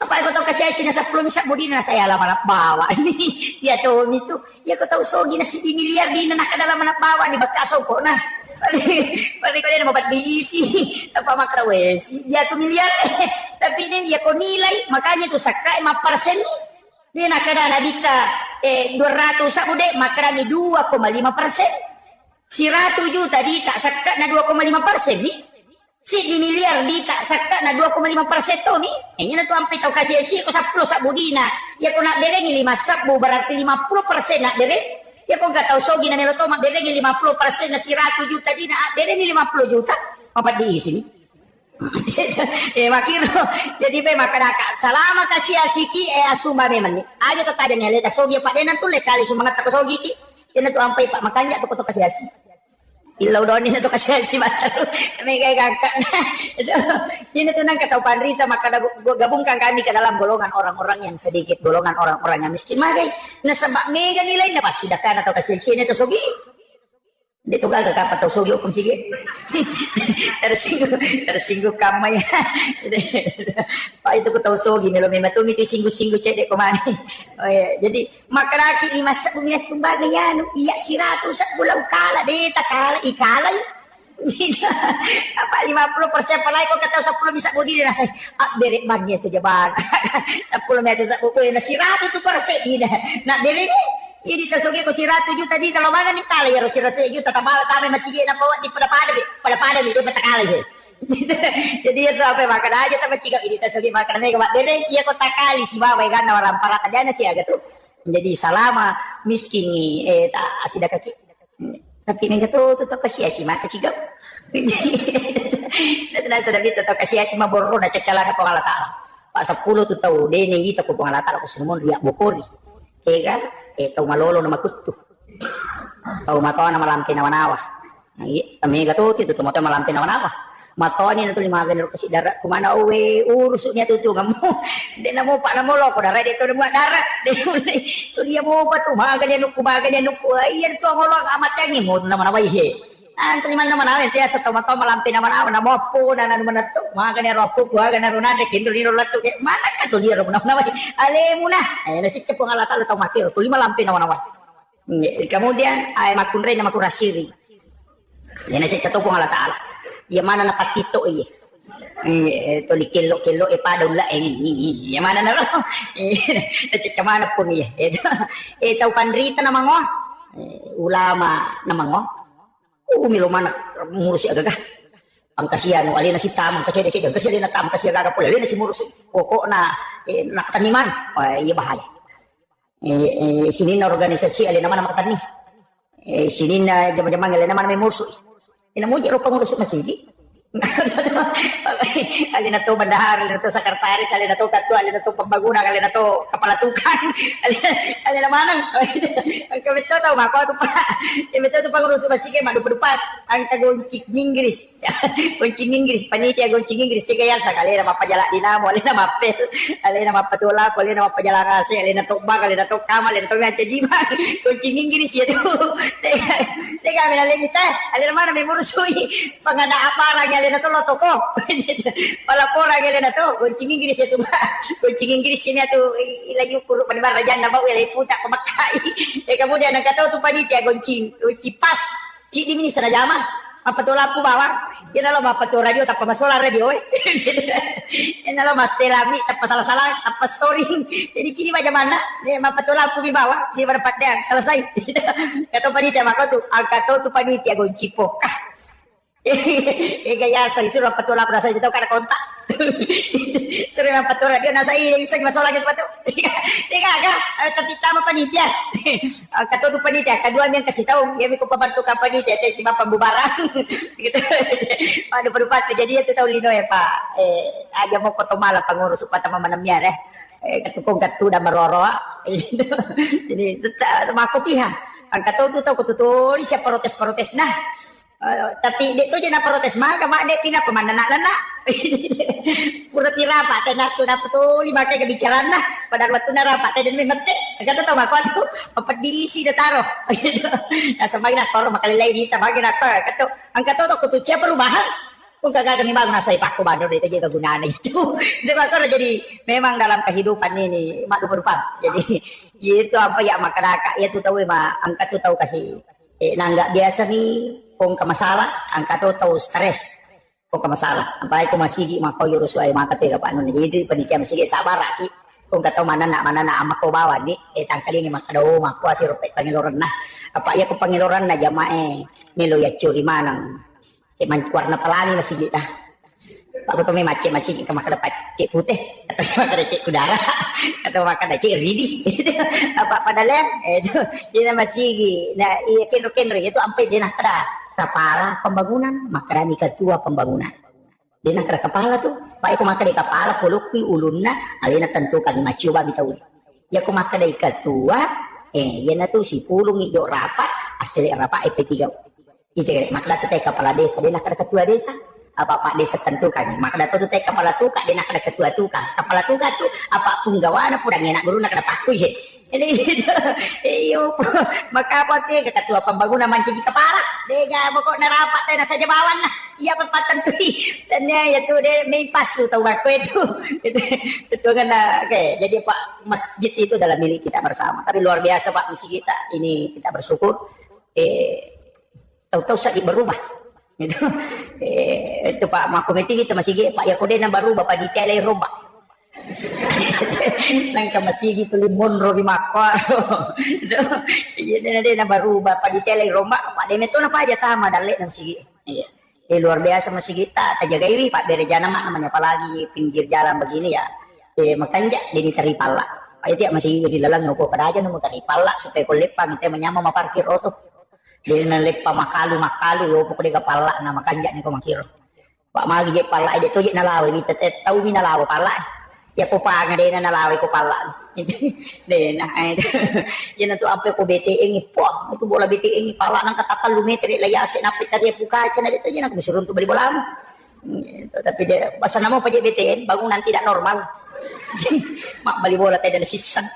apa ko tahu kasi si nasa 10 misak budi na saya alam anak bawa ni ya to nito ya ko tahu sogi na si miliar di na nakadalam anak bawa ni bakaso ko na pari ko din mabat diisi apa makrawes ya to miliar tapi din ya ko nilai makanya to sakai 5% ni nakada na bita 200 sabude makrami 2,5% si 100 juta di tak sakat na 2,5% ni si di miliar di tak sakat na 2,5% to ni ini na to ampi tau kasi si ko 10 sabudina ya ko nak berengi 5 sabu berarti 50% nak bereng ya ko gak tau sogi na nilo to mak berengi 50% na si 100 juta di na berengi 50 juta apa di sini makiro jadi pe makadaka salama kasi asiki asuma memang ni aja tatada ni leta sogi pak denan tu le kali sumangat ko sogi ki yan to ampai pak makanya to ko to kasi asi ilaw daw nila to kasi si Mataro may kay kakak na yun ito nang kataupan rita makagabungkan kami ke dalam golongan orang-orang yang sedikit golongan orang-orang yang miskin magay nasa mega nilai na pasidakan atau kasi sini to sogi Dito ka kakapato sugyo kung sige. Tersinggung kamay. Pak itu ko tau sogi melo may matumi ti singgo-singgo cede ko man. Jadi makaraki ni masa bumina sumbaga yan. Iya sirato sa bulau kala dita kala ikala. Apa 50% palay ko kata 10 bisa budi na say. Bere bagnya itu jaban. 10 meter sa ko na sirato tu para sa ina. Na bere Jadi tersugi ko si Ratu Ju tadi kalau mana nih tali ya si Ratu Ju tatambal kami masih na bawa di pada dia betakali. Jadi itu apa makan aja tapi jika ini tersugi makan mereka mak dere iya kota kali si bawa kan orang parat aja sih agak tuh. Jadi salama miskin nih tak asida kaki. Tapi ini tuh tetap kasih si mak kecil. Tidak sudah bisa tetap kasih si mak borro na cekala na pengala taala. Pak 10 tuh tahu dene kita ko pengala taala ko semua riak bokori. Kan? Tau malolo na makutu. Tau matoa na malampi na manawa. Kami gatuti tu matoa malampi na manawa. Matoa ni na tu lima ganiro kasi darat kumana uwe urus niya tu ngamu. Di na mo pa na mo loko darat dito na mo darat. Tu dia mo pa tu maga niya nuk iyan tu ang olong amat yang mo na manawa ihe. Ang taliman naman namin tiya sa tomato malampi na manawa na mo po na naman na to. Maga niya ropo ko aga na runade kindo ni rolat tu mana ka tu dia ro na manawa. Ale muna. Nasicap ko nga latalo tau makiro. Tuli malampi na manawa. Kemudian ay makunray na makurasiri. Yan nasicap ko nga latalo. Yang mana na patito iya. Ito li kilo padaw la yang mana na ro. Nasicap mana po niya. Ito pandrita na mango. Ulama na mango. Umilo mana ngurus agak ang kasihan no alina si tamang kacede-cede kasi alina tamang kasihan agak pula alina si ngurus pokok na nakataniman iya bahaya sini na organisasi alina mana makatani sini na jama-jama alina mana may murso ina mo jero pangurus masigi alina to bandahar alina to sekretaris alina to ketua alina to pembangunan alina to kepala tukang alina mana ang kami to tahu mako to pa kami to pangurus masige madu-dupat ang tagoncik Inggris goncing Inggris panitia goncing Inggris kaya sa alina mapajala dinamo alina mapel alina mapatula alina mapajala kasi alina to bag alina to kamal alina to ngaca jiba goncing Inggris ya tuh teka kami lagi kita alina mana may murusui pangada aparang alina to loto ko pala pora alina to goncing Inggris itu goncing Inggris ini tuh ilayu kuru panibar rajan na bawa ilay puta kumakai kemudian ang kataw to panitia goncing pas ci di mini sana jama mapatula ko bawa yan na lang mapatula radio tapos masola radio yan na lang mas telami tapos salah-salah tapos story jadi kini macam mana mapatula ko bawa si dapat dia selesai kata panitia maka tuh ang kataw to panitia goncing pokah gaya sa suruh patula ko nasa dito kada kontak suruh patula dia nasa ilang isang masola gitu patu teka aga tapi tama panitia katutu panitia kedua yang kasih tahu ya ko pabantu ka panitia teh si bapak bubaran gitu aduh berupati jadi itu tahu lino ya pak aja mau kotomala pangurus upata mamanamnya katukong katu da maroro jadi makutiha ang katutu tahu kututuli siya protes nah tapi dek tu je nak protes maka mak dek pina pemandana pura pira pak teh nasu na betul lima kali kebicaraan nah pada waktu nara pak teh dan memete kata tahu mak tu apa diisi dah taruh nah semakin nak taruh makali lain di tamagin apa kata angkat tu kutu cia perubahan pun kagak kami bangun nasai pak ko bandor itu juga gunaan itu maka jadi memang dalam kehidupan ini mak berupa jadi itu apa ya masyarakat ya tu tahu mak angkat tu tahu kasih nangga biasa nih kung kamasalah ang kato tahu stres kung kamasalah apalagi kung masigi mako yurus ay makatira pa ano jadi panitia masigi sabar aki kung kato mana na amak ko bawa di tangkali ni makadaw mako si rupet pangiloran na apa ya ko pangiloran na jamae nilo ya curi manang mancuar na palani na sige ta ako to may macet masigi ka makadapat cek putih atau makada cek udara atau makada cek ridis apa padahal itu dia masigi na ikin itu sampai dia nak kepala pembangunan maka ni ketua pembangunan dia nak kepala tuh pak aku maka di kepala pulukwi ulunna alina tentukan ni maciuba gitu ya aku maka di ketua yana tuh si pulung ijo rapat asli rapat EP3 itu maka tu teh kepala desa dia nak ketua desa apa pak desa tentukan maka tu teh kepala tukang dia nak ketua tukang kepala tukang tuh apa punggawana purang enak guru nak paku ye Ini iyo maka apa ti ketua pembangunan manci kepala dega pokok narapat na sa jabawan na iya pepatan tu tanya ya tu dia main pas tu tahu aku itu kan oke jadi Pak masjid itu adalah milik kita bersama tapi luar biasa Pak masjid kita ini kita bersyukur tahu-tahu sakit berubah itu Pak makomiti kita masih Pak Yakode na baru Bapak detail rombak nang kamasigi tulimon robi makwa jadi na baru Bapak detail rombak Pak dene to na pa aja tama dale nang sige luar biasa masih kita tajagaiwi Pak berejana mak namanya apalagi pinggir jalan begini ya makanya jadi teripala Pak itu masih di lalang ngupo pada aja nemu teripala supaya kulepang kita menyama maparkir oto jadi nalepa makalu yo pokoknya kepala na makanja ni ko makiro Pak magi je pala ide to je nalawi ni tete tau mi nalawa pala ya ko pa nga de na nalawi ko pala de na yan to ampe ko BTE ngi po itu bola BTE ngi pala nang katakal lumetre layase na pitari buka na dito yan ako musurun to bali bola mo tapi dia basa namo pa je BTN bangunan tidak normal mak bali bola tayo na sisan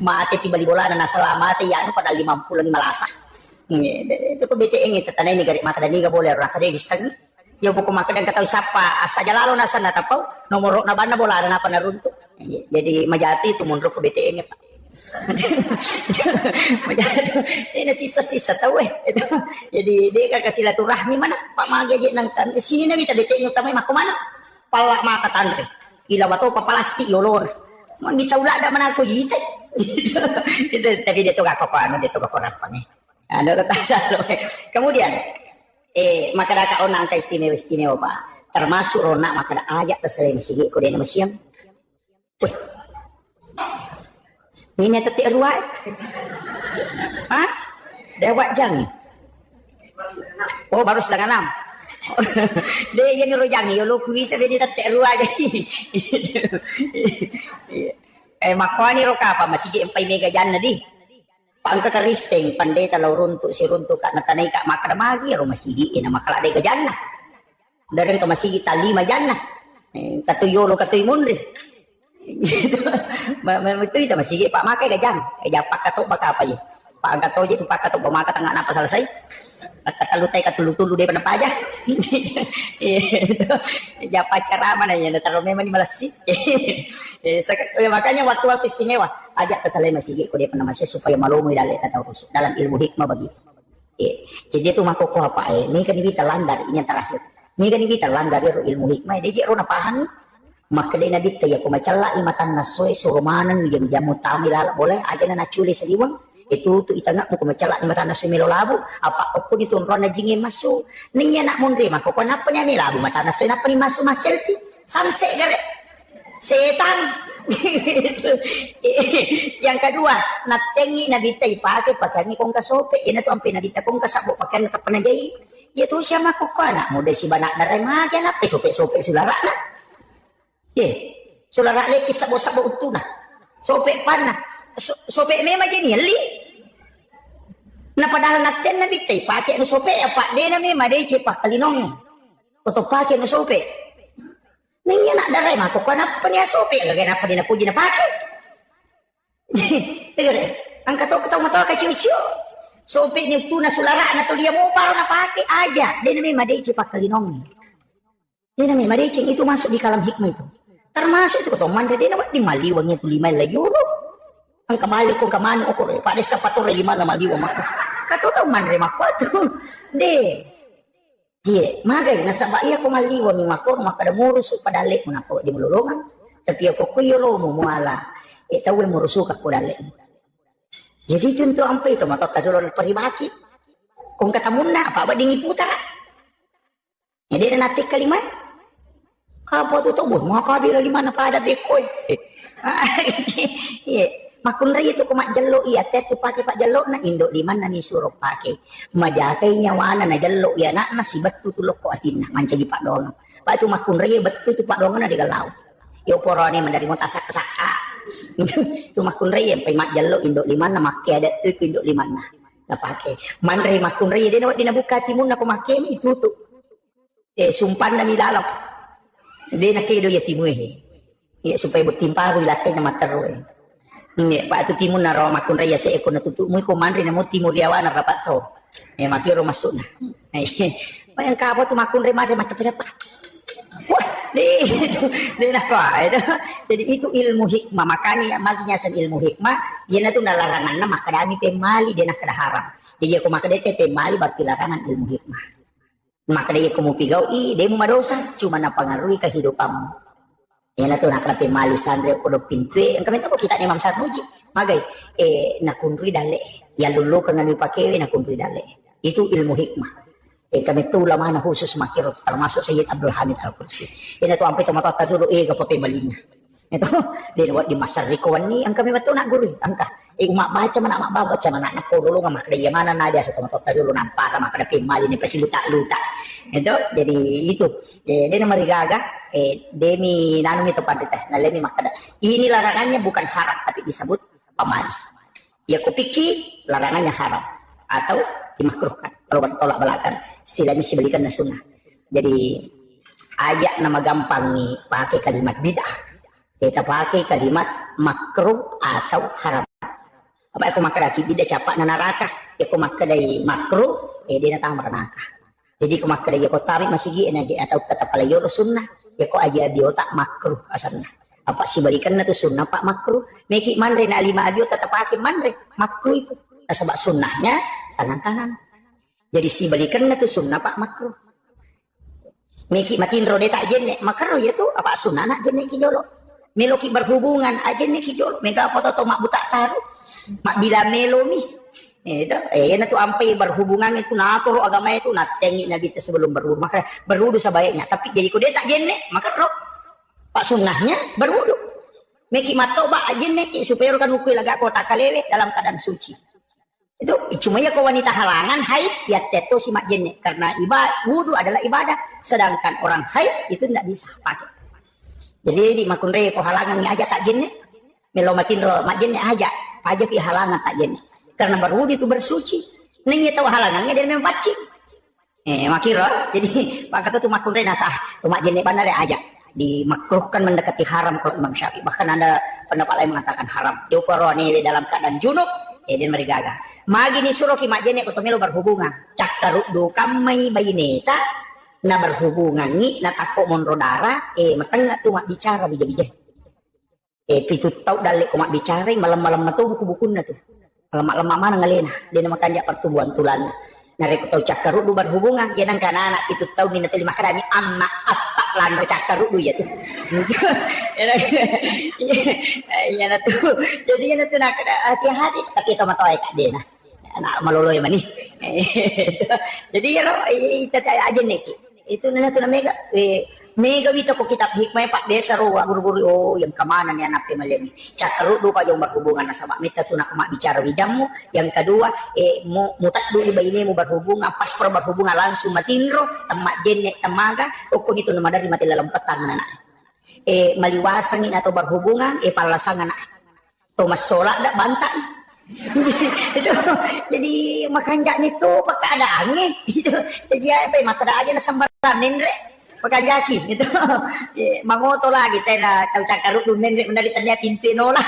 maate ti bali bola na nasalamate yan pada 50 malasa itu ko BTE ngi tatanay ni gari makadani ga boleh ra kade gisag ya buku makadang katawi sapa asa jalalo na sana tapau nomor na bana bola na panarunto jadi majati itu mundur ke BTE nya Pak majati ini sisa-sisa tahu jadi dia ka silaturahmi mana Pak magi aja nang tan sini na kita BTE nya tamay mako mana pala maka tanre ila wato papalasti yolor mangita ula ada mana ko yite itu tapi dia to ka ano dia to ka apa nih ada letak salo kemudian maka ada kaonang ka istimewa Pak termasuk rona maka ada ajak terselai masigi ko dia masyam weh ini teti ruai ha dewak jang oh baru setengah 6 dia yang rojang yo lu kita dia teti ruai jadi makwani ro ka pa masigi empay mega jan na di pangka karisting pandai talau runtuk si runtuk kak natanay kak makadamagi ro masigi ina makala de gajanna dareng ka masigi talima janna katuyo lo katuy munri itu ita masigi Pak makai gajang pak katok baka apa ya Pak kato je tu pak katok bamaka tangga apa selesai katalutay katulu-tulu de panapa aja ya pacara mana ya taruh memang di malasi makanya waktu-waktu istimewa ajak kesalai masigi ko dia pernah masih supaya malumui dalam ilmu hikmah begitu jadi itu makoko apa ini kan kita landar ini yang terakhir ini kan kita landar ya ilmu hikmah dia je rona paham maka dia nabi ya ko macalla imatan nasoy surumanan mi jamu tamila boleh aja na naculi sediwang itu tu itangak mo kumacala ni mata na sumilo labu apa ko dito ron na jingin maso niya nak mundre mako ko napa niya ni labu mata na napa ni maso maselti sanse gare setan yang kedua natengi na bitay pakai kong kasope ina to ang pinabita kong kasabo pakai na tapanagay itu siya mako ko na mo de si banak na rema na sope sulara na sulara lepis sabo utuna sope pana sope memang jadi li na padahal natin na bitay pakai no sope apa de na memang de cepak kalinong atau pakai no sope niya nak daray mako kana pa niya sope lagay na pa din na puji na pakai tigre ang kataw matawa ka chiu sope ni tuna sulara na to liya mo paro na pakai aja de na memang de cepak kalinong de na memang de itu masuk di kalam hikmah itu termasuk itu kataw man de na di maliwangnya tu 5 euro ang kamali kong kamano ko pada sa patore 5 na maliwa mako kataw man re mako tu de magay nasa baiya ko maliwa mi mako makada murus padale mo nako di mululungan tapi ako kuyolo mo muala tawe murusu ka ko dale jadi tunto ampe itu maka kadulon paribaki kung katamun na apa ba dingi putar jadi natik kalimat kapo to bo maka bila 5 na pada bekoy makunray itu kumak jalo iya tet pakai pak jalo na indo di mana ni suruh pakai majakai nyawana na jalo ya nak nasi betu tulok ko atin manca di pak dong pak itu makunray betu tu pak dong na di galau yo porone mandari mo tasak saka itu makunray yang mak jalo indo di mana make ada tu indo di mana na pakai mandray makunray dia na buka timun na ko make itu tu sumpan na milalap dia na kedo ya timu ya supaya bertimpa rilate na matero Nge pak tu timun naro makun raya se ekon tutu mu ko manri na mo timur yawa na rapat to. Makiro masuk na. Bayang kapo tu makun re mare macam apa? Wah, dia nak itu. Jadi itu ilmu hikmah. Makanya maginya sen ilmu hikmah. Dia tu na larangan na makadami pemali dia nak kada haram. Jadi aku makadai pemali berarti larangan ilmu hikmah. Makadai aku mau pigau dia mau madosa cuma na pengaruhi kehidupanmu. Yan na to nakrape mali sandre ko do pintwe ang kami to kita ni Imam Sarmuji magay nakunri dale ya lulu kang ano pakewe nakunri dale itu ilmu hikmah kami to lamang na khusus makirot termasuk Sayyid Abdul Hamid Al-Qudsi yan na to ampay tumatot tarulo kapape malina ito din wa di masarikawan ni ang kami mato na guri angka umak baca mana na pululo nga makdaya mana na dia sa tumatot tarulo na para makadapi mali ni pasiluta-luta itu jadi itu dia na marigaga demi nanong ito pandita na lemi makada ini larangannya bukan haram tapi disebut pamali ya kupiki larangannya haram atau dimakruhkan kalau bertolak belakang istilahnya dibelikan na sunnah jadi ajak nama gampang nih pakai kalimat bid'ah kita pakai kalimat makruh atau haram apa aku makadaki bid'ah capak na neraka ya aku makadai makruh dia natang neraka jadi aku makadai ya ko tarik masih aja atau kata palayor sunnah ya ko aja di otak makruh asalnya apa sih balikan na tu sunnah pak makruh meki manre na lima abio tetap pakai manre makruh itu sebab sunnahnya tangan kanan jadi si balikan na tu sunnah pak makruh meki matin rode tak jenne makruh ya tu apa sunnah nak jenne kijolo meloki berhubungan aja nih kijolo mega apa to mak buta taru mak bila melomi itu na tu ampai berhubungan itu natur agama itu natengi nabi itu sebelum berwudu maka berwudu sebaiknya tapi jadi kau dia tak jenne maka roh pak sunnahnya berwudu meki mato ba jenne supaya kan ukui laga kota kalele dalam keadaan suci itu cuma ya kau wanita halangan haid ya teto si mak jenne karena wudu adalah ibadah sedangkan orang haid itu tidak bisa pakai jadi di makunre ko halangan ni aja tak jenne melo matin ro mak jenne aja pi halangan tak jenne karena berwudu itu bersuci ning tahu halangannya dia memang pacing makira jadi maka tu makunre nasah tu mak jenne bandar aja dimakruhkan mendekati haram kalau Imam Syafi'i bahkan ada pendapat lain mengatakan haram ni dalam keadaan junub dia merigaga magi ni suruh ki mak jenne ko melo berhubungan cakkaru do kamai bayineta na berhubungan ni na tako monro dara mateng tu mak bicara bija-bija pitu tau dalik ko mak bicara malam-malam na tu buku-buku na tu lemak-lemak mana ngalena dia nama kanjak pertumbuhan tulan na reko tau cakaru du berhubungan ya nang kana anak pitu tau ni na terima kadani anak apa lan cakaru du ya tu ya na tu jadi ya na tu nak hati-hati tapi to matoy ka dia na anak maloloy mani jadi ya lo tata aja nih itu nana tu mega mega wito ko kitab hikmah pak desa ro guru-guru yang kemana nih anak pemalemi cakaru do ka yung berhubungan na sama mita tu nak mak bicara wijamu yang kedua mutat dulu bayi mu berhubungan pas berhubungan langsung matinro temak jenne temaga ko itu nama dari mati dalam petang anak maliwasangin atau berhubungan palasangan anak Thomas Solak dak bantai itu jadi makan itu keadaannya itu jadi apa makan aja na sambaranin re makan yakin itu mangoto lagi tena tahu cakaru dunen re menari tanya pintu nola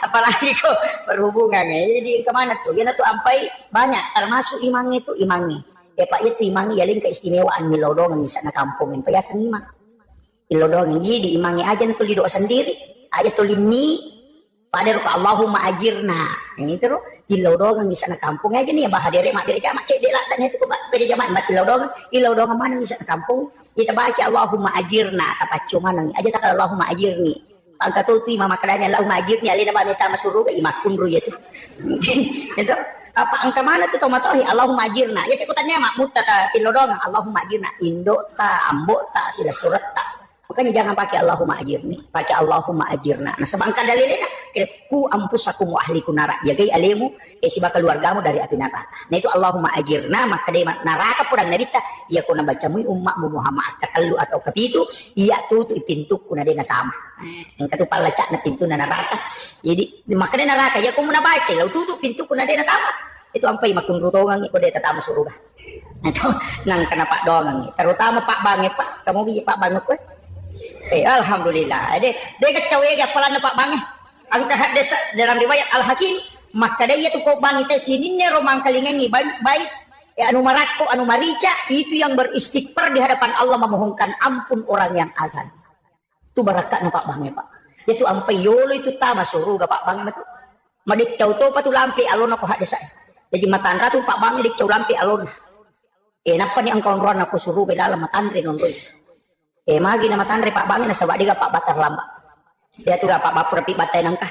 apalagi kok berhubungan jadi kemana tuh dia tuh ampai banyak termasuk imang itu imangnya pak itu imangnya yaling keistimewaan milodong di sana kampung yang payasan imang milodong jadi imangnya aja tuh lido sendiri aja tuh lini pada ruka Allahumma ajirna yang itu loh dilodongan di sana kampung aja nih ya bahadere mak dere jamak cek dela tanya itu kok beda jamak mak dilodongan mana di sana kampung kita baca Allahumma ajirna apa cuma nang aja tak Allahumma ajirni pangkat tu mama kadanya Allahumma ajirni alina ba meta masuru ke imakun ru itu itu apa angka mana tuh tomatohi Allahumma ajirna ya ikutannya mak mutta ta dilodongan Allahumma ajirna indo ta ambo ta sila surat ta makanya jangan pakai Allahumma ajirni pakai Allahumma ajirna nah sebangka dalilnya ku ampusakum wa ahlikum nara jagai alemu si bakal keluargamu dari api neraka nah itu Allahumma ajirna maka dari neraka pun nabi ta ya kuna bacamu ummakmu Muhammad takallu atau kapitu iya tutu pintu kuna dena tama yang katu palacak na pintu na neraka jadi maka dari neraka ya kuna baca lau tutu pintu kuna dena tama itu ampai makun rutongan ko deta tama surga itu nang kena pak doang terutama pak bange pak kamu gi pak bange ko alhamdulillah de kacau ya kepala pak bange angka hadis dalam riwayat Al-Hakim maka dia tu kau bangi teh sini ne romang kalingangi baik anu marako anu marica itu yang beristighfar di hadapan Allah memohonkan ampun orang yang azan. Tu barakat na Pak Bang Pak. Itu ampai yolo itu tama suruga Pak Bang itu. Madik cau to patu lampi alon aku hadis saya. Jadi matandra tu Pak Bang dik cau lampi alon. Napa ni angkau ron aku suruga dalam matandre nonton. Magi nama tandre Pak Bang na sabak diga Pak Batar lamba. Dia tu Pak Bapur pi batay nangka.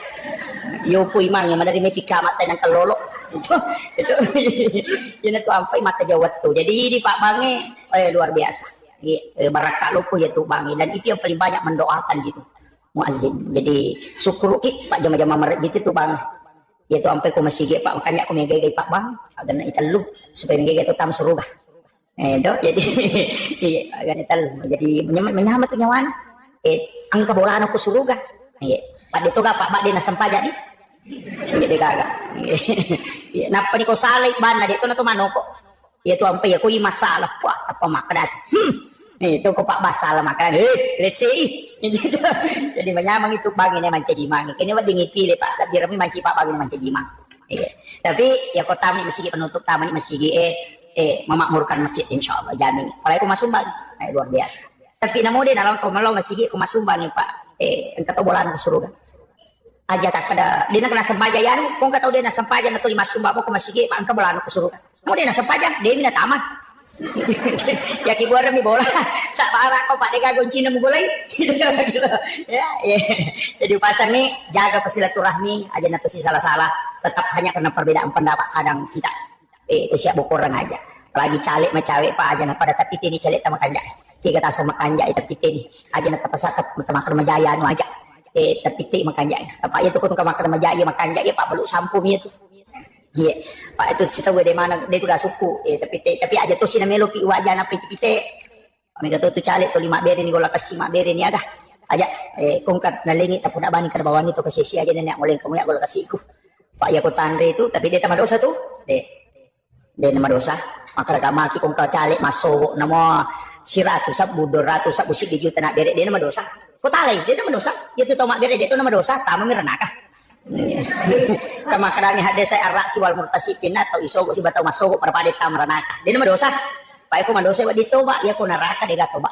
Yo po imang yang dari may pikamat tayo ng kalolo. Itu yun na to ampai mata jawat tu. Jadi di Pak Bangi luar biasa. Barakalo po ya tu Bangi dan itu yang paling banyak mendoakan gitu. Muazzin. Jadi syukur ki Pak jama-jama maret gitu tu Bang. Ya tu ampai ko masige Pak makanya ko megay Pak Bang agar na italo supaya megay to tam suruga. Itu jadi agar italo jadi menyamat tu nyawan. Ang kabolaan ko suruga. Pak dito ka Pak di nasampaja ni. Jadi kagak. Napa ni ko salay ban na dito na to manoko. Itu ampai ako masalah pa apa makadat. Itu ko Pak masalah makadat. Lesi. Jadi menyamang itu Bang ini manci mang. Kini wa dingipili Pak lebih rami manci Pak Bang ini manci mang. Tapi ya ko tami masigi penutup taman masigi memakmurkan masjid insyaallah jamin. Kalau aku masumbang luar biasa. Tapi namo din alam ko malo masigi ko masumbang Pak. Ang katobolan ko suruga. Aja tak pada dia kena sempajan kung kataw dia na sempajan na to lima sumba mo kumasige pa ang kabolan ko suruga. Mo dia na sempajan dia na taman. Ya kibuara mi bola. Sa para ko pa de gagonci na mo gulay. Ya. Jadi pasar ni jaga silaturahmi aja na to si salah-salah tetap hanya karena perbedaan pendapat kadang kita. Itu siap bukuran aja. Lagi calik macawe pa aja na pada tapi tini calik ta makanja. Tiga tasa makanja tapi tini aja na tapasat makan majaya anu aja. Tapi makanja. Apa itu kung makan majaya makanja ya Pak belum sampu itu. Iya, Pak itu sita gue di mana dia tuh gak suku. Tapi aja tuh sina melo pi wajah na pite. Kami kata tuh calik tuh 5 beri ni gola kasih 5 beri ni ada. Aja kung kat nalingi tapun abani kada bawani to kasi aja nenek mulai kamu ya gola kasih ku. Pak ya ko tandre itu tapi dia tamad dosa tuh. Dia nama dosa. Maka maki kung ka calik masuk nama siratu sab budor ratu sab usik di juta nak beri dia nama dosa. Ko talay dia nama dosa. Itu tomak beri dia itu nama dosa tama miranaka. Kama karani hadis saya arak si wal murtasipin atau isogo si batau masogo para pada tamranaka. Dia nama dosa. Pak aku madosa wa ditoba ya ko naraka de gatoba.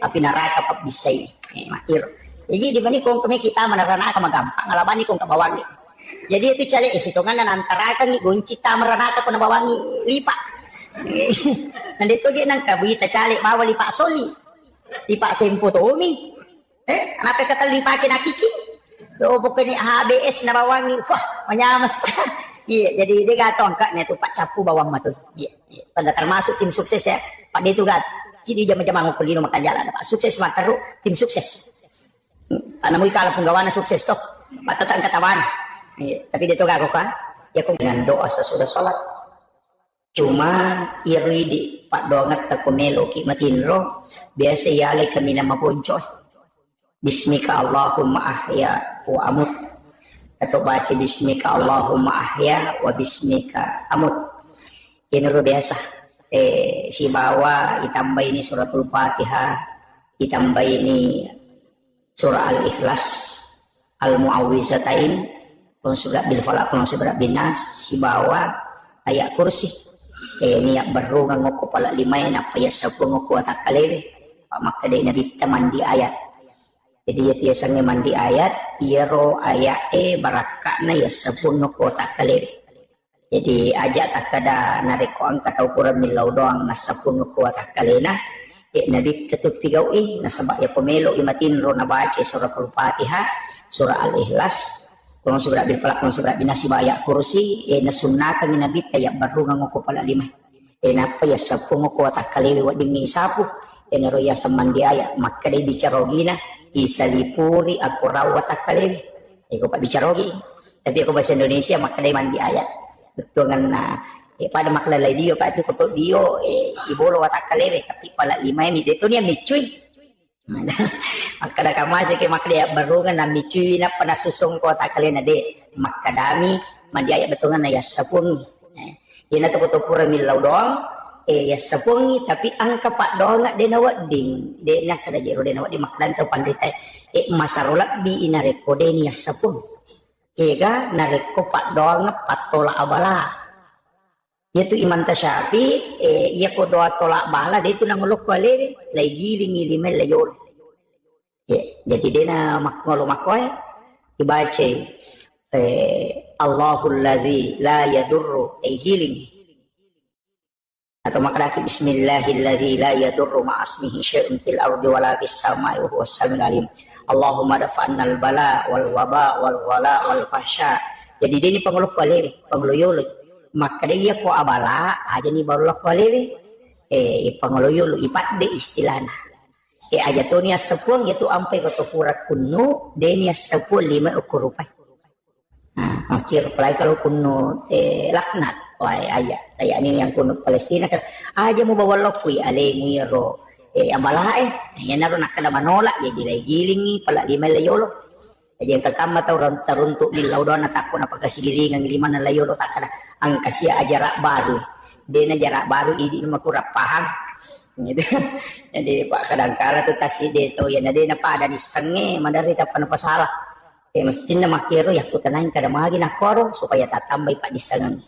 Tapi naraka pa bisay. Makir. Jadi di bani kung kami kita manarana magampang alabani kung kabawangi. Jadi itu cari isitungan dan antara kan gunci tamranaka ko nabawangi lipa. Nandito je nang kabita cari bawa lipa soli. Lipa sempo to umi. Kenapa kata lipa kinakiki? Do pokoknya HBS na bawang wah manyamas. Iya, jadi dia kata angkatnya tuh Pak Capu bawang matu. Iya. Pada termasuk tim sukses ya. Pak dia tuh gat. Jadi jam-jam ngupulino makan jalan Pak. Sukses mataru tim sukses. Karena mau kalah penggawana sukses toh. Pak tetang katawan. Iya, tapi dia tuh gak kok. Ya kok dengan doa sesudah sholat. Cuma iri di Pak dongat takumelo kimatinro biasa yale kami nama boncoy. Bismika Allahumma ahya wa amut. Atau baca bismika Allahumma ahya wa bismika amut. Ini luar biasa. Si bawa ditambah ini suratul Fatihah, ditambah ini surah Al-Ikhlas, Al-Mu'awwizatain, kalau surat bil falaq, kalau surat bin nas, si bawa ayat kursi. Niat baru ngoko pala 5 apa ya sabu ngoko atakalewe. Pak maka dia nabi teman di ayat. Jadi ya tiasanya mandi ayat, iro ayat barakakna ya sabun kota kalewe. Jadi ajak tak kada nariko angkat ukuran milau doang nasabun kota kalena. Nabi tetap tigau nasabak ya pemelo imatin ro nabaca surah Al-Fatihah, surah Al-Ikhlas, kalau surah bil falaq, kalau surah bin nas ayat kursi, nasunnakan nabi tayak baru ngoko pala 5. Napa ya sabun kota kalewe wading ni sapu. Naro ya samandi ayat maka dia bicarogina. Isalipuri aku rawat akalewi. Aku pak bicarogi. Tapi aku bahasa Indonesia maka dia mandi ayat. Betul kan pada maklalay dia pak itu koto dia ibolo watakalewi tapi pala 5 ini itu dia micui. Maka dah kamasi ke maka dia barungan na micui na panasusong ko atakale na de makadami mandi ayat betul kan ya sapung. Ina to koto pura milaw doang. Ya sapungi tapi angka pak doang de nawat ding de nak kada jero de nawat di maklan to pandita masarolat bi ina rekode ni ya sapung kega nareko pak doang patola abala yaitu iman tasyafi iya ko doa tolak bala dia itu nangulok wale lagi giling ilimel layol ya jadi dia na makngolo makoy dibaca Allahul ladzi la yadurru giling atau makadaki bismillahilladzi la yadurru ma'asmihi syai'un fil ardi wala fis samai wa huwas samiul alim Allahumma dafa'annal bala wal waba wal wala wal fahsya. Jadi dia ni pangulok kualere, panguluyolo. Maka dia ko abala, aja ni barulok kualere. Panguluyolo ipat de istilana. Aja to niya sepuang yaitu ampai ko purat kuno, de niya 15 ukur rupai. Makir pelai kalau kuno laknat. Wah aja, kayak ini yang kuno Palestina kan. Aja mau bawa lokui ale ngiro. Abala yan naroon nakada manolak jadi lay gilingi pala lima layolo jadi yang kakama tau taruntuk nilaw doon at ako na pagkasigilingan lima na layolo takada ang kasya jarak baru dia na jarak baru hindi na makurap pahang jadi pak kadang-kala tu tasi dito yan na din na pada ni sange mandarita pa na pasala mesti na makiro yaku tanayin kada magi na koro supaya tatambay pa di sangang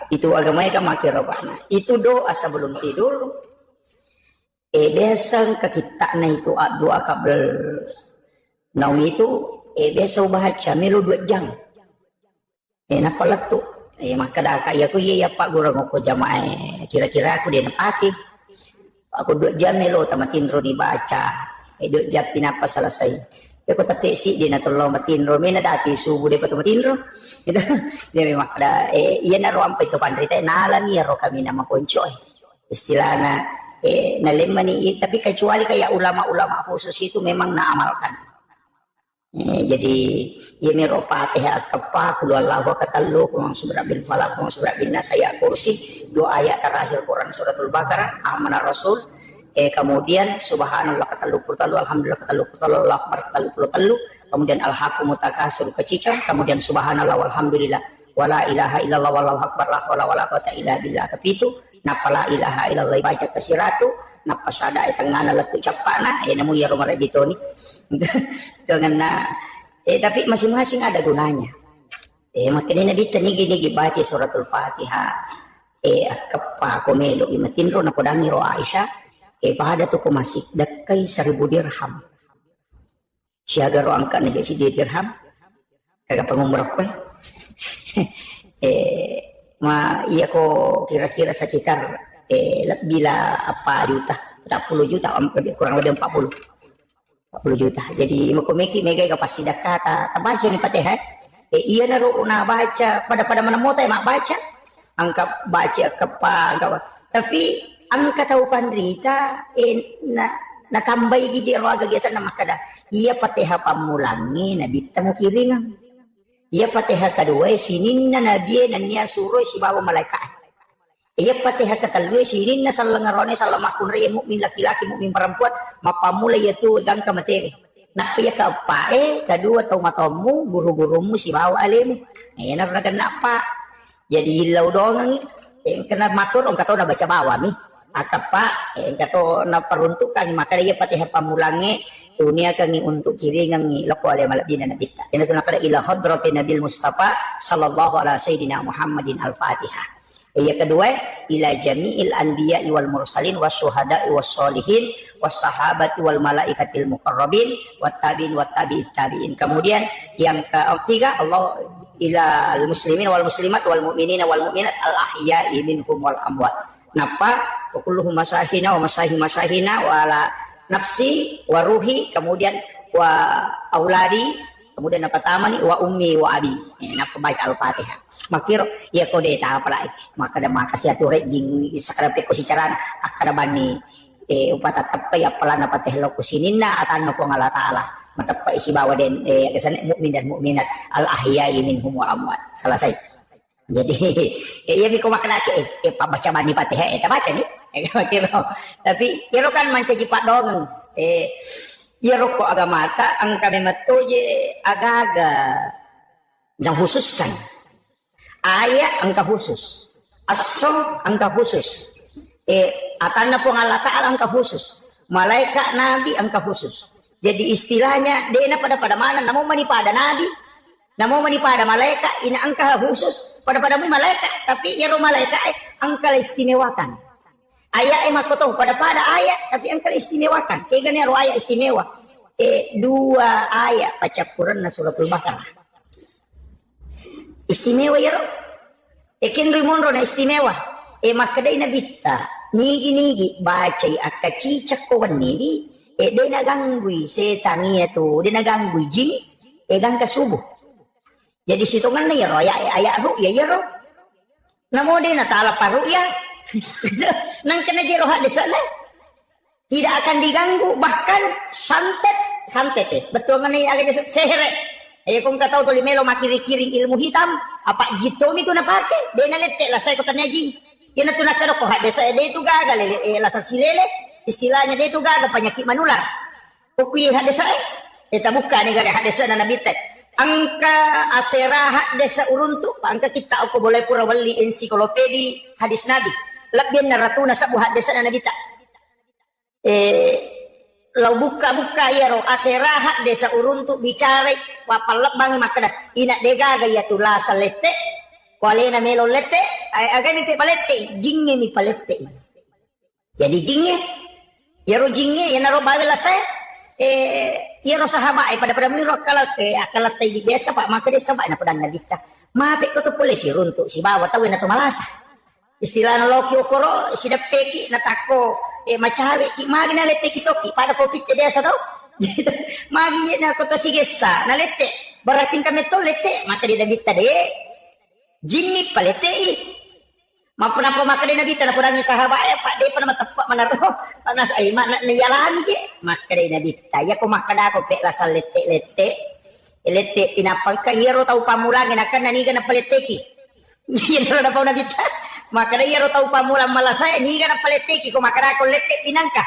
itu agamanya ka makiro pa na itu doa sebelum tidur biasa kita na itu doa kabel naum itu biasa baca melo 2 jam napalak tu maka dah kaya ko iya pak gurang ko jamaah kira-kira aku dia napaki aku 2 jam melo tamatinro dibaca 2 jam pinapa selesai ko tatesi dia natulong matinro mena dati subuh dia patu matinro gitu dia memang ada iya na ro ampai to pandrita nalani ro kami nama ponco istilahna nalemani tapi kecuali kayak ulama-ulama khusus itu memang naamalkan jadi ya mero Fatihah kepa qul huwallahu katallu qul surah bil falaq qul surah bin nas ayat kursi 2 ayat terakhir Quran suratul Baqarah amanah rasul kemudian subhanallah katallu alhamdulillah katallu Allahu akbar katallu kemudian al-haqqu mutakasur kecicang kemudian subhanallah walhamdulillah wala ilaha illallah wallahu akbar la haula wala quwata illa billah kepitu napa la ilaha illallah baca kesiratu napa sada tengana letu capana namu ya rumah gitu nih dengan tapi masing-masing ada gunanya makanya nabi tani gini baca suratul Fatihah kepa komelo imatinro na kodangi ro Aisyah pada tu ko masih dekai 1000 dirham siaga ro angka na si dirham kagak pangumrah ko iya ko kira-kira sekitar bila apa juta 40 juta kurang lebih 40 juta jadi makomeki mega pasti kata baca ni Fatihah iya naruh na baca pada mana mau mak baca angka baca kepa tapi angka tahu pandrita na tambah gigi roaga gesa na makada iya Fatihah pamulangi na bitamo kiringan iya Fatihah kedua sinin na nabi na niya suruh si bawa malaikat iya Fatihah ketalui sinin na salangarone salamakun raya mukmin laki-laki mukmin perempuan mapamula yaitu gang kamateri nak pia ka pae kedua tau matamu guru-gurumu si bawa alim na kenapa jadi hilau doang kena matur orang kata udah baca bawah nih atapa kata na peruntukan maka dia Fatihah pamulangi dunia kami untuk kiri ngangi lako alai malabina nabi ta ina tuna kada ila hadratin nabil mustafa sallallahu ala sayyidina muhammadin al-fatihah yang kedua ila jami'il anbiya'i wal mursalin wasyuhada'i wassolihin wassahabati wal malaikatil muqarrabin wattabi'in wattabi'it tabi'in kemudian yang ketiga Allah ila al muslimin wal muslimat wal mu'minina wal mu'minat al ahya'i minhum wal amwat napa wa kulluhum masahina wa masahina wa ala nafsi wa ruhi kemudian wa auladi kemudian apa tamani wa ummi wa abi napa baca al-Fatihah makir ya kode ta pala maka da makasih atu rejing sakara pe ko sicaran akada bani upata tepe ya pala napa teh lo kusinina atan ko ngala taala matapa isi bawa den kesan mukmin dan mukminat al ahya'i minhum wa amwat selesai jadi ya biko maknake baca bani Fatihah ta baca nih kira tapi kira kan mancaji pak dong ya rokok agama ta ang kami matoye agaga yang khususkan ayat angka khusus asom angka khusus atana po Allah Ta'ala angka khusus malaikat nabi angka khusus Jadi istilahnya dena pada mana namo mani pada nabi, namo mani pada malaikat, ina angka khusus pada mi malaikat, tapi ya ro malaikat angka istimewakan. Ayat makoto pada ayat tapi angka istimewakan. Kegane ro ayat istimewa. Dua ayat baca Quran na suratul Baqarah. Istimewa ya ro. Kin rimonro na istimewa. Makadai na bitta. Nigi baca akacicak ko wanili. Dia naganggui setan itu, dia naganggui jin, gang ke subuh. Jadi situ kan ya roh, ayat ru'ya ya roh. Namo dia natala paru'ya. Nang kena je roh di sana. Tidak akan diganggu, bahkan santet betul kan ini agak sehere. Kung kataw to limelo makiri-kiring ilmu hitam, apa jitom itu napake, dia nalete lah saya kotanya jin. Yan na tunakano ko, desa dia itu gagal, lasa silele. Istilahnya dia itu gagal penyakit manular. Kukuyi hadesa eta buka nih gak hadesa na nabitek. Angka aserahat desa uruntu, angka kita aku boleh pura wali ensiklopedi hadis nabi. Lebih naratuna sabu hadesa na nabita. Lau buka ya ro aserahat desa uruntu bicara wapalak bang makada ina degaga ya tula salete. Kuale na melo lete, agami pe palete, jinge mi palete. Jadi jinge yaro jinge ya naro bawel saya yaro sahaba pada miro akalat di biasa pak maka dia sabak na padang nagita mape ko to polisi runtuk si bawa tawin na to malasa istilah na loki okoro sida peki na tako macawe ki magi na lete ki toki pada kopit dia sa to magi na ko to sigesa na lete baratin kami to lete maka dia nagita de jinni palete Mampunapa maka dia nabita na purangi sahabat pak dia pada matepak manaro panas ay mana niyalami je maka dia nabita ya ko makada ko pe lasal lete pinapang ka yero tau pamulangin akan naniga na paleteki yero na pa nabita maka dia yero tau pamulang malasay niga na paleteki ko makada ko lete pinangka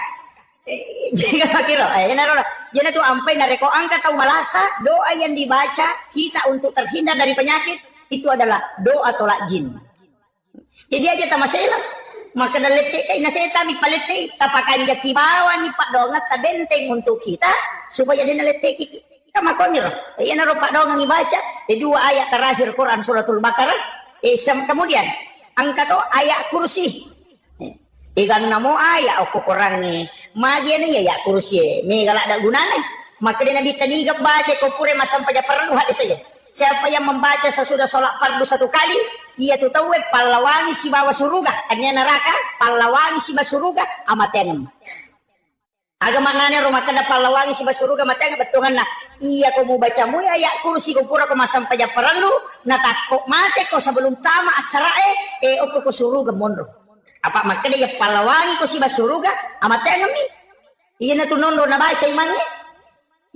jika kira naro yan tu ampai na reko angka tau malasa doa yang dibaca kita untuk terhindar dari penyakit itu adalah doa tolak jin. Jadi aja tamasela maka dalete kay naseta mi palete tapakan jaki bawa ni pak dongat tabenteng untuk kita supaya dia nalete kita makonir ya naro pak dongat dibaca dua ayat terakhir Quran suratul Baqarah kemudian angka to ayat kursi ikan namo ayat aku kurang ni magian ya kursi ni galak ada gunanya maka dia nabi tadi baca ko pure masam paja perlu hadis saja. Siapa yang membaca sesudah sholat fardu satu kali, ia tu tahu pahlawangi si bawa suruga, kanya neraka, pahlawangi si bawa suruga, amatengan. Agak maknanya rumah kena pahlawangi si bawa suruga, amatengan betungan nah. Iya kau mau baca mu ayat kursi kau pura kau masam paja perlu, natakok mate kau sebelum tama asrae, oku kau suruga mondro. Apa makanya ya pahlawangi kau si bawa suruga, amatengan ni. Iya na tu nondo na baca imannya.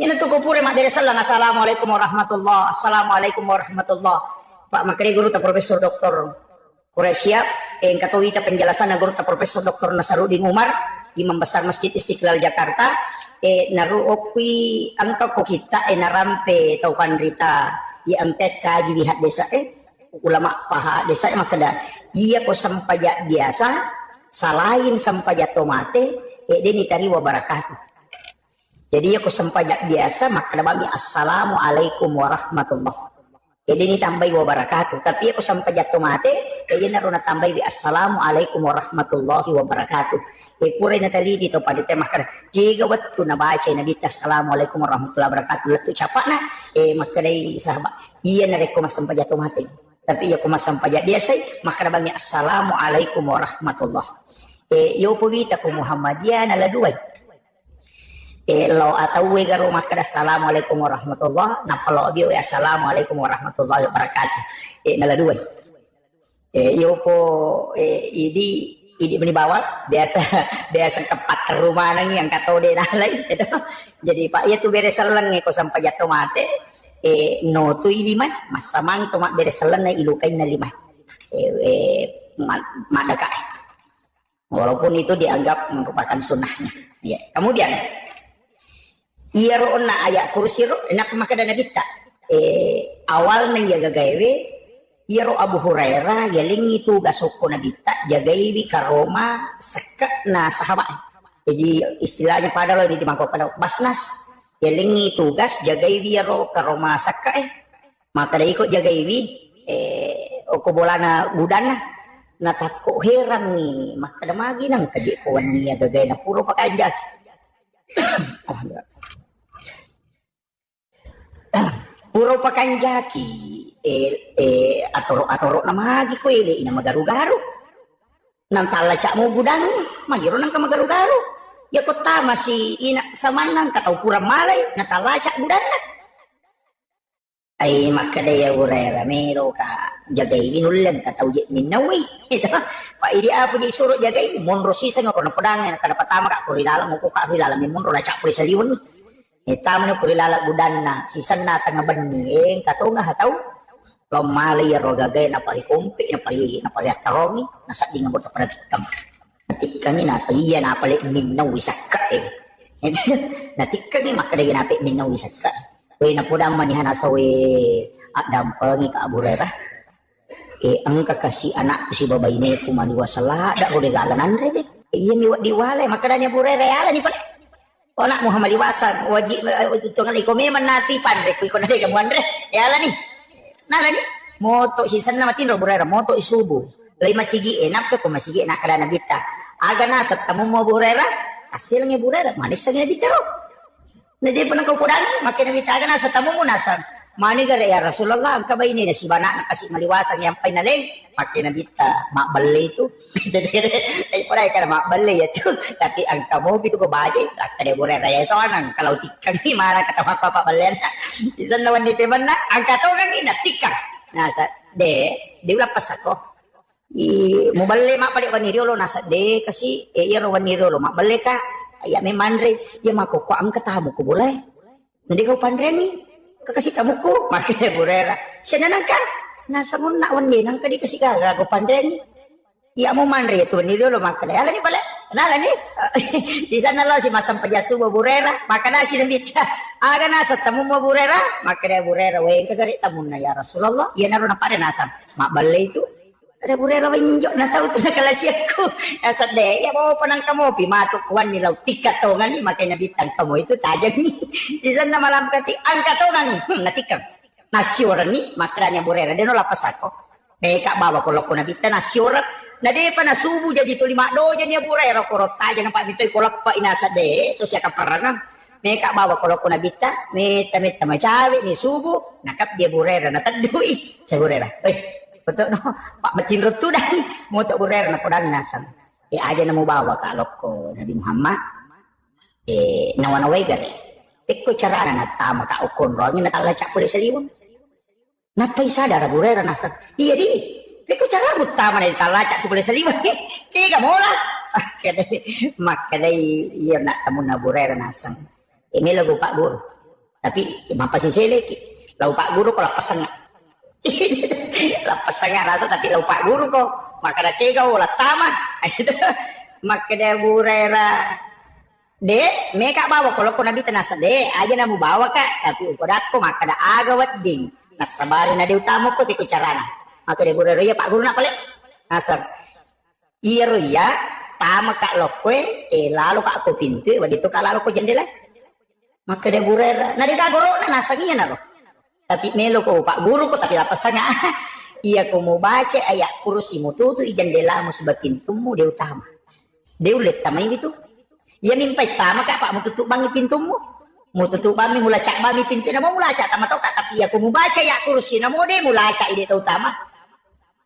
Yan ito ko pure mak salang assalamualaikum warahmatullah assalamualaikum warahmatullah Pak makanya guru ta Profesor Dr. Quraisyah katawita penjelasan na guru ta Profesor Dr. Nasarudin Umar Imam Besar Masjid Istiqlal Jakarta naruokwi angka ko kita narampe tau pandrita angket kaji lihat desa ulama paha desa makada iya ko sampaya biasa salahin sampaya tomate deni tari wa barakatuh. Jadi aku sempajak biasa maka nabami assalamualaikum warahmatullah. Jadi ini tambah wabarakatuh. Tapi aku sempajak tomate, jadi naruna tambah bi assalamualaikum warahmatullahi wabarakatuh. Pura na tali dito pada tema kan. Jika waktu na baca na dito assalamualaikum warahmatullahi wabarakatuh. Lalu capak na maka dari sahabat. Iya na reko mas sempajak tomate. Tapi aku mas sempajak biasa maka nabami assalamualaikum warahmatullah. Yo pugita ko Muhammadiyah na laduay. Lo atau wega rumah kada assalamualaikum warahmatullah na palo dio assalamualaikum warahmatullahi wabarakatuh nala dua yo po idi menibawa biasa kepak rumah nang yang katau de nalai itu jadi pak ya tu beres seleng ko sampai jatuh mate no tu ini mah masamang tomat beres seleng na ilukain na lima madaka walaupun itu dianggap merupakan sunnahnya ya kemudian iya roona ayat kursi ro enak maka dana kita awalnya ya gagawe iya ro Abu Hurairah ya lingi tu gasoko na kita jagaiwi karoma sekak na sahabat jadi istilahnya pada lo di mangkok pada basnas Yalingi tugas jagai biro karo masak ka maka dari ko jagai bi o ko bola na gudan na tako heran ni maka damagi nang kaji ko niya gagay na puro pakanja. Puro pakanjaki atoro na magi ko ina magaru-garu nang talaca mo gudang magiro nang ka magaru-garu. Ya ko tama si ina samanang kataw kurang malay na talaca gudang ay makadaya urera mero ka jagay inulan kataw jit minawi ito pa idi apo di suro jagay monro sisang ako na padangan kada patama ka kurilala mo ko ka kurilala min monro laca puri sa liwan tama na kurilala gudan na sisan na tangaban ni kataw nga hataw malay ro gagay na pari kumpi na pari ataromi nasa di nga mo taparatikam natikang ni nasa iya na palit minaw isaka natikang ni makadaya napit minaw isaka way na pudang manihan asaw at dampangi ka aburera ang kakasi anak ko si babay na kumaliwasala da ko regalanan rin iya diwalay makadanya burera yala ni pala o anak mo hamaliwasan wajib ito nga ikomeman nati pandre ko na rin kamuan rin yala ni nala ni moto sisan na matinro burera moto isubo lay masigi enap ko masigi na kada nabita aga na sa tamo mo burera asil nga burera manis sa nga bitaro na di pa nang kukudangi makinabita aga na sa tamo mo nasa mani gara ya Rasulullah ang kabay ni na si bana na kasi maliwasan yang pinalay makinabita makbalay ito ay pala ka na makbalay ito tapi ang kamo bito ko baje kada burera ya ito anang kalautik kang ni mara katama papabalayan isan naman ni teman na ang katogang inatikang nasa di wala pas ako mubali mapali waniriolo nasa de kasi iro waniriolo mabali ka ay may manre ya makukuha ang katamo ko bulay hindi ko pandre ni kakasi kamu ko makanya burera siya na nang ka nasa mo na wani nang kadi kasi ka ko pandre ni ya mo manre ito waniriolo makanya ala ni pala nala ni di sana lo si masam pajasu burera makanya sinambita aga nasa tamu mo burera makanya burera way kagari tamun na ya Rasulullah ya naroon na pare nasa mabali ito ada burera winjo na tao na kalasya ko nasa de ya mo pa nang kamo pimatukuan nilaw tikat to nga ni makay nabitang kamo ito tajang ni sisan na malam kati ang katongan ni natikang nasyura ni makranya burera deno lapas ako meka bawa ko loko nabita nasyura na de pa nasubo jadi to lima do jadi burera ko tajang pa dito ko pa inasa de to siya kaparangan meka bawa ko loko nabita meta macawi ni subo nakap dia burera natadui sa burera betul no Pak Macinrot tu dah mau tak burer na podang nasang aja na mo bawa ka alok ko Nabi Muhammad nawanaway gari tikko cara na tama ka ukon ro ngin natala cak puli saliwon napay sadara burer nasang iya di tikko cara utama na tala cak puli saliwon kaya ka mola makadai iya nak tamu na burer nasang ini lagu Pak Guru tapi mapasisele lagu Pak Guru kalau pasang lapas sangat rasa tapi lupa guru ko maka da tiga wala tama maka da burera de meka bawa kalau ko nabi tanasa de aja namu bawa ka tapi ukodat ko maka da agawat ding nasabari na de utama ko tiku carana maka da burera ya pak guru na pala nasab iya ya tama ka lokwe lalu ka ako pintu wadito ka lalu ko jendela maka da burera na de guru na nasaginya na ro tapi melo ko pak guru ko tapi lapasanya iya ko mau baca ayat kursi mo tutu ijandela mo sebab pintumu dia utama dia ulit tamay itu iya mimpai tama ka pak mo tutup bangi pintumu mo tutup bangi mula cak bangi pintu na mo mula cak tama to ka tapi iya ko mau baca ayat kursi na mo de mula cak ide utama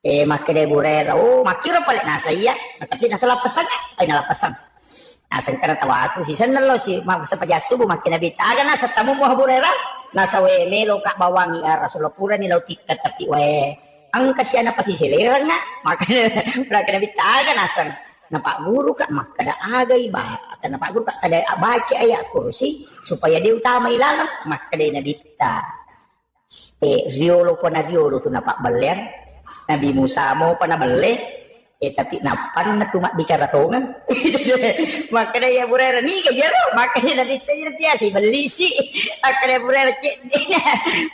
makade burera makira palit nasa iya tapi nasa lapasanya ay nalapasan nasa kana tawa ako si sanalo si sa pajasubo makin nabita aga nasa tamu mo burera nasa we melo ka bawang ya Rasulullah pura nilaw tikat tapi we ang kasya na pasisileran nga maka na bitaga nasan na Pak Guru ka makada agay ba na Pak Guru ka kada baca ayat kursi supaya dia utama ilalang makada na dita riolo ko na riolo to na Pak Balen Nabi Musa mo pa na bale tapi napan na tumak bicara tongan makanya ya burera ni kaya ro makanya nanti dia si beli si makanya burera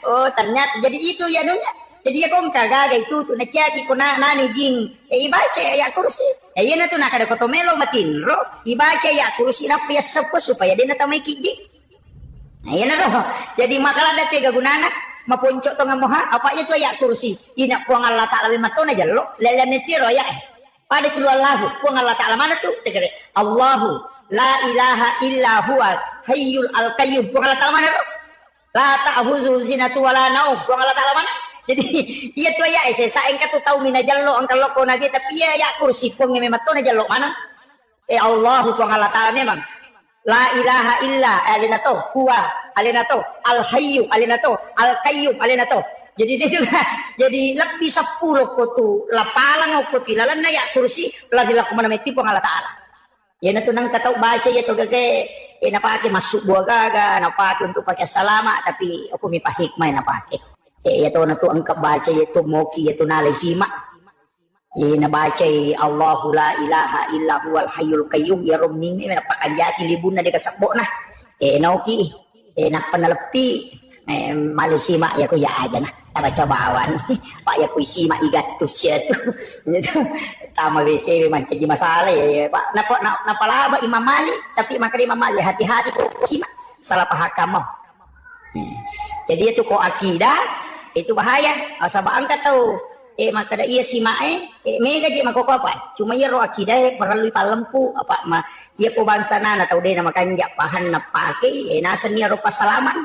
oh ternyata jadi itu ya nunya jadi ya kong kagak itu tuh na caki ko na nani jing ibaca ya kursi iya na tuh na kada kotomelo matin ro ibaca ya kursi na pias ko supaya dia na tamay kiji Nah, iya naro. Jadi makalah ada tiga gunana. Mapuncok to ngamoha apa itu ya kursi. Ina puang Allah Taala matona jallo. Lele metiro ya. Pada keluar lahu puang Allah Taala mana tuh? Tegere. Allahu la ilaha illa huwa hayyul al-qayyum. Puang Allah Taala mana tuh? La ta'khuzuhu sinatun wala naum. Puang Allah Taala mana? Jadi iya tuh ya saya engka tuh tahu mina jallo angkal loko nage tapi ya kursi puang matona jallo mana? Allahu puang Allah Taala memang. La ilaha illa alinato huwa alinato al hayyu alinato al qayyum alinato. Jadi dia juga jadi lebih 10 kutu lapalang ko tilalan na ya kursi la dilaku mana meti pang Allah Taala. Ya na tunang katau baca ya to gage na pake masuk buah gaga na pake untuk pakai salama tapi aku mi hikmah na pake. Ya to na to angkap baca ya to moki ya to nalai simak. Ina baca Allahu la ilaha illa huwal hayyul qayyum ya romning na pakanjati libun na kasakbo na nauki nak panalepi malisima ya ko ya aja na tabaca bawan pak ya ko isima igatus ya tu itu tama bese man jadi masalah ya pak napalaba Imam Malik tapi maka Imam Malik hati-hati ko sima salah paham mau jadi itu ko akidah itu bahaya asaba angkat tahu maka da iya si mae mega je makoko apa cuma ya roh akidah perlu palempu apa ma iya ko bangsa na tahu deh nama kanja pahan na pake nasan ya rupa salaman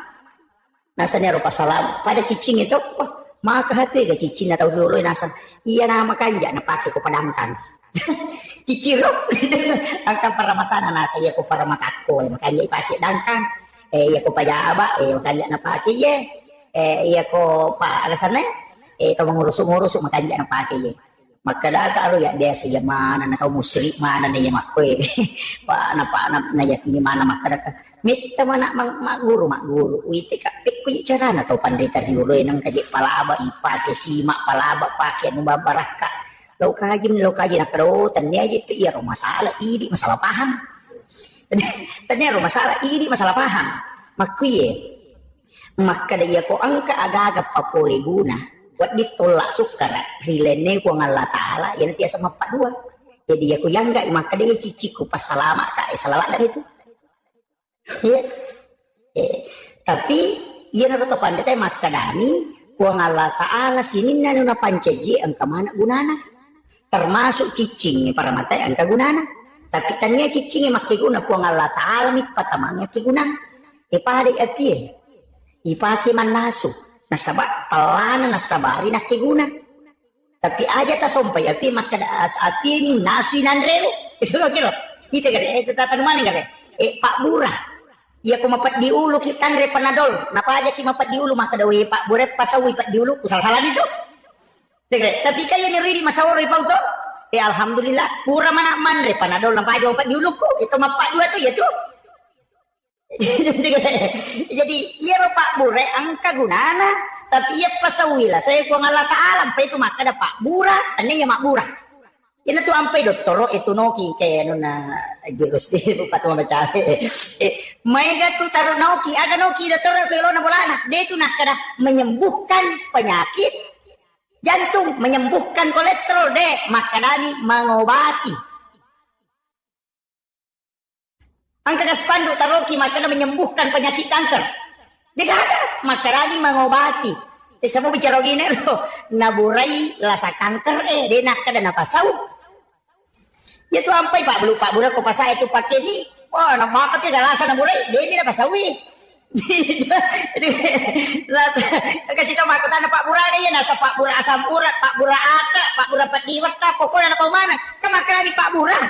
pada cicing itu maka hati ga cicing na tahu dulu nasan iya nama kanja na pake ko padangkan ciciro angka paramatan nasa iya ko paramatako makanya ipake dangkan iya ko pajaba makanya na pake iya ko pa alasannya itu mengurus makanya nak pakai ya maka dah kalau ya dia sih mana nak tahu musyrik mana nih mak kue pak na yakini mana maka dah minta mana mak guru wite kak pik cara na tahu pandai tadi dulu nang kaji pala aba ipake simak pala aba pakai numba baraka lo kaji nak karo tanya aja iya masalah ini masalah paham tanya masalah ini masalah paham mak kue maka dia ko angka agak-agak papole guna buat ditolak sukara rilene ku Allah Taala ya nanti sama 42 jadi aku yang enggak maka dia ciciku pas salama kak salah dan itu ya tapi iya naruto pandai teh maka dami ku Allah Taala sini nana panceji angka mana gunana termasuk cicing para mata angka gunana tapi tanya cicing make guna ku Allah Taala mi patamangnya ki gunana pada api ipake manasu nasaba pelana nasabari nak kiguna tapi aja tak sampai api maka as api ni nasi nandrelo itu kira itu kan itu tatan mana kan Pak Burah ya ko mapat di ulu kita andre panadol napa aja ki mapat di ulu maka dawe Pak Burah pasawi pat di ulu salah itu tapi kaya ni ridi masawaro ipau to alhamdulillah pura mana mandre panadol napa aja mapat di ulu ko itu mapat dua tu ya tu jadi iya Pak Bure angka gunana tapi iya pasawila saya ko Allah Taala sampai itu maka ada Pak Bura tanya ya Mak Bura ini tuh sampai doktoro itu noki kayak nuna jurus di buka tuh baca mereka tuh taruh noki ada noki doktoro kalau na bolana dia itu nak kada menyembuhkan penyakit jantung menyembuhkan kolesterol deh maka dani mengobati angka spanduk taroki makanya menyembuhkan penyakit kanker. Dia ada makarani mengobati. Saya mau bicara gini loh, naburai rasa kanker dia nak kada napasau. Dia tuh sampai Pak Bura ko pasai itu pakai ni. Oh, nak makan tidak rasa naburai, dia ni napasawi. Rasa kasih tahu makutan Pak Bura dia nasa Pak Bura asam urat, Pak Bura ata, Pak Bura patiwata, pokoknya apa mana? Kemakarani Pak Bura.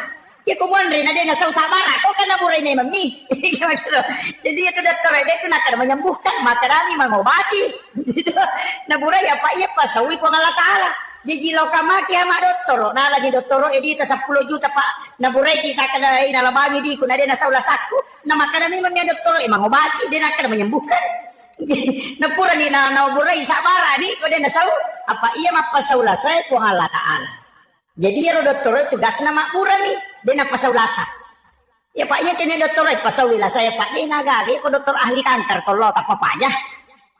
Ya kumon rin ada nasa usabara kok kan naburay na mami jadi itu dokter dia itu nak menyembuhkan makarani mengobati naburay apa iya pasawi po Allah Taala jadi lokamaki ama dokter nala di dokter edita 10 juta Pak naburay kita kada inalabami di kun ada nasa ulasaku na makarani mami dokter mengobati dia nak menyembuhkan napura ni na naburay sabara ni ko dia nasa apa iya mapasaula saya po Allah Taala. Jadi ya dokter tugas nama pura nih, dia nak pasau lasa. Ya Pak, ya kini dokter pasau lasa ya Pak, dia nagari, aku dokter ahli kanker, kalau tak apa aja.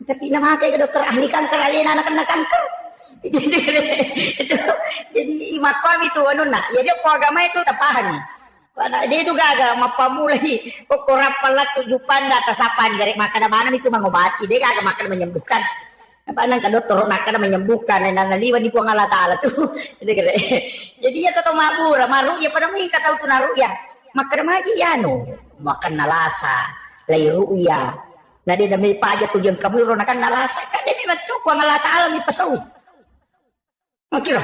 Tapi nama kayak dokter ahli kanker, alien anak kena kanker. Jadi imak kami itu anu nak, jadi aku agama itu tak paham. Pada dia itu gagal mapamulai korap pala tujupan atas apaan dari makan mana itu mengobati dia gagal makan menyembuhkan apa nang ka dokter makan menyembuhkan dan naliwan di puang Allah Taala tuh jadi ya kata mabura maru ya pada mi kata tunaru ya makan maji ya no makan nalasa lai ruya nah dia demi paja tuh yang kamu ronakan nalasa kan dia memang tuh puang Allah Taala mi pasawi makira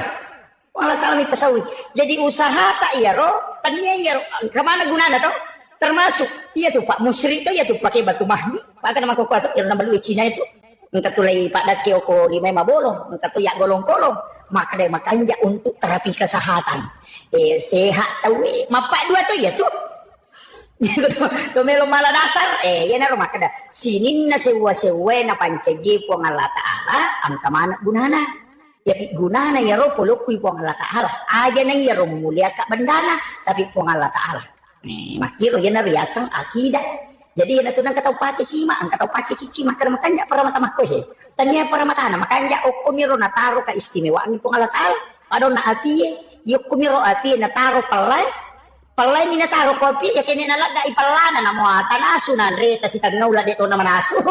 Allah Taala mi pasawi jadi usaha tak iya ro tanya iya kemana gunanya tuh termasuk iya tuh Pak Musri itu ya tuh pakai batu mahni pakai nama koko itu yang nama Cina itu engkau tulai Pak Dakio ko di Mema Bolong engkau tuh ya golong-golong maka dia makanya untuk terapi kesehatan sehat tahu mapak dua tuh ya tuh tuh melo malah dasar ya naro maka dah sini na sewa na pancaji po ng Allah Taala ang kamana gunana ya gunana ya ro polok po ng Allah Taala aja na ya ro mulia ka bandana tapi po ng Allah Taala makiro ya na riasang akidah jadi yan ito nang kataw pati sima ang kataw pati cici makanya makanya para mata mako tanya para mata na makanya o kumiro na taro ka istimewa ang po ng Allah Taala ano na api yung kumiro api na taro palay minataro kopi ya kini nalaga ipalana na mo tanaso na reta si tagnaula dito na manaso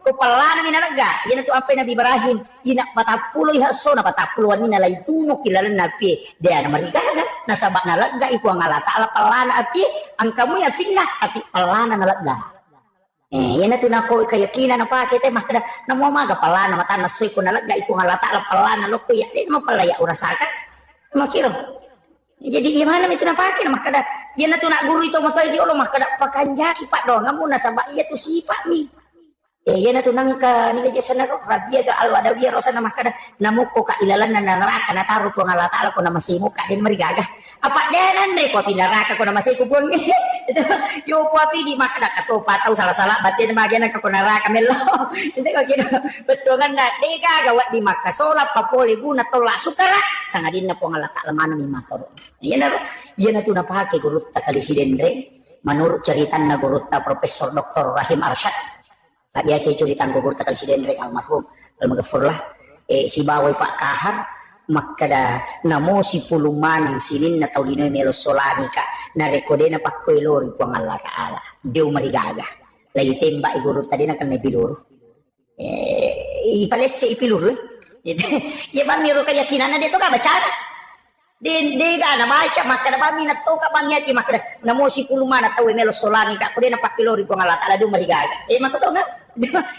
ko palana minalaga yan ito apa Nabi Ibrahim ina patapuloy haso na patapuluan ni nalay tuno kilala na pi dia na marigaga nasaba nalaga ipo ang Allah Taala palana api ang kamu ya pinna api palana nalaga yan ito na ko kayakinan na pakite makada na mo maga palana matanasoy ko nalaga ipo ang Allah Taala palana lo ko ya di mo palaya urasaka makiro jadi gimana itu nampakin makada ya na nak guru itu motoy di Allah makada pakanjaki pak dong kamu nasaba iya tuh sifat nih ya na nang ka ni aja sana rabia ga alwa da biya rosana makada namuko ka ilalan na neraka na taruh ko Allah Taala ko na masimu ka din marigaga apa denan re ko pinaraka ko na masiku pun itu yo pati di makada ka to patau salah-salah batin bagian ka ko neraka melo itu ka kino betul kan na de ka gawat di makka solat papoli guna tola sukara sangadin na po Allah Taala mana mi makoro yan na to napake guru ta kali sidendre menurut cerita na guru ta Profesor Dr. Rahim Arsyad tak biasa cerita guru ta kali sidendre almarhum almaghfurlah si bawai Pak Kahar makada namo si puluman sinin na taulino melo solani ka na rekode na pakkoy lori po ang Allah Taala diw marigaga lagi tembak guru tadi na kan biluro ipalese ipiluro ya ba miro kayakinan na dito ka baca di ka na baca makada ba minato ka ba miyati makada namo si puluman na tawi melo solani ka kode na pakilori po ang Allah Taala diw marigaga makoto nga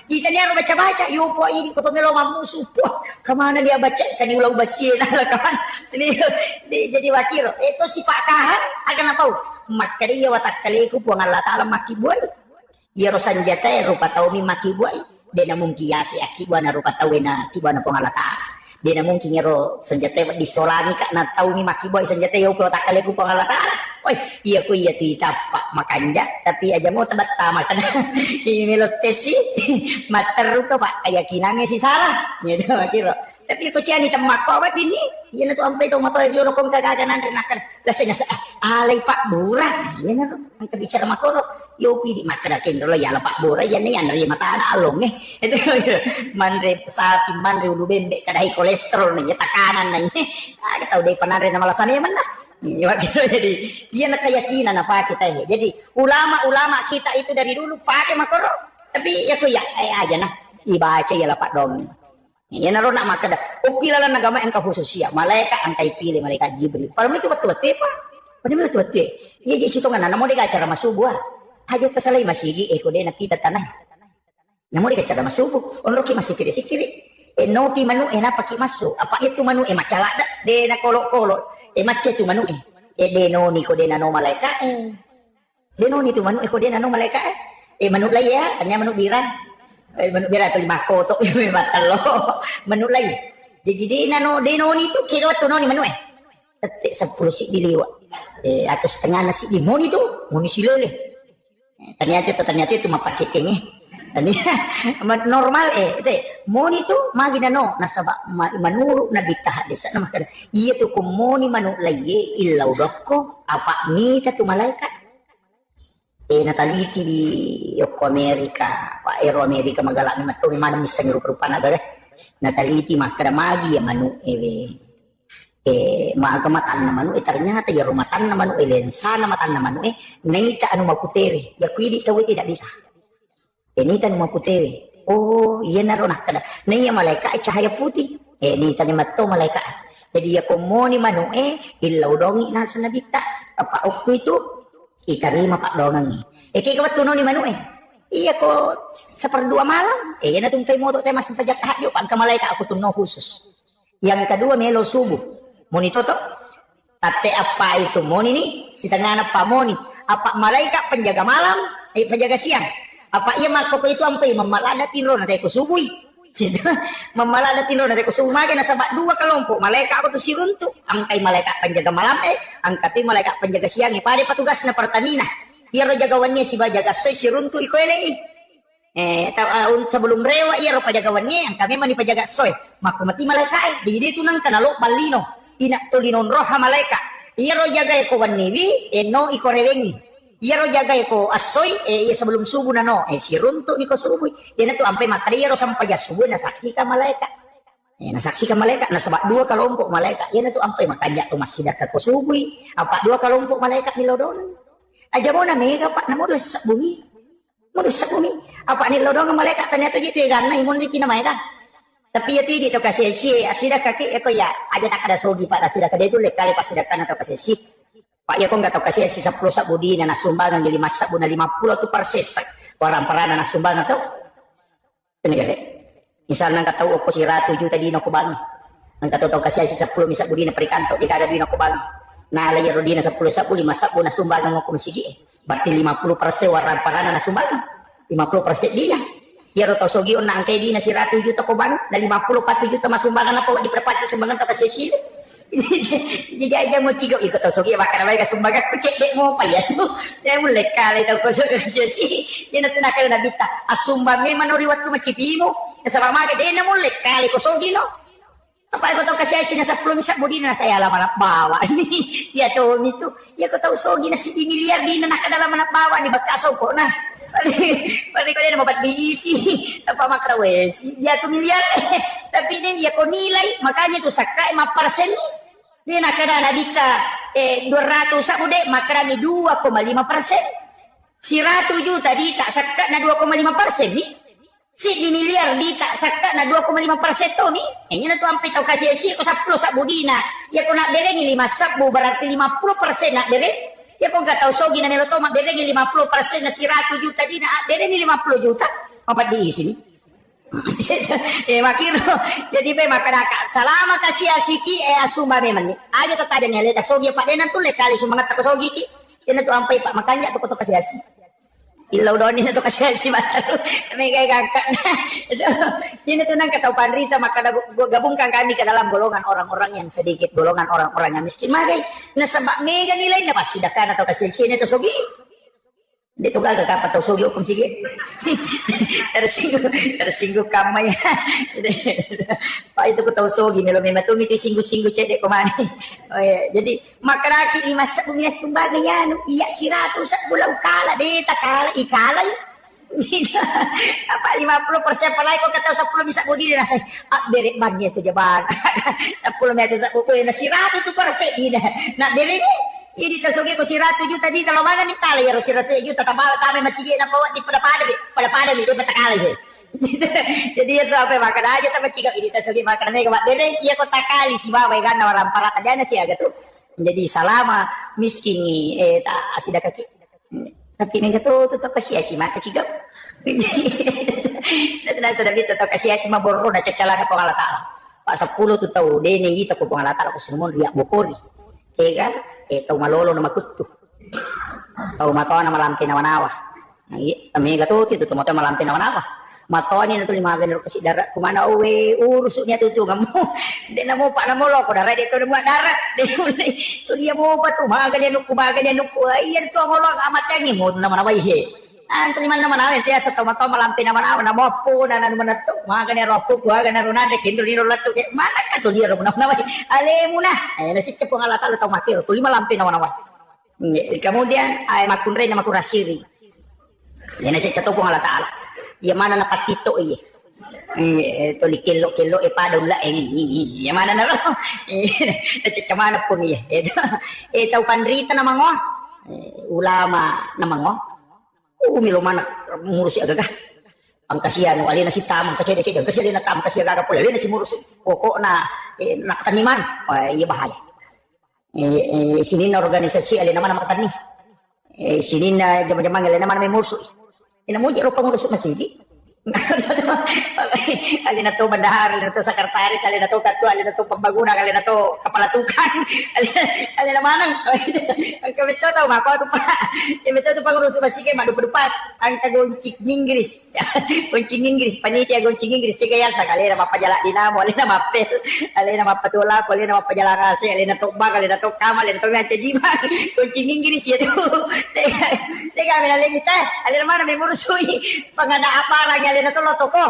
kita niya baca-baca yupo ini ko melo mamusu po kemana dia baca kan ulau basir kaman jadi wakil itu si Pak Kahar akan apa maka dia watak kali ku po Allah Taala maki buai ya rosan jata rupa tau mi maki buai dia namun kiasi akiba na rupa tau na kiba na po Allah Taala dia namun kingero senjata di solani kak na tau mi maki buai senjata yo po watak kali ku po Allah Taala oi iya ku iya tita Pak makanja tapi aja mau tebat makan ini tesi materu to Pak keyakinannya sih salah gitu kira tapi ko ciani temak ko wat ini iya na to ampe to moto yo kong kagaganan renakan lasanya alay Pak Bura iya na ang kabicara makoro yo pidi makarakin lo ya Pak Bura ya ni anri mata ana along itu manre sapi manre ulu bembe kadai kolesterol nih tekanan nih tahu deh panare na malasannya mana ya jadi dia nak keyakinan apa kita ya jadi ulama-ulama kita itu dari dulu pakai makoro tapi ya ku ya aja nah dibaca ya lah Pak dong ya naro nak makada ukilalan agama yang khusus ya malaikat angkai pilih malaikat Jibril padahal itu betul-betul Pak padahal betul-betul ya jadi situ ngana namo dia acara masubuh aja kesalai masigi ko dia napita tanah namo dia acara masubuh onroki masih kiri-kiri nopi manu na paki masuk apa itu manu macala de na kolok-kolok macet tu manu denoni ko denano malaika denoni tu manu ko denano malaika manu lay ya kanya manu biran manu biran to lima ko to matalo manu lay jadi denoni tu kira tu noni manu tetek 10 sik diliwa atau setengah nasi di moni tu moni silele ternyata itu mapacekeng normal itu moni tu magina no nasaba manuru na bitah desa na makada iya tu kumoni manu laye illau dokko apa mita tu malaikat nataliti di Yoko Amerika Pak Ero Amerika magalak ni mato mana misang rupa-rupa na nataliti makada magi ya manu maaga matan naman ternyata ya rumatan naman lensa na matan naman naita anu maputere ya kuidi tahu tidak bisa nita anu maputere oh iya naronah kada naiya malaikat cahaya putih nita ni matto malaikat jadi ya komoni manu ilaw dongi na sa nabita apa okku itu itarima pak dongang kaya kawatuno ni manu iya ko seperdua malam yan na tungkay mo to tayo mas pajak tahyo pan ka malaikat ako tuno khusus yang kedua melo subuh Moni toto, tate apa itu moni nih? Si tengah apa moni? Apa malaikat penjaga malam? Penjaga siang? Apa ia makoko itu ampai memalada tinro nanti aku subui? Memalada tinro nanti aku subuh makin nasabak dua kelompok malaikat aku tuh si runtuk. Angkai malaikat penjaga malam angkati malaikat penjaga siang pada petugas na Pertamina. Ia ro jagawannya si bajaga soy si runtuk ikoelei. Sebelum rewa ia ro pajagawannya yang kami mani pajaga soy. Maka mati malaikat jadi itu nang kanalo balino. Ina tulinon roha malaika iya ro jaga ko waniwi no iko rewengi iya ro jaga ko asoy sebelum subuh na no si runtuk ni ko subuh yan tu ampai makari ro sampai ya subuh na saksikan malaika nasaksikan malaika na sabak dua kelompok malaika yan tu ampai makanya tu masih dekat ko subuh apa dua kelompok malaika ni lodonan aja mo na mega pak namo dos bumi apa ni lodonan malaika ternyata jadi ganna imun di pinamaika tapi ya tidak tahu kasih si asida kaki aku ya ada sogi pak asida kade itu lekali pas sidakan atau kasih si pak ya kok nggak tahu kasih si 10 sabudi na sumbangan jadi masak buna 50 tu perses orang perana na sumbangan tahu ini kade misalnya nggak tahu aku si ratu juta di no kubangi nggak tahu kasih si 10 misak budi na perikanto di kagak di no kubangi nah lagi rodina 10 sabudi masak buna sumbangan aku masih berarti 50% orang perana na sumbangan 50% dia ya roto sogi unang kay di na si ratu juta ko ban na 54 juta masumbangan na po di perpati sumbangan ta kasi sila jadi aja mo cigo ikut to sogi baka na ka sumbangan ko cek dek mo pa ya tu ya mo lekale to ko so kasi si yan na tinakal na bita asumbangay manoriwat ko macipimo sa pamaga de na mo lekale ko sogi no apa ko to kasi si na sa 10 misak budi na saya laman bawa ni ya to nito ya ko to sogi na si miliar di na nakadala man bawa ni bakaso ko na Pari ko din mabat diisi apa makrawesi dia tuh miliar tapi ini dia ko nilai makanya tuh sakai 5% ni nakada nabita 200 sabude makrami 2,5% si 100 juta di tak sakat na 2,5% nih si di miliar di tak sakat na 2,5% to nih ini na tuh ampe tau kasih si ko 10 sabudina ya ko nak bere ni 5 sabu berarti 50% nak bere ya kok gak tahu sogi na niloto mak dereng 50% na si 100 juta di na dereng 50 juta apa di sini makiro jadi pe makanaka salama kasih asiki asuma memang ni aja tatada ni leta sogi pak denan tu lekali sumangat ko sogi ki yan tu ampai pak makanya tu ko kasih asi ilaw doon na to kasi si Maro may kay kakak na yun ito nang kataupan rita makagabungkan kami ke dalam golongan orang-orang yang sedikit golongan orang-orang yang miskin magay nasa mega nilai na pasidakan atau kasi sini to sogi dito gaga kapat to sogi kung sige tersinggung kamay pak itu ko to sogi nilo may matumi ti singgu-singgu cede ko mani jadi makaraki ni masa bumina sumbaga yan iya siratu sa bulau kala dita kala ikala apa 50% palay ko kata 10 bisa budi na say beret bagnya to jaban 10 meter sa ko na siratu to perse ina na beret ini tersugi ko si 100 juta di talawangan ni tali ya si 100 juta tabal kami masih na bawa di pada di betakali jadi itu apa makan aja tapi jika ini tersugi makan mereka mak bere iya ko takali si bawa kan orang para tadana sih agak tuh menjadi salama miskin tak asida kaki tapi mereka tuh tetap kasih si mak kecil dan sudah bisa tetap kasih si maboro na cecala ko Allah taala pak 10 tuh tahu dene kita ko Allah taala ko semua riak bokori kan tau malolo na makutu tau matoa na malampi na manawa kami gato itu tuh matoa malampi na manawa matoa ni na to limagan ro kasi darat kumana uwe urus niya tutu kamu de na mo pa na mo loko darat dito na mo darat de to dia mo pa to magan yan ko iyan to mo loko amat yang mo na manawa he terima na manawa tiya sa tau matoa malampi na manawa na mo po na naman to magan ya ro po ko ga na runade kindo ni ro latto mana ka to dia ro manawa ale muna nasicap po nga latalo tau makiro to lima lampi na manawa kemudian ay makunre na makurasiri yan nasicap to po nga latalo ya mana na patito iya Ito ni kilo-kilo ipadong laing. Mana na ro? Kemana pun ya. Ito pandrita na mango. Ulama na mango. Umilo mana ngurus agak. Ang kasiyan no alina si tamang kacede-cede kasi alina tam kasi agak pula alina si ngurus pokok na nakataniman. Iya bahaya. Sini na organisasi alina mana makatani. Sini na jama-jama alina mana may murso. Ina mo jero pangurus masigi. Alin na to bandahar, alin na to sekretaris, alin na to ketua, alin na to pembangunan, alin na to kepala tukang, alin na mana? Ang kami to tahu mako tu pak, kami to pengurus masih madu berdepan, angka goncing Inggris, goncing Inggris, panitia goncing Inggris tiga ya sekali nama pajala dinamo, alin nama pel, alin nama patula, alin nama pajala rase, alin na to bang, alin na to kamal, alin na to ngaca jimat, goncing Inggris ya tu, tiga kami lagi kita, alin mana memurusui pengada apa lagi alin na to lotoko.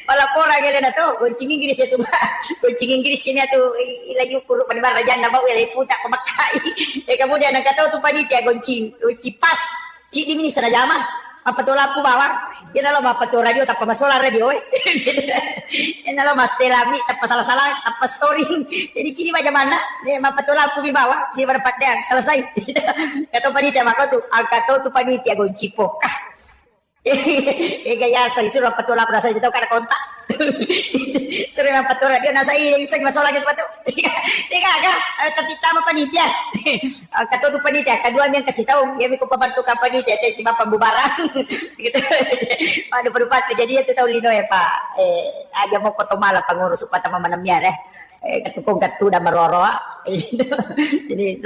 Palaporan gila na to, kuncing Inggris itu mah, kuncing Inggris ini tuh lagi ukur pada raja na bawa ilai putak pemakai. Kemudian ang kataw tu panitia kuncing pas, cik di mini sana jama, apa tu lapu bawang, yan na lo apa tu radio tak pemasola radio, yan na lo mas telami tak salah-salah, tak story, jadi cini macam mana, apa tu lapu di bawah, cini pada patnya selesai. Kataw panitia maka tu, ang kataw tu panitia kuncing pokah. Gaya sa suruh patula perasa itu karena kontak. Suruh yang patula dia nasa yang isang masalah gitu patu. Tiga agak tapi tama panitia. Kata tu panitia kedua yang kasih tahu dia ko pembantu panitia teh si bapak bubaran. Gitu. Ada berupa jadi itu tahu lino ya Pak. Aja mau kotomala pengurus upata manamnya katukong katu da maroro. Jadi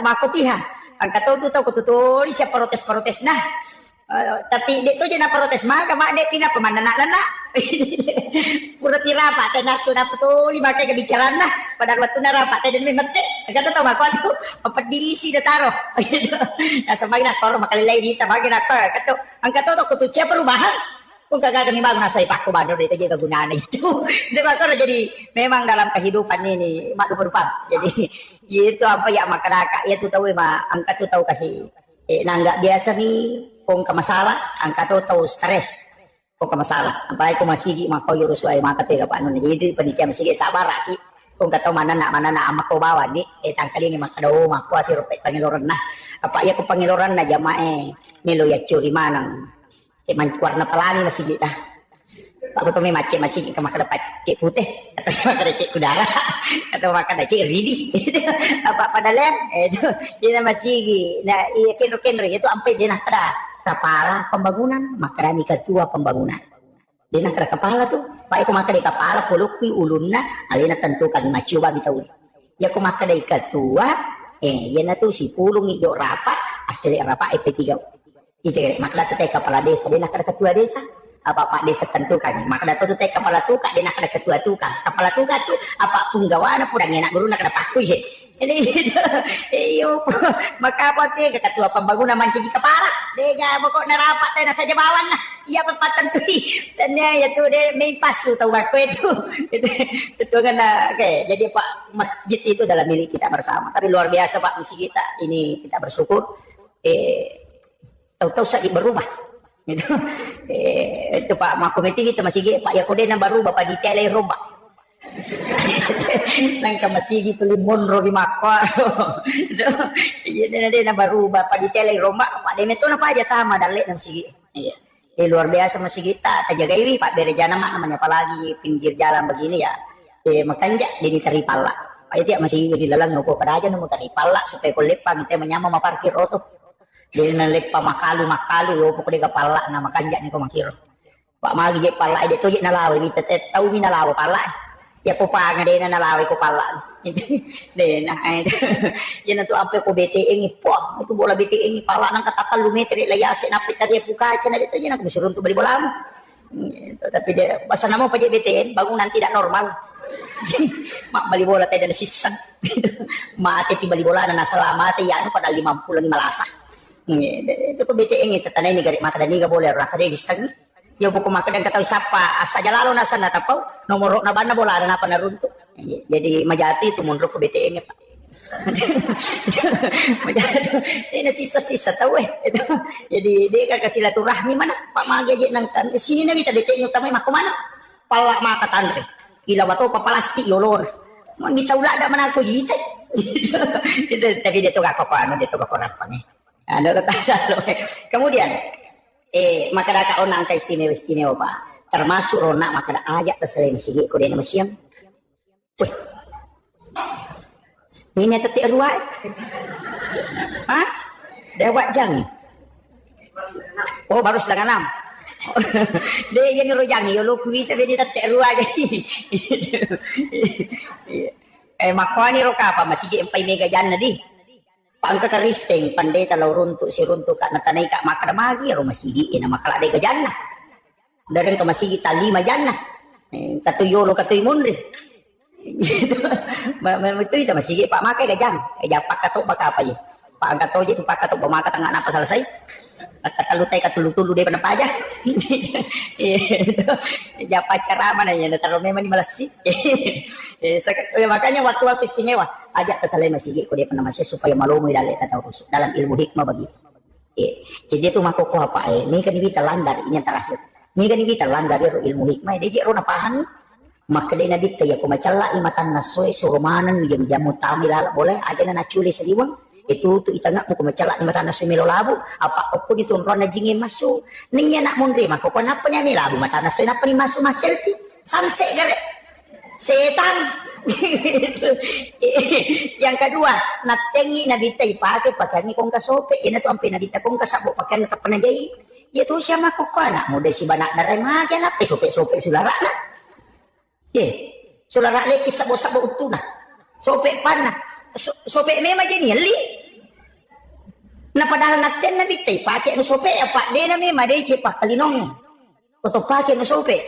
makutiha. Ang kataw tu tahu kututulis siya protes nah. Tapi dia tu je nak protes mah mak dia pina pemandangan nak pura tira pak teh nasu na betul lima kali kebicaraan nah pada waktu nara pak teh dan memete kata tahu mak tu apa diisi dah taruh nah semakin nak taruh makali lain kita makin apa kata angkat tu kutu cia perubahan pun kagak kami bangun nasai pak bandar itu je kegunaan itu dia bakal jadi memang dalam kehidupan ini mak berubah jadi itu apa ya masyarakat ya tu tahu mah angkat tu tahu kasih nggak biasa nih kung kamasalah angka tahu stres kung kamasalah apalagi kung masigi mako yurus wae maka tega paano jadi panitia masigi sabar aki kung kataw mana na amak ko bawa di tangkali ni makadaw mako si rupet pangiloran na apa ya ko pangiloran na jamae milo ya curi manang mancuar na pelani masigi ta aku tuh macam masih ke makan dapat cek putih atau makan cek udara atau makan cek ridi apa pada lem itu dia masih nah iya kenro itu sampai dia nak ada kepala pembangunan maka ni ketua pembangunan dia nak ada kepala tuh pak aku makan di kepala pulukwi ulunna alina tentukan di macuba gitu ya aku makan dari ketua ya na tuh si pulung itu rapat asli rapat EP3 itu maka tuh kepala desa dia nak ada ketua desa apa Pak Desa tentukan maka dato tu teh kepala tukang dia nak ada ketua tukang kepala tukang tu apa punggawana purang enak guru nak ada paku ye ini iyo maka apa teh ketua pembangunan mancing kepala dega pokok narapat teh saja bawan lah iya pepatan tu dan ya tu dia main pas tu tahu aku itu kan oke jadi Pak masjid itu adalah milik kita bersama tapi luar biasa Pak masjid kita ini kita bersyukur tahu-tahu saja berubah itu Pak Makomiti kita masih Pak Yakode na baru Bapak detail rombak nangka masih gitu limon robi makwa jadi na baru Bapak detail rombak Pak Demeto na pa aja tama dalek nang sige luar biasa masih kita jaga ini Pak Berejana mak namanya apalagi pinggir jalan begini ya makanya jadi teripala Pak itu masih dilalang ngupo pada aja nemu teripala supaya kulepang itu menyama parkir oto dia nalip pa makalu yo pokoknya kepala na makanja ni ko makiro Pak magi je pala ide to je nalawi ni tete tau mi nalawa pala ya ko pa nga de na nalawi ko pala de na yan to ampe ko BTE ni po itu bola BTE ni pala nang katakal lumetri layase na pitari puka na dito yan ako musurun to bali bola mo tapi dia basa namo pa je BTN bangunan tidak normal mak bali bola tayo na sisan maate ti bali bola na nasalamate yan pada 50 malasa itu ko BTN itu tanay ni gari maka dani ga boleh ra kare gisag ya buku maka dan katawi sapa asa jalalo nasa natapau nomor na bana bola na panarunto jadi majati itu mundur ko BTN Pak Ini sisa-sisa tahu itu. Jadi dia kan kasih silaturahmi mana Pak Magi aja nang tan. Sini nabi tadi tengok tamai mak mana? Pala maka tanre. Ila wato papalasti yolor. Mangita ula ada mana aku yite. Itu tapi dia tuh gak apa dia tuh gak apa nih. Ada letak salo. Kemudian maka ada onang ka istimewa Pak. Termasuk rona maka ada ajak terselai masih ko dia nama siang. Wih. Ini tetik ruai. Hah? Dewak jang. Oh baru 5:30. Dia yang rojang yo lu kuwi tapi dia tetik ruai jadi. Makani ro ka pa masigi empay mega jan na di. Pangka karisting pandai talaw runtuk si runtuk ka natanay ka makadamagi ro masigi ina makala de gajan na. Dari ka masigi talima jan na. Katuyo lo katuy munri. Itu itu masih Pak makai gajang, pak katok baka apa ya? Pak katok je tu pak katok bamaka tengah apa selesai. Kata lutai katulu-tulu dia pada aja. Ya pacar mana ya? Taruh memang di Malaysia. Makanya waktu-waktu istimewa ajak kesalai masih ko dia pernah masih supaya malumu dalam ilmu hikmah begitu. Jadi itu makoko apa ini kan kita langgar ini yang terakhir. Ini kan kita langgar ilmu hikmah dia je rona paham. Maka dia nabi ya ko macala imatan nasoy surumanan bijam mutamila boleh aja na culi saliwang itu tu itangak mo ko macala imatan nasoy milolabu apa ko ditunron na jingi masu niya nak mundri mako ko napa nya milabu mata nasoy napa ni masu maselti sanse gare setan. Yang kedua natengi nabita ipake pakangi kong kasope ina tu ampe nabita kong kasabo pakan kapanajai ya tu siya mako ko anak mo de si banak daray magya na sope sulara na. Saudara lepis sabo-sabo utuna. Sope pana. Sope memang jadi li. Na padahal natin na bitay pakai no sope apa de na memang de cepak kalinong. Koto pakai no sope.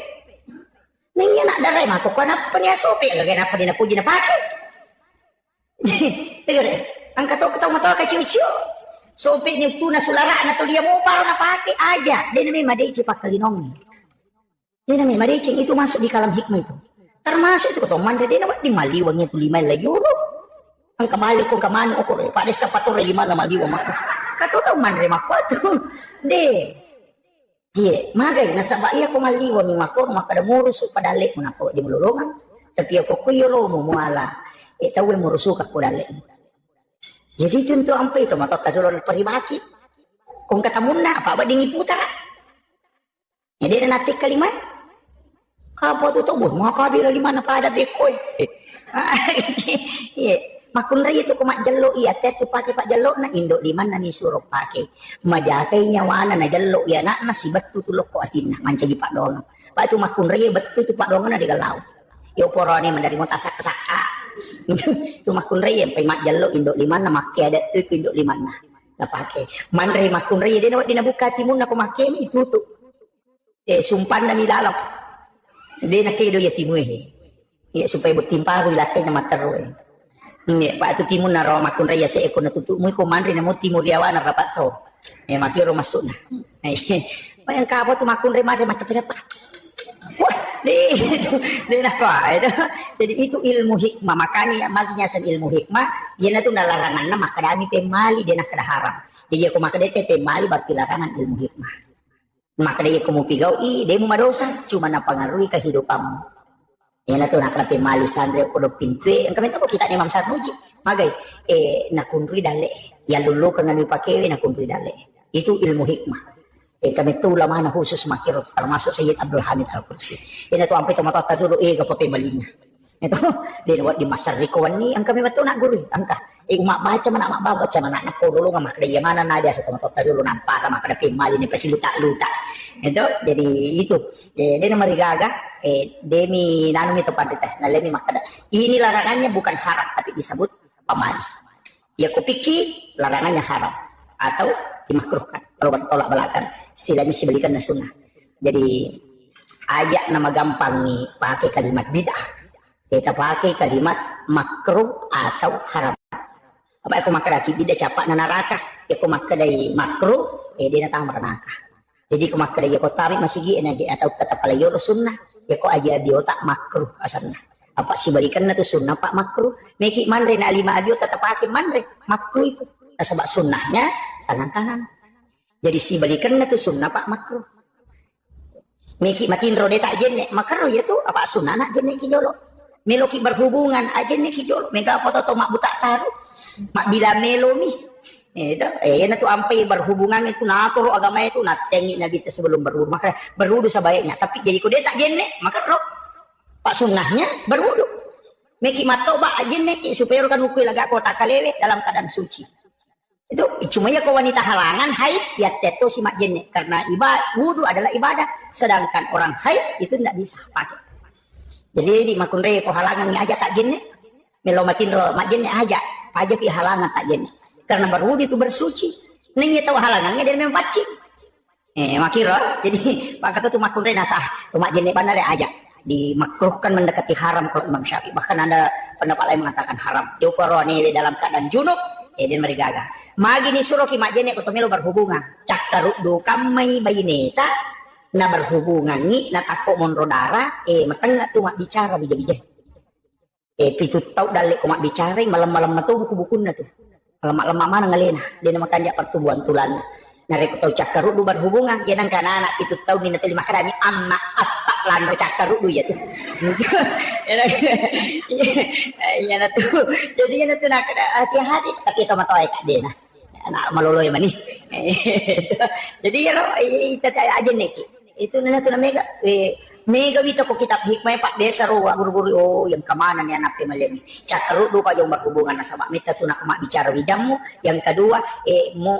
Ninya nak daray mako kana pa niya sope lagay na pa din na puji na pakai. Tigre, ang kataw ka ciu-ciu. Sope ni utuna sulara na tuliya mo paro na pakai aja. De na memang de cepak kalinong. De na memang de itu masuk di kalam hikmah itu. Termasuk itu ketoman dia nak di maliwangnya tu 5 euro. Ang kamali kong kamano ko pada sa patore 5 na maliwang ako. Kato tahu man re mako tu. De. Dia magay nasa baiya ko maliwang ni mako makada murus padalik mo nako di mululungan. Tapi ako kuyolo mo muala. Tawe murusuka ko dalik. Jadi tentu ampe itu maka kadulon paribaki. Kung katamunna apa ba dingi putara. Jadi natik kalimat kapo tu tubuh mau kabila di mana pada bekoy makun ray itu kumak jalo iya tetu pakai pak jalo na indo di mana ni suruh pakai majakai nyawana na jalo ya nak nasi betu tu loko atina mancaji pak dong pak tu makun ray betu tu pak dong na di galau yo porone mandari mo tasak saka tu makun ray pai mak jalo indo di mana make ada tu indo di mana na pakai mandre makun ray dia na buka timun na kumake itu tu sumpan na nilalap. Dia nak kaya ya timu ya supaya bertimpa wilayah nya matero ya pak itu timun na ro makun raya se ko natutu mo ko manri na mo timur yawa na rapat to makiro masuk na yang kapo tu makun raya mari macam apa wah dia nak itu jadi itu ilmu hikmah makanya maginya san ilmu hikmah yana tu larangan na makadami pemali dia nak kada haram dia ko makadete pemali berarti larangan ilmu hikmah. Maka dia kumupigaw, dia mo madosa, cuma na pangaruhi kehidupanmu. Yan na to, nakrapi malisan, rin ko do pintwe. Ang kami ko, kita ni Ma'am Sarnuji. Magay, nakunri dali. Yan lulu ka nga nipakewe, nakunri dali. Itu ilmu hikmah. Kami to lamang na husus makirot, termasuk Sayyid Abdul Hamid Al-Qudsi. Yan na to, ang pito matatarulo, kapapimalina. Ito, di masarikuan ni, ang kami mato na guru, angka. Umak baca mana na pululo nga makadaya mana na dia sa tumatarulo ng para makadapimali ni pasiluta-luta. Ito, jadi itu. Dia na marigaga, demi nanong ito pandita, nalemi makada. Ini larangannya bukan haram, tapi disebut pamali. Ya kupiki, larangannya haram. Atau dimakruhkan, kalau bertolak belakang. Istilahnya dibelikan na sunnah. Jadi, ajak nama gampang nih, pakai kalimat bid'ah. Kita pakai kalimat makruh atau haram. Apa aku makan bida capak na neraka, aku makan dari makruh, dia natang neraka. Jadi aku makan dari aku tarik masih gini aja atau kata palayo sunnah, aku aja di otak makruh asalnya. Apa sih balikan na tu sunnah pak makruh. Meki manre na lima abio tetap hakim manre makruh itu. Nah, sebab sunnahnya tangan kanan. Jadi si balikan na tu sunnah pak makruh. Meki matin rode tak jenne makruh ya tu apa sunnah nak jenne ki jolo. Meloki berhubungan aja nih ki jolo. Mega apa to mak buta taruh. Mak bila melo mi. Itu, na tu ampai berhubungan itu natur agama itu natengi nabi itu sebelum berwudu maka berwudu sebaiknya tapi jadi kau dia tak jenne maka roh pak sunnahnya berwudu meki matau bak jenne supaya kan ukui lagak kau tak kalewe dalam keadaan suci itu cuma ya kau wanita halangan haid ya teto si mak jenne karena ibadah wudu adalah ibadah sedangkan orang haid itu tidak bisa pakai jadi di makunre kau halangan aja tak jenne melomatin roh mak jenne aja pi halangan tak jenne karena berwudu itu bersuci. Nih tahu halangannya dari memang pacing. Makira. Jadi pak kata tuh makun nasah. Tuh mak jenis bandar aja. Dimakruhkan mendekati haram kalau Imam Syafi'i. Bahkan ada pendapat lain mengatakan haram. Diukuroni dalam keadaan junub. Dan mereka magi ni suruh ki mak jenis untuk melo berhubungan. Cakkaruk do kamai bayineta. Na berhubungan ni na takut monrodara. Matengah tuh mak bicara bija-bija. Pitu tahu dalik ko mak bicara malam-malam matu buku-buku na tuh. Lemak-lemak mana ngalena dia namakan dia pertumbuhan tulan narek tahu cakaru du berhubungan ya nang kana anak itu tahu ni natuli makarani anak apa lan cakaru du ya tuh ya natu jadi ya natu nak hati-hati tapi itu matoy kak dia nah anak maloloy mani jadi ya lo itu aja nih itu natu namanya mega wito ko kitab hikmah pak desa ro guru-guru oh yang kemana nih anak pemalemi cakaru do ka yung berhubungan na sama mita tu nak mak bicara wijamu yang kedua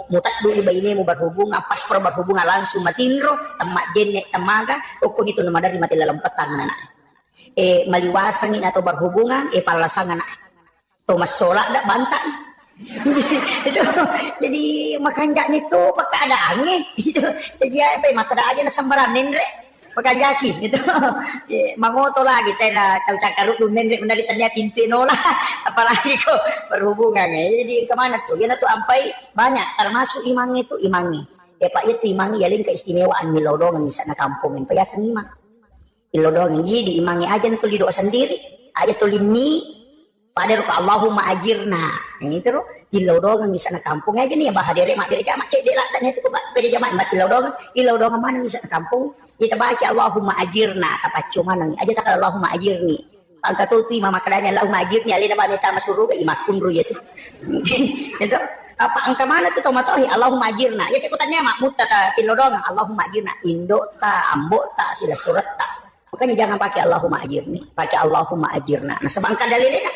mutat dulu bayi mu berhubungan pas per berhubungan langsung matinro temak jenne temaga oko dito na madari mati dalam petang anak maliwasangin atau berhubungan palasangan anak Thomas Sola dak bantai itu jadi makanya itu keadaannya itu jadi apa maka aja na sambaran nendre pagkajaki gitu mangoto lagi tena cakaru dunen menari tanya pintu nola apalagi kok berhubungan jadi kemana tuh ya tuh ampai banyak termasuk imang itu imangnya ya pak itu imangnya yaling keistimewaan milodongan di sana kampung yang payasan imang milodongan jadi imangnya aja tuh doa sendiri aja tuh lini pada ruka Allahumma ajirna itu loh dilodongan di sana kampung aja nih ya bahadere mak dari jamak cek delak dan itu pak pada jamak mati dilodongan mana di sana kampung kita baca Allahumma ajirna apa cuma nang aja tak Allahumma ajirni angka tu mama kadanya Allahumma ajirni alina ba meta masuruga imakun ru itu itu apa angka mana tuh tomatohi Allahumma ajirna ya ikutannya mak mutta ta tilodong Allahumma ajirna indo ta ambo ta sila surat ta makanya jangan pakai Allahumma ajirni pakai Allahumma ajirna nah sebangka dalilnya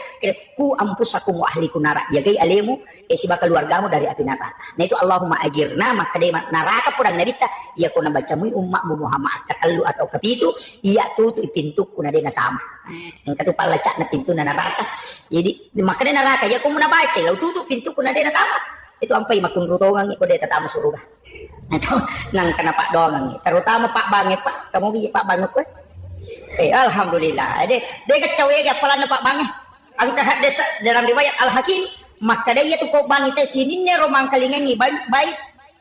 ku ampusakum wa ahlikum nara jagai alimu siba keluargamu dari api neraka nah itu Allahumma ajirna maka dari neraka purang nabita ia kuna bacamu umatmu Muhammad katalu atau kepitu ia tutu pintu kuna dena tama yang katu palacak na pintu na neraka jadi maka dari neraka ya kuna baca lau tutu pintu kuna dena tama itu ampai makun rutongan ko deta tama surga itu nang kena pak doang terutama pak banget pak kamu gi pak banget ko alhamdulillah dia kecawe ya pala na pak banget ang tahaddes dalam riwayat Al-Hakim maka dia tu kau bangita sini ne romang kalingangi baik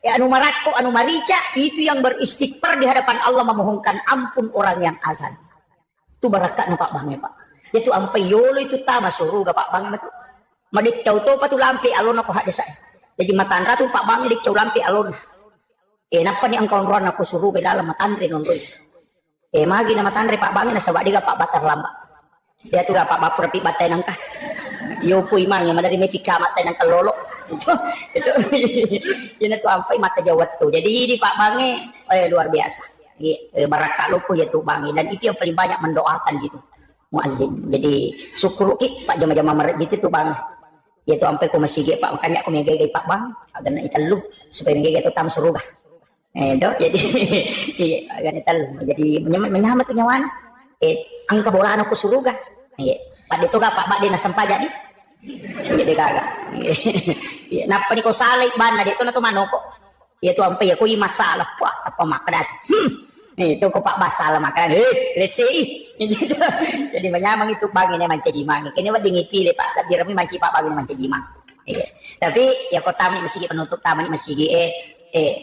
ya anu marako anu marica itu yang beristighfar di hadapan Allah memohonkan ampun orang yang azan tu barakat na pak banget pak itu ampai yolo itu tama surga pak banget tu madik cau to patu lampi alon aku haddes jadi matan ratu pak banget dik cau lampi alon napa ni ang kawan aku surga dalam matandre nondoy magi nama tandre pak banget na sabak diga pak batar lamba dia tuh gak pak bapur pi batay nangka yo po imang yang madari may pika matay nangka lolo itu yun tuh ampai mata jawat tuh jadi di pak bange luar biasa baraka lupo ya tuh bange dan itu yang paling banyak mendoakan gitu muazzin jadi syukur ki pak jama-jama maret gitu tuh bang ya tuh ampai ko masige pak makanya aku megay pak bang agar na italo supaya megay tuh tam suruga itu jadi ganito jadi menyamat tuh nyawan ang kabolaan ako suruga pada itu pak di nasampa jadi jadi kagak napa ni ko salay ban na dito na tumanoko itu ampai ako yung masalah wah apa makadat itu ko pak masalah makanan lesi jadi menyamang itu bagi na manca jimang kini wad dingipili pak lebih rami manci pak bagi na manca jimang tapi ya ko tami masigi penutup taman masigi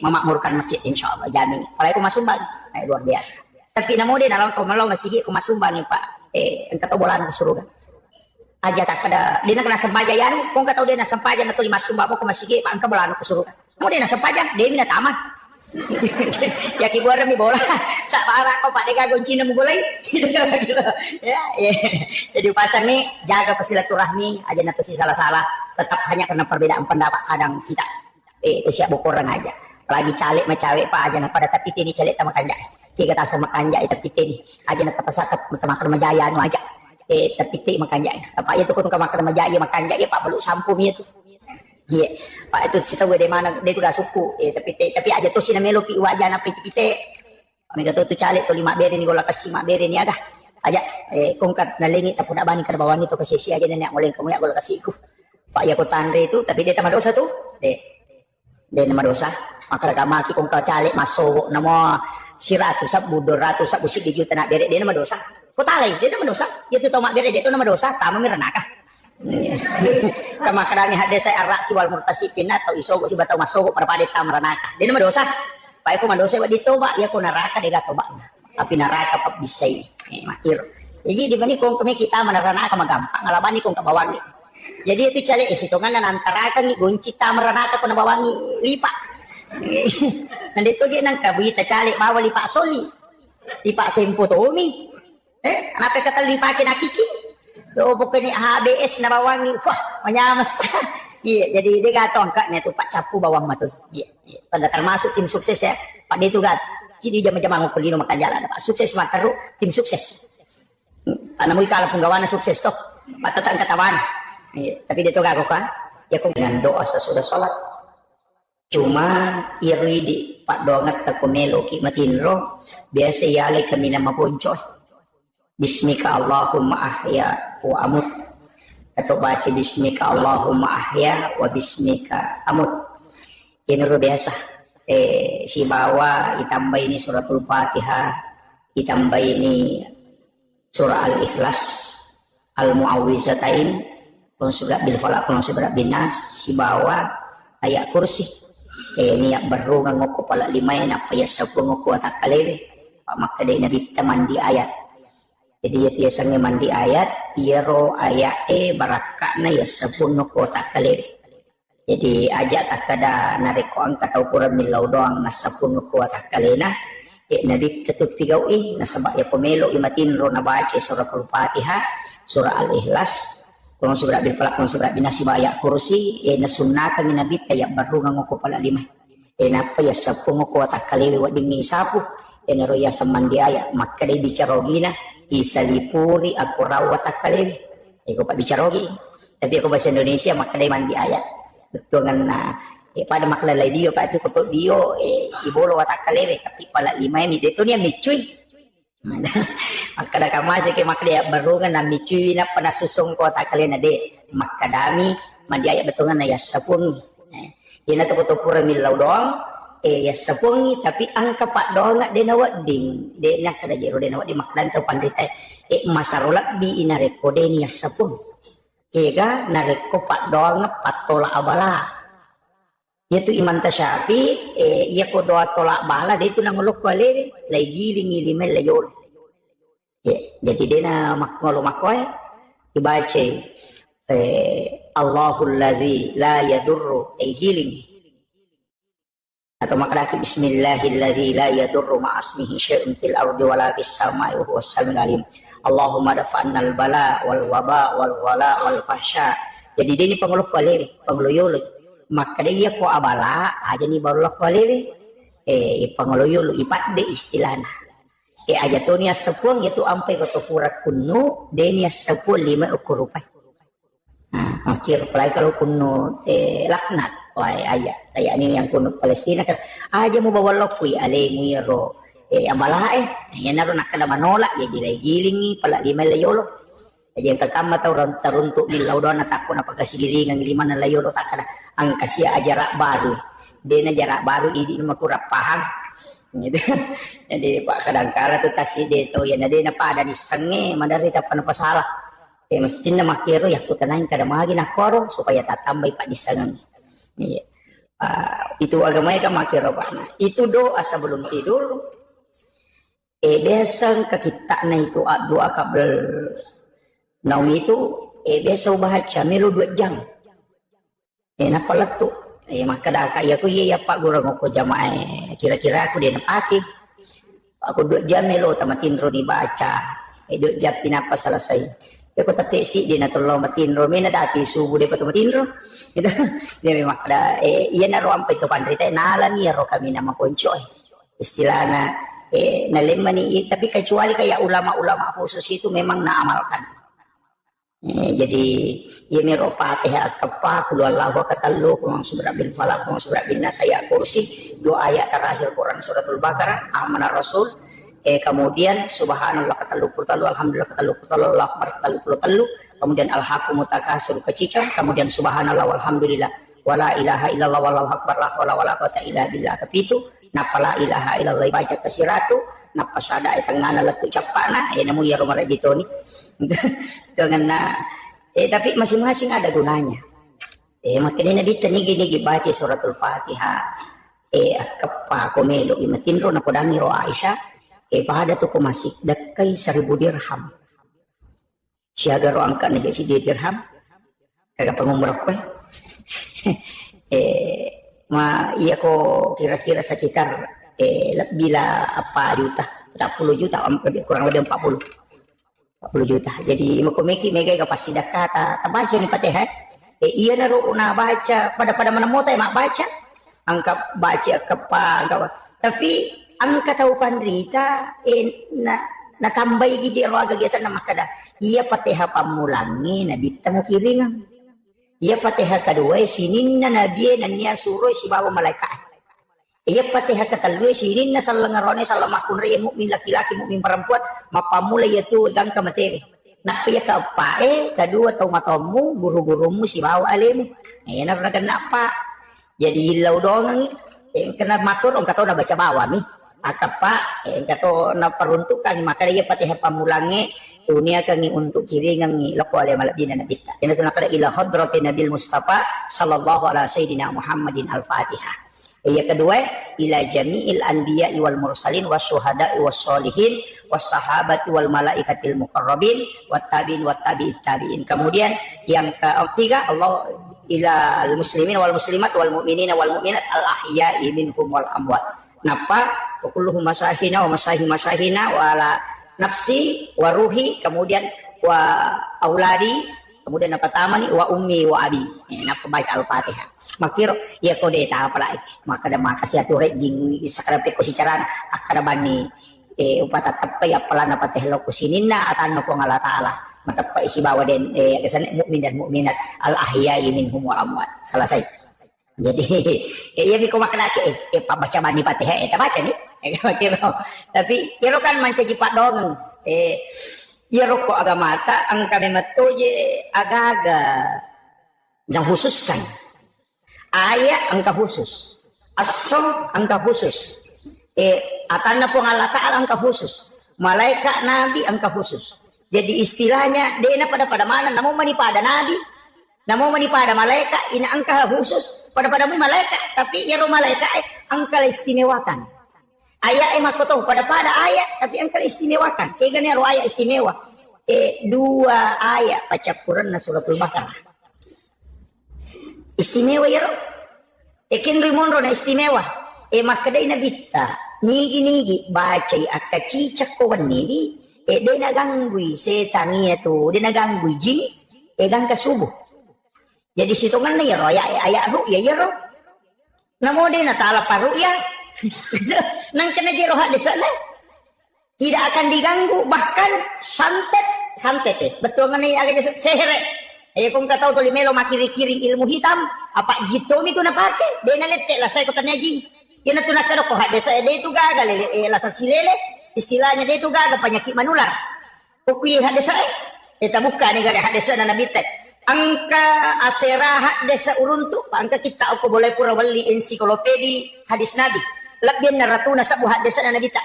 memakmurkan masjid insyaallah jamin kalau aku masumbang luar biasa tapi namo din alam ko malaw masigi ko masumbang pak Ang katawalan ko surugan. Aja tak kada dia kena sempaja yan kung kataw dia na sempaja na to 5 sumba mo kumasige pa ang kabalan ko surugan. Mo dia na sempaja dia mina taman. Ya kibuara mi bola sa para ko pak deka goncina mo gulay. Ya. Jadi pasar nih jaga silaturahmi aja na to si salah-salah tetap hanya karena perbedaan pendapat kadang kita. Itu siap bukuran aja. Apalagi calik sama cewek pak aja na pada tapi tini calik sama kanja. Kita tak sama kanja tapi tini aja na kapasakat sama kermajaya anu aja. Tapi makanya apa itu kung kamakan majaya makanya ya pak belum sampu itu iya pak itu kita gue di mana dia itu gak suku tapi aja tuh si namelo pi wajah na piti kami kata tuh calik tuh 5 beri nih gola kasih 5 beri nih ada aja kung kat nalingi tak puna bani kerbawan itu kasih si aja nenek mulai kamu ya gola kasihku pak ya aku tandre itu tapi dia tambah dosa tuh dia nama dosa maka kamaki kung calik masuk nama si ratu sab budor ratu sab busik di juta nak beri dia nama dosa kau talay, dia tu mendosa. Dia tu tahu mak dia tu nama dosa. Tamu miranaka. Kama kadang ada saya arak si wal murtasipin atau isogo si batau masuk pada pada tam meranaka. Dia nama dosa. Pak aku mendosa buat ditoba, ya aku neraka dia gak toba. Tapi neraka pak bisa makir. Jadi di mana kong kami kita meneranaka magampang. Ngalaban ni kong kabawangi. Jadi itu cari isitungan dan antara kan ni gunci tam meranaka pun bawangi lipat. Nanti tu je nang kabita cari bawa lipat soli. Lipat sempo tu umi. Kenapa kata lipakin akiki? Oh bukannya HBS na bawangi, wah menyamas. Iya, jadi dia kata angkatnya tuh Pak Capu bawang mah tuh. Iya. Pada termasuk tim sukses ya. Pak dia tuh kan, jadi jam-jam kulino makan jalan. Pak sukses mah terus tim sukses. Karena mau kalah penggawana sukses toh. Pak tetap katawan. Iya, tapi dia tuh gak kok ya kok dengan doa sesudah sholat. Cuma iri di Pak dongat takumelo kimatinro biasa yale kami nama boncoy. Bismika Allahumma ahya wa amut atau baca bismika Allahumma ahya wa bismika amut ini luar biasa si bawa ditambah ini suratul Fatihah ditambah ini surah Al-Ikhlas Al-Mu'awwizatain kulun surat bil falaq kulun surat bin nas si bawa ayat kursi ini yang baru ngoko pala 5 apa ya sabu ngoko takalewe maka dia nabi teman di ayat. Jadi ya tiasanya mandi ayat, iro ayat barakakna ya sepuno kota kaliri. Jadi aja tak kada nariko ang kataupuran milaw doang na sepuno kota kalina. Nadi tetap tigau nasabak ya pemelo imatinro na baca surah Al-Fatihah, surah Al-Ikhlas, kung surah bil falaq, kung surah binasi ayat kursi, nasunnakan ni nabi tayak baru ngoko pala 5. Napa ya sepuno kota kaliri wading ni sapu, naro ya samandi ayat, maka dia bicarogina. Isalipuri aku rawat takkalili. Aku pak bicarogi. Tapi aku bahasa Indonesia maka dia mandi ayat. Betul kan pada maklalay dio pak itu kotok dio ibolo watakkalili tapi pala 5 ini itu ni micuy. Maka dah kamasi ke maka dia baru kan micuy na panasusong ko takkalili na de. Maka dami mandi ayat betul kan ya sapung. Ina to kotok pura milaw doang. Ya sepungi tapi angka pak doang de nawat ding de nak kada jero de nawat di maklan tau pandita masarolat di inareko de ni sepung kega nareko pak doang patola abala yaitu iman tasyafi ya ko doa tolak bala de itu nangolok wale lagi ringi limel layol jadi de na makngolo makoy dibaca Allahul ladzi la yadurru giling atau maknaki bismillahilladzi la yadurru ma'asmihi syai'un fil ardi wala fis samai wa huwas samiul alim. Allahumma dafa'nal bala wal waba wal wala wal fahsya. Jadi dia ni pengeluh kualiri, pengeluh maka dia ko abala aja ni baru kualiri pengeluh yulu ipat de istilahna. Aja tu ni sepung itu ampai ko pura kunu de ni sepul 5 ukur rupiah. Akhir pelai kalau kunu laknat ayat ini yang kunut Palestina kan aja mau bawa lokui ale muiro amala yan naro nakala manolak jadi lay gilingi pala 5 layolo aja yang pertama tau runtuk bilau doon natakon na pagkasigilingan 5 na layolo takana ang kasya ajarak baru dia na jarak baru ini makurap paham gitu. Jadi pak kadang-kala tuh tasi dito yan na din na pada di sange madarita pa na pasalah mesti na makiro ya kutanain kada magi na koro supaya tatambay pa di sange. Iya. Itu agamanya kan makiro pak. Itu doa sebelum tidur. biasa ka kita na itu doa kabel naum itu biasa baca melo 2 jam. Napalato. Maka dah kaya ko iya pak gurang ko jamaah. Kira-kira aku dia napaki. Aku 2 jam melo tamatinro dibaca. 2 jam pinapa selesai. Ko tatesi dia natulong matinro. May nadati subuh dia patumatinro. Gitu. Dia memang ada iya na ro ampai to pandrita nalani ro kami na makoncho. Istilahna nalima ni tapi kecuali kayak ulama-ulama khusus itu memang naamalkan. Jadi ya mero Fatihah kepa kul wallahu katallu kurang surat bin falaq kurang surat bin nas ayat kursi 2 ayat terakhir Quran suratul Baqarah amanah Rasul kemudian subhanallah katallu kurtallu alhamdulillah katallu kurtallu Allahu akbar katallu kurtallu kemudian al-haqqu mutakasir kecicang kemudian subhanallah walhamdulillah wala ilaha illallah wallahu akbar la haula wala quwata illa billah kepitu napa la ilaha illallah baca kesiratu napa sada itangana latu capana namu ya romara gitu nih dengan tapi masing-masing ada gunanya makanya nabi tanigi baca suratul Fatihah kepa komelo imatinro na kodangi ro Aisyah pada tu ko masik dakai 1000 dirham siaga ro angka na si dirham kagak pangumrah ko iya ko kira-kira sekitar bila apa juta 40 juta kurang lebih 40 juta. Jadi makomeki mega pasti kata baca ni Fatihah. Iya naruh na baca pada mana mau mak baca. Angka baca kepa tapi angka tahu pandrita na tambai gigi ro aga gesa na makada. Iya Fatihah pamulangi nabi tamu kiringan. Iya Fatihah kedua sinin na nabi nan niya suruh si bawa malaikat. Iya Fatihah katalui sinin na salangarone salamakun riya mukmin laki-laki mukmin perempuan mapamula yaitu gang kamateri. Nak piya ka pa kedua tau matamu guru-gurumu si bawa alim. Na napa. Jadi hilau dong kena matur orang kata na baca bawa mi. Atapa kata na peruntukan maka iya Fatihah pamulangi dunia kangi untuk kiri ngangi lako ale malabina nabita. Kena tu nakada ila hadratin nabil Mustafa sallallahu alaihi sayyidina Muhammadin al-Fatihah. Yang kedua ila jami'il anbiya'i wal mursalin wasyuhada'i wassolihin wassahabati wal malaikatil muqarrabin wattabi'in wattabi'it tabi'in. Kemudian yang ketiga Allah ila al muslimin wal muslimat wal mu'minina wal mu'minat al ahya'i minhum wal amwat. Napa wa kulluhum masahina wa masahina wa ala nafsi wa ruhi kemudian wa auladi kemudian apa tamani wa ummi wa abi. Napa baca al-Fatihah. Makir ya kode ta apa maka ada makasih atu rejing sakara pe ko sicaran akada bani upata tepe ya pelana pateh lo kusinina atano ko ngala taala matapai si bawa den kesan mukmin dan mukminat al ahya'i minhum wal amwat selesai. Jadi ya biko makna ke baca bani Fatihah eta baca ni tapi kira kan mancaji pak dong ya rokok agama ta ang kami matoye agaga yang khususkan ayat angka khusus as-som angka khusus atana pengala ta'ala angka khusus malaikat nabi angka khusus jadi istilahnya dena pada mana namo mani pada nabi namo mani pada malaikat ina angka khusus pada malaikat tapi ya ro malaikat angka istimewakan ayat makoto pada ayat tapi angka istimewakan kegane ro ayat istimewa 2 ayat baca Quran na suratul Baqarah istimewa ya ro ekin rimonro na istimewa makadai na bitta nigi baca akacicak ko wanili de naganggui setan itu de naganggui jin gang kasubuh jadi situngan na ya ro ayat ru'ya ya ro namo de na taala paru'ya nang kena jero hak desa tidak akan diganggu bahkan santet betul ngene agak sehere kung kataw to limelo makiri-kiring ilmu hitam apa gitu itu na pake de na lete la saya ko tanajing yan na tunakado ko desa de itu gaga la sa silele istilahnya de itu gaga penyakit manular kuwi hadesa eta buka ni gaga hadesa na nabitek angka asera desa uruntu angka kita aku boleh pura wali ensiklopedi hadis nabi lebih na ratuna sa buhat desa na nabita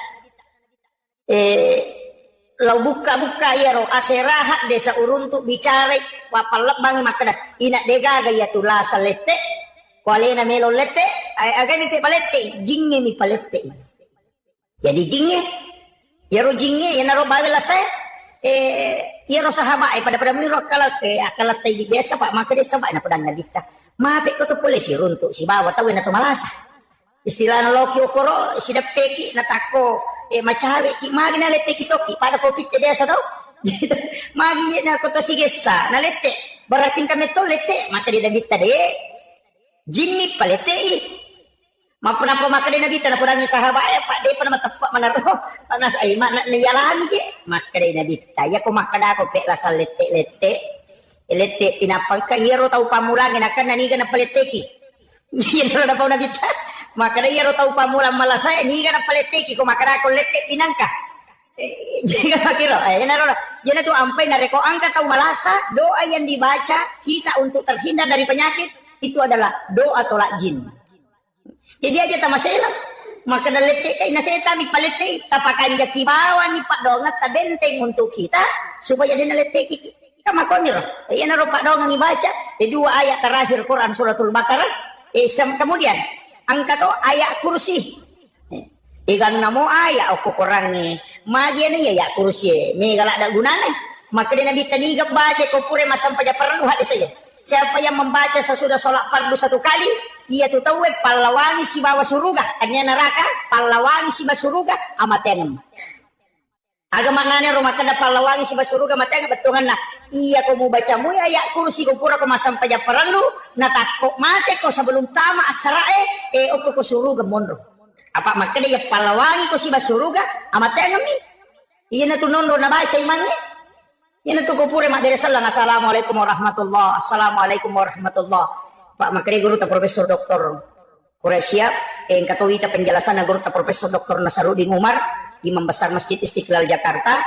lau buka ya ro aserahat desa uruntu bicara papalabang makada ina dega gaya tula salete kuale na melo lete aga mi palete jinge mi palete jadi jinge Yaro jinge ya naro bawela saya yaro sahabat pada miro kalau akala tay biasa pak maka dia sahabat na pedang nabita mape ko to polisi runtuk si bawa tahu na to malasa istilah na loki okoro si dapeki na tako macawe ki magi na lete kitoki pada kopi te desa to magi na ko to sigesa na lete barating kami to lete maka dia nabita de jinni palete Mapuna po maka din nabita na po nanging sahabat pak di pa na matapak manaro panas ay niyalami je maka din nabita ya ko makada ko pekla sa lete pinapangka yero tau pamulangin akan naniga na paleteki yero na po nabita maka din yero tau pamulang malasay niga na paleteki ko makada ko lete pinangka jika makiro ay naro yan itu ampay na reko angka tau malasa doa yang dibaca kita untuk terhindar dari penyakit itu adalah doa tolak jin. Jadi aja tak masalah. Maka dalete kay naseta mi palete tapakan ja kibawan ni Pak Dongat ta benteng untuk kita supaya dia nalete kita makonir. Ayan na Pak Dongat ni baca di dua ayat terakhir Quran suratul Baqarah. Kemudian angka to ayat kursi. Ikan namo ayat aku kurang ni. Magi ni ya kursi. Mi galak ada gunanya. Maka dia nabi tadi baca ko pure masam paja perlu hadis saja. Siapa yang membaca sesudah sholat fardu satu kali, ia tu tahu pahlawangi si bawa suruga, tanya neraka, pahlawangi si bawa suruga, amatengan. Agama nanya rumah kada pahlawangi si bawa suruga, amatengan betungan na. Iya ko mau baca mu ayat kursi ko pura ko masam paja perlu, natakok mate ko sebelum tama asrae, ko suruga mondro. Apa makanya ya pahlawangi ko si bawa suruga, amatengan mi. Iya na tu nondro na baca imannya. Yan itu kupure mak dari salang assalamualaikum warahmatullah assalamualaikum warahmatullah Pak makri guru ta Profesor Dr. Quraisya yang katawita penjelasan guru ta Profesor Dr. Nasarudin Umar Imam Besar Masjid Istiqlal Jakarta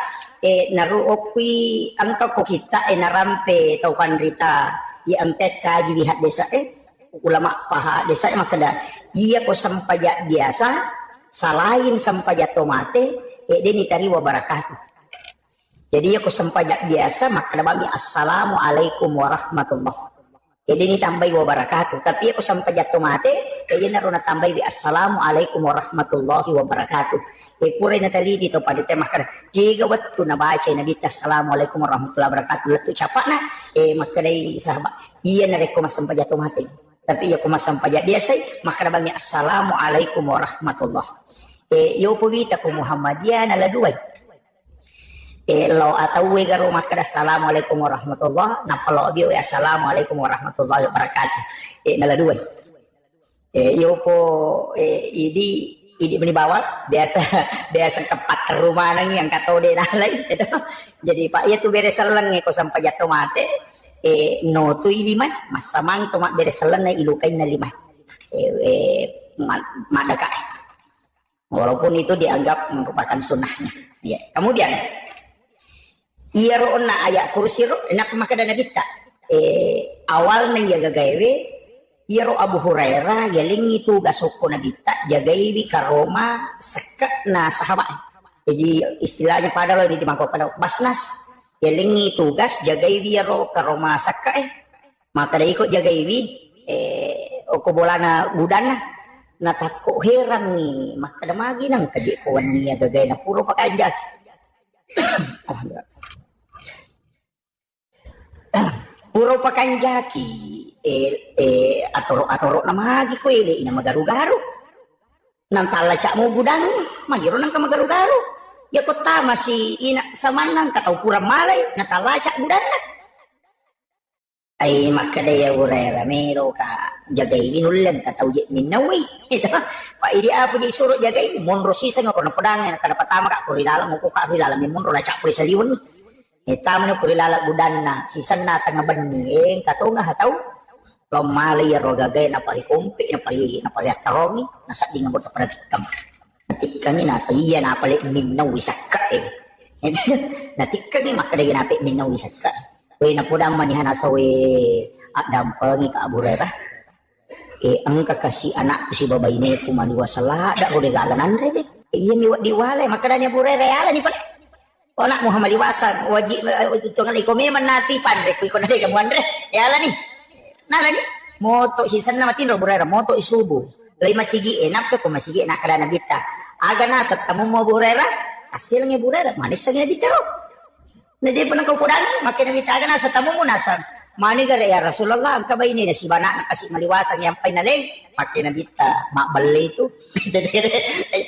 naruokwi angka ko kita narampe tau pandrita angket kaji lihat desa ulama paha desa makada iya ko sampaya biasa salain sampaya tomate deni tari wa barakatuh. Jadi aku sempajak biasa maka bagi assalamualaikum warahmatullah. Jadi ini tambahi wabarakatuh. Tapi aku sempajak tomate, kaya naruna tambahi di assalamualaikum warahmatullahi wabarakatuh. Pura na tali dito pada tema kada. Jika waktu na baca na dito assalamualaikum warahmatullahi wabarakatuh. Lalu capak na maka dari sahabat. Iya na reko mas sempajak tomate. Tapi aku mas sempajak biasa maka bagi assalamualaikum warahmatullah. Yo pugita ko Muhammadiyah na laduay. Lo atau garo makada assalamualaikum warahmatullah napalo bio assalamualaikum warahmatullahi wabarakatuh nala dua yo po idi beni bawa biasa tepat rumah nang yang katode nalai gitu. Jadi Pak ya tu beres seleng ko sampai jatuh mate no tu idi mah masamang tu mak beres seleng ilukai na lima madaka walaupun itu dianggap merupakan sunnahnya ya. Kemudian iya roona ayat kursi ro enak makada nabita awalnya ya gagawe iya ro Abu Hurairah ya lingi tugas hukum nabita jagaiwi karoma seka na sahabat jadi istilahnya pada lo di mangkok pada basnas ya lingi tugas jagaiwi ya ro karoma seka maka dari ikut jagaiwi oko bolana budana na takut heran nih makada magi nang kaji kawan nih ya gagay na puro pakanja puro pakanjaki atoro na magi ko ina magaru-garu nang talacak mo budang magiro nang ka magaru-garu ya ko tama si ina samanang kataw pura malay na talacak budang ay makadaya urera mero ka jagay ginulan kataw je minawi pa idi apo di suro jagay monro sisa nga ko na padangan kada patama ka kurilalang mo ko ka kurilalang monro lacak puri saliwan tama na kurilala budan na sisan na tanga bani kato nga hataw pamali ya rogagay na pari kumpi na pari ataromi nasa di nga mo ta paratikam natikam ni nasa iya na pali minaw isaka natikam ni makadaya napi minaw isaka we na pudang manihan asa we dampangi ka Abu Hurairah ang kakasi anak si babay ni kumaliwa sala da ro regalan andre iya ni diwale makadanya Abu Hurairah ala ni pala anak Muhammad iwasan wajib itu ngali ko meman nati pandre ko na de andre ya ala ni nala ni moto sisan na matin ro Hurairah moto isubu lay masigi enak ko masigi enak kada nabita aga na sa tamu mo Hurairah hasilnya burera manisnya bitaro. Nah dia pernah kau kudangi makin bitagan asa tamu munasan. Mani gara ya Rasulullah angka bayi ini si bana kasih maliwasan yang pain naleng makin bita mak beli itu. Jadi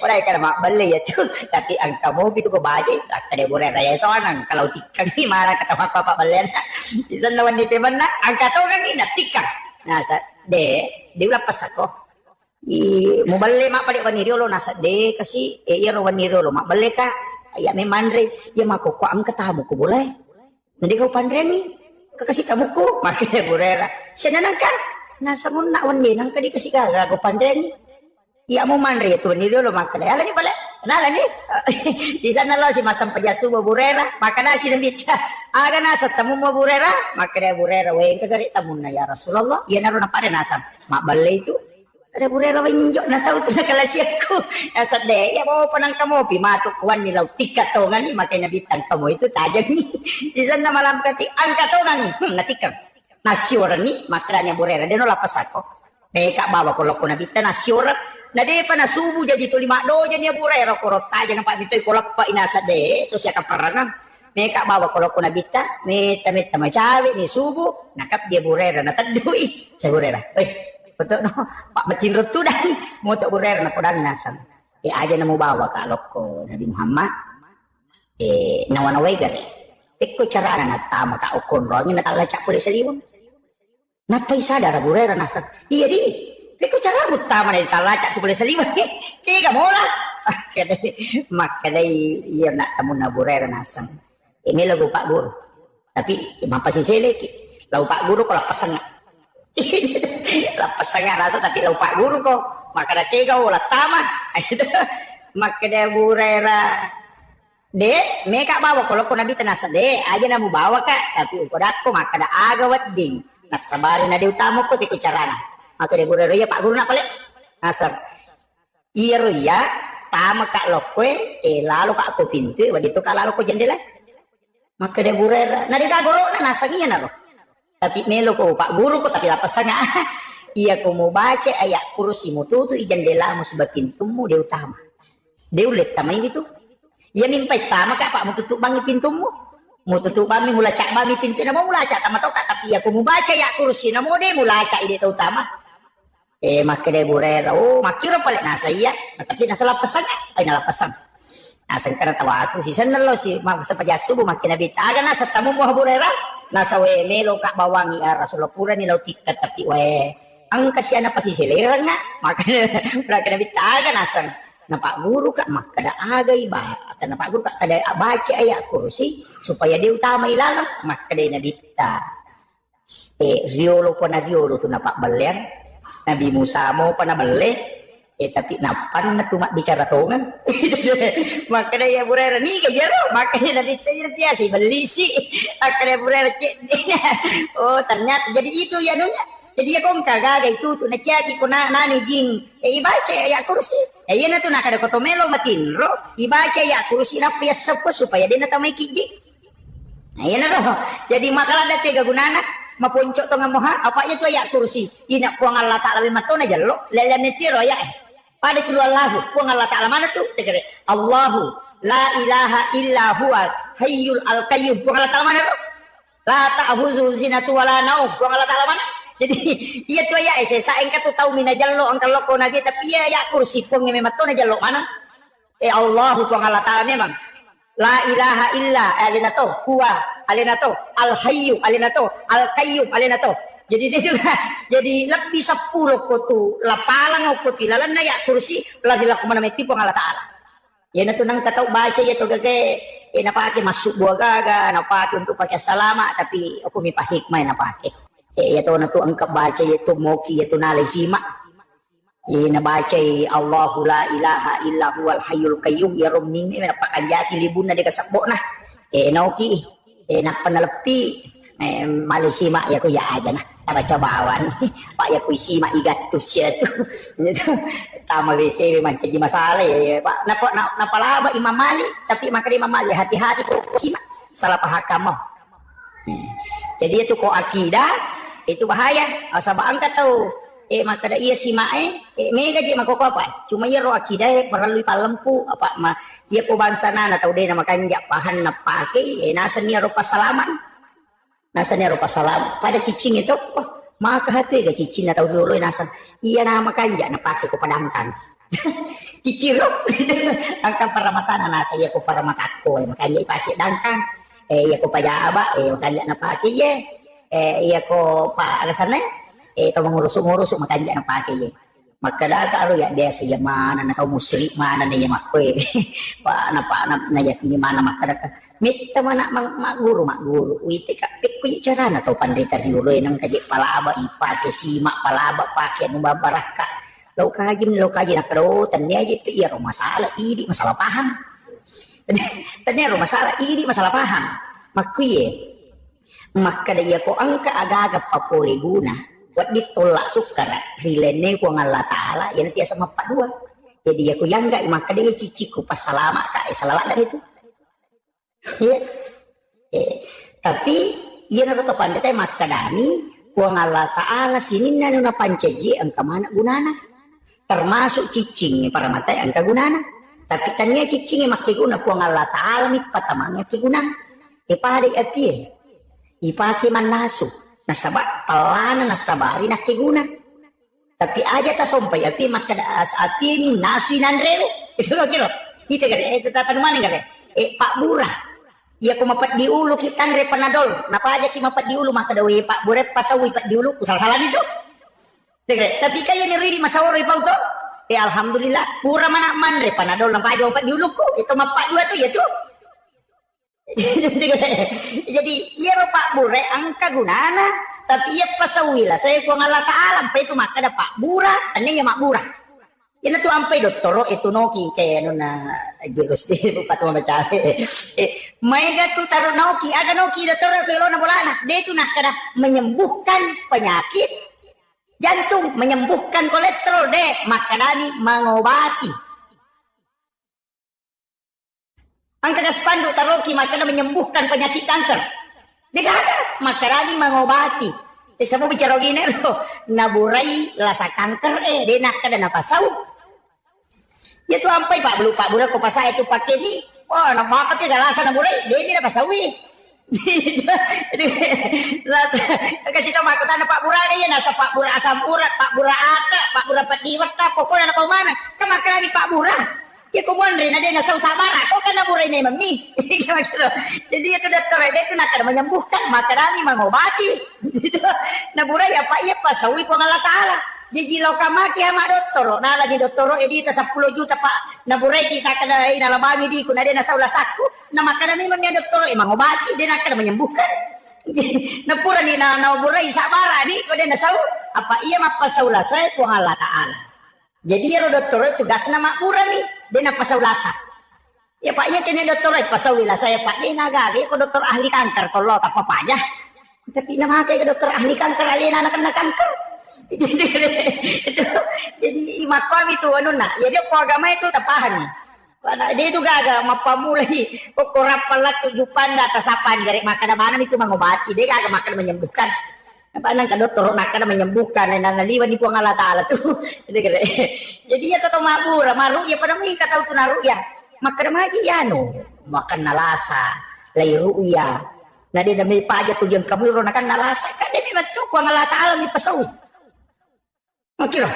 pernah kan mak beli itu tapi angka mau itu ke baje kada burera ya itu anang kalau tikang ni marah kata mak papa belian. Isan lawan di mana angka to kan ina tikang. Nah sa de ulah pas ako. Mau beli mak pada waniro lo nasa de kasi iya ro waniro lo mak beli ka ya memandre ya mak ko ang katamu ko boleh. Nanti kau pandremi kakasih tamuku makanya burera senang kan nasa mun nak wani nang kadi kasih gaga ko pandremi ya mau mandre tu ni lo makanya ala ni balik nala ni di sana lo si masam pajasu burera makanya si nambita aga nasa tamu mo burera makanya burera we kagari tamun na ya Rasulullah ya naron na pada nasa mak balik itu ada burera winjok na tahu tu kalasiaku nasa de ya mau panang kamu pimatuk kuan ni law tikat to ngani makanya bitang kamu itu tajam ni di sana malam kati angkat to ngani natikam nasyur ni makanya burera de no lapas ako mereka bawa kalau kuna bitan nasyur na de pa nasubu jadi tu lima do jadi burera ko rota jangan pak bitoy ko lappa inasa de to siya kaparangan mereka bawa kalau kuna bitan meta macawi ni subu nakap dia burera na tadui sa burera betul no Pak Mecinrut tu dah mau tak burera na podang nasang aja na mo bawa ka loko Nabi Muhammad nawanaway gari pikko cara na tama ka ukon ro ni natalacak puli sa liwang napay sadar burera nasang iya di pikko cara utama na natalacak puli sa liwang kaya ka mo la makadai iya na tamo na burera nasang ini lagu Pak Guru tapi mapasisili lagu Pak Guru ko lapasan nga lapas sangat rasa tapi lupa guru kok maka ada tiga ulah tamat maka dia burera de mereka bawa kalau kau nabi tenasa de aja namu bawa kak tapi ukur aku maka ada agawat ding nasabari nadi utama kok tiku carana maka dia burera ya pak guru nak pelik nasab iya ya tama kak lokwe lalu kak aku pintu waktu itu kak lalu kau jendela maka dia burera nadi kak guru na nasangnya nalo tapi melo ko pak guru ko tapi lapasanya iya ko mau baca ayat kursi mutu jendela mo sebab pintumu dia utama dia ulit tamay gitu iya mimpai tama kak pak mau tutup bangi pintumu mau tutup bangi mula cak bangi pintu na mau mula cak tama tau kak tapi iya ko mau baca ayat kursi na mo dia mula cak ide utama maka dia burera makira paling nasa iya tapi nasa lapasanya ay nalapasan nasa karena tawa aku si sanalo si sa pajasu makin nabita aga nasa tamu mo burera nasa we melo kak bawangi Rasulullah pura ni tikat tapi we ang kasihan na pasisiliran nga makanya mereka nabitagan asang na pak guru kak makada agay ba na pak guru kak kada baca ayat kursi supaya dia utama ilalang makada nabita riolo pa na riolo to na pak balian Nabi Musa mo pa na bali tapi napan na tumak bicara tongan makanya ya burera ni kaya ro makanya nanti dia si beli si makanya burera ternyata jadi itu ya nunya jadi ya kong kagaga itu tu na caki ko na nani jing ibaca ya kursi iya na tu na kada kotomelo matin ro ibaca ya kursi na pias sepus supaya dia na tamay kiji iya na ro jadi makalah dati gagunana mapuncok to nga moha apa ya tu ya kursi ina po ang Allah Ta'ala mato na jalo lelemetiro ya pada kedua Allahu, puang Allah Ta'ala mana tuh? Tegere Allahu la ilaha illa huwa hayyul al-qayyum. Puang Allah Ta'ala mana tuh? La ta'khuzuhu sinatun wa la naum. Puang Allah Ta'ala mana? Jadi iya tuh ya saya engka tuh tahu mina jallo angka loko nabi tapi ya kursi puang memang tuh na jallo mana? Allahu puang Allah Ta'ala memang la ilaha illa alinato huwa alinato al-hayyu alinato al-qayyum alinato. Jadi dia juga jadi lebih 10 ko tu lapalang ko tilalan na ya kursi la dilakukan meti po Allah Ta'ala. Ya na tunang katau baca ya to gage napake masuk buah gaga napake untuk pakai salama tapi aku mi hikmah napake. Ya to na to angka baca ya to moki ya to nalisima. Ya na baca Allahu la ilaha illa huwal hayyul qayyum ya romning na pakanjati libun na de kasakbo na. Nauki napanalepi malisima ya ko ya aja na. Baca bawan pak ya kuisi mak igatus ya tuh itu tama WC memang jadi masalah ya pak napa laba Imam Malik tapi maka Imam Malik hati-hati kok kuisi mak salah paham kamu jadi itu kok akidah itu bahaya asal angkat tuh maka iya si mae mega je makoko apa cuma iya ro akidah perlu palempu apa ma iya ko bangsa na tau de nama kanja pahan na pake nasan iya ro pasalaman nasan iya ro pasalaman pada cicing itu maka hati ga cicing na tau dulu nasan iya nama kanja na pake ko padangkan ciciro angka paramatana nasa iya ko paramatako makanya ipake dangkang iya ko pajaba makanya na pake iya ko pa alasannya itu mengurus makanya yang pakai ya maka kalau ya dia sih mana na kau musrik mana nih ya makwe pak na ya kini mana maka minta mana mak guru wite ka pikku cara na tau pandita dulu nang kaji palaba ipake simak palaba pakai nu baraka lo kaji nak karo tanya aja iya masalah ini masalah paham tanya masalah ini masalah paham makwe maka dia ko angka agak papole guna buat ditolak sukar rilene ku Allah Ta'ala ya nanti sama Pak dua jadi aku yang enggak maka dia ciciku pas salama kak salah dari itu ya tapi ia naruh to pandai maka dami ku Allah Ta'ala sini nana pancaji angka mana gunana termasuk cicing para mata angka gunana tapi tanya cicing makai guna ku Allah Ta'ala mi patamangnya ki gunana pada api ipake manasu nasabak pelana nasabari nakiguna tapi aja tak sampai api maka api ini nasi nandrele itu kira itu kan itu tata mana kan Pak Burah ia ko mapat di ulu kita andre panadol napa aja ki mapat di ulu maka dawe Pak Burah pasawi Pak di ulu salah itu tapi kaya ni ridi masawaro ipau to alhamdulillah pura mana mandre panadol napa aja mapat di ulu ko itu mapat dua tuh ya tuh jadi iya Pak Bure angka gunana tapi iya pasawila saya ku Allah Ta'ala sampai itu maka ada Pak Bura tanya ya mak Bura ini tuh sampai doktoro itu noki kayak nona jurus di buka tuh baca mega tuh taruh noki ada noki doktoro ke lona bolana dia itu nak kada menyembuhkan penyakit jantung menyembuhkan kolesterol deh maka dani mengobati angka spanduk taroki makanya menyembuhkan penyakit kanker. Dia kata makarani mengobati. Sama bicara gini loh, naburai rasa kanker dia nak kada napasau. Dia tuh sampai Pak Bulu ko pasa itu pakai ni. Oh, nama apa tidak rasa naburai, dia ni napasawi. Rasa kasih tahu makutan Pak Bura dia nasa Pak Bura asam urat, Pak Bura ata, Pak Bura padiwat ta, pokoknya apa mana? Kemakarani Pak Bura. Ya kumuan rin ada nasa usabara kok kan naburay na mami jadi itu dokter dia itu nak menyembuhkan makarani mengobati naburay apa iya pasawi po Allah Ta'ala jadi lo kamaki ama doktoro nala ni doktoro edi ta 10 juta Pak naburay kita kada inalabami di kun ada nasa ulasaku na makarani man ya doktoro mengobati dia nak menyembuhkan napura ni na naburay sabara di ko dia nasa apa iya mapasawla saya po Allah Ta'ala jadi ya dokter tugasnya mak pura nih dia nak pasaulasa ya Pak ya kena dokter pasawila saya Pak dia nagari ko dokter ahli kanker tolong apa aja tapi nama kayak dokter ahli kanker alien anak kena kanker jadi imak kami itu anu nak ya dia agama itu tapahan dia itu gagal mapamulai pokok palat 7 panda tasapan dari makan mana itu mengobati dia gagal makan menyembuhkan apa nang dokter nak kada menyembuhkan dan naliwan di puang Allah Ta'ala tuh jadi ya kata mabura maru ya pada mi kata tu naru ya makan maji ya no makan nalasa lai ruya na dia dami paja tu yang kamu ro nakan nalasa kada ni betul puang Allah Ta'ala mi pasawi makira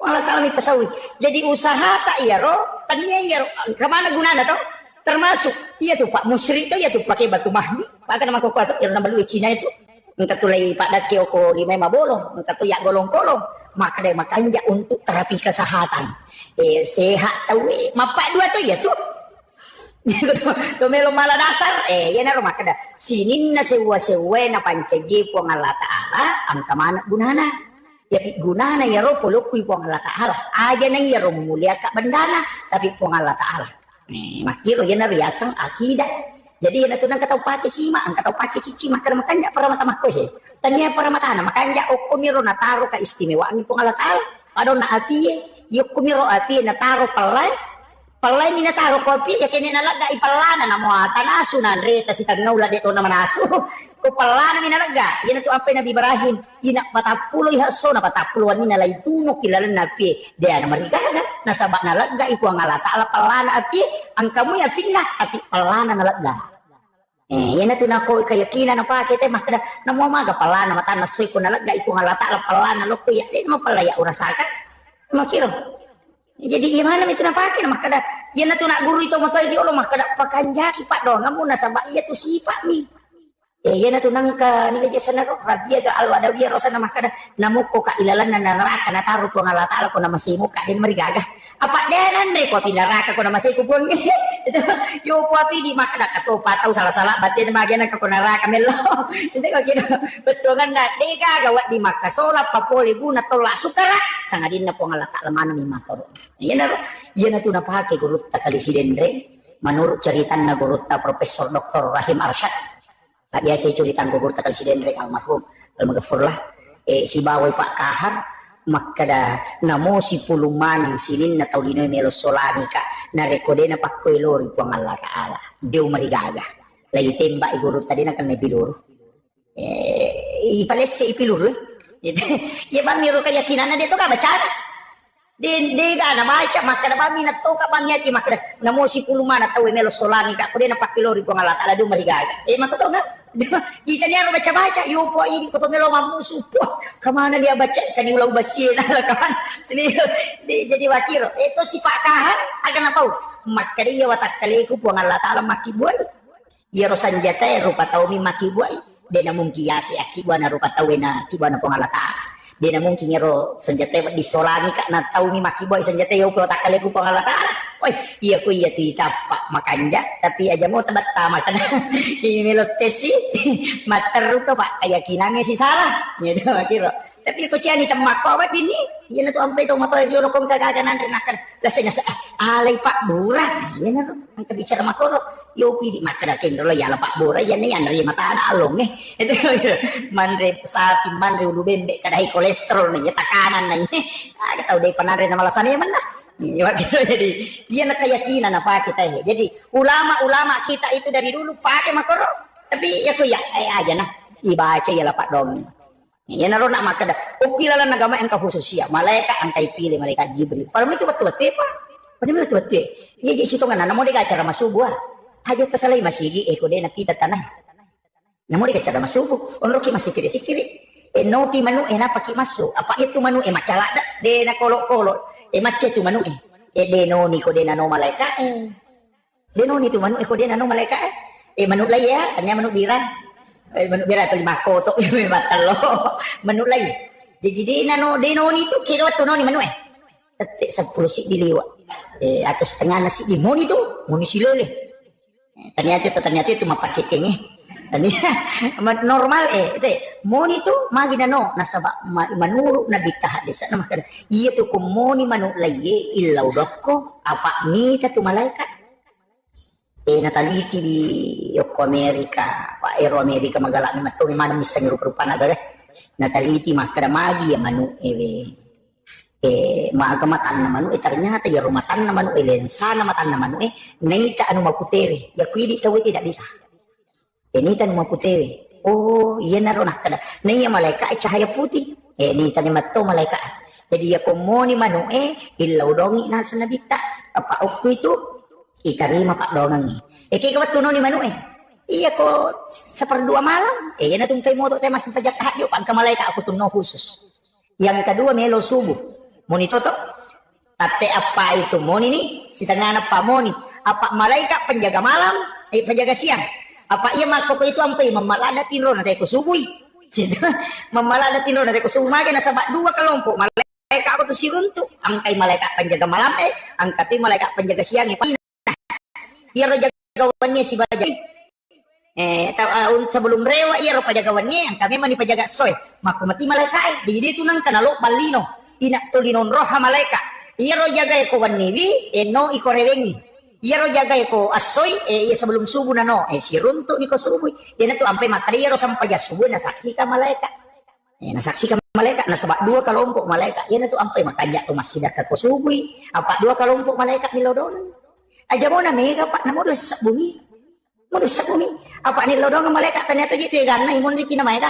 Allah Ta'ala mi pasawi jadi usaha tak ya ro tanya ya ro kemana gunanya tuh termasuk iya tuh Pak musyrik tuh ya tuh pakai batu mahni pakai nama koko atau nama lu Cina itu entah tu lagi Pak Daki oko di Mema Bolong, entah tu ya golong-golong, maka dia makanya untuk terapi kesehatan. Sehat tahu, mapak dua tu ya tu. Tu melo malah dasar, ya naro maka dah. Sini na sewa-sewa na pancaji puang Allah Ta'ala, angka mana gunana. Jadi gunana ya ro polokui puang Allah Ta'ala. Aja na ya ro mulia kak bendana, tapi puang Allah Ta'ala. Makiro ya naro yasang akidah. Jadi na tunang kataw pati sima ang kataw pati cici makanya para mata makoy tanya para mata na makanya okumiro nataro ka istimewaan pong Allah Ta'ala ado na api yokumiro api nataro palay Palay minataro kopi ya kini nalaga ipalana na mo tanasunan re kasi tagnaula dito na manaso. Ko palana minalaga yan to apay na Ibrahim ina patapulo ihaso na patapuluan ni nalay tunok kilala na pi dia na marigaga nasaba nalaga iku ang alata ala palana api ang kamu ya pinna api palana nalaga. Yan na tunako kayakinan na pakit makada namo maga palana mata nasoy ko nalaga iku ang alata ala palana lo kuya di mo palaya urasakan makiro. Jadi gimana itu napake na makada yan na tuna guru ito matoy di ulo makada pakanjaki pak dong ngamu nasaba iya tu sipa mi yan na tunang ka ni gaja sana ro rabia ga alwa dawia rosa na makada namuko ka ilalan na naraka na taruh ko nga lata ko na masimu ka din marigaga apa denan re ko pinaraka ko na masiku pun itu yo pati di makada kato patau salah-salah batin magian ka ko naraka melo hindi ko kino betungan na dega gawat di makasola papoli guna tola sukara sangadin na po nga lata lamana mi matoro yan na to napake gurut ta kalisiden re menurut cerita na gurut ta Profesor Dr. Rahim Arsyad biasa curitan gurut ta kalisiden re almarhum almaghfurlah si bawai Pak Kahar makada namo si puluman sinin na taulino melo solani ka na rekode na pakkoilori ko ang Allah Taala dew marigaga lay temba igurut tadi na kan nabiluro ipalesse ipiluro ya ba miro kayakinan na dito ka baca di ka na baca makada ba minat to ka pamyati makada namo si puluman na tawi melo solani ka ko na pakkoilori ko ang Allah Taala dew marigaga makato nga kita niya baca-baca yupo ini ko pamelo mamusu po kamana dia baca kan ulang basi na kaman ini jadi wakiro itu si Pak Kahar akan apa maka dia watak kaliku po ang Allah Taala makibuay ya rosan jata rupa taumi makibuay de na mung kiasi akibuan na rupa tawi na kibuan na po ang Allah Taala de na mung kingero sanjata di solani ka na taumi makibuay sanjata yupo watak kaliku po ang Allah Taala oi iya ko iya tita Pak makanja tapi aja mau tebat tama kan ini melotesi materuto Pak kayakinannya si salah gitu makiro tapi ko ciani temak ko awat ini yan to ampe to matoy juro kong kagaganan renakan lasanya sa alay Pak Bura yan na ang kabicara makoro yo pidi makadakin lo ya Pak Bura yan yan ri mata along itu manre sapi manre ulu bembe kadai kolesterol nih tekanan nih ada tahu deh panare na malasan ya mana jadi dia nak keyakinan apa kita jadi ulama-ulama kita itu dari dulu pakai makoro tapi ya tuh ya aja nah dibaca ya lah Pak Dom ya naruh nak makada ukilalan agama yang khususia malaikat angkai pilih malaikat Jibril padahal itu betul-betul Pak padahal betul-betul ya jadi situ kan namo dia acara masubuh aja kesalai masih di deh nak kita tanah namo dia acara masubuh onroki masih kiri-kiri nopi manu enak pakai masuk apa itu manu macala de na kolok-kolok macet tu manu denoni ko den ano malaika denoni tu manu ko den ano malaika manu lay ya kanya manu biran manu biran to lima ko to matalo manu lay jadi nano denoni tu kira tu noni manu tetek 10 sik diliwa atau setengah nasi di moni tu moni silole ternyata itu mapakekeng Ani normal itu moni tu magi nano nasaba manuru na bitah desa na makada iya tu ko moni manu laye illau dokko apa ni tu malaikat nataliti di Yoko Amerika Pak Ero Amerika magalak ni mas to mana misang rupa-rupa na gare nataliti makada magi ya manu maagamatan na manu ternyata ya rumatan na manu lensa na matan na manu naita anu maputere ya kuidi tawi tidak bisa ini tan maputere oh iya naroon kada na iya malaikat cahaya putih ini tan matto malaikat jadi ya komoni manu ilaw dongi nasa nabita apa okto itu itarima Pak dongang kaya kawat tuno ni manu iya ko seperdua malam na tungkay mo to tema sa pajak tahadyo pagka malaikat ako tuno khusus yang kedua melo subuh moni to tate apa itu moni ni si tanana pa moni apa malaikat penjaga malam penjaga siang apa iya mako ko itu ampai mamalada tinro na tayo subuhi mamalada tinro na tayo subuhi na sa dua kelompok malaikat ako to si runto ang kay malaikat penjaga malam ang kati malaikat penjaga siang iya ro jagawannya si bajay sebelum rewa iya ro pajagawannya ang kami mani pajaga soy mako mati malaikat jadi itu nang kanalo balino inak tulinon roha malaikat iya ro jaga ko wanniwi no ikorewengi iya ro jaga ko asoy iya sebelum subuh nano si runtuk ni ko subuh dia tu ampai makari ro sampai ya subuh na saksi ka malaikat na saksi ka malaikat na sabak dua kelompok malaikat iya tu ampai makanya tu masih dak ko subuh apa dua kelompok malaikat ni lodon Aja mo na mega pak namo dos sa bumi. Mo dos sa bumi. Apa ni lodong malaikat ternyata gitu kan na imon di pinamay ka.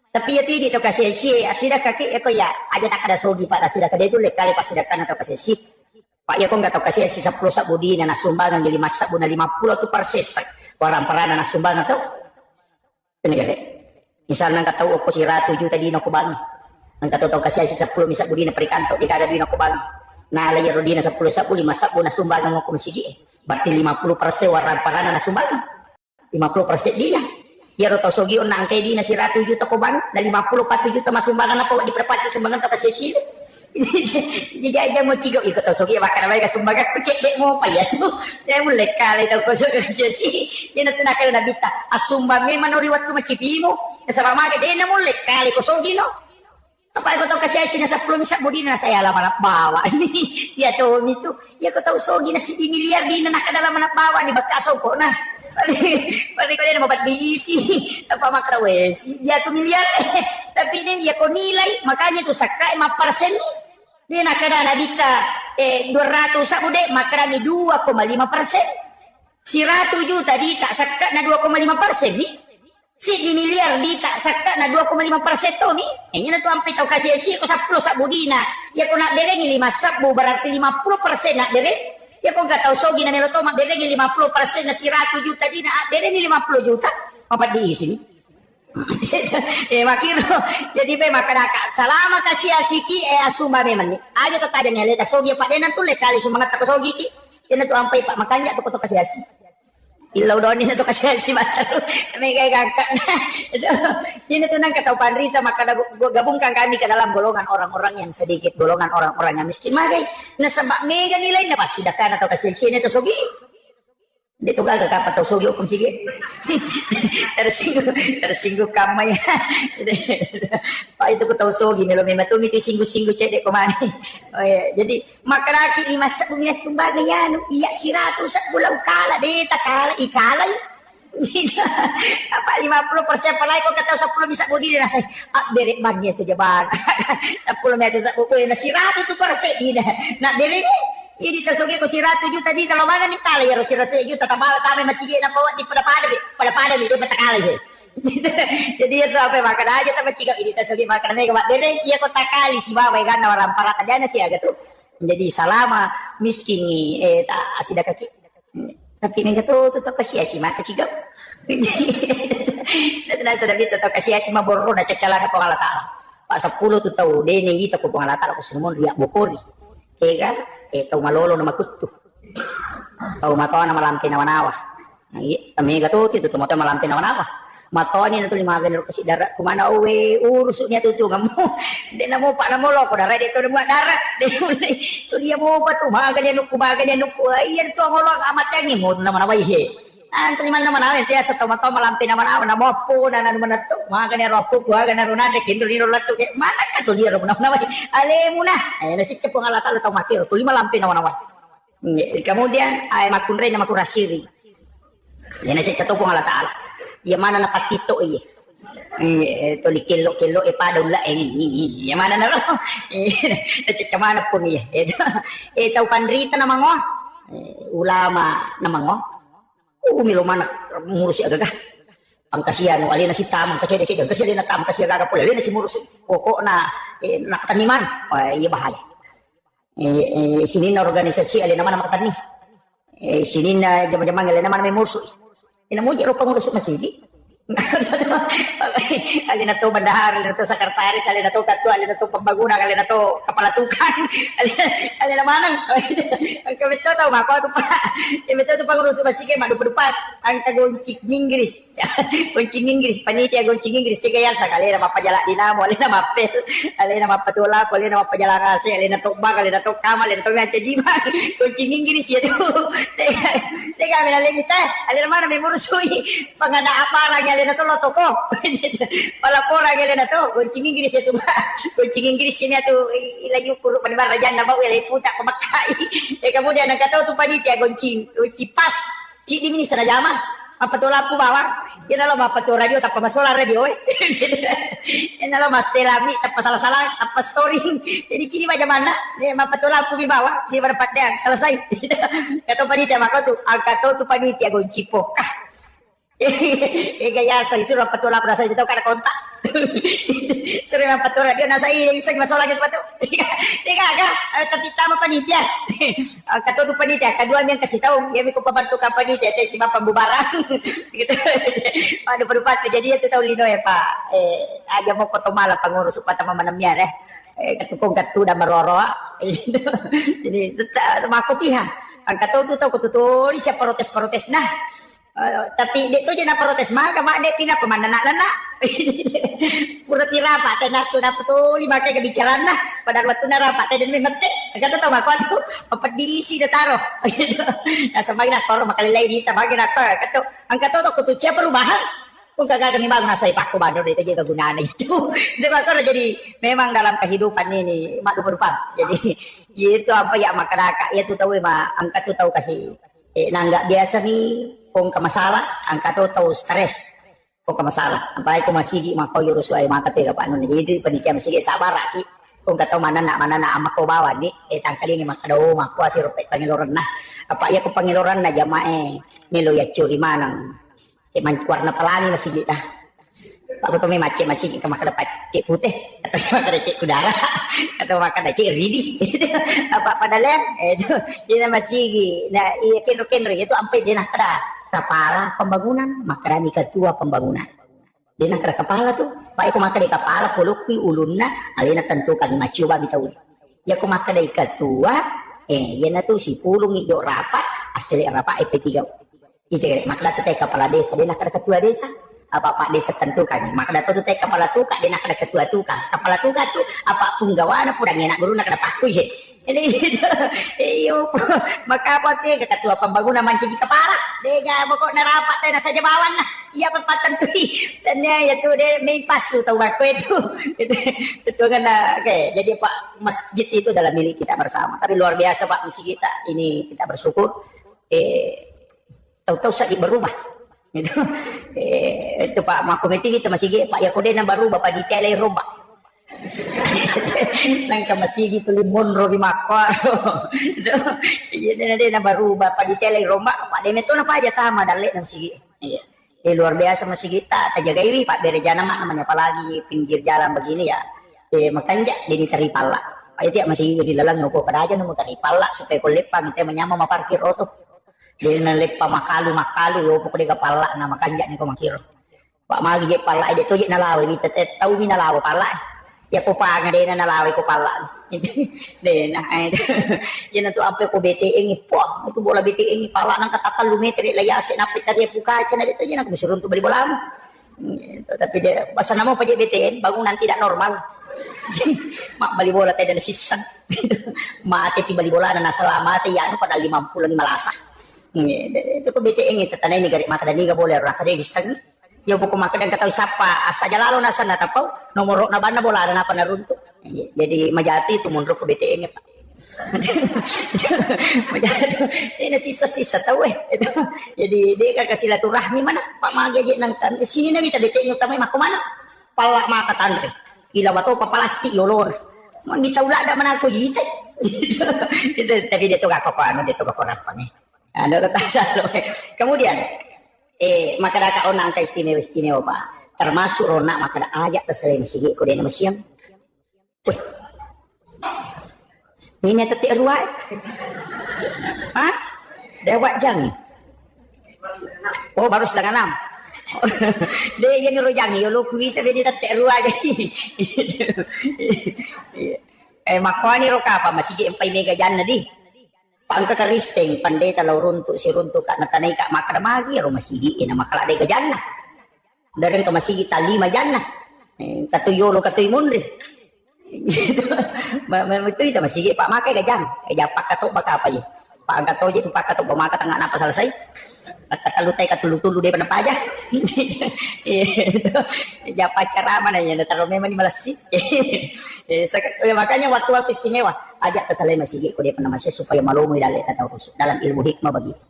Tapi ya tidak itu kasih si asida kaki ya kok ya ada tak ada sogi pak asida kade itu lekali pas asida kan atau kasih si pak ya kok nggak tahu kasih si 10 sabudi na sumbangan jadi masa buna 50 tu perses orang perana na sumbangan tuh ini kali misalnya nggak tahu aku si ratu juta di no kubangi nggak tahu kasih si 10 misa budi na perikanto di kada di no kubangi nah layar rodina 10 sabu 5 sabu na sumbangan mau komisi berarti 50% orang perana na sumbangan 50% dia ya roto sogi unang kay di na si ratu juta kubangi na 50 juta masumbangan apa di perpatu sumbangan ta kasih si jadi aja mau cigo ikut tosogi makan apa ka sumbaga ku cek dek mo pa ya tuh ya mulai kali tau ko so kasi ina tinakal na bita asumba me manoriwat ko macipimo kasama mga de na mulai kali ko sogi no apa ko to kasi si na sa plum sa budi na saya la manap bawa ni ya to nito ya ko to sogi na si miliar di na nakadala manap bawa ni bakaso ko na Pari ko din mabat diisi apa makrawes dia tu miliar tapi din dia ko nilai makanya tu sakai 5% dia nak kada nabita 200 sabude makrami 2,5% si 100 juta di tak sakat na 2,5% ni si di miliar di tak sakat na 2,5% to ni ini na tu ampe tau kasih si ko 10 sabudina ya ko nak berengi 5 sabu berarti 50% nak bereng ya kok nggak tahu sogi na meloto mak berengi 50% na si 100 juta di na berengi 50 juta apa di sini makiro jadi be makanaka salama kasih asiki asuma memang ni aja tata ada nilai sogi pak denan tuh lekali sumangat tak sogi ki yan tu ampai pak makanya tu koto kasih asi ilau doni na to kasih asi baru may kay kakak na yun na to nang kataupan rita maka gabungkan kami ke dalam golongan orang-orang yang sedikit golongan orang-orang yang miskin magay nasa mega nilai na pasti dakan atau kasih asi na to sogi dito ka kapat to sogi kung sige tersinggung kamay pa itu ko to sogi nilo may matumi ti singgu-singgu cede ko mani oh yeah. Jadi makaraki ni masa bumina sumbaga yan iya si ratu sa bulang kala dita kala ikalay apa 50% palay ko kata 10 bisa budi na say beret bannya to jaban 10 meter sa ko na si ratu tu perse di na beret ini tersugi ko si 100 juta di kalau mana ni tali ya si 100 juta tambah kami masih na po di pada di matakali jadi itu apa makan aja tapi jika ini tersugi makan mereka bere iya ko takali si bawa kan orang para kadana si agak tuh jadi salama miskin ni asida kaki tapi mereka tuh tetap kasih si maka jika tidak sudah bisa tetap kasih si maboro na cacala na pangalata pak 10 tuh tahu dene ita ko pangalata ko sumon riak bokori kan tau malolo na makutu tau matoa na malampi na wanawa amiga to tito tumato malampi na wanawa matoa ni na to limagan ro kasi dara kumana uwe urus niya tutu ngamo de na mo pa na mo loko dara dito na mo dara de to dia mo pa to maga niya no kumaga niya no ayan to mo lang amat yang mo na manaway he antri man naman awin tiya sa tomato malampi na wanawa na mo po na naman to maga niya ro po kuha na ro na de kindo ni ro lato mana ka to dia ro na manaway ale mo na ay nasicip ko nga latal taw makiro to lima lampi na wanawa kemudian ay makunray na makurasiri yan nasicip to ko nga latal ya mana na patito iya to li kilo padaw la ya mana na ro nasicip mana po niya taw pandrita na mango ulama na mango umilo mana ngurusi agak ang kasihan alin na si tamang kacede-cede kasi alin na tamang kasihan agak pula alin na si murus pokok na nakataniman iya bahaya sinin na organisasi alin naman na makatani sinin na jama-jama alin naman may murso ina mo jero pangurus masigi alin na to bandahar alin na to sekretaris alin na to katwa alin na to pambaguna alin na to kapalatukan alin na manang ang kamito tau mako to pa imito to pangurus masigi madupat ang tagoncik Inggris goncing Inggris panitia goncing Inggris tiga yasa alin na mapajala dinamo alin na mapel alin na mapatula alin na mapajala kasi alin na to bag alin na to kamal alin na to ngaca jiwa goncing Inggris ya to teka minalin kita alin na mana may murusui pangada apa lagi alin na to loto ko pala pora alin na to goncing Inggris ya to goncing Inggris ini to ilayu kuru panibar rajan na bawa ilay puta kumakai kemudian ang kataw to panitia goncing pas ci di mini sana jama mapatula po bawa Yan na lang mapatu radio tapos masola radio eh. Yan na lang mas telami tapos salah-salah tapos story. Jadi kini macam mana? Ni mapatula ko bibawa, si dapat dia selesai. Kata panitia maka tu angkat tu panitia go cipok. Gaya saya suruh patula pada saya tahu kada kontak. Suruh patula dia nasa ini bisa masola gitu patu. Tiga kan tapi tama panitia. Kata tu panitia kedua yang kasih tahu dia ko pembantu panitia teh si bapak pembubaran. Gitu. Pada berupatu jadi itu tahu lino ya Pak. Aja mau foto malah pengurus upata mamanamnya katukong katu dah meroro. Jadi makut iha. Angkat tu tahu kututulis siapa protes-protes nah. Tapi dia tu je nak protes maka mak dia pindah kemana nak pura pira pak teh sudah betul lima kali kebicaraan lah pada waktu narapat teh dan memang teh kata tahu mak tu apa diisi dah taruh nah semakin nak taruh makali lain kita bagi nak kata angkat tu kutu cia perubahan pun kagak kami bangun saya paku bandor itu juga gunaan itu maka jadi memang dalam kehidupan ini mak berupa jadi itu apa ya masyarakat ya tu tahu mak angkat tu tahu kasih nggak biasa nih kung ka masalah angka to tahu stres kung ka masalah apalagi kung masigi mako yurus ay maka tega paano jadi panitia masigi sabar aki kung kataw mana na amak ko bawa di tangkali ni makadaw mako si rupet pangiloran na apa ya ko pangiloran na jamae milo ya curi manang warna pelangi masigi ta aku tuh macet masih ke makan dapat cek putih atau makan cek udara atau makan cek ridis apa pada lem itu dia masih nah iya kenro itu sampai dia nak ada kepala pembangunan maka ni ketua pembangunan dia nak ada kepala tuh pak aku makan di kepala puluki ulunna alina tentukan maciuba bitauli ya aku makan dari ketua yana tuh si pulung itu rapat asli rapat EP3 itu maka tu kepala desa dia nak ada ketua desa apa Pak Desa tentukan maka dato tu teh kepala tukar dia nak ada ketua tukar kepala tukar tu apa punggawana purang enak guru nak ada paku ye ini iyo maka apa teh ketua pembangunan manci kepala dega pokok narapat teh saja bawan lah iya pepatan tu dan ya tu dia main pas tu tahu aku itu kan oke jadi Pak masjid itu dalam milik kita bersama tapi luar biasa Pak misi kita ini kita bersyukur tahu-tahu saat berubah itu Pak Makomiti kita masih Pak Yakode na baru Bapak detail romba nang masih gitu limon robi makwa jadi na baru Bapak detail romba Pak Demeto na pa aja tama dalit nang sige luar biasa masih kita tajaga ini Pak Berejana mak namanya apalagi pinggir jalan begini ya makanya jadi teripala Pak itu masih di lalang ngupo pada aja nemu teripala supaya kulepang kita menyama parkir auto dia nalip pa makalu yo pokok dia kepala na makanja ni ko makiro Pak magi je pala dia toje nalawe ni tahu ni nalawe pala ya ko pa nga dia nalawe ko pala de na yan to ampe ko BTE ni po itu bola BTE ni pala nang katakal lumetri layase napit tadi buka cana dito yan ako musurun to bali bola mo tapi dia basa namo pa je BTN bangunan tidak normal mak bali bola tayo na sisan mate ti bali bola na nasalama tayo ano pada 50 ni malasa itu ko BTN itu tanay ni garik maka dani ga boleh ra kada disang ya buku maka dan katawi sapa asa jalalo na sana tapaw nomor na bana bola na panarunto jadi majati itu mundur ko BTN Pak majati ini sisa-sisa tahu jadi dia ka silaturahmi mana Pak magaje nang tan sini na kita BTN utamay makumana pala maka tanre ilawato papalasti yolor mangita ula da manako yite itu tapi dia tu gak apa dia tu gak apa nih ada retasan kemudian masyarakat onang ka istimewa Pak termasuk rona maka ajak terseleng sige ko din masyam weh ini teti ruai ha dewak jang oh baru setengah 6 dia yang rojang yo lu kuita be teti ruai makani roka apa masih empai mega janna di pangka karisteng pandai talau runtuk si runtuk kak natanay kak makada magi ro masigi ina makala de gajanna dareng ka masigi tali majanna katuyo lo katuy munri itu ita masigi pak makai gajang japak katok baka apa ye pak angkat toje tu pak katok bamaka tangga apa selesai katalutay katulu-tulu de panapa aja japa cara mana ya taruh memang malasi makanya waktu-waktu istimewa ajak kesalai masigi ko dia pernah masih supaya malumui dalam ilmu hikmah begitu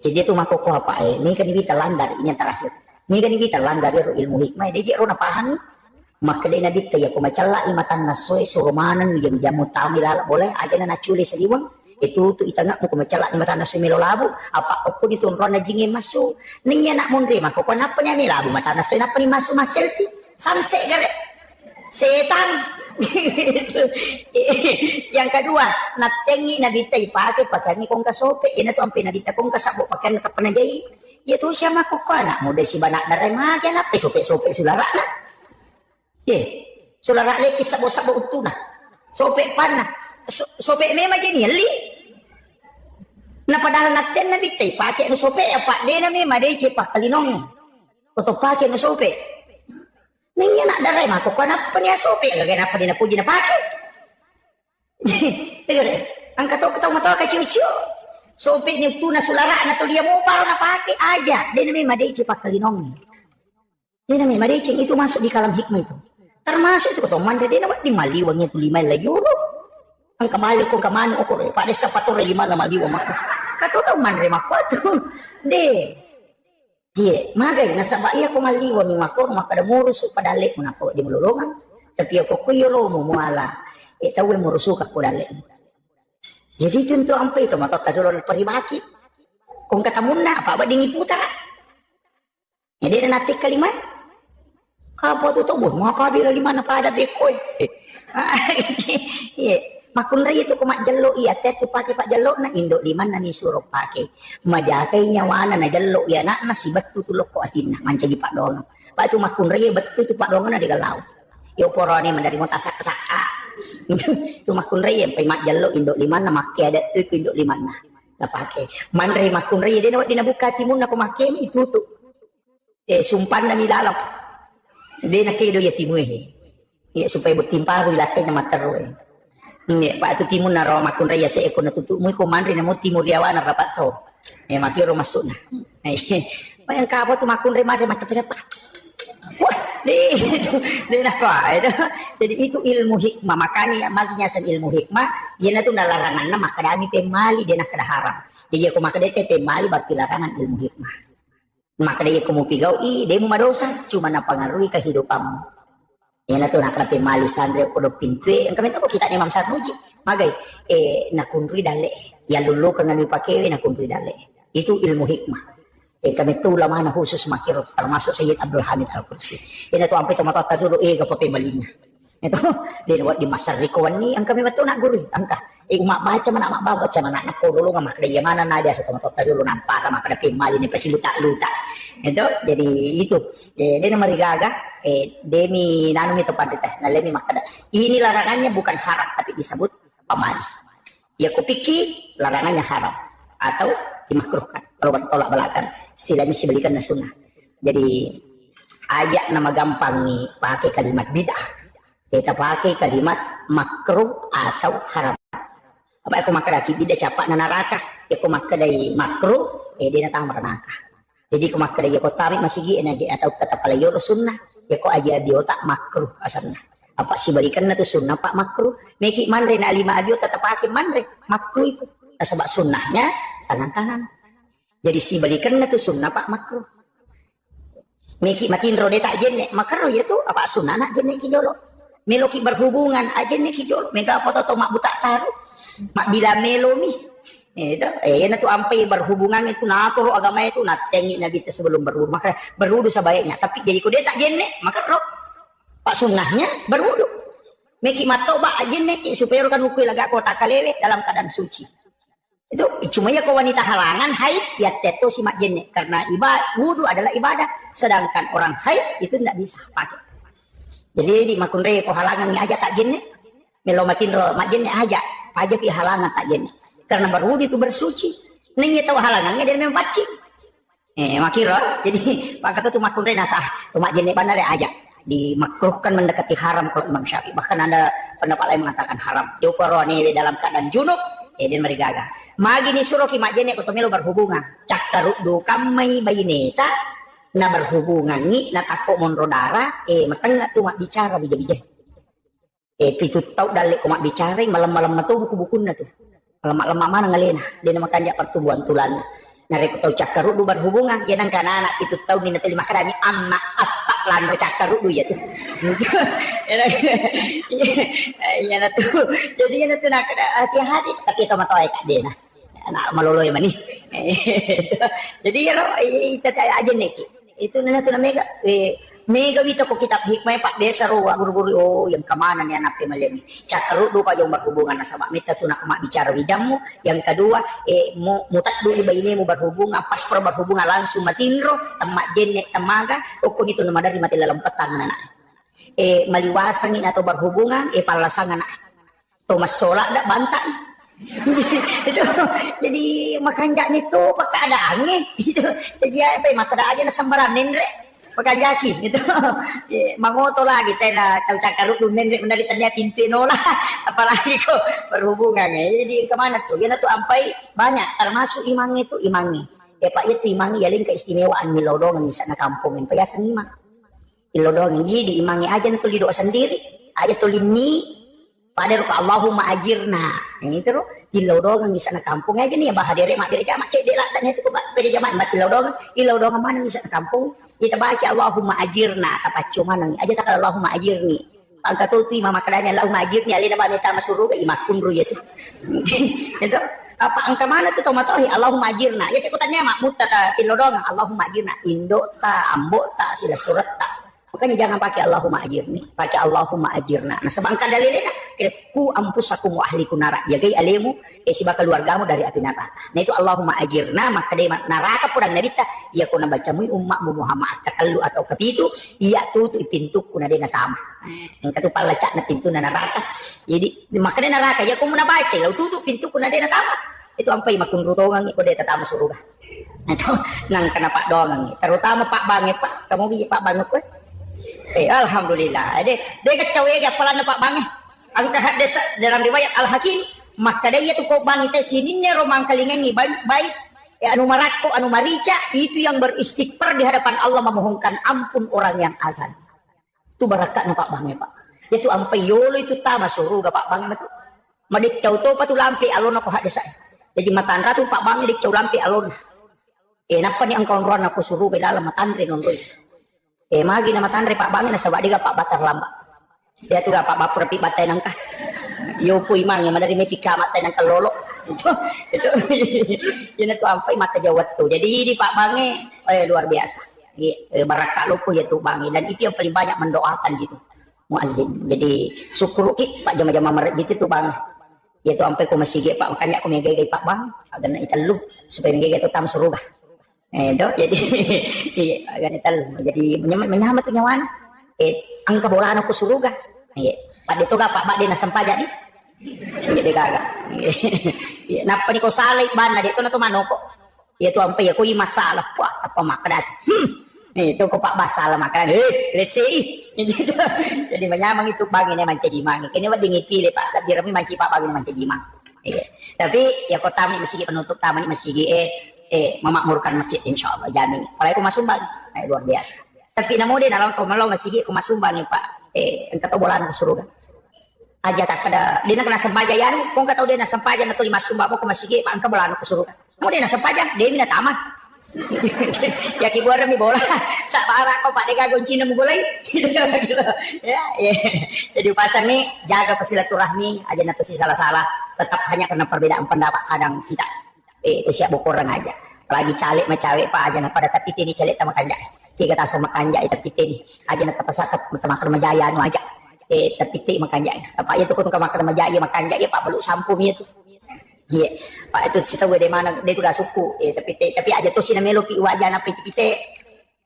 jadi itu makoko apa ini kan kita landar ini yang terakhir Ni kan kita langgar ro ilmu hikmah dia ro na pahami. Maka dia nabi taya ko macala imatan nasoy surumanan jam jamu tamila boleh aja na culi saliwang. Itu tu itangak mo ko macala imatan nasoy milolabu apa ko ditunron na jingi masu. Niya nak munri mako kenapa nya milabu matan nasoy na pani masu maselti. Samse gare. Setan. Yang kedua, natengi nabita ipake pakangi kong kasope, ina tu ampe nabita kong kasabo pakan kapanajai. Ya tu siya makukana mo de si banak daray magya na sope sulara na. Ye, sulara lepis sabo-sabo utuna. Sope pana. Sope mema jeni li. Na padahal naten nabita ipake no sope apa de na mema de cepak kalinong. Koto pake no sope. Niya nak daray mako kenapa niya sope gagay na pa din na puji na pake. Ang kataw matawa ka ciu-ciu. Sope ni tuna sulara na to dia mo paro na pake aja. Dia na may madeci pak kalinong. Dia na may madeci itu masuk di kalam hikmah itu. Termasuk itu kata mandre dia na di maliwangnya tu 5 euro. Ang kamali ko kamano ko pada sa patore 5 na maliwang mako. Kataw mandre mako tu. De. Iya, magay nasa baiya ko maliwang ni mako makada murus padalik mo nako di mululungan. Tapi ako kuyolo mo muala. Tawe murusuka ko dalik. Jadi tentu ampe itu maka kadulon paribaki. Kung katamuna apa ba dingi putar. Jadi na natik kalimat. Kapo to tubuh mo ka bila 5 na pada bekoy. Iya, makunray itu kumak jallo iya tet pake pak jallo na indo 5 na ni suruh pake. Majakay nyawana na jallo iya na nasibat tutulok ko atin na mancagi pak dong. Pak itu makunray betul tu pak dong na digalau. Yo porone mandari mo tasak-saka. Tu makunray yang pai mak jallo indo 5 na make ada tu indo 5 na pake. Mandre makunray dia na buka timun na ko make mi tutu. Sumpan na mi lalap. Dia na kedo ya timu ya supaya bertimpa wilake na matero Nge, pak itu timun na ro makun raya sa eko na tutu mo ko mandre na mo timur yawa na rapat to. Makiro masuk na. Yang kapo tu makun raya madre macam apa? Wah, di na ko. Jadi itu ilmu hikmah. Makanya maginya san ilmu hikmah, yan na tu nalarangan na makadami pemali dia na kada haram. Jadi ako makadete pemali berarti larangan ilmu hikmah. Makadaya ko mo pigaw, di mo madosa, cuma na pangaruhi kehidupanmu. Yan na to nakrapi mali sandre ko do pintwe. Ang kami to kita ni Imam Sarnuji. Magay nakunri dale. Ya lulu kang ni pakewe nakunri dale. Itu ilmu hikmah. Kami to ulama na khusus makirot termasuk Sayyid Abdul Hamid Al-Qudsi. Yan to ampe to matata dulu kapay malinya. Ito din di masarikuan ni ang kami mato na guri angka. Umak baca mana mak baca mana nak ko dulu nga makada mana na dia sa matata dulu nampak makada pemali ni pasiluta-luta. Ito jadi itu. Dia na marigaga demi nanum itu padita nalemi makada. Ini larangannya bukan haram tapi disebut pamali. Ya kupiki larangannya haram atau dimakruhkan kalau bertolak belakang istilahnya si belikan na sunnah. Jadi ajak nama gampang nih pakai kalimat bid'ah. Kita pakai kalimat makruh atau haram. Apa aku makadaki bid'ah capak na neraka. Aku makadai makruh dia datang neraka. Jadi aku makadai aku tarik masih aja atau kata palayo sunnah. Ya ko aja di otak makruh asalnya. Apa sih balikan na tu sunnah pak makruh. Meki manre na 5 abio tetap pakai manre makruh itu. Sebab sunnahnya tangan kanan. Jadi si balikan na tu sunnah pak makruh. Meki matin rode tak jenne makruh ya tu apa sunnah nak jenne ki jolo. Meloki berhubungan aja nih ki jolo. Mega apa to mak buta taruh. Mak bila melomi. Itu na tu ampai berhubungan itu naturo agama itu natengi nabi sebelum berwudu. Maka berwudu sebaiknya. Tapi jadi kau dia tak jenne maka roh. Pak sunnahnya berwudu. Meki matoba aja nih supaya kan hukui lagak kota kalewe dalam keadaan suci. Itu cuma ya kau wanita halangan haid ya teto si mak jenne karena wudu adalah ibadah sedangkan orang haid itu tidak bisa pakai. Jadi di makunre ko halangan ni aja tak jenne melomatin ro mak jenne aja pi halangan tak jenne karena berwudu itu bersuci ning tahu halangannya dia memang paci makira jadi pak kata tu makunre nasah tu mak jenne benar aja dimakruhkan mendekati haram kalau Imam Syafi'i bahkan ada pendapat lain mengatakan haram yo korone dalam keadaan junub dia merigaga magi ni suruh ki mak jenne ko melo berhubungan cakkaru do kamai bayineta na berhubungan ni na tako monro darah matengah tu mak bicara bija-bija pitu tau dalik ko mak bicara malam-malam matu buku-buku na tu lemak-lemak mana ngalena dia namakan jak pertumbuhan tulan Nareko tau cakarudu berhubungan ya nang kana anak itu tahu ni natuli makarani anak apa lan cakarudu ya tuh. Ya na tuh. Jadi ya tuh nak hati-hati tapi kamu tahu kak dia nah. Anak maloloy mani. Jadi ya lo itu aja nih. Itu nana tuh mega mega gitu kok kitab hikmah Pak Desa ro guru-guru oh yang kemana nih anak pemalemi cakarudu kok yang berhubungan sama mita tuh nak mak bicara wijamu yang kedua mutak dulu bayi mu berhubungan pas berhubungan langsung matinro temak jenne temaga kok itu nama dari mati dalam petang anak maliwasangin atau berhubungan palasangan anak Thomas Sola ndak bantai itu jadi makan jak itu pakai ada angin itu jadi apa makan aja na sembarangan re pakai yakin itu mangoto lagi tena tahu cakarup men dari tanya pintu nola apalagi kok berhubungan jadi kemana tuh dia tuh sampai banyak termasuk imang itu imangnya pak itu imangnya yaling keistimewaan milodong di sana kampung yang payasan imang milodong jadi imangnya aja tuh lido sendiri aja tuh lini pada ruka Allahumma ajirna itu loh dilodong di sana kampung aja nih ya bahadere mak dere jamak cek dek lah tanya itu kok beda jamak mak dilodong mana di sana kampung kita baca Allahumma ajirna apa cuma nang aja tak Allahumma ajirni angka tu mama kadanya Allahumma ajirni alina ba meta masuru ke imakun ru itu itu apa angka mana tuh tomatohi Allahumma ajirna ya aku tanya mak mutta ta tilodong Allahumma ajirna indo ta ambo ta sila surat ta makanya jangan pakai Allahumma ajirni pakai Allahumma ajirna nah sebangka dalilnya ku ampusakum wa ahlikum nara jagai alimu si bakal keluargamu dari api neraka nah itu Allahumma ajirna maka dari neraka purang nabita ia kuna bacamu umatmu Muhammad kakallu atau kapitu ia tutu pintu kuna dena tama yang katu palacak na pintu na neraka jadi maka dari neraka ya kuna baca lau tutup pintu kuna dena tama itu ampai makun rutongan ko deta tama surga itu nang kena Pak Dongang terutama Pak Bange Pak kamu gi Pak Bange ko alhamdulillah dia kacau ya pala Pak Bange angka hadis dalam riwayat Al-Hakim maka dia tuh kok bang itu sini nih romang kalingangi baik anu marako anu marica itu yang beristighfar di hadapan Allah memohonkan ampun orang yang azan itu barakatnya Pak Bang ya Pak itu ampe yolo itu tama suruga Pak Bang itu madik cau to patu lampi alon aku hadis saya jadi matan ratu Pak Bang dik cau lampi alon napa nih angkau ron aku suruga dalam matan re nondoy magi nama tanre Pak Bang na sabak diga Pak Batar lamba dia tuh Pak Bapur pi batay nang ka yo po imang yang dari metika matay nang kalolo itu yun itu ampai mata jawat tuh jadi di Pak Bange luar biasa barakah lo po ya tuh Bange dan itu yang paling banyak mendoakan gitu muazzin jadi syukur ki Pak jama-jama merek gitu tuh Bang ya tuh ampai ko masige Pak makanya ko megay Pak Bang agar na italo supaya megay itu tam surga itu jadi agar italo jadi menyamat tuh nyawana ang kabolaan ako suruga Pak dito ka Pak di nasampa jadi jadi kagak napa ni ko salay ban na dito na to manoko itu ampai ako yung masalah apa makadat itu ko Pak masalah makadat lesi jadi menyamang itu bangin naman jadi mangi kini wa dingipili Pak lebih rami manci Pak bangin naman jadi mang tapi ya ko tami masigi penutup taman masigi memakmurkan masjid insyaallah jamin kalau aku masumbang luar biasa tapi namo din alam ko malaw masigi ko masumbang Pak ang katobolan ko suruga aja tak kada di na sampaja yan kung kataw din na sampaja na to lima sumba mo ko masigi pa ang katobolan ko suruga namo din na sampaja di na tama ya kibuara mi bola sa para ko pa de gagon Cina mo gulay ya jadi pasang ni jaga silaturahmi aja na to si salah-salah tetap hanya karena perbedaan pendapat kadang kita itu siap bokoran aja lagi calik macawe pa aja na pada tapi tini calik ta makanja kita sama kanja tapi tini aja na kapasakap makan majaya anu aja tapi ti makanja apa itu kung makan majaya makanja ya Pak belum sampung itu iya Pak itu sita we de mana de tuh suku tapi aja tuh sina melo pi waja na piti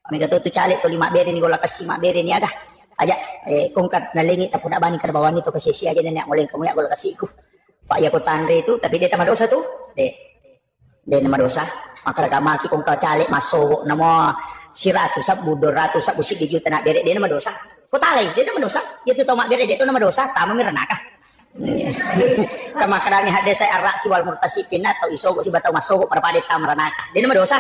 kami kata tuh calik tuh 5 beri ni gola kasih 5 beri ni ada aja kung kat nalingi tapon abani kada bawang itu kasi siya aja nenek mulai kamu ya gola kasihku Pak ya ko tanre itu tapi dia tama dosa tuh de nama dosa maka maki kung calik masuk nama si ratu sab budor ratu sab usik di juta nak bere dia nama dosa ko talay dia nama dosa itu tomak bere dia itu nama dosa tama miranaka kama karani hade saya arrak si wal murtasipin atau isogo si batau masogo para pade tamranaka dia nama dosa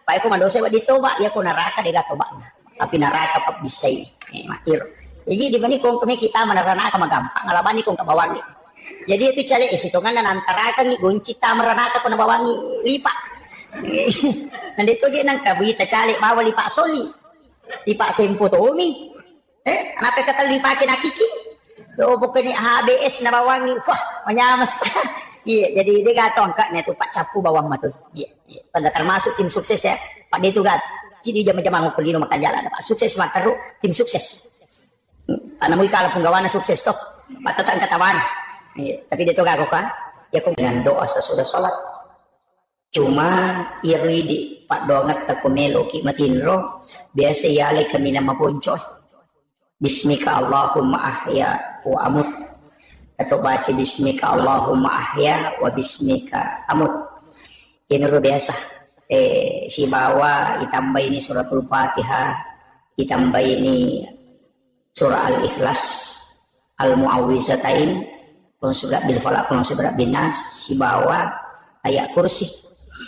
pa ko mandosa wa dito ba ya ko naraka de gato ba tapi naraka pa bisay makir jadi di bani kung kami kita manarana magampang alabani kung kabawangi jadi itu cari isitungan antara kan gunci ta maranaka panabawangi lipa Nandito gin ang kabita calik bawal Pak Soli. Pak Sempo to umi. Kenapa kata lipa kinakiki? Do bukan HBS na bawang ni wah manyamas. Iya, jadi dia kata angkatnya tuh Pak Capu bawang mah tuh. Iya, pada termasuk tim sukses ya. Pak dia tuh kan. Jadi jam-jam ngupulin makan jalan Pak sukses mah terus tim sukses. Karena mau kalah penggawana sukses toh. Pak tetang katawan. Iya, tapi dia tuh gak kok ya kok dengan doa sesudah sholat. Cuma iri di Pak dongat tak kumelo kimatinro biasa yale kami nama poncoy. Bismika Allahumma ahya wa amut. Atau baca bismika Allahumma ahya wa bismika amut. Ini biasa. Si bawa ditambah ini suratul Fatihah, ditambah ini surah Al-Ikhlas, Al-Mu'awwizatain, surat bil falaq, surat bin nas, si bawa ayat kursi.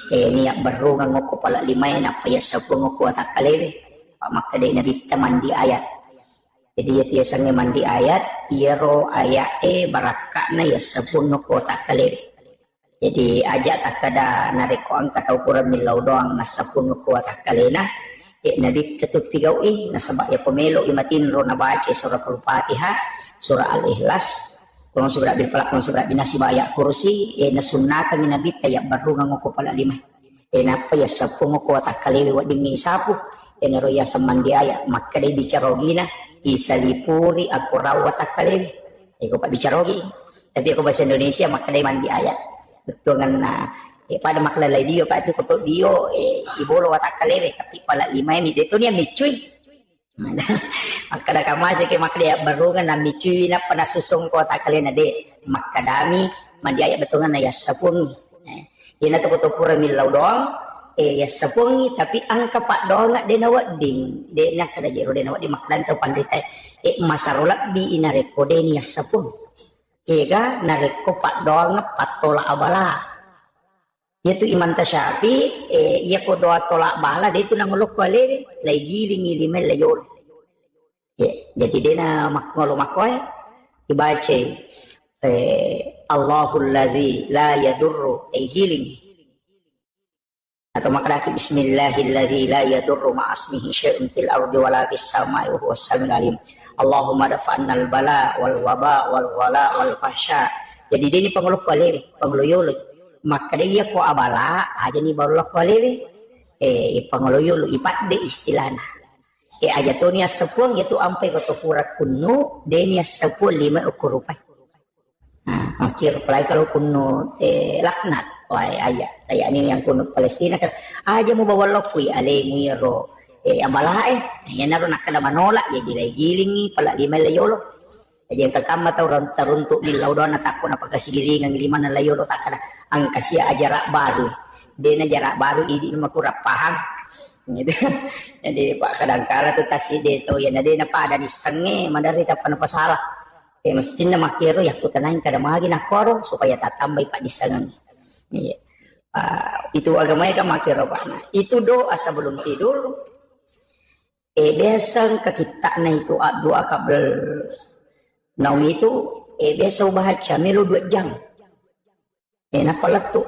Niat berungang ngoko pala lima apa ya sabu ngoko atak kalewe. Pak maka dia nabi mandi ayat. Jadi ya tiasanya mandi ayat, iro ayat barakakna ya sabu ngoko atak kalewe. Jadi ajak tak kada nariko angkat ukuran milau doang nasabu ngoko atak kalena. Nabi tetap pigau nasabak ya pemelo imatin ro nabaca surah Al-Fatihah, surah Al-Ikhlas, kalau surat bil falaq, kalau surat bin nas ayat kursi, nasunnakan ni nabi tayak baru ngoko pala lima. Napa ya sapu ngoko atak kalewe wa dingi sapu. Naro ya samandi ayat maka dia bicara gina isalipuri aku rawat atak kalewe. Aku pak bicara gi. Tapi aku bahasa Indonesia maka dia mandi ayat. Betul kan pada maklalay dio pa itu koto dio ibolo watak kalewe tapi pala lima ini itu niya micuy makada kamasi ke maklia barungan na micuy na panasusong ko watak kalewe na de makadami mandi ayat betungan na yasapungi ina to koto pura milaw doang yasapungi tapi angka pak doang de nawat ding de na kada jero de nawat di makadan to pandita masarulak di ina rekode ni yasapung kega na reko pak doang patola abala yaitu iman tasyafi iya ko doa tolak bala dia itu nangolok kale lay giling ilimel layol ya jadi dia na makngolo makoy dibaca Allahul ladzi la yadurru giling atau makadaki bismillahilladzi la yadurru ma'asmihi syai'un fil ardi wala fis samai wa huwas samiul alim Allahumma dafa'annal bala wal waba wal wala wal fahsya jadi dia ni pangolok kale pangloyol maka dia ko abala aja ni baru ko lele pangoloyo lu ipat de istilana aja to niya sepung itu ampai ko pura kuno de niya sepul 5 ukur rupiah akhir pelai kalau kuno laknat wai aja kayak ini yang kuno Palestina kan aja mau bawa lokui ale ngiro abala ya naro nakada manolak jadi lay gilingi pala 5 layolo aja yang terkama tau runtuk di laudan takut apa kasih gilingan giliman layolo takada ang kasih jarak baru dia jarak baru ini mah kurang paham gitu. Jadi pak kadang-kala tuh tasih dia tuh ya nade napa ada di senge mandari tapan apa salah mestinya makiro ya aku tenang kada magi nakoro supaya tak tambah pak di senge itu agamanya kan makiro pak nah, itu doa sebelum tidur biasa ke kita na itu doa kabel naum itu biasa baca melu 2 jam napa letu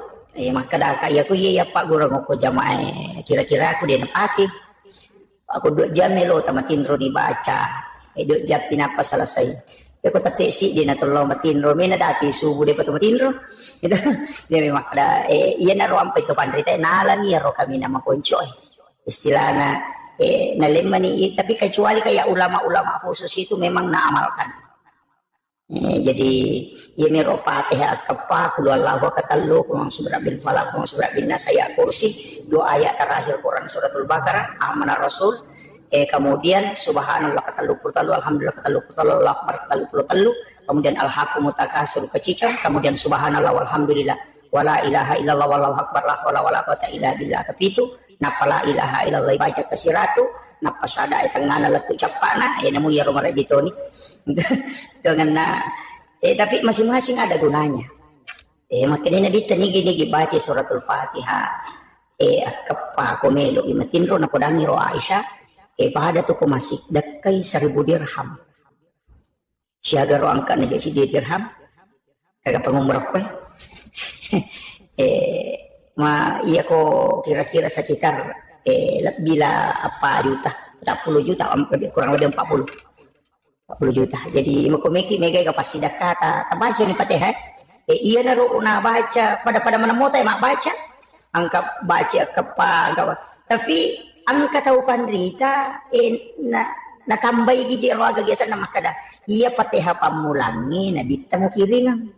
maka dah kaya aku iya pak gurang aku jamaah kira-kira aku dia napaki aku 2 jam melo tamatinro dibaca 2 jam pinapa selesai aku tatesi dia natulong matinro mena dati subuh dia patu matinro gitu dia memang ada iya naro ampai to pandrita nalan iya ro kami nama poncoy istilahna nalemani tapi kecuali kayak ulama-ulama khusus itu memang naamalkan jadi ya mero Fatihah kepa kulu Allahu katalu kurang surat bin falaq kurang surat bin nas ayat kursi 2 ayat terakhir Quran suratul Baqarah amanah Rasul kemudian subhanallah katalu kurtalu alhamdulillah katalu kurtalu Allah akbar katalu kurtalu kemudian al-haqqum mutakasur kecicang kemudian subhanallah walhamdulillah wala ilaha illallah wallahu akbar la haula wala quwata illa billah kepitu napa la ilaha illallah baca kesiratu napa sada tengana letu capana namu ya romara jitoni dengan tapi masing-masing ada gunanya makanya nabi tanigi baca suratul Fatihah kepa komelo imatinro na kodangi ro Aisyah pada tu ko masih dakai 1000 dirham siaga ro angka na si dirham kagak pangumrah ko Iya kok kira-kira sekitar bila apa juta, 40 juta, kurang lebih 40 juta. Jadi makomeki mega ka pasti kata baca ni Fatihah. Iya na baca pada mana mau mak baca. Angka baca angka. Tapi angka tahu pandrita na tambai gigi roaga gesa na makada. Iya Fatihah pamulangi na bitamu kiringan.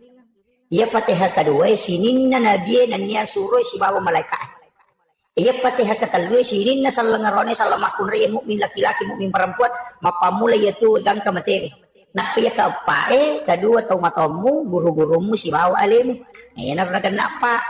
Iya Fatihah kedua sinin na nabi na niya suruh si bawa malaikat. Iya Fatihah ketalui sinin na salangarone salamakun raya mukmin laki-laki mukmin perempuan mapamula yaitu gang kamateri. Nak pia ka pae kedua tau matamu guru-gurumu si bawa alim. Ayan na kenapa?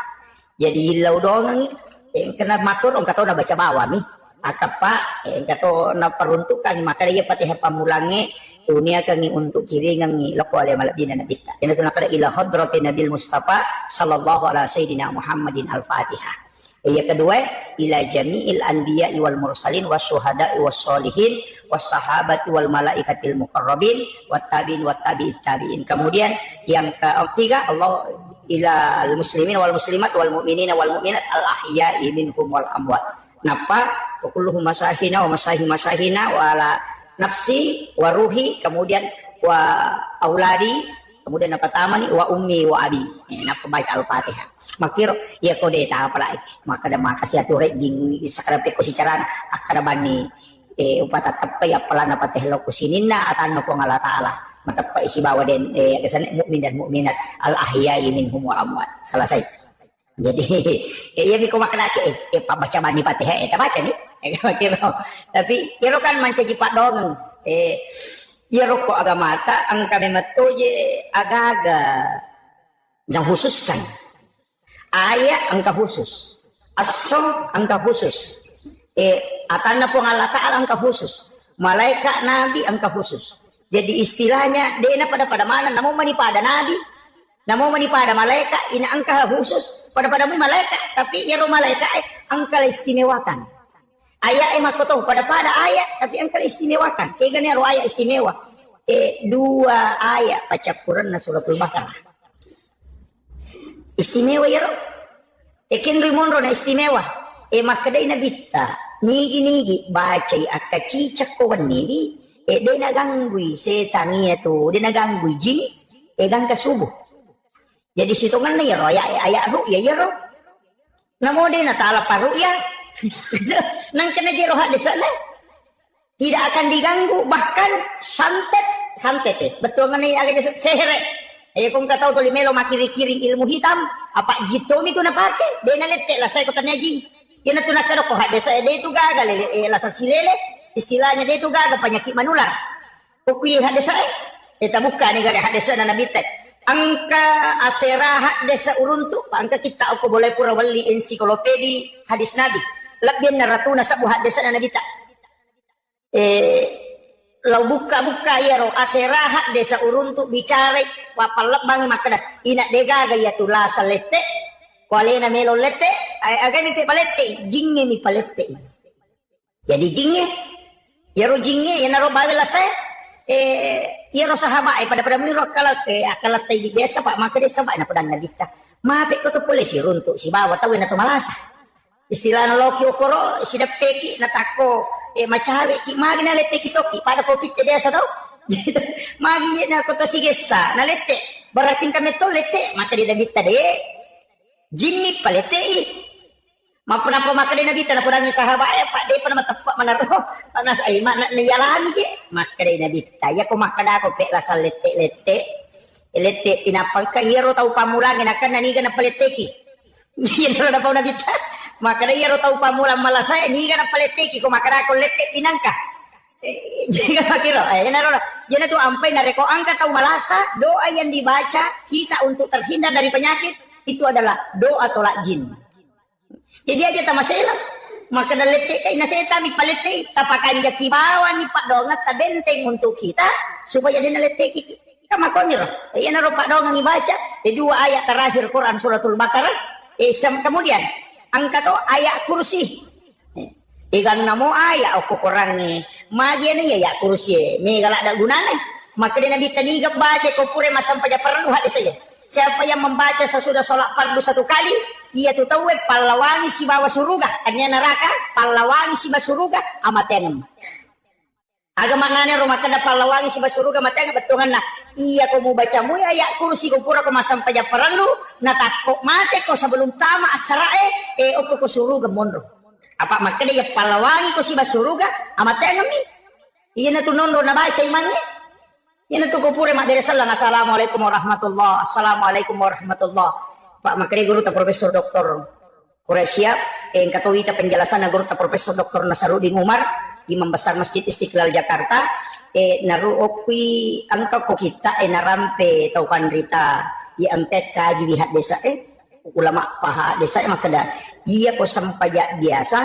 Jadi hilau dong kena matur orang kata na baca bawa mi. Atapa kata na peruntukan maka dia Fatihah pamulangi dunia kami untuk kiri ngangi lako oleh malabina nabi ta. Kena tu nakada ila hadratin nabil Mustafa sallallahu alaihi sayyidina Muhammadin al-Fatihah. Yang kedua ila jami'il anbiya'i wal mursalin wasyuhada'i wassolihin wassahabati wal malaikatil muqarrabin wattabi'in wattabi'it tabi'in. Kemudian yang ketiga Allah ila muslimin wal muslimat wal mu'minina wal mu'minat al ahya'i minhum wal amwat. Napa kulluhum masahina wa masahina wa ala nafsi wa ruhi, kemudian wa auladi, kemudian apa tamani wa ummi wa abi. Napa baca al-Fatihah. Makir ya kode ta apa maka ada makasih atu rejing sakara pe ko sicaran akara bani upata tepe ya pelana pateh lo kusinina atan ko ngala taala matapa isi bawa den kesan mukmin dan mukminat al ahya'i minhum wa amwat. Selesai. Jadi iya mi ko makna ke baca bani Fatihah eta baca ni kira tapi kira kan mancaji pak dong iya rokok agama ta ang kami matoje agaga yang khususkan ayat angka khusus asom angka khusus atana po Allah Ta'ala angka khusus malaikat nabi angka khusus. Jadi istilahnya dena pada mana namo mani pada nabi namo mani pada malaikat ini angka khusus pada malaikat tapi ya malaikat angka istimewakan ayat makoto pada ayat tapi angka istimewakan kegane ro ayat istimewa dua ayat baca Quran na suratul Baqarah istimewa ya ro ekin rimonro na istimewa makadai na bitta nigi baca akacicak ko wanili de naganggui setania tu de naganggui jin gang kasubuh. Jadi situngan na ya ro ayat ru'ya ya ro namo de na taala paru'ya nang kena jero hak desa tidak akan diganggu bahkan santet betul mana agak sehere kung katau toli melo makiri-kiring ilmu hitam apa jitomi tu na pake de na lete lah saya kota najing yan na tunakado ko hak desa de itu gagal lasa silele istilahnya de itu gagal penyakit manular kukuyi hak desa eta buka ni gada hak desa na nabitek angka asera hak desa uruntu angka kita aku boleh pura wali ensiklopedi hadis nabi lebih naratuna sabu hak desa na nabita lau buka ya ro asera hak desa uruntu bicara wapalak bang makna ina dega gaya tula salete kuale na melo lete agami pe palete jinge mi palete jadi jinge ya ro jinge ya naro bagala saya ya ro sahaba pada miro akalat tay biasa pak maka desa pak na padang nabita mape ko to pole si runtu si bawa tawi na to malasa istilah na loki okoro sida peki na tako macawe ki magi na lete kitoki pada kopi desa tau magi na ko to sigesa na lete barating kami to lete maka di nabita de jinni palete mapuna po maka di nabita na purangi sahabat pak de pana matepak manaro panas ay mana niyalami je maka di nabita ya ko makada ko pe lasal lete pinapang ka iro tau pamulangin akan naniga na palete ki yan na pa nabita maka dia ro tau pamulang malasay ni ga na paleteki ko makara ko lete pinangka jika kira yana tu ampai na reko angka tau malasa doa yang dibaca kita untuk terhindar dari penyakit itu adalah doa tolak jin jadi aja tamaselam maka na lete kay na seta mi palete tapakan jaki bawa ni pak dongat ta benteng untuk kita supaya dia na leteki kita makonyo yana ro pak dongang dibaca dua ayat terakhir Quran suratul Baqarah kemudian angka to ayat kursi ikan namo ayat aku kurang ni magi ni ya kursi ni galak ada gunanya maka dia nabi tadi baca ko pure masam paja perlu hadis saja Siapa yang membaca sesudah sholat fardu 1 kali, ia tu tahu palawangi si bawa suruga, tanya neraka, palawangi si bawa suruga, amatengan. Aga maknanya rumah kada palawangi si bawa suruga, amatengan betungan na. Iya ko mo baca mo ayat kursi ko pura ko masampai paralu, natakok mate ko sebelum tama asrae, oko ko suruga monro. Apa makanya ya palawangi ko si bawa suruga, amatengan ni. Iya na tu nonro na baca imannya. Yan ito ko pure mak dari salam. Assalamualaikum warahmatullah. Assalamualaikum warahmatullah. Pak makanya guru ta Profesor Dr. Quraisyah yang katawita penjelasan na guru ta Profesor Dr. Nasarudin Umar, Imam Besar Masjid Istiqlal Jakarta, naruokwi angka ko kita narampe tau pandrita angket kaji lihat desa ulama paha desa makada iya ko sampaya biasa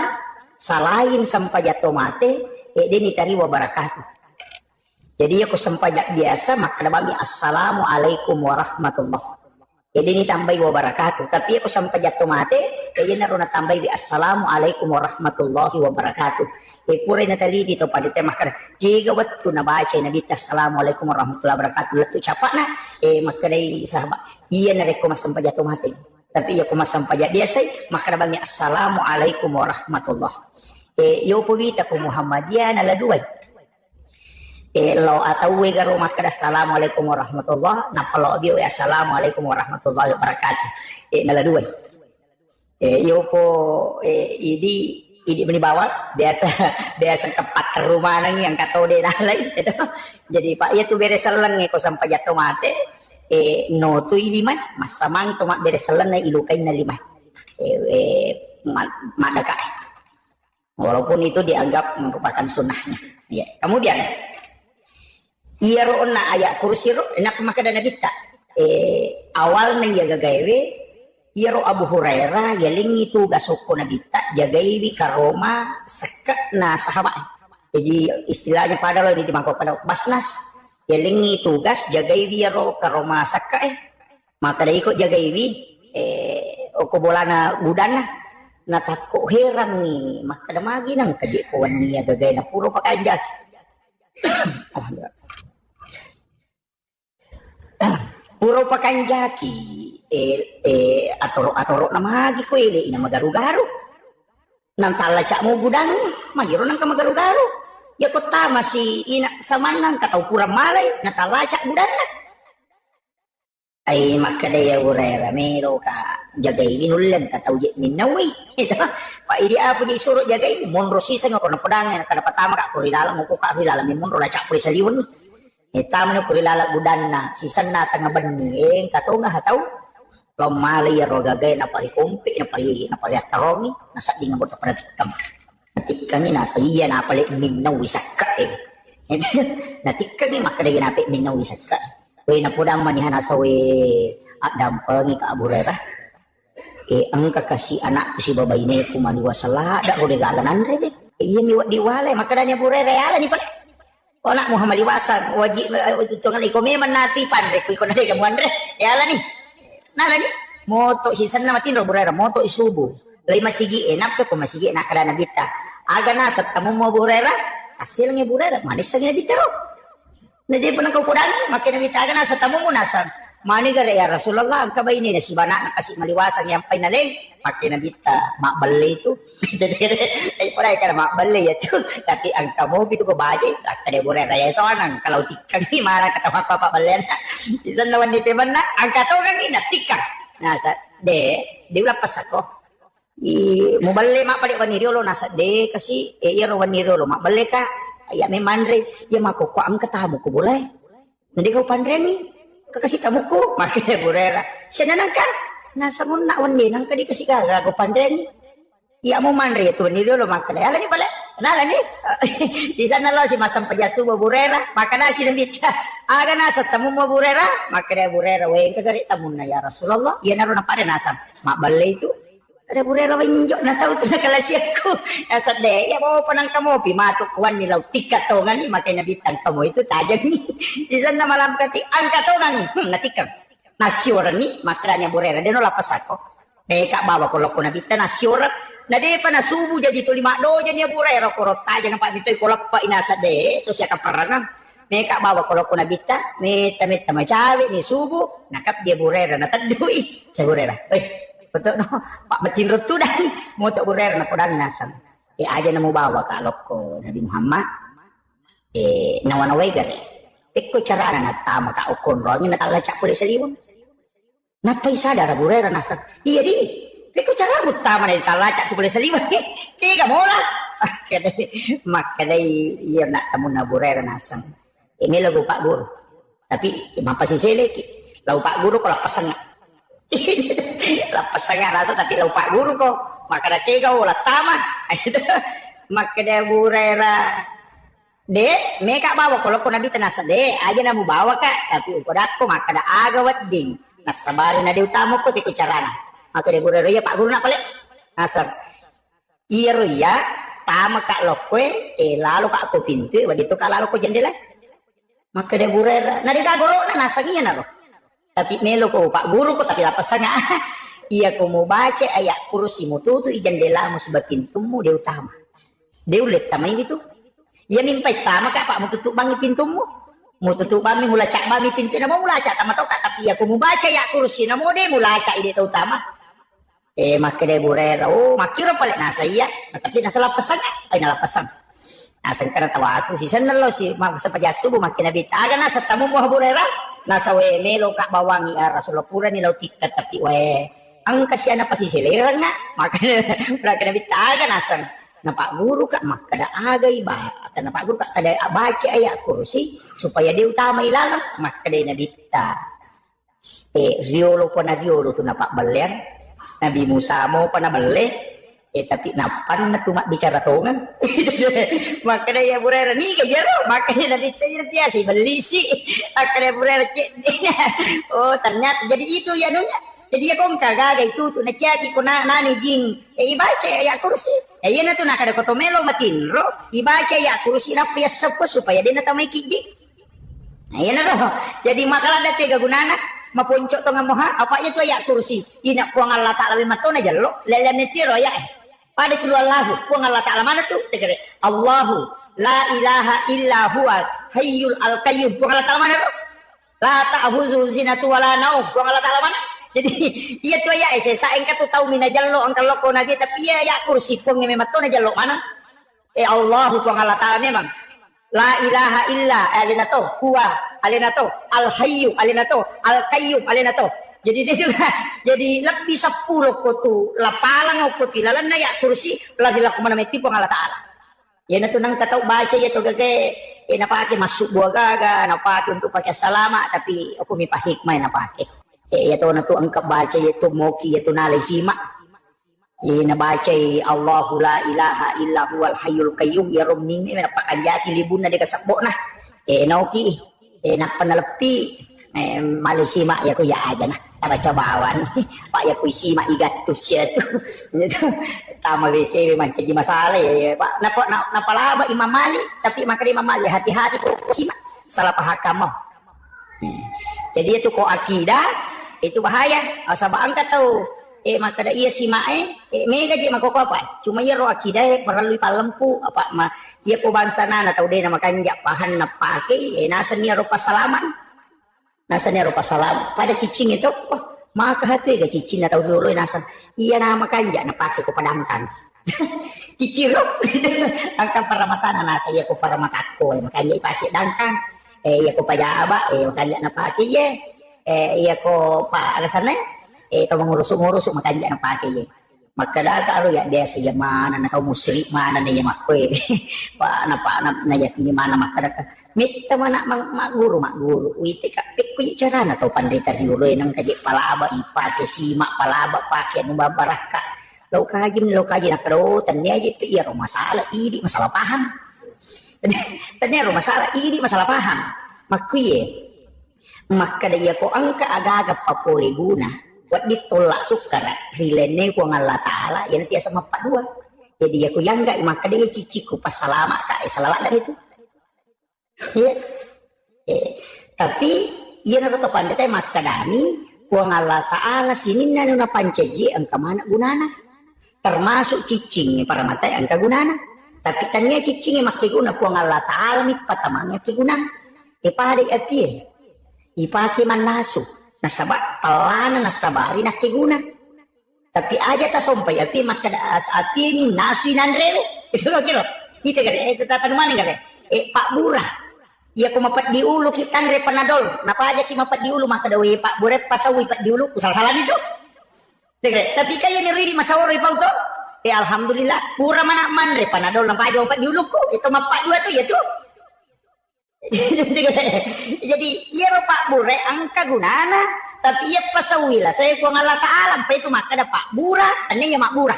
salahin sampaya tomate deni tari wabarakatuh. Jadi aku sempajak biasa maka nabami assalamualaikum warahmatullah. Jadi ini tambahi wabarakatuh. Tapi aku sempajak tomate, jadi naruna tambahi assalamualaikum warahmatullahi wabarakatuh. Pura na tali dito pada tema kan. Jika waktu na baca nabi assalamualaikum warahmatullahi wabarakatuh. Letu capak na, maka dari sahabat. Iya nareko mas sempajak tomate. Tapi aku mas sempajak biasa, maka nabami assalamualaikum warahmatullah. Yo pugita ko Muhammadiyah na laduay. Lo atau we garo makada assalamualaikum warahmatullah napalo bio assalamualaikum warahmatullahi wabarakatuh nala dua yo po idi menibawa biasa kepat ke rumah nang yang katode nalai itu jadi pak ya tu beres seleng ko sampai jatuh mate no tu idi mah masamang tomat beres seleng na ilukain na lima madaka walaupun itu dianggap merupakan sunnahnya ya kemudian iya roona ayat kursi ro enak makada nabita awalnya ya gagawe iya ro Abu Hurairah ya lingi tu gasoko nabita jagaiwi karoma sekat na sahabat jadi istilahnya pada lo di mangkok pada basnas ya lingi tugas jagaiwi ya ro karoma sekat maka dari ikut jagaiwi oko bolana budana na takut heran nih maka ada magi nang kajekuan nih ya gagay na puro pakai jak alhamdulillah puro pakan jaki atoro nama lagi ko ina magaru-garu nang tala cak mo gudang magiro nang ka magaru-garu ya ko tama si ina samanang katau pura malay na tala cak gudang ay makadaya urera mero ka jagay ginulan katau jit minawi pa idi apo di suro jagay monro sisa nga ko na padangan kada patama ka ko rilala mo ko ka rilala mi monro la cak puri saliwon tama na kurilala gudan na sisan na tanga bani kato nga hataw lomali ro gagay na pari kumpi na pari ataromi nasa di nga bota panatikam natikam ni nasa iya na pali minaw isaka natikam ni makada ginapi minaw isaka we na pudang manihan asawe at dampangi ka Abu Hurairah ang kakasi anak si babae ni kumaliwa sala da ko regalanan re iya ni diwale makada ni Abu Hurairah ala ni pala o nak Muhammad liwasan wajib itu kan iko memang nati pandre ko na de kamuan re ya ala ni nala ni moto sisan na matin ro burera moto isubu lay masigi enak ko masigi na kada nabita aga na sa tamu mo burera hasil ni burera manis sa nabita ro na di pa nang kaukudangi makin nabita aga na sa tamu mo nasan mani gara ya Rasulullah ang kabay ni na si bana na kasi maliwasan yang pay naling makin nabita makbalay itu ay pala ka na makbalay ito tapi ang kamo bito ko bagay kada burera ya ito anang kalau tikang ni marang katama papabalayan isan naman ni teman na ang katogang inatikang nasa de wala pas ako mo balle mapali wanirolo nasa de kasi iro wanirolo maballe ka ay may manre ya makuko ang katamo ko bulay hindi ko pandremi kakasi tamo ko makita burera siya nanang ka nasa mo na wanir nang kadi kasi ka ko pandremi ya mo manre to wanirolo makala ala ni bala nala ni di sana lo si masam pajasu burera makana si nabita aga nasa tamu mo burera makada burera we kagari tamu na ya Rasulullah ya naro na pare nasa maballe itu ada burera winjo na tao na kalasi ako nasa de ya mo panang kamo pimato kuan ni law tikat to ngani makay nabitan kamo itu tajang ni sisan na malam kati ang katongan natikam nasyura ni makada ni burera de no lapas ako kak bawa ko loko nabitan nasyura na de pa nasubo jadi to lima do jadi burera ko rota jadi pa ditoy ko pa inasa de to siya kaparangan Meka bawa kalau kuna bita, meta macawe ni subuh, nakap dia burera na tadui sa burera. Betul no, Pak Bacinrot tu dah, mau tak burera na podang nasang. Aja na mo bawa ka ko Nabi Muhammad. Nawanaway gari. Peko cara na tama ka ukon ro, ni natala cak puli saliwon. Napay sadar burera nasang. Iya di. Peko cara utama na natala cak puli saliwon. Kaya mo la. Makadai iya nak tamu na burera nasang. Ini lagu Pak Guru. Tapi emang pasti selek. Lagu Pak Guru kok lapas sangat. Lapas sangat rasa tapi lagu Pak Guru kok. Maka ada tiga ulah tamat. Maka dia burera. De, mereka bawa kalau kau nabi tenasa de, aja namu bawa kak. Tapi ukodako maka ada agawat ding. Nasabarin ada utama kok tiku carana. Maka dia burera ya Pak Guru nak balik. Nasar. Iya ya. Tama kak lokwe. Lalu kak aku pintu. Wadito kak lalu kau jendela. Maka dia burera, nari gagoro na nasaginya naro. Tapi melo ko Pak Guru ko tapi lapasanga. Iya ko mo baca ayat kursi mo tutu jendela mo sebab pintumu dia utama. Dia ulit tama ini tuh. Iya mimpai tama kak Pak mo tutup bangi pintumu. Mo tutup bangi mula cak bangi pintu na mo mula cak tama tau kak tapi iya ko mo baca ayat kursi na mo dia mula cak ide utama. Maka dia burera, makiro palit nasa iya, tapi nasa lapasanga, ay nalapasang. Asan ka na tawa ako, si Sanalo, si sa pajasubo, makinabita. Aga nasa tamu mo haburera, nasa we, melo ka bawangi rasulapura nilaw tikat, tapi we, ang kasya na pasisiliran nga, makinabita, aga nasan, na Pak Guru ka, makada agay ba, at na Pak Guru ka, kada baca ayat kursi, supaya dia utama ilalang, makada na dita. Riolo po na riolo to na Pak Balian, Nabi Musa mo pa na balik, tapi napan na tumak bicara tongan. Makanya ya burera ni kaya ro, makanya nabi tanya si beli si, makanya burera cek. Oh ternyata jadi itu ya nunya. Jadi ya kong kagak itu tuh na caki ko na nani jing. Ibaca ya kursi. Iya na tuh nak ada kotomelo matin ro. Ibaca ya kursi na pias sepo supaya dia na tamay kiji. Iya na ro. Jadi makalah ada tiga gunana. Mapuncok to nga moha apa itu ya kursi. Ina puang Allah Taala mato na jalo. Lele metiro ya. Pada keluar lahu, puang Allah Ta'ala mana tuh? Tegere, Allahu la ilaha illa huwa hayyul al-qayyum. Puang Allah Ta'ala mana tuh? La ta'khuzuhu sinatun wa la naum. Puang Allah Ta'ala mana? Jadi iya tuh ya saya engkau tuh tahu mina jallo angkal loko nabi tapi ya kursi puang yang memang na jallo mana? Allahu puang Allah Ta'ala memang. La ilaha illa alinato huwa alinato al-hayyu alinato al-qayyum alinato. Jadi dia juga jadi lebih 10 ko lapalang ko tilalan na ya kursi lagi laku mana meti pang Allah Taala. Ya na tunang katau baca ya to gage napake masuk buah gaga napake untuk pakai salama tapi aku mi hikmah napake. Ya to na to angka baca ya to moki ya to nalai simak. Ya na baca Allahu la ilaha illa huwal hayyul qayyum ya romning ni napakan jati libun na kasakbo na. Nauki napanalepi malisimak ya ko ya aja nah. Baca bawan Pak ya kuisi mak igatus ya tuh itu tama WC memang jadi masalah ya Pak napa laba Imam Malik tapi maka Imam Malik hati-hati kok simak salah paham mau jadi itu kok akidah itu bahaya asal angkat tahu maka ada iya simak mega je mako apa cuma ya ro akidah perlu palempu apa mah iya ko bangsa nana tahu deh nama kanjak pahan na pakai nasanya ro pasalaman nasanya rupa salam pada cicing itu maka hati ga cicing atau dulu nasan iya nama kanja na pakai ko padangkan ciciro angkan paramatana nasa iya ko paramatako makanya pakai dangkang iya ko pajaba makanya na pakai iya ko pa alasannya to mengurus makanya na pakai maka dah kalau ya dia sih mana na kau musrik mana nih mak kue pak na yakini mana maka dah minta mana mak guru wite kak pek punya cara na tau pandita dulu nang kaji palaba ipake simak palaba pakai nu baraka lo kaji nak karo tanya aja iya masalah ini masalah paham tanya masalah ini masalah paham makuye maka dia ko angka agak papole guna buat ditolak sukar rilene ku Allah Taala ya nanti sama Pak dua jadi aku yang enggak maka dia ciciku pas salama kak salah dan itu ya tapi ia naruto pandai maka dami ku Allah Taala sini nana pancaji angka mana gunana termasuk cicing para mata angka gunana tapi tanya cicing makai guna ku Allah Taala mi patamangnya ki gunana Ipade api ipake man nasu nasaba palana nasabari nakiguna tapi aja ta sompay api makadaas api ni nasu inandrelo itu kira itu kare tatan mana kare Pak Bura iya ko mapat di ulu kitan re panadol napa aja ki mapat di ulu makadawi Pak Bura pasawi pat di ulu salah itu tapi kaya ni ridi masawaro ipau to alhamdulillah pura mana man re panadol napa aja mapat di ulu ko itu mapat dua tu ya tu jadi iya Pak Bura angka gunana tapi iya pasawila saya ko ngala taala pa itu maka ada Pak Bura ane ya Mak Bura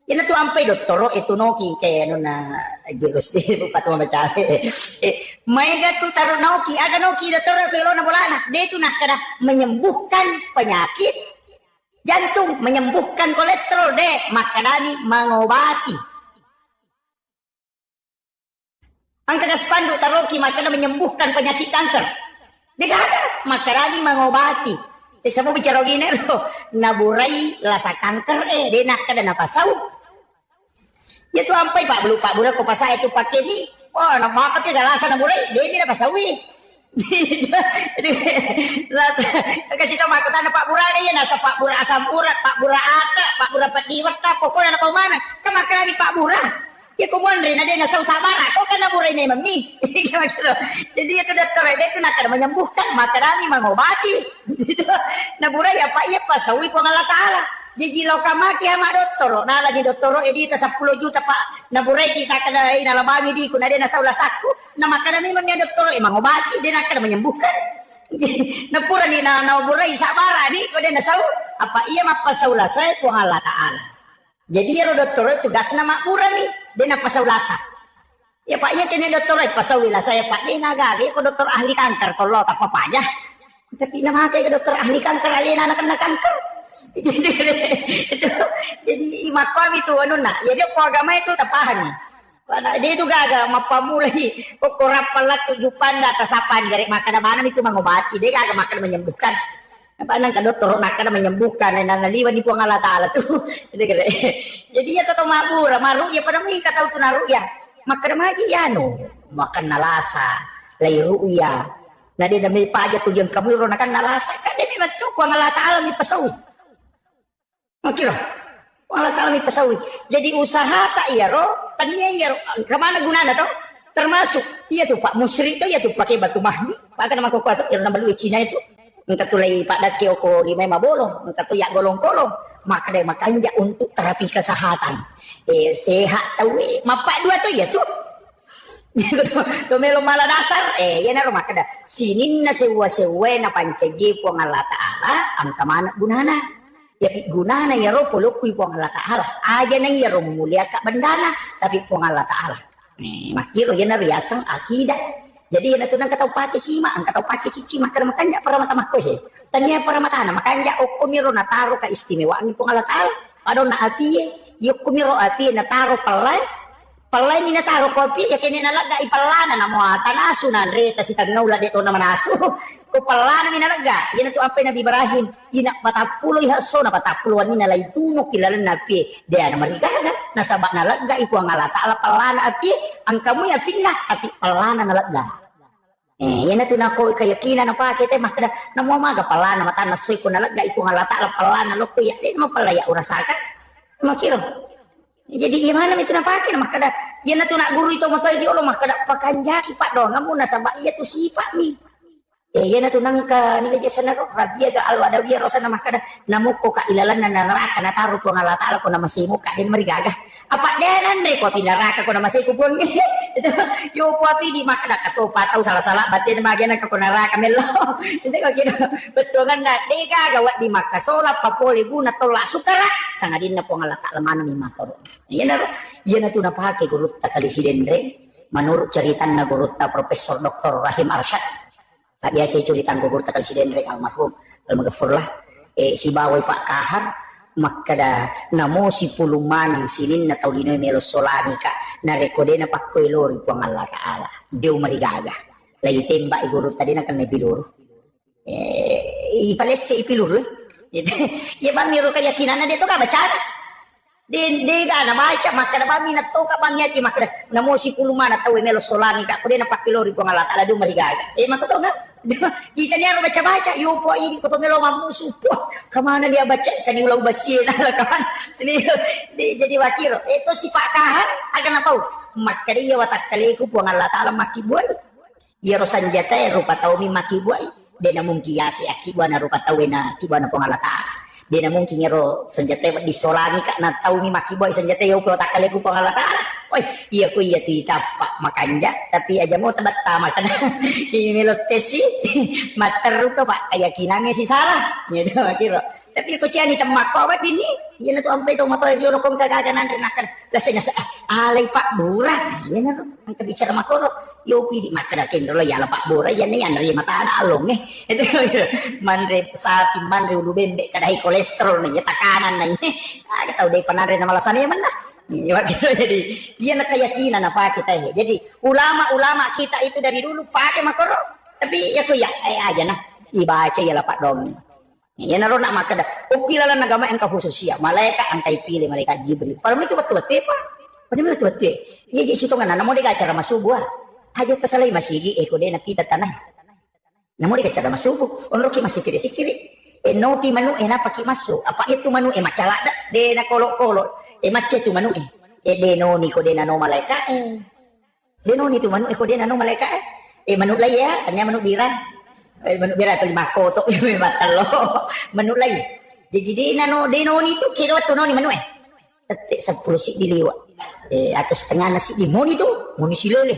ina tu ampai dottoro itu noki kaya na jurus di pato baca mai ga tu taruh noki aga noki dottoro kaya na bolana dia itu nak kada menyembuhkan penyakit jantung menyembuhkan kolesterol deh makadani mengobati angka gaspandu taroki makana menyembuhkan penyakit kanker dia ada makadani mengobati sama bicara gini loh naburai rasa kanker dia nak kada napasau ya tuh sampai Pak Bura ko pasa itu pakai ni oh nak makan tidak rasa naburai dia ni napasawi rasa kasih tahu makutan Pak Bura dia nasa Pak Bura asam urat Pak Bura ata Pak Bura patiwata pokoknya apa mana kemakan Pak Bura ya kumuan rin ada nasa usabara kok kan naburai ni mami jadi itu dokter dia itu nak menyembuhkan makarani mengobati naburai apa iya pasawi po ngala taala jadi lokamaki ama dottoro nala di dottoro edita 10 juta Pak naburai kita kada inalabami di kuna dia nasa ulasaku na makarani mami dottoro mengobati dia nak menyembuhkan napura ni na naburai sabara ni ko dia nasa apa iya mapasaula saya po ngala taala jadi ya dottoro tugasna makura ni dia nak pasaulasa ya Pak iya kini dottoro pasawila saya Pak dia nagari ko dokter ahli kanker tolong tak apa aja tapi nama kayak dokter ahli kanker alina anak kanker jadi imakwam itu anu nak ya dia ko agama itu tapahan dia itu gaga mapamulai kok korapalat tujupan atasapan dari makan mana itu mengobati dia gaga makan menyembuhkan apa nang ka dokter nak kada menyembuhkan nang naliwan di puang Allah taala tuh jadi ya kata mabura maru ya pada mi kata tu naru ya makan maji ya no makan nalasa lai ruya na dia dami paja tu yang kamu ro nakan nalasa kan dia memang tu puang Allah taala mi pasawi makira Allah taala mi pasawi jadi usaha tak iya ro tanya iya kemana gunanya tuh termasuk iya tuh Pak Musri tuh iya tuh pakai batu mahni pakai nama koko itu yang nama Cina itu engkau tulai Pak Daki oko di Mema Bolong engkau tuh ya golong-golong maka dia makanya untuk terapi kesehatan sehat tahu mapak dua tuh ya tuh melo malah dasar ya naro maka dah sini na sewa na pancaji po Allah taala angka mana gunana ya gunana ya ro polokui po Allah taala aja na ya ro mulia ka bandana tapi po Allah taala makiro ya naro yasang akidah jadi na tunang kataw pati sima ang kataw pati cici makan makanya para mata mako tanya para mata na makanya okumiro nataro ka istimewa ang po Allah taala ado na api yokumiro api nataro palay ni nataro kopi ya kini nalaga ipalana na mo tanaso na reta si tagnaula dito na manaso ko palana ni nalaga yan to apay Nabi Ibrahim ina patapuloy haso na patapuluan ni nalay tunok kilala na api dia na marigaga nasaba nalaga ipo ang Allah taala palana api ang kamoy api na api palana nalaga yan na to na ko kayakinan na pakete makada na mo maga palana mata nasoy ko nalaga ipo ang Allah taala palana loko ya di mo palaya urasaka makiro jadi gimana itu napakin makada yan na to na guru ito mo tayo di ulo makada pakanjaki Pak dong ngamu nasaba iya to sipa ni yan na to nang ka ni ka sana ro rabia ga alwada biya rosa na makada namuko ka ilalan na neraka na taro ko ngala taala ko na masimo ka din marigaga apa denan re ko pinaraka ko na masiko pun itu yo pati di makada kato patau salah-salah batin magian ka ko neraka melo itu ka kino betul kan na de ga gawat di makasola papoli guna tola sukara sangadin na po ngala taala mana mi matoro yan na to napake guru ta kalisiden re menurut cerita na guru ta Profesor Dr. Rahim Arsyad tak biasa curitan guru ta kalisiden re almarhum almaghfurlah si bawai Pak Kahar makada namo si puluman ang sinin na taulino melo solani ka na rekode na pakkoy lori po ang Allah taala diw marigaga lagi temba iguro tadi na kan nabiluro ipales si ipiluro ya ba miro keyakinan na dito ka baca Di ka na baca maka na bami na to ka bami ati maka na mo si kuluma na tawi melo solani ka ko na pakilori ko ngala tala du marigaga maka to nga kita niya ro baca yo po ini ko to melo mamusu po kamana dia baca kan ulau basir na kaman ini jadi wakil itu si pakahan akan apa maka dia watak kali ko po ngala tala makiboy ya ro sanjata rupa tawi makiboy de na mung kiasi akibo na rupa tawi na kibo na po ngala tala dia na mungkin ngero senjata di solani kak na tahu mi maki boy senjata yo ko takale ku pangalata oi iya ku iya ti tapak makanja tapi aja mau tebat makan ini tesi mater to pak keyakinannya si salah gitu kira tapi ko ciani temak ko wat ini iya na to ampe to mato yo no kong kagaganan renakan lasanya alay pak burang iya na ang bicara makoro yo pidi makarakin lo ya pak burang ya ni anri mata ana along itu manre sapi manre ulu bembe kadai kolesterol nih ya tekanan nih kita tahu deh pernah rena malasannya mana ya jadi dia nak keyakinan apa kita ya jadi ulama kita itu dari dulu pakai makoro tapi ya ku ya aja nah dibaca ya lah pak dong ya naro nak makan ukilalan agama yang khusus ya malaikat angkai pilih malaikat Jibril padahal itu betul pak padahal itu betul ya jadi situ kan mau dia acara masuk gua aja kesalai masih di deh nak kita tanah namun dia acara masuk onroki masih kiri nopi manu na paki masuk apa itu manu macalada de na kolok macet tu manu de noni ko de nano malaika de noni tu manu ko de nano malaika manu lai ya tanya manu biran manu biran tu lima kotok batalo manu lai jadi de noni tu kira tu noni manu tetek 10 sik diliwa atau setengah nasi di moni tu moni silele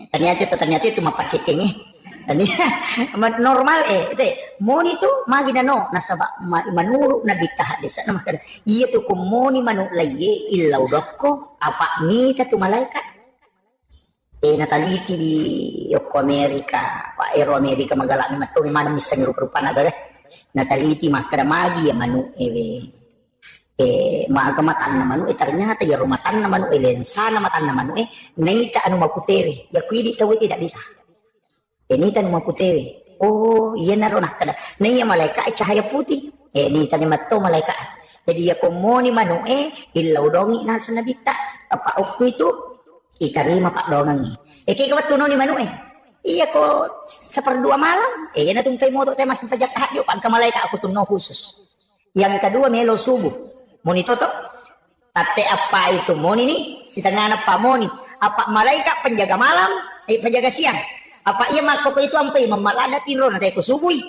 ternyata itu mapacekeng dan normal itu moni tu magina no nasaba manuru nabitah desa nama kan iya tu ko moni manu laye illau dokko apa ni tu malaikat nataliti di Yoko Amerika pak Ero Amerika magalak ni mas to mana misang rupa naga nataliti makada magi ya manu maagamatan na manu ternyata ya rumatan na manu lensa na matan na manu naita anu maputere ya kuidi tawi tidak bisa ini tan maputere oh iya narona kada naya malaikat cahaya putih ini tan matto malaikat jadi ya komoni manu illau dongi na sanabita apa okku itu itarima pak dongangi kaya kawatuno ni manu iya ko seperdua malam na tungkay moto tayo masing pajak tahadyo pan ka malaikat aku tuno khusus yang kedua melo subuh moni toto tate apa itu moni nih si tengah apa moni apa malaikat penjaga malam penjaga siang apa iya mak pokok itu ampai memalada tinro nanti aku subui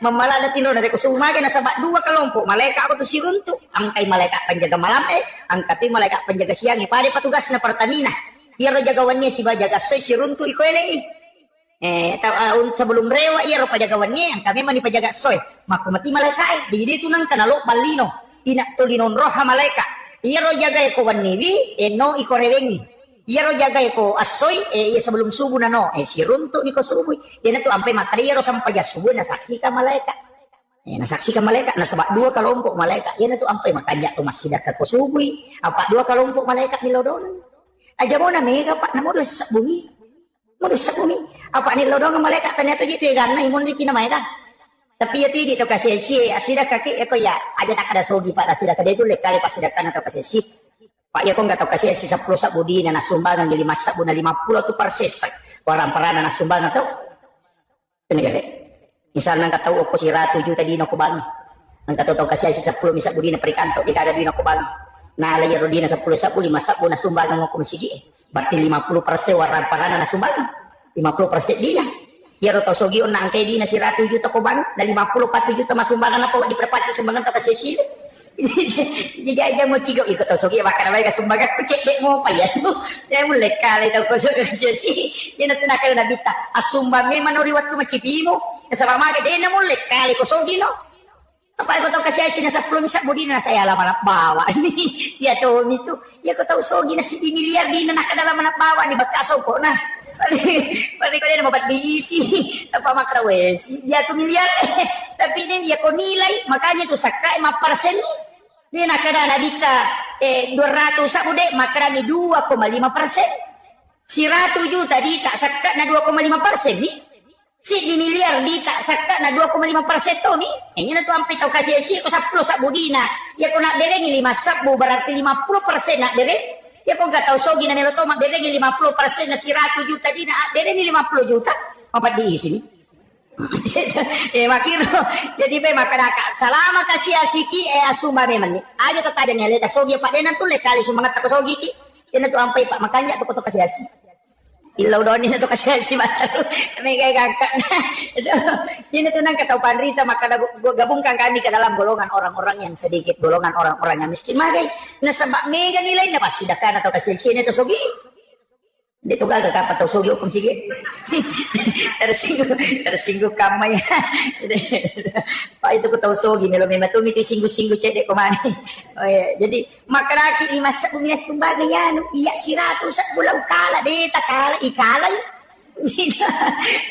memalada tinro nanti aku subuh makin nasabak dua kelompok malaikat aku tuh si runtuk angkai malaikat penjaga malam angkati malaikat penjaga siang pada petugas na Pertamina iya ro jagawannya si bajaga soy si runtuk iko sebelum rewa iya ro pajagawannya yang kami mani pajaga soy maku mati malaikat jadi itu nang kanalo balino inak tulinon roha malaikat iya ro jaga eko waniwi no iko rewengi iya ro jaga eko asoy sebelum subuh na no si runtuk niko subuh iya tu ampai makari ro sampai ya subuh na saksikan malaikat nasaksikan malaikat na sebab dua kelompok malaikat iya tu ampai makanya tu masih dekat ko subuh apa dua kelompok malaikat ni lodon aja mo na mega pak namo dos bumi mo dos bumi apa ni lodon malaikat ternyata gitu ya karena imun di pinamaikan tapi ya tidak tahu kasih si asida kaki eko ya ada tak ada sogi pak asida kade itu lekali pas sidakan atau kasih si pak ya kok nggak tahu kasih si 10 sabudi na sumbangan jadi masak buna 50 tu persesak orang perana na sumbangan tuh tenegale misalnya nggak tahu aku si ratu juta di no kubangi nggak tahu kasih si 10 misak budi na perikanto di kada di no kubangi nah lagi rodina 10 sabu 5 sabu na sumbangan ngoko masigi berarti 50% orang perana na sumbangan 50% dia ya roto sogi unang kay di na si ratu juta ko ban na 54 juta masumbangan na po di perpati sumbangan ta kasi jadi aja mo cigo ikut to sogi bakal bae kasumbangan ko cek dek mo pa ya tu ya mulai kali to ko so kasi ya na tinakal na bita asumbangi manuri waktu macipimo sama mga de na mulai kali ko sogi no apa ko to kasi si na sa 10 misa budi na saya laman bawa ni ya to nito ya ko to sogi na si miliar di na nakadala man bawa ni bakaso ko na Pari ko din mabat diisi apa makrawes dia tuh miliar tapi dia ko nilai makanya tuh sakai 5% dia nakada nabita 200 sabu deh makrami 2,5% si ratu juta di tak sakat na 2,5% nih Si di miliar di tak saka na 2,5% to ni. Ini na to ang pitaw kasi si ko 10 sa budina. Ya ko nak bereng 5 sabu berarti 50% nak bereng. Ya ko gak tahu sogi na nilo to mak bereng 50% na si 100 juta di na bereng 50 juta. Apa di sini? Makiro jadi pe makanaka salama kasih asiki asuma memang ni. Aja tata dan leta sogi pak denan tu le kali sumangat ko sogi ki. Yan to ampai pak makanya to kasih asik. Ilaw doon nila to kasi si Maro. May kay kakak na. Yun ito nang kataupan rito, makagabungkan kami ke dalam golongan orang-orang yang sedikit, golongan orang-orang yang miskin. Magay, nasa mega nilay na ba? Sidakan na to kasi sino to sugi. Dito ka kakapat to sugi kung sige. Tersinggung kamay. Pak itu ko to sugi, nilo may matumiti singgu-singgu cede kumani. Oh, yeah. Jadi makaraki ni masa bumina sumbaga yan, iya sirato sa bulaw kala, dita kala, ikala yun.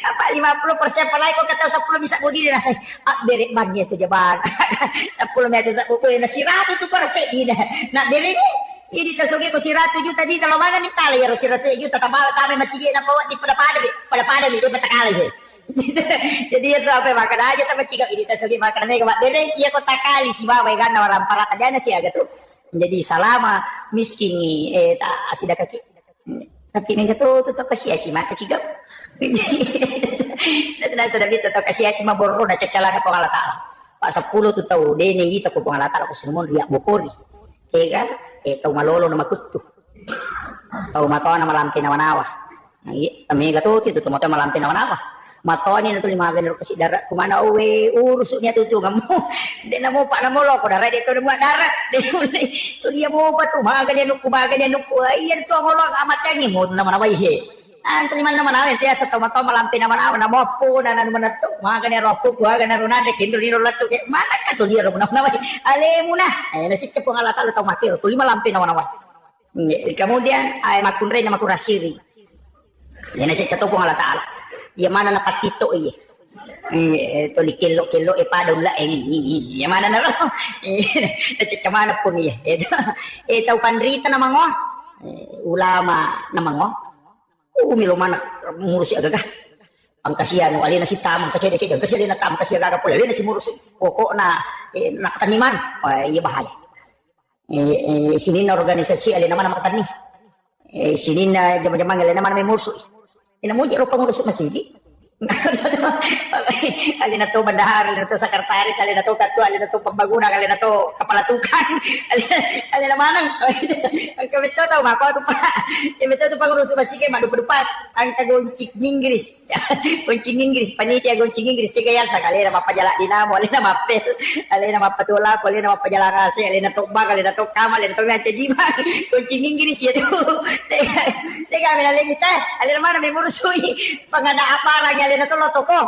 Apa 50% palay ko kata 10 bisa budi na say beret bagnya to jaban 10 meter sa buko na sirato to para sa ina na beret ini tasugi ko sirato juta di kalau mana ni tali ya sirato juta tabal kami masih na bawa di pada di batakala gitu. Jadi itu apa makan aja tapi jika ini tasugi makan mereka beret iya ko takali si bawa kan orang parat aja na siya gitu. Jadi salama miskin ni ta asida kaki tapi mereka tuh tetap kasih si maka cigap. Nah sudah bisa tetap kasih si maboro na cekala na pangala taala. Pak 10 tu tahu dene ita ko pangala taala ko sumon riak bukori. Kaya tahu malolo na makutu. Tahu matawa na malampi na manawa. Amiga tuh itu tuh malampi na manawa. Matoni na to lima ganero kasi darat kumana uwe urus niya tutu kamu. Di na mo pa na mo loko darat dito na mo darat. To dia mo pa to mga ganyan ko ayan to ang ulo amat yang mo na manaway he. Antri man naman awin tiya sa tomato malampi naman awin na mo po na naman na to mga ganero po kuha ganero na de kindo rino lato ke mana ka to dia ro na manaway. Ale mo na. Ay nasitya po nga latalo to makiro to lima lampi na manaway. Kemudian ay makunray na makurasiri. Yan nasitya to po nga latalo. Ya mana na patito iya. Ito li kilo padong la ya mana na ro. Cek mana pun iya. Ito panrita na mango. Ulama na mango. Umilo mana ngurus agak. Ang kasihan alin na si tamang kacede-cede kasi alin na tam kasi agak pula alin na si murus pokok na nakataniman. Iya bahaya. Sini na organisasi alin naman na makatani. Sini na jama-jama alin naman may murso. Inamuji ro pangurus masigi. Alin na to bandahar, alin na to sekretaris, alin na to ketua, alin na to pembangunan, alin na to kepala tukang, alin na manang. Ang kami to tahu mako to pa. Kami to pangurus masigi madu-dupat ang tagoncik Inggris. Goncing Inggris panitia goncing Inggris kaya sa kali na mapajala dinamo, alin na mapel, alin na mapatula, alin na mapajala kasi, alin na to bag, alin na to kamal, alin na to ngajiba. Goncing Inggris ya to. Teka kami na kita, alin na mana may murusui pangada apara alin na to loto ko.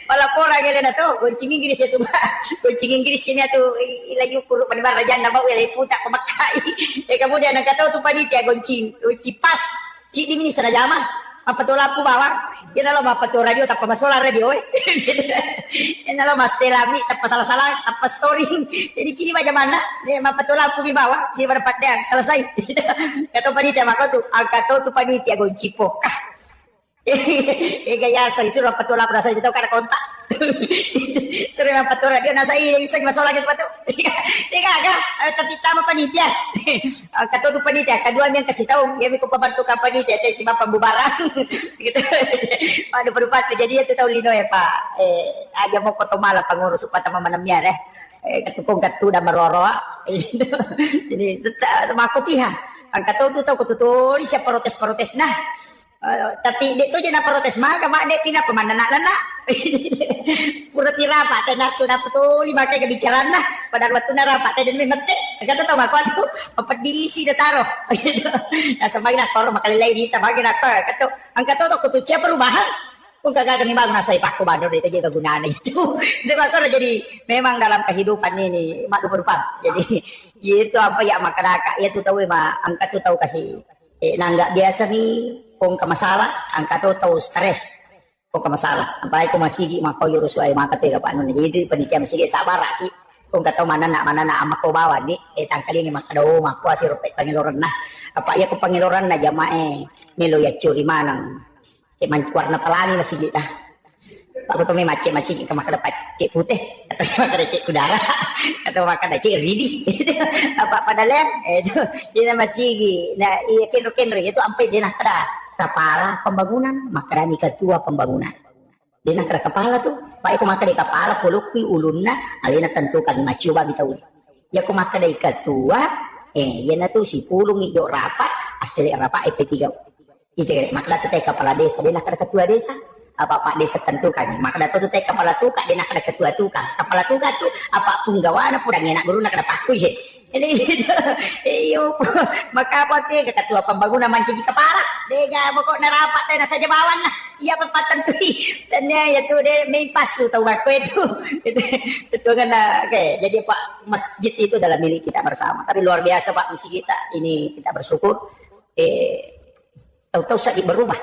Palapora alin na to. Goncing Inggris itu ba. Goncing Inggris ini tu ilayu puro panibar rajan na ba ilay puta kumakai. Kemudian ang kataw tu panitia goncing pas. Ci di mini sana jama. Mapatula po bawa. Yan na lo mapatula radio tapos masola radio eh. Yan na lo mas telami tapos salah-salah tapos story. Jadi kini ba mana? Mapatula po bibawa. Sini pada patya selesai. Kataw panitia mako tu ang kataw tu panitia goncing po. Gaya sa suruh patula pada saya tahu karena kontak. Suruh patula dia nasa iya bisa masalah gitu patu. Teka aga tapi tama panitia. Kata tu panitia kedua yang kasih tahu dia ko pembantu panitia teh si bapak pembubaran. Gitu. Aduh berupat jadi itu tahu lino ya Pak. Aja mau kotomala pengurus upata manamnya katukong katuda maroro. Jadi makutiha. Ang kataw tu tahu kututuli siya protes nah. Tapi dito dyan na protes mga kama de pina pamanana pura tira pa na suna putuli maka kebicaraan na pada waktu na rapat dan may mate agad to mako ato papadisi na taro nasa magna taro makalilay dito magna ka kato ang kato to kututya perubahan kung kagagani bang nasa ipako ba dito juga gunaan itu di ba jadi memang dalam kehidupan ini madu-madu jadi itu apa ya makanaka itu tahu ang kato tahu kasi nggak biasa nih kung kamasalah ang kato tahu stres kung kamasalah apalagi kung masigi mako yurus ay makatega paano na jadi panitia masigi sabar aki kung kato mana na amak ko bawa ni tangkali ni makadaw mako si rupet pangiloran na apa ya ko pangiloran na jamae milo ya curi manang man warna pelangi na sige ta Pak ko may macet masih ke makan cek putih atau makan cek udara atau makan cek ridi apa padahal itu dia masih nah iya kenro itu sampai dia nak ada kepala pembangunan makanya ketua pembangunan dia nak ada kepala tuh Pak aku makan di kepala polukui ulunna alina tentu kali macu bagi tahu ya aku makan dari ketua ya na tuh si pulung itu rapat asli rapat EP3 itu kan makanya tuh kepala desa dia nak ada ketua desa apa Pak desa tentukan maka datu teh kepala tukak dia nak ada ketua tukang kepala tukak tu apa punggawana pun enak guru nak ada paku ye ini iyo maka apa teh ketua pembangunan mancing kepala dega pokok narapat teh saja bawan lah iya apa tentu tanya ya tu dia main pasu tahu aku itu kan oke jadi Pak masjid itu adalah milik kita bersama tapi luar biasa Pak masjid kita ini kita bersyukur tahu-tahu saja berubah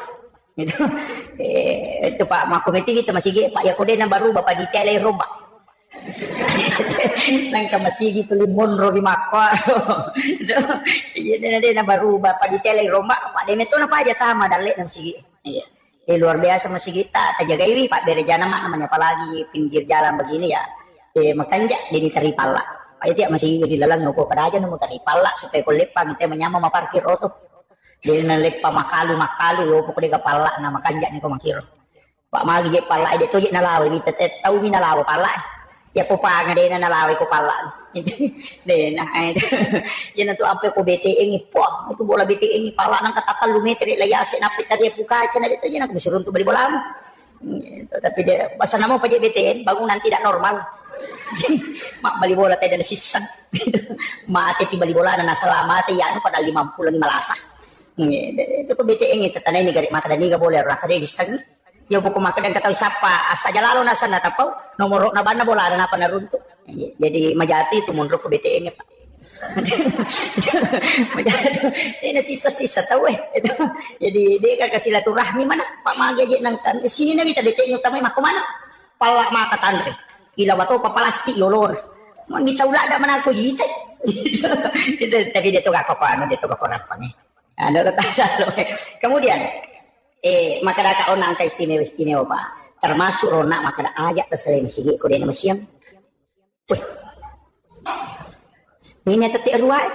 itu Pak Makomiti kita masih Pak Yakode na baru Bapak ditele rombak nangka masih gitu limon robi makwa jadi na baru Bapak ditele rombak Pak Demeto na pa aja tama dalit nang sige luar biasa masih kita jaga ini Pak Berejana mak namanya apalagi pinggir jalan begini ya makanya dia tari pala Pak itu masih dilalang ngupo pada aja nemu tari pala supaya kulepang itu menyama parkir oto dia nalip pa makalu yo pokoknya kepala na makanja ni ko makiro Pak magi je pala dia to je nalawi ni tete tau ni nalawa pala ya ko pa nga dia nalawi ko pala de na yan to ampe ko BTE ni po itu bola BTE ni pala nang katakal lumetri layase na pitari puka na dito je na kusurun to bali bola mo tapi dia basa namo pa je BTE bangunan tidak normal mak bali bola tayo na sisan maate ti bali bola na nasalamate yan pada 50 malasa itu ko BTE itu tanay ni garik maka dani ga boleh ra kare disag yo buko maka dan kataw sapa asa jalalo na sana tapaw nomor na bana bola na pa narunto jadi majati itu mundur ko BTE Pak majati ini sisa-sisa tahu jadi dia ka silaturahmi mana Pak magi aja nang tan sini na kita BTE utamay mako mana pala maka tanre ilawato papalasti yolor mangita ulada man ako yite itu tapi dia to ga ko ano dia to ga ko rapane ada retasan kemudian maka ada onang ka istimewa Pak termasuk rona maka ada ajak terseleng sige ko dia masiam weh ini tetik ruai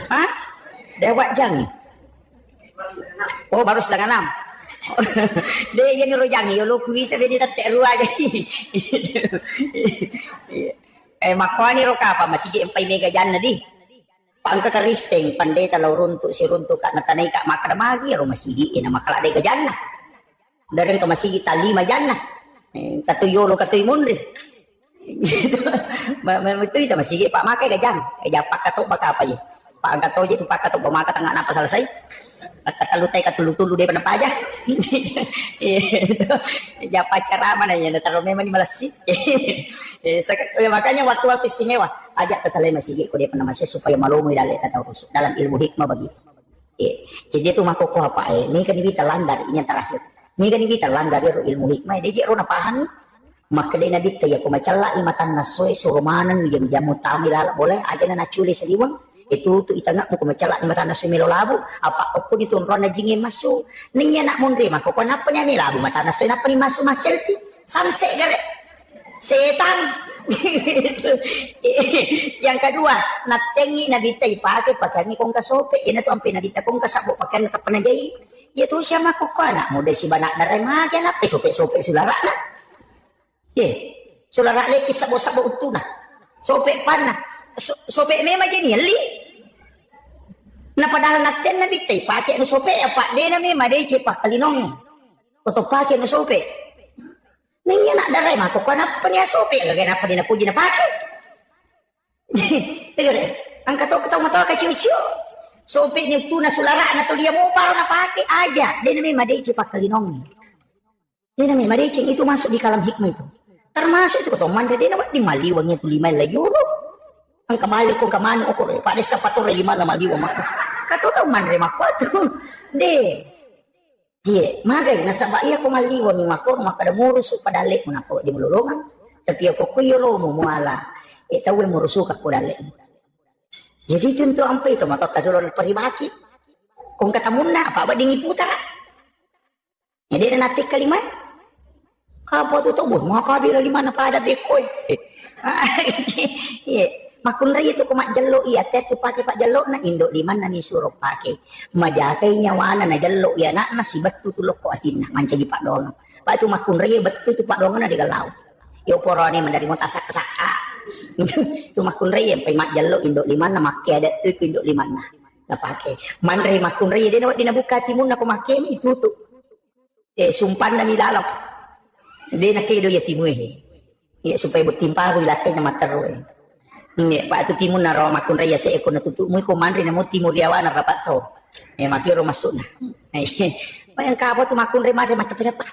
hah dewak jang oh baru setengah 6 dia yang rojang yo lu kuwi tapi dia tetik ruai makani ro ka pa masige empay mega jan na di pangka karisteng pandai talau runtuk si runtuk kak natanay kak makada magi ro masigi ina makala de gajanna dari ka masigi talima janna katuyo lo katuy munri itu ita masigi Pak makai gajan kayak pak katok baka apa ya Pak angkat je tu pak katok pemaka tengah apa selesai katalutay katulu-tulu de pa aja ya pacara mana ya taruh memang di malasi makanya waktu-waktu istimewa ajak ke saleh masih ko dia pernah masih supaya malumui dalam ilmu hikmah begitu jadi itu makoko apa ini kan kita langgar ini yang terakhir ini kan kita langgar ilmu hikmah dia jero na pahami maka dia nabi ya ko macalla imatan nasoi surumanan jamu tamila boleh aja na naculi saliwang itu itangak mo kumacala ni mata na sumilo labo apa ako dito ron na jingi maso niya nak mundri mako ko napa niya ni labo mata na napa ni maso maselti sanse gare setan yang kedua natengi na ditay pakai kong kasope ina to ang pinadita kong kasabo pakai na kapanagay itu siya makukwana mo de si banak na rin magyan na sope sulara na sulara lepis sabo-sabo utuna sope pan na sope memang jadi li na padahal natin na bitay pakai no sope apa de na memang de cepak kalinong atau pakai no sope niya nak daray mako ko na pa niya sope lagay na pa din na puji na pakai tigre ang kataw matawa ka chiu sope ni tuna sulara na to dia mo paro na pakai aja de na memang de cepak kalinong de na memang de itu masuk di kalam hikmah itu termasuk itu ketoman de na di maliwangnya tu 5 lagi ang kamali ko kamano ko pada sa patore 5 na maliwa mako katuto man re mako to de magay nasa baiya ko maliwa ni mako makada murus padalik mo nako di mululungan tapi ako kuyolo mo muala tawe murusu ka ko dalik jadi tentu ampe itu mata tadulon paribaki kung katamun na apa ba dingi putara jadi natik kalima Kapo tu tubuh, maka bila di mana pada bekoi. Iya, makun ri itu kumak jeluk iya teh tu pakai pak jeluk na indok di mana nih suruh pakai. Majakai nyawana na jeluk ya nak nasi betul tu loko atina mancaji pak dong. Pak tu makun ri betul tu pak dong na di galau. Yo porone menerima tasak saka. Tu makun ri yang mak jeluk indok di mana make ada tu indok di mana. Na pakai. Mandre makun ri dia buka timun aku make itu tu. Sumpan na milalap. Dia nak kedo ya timu ya supaya bertimpa aku ilakai nama terus ya pak itu timun naro makun raya seekor na tutu mu ko mandri na mo timur yawa na rapat to makiro masuk na yang kapo tu makun raya mare macam apa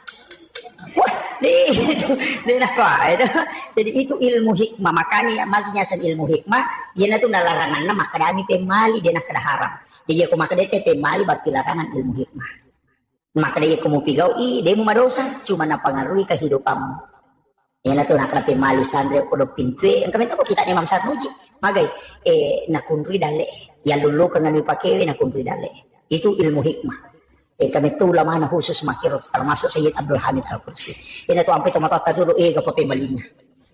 wah dia nak itu jadi itu ilmu hikmah makanya maginya san ilmu hikmah yana tu larangan na makadami pemali dia nak kada haram dia ko makadete pemali berarti larangan ilmu hikmah. Maka dia kumupigau, dia mau madosa, cuma napangaruhi kehidupanmu. Yan na to nakrapi malisan rin ko do pintwe. Ang kami ko kita ni Ma'am Sarnuji. Magay, nakunri dali. Yan lulu ka nga nipakewe, nakunri dali. Itu ilmu hikmah. Kami to lamang na husus makirot. Termasuk Sayyid Abdul Hamid Al-Qudsi. Yan na to ang pito matataduro, kapapi malina.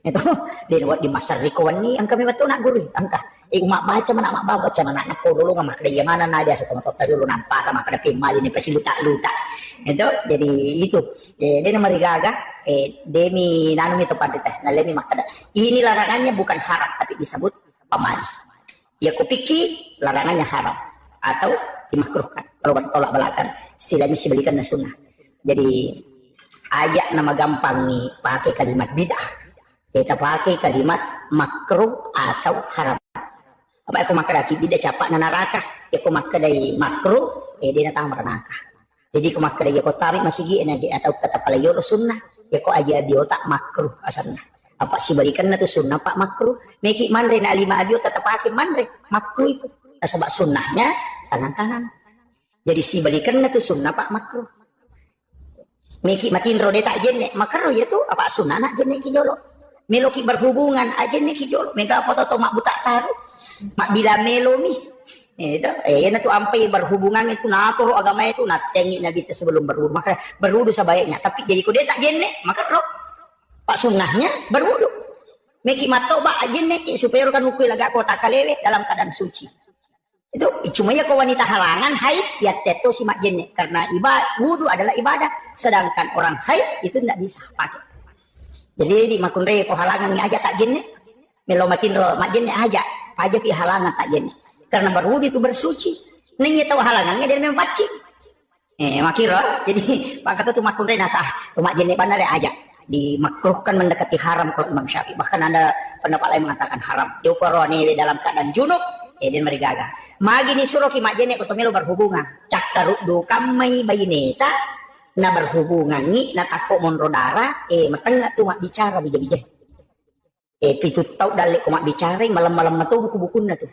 Ito, din di masarikawan ni ang kami bato na guru angka umabaca mana baca mana na pululo nga makdaya mana na dia sa tumatot dulu nampak makada pimali ni pasiluta-luta itu jadi itu dia marigaga demi nanu mi tepat teh na lemi makada ini larangannya bukan haram tapi disebut pamali ya kupiki larangannya haram atau dimakruhkan kalau bertolak belakang istilahnya dibalikan na sunnah jadi ajak nama gampang nih pakai kalimat bid'ah. Kita pakai kalimat makruh atau haram. Apa aku makan dia capak na neraka. Aku makan dari makruh, dia datang neraka. Jadi aku makan dari aku tarik masih gini atau kata palayor sunnah. Aku aja di otak makruh asalnya. Apa sih balikan na tu sunnah pak makruh. Meki manre na lima abio tetap pakai manre makruh itu. Sebab sunnahnya tangan kanan. Jadi si balikan na tu sunnah pak makruh. Meki matin rode tak jenne makruh ya tu apa sunnah nak jenne kijolo. Meloki berhubungan aja nih kijol mega apa atau mak buta taruh mak bila melo mi itu na tu ampai berhubungan itu nato agama itu natengi nabi itu sebelum berwudu maka berwudu sebaiknya tapi jadi kau dia tak jenne maka roh pak sunnahnya berwudu meki mato ba aja nih supaya kan ukui lagak kota kalele dalam keadaan suci itu cuma ya kau wanita halangan haid ya teto si mak jenne karena ibadah wudu adalah ibadah sedangkan orang haid itu tidak bisa pakai. Jadi di makun rey ko halangan aja tak jenne melo matin ro mak jenne aja pi halangan tak jenne karena berwudu itu bersuci ning tahu halangannya dia memang pacing makiro jadi pak kata tu makun rey nasah tu mak jenne bandar aja dimakruhkan mendekati haram kalau Imam Syafi'i bahkan ada pendapat lain mengatakan haram yo koroni dalam keadaan junub dia marigaga magi ni suruh ki mak jenne ko melo berhubungan cakkaruk do kamai bayineta na berhubungan ni na tako monro darah mateng tu mak bicara bija-bija pitu tau dalik ko mak bicara malam-malam na tu buku-buku na tu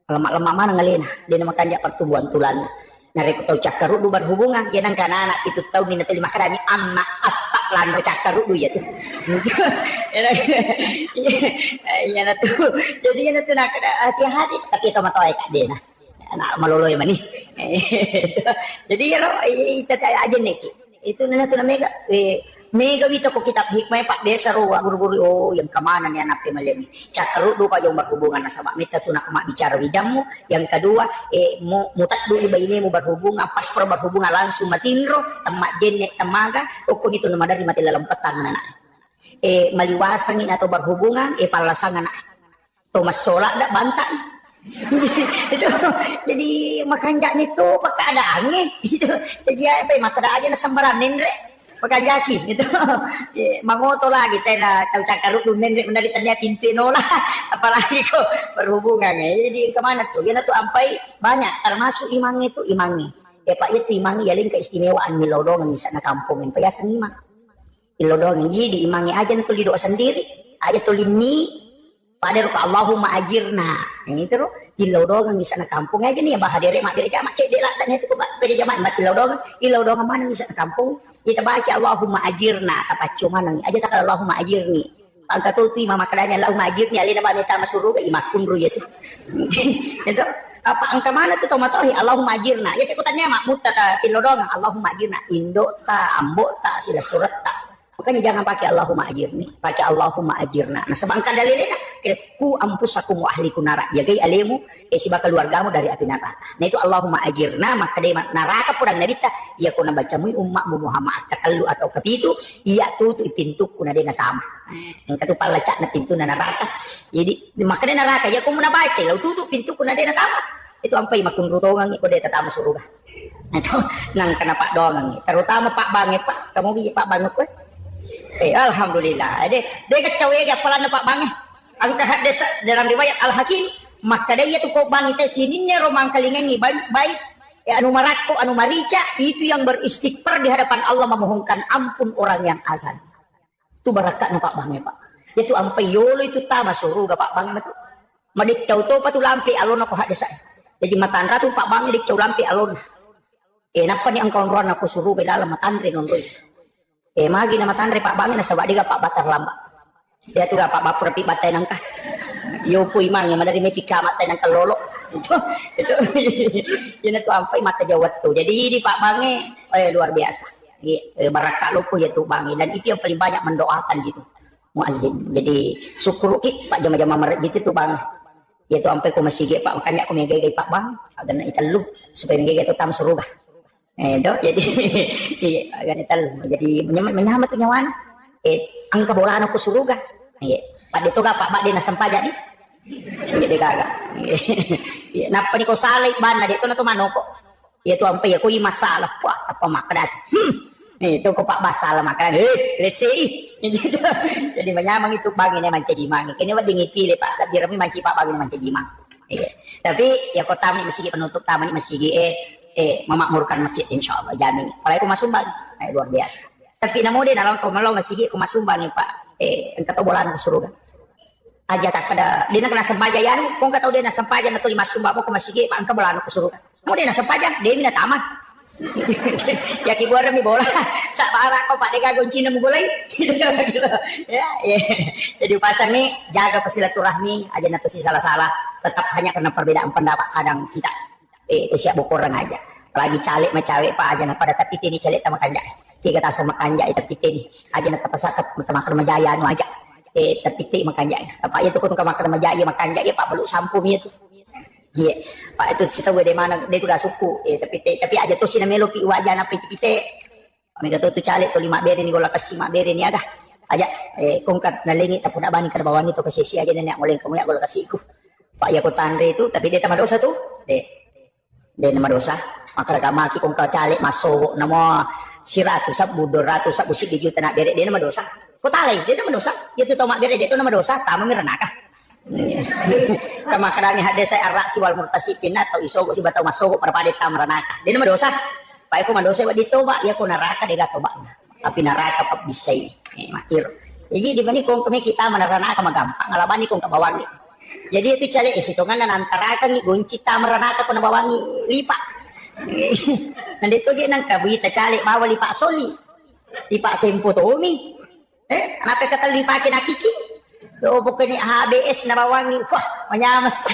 lemak-lemak mana ngalena dia nama kanjak pertumbuhan tulan na reko tau cakaru du berhubungan ya nang kana anak pitu tau ni na tu lima kadani anak apa lan cakaru du ya tu ya na tu jadi ya na tu nak hati-hati tapi tama toy kak dia anak maloloy mani jadi ya lo ita aja nih itu nana tu mega mega kita ko kitab hikmah pak desa ro guru-guru yang kemana nih anak pemalemi cakaru do ka yang berhubungan sama mita tu nak mak bicara wijamu yang kedua mutat dulu bayi mu berhubungan pas berhubungan langsung matinro temak jenne temaga ko gitu nama dari mati dalam petang anak maliwasangin atau berhubungan palasangan anak Thomas Sola dak bantai itu jadi makanjak itu keadaannya itu jadi apa makada aja na sambaranin re makanjaki itu mangoto lagi tena tahu cakaru dunen re menari tanya pintu nola apalagi kok berhubungan jadi kemana tuh yana tuh ampai banyak termasuk imangnya itu imangnya pak itu imangnya yaling keistimewaan milodongan di sana kampung yang payasan imang milodongan jadi imangnya aja tuh lido sendiri aja tuh lini pada ruka Allahumma ajirna ini terus dilodongan di sana kampung aja nih ya bahadere mak dire jamak cek delak dan itu kok beda jamak mak dilodongan mana di sana kampung kita baca Allahumma ajirna apa cuma nang aja tak Allahumma ajirni angka tu mama kadanya Allahumma ajirni alina ba meta masuruga imakun ru ya tuh itu apa angka mana tuh tomatohi Allahumma ajirna ya ikutannya mak mutta dilodongan Allahumma ajirna indo ta ambo ta sila surat ta Makanya jangan pakai Allahumma ajirni, pakai Allahumma ajirna. Nah sebangkan dalilnya, ku ampusakum wa ahliku nara, jagai alimu, siba keluargamu dari api neraka. Nah itu Allahumma ajirna, maka dari neraka purang nabita, ia kuna bacamu umatmu Muhammad katalu atau kepitu, ia tutu pintu kuna dena tama. Yang katu palacak na pintu na neraka. Jadi maka dari neraka, ya ku muna baca, lau tutu pintu kuna dena tama. Itu ampai makun rutongan ko deta tama surga. Itu nang kena Pak Dongang, terutama Pak Bange Pak, kamu gigi Pak Bange kue. Alhamdulillah. Dia kecawe ya pala na Pak Bange. Ang kahadis dalam riwayat Al-Hakim, maka dia tu kau bang itu sininya romang kalingangi baik anu marako anu marica itu yang beristighfar di hadapan Allah memohonkan ampun orang yang azan. Itu barakat na Pak Bange Pak. Itu ampai yolo itu tama suruga Pak Bange itu. Madik cau to patu lampi alon aku hadis saya. Jadi matandra tu Pak Bange dik cau lampi alon. Napa ni ang kaunruan aku suruga dalam matandre nondoy. Magi nama tandre Pak Bange nasa wadiga Pak Batar lamba. Dia tuh Pak Bapur pi batay nangka. Yo pu imang yang dari mepika matay nangka lolo. Itu ini tuh ampai mata jawat tuh. Jadi ini Pak Bange luar biasa. Barakah lupu ya tuh Bange dan itu yang paling banyak mendoakan gitu. Muazzin. Jadi syukur ki Pak jama-jama meret gitu tuh Bange. Ya tuh ampai ku masih Pak makanya aku megay Pak Bang agar na italu supaya megay itu tam suruga. Jadi ganito jadi menyamat tuh nyawan ang kabolaan ako suruga Pak dito ka Pak di nasampaja ni jadi kagak napa ni ko salay ban na dito na tumano ko ito ang pay ko yung masalah pa apa makadat itu ko Pak basala makanan lesi jadi menyamang itu bagi naman jadi mangi kini wad dingipili Pak lebih rami manci Pak bagi naman jadi mang tapi ya ko tami masih penutup taman masih memakmurkan masjid insyaallah jamin. Kalau aku masumbang luar biasa. Tapi namo din alam ko malaw masigi ko masumbang ni Pak ang katobolan ko suruga. Aja tak kada dina kana sampaja yan kung kataw din na sampaja na to lima sumba mo ko masigi Pak ang kabolan ko suruga. Mo din na sampaja di na tama. Ya ki buara mi bola sa para ko Pak dega gunci na mo gulay. Ya. Jadi pasar ni jaga silaturahmi aja na to si salah-salah tetap hanya karena perbedaan pendapat kadang kita itu siap bukuran aja lagi calik macawek Pak aja pada tapi ini calik sama kanja tiga tas sama kanja tapi ini aja nak pasat sama kermajaya anu aja tapi makanja apa itu kau tukang makan kermajaya makanja ya Pak belum sampu itu iya Pak itu kita gue di mana dia sudah suku tapi aja tuh sini melo pi wajah na piti mereka tuh calik tuh 5 beri ni gola kasih 5 beri ni ada aja kongkat nalingi tapi nak bani kerbawan itu kasih aja nenek mulai kamu ya gola kasihku Pak ya kau tandre itu tapi dia tambah dosa tuh dia nama dosa maka maki kong kau calik masuk nama siratu sab budoratu sab busik di juta nak derek dia nama dosa kau talai dia nama dosa itu tomak derek dia itu nama dosa tamu miranaka kama kadang ada saya arak si wal murtasipin atau isogo si batau masuk pada pada tamranaka dia nama dosa Pak aku madosa buat ditoba ya kau neraka dia gak toba tapi neraka pak bisa makir jadi di mana kong kami kita meneraka magampang ngalabani kong kabawangi. Jadi itu cari isitungan dan antara kan gunci tameranata penabawangi lipak. Nanti itu je nang kabita cari bawa lipak soli, lipak sempo tomi. Kenapa kata lipakin akiki? Oh pokoknya HBS nabawangi, wah menyamas.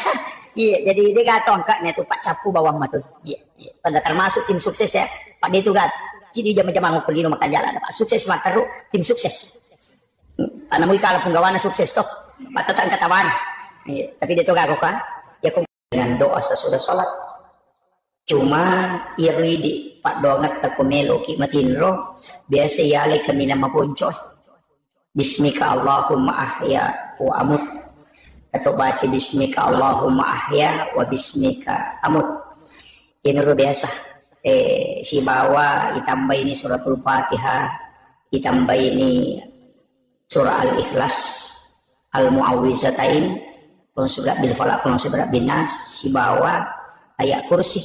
Iya, jadi dia gatong kaknya tuh Pak Capu bawang matu. Iya, pada termasuk tim sukses ya. Pak dia tuh gat. Jadi jam-jam ngukulino makan jalan. Pak sukses mataru tim sukses. Karena mungkin kalau penggawana sukses toh, Pak tetap katawan. Tapi dia tuh gak kan ya kok dengan doa sesudah sholat cuma iri di Pak Dongat tak melo kimatin roh biasa ya le kami nama poncoh bismika Allahumma ahya wa amut atau baca bismika Allahumma ahya wa bismika amut ini roh biasa si bawa ditambah ini suratul Fatihah ditambah ini surah Al-Ikhlas Al-Mu'awwizatain kalau sudah bil falak kalau sudah binas si bawa ayat kursi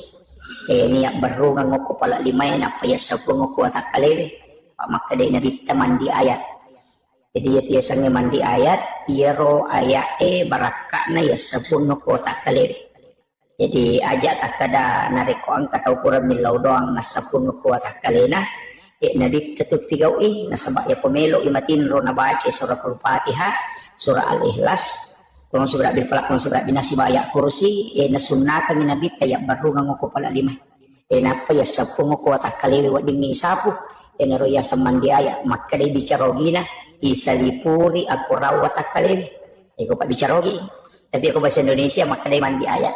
niat baru ngoko pala 5 apa ya 10 ngoko tak kalewe Pak maka dia nabi teman di ayat jadi ya tiasanya mandi ayat iro ayat barakakna ya 10 ngoko tak kalewe jadi ajak tak kada nariko angka tau kurang milau doang na 10 ngoko tak kalena nabi tetap pigau nasabak ya pemelo imatin ro na baca surah Al-Fatihah surah Al-Ikhlas kalau sudah berpelak kalau sudah binasi ayat kursi nasunna kang nabi kayak baru ngoko pala 5 napa ya 10 ngoko tak kalewe wading ni sapu enero ya semandi aya maka dia bicarogina isalipuri aku rawat akalewe eko pak bicarogi tapi aku bahasa Indonesia maka dia mandi aya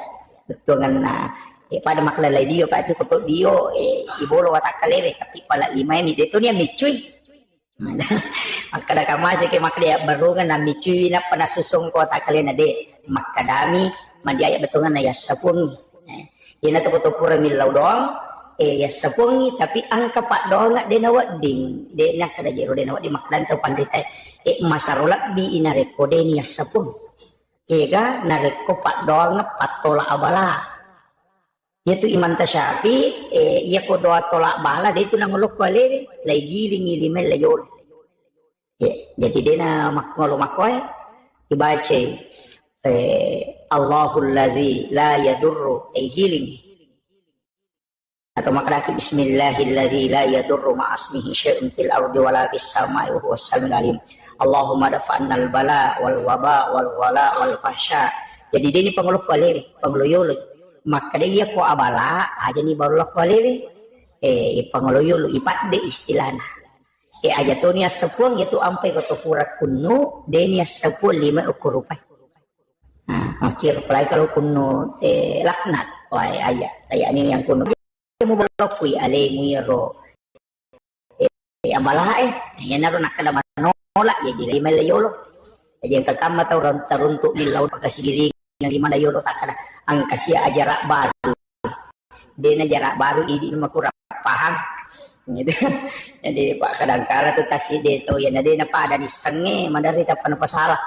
betul kan pada maklalay dio pa itu koto dio ibolo watak kalewe tapi pala lima ini itu niya micuy makadakama sige maklia barungan na micuy na panasusong ko takale na de makadami mandiaya betungan na yasapung yan na to koto pura milaw doang yasapung tapi ang kapat doang de nawading de na kadajero de nawading maklantaw pandita masarulak di inareko de ni yasapung kega nareko pak doang na patola abala yaitu iman tasyafi iya ko doa tolak bala dia itu nangolok wale lay giling ilimay layol jadi dia na makngolo makoy ibaca Allahul ladzi la yadurru giling atau makraki bismillahilladzi la yadurru ma'asmihi syai'un fil ardi wala fis samai wa huwas samiul alim Allahumma dafa'annal bala wal waba wal wala wal fahsya jadi dia ni pangolok wale pangloyol maka dia ko abala aja ni baru ko lele pangoloyo lu ipat de istilana aja to niya sepuang itu ampai ko pura kuno de niya sepul 5 ukur rupiah makir pelai kalau kuno laknat wai aya kayak ini yang kuno mo balok kui ale muiro abala yan naro nakada manola jadi 5 layolo aja yang kakama tau rantaruntuk di laut pagkasigili yang 5 layolo takada ang kasya jarak baru dia jarak baru ini makurang paham gitu jadi pak kadang-kala tuh tasih dia tuh ya dia apa ada di senge mandarita apa salah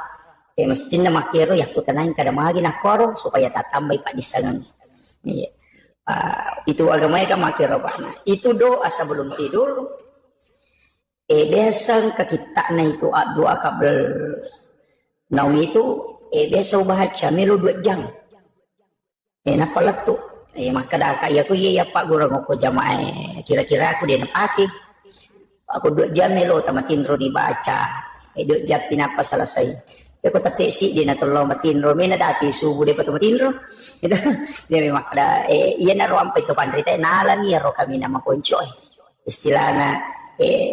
mesti na makiro ya kutanain kada magi nakoro supaya tak tambah pak di senge itu agamanya kan makiro pak nah, itu doa sebelum tidur biasa ke kita na itu doa kabel naum itu biasa baca melu 2 jam napalato maka kaya ko iya pak gurang ko jamaah kira-kira aku dia napaki aku 2 jam melo tamatinro ni baca 2 jam pinapa selesai ko tatesi dia natulong matinro may nadati subo dia pa matinro itu dia memang ada iya na ro ampay to pandrita nalan iya ro kami na makoncho istilahna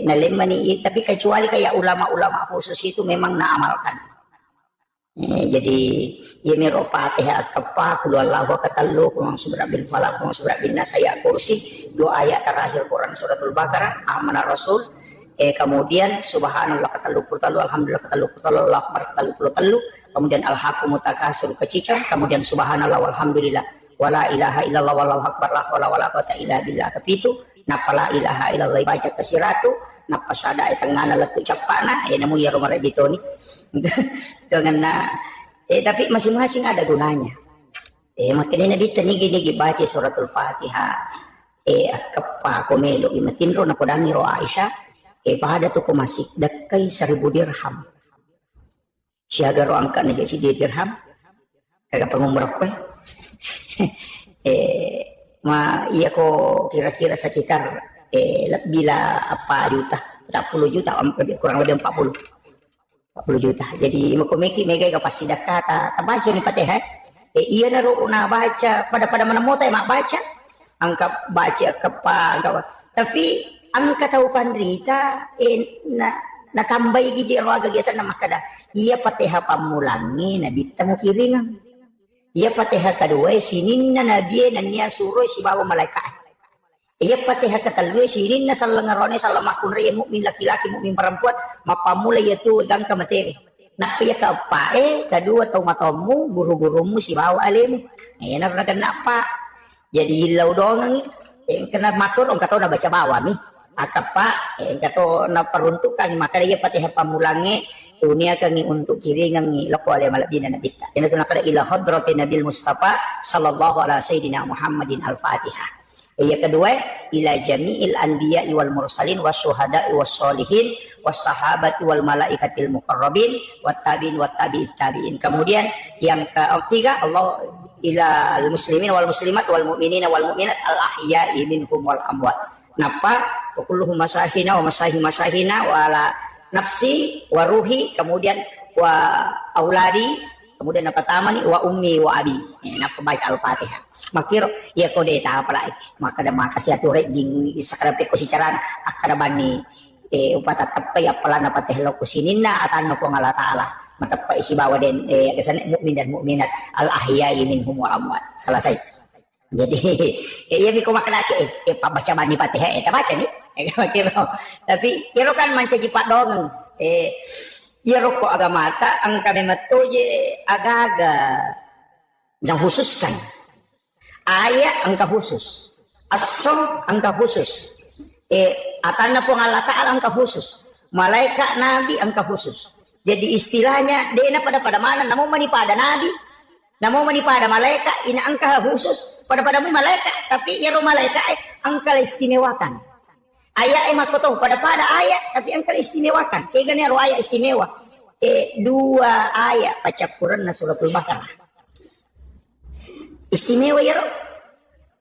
nalemani tapi kecuali kayak ulama-ulama khusus itu memang naamalkan jadi ya miro Fatihah kepa kulullahu katalu kumang surah bin falaq kumang surah bin nas ayat kursi 2 ayat terakhir Quran suratul Baqarah amanah Rasul kemudian subhanallah katalu kurtalu alhamdulillah katalu kurtalu Allah akbar katalu kurtalu kemudian alhaqumut takasur kecicang kemudian subhanallah walhamdulillah wala ilaha illallah wallahu akbar la haula wala quwata illa billah kepitu napa la ilaha illallah baca kesiratu napa sada tengana letu capana namu ya romara gitu nih dengan tapi masing-masing ada gunanya makanya nabi tanigi baca suratul Fatihah kepa komelo imatinro na kodangi ro Aisyah pada tu ko masih dakai 1000 dirham siaga ro angka na si dirham kagak pangumrah ko iya ko kira-kira sekitar bila apa juta 40 juta kurang lebih 40 juta jadi makomeki mega pasti kata baca nih Fatihah iya naruh na baca pada mana mau mak baca angka baca kepa tapi angka tahu pandrita na tambah gigi roaga biasa nama kada iya Fatihah pamulangi nabi temu kiringan iya Fatihah kedua sinin na nabi na niya suruh si bawa malaikat iya Fatihah ketalui sinin na salangarone salamakun raya mukmin laki-laki mukmin perempuan mapamula yaitu gang kamateri nak piya ka pa kedua tau matamu guru-gurumu si bawa alim na kenapa jadi hilau doang kena matur orang kata na baca bawa nih atau pak kata na peruntukan maka dia Fatihah pamulangi dunia kangi untuk kiri ngangi lako alih malabina nabita kena tu nakada ila hadratin nabil Mustafa sallallahu alaihi sayyidina Muhammadin al-Fatihah yang kedua ila jami'il anbiya'i wal mursalin wasyuhada'i wassolihin wassahabati wal malaikatil muqarrabin wattabi'in wattabi'it tabi'in kemudian yang ketiga Allah ila al muslimin wal muslimat wal mu'minina wal mu'minat al ahya'i minhum wal amwat napa wa kulluhum masahina wa masahina wa ala nafsi wa ruhi kemudian wa auladi Kemudian apa pertama nih wa ummi wa abi. Napa baca Al-Fatihah. Makiro ya kode ta apa lai. Maka da makasih atu rejing sakrape ko si caran akada bani upata tapai apala napa teh lo kusinina atan ko ngala taala. Matapa isi bawa den kesan mukmin dan mukminat al ahya'i minhum wa amwat. Selesai. Jadi ya mi ko makanake baca bani Fatihah eta baca nih. Kiro. Tapi kiro kan mancaji pak dong. Kiro ko agama ta ang kami matoye agaga yang khususkan. Ayat angka khusus. Asom angka khusus. Atana po Allah Ta'ala angka khusus. Malaikat Nabi angka khusus. Jadi istilahnya dena pada mana namo mani pada Nabi, namo mani pada malaikat ina angka khusus. Pada malaikat tapi ya malaikat angka istimewakan. Ayat makoto pada ayat tapi angka istimewakan. Kayak gani ayat istimewa. Dua ayat baca Quran na suratul Baqarah. Istimewa ya ro.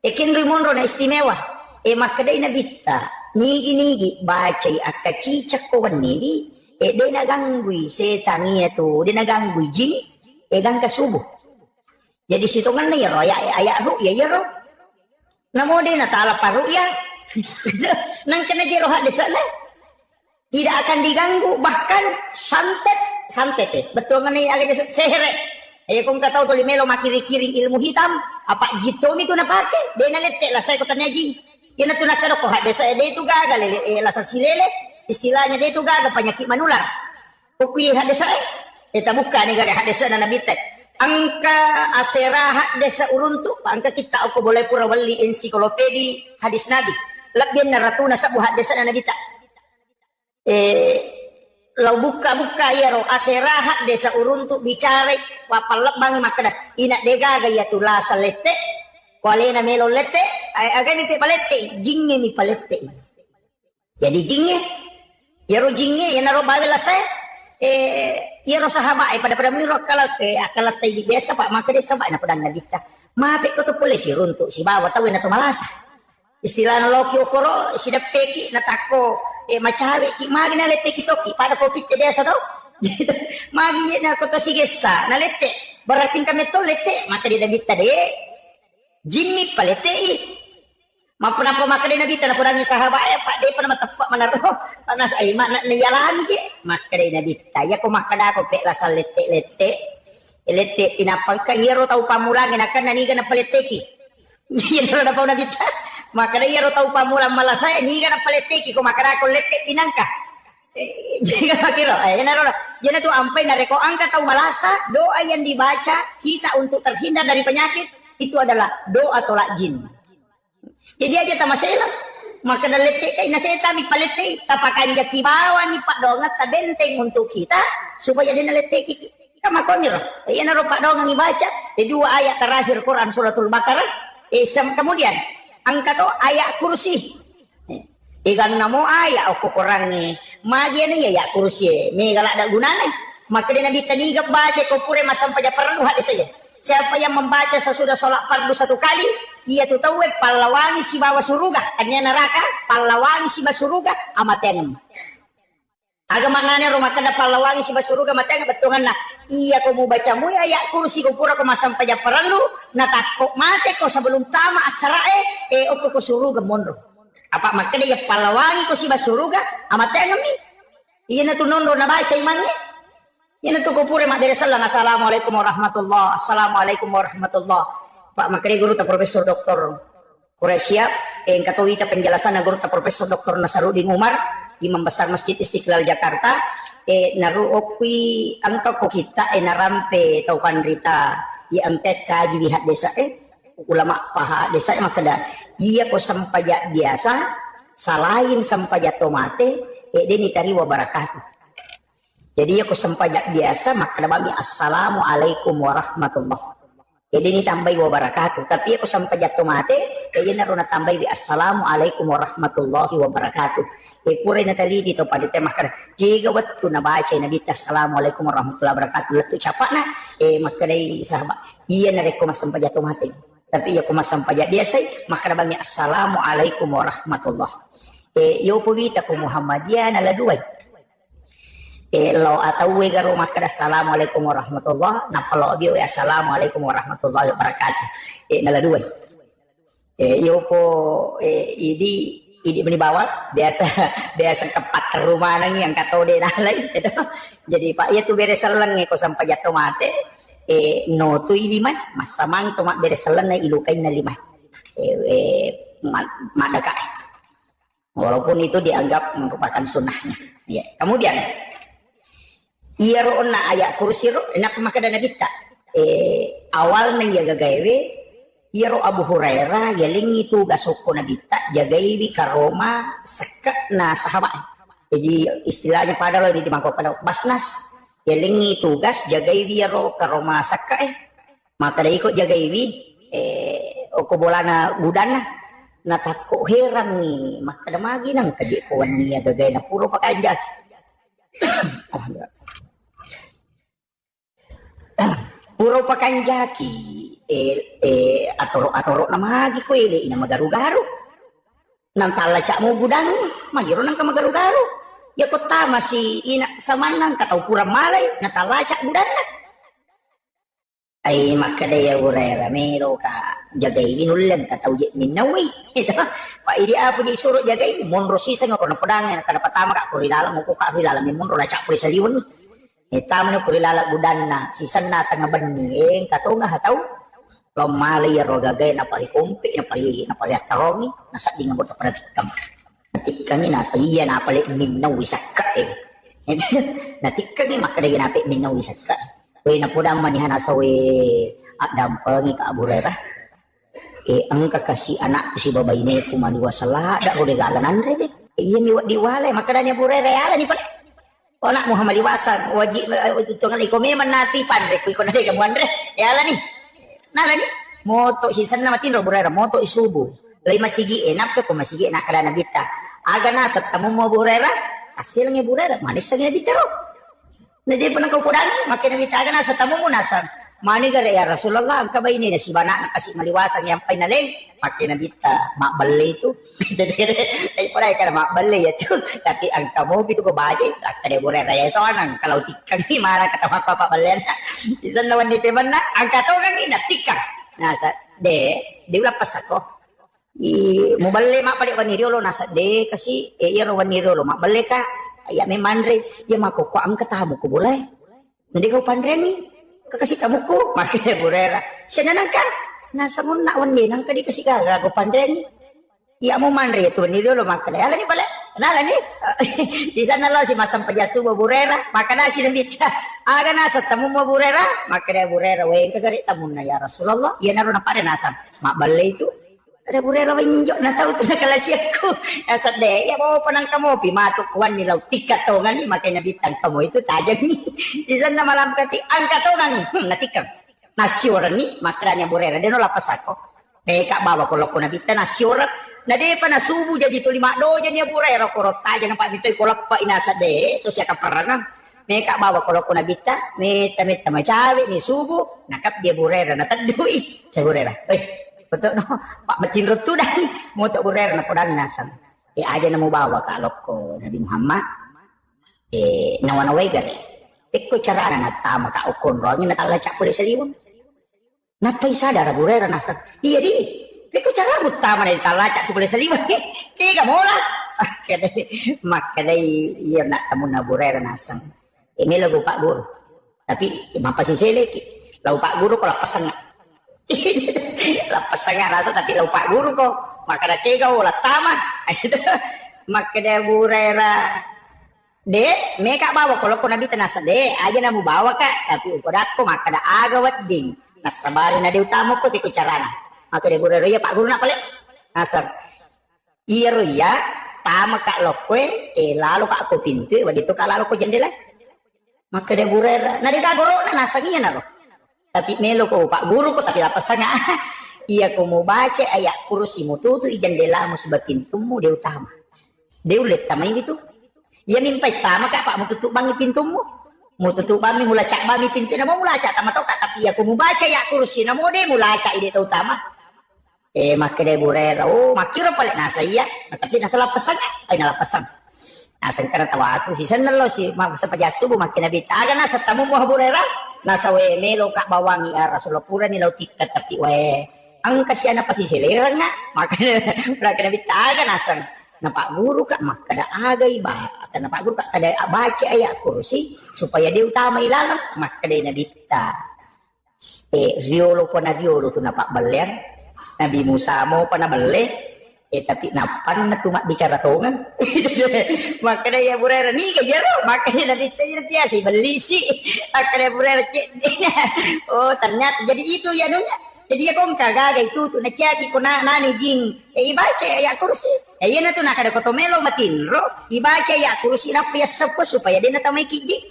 Ekin rimonro na istimewa. Makadai na bitta. Nigi baca akaci cakkawan nili. Dia naganggui setan itu. Dia naganggui jin. Gang kasubuh. Jadi situ kan ya ro. Ayat ru'ya ya ro. Namo dia na ta'ala paru'ya. Nang kena jero di sana tidak akan diganggu bahkan santet betul ngani agak sehere kung katau tuli melo makiri-kiring ilmu hitam apa jitom itu na pake dia na lete lah saya ko tanya jing yan na tunakado ko hade sa dia itu gagal lasa silele istilahnya dia itu gagal penyakit manular kukuyi hade sa eta buka ni gari hade sa na nabitek angka aserahat desa uruntu angka kita aku boleh pura wali ensiklopedi hadis nabi labyan na ratuna sa buhat desa na nabita lau buka ya ro aserahat desa uruntu bicara wapalabang makada ina dega gaya tula sa lete kuale na melo lete agay mi palete jingge mi palete jadi jingge ya ro jingge ya na ro bawela sa ya ro sahaba pada miro akalat tay biasa pak maka desa ba na padang nabita mape ko to pole si runtu si bawa tawin na tumalasa istilah loki okoro sidap peki natako macawe ki magi na lete kitoki pada kopi dia sa tau magi na ko to sigesa na lete barating kami to lete maka dia nabita de jinni palete mapuna pa maka dia nabita na purang sahabat pak de pa matapak manaro panas ay mana niyalami je maka dia nabita ya ko makada ko pe la sa lete pinapang ka yero tau pamulangin akan naniga na palete ki yero na pa nabita maka dia ro tau pamulang malasaya ni kana paleteki ko makara ko lete pinangka jika kira yana tu ampai na reko angka tau malasa doa yang dibaca kita untuk terhindar dari penyakit itu adalah doa tolak jin jadi aja tamasela maka na lete kay naseta mi palete tapakan jaki bawa ni pak dongat ta benteng untuk kita supaya dia na leteki kama konyo yana ro pak dongat dibaca di dua ayat terakhir Quran suratul Baqarah kemudian angka to ayat kursi ikan namo ayat aku kurang nih magi nih ya kursi nih galak ada gunanya maka dia nabi tadi gak baca kau pure masam pada perlu hadis saja siapa yang membaca sesudah sholat fardu satu kali ia tuh tahu pahlawangi si bawa suruga hanya neraka pahlawangi si bawa suruga amaten agama maknanya rumah kada pahlawangi si bawa suruga amaten betungan nah iya kau mau baca mu ayat kursi kau pura kau masam pada perlu natakok mate kau sebelum tama asrae oku ko suruga mondro apa makanya ya pahlawangi ko si basuruga amaten mi iya na tunondro na baca imannya iya na to ko pure mak dari sallallahu assalamualaikum warahmatullah assalamualaikum warahmatullah pak makanya guru ta profesor doktor Quraisyah yang katawita penjelasan na guru ta profesor doktor Nasaruddin Umar imam besar Masjid Istiqlal Jakarta naruokwi angka ko kita narampe taukan rita ya antet kaji lihat desa ulama paha desa makada iya ko sampaya biasa salahin sampaya tomate deni tari wa barakatuh jadi iya ko sampaya biasa makada bami assalamualaikum warahmatullah deni tambai wa barakatuh tapi iya ko sampaya tomate iya naruna tambai bi assalamualaikum warahmatullahi wabarakatuh pure na tali dito pa dito makada jiga wattu na baca na bita assalamualaikum warahmatullahi wabarakatuh latu capana makadai sahabat iya na reko masampaya tomate tapi ya kumasam pajak biasa maka nabangnya assalamualaikum warahmatullah yo pugita ko Muhammadiyah na laduay lo atau we garo makada assalamualaikum warahmatullah na palo bio assalamualaikum warahmatullahi wabarakatuh nala dua yo po idi bawat biasa kepat ke rumah nang yang katode nalai gitu. Jadi pak ya tu beres seleng ko sampai jatuh mate no tu ini mah masamang tu mak beres seleng na ilukain na lima madaka walaupun itu dianggap merupakan sunnahnya ya. Kemudian iya roona ayat kursi ro enak makadana kita awalnya ya gagawe iya ro Abu Hurairah ya lingi tu gasoko na kita jagaiwi karoma seka na sahabat. Jadi istilahnya pada lo di mangkok pada basnas ya lingi tugas jagaiwi ya ro karoma seka maka dari ikut jagaiwi okobolana budana na tako heran ni maka damagi nang kajikuan niya gagay na puro pakajak. Alhamdulillah. Puro pakanjaki atoro namagi ko ina magaru-garu nang talaca mo gudang magiro nang kamagaru-garu ya ko tama si ina samanang katau pura malay na talaca gudang ay makadaya urera mero ka jagay ginulan katau minawi ito pa idi apo di suro jagay monro sisa nga ko na padangan kada patama ka ko rilala mo ko ka rilala mi monro laca puli sa liwan tama na ko rilala gudan na sisan na tanga bani katau nga hataw lomali ya rogagay na pari kumpi na pari ataromi nasa di nga mo para tikam natikam ni nasa iya na pali minaw isaka natikam ni makadaya napi minaw isaka we na pudang manihan asawe at dampangi ka Abu Hurairah ang kakasi anak si babay ni kumaliwasala da ko regalanan re iya ni diwale makadanya Abu Hurairah ala ni pala ona Muhammad liwasan wajib itu ngali ko meman nati pandre ko na de gamuan re ala ni nala ni moto si sanna matin Abu Hurairah moto isubu lay masigi enak ko masigi enak kada nabita aga na sa tamu mo Abu Hurairah hasilnya Abu Hurairah manis sa nabita ro na di pa nang kukudangi makin nabita aga na sa tamu mo nasan mani gara ya Rasulullah ang kabay ni na si bana na kasi maliwasan yang painalay makin nabita makbalay itu ay pala ka na makbalay ito tapi ang kamo bito ko baje kada Abu Hurairah ito anang kalau tikang ni mara katama papabalayan isan naman ni teman na ang katogang inatikang nasa de wala pas ako mubali mapali waniriolo nasa de kasi iya ro waniriolo mabali ka aya may manre ya makukuha ang katamo ko bulay hindi ko pandre ni kakasi tamo ko makita Burera siya na ka nasa mo na wan nang kadi kasi ka ko pandre ni iya mo manre ito waniriolo makada ala ni pala nala ni di sana lo si masam pajasu mo Burera makana sinambit ka aga nasa tamo mo Burera makada Burera we kagari tamo na ya Rasulullah iya na ro na pare nasa mabali itu ada Burera winjo na tao na kalasya ko nasa de ya mo pa nang kamo pimato kuan nilaw tikatongan ni makay nabitan kamo itu tajag ni sisan na malam kati ang katongan ni natikam nasyura ni makranya Burera de no lapas ako peka bawa ko loko nabitan nasyura na de pa nasubu jadi to lima do jadi Burera ko rotaja na pa bitoy ko lappa inasa de to siya kaparangan meka bawa ko loko nabita meta macawi ni subu nakap dia Burera na tadui sa Burera betul no Pak Macin tu dan mau tak Hurairah na podang nasam aja na mo bawa ka alok ko Nabi Muhammad nawanaway gari ko cara na tama ka ukon ro ngin natalaca puli sa liwon napay sadar Hurairah nasam iya di ko cara utama na talaca puli sa liwon kaya ka mola makadai iya na tamo na Hurairah nasam ini lagu Pak Guru tapi mapasisele lagu Pak Guru ko lapasang lapas sangat rasa tapi lupa guru ko maka ada tiga ulah tama maka dia Hurairah de mereka bawa kalau kau nabi tenasa de aja namu bawa kak tapi udah aku maka ada agawat ding nasabarin ada utama ko tiku carana maka dia Hurairah ya Pak Guru nak balik nasar iya ya tama kak lokwe lalu kak aku pintu wadito kak lalu ko jendela maka dia Hurairah nah dia guru na nasanginya naro tapi melo ko Pak Guru ko tapi lapas nga iya ko mo baca ayat kursi mo tutu ijandela mo sebab pintumu dia utama dia ulit tama ini tuh iya mimpai tama kak Pak mo tutup bangi pintumu mo tutup bangi mula cak bangi pintu na mo mula cak tama tau kak tapi iya ko mo baca ayat kursi na mo dia mula cak ide tau utama maka dia Hurairah makira paling nasa iya tapi nasa lapas nga ay nalapasan Sengkara tawa aku si senelo si sepaja subuh makin nabi taga na sa tamu mo haburera nasa we melo ka bawangi Rasulullah pura ni tikat tapi we ang kasya na pasisilera nga maka nabi taga nasang na Pak Guru ka makada agay ba na Pak Guru ka kada baca ayat kursi supaya dia utama ilalang makada na dita riolo po na riolo to na Pak Balian Nabi Musa mo pa na balik tapi napan na tumak bicara tongan makanya ya burera ni ke jero makanya nanti dia si beli si makanya burera oh ternyata jadi itu ya nunya jadi ya kong kagak itu tuh na caki ko na nani jing ibaca ya kursi iya na tuh na kada kotomelo matinro ibaca ya kursi na pia sepo supaya dia na tamay kiji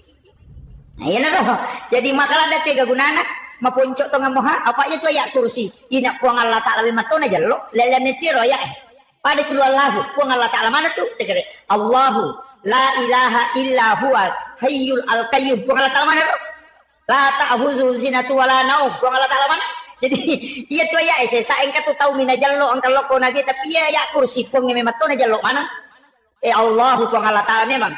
iya na roh jadi makalah ada tiga gunana mapuncok to nga moha apa itu ya kursi ina po nga Allah Ta'ala matona jalo lele metiro ya pada kedua Allahu puang Allah Ta'ala mana tuh tegere Allahu la ilaha illa huwa hayyul al-qayyum puang Allah Ta'ala mana tuh la ta'khuzuhu sinatun wala naum puang Allah Ta'ala mana jadi iya tuh ya saya engka tuh tahu mina jallo angka loko nagi tapi ya kursi puang memang tuh na jallo mana Allahu puang Allah Ta'ala memang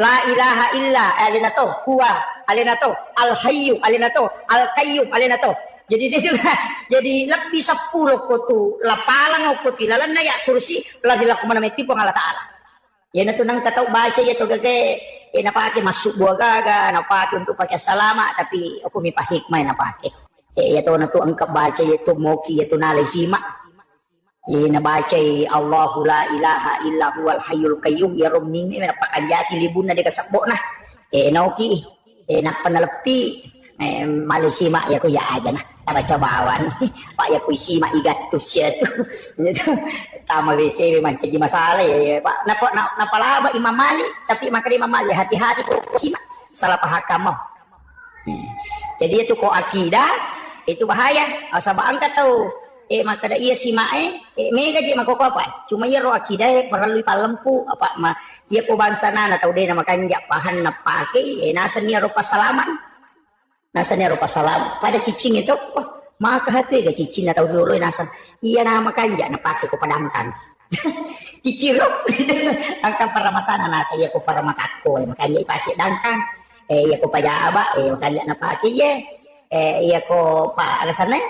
la ilaha illa alinato huwa alinato al-hayyu alinato al-qayyum alinato jadi dia juga jadi lebih 10 kutu lapalang ko kilalan na ya kursi lagi laku mana meti pang Allah Ta'ala ya na tunang katau baca ya to gage napake masuk buah gaga napake untuk pakai salama tapi aku mi hikmah napake ya to na to angka baca ya to moki ya to nalisima ya na baca Allahu la ilaha illa huwal hayyul qayyum ya rumning na pakanjati libun na de kasakbo na nauki napanalepi malisima ya ko ya aja nah baca bawan Pak ya kuisi mak igatus ya tuh itu tama WC memang jadi masalah ya Pak napa laba Imam Malik tapi maka Imam Malik hati-hati kok kuisi mak salah paham mau jadi itu kok akidah itu bahaya asal angkat tahu maka iya si mae mega je mako apa cuma ya ro akidah perlu palempu apa mah dia ko bansana na tahu deh nama kanja pahan na pake nasanya ro pasalaman nasanya rupa salam pada cicing itu maka hati ga cicing atau dulu nasan iya nama kanja na pakai ko padangkan cicing lo angka paramatan nasa iya ko paramatako makanya pakai dangkan iya ko pajaba makanya na pakai iya ko pa alasannya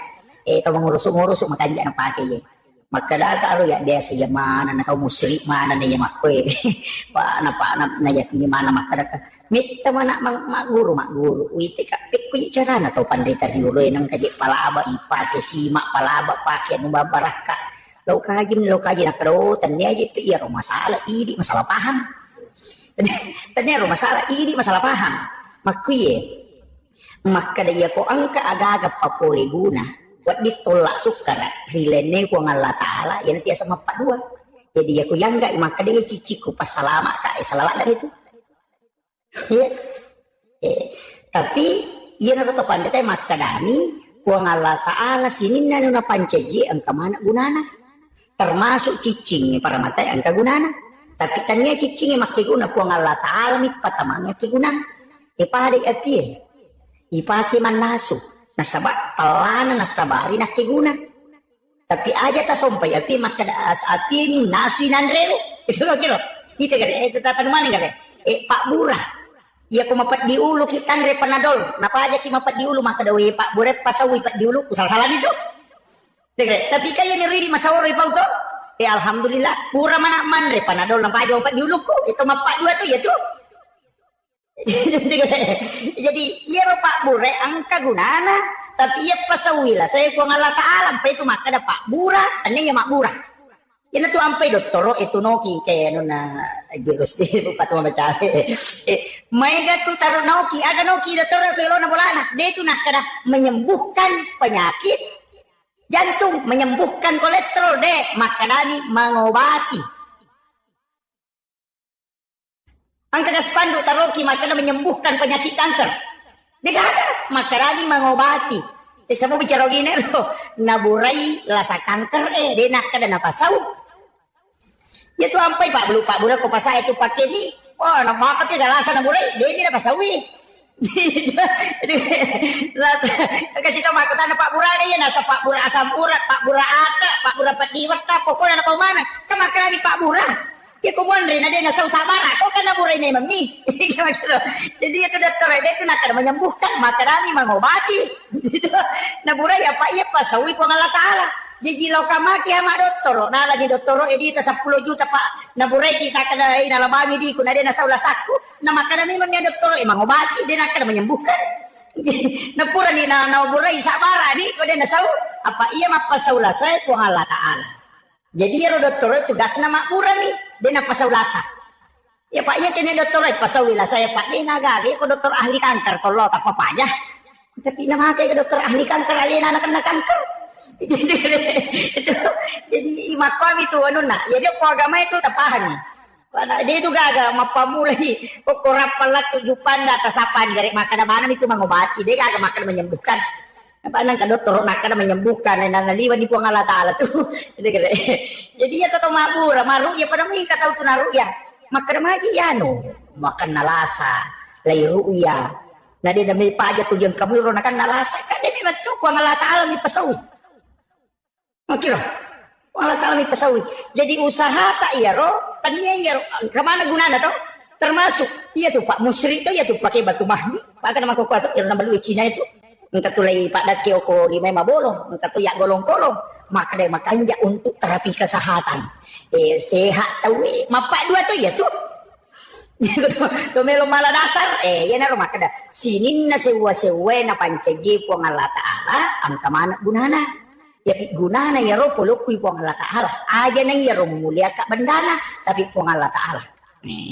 to mengurus makanya na pakai maka karo ya biasa ya mana na kau musrik mana na ya makwe pa na ya kini mana maka mita mana mak guru wite ka pikku cara na to pandita yulo nang kaji palaba ipake simak palaba pake nu babaraka lo kaji na karo tanya aja iya ro masalah ini masalah paham tanya ro masalah ini masalah paham makwe maka dia ko angka aga papole guna buat ditolak sukara rilene ku Allah Ta'ala ya nanti sama Pak dua jadi aku yang enggak maka dia ciciku pas salama kak salah dan itu ya tapi ia naruto pandai maka dami ku Allah Ta'ala sini nana pancaji angka mana gunana termasuk cicing para mata angka gunana tapi tanya cicing makai guna ku Allah Ta'ala mi patamangnya ke gunana pada api ipaki manasu nasaba pelana nasabari nak keguna tapi aja tak sampai api maka api ini nasi nandrelo itu kilo itu kan itu tatan mana kan Pak Burah ya aku mapat di ulu kita andre panadol napa aja ki mapat di ulu maka dawe Pak Burah pasawi Pak di ulu salah itu tapi kayak nyeri di masa ori Pak tuh alhamdulillah pura mana mandre panadol napa aja mapat di ulu kok itu mapat dua tuh ya tuh jadi iya Pak Bure angka gunana tapi iya pasawila saya ku Allah Ta'ala sampai itu maka ada Pak Bura ane ya Mak Bura ini tuh sampai doktoro itu noki kayak nuna jurus di buka tuh baca mega tuh taruh noki ada noki doktoro kalau na bolana dia itu nak kada menyembuhkan penyakit jantung menyembuhkan kolesterol deh makadani mengobati angka spanduk taroki makanya menyembuhkan penyakit kanker. Tidak ada makarani mengobati. Sama bicara gini loh, naburai rasa kanker dia nak kada napasau. Itu sampai Pak Bura ko pasai itu pakai ni. Oh, nama apa tidak rasa naburai dia ini napasawi. Rasa kasih tahu makutan Pak Bura dia nasa Pak Bura asam urat, Pak Bura ata, Pak Bura padiwata, pokoknya apa mana? Kemakarani Pak Bura. Ya ko rin na din nasa usabara ko ka naburay na mami. Jadi itu dokter dia itu nak menyembuhkan makarami mengobati. Naburay apa iya pasawi ko ng Allah Ta'ala. Jadi lo kamaki ama doktor, na lagi doktor edita 10 juta pak naburay kita kada inalabami di ko na din nasa ulasaku. Na makarami mami doktor mengobati dia nak menyembuhkan. Napura ni na naburay sabara di ko din nasa apa iya mapasaula saya ko Allah Ta'ala. Jadi ya dokter tugas nama pura nih, dia nak pasaulasa. Ya Pak, ya kini dokter pasawila saya Pak, dia nagari ko dokter ahli kanker kalau tak apa aja. Tapi nama kayak dokter ahli kanker alien anak kena kanker. Jadi imak kami itu anu nak, ya dia ko agama itu tapahan. Dia itu gagal mapamulai kok rapalat 7 panda tasapan dari makan mana itu mengobati, dia gagal makan menyembuhkan. Apa nang dokter nak kana menyembuhkan na naliwan di puang Allah Ta'ala tuh. Jadi ya kata mabura maru ya pada mi kata tu naru ya. Makan maji ya no. Makan nalasa, lai ruya. Na dia dami paja tu yang kamu ro nakan nalasa kan dia memang tu puang Allah Ta'ala mi pasawi. Makira. Allah Ta'ala mi pasawi. Jadi usaha tak ya ro, tanya ya kemana gunanya tuh? Termasuk iya tuh Pak musyrik tuh ya tuh pakai batu mahdi. Pakai nama koko tuh yang nama Cina itu. Engkau tulai Pak Daki oko di Mema Bolong, engkau tu yak golong-golong, maka dia makanya untuk terapi kesehatan. Sehat tahu, mapak dua tu ya tu. Tu melo malah dasar, ya naro maka dah. Sini na sewa-sewa na pancaji puang Allah Ta'ala, angka mana gunana? Ya gunana ya roh polokui puang Allah Ta'ala. Aja na ya roh mulia kak bandana, tapi puang Allah Ta'ala.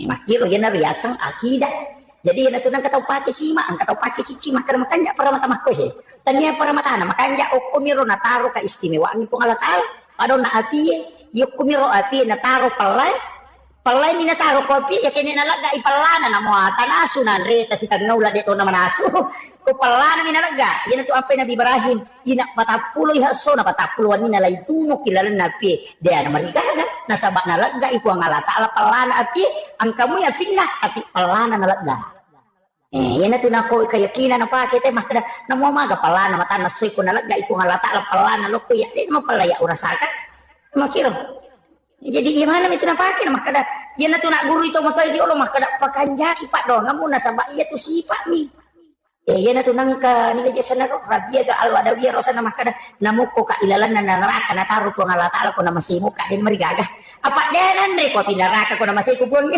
Makiro ya naro yasang akidah. Jadi na tunang kataw pake sima, ang kataw pake cici makar makanya para mata makohe. Tanya para mata na makanya okumiro na taro ka istimewaan po Allah Ta'ala. Ado na api, yokumiro api na taro palay. Palay mi na taro kopi, ya kini nalaga ipalana na mo tanaso na reta si tagnaula dito na manaso. Ko palana mi nalaga, yan to apay na Ibrahim. Ina patapuloy haso na patapuluan mi nalay tunok kilala na api. Dia na marigaga, nasaba nalaga ipo ang Allah Ta'ala palana api. Ang kamu ya pinah, api palana nalaga. Yan na tunako kayakinan na pakit makada na mo maga pala na mata nasoy ko nalaga iko nga lata pala na loko ya di mo palaya urasakan makiro. Jadi gimana itu na pakai makada yan na tunak guru itu mo toy di ulo makada pakanjaki Pak dong ngamu na saba iya tu sipa mi. Yan na tunang ka ni jasa na rabia ga alwada biya rosa na makada namuko ka ilalan na naraka na taro ko nga lata ko na masimo ka din marigaga. Apa denan re ko pinaraka ko na masiko pun.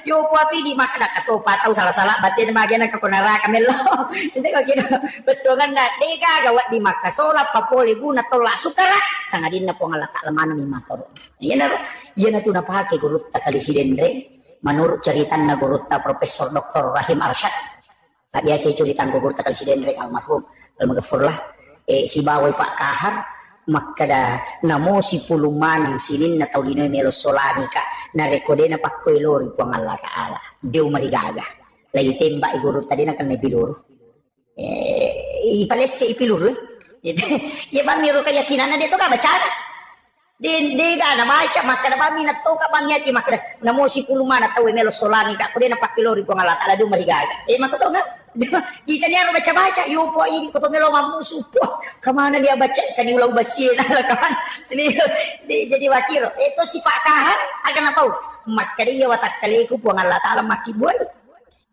Yo puati di makna kato patau salah-salah batin magian ka kunara kamelo. Hindi ko kino betongan na dega gawat di makasola papoli guna tola sukara sangadin na po nga lata lamana mi matoro. Yan na to napake gurut ta kalisidendre menurut ceritan na gurut ta Profesor Dr. Rahim Arsyad. Tak biasa ceritan gurut ta kalisidendre almarhum almaghfurlah si bawai Pak Kahar makada namo si puluman sinin na tau dinoy melo solani ka na rekode na pakkoy lori po ang Allah Ta'ala Diyos marigaga lagi temba igurot tadi na kan may piluro ipalis si ipiluro ya ba miro kayakinan na dito ka baca di ka na baca makada ba minato ka ba miyati makada namo si puluman na tau melo solani ka kode na pakkoy lori po ang Allah Ta'ala Diyos marigaga makoto nga kita ni harus baca-baca, yo po ini ko pamelo mamusu po. Kamana dia baca kan ulau basir lah kawan. Ini jadi wakil. Itu si Pak Kahar akan apa? Maka dia watak kali ku puang Allah Ta'ala maki buai.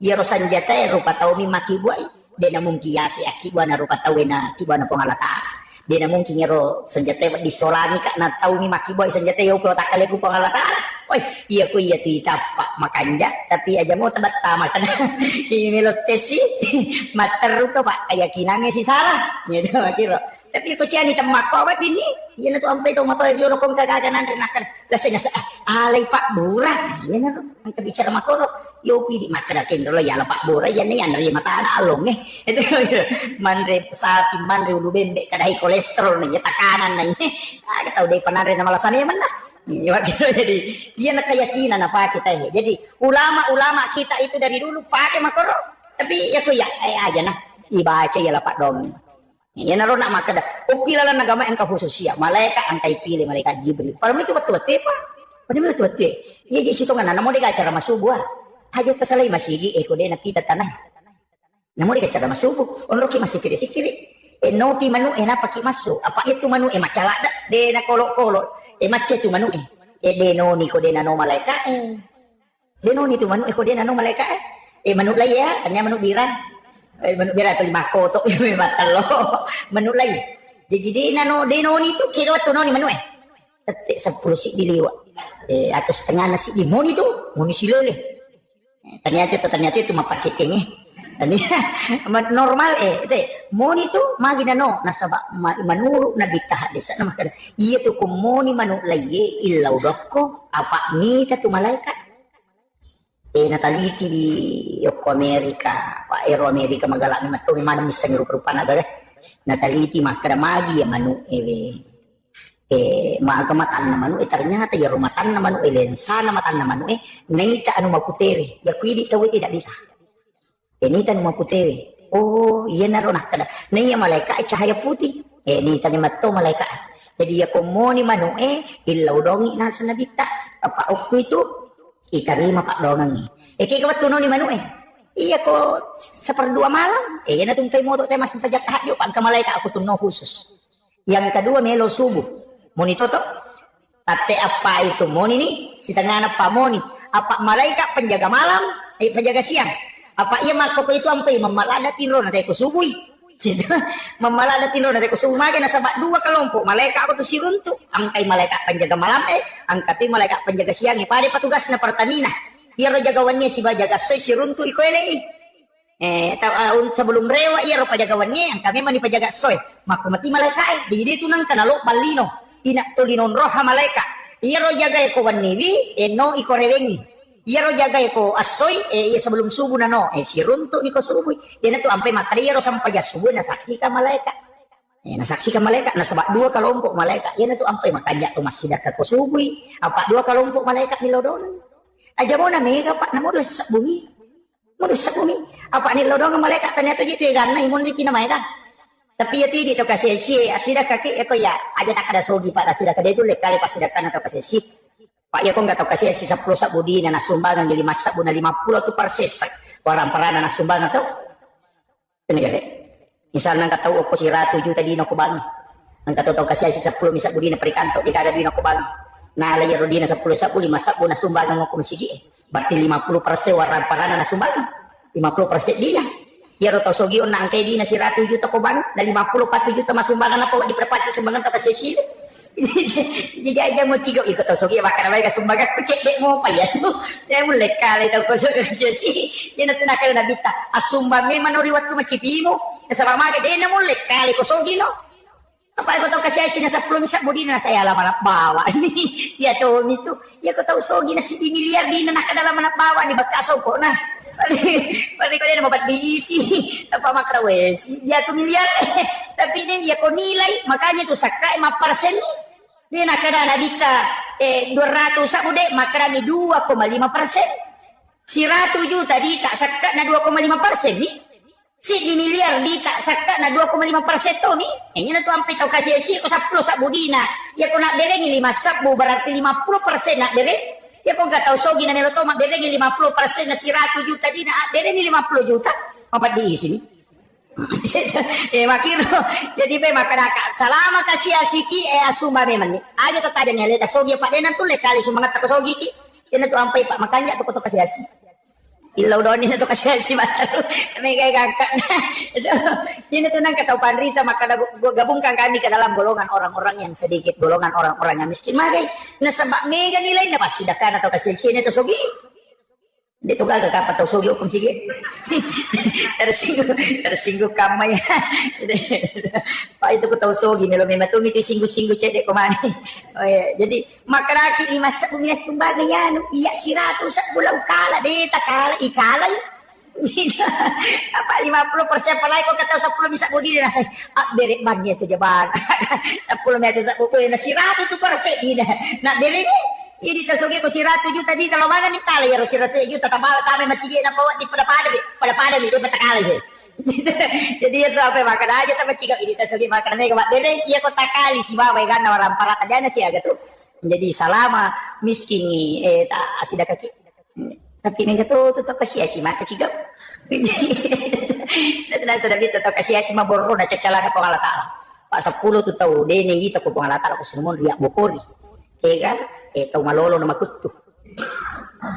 Ya rosan jata ya rupa tau mi maki buai. Dia na mungkin ya si akiba na rupa tau na kiba na puang Allah Ta'ala. Dia na mungkin ro senjata di solani kak na tau mi maki buai senjata yo po watak kali ku puang Allah Ta'ala. Oi, iya ku iya tu Pak makanja tapi aja mau tebat makan ini melotesi materu to Pak keyakinannya si salah gitu kira tapi ko ciani temak ko wat ini iya na to ampe to mato yo kom kagaganan renakan lasanya alay Pak Burah iya na ang bicara makoro yo pidi makadakin dolo ya Pak Burah ya ni anri mata along itu manre sapi manre ulu bembe kadai kolesterol nih tekanan nih ah tahu deh panare na malasane mana. Ya, jadi dia nak keyakinan apa kita ya. Jadi ulama-ulama kita itu dari dulu pakai makoro. Tapi ya tuh ya aja nah dibaca ya lah Pak Dong. Ya naro nak maka dah. Ukilalan agama yang khususnya. Malaikat antai pilih malaikat Jibril. Padahal itu betul-betul Pak. Padahal betul-betul. Ya jadi situ kan namo dia acara masubuh. Haja kesalai masih di ekode na pita tanah. Namo dia acara masubuh. Onroki masih kiri-kiri. Nopi manu na paki masuk. Apa itu manu macalada. De na kolok-kolok. Macet tu manu Denoni ko din ano malaikat Denoni tu manuk ko din ano malaikat manuk lai ya tanya manuk biran manuk biran tu 5 kotok memang talo manuk lai jadi denoni tu kira waktu noni manuk tetik 10 sik diliwat atau setengah nasi di moni tu moni silole ternyata itu mapakai kenge normal moni tu magi nano nasaba manuruk na bitah desa nama kada iya tu ko moni manuk lagi illau dokko apa ni tu malaikat nataliti di Yoko Amerika Pak Ero Amerika magalak ni masto mana misang rupa-rupa na nataliti makada magi ya manuk maagamatan na manuk ternyata ya rumatan na manuk lensa na matan na manuk naita anu maputere ya kuidi tahu tidak bisa ini tan maputere oh iya naronah kada naya malaikat cahaya putih ini tani matto malaikat jadi ya komoni manuk illau dongi na sanabita apa aku itu itarima pak dongang kaya kawat ni manuk iya ko 1/2 malam na tungkay moto tayo mas pajak tahadyo pagka malaikat ako tuno khusus yang kedua melo subuh moni toto tate apa itu moni nih setengah apa moni apa malaikat penjaga malam penjaga siang apa iya mako ko itu ampai mamalada tinro na tayo subuhi mamalada tinro na tayo subuhi maga nasa 2 kelompok malaikat ako to sirunto angkay malaikat penjaga malam angkati malaikat penjaga siang pade patugas na pertamina iya ro jagawannya si bajaga soy sirunto iko sebelum rewa iya ro pajagawannya ang kami mani pajaga soy mako mati malaikat jadi itu nang kanalo balino inak tulinon roha malaikat iya ro jaga ko waniwi no iko rewengi iya ro jaga ko asoy iya sebelum subuh nano sirunto niko subuh iya na tu ampai makari ro sampai ya subuh nasaksikan malaikat nasaksikan malaikat nasabak 2 kelompok malaikat iya na tu ampai makanya tu masih dekat ko subuh apa 2 kelompok malaikat nilodonan aja mo na mega pak na mo sa bumi apa nilodonan malaikat ternyata gitu ya karena imun di pinamay ka tapi ya tidak to kasi asida kaki ya ada tak ada sogi pak asida kada itu lekali pasidakan atau kasi Pak ya kok nggak tahu kasih 10 sabudi na nasumbangan jadi masak buna 50 tu persesak orang perana nasumbangan tuh ini gede misalnya nggak tahu aku si ratu juta di nokubangi nggak tahu kasih 10 misak budi na perikanto di kada di nokubangi nah lagi rodina 10 sabudi masak buna sumbangan mau kumsigi berarti 50% orang perana nasumbangan 50% dia ya roto sogi onang kay di na si ratu juta kubangi na 50 juta masumbangan apa di perpati sumbangan tak kasih jadi aja mau cigo ikut tosogi bakar baik sumbaga ku cek dek mau apa ya tuh ya mulai kali tau kosong sih ya nanti nak kena bita asumba memang riwat ku macipimo sama maga dia mulai kali kosogi no apa aku tahu kasih asin nasa 10 misak budi na saya lama bawa nih ya tuh itu ya aku tahu sogi nasi di miliar di nak dalam anak bawa nih bakaso kok nah Pari ko din mabat diisi apa makra wes dia tuh miliar tapi ini dia ko nilai makanya tuh sakai 5% ni nakada nabita 200 sabude makrami 2,5% si ratu juta di tak sakat na 2,5% nih si di miliar di tak sakat na 2,5% to nih ini na tuh ampe tau kasih si ko 10 sabudina ya ko nak berengi 5 sabu berarti 50% nak bereng ya kok gak tahu sogi na nilo to mak berengi 50% na si ratu juta di na berengi 50 juta apa diisi nih makiro jadi pe makanaka salama kasih asiki asumba memang nih aja tetapi nyaleta sogi pak denan tuh lekali sumangat tak sogi ki yana tuh ampai pak makanya tuh koto kasih asi ilau doni na tuh kasih asi baru mega kakak ini tuh nang kata panrita maka gabungkan kami ke dalam golongan orang-orang yang sedikit golongan orang-orang yang miskin magai na sabak mega nilai na pasti dakan atau kasih asi na tuh sogi dito ka kapat sogi kung sige tersinggung kamay pa itu ko tahu sogi melo may matumi ti singgu cede ko mani jadi makaraki ni masa bumina sumbaga yan iya siratu sa bulang kala dita kala ikala apa 50% palay ko kata 10 bisa budi na say bere bannya to jaban 10 meter sa ko na siratu to perse di na bere ini tersogi ko si ratu juta di kalau mana nih tali ya si ratu juta tabal kami masih na bawa di pada dia betakali jadi itu apa makan aja tapi jika ini tersogi makan mereka mak dere iya kota kali si bawa kan orang parat aja sih agak tuh menjadi salama miskin tak asida kaki tapi mereka tuh tetap kasih si mak kecil dan sudah bisa tetap kasih si maboro na cakalan ko Allah taala pak 10 tuh tahu dene itu ko Allah taala ko semua riak bokori Ega, tau malolo na makuto.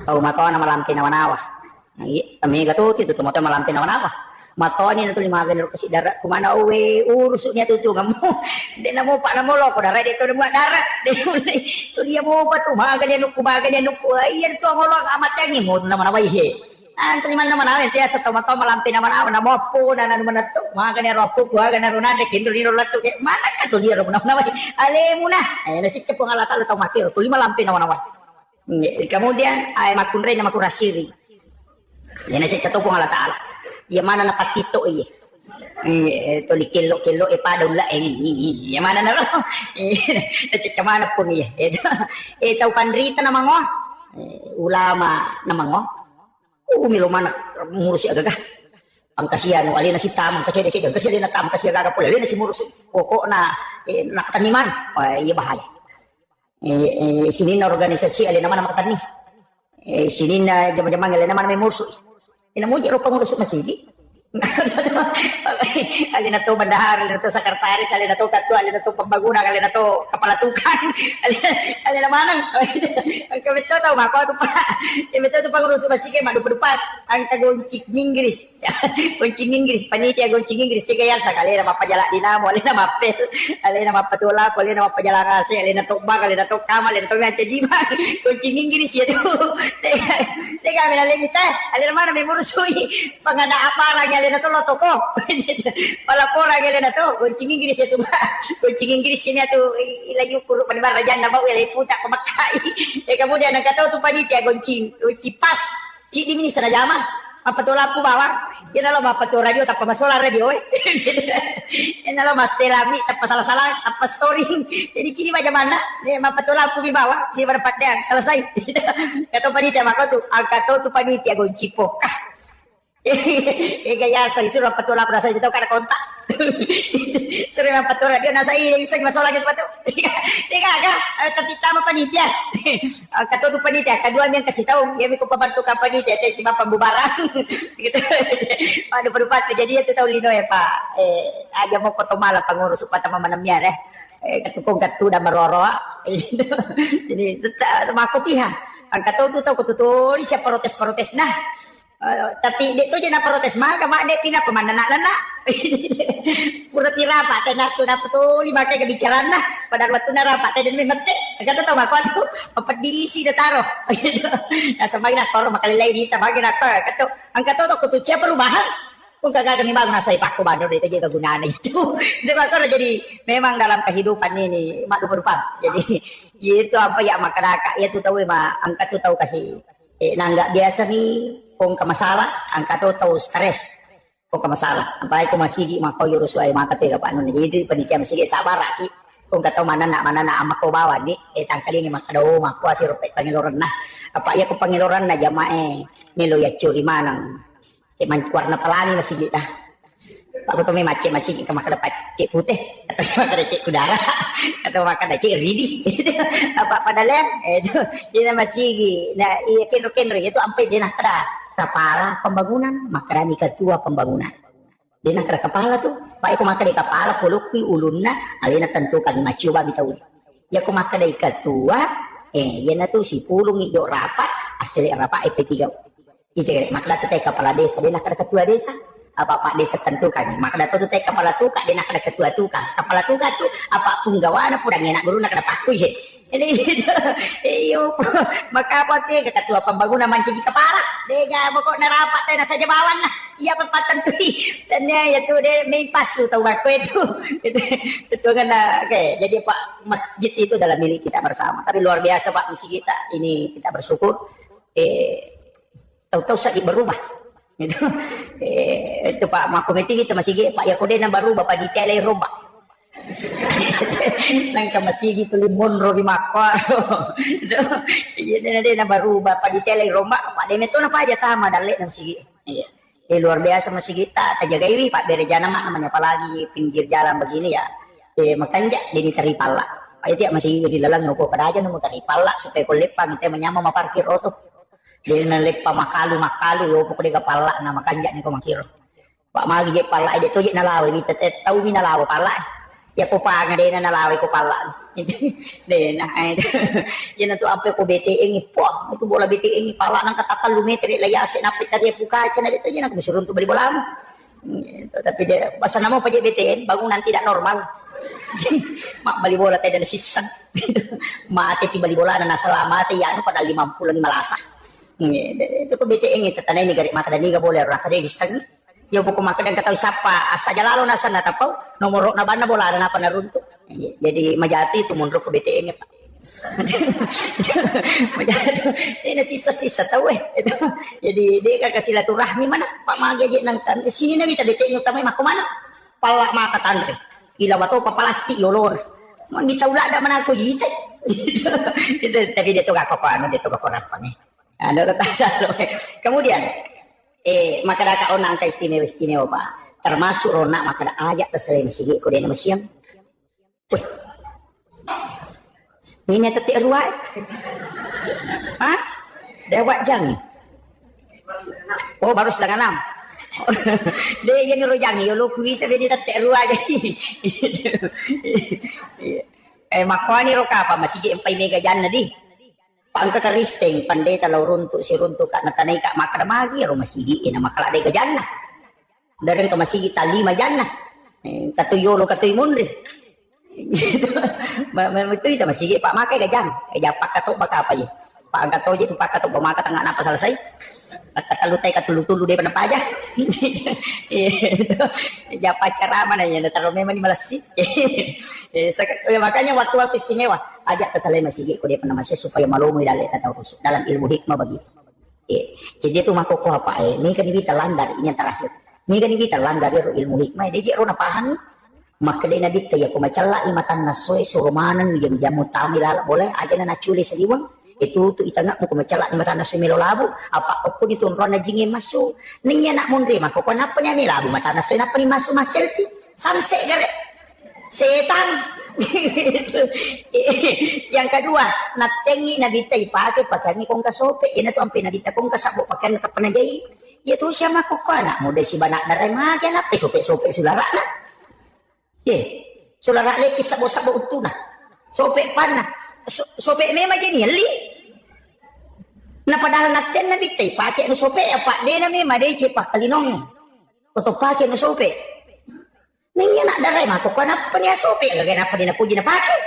Tau matoa na malampi na manawa. Kami gatuti, ito matoa malampi na manawa. Matoa ni na ito limagan nyo kasi darat. Kumana uwe, urusok niya tutungan mo. Hindi na mo pa na mo loko. Darat dito na mga darat. Ito niya mo pa ito. Kumagan yan. Ayan ito ang ulo. Amat yan. Mo naman away he. Ang taliman naman namin, tiya sa tomato malampi naman ako, namopo na naman na ito, mga ganyan ropo, kuha ganyan ron natin, kindurino lang ito, mana ka ito, liya naman naman, ale mo na, nasitya po nga lata, latang makiro, tuli malampi naman naman. Kemudian, ay makunray na makurasiri, yan nasitya ito po nga lata, yan mana na patito, ito li kilo, padong la, yan mana na rin, nasitya mana po niya, ito pandrita naman mo, ulama naman mo, umiluman murus agak ang kasiyan alin na si tamang kasi alin na tamang kasi agak pula alin na si murus pokok na nakataniman iya bahaya sinin na organisasi alin naman na makatani sinin na jaman-jaman alin naman may murus ina mo jero pangurus masigi alin na to bandahar alin na to sekretaris alin na to ketua alin na to pembangunan alin na to kepalatukan alin na manang ang kami to tau mako to pa ito to pangurus masigi madu-depan ang kagoncik Inggris goncing Inggris panitia goncing Inggris kaya sa alin na mapajala dinamo alin na mapel alin na mapatula alin na mapajala kasi alin na to bag alin na to kamal alin na to ngaca jiba goncing Inggris ya to teka minalin kita alin na mana may murusui pangada apa lagi alin na to loto ko palapora alin na to goncing Inggris ya to goncing Inggris ini to ilayu kuru panibar rajan na bawa ilay puta kumakai kemudian ang kataw to panitia goncing pas ci di minisa na jama mapatula po bawa yan na lang mapatula radio tapos masola radio yan na lang mas telami tapos salah-salah tapos story jadi kini macam mana mapatula po bawa si berpat dia selesai kata panitia maka tu kata tu panitia goncing pokah gaya saya suruh patula pada saya tahu kada kontak suruh patula dia nasa ini bisa masalah gitu patu tiga kan tapi tama panitia kata tu panitia kedua yang kasih tahu dia mikro pembantu panitia teh si bapak bubaran gitu pada berpat jadi itu tahu lino ya pak ada mau foto malah pengurus upata manamnya katukong katu dah meroro jadi makut iha angkat tu tahu kututulis siapa protes nah tapi dek tu je nak protes maka mak dek pina pemandana pura tira pak teh sudah betul lima kali kebicaraan nah pada waktu nara pak teh dan memang teh kata tahu mak tu apa diisi dah taruh nah semakin nak taruh makali lain kita bagi nak kata angkat tu kutu cia perubahan pun kagak kami bangun nasai pak ko bandar itu juga gunanya itu maka jadi memang dalam kehidupan ini mak berupa jadi itu apa ya masyarakat ya tu tahu mak angkat tu tahu kasih nggak biasa nih kung kamasalah ang katoto stress kung kamasalah apalagi kung masigi mako yurus ay makatira pa ano jadi panitia masigi sabar aki kung kataw mana na amak ko bawa di tangkali ni makadaw mako si rupet pangiloran na apa ya kung pangiloran na jamae nilo ya curi manang mancuar na palani masigi ta ako to may mace masigi ka makadapat cik putih atau makada cik kudara atau makada cik ridi apa padahal itu dia masigi na iya kenro itu ampai dia nak kepala pembangunan maka ni ketua pembangunan dia nak kepala tu pak aku maka di kepala pulukwi ulunna alina tentu kami maciuba bitauli ya aku maka di ketua yana tu si pulung ido rapat asli rapat EP3 itu maka tu kepala desa dia nak ketua desa apa pak desa tentu kami maka tu kepala tu kak dia nak ketua tu kan kepala tu tu apa punggawana purang enak guru nak paku ye ini iyo maka apa tu ketua pembangunan mancing kepala dega pokok narapat teh nasa jabawan lah iya pepatan tu dan ya tu dia main pas tu tahu aku itu kan oke jadi pak masjid itu dalam milik kita bersama tapi luar biasa pak misi kita ini kita bersyukur tahu-tahu saat berubah itu pak makomiti kita masih pak Yakode na berubah pak detail rombak nang kamasigi tu limon rogi makwa jadi na berubah pak detail rombak pak dene tu apa aja tama dalek nang sigi luar biasa masih kita terjaga ini pak berejana mak namanya apalagi pinggir jalan begini ya makanya jadi teripala pak itu masih di lalang ngupo pada aja nemu teripala supaya kulepang kita menyama parkir oto dia nalepa makalu yo pokok kepala nama kanjak ni ko makiro pak magi je pala dia tu je nalawe ni tahu ni nalawe pala Ya ko pa nga din na nalaway ko pala. Din na yan to ampe ko BTN po. Ito bola BTN pala ng katakal lumetri layasi na pitari pukacha na dito yan ako musurun to bali bola mo. Tapi dia basa namo pa BTN bangunan tidak normal. Mak bali bola tayo na sisan. Maate ti bali bola na nasalamate yan pada 50 lang malasa. Ito ko BTN ito tanay ni gari mata ni ga boleh ra kade disang. Ya buku makan dan katawi sapa asa jalalo nasa natapau nomor na banda bola na panarunto jadi majati itu mundur ke BTN ya Pak. Majati ini sisa-sisa tahu jadi dia kan kasih silaturahmi mana Pak Magi aja nang tan sini na kita BTN utama mah mana pala maka tanre ila wato papalasti yolor mang gitaula da mana ko yite itu tapi dia tuh gak apa-apa dia tuh gak apa-apa nih ada rasa kemudian maka da kaon ang istimewa pa termasuk rona maka da ajak terserah masih ko din masyam weh ini teti ruai ha dewak jang oh baru setengah 6 dia yang rojang yo lu kuita be teti ruai makani ro ka pa masih empay mega jan na di pangka karisting pandai talau runtuk si runtuk kak natanay kak makadamagi aro masigi ina makala day kajan na dareng ka masigi talima jan na katuyolo katuy munri itu ita masigi pak makai kajan kaya pak katok baka apa ye pak katok je tu pak katok bamaka tangga napa selesai katalutay katulu-tulu day pa aja ya pacara mana ya taruh memang malasi makanya waktu-waktu istimewa ajak kesalai masigi ko dia pernah masih supaya malumui dalam ilmu hikmah begitu jadi itu makoko apa ini kan kita landar ini yang terakhir ini kan kita landar ilmu hikmah dia jero na pahami maka dia nabi ya ko macalla imatan nasoy surumanan yang jamu tamila boleh aja na naculi sa diwang itu tu itanga mo kumacala ni mata na sumilo labo apa ko dito ron na jingin maso niya nak mundre mako panapa niya ni labo mata na na pani maso maselti samse gare setan yang kedua natengi na bitay pakai kong kasope ina to ang pinabita kong kasabo pakai na kapanagay itu siya makukana mo de si banak daray magya na sope sulara na sulara lepis sabo utuna sope pana sope memang jadi li na padahal natin na bitay pakai no sope apa de na memang de cepak kalinong atau pakai no sope niya nak daray mako kana pa niya sope gagay na pa din na puji na pakai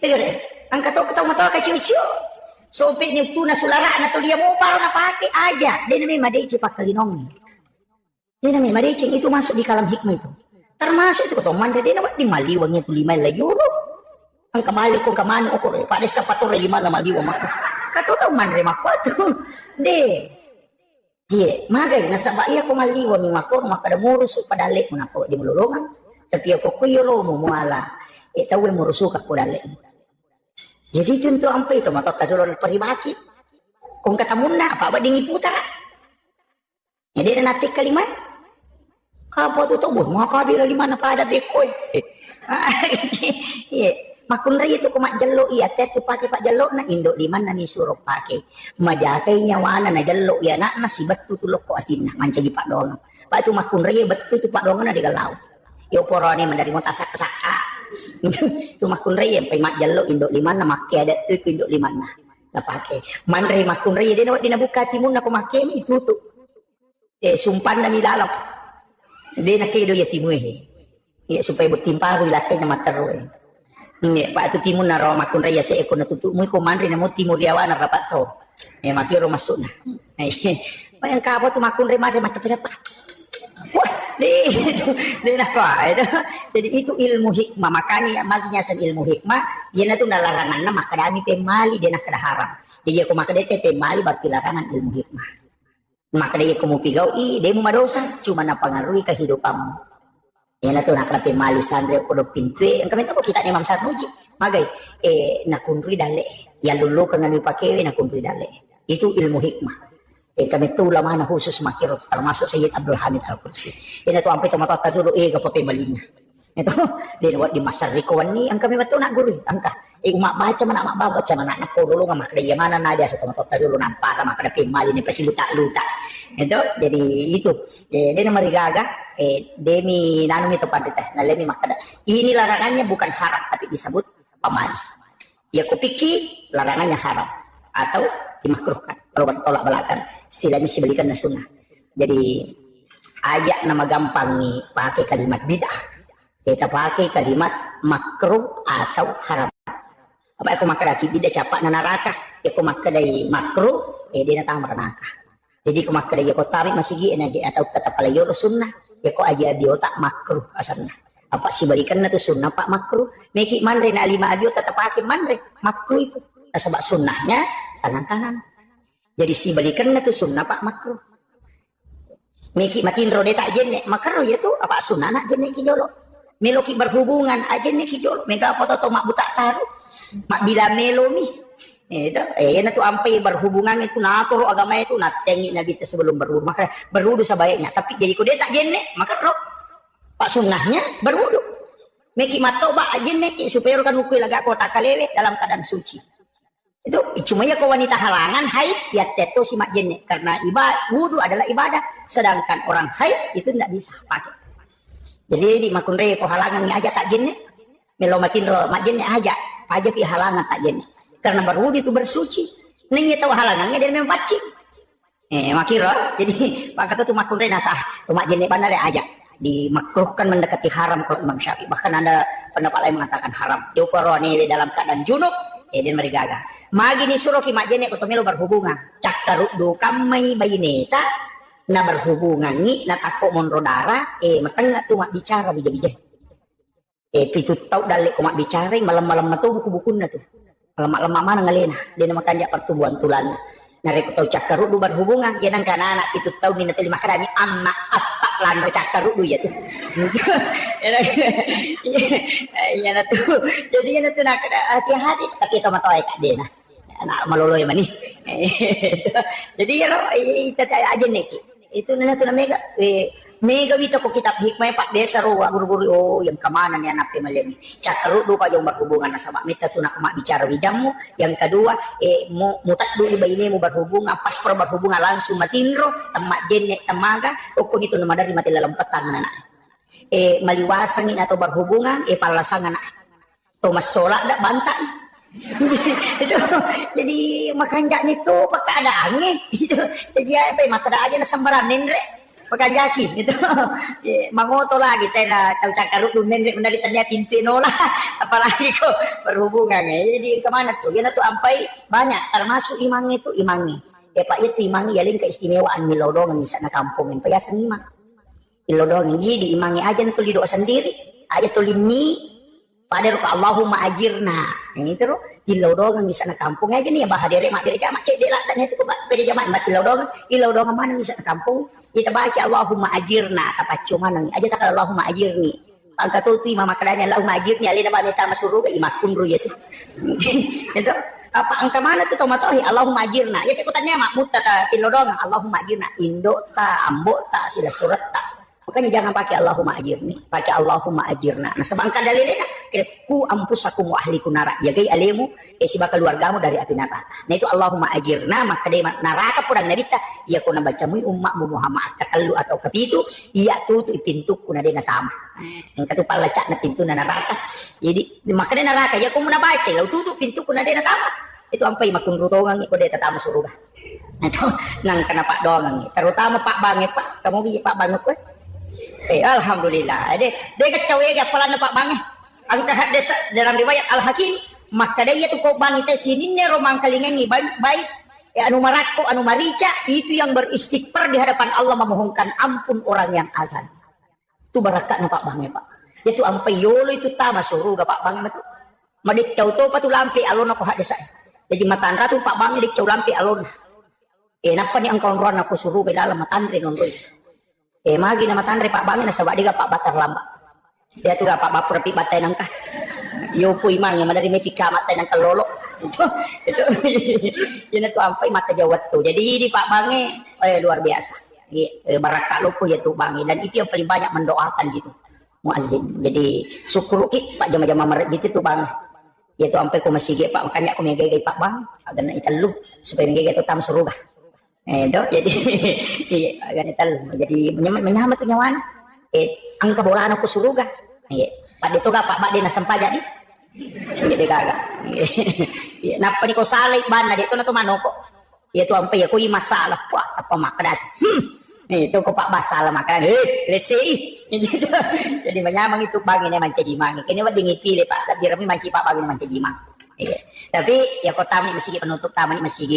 tigre ang kataw matawa ka chuchu sope ni tuna sulara na to dia mo paro na pakai aja de na memang de cepak kalinong de na memang de itu masuk di kalam hikmah itu termasuk itu kataw man de na di maliwangnya tu 5 euro ang kamali ko kamano ko pares ka pato 5 na maliwa mako kataw man re mako tu de magay nasa baiya ko maliwa mi mako makada murus padalik mo nako di mululungan tapi ako kuyolo mo muala tawe murusu ka ko dalik jadi tunto ampe itu maka tadulo paribaki kung katamun na apa ba dingi putar jadi natik kalimat kapo to bo mo ka bila 5 na pada bekoy makun ray itu kumak jallo iya tet pakai pak jallo na indo di mana ni suruh pakai majakai nyawana na jallo ya nak nasi betu tulok ko atin manca di pak dong pak itu makun ray betu tu pak dong na di galau yo porone mandari mo tasak saka itu makun ray pai mak jallo indo di mana make ada itu indo di mana na pakai mandre makun ray di na buka timun na ko make mi tutu sumpan na mi lalap de na kedo ya timuhe supaya bertimpa ru ilake na matero Pak itu timun na raw makun raya sa eko natutu mo ko manri na mo timur yawa na rapat to makiro masuk na ay kapo tu makun raya mari mata pa wah di na ko jadi itu ilmu hikmah makanya maginya san ilmu hikmah yan na to nalarangan na makadami pemali din na kada haram jadi ako makadete pemali berarti larangan ilmu hikmah makadaya ko mo pigaw di mo madosa cuma na pangaruhi kehidupanmu yan na to nakrapi mali sandre ko do pintwe ang kami to kita ni Imam Sarnuji magay nakunri dale ya lulu kan ni pakewe nakunri dale itu ilmu hikmah kami to lamana khusus makirot termasuk Sayyid Abdul Hamid Al-Qudsi yan na to ampe to matata dulu kapapemalinya Itu dia buat di masa rikuan ni ang kami betul nak guru angka umak baca mana nak dulu ngamak dia mana nada satu kota dulu nampak mak ada pimal ini pasti luta itu jadi itu dia nama rigaga demi nanu itu pada teh nalemi makada ini larangannya bukan haram tapi disebut pamali ya kupiki larangannya haram atau dimakruhkan kalau bertolak belakang istilahnya si belikan sunnah jadi ajak nama gampang nih pakai kalimat bid'ah kita pakai kalimat makruh atau haram. Apa aku makan lagi tidak capak na neraka, aku makan dari makruh, dia datang neraka. Jadi aku makan dari aku tarik masih gini aja atau kata pala yoro sunnah, aku aja di otak makruh asalnya. Apa sih balikan na tu sunnah pak makruh? Meki manre na lima abio tetap pakai manre makruh itu. Sebab sunnahnya tangan kanan. Jadi si balikan na tu sunnah pak makruh. Meki matin rode tak jenek makruh ya tu apa sunnah nak jenek kijolo. Meloki berhubungan aja nih kijol mega apa atau mak buta taruh mak bila melomi itu na tuh ampai berhubungan itu nato agama itu natengi nabi itu sebelum berwudu maka berwudu sebaiknya tapi jadi kau dia tak jenek maka roh pak sunnahnya berwudu meki mato ba jenek supaya kan ukui lagak kota kalele dalam keadaan suci itu cuma ya kau wanita halangan haid ya teto si mak jenek karena wudu adalah ibadah sedangkan orang haid itu tidak bisa pakai. Jadi di makunre ko halangan ni aja tak jenne melomatin ro mak jenne aja pi halangan tak jenne karena berwudu itu bersuci ning tahu halangannya dia memang pacing makira jadi pak kata tu makunre nasah tu mak jenne benar aja dimakruhkan mendekati haram kalau Imam Syafi'i bahkan ada pendapat lain mengatakan haram diukuroni di dalam keadaan junub dia merigaga magi ni suruh ki mak jenne ko melo berhubungan cakkaru do kamai bayineta na berhubungan ni na takut monro darah mateng tu mak bicara bija-bija pitu tau dalik ko mak bicara malam-malam tu buku-buku na tu lemak-lemak mana ngalena dia nama kanjak pertumbuhan tulan na reko tau cakaru du berhubungan ya nang kana anak pitu tau ni na tuli makadani anak apa lan cakaru du ya tu ya na tu jadi ya na tu nak hati-hati tapi kau matoi kak dia na anak maloloy mani jadi ya lo itu aja nih itu nana tu mega mega kita ko kitab hikmah pak desa ro guru-guru yang kemana nih anak pemalemi cakaru do ka yang berhubungan sama mita tu nak mak bicara wijamu yang kedua mutak dulu bayi mu berhubungan pas berhubungan langsung matinro temak jenek temaga ukun itu nama dari mati dalam petang anak maliwasan atau berhubungan palasangan anak Thomas Solak dak bantai itu jadi makan jak itu pakai ada angin itu jadi apa makan aja nasambaran nendre pakai jaki itu mangoto lagi tena tahu cakaru tu nendre dari tanya pintu nola apalagi kok berhubungan jadi kemana tuh dia tuh ampai banyak termasuk imang itu imangnya pak itu imangnya yaling keistimewaan milodong di sana kampung yang payasan imang milodong jadi imangnya aja tuh lido sendiri aja tuh lini pada ruka Allahumma ajirna ini terus di laudongan di sana kampung aja nih ya bahadere mak dere jamak cek delak dan itu kok beda jamak mati laudongan mana di sana kampung kita baca Allahumma ajirna apa cuma nang aja tak Allahumma ajirni angka tu mama kadanya Allahumma ajirni alina ba meta masuru ke imakun ru ya tu itu apa angka mana tu tomatohi Allahumma ajirna ya aku tanya mak mutta ta laudongan Allahumma ajirna indo ta ambo ta sila surat ta makanya jangan pakai Allahumma ajirni pakai Allahumma ajirna nah sebangka dalilnya ku ampusakum wa ahlikum nara jagai alimu si bakal keluargamu dari api neraka nah itu Allahumma ajirna maka dari neraka purang nabi ta ia kuna bacamu umatmu Muhammad kakalu atau kepitu ia tutu pintu kuna dena tama yang katu pala cak na pintu na neraka jadi maka dari neraka ya ku muna baca lau tutu pintu kuna dena tama itu ampai makun rutongan ko deta tama surga itu nang kena pak doang terutama pak banget pak kamu gigi pak banget kowe alhamdulillah dia kacau ya kepala pak banget angka hadis dalam riwayat Al-Hakim maka dia tuh kok bang itu sini nih romang kalingangi baik ya anu marako anu marica itu yang beristighfar di hadapan Allah memohonkan ampun orang yang azan itu barakat pak bang pak itu ampai yolo itu tama suruh pak bang itu madik cau to patu lampi alon aku hadis saya jadi matan ratu pak bang dik cau lampi alon napa nih angkau ron aku suruh ke dalam matan re nonton magi nama tanre pak bang na sabak diga pak batar lamba dia tuh pak bapur pi batay nang ka yo po imang yang dari may pikamat tayo ng kalolo itu yun na to ampay mata jawat tuh jadi di pak bange luar biasa baraka lo po ya tuh bange dan itu yang paling banyak mendoakan gitu muazzin. Jadi syukur ki Pak jama-jama merek gitu tuh Bang. Ya tuh sampai ku masih ge Pak makanya aku megay Pak Bang agar na itelu supaya megay itu tam surga. Do jadi iya agar itelu jadi menyambat tuh nyawan. Angka bolaan aku surga. Iya. Pak itu gak Pak di nasampa jadi. Jadi kagak. Iya napa ni ko salay ban na dito na to manoko. Iya tuh sampai aku i masalah apa makadat. Itu ko Pak masalah makanan. Lesi. Jadi menyamang itu Bang ini mancajimang. Kini wa dingipili Pak lebih rami manci Pak Bang ini mancajimang. Iya. Tapi ya kota ini masih penutup taman ini masih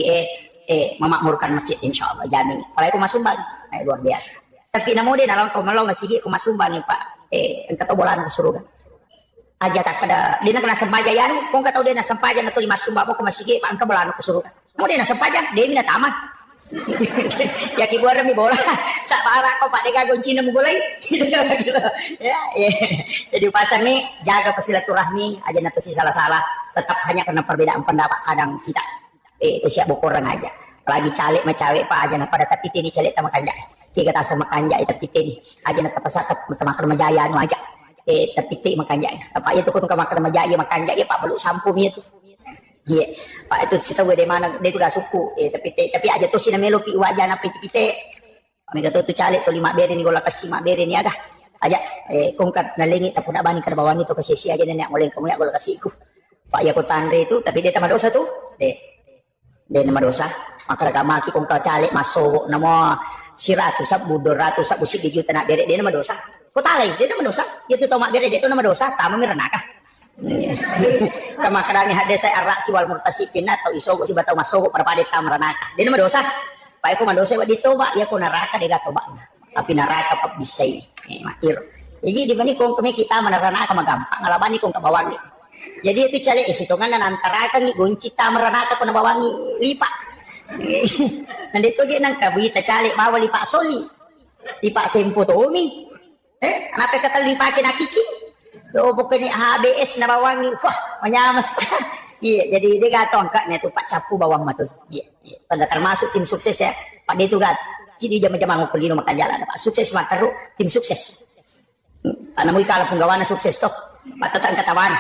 memakmurkan masjid insyaallah jamin. Kalau aku masumbang luar biasa. Tapi namo din alam ko malong masih ko masumbang ni Pak. Ang katobolan ko surugan. Aja tak pada dia kena sempaja ya kung katau dia na sempaja na to lima sumba mo ko masige pa ang kabolan ko surugan. Mo dia na sempaja, dia na taman. Ya kibuara mi bola sa para ko Pak dega gunci na mo golay. Ya. Jadi pasang ni jaga silaturahmi aja na to si salah-salah tetap hanya karena perbedaan pendapat kadang kita. Itu siap bukuran aja. Lagi calik macawe Pak aja na pada tapi ini calik sama kanja. Tiga tasa makanja tapi ini aja na tapasakat makan majaya anu aja. Tapi makanja. Pak itu kung makan majaya makanja ya Pak belum sampu itu. Iya, Pak itu kita di mana dia juga suku. Tapi aja tuh si namelo pi wajana piti. Kami kata tu calik tu 5 beri ni gola kasih 5 beri ni ada. Aja kung kat nalingi tapi nak bani kada bawang itu kasih aja nenek mulai kamu ya gola kasihku. Pak ya ko tandre itu tapi dia tambah dosa tu. Dia nama dosa. Maka maki kung ka calik masuk nama siratu sab budor ratu sab usik di juta nak beri dia nama dosa. Ko talay dia nama dosa. Dia tu tahu mak beri dia tu nama dosa. Tama miranaka. Kama karani hade saya arak si wal murtasipin atau isogo si batau masogo para pada tamranaka. Dia nama dosa. Pak aku madosa wa ditoba ya ko naraka de gatoba. Tapi naraka pa bisay. Makir. Jadi di bani kung kami kita manaraka magampang alabani kung kabawangi. Jadi itu cale isitungan nan antara kan ni gunci tamranaka ko nabawangi lipa. Nandito je nang kabita cale bawal lipa soli. Lipa sempo to umi. Anapa kata lipa kinakiki? Do bukan HBS na bawangi, wah manyamas. Iya, jadi dia kata angkatnya tuh Pak Capu bawang matu. Iya. Pada termasuk tim sukses ya. Pak dia tuh kan, jadi jam-jam ngupulino makan jalan. Pak sukses makaru tim sukses. Karena mau kalah penggawana sukses toh. Pak tetap katawan.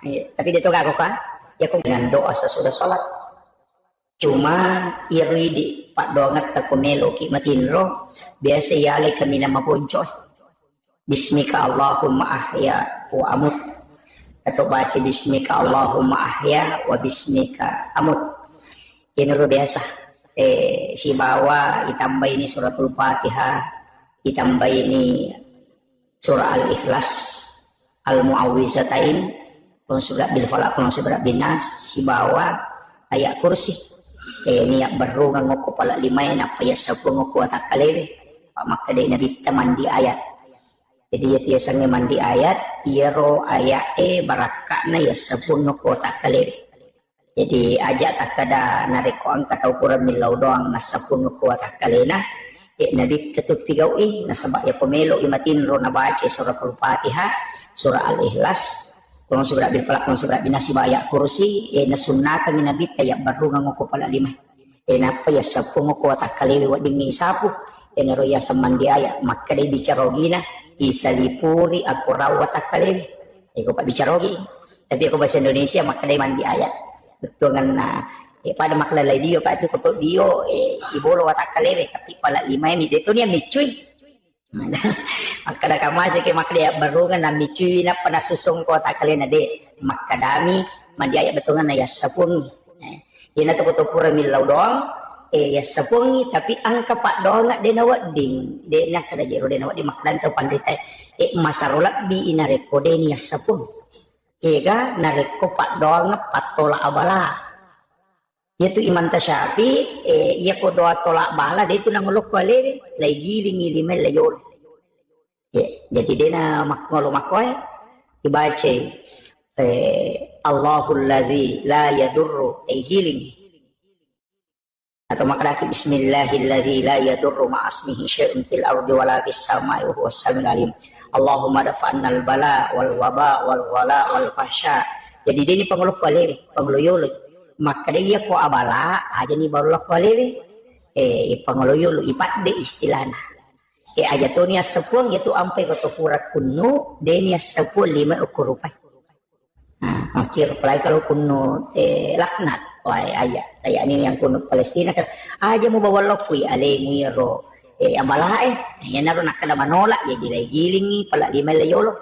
Iya, tapi dia tuh kagok kan. Ya kok dengan doa sesudah sholat. Cuma iri di Pak dongat takunelo kimatinro biasa yale kami nama poncoy. Bismika Allahumma ahya wa amut atau baca bismika Allahumma ahya wa bismika amut ini luar biasa si bawa ditambah ini suratul Fatihah ditambah ini surah Al-Ikhlas Al-Mu'awwizatain surat bil falaq surat bin nas si bawa ayat kursi niat berungang ngoko pala lima apa ya sabu ngoko takalewe pak maka dia nabi teman di ayat. Jadi ya tiasanya mandi ayat, iro ayat barakakna ya sabun kota kaliri. Jadi ajak tak kada nariko angka tau kurang milau doang nasabun kota kalina. Nabi ketuk tigawi nasabak ya pemelo imatin ro nabaca surah Al-Fatihah, surah Al-Ikhlas, kurang surah bil falaq, kurang surah bin nas ayat kursi, nasunnakan nabi tayak baru ngoko pala lima. Napa ya sabun kota kaliri wading ni sapu. Naro ya samandi ayat maka dia bicarogina. Isalipuri aku rawat akalewi. Aku pak bicarogi. Tapi aku bahasa Indonesia maka dia mandi ayat. Betul kan pada maklalay dio pak itu koto dio ibolo watakalewi tapi pala lima ini itu niya micuy. Maka da kamasi ke maka dia barungan na micuy na panasusong ko watakalewi na de makadami mandi ayat betul kan na yasapun. Ina to koto pura milaw doang. Ya sapungi tapi angka pak doang de nawat ding de nak kada jero de nawat di makdan to pandita masarolat di inareko de ni sapung kega nareko pak doang patola abala yaitu iman tasyafi iya ko doa tolak bala de itu nang ulok wale lay giling ilimel layol ya jadi de na makngolo makoy dibaca Allahul ladzi la yadurru giling atau maknaki bismillahilladzi la yadurru ma'asmihi syai'un fil ardi wala fis samai wa huwas samiul alim. Allahumma dafa'annal bala wal waba wal wala wal fahsya. Jadi dia ni pengeluh kualiri, pengeluh maka dia ko abala aja ni baru kualiri pengeluh ipat de istilahna. aja tu niya sepuang itu ampai ko pura kuno de niya sepuang 5 ukur rupiah. Makir pelai kalau kuno laknat wai ayah ini yang kuno Palestina kan aja mau bawa lokui ale ngiro amalah yan naro nakada manolak jadi lay gilingi pala 5 layolo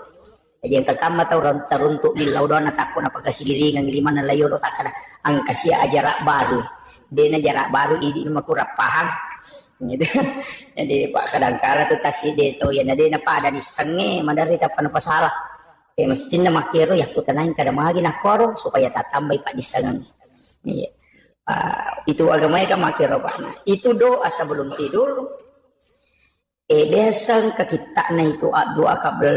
aja yang pertama tau taruntuk di laudon natakon apa kasigiringan 5 na layolo takada ang kasya jarak baru de na jarak baru idi makurap pahang gitu. Jadi pak kadang-kala tuh tasi de to yan ade na pada di senge mandarita pa na pasalah mesti na makiro ya ku tanahin kada magi na koro supaya tatambay pa di sangang. Itu agama ka makiro pa na. Itu doa sebelum tidur. Biasang kakita na itu doa kabel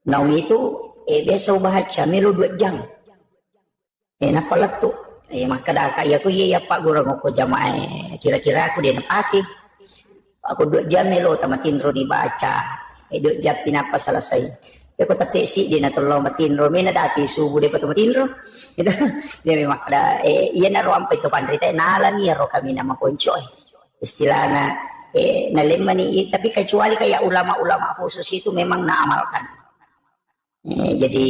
naum itu biasa baca melo 2 jam. Napalat tu. Maka dah kaya ko iya pak gurang ko jamaah kira-kira aku dia napaki. Aku 2 jam melo tamatinro dibaca. 2 jam pinapa selesai. Ya ko tati si di na tolong matinro mina dati subuh de pato matinro. Gitu. Dia memang ada iya na ro ampai to pandrita nalani ro kami nama konco. Istilahna nalemani tapi kecuali kayak ulama-ulama khusus itu memang naamalkan. Jadi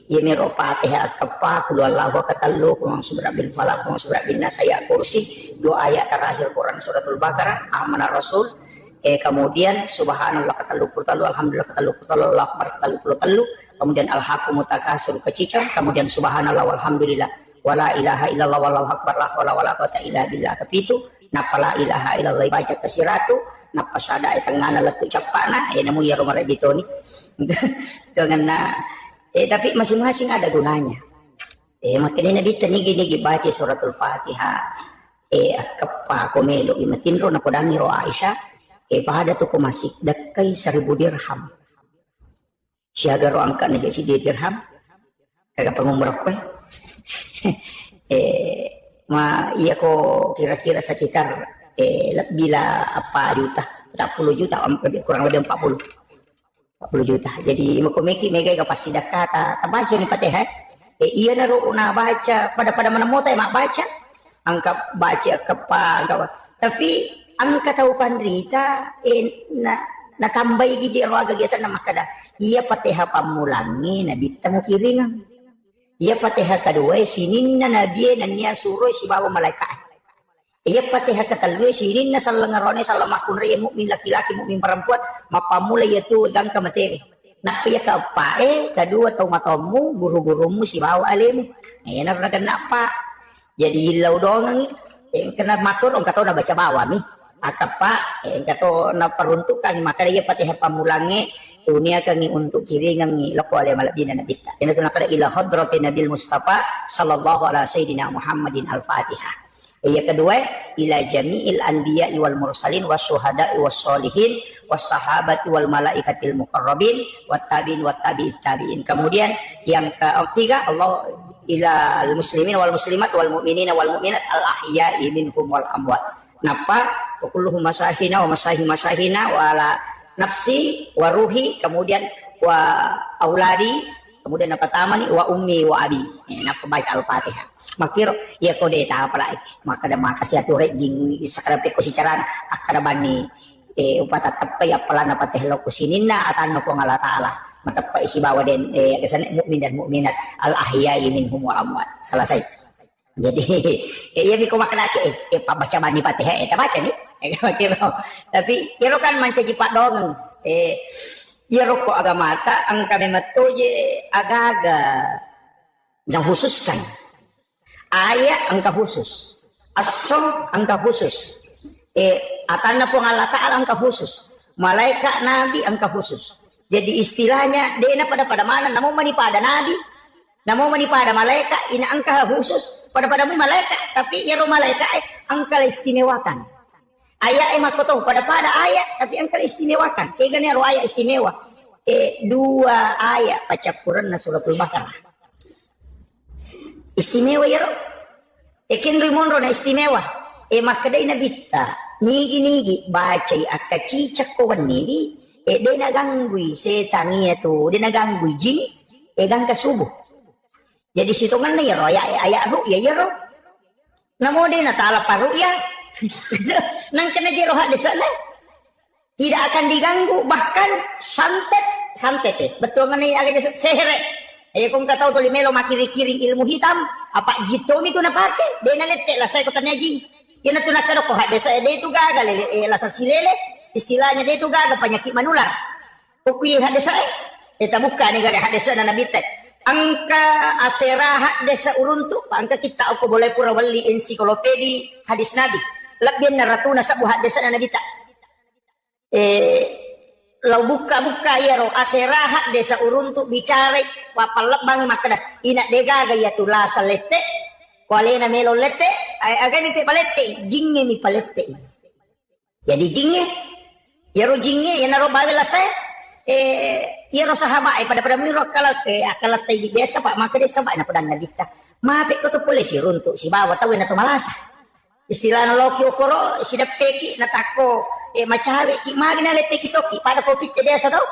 ya mero Fatihah kepa kul wallahu katallu kurang surat bin falaq kurang surat bin nas ayat kursi 2 ayat terakhir Quran suratul Baqarah amanah Rasul kemudian subhanallah katallu alhamdulillah katallu Allahu akbar katallu kemudian al-haqqu mutakasur kecicang kemudian subhanallah walhamdulillah wala ilaha illallah wallahu akbar la haula wala quwata illa billah kepitu napa la ilaha illallah baca kesiratu napa sada tengana letu capana namu ya romara gitu nih dengan tapi masing-masing ada gunanya makanya nabi tani baca suratul Fatihah kepa komelo imatinro na kodangi ro Aisyah pada tu ko masih dakai 1000 dirham siaga ro angka na si dirham kagak pangumrah ko iya ko kira-kira sekitar bila apa juta 40 juta kurang lebih 40 juta jadi makomeki mega pasti dakata baca ni Fatihah iya naro na baca pada mana mo tayo baca angka baca kepa tapi angka tahu pandrita na tambay gigi ro agagiasan na makada iya Fatihah pamulangi na bitamo kiringan iya Fatihah kedua sinin na nabi na niya suroy si bawa malaikat iya Fatihah katalwe sinin na salangarone salamakun ri mukmin laki-laki mukmin perempuan mapamula yaitu gang kamateri nak paya ka pa kedua tau matamu guru-gurumu si bawa alim na kenapa jadi hilau dong kena matur orang kata na baca bawa mi akapa kato na peruntukan maka dia Fatihah pamulangi dunia kami untuk kiringan ni lako ale malabina nabita ina tu nakada ila hadratin nabil mustafa sallallahu alaihi sayyidina Muhammadin al-Fatihah. Yang kedua ila jami'il anbiya'i wal mursalin wasyuhada'i wassolihin wassahabati wal malaikatil muqarrabin wattabi'in wattabi'it tabi'in. Kemudian yang ketiga Allah ila al muslimin wal muslimat wal mu'minina wal mu'minat al ahya'i minhum wal amwat. Napa kulluhum masahina wa masahina wa ala nafsi wa ruhi kemudian wa auladi kemudian apa tamani wa ummi wa abi napa baca al-Fatihah makir ya kode ta pala maka da makasih atu rejing sakara pe ko sicaran akada bani upata tepe ya pala napa teh lo kusinina atan ko ngala taala matapa isi bawa den kesan mukmin dan mukminat al ahya'i minhum wa amwat selesai jadi ya biko makna ke baca bani Fatihah eta baca nih tapi kira kan mancaji pak dong ya rokok agama ta ang kami matoye agaga yang khususkan ayat angka khusus asom angka khusus atanna po Allah Ta'ala angka khusus malaikat nabi angka khusus jadi istilahnya dena pada mana namo mani pada nabi namo mani pada malaikat ina angka khusus pada malaikat tapi ya ro malaikat angka istimewakan ayat makoto pada ayat tapi angka istimewakan kaya gani ro ayat istimewa 2 ayat baca Quran na suratul Baqarah istimewa ya ro kin rimon ro na istimewa makadai na bitta nigi baca akacicak ko wanili de naganggui setan itu de naganggui jin gang kasubuh jadi situngan na ya ro ayat ru'ya ya ro namo de na tala paru'ya nang kena jero hak desa na tidak akan diganggu, bahkan santet betul ngani agak sehere. Kung tahu tuh limelo makiri-kiring ilmu hitam, apa jitom itu napake, dia nalete lah saya kota jing. Yan na tunakado ko, desa dia itu gagal, lasa silele, istilahnya dia itu gagal, penyakit manular. Kukuyi hadesa eta buka ni gada hadesa na nabite. Angka asera hadesa uruntu, angka kita ako boleh pura wali ensiklopedi hadis nabi. Labyan na ratuna sa buhat desa na nabita. Lau buka ya ro asera desa uruntu bicara wapalak bang makada ina dega gaya tula salete kuale na melo lete agay mi palete jingge mi palete jadi jingge ya ro jingge ya naro bagala saya ya ro sahaba pada miro akalat tay biasa pak makada sa na pada nabita mape ko to pole si runtu si bawa tawi na to malasa istilah na loki okoro si dapeki na tako macawe ki magi na lete kitoki pada kopi te desa tau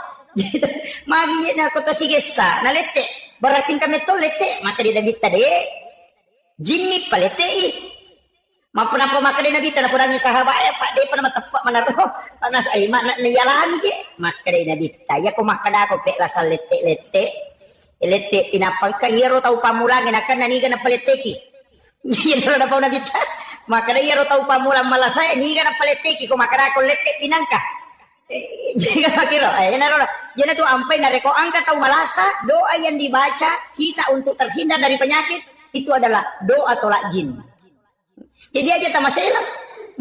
magi na ko to sigesa na lete baratin kami to lete maka di dagita de jinni palete mapuna po maka di nabita na purangi sahabat pak de pana matepak manaro panas ai mana niyalami je maka di nabita ya ko makada ko pe lasal lete pinapang ka yero tau pamulangin akan naniga na palete ki yero na pa nabita maka dia ro tau pamulang malasaya ni kana paleteki ko makara ko lete pinangka jika makiro yana tu ampai na reko angka tau malasa doa yang dibaca kita untuk terhindar dari penyakit itu adalah doa tolak jin jadi aja tamaselam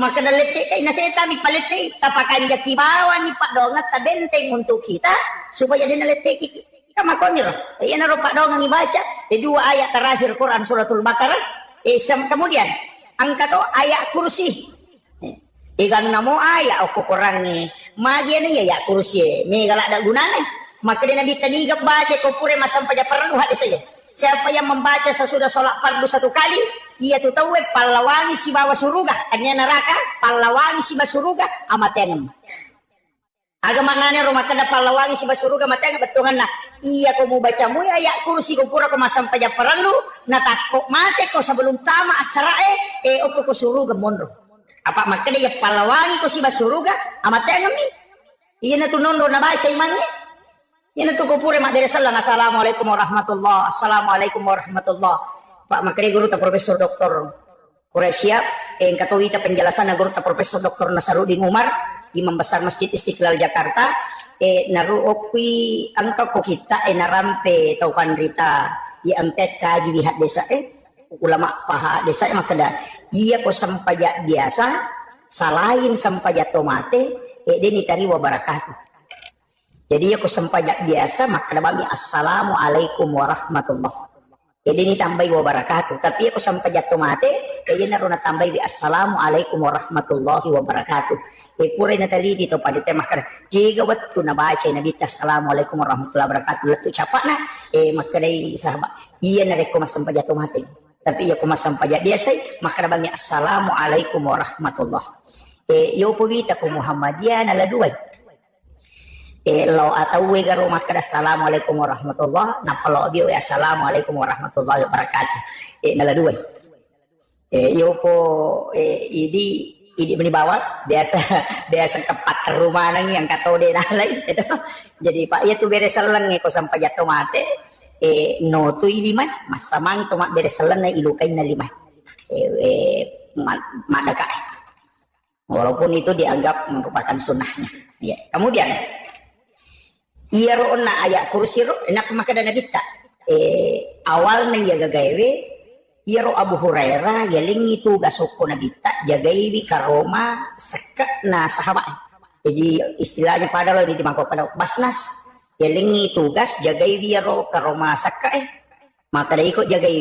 maka na lete kay naseta mi palete tapakan jaki bawan ni pak dongat ta benteng untuk kita supaya dia na lete kita makoniro yana ro pak dongang dibaca dua ayat terakhir Quran suratul Baqarah kemudian angka to ayat kursi ikan namo ayat aku kurangi magi ni ya kursi ni galak ada gunanya maka dia nabi tadi baca kau pure masam pada perlu hadis saja siapa yang membaca sesudah sholat fardu satu kali ia tu tahu pahlawangi si bawa surga hanya neraka pahlawangi si bawa surga amatengem agama maknanya rumah kena pahlawangi si bawa surga amatengem betungan nah iya kau mau baca mu ayat kursi kau pura kau masam pada perlu na takok mate kau sebelum tama asrae oko ko suruga monro apa makanya ya palawangi ko si basuruga amate ngami iya na tunondo na baca imannya iya na to ko pure madere sallam assalamualaikum warahmatullah assalamualaikum warahmatullah pak makanya guru ta profesor doktor Quraisyah katowita penjelasan na guru ta profesor doktor Nasarudin Umar imam besar Masjid Istiqlal Jakarta naruokwi angka ko kita narampe tau pandrita ya angket kaji lihat desa ulama paha desa makada iya ko sampaya biasa salahin sampaya tomate deni tari wa barakatuh jadi ya ko sampaya biasa makada bami assalamualaikum warahmatullah deni tambai wa barakatuh tapi ya ko sampaya tomate iya naruna tambai bi assalamualaikum warahmatullahi wabarakatuh pure na tali dito pada tema makada jiga wattu na baca na bita assalamualaikum warahmatullahi wabarakatuh latu capakna makada sahabat iya na reko masampaya tomate tapi ya kumasam pajak biasa maka bagi assalamualaikum warahmatullah yo pugita ko Muhammadiyah na laduay lo atau we garo maka assalamualaikum warahmatullah na palo bi assalamualaikum warahmatullahi wabarakatuh na laduay yo po idi menibawa biasa kepak rumah nang yang katode nalay jadi pak ya tu beres seleng ko sampai jatuh mate no tu lima masamang tu mak beres selan na ilukain na lima madaka walaupun itu dianggap merupakan sunnahnya ya kemudian iya roona ayat kursi ro enak makada nabita awalnya ya gagawe iya ro Abu Hurairah ya lingi tu gasoko nabita jagaiwi karoma seka na sahabat jadi istilahnya pada lo di mangkok pada basnas yalingi tugas jagai biaro ke rumah saka maka dari ikut jagai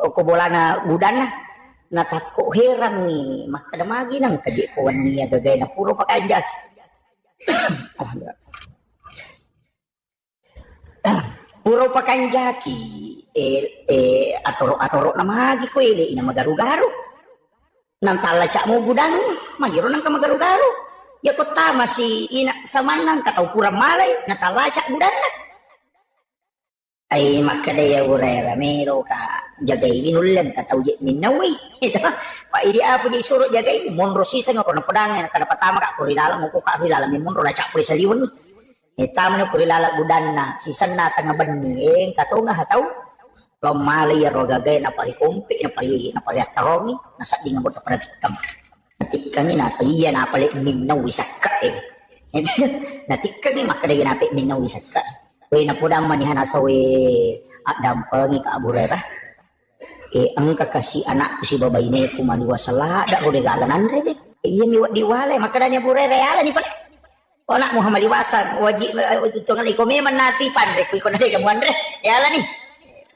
oko bolana budana na takut heran nih maka ada magi nang kaji kawan nih gagai na puro pakai jak puro pakai jaki atoro na magi ko ile ina magaru-garu nang tala cak mo budana magiro nang ka magaru-garu ya kota masih ina samanang katau pura malay natalacak budana Ay makadaya burera mero ka jagay ginulan ka tawje minawi ito pa idi apo di suro jagay monro sisa nga ko na padangan kada patama ka ko rilala mo ko ka rilala mi monro la chakuri sa liwan tama na ko rilala gudan na sisan na tanga banni kato nga hataw lamali ro gagay na pari kumpi na pari taromi nasa di nga mo ta panatikam natikam ni nasa iya na pali minawi sakka natikam ni makadaya napi minawi sakka we na pudang manihan asawe at dampangi ka aburera ang kakasi anak ko si babay na kumaliwa sa lada ko regalanan rin iya miwat diwale makadanya burera ala ni pala o anak mo hamaliwasan wajib ito nga ikaw may man natipan re ko na rin kamuan re ala ni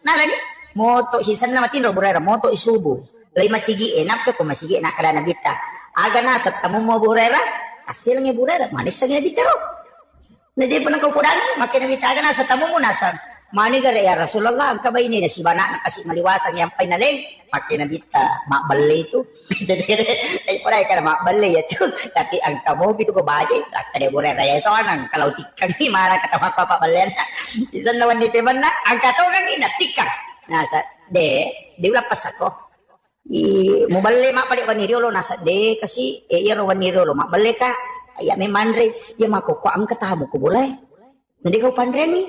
nala ni moto sisan na matinro burera moto isubo lay masigi napto ko masigi na kada nabita aga na sa tamo mo burera asil nga burera manis sa nga bitero na di pa nang kukudangi, makinamitaga na sa tamo mo nasa manigar ya Rasulullah, ang kabay ni na si Bana na kasi maliwasan yung pinaling, makinamita, makbalay ito. Ay pala ka na makbalay ito. Tapi ang kamo, bito ko bagay, kada mo rin raya ito, ang kalautik kang himara katamak papabalayan na. Isan naman ni Timan na, ang katogang inatikang. Nasa, di lapas ako. Mubalay mapali waniriolo, nasa, kasi, iro waniriolo, mabalay ka. Ay, may manre, yung makukuha ang katamo ko bulay. Hindi ko panremi,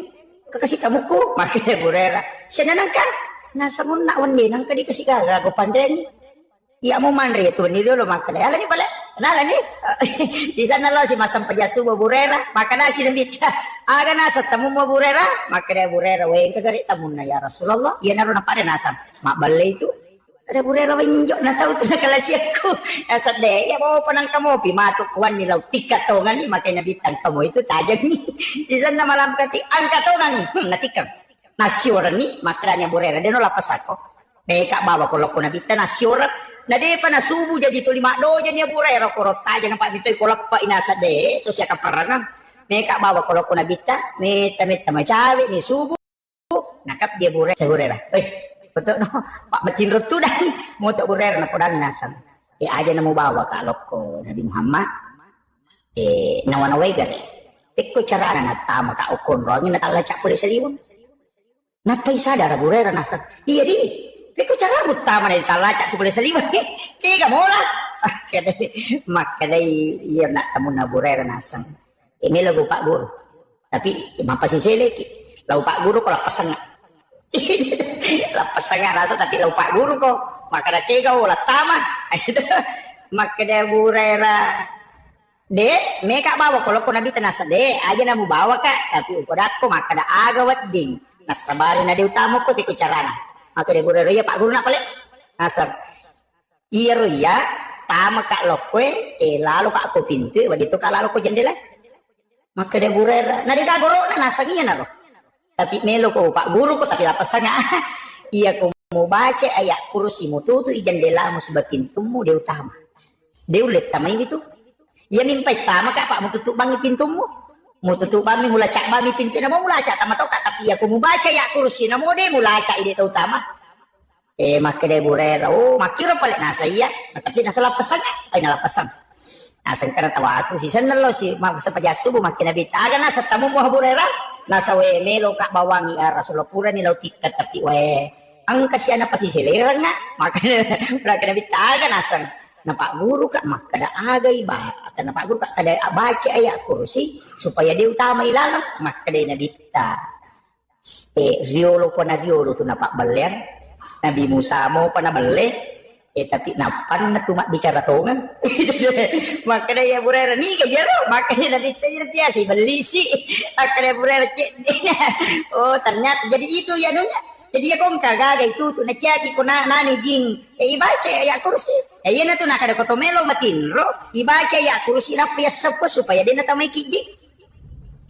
kakasi tamo ko, makina burera. Siya na nang ka, nasa mo na awan din, ang kadi kasi kagago panremi. Iya mo manre, ito nilolo, makina. Alam niyo pala, nala niyo. Di sana lo si Masang Pajasu mo burera, makana sinabita. Aga nasa tamo mo burera, makina burera. Wain kagari tamo na ya Rasulullah. Yan na rin ang pare nasa, mabalay ito. Ada burera winjo na tao na kalasya ko. Sa de, ya mo pa nang kamo pimatukuan nilaw tikatongan ni makay nabitan kamo itu tajang ni. Sisan na malam kati ang katongan ni natikam. Nasyura ni makranya burera deno lapas ako. Beka bawa ko loko nabitan nasyura. Na de pa nasubo jadi to lima do jadi burera ko taja na pa bitoy ko pa inasa de to siya kaparangan. Beka bawa ko loko nabita, meta macawi ni subo. Nakap dia burera sa burera. Betul no, Pak Macinro tu dah mau tak burer na podang nasam. Aja na mo bawa ka alok ko Nabi Muhammad. Nawanaway gari. Ko cara na tama ka ukon ro ngin natalaca puli sa liwon. Napay sadar burer nasam. Iya di. Ko cara utama na talaca puli sa liwon. Kaya ka mo la. Makadai iya na tamo na burer nasam. Lagu Pak Guru. Tapi mapasisele ki. Lagu Pak Guru ko lapasan na. Lapas nga rasa tapi lupa guru ko makada cega wala tama makada burera de meka bawa kalau ko nabi tanasa de aja na mo bawa ka tapi ukodat ko makada agawat ding nasabari na de utamo ko ti kucarana makada burera ya Pak Guru na pala nasab iro ya tama ka lokwe lalu ka ako pintu wadito ka lalu ko jendela makada burera na de ka guru na nasagiya na ro. Tapi melo ko Pak Guru ko tapi lapasanya iya ko mo baca ayat kursi mo tutu ijandela mo sa pintu mo de utama. De ulit tamay gitu. Iya mimpay tama ka Pak mo tutup bangi pintu mo. Mo tutup bangi mula cak bangi pintu na mo mula cak tama to ka tapi iya ko mo baca ya kursi na mo de mula cak ide utama. Makade burera makiro pala nasa iya tapi nasa lapasanya ay nalapasan. Nasa kana tawa ako si sanalo si sa Pajasu mo makinabita aga nasa tamo mo burera. Nasa we melo ka bawangi Rasulullah pura ni lautik tapi we ang kasya na pasisiliran nga maka na bitaga nasan na Pak Guru ka makada agay ba na Pak Guru ka kada baca ayat kursi supaya dia utama ilalang makada na dita riolo ko na riolo to na Pak Balen Nabi Musa mo pa na bale tapi napan na tumak bicara tongan makanya ya burera ni kaya makanya nanti dia si beli si makanya burera oh ternyata jadi itu ya nunya jadi ya kong kagak itu tuh nacaki ko na nani jing ibaca ya kursi iya na tuh nakada ko tomelo matinro ibaca ya kursi na pia sepo supaya dia na tamay kiji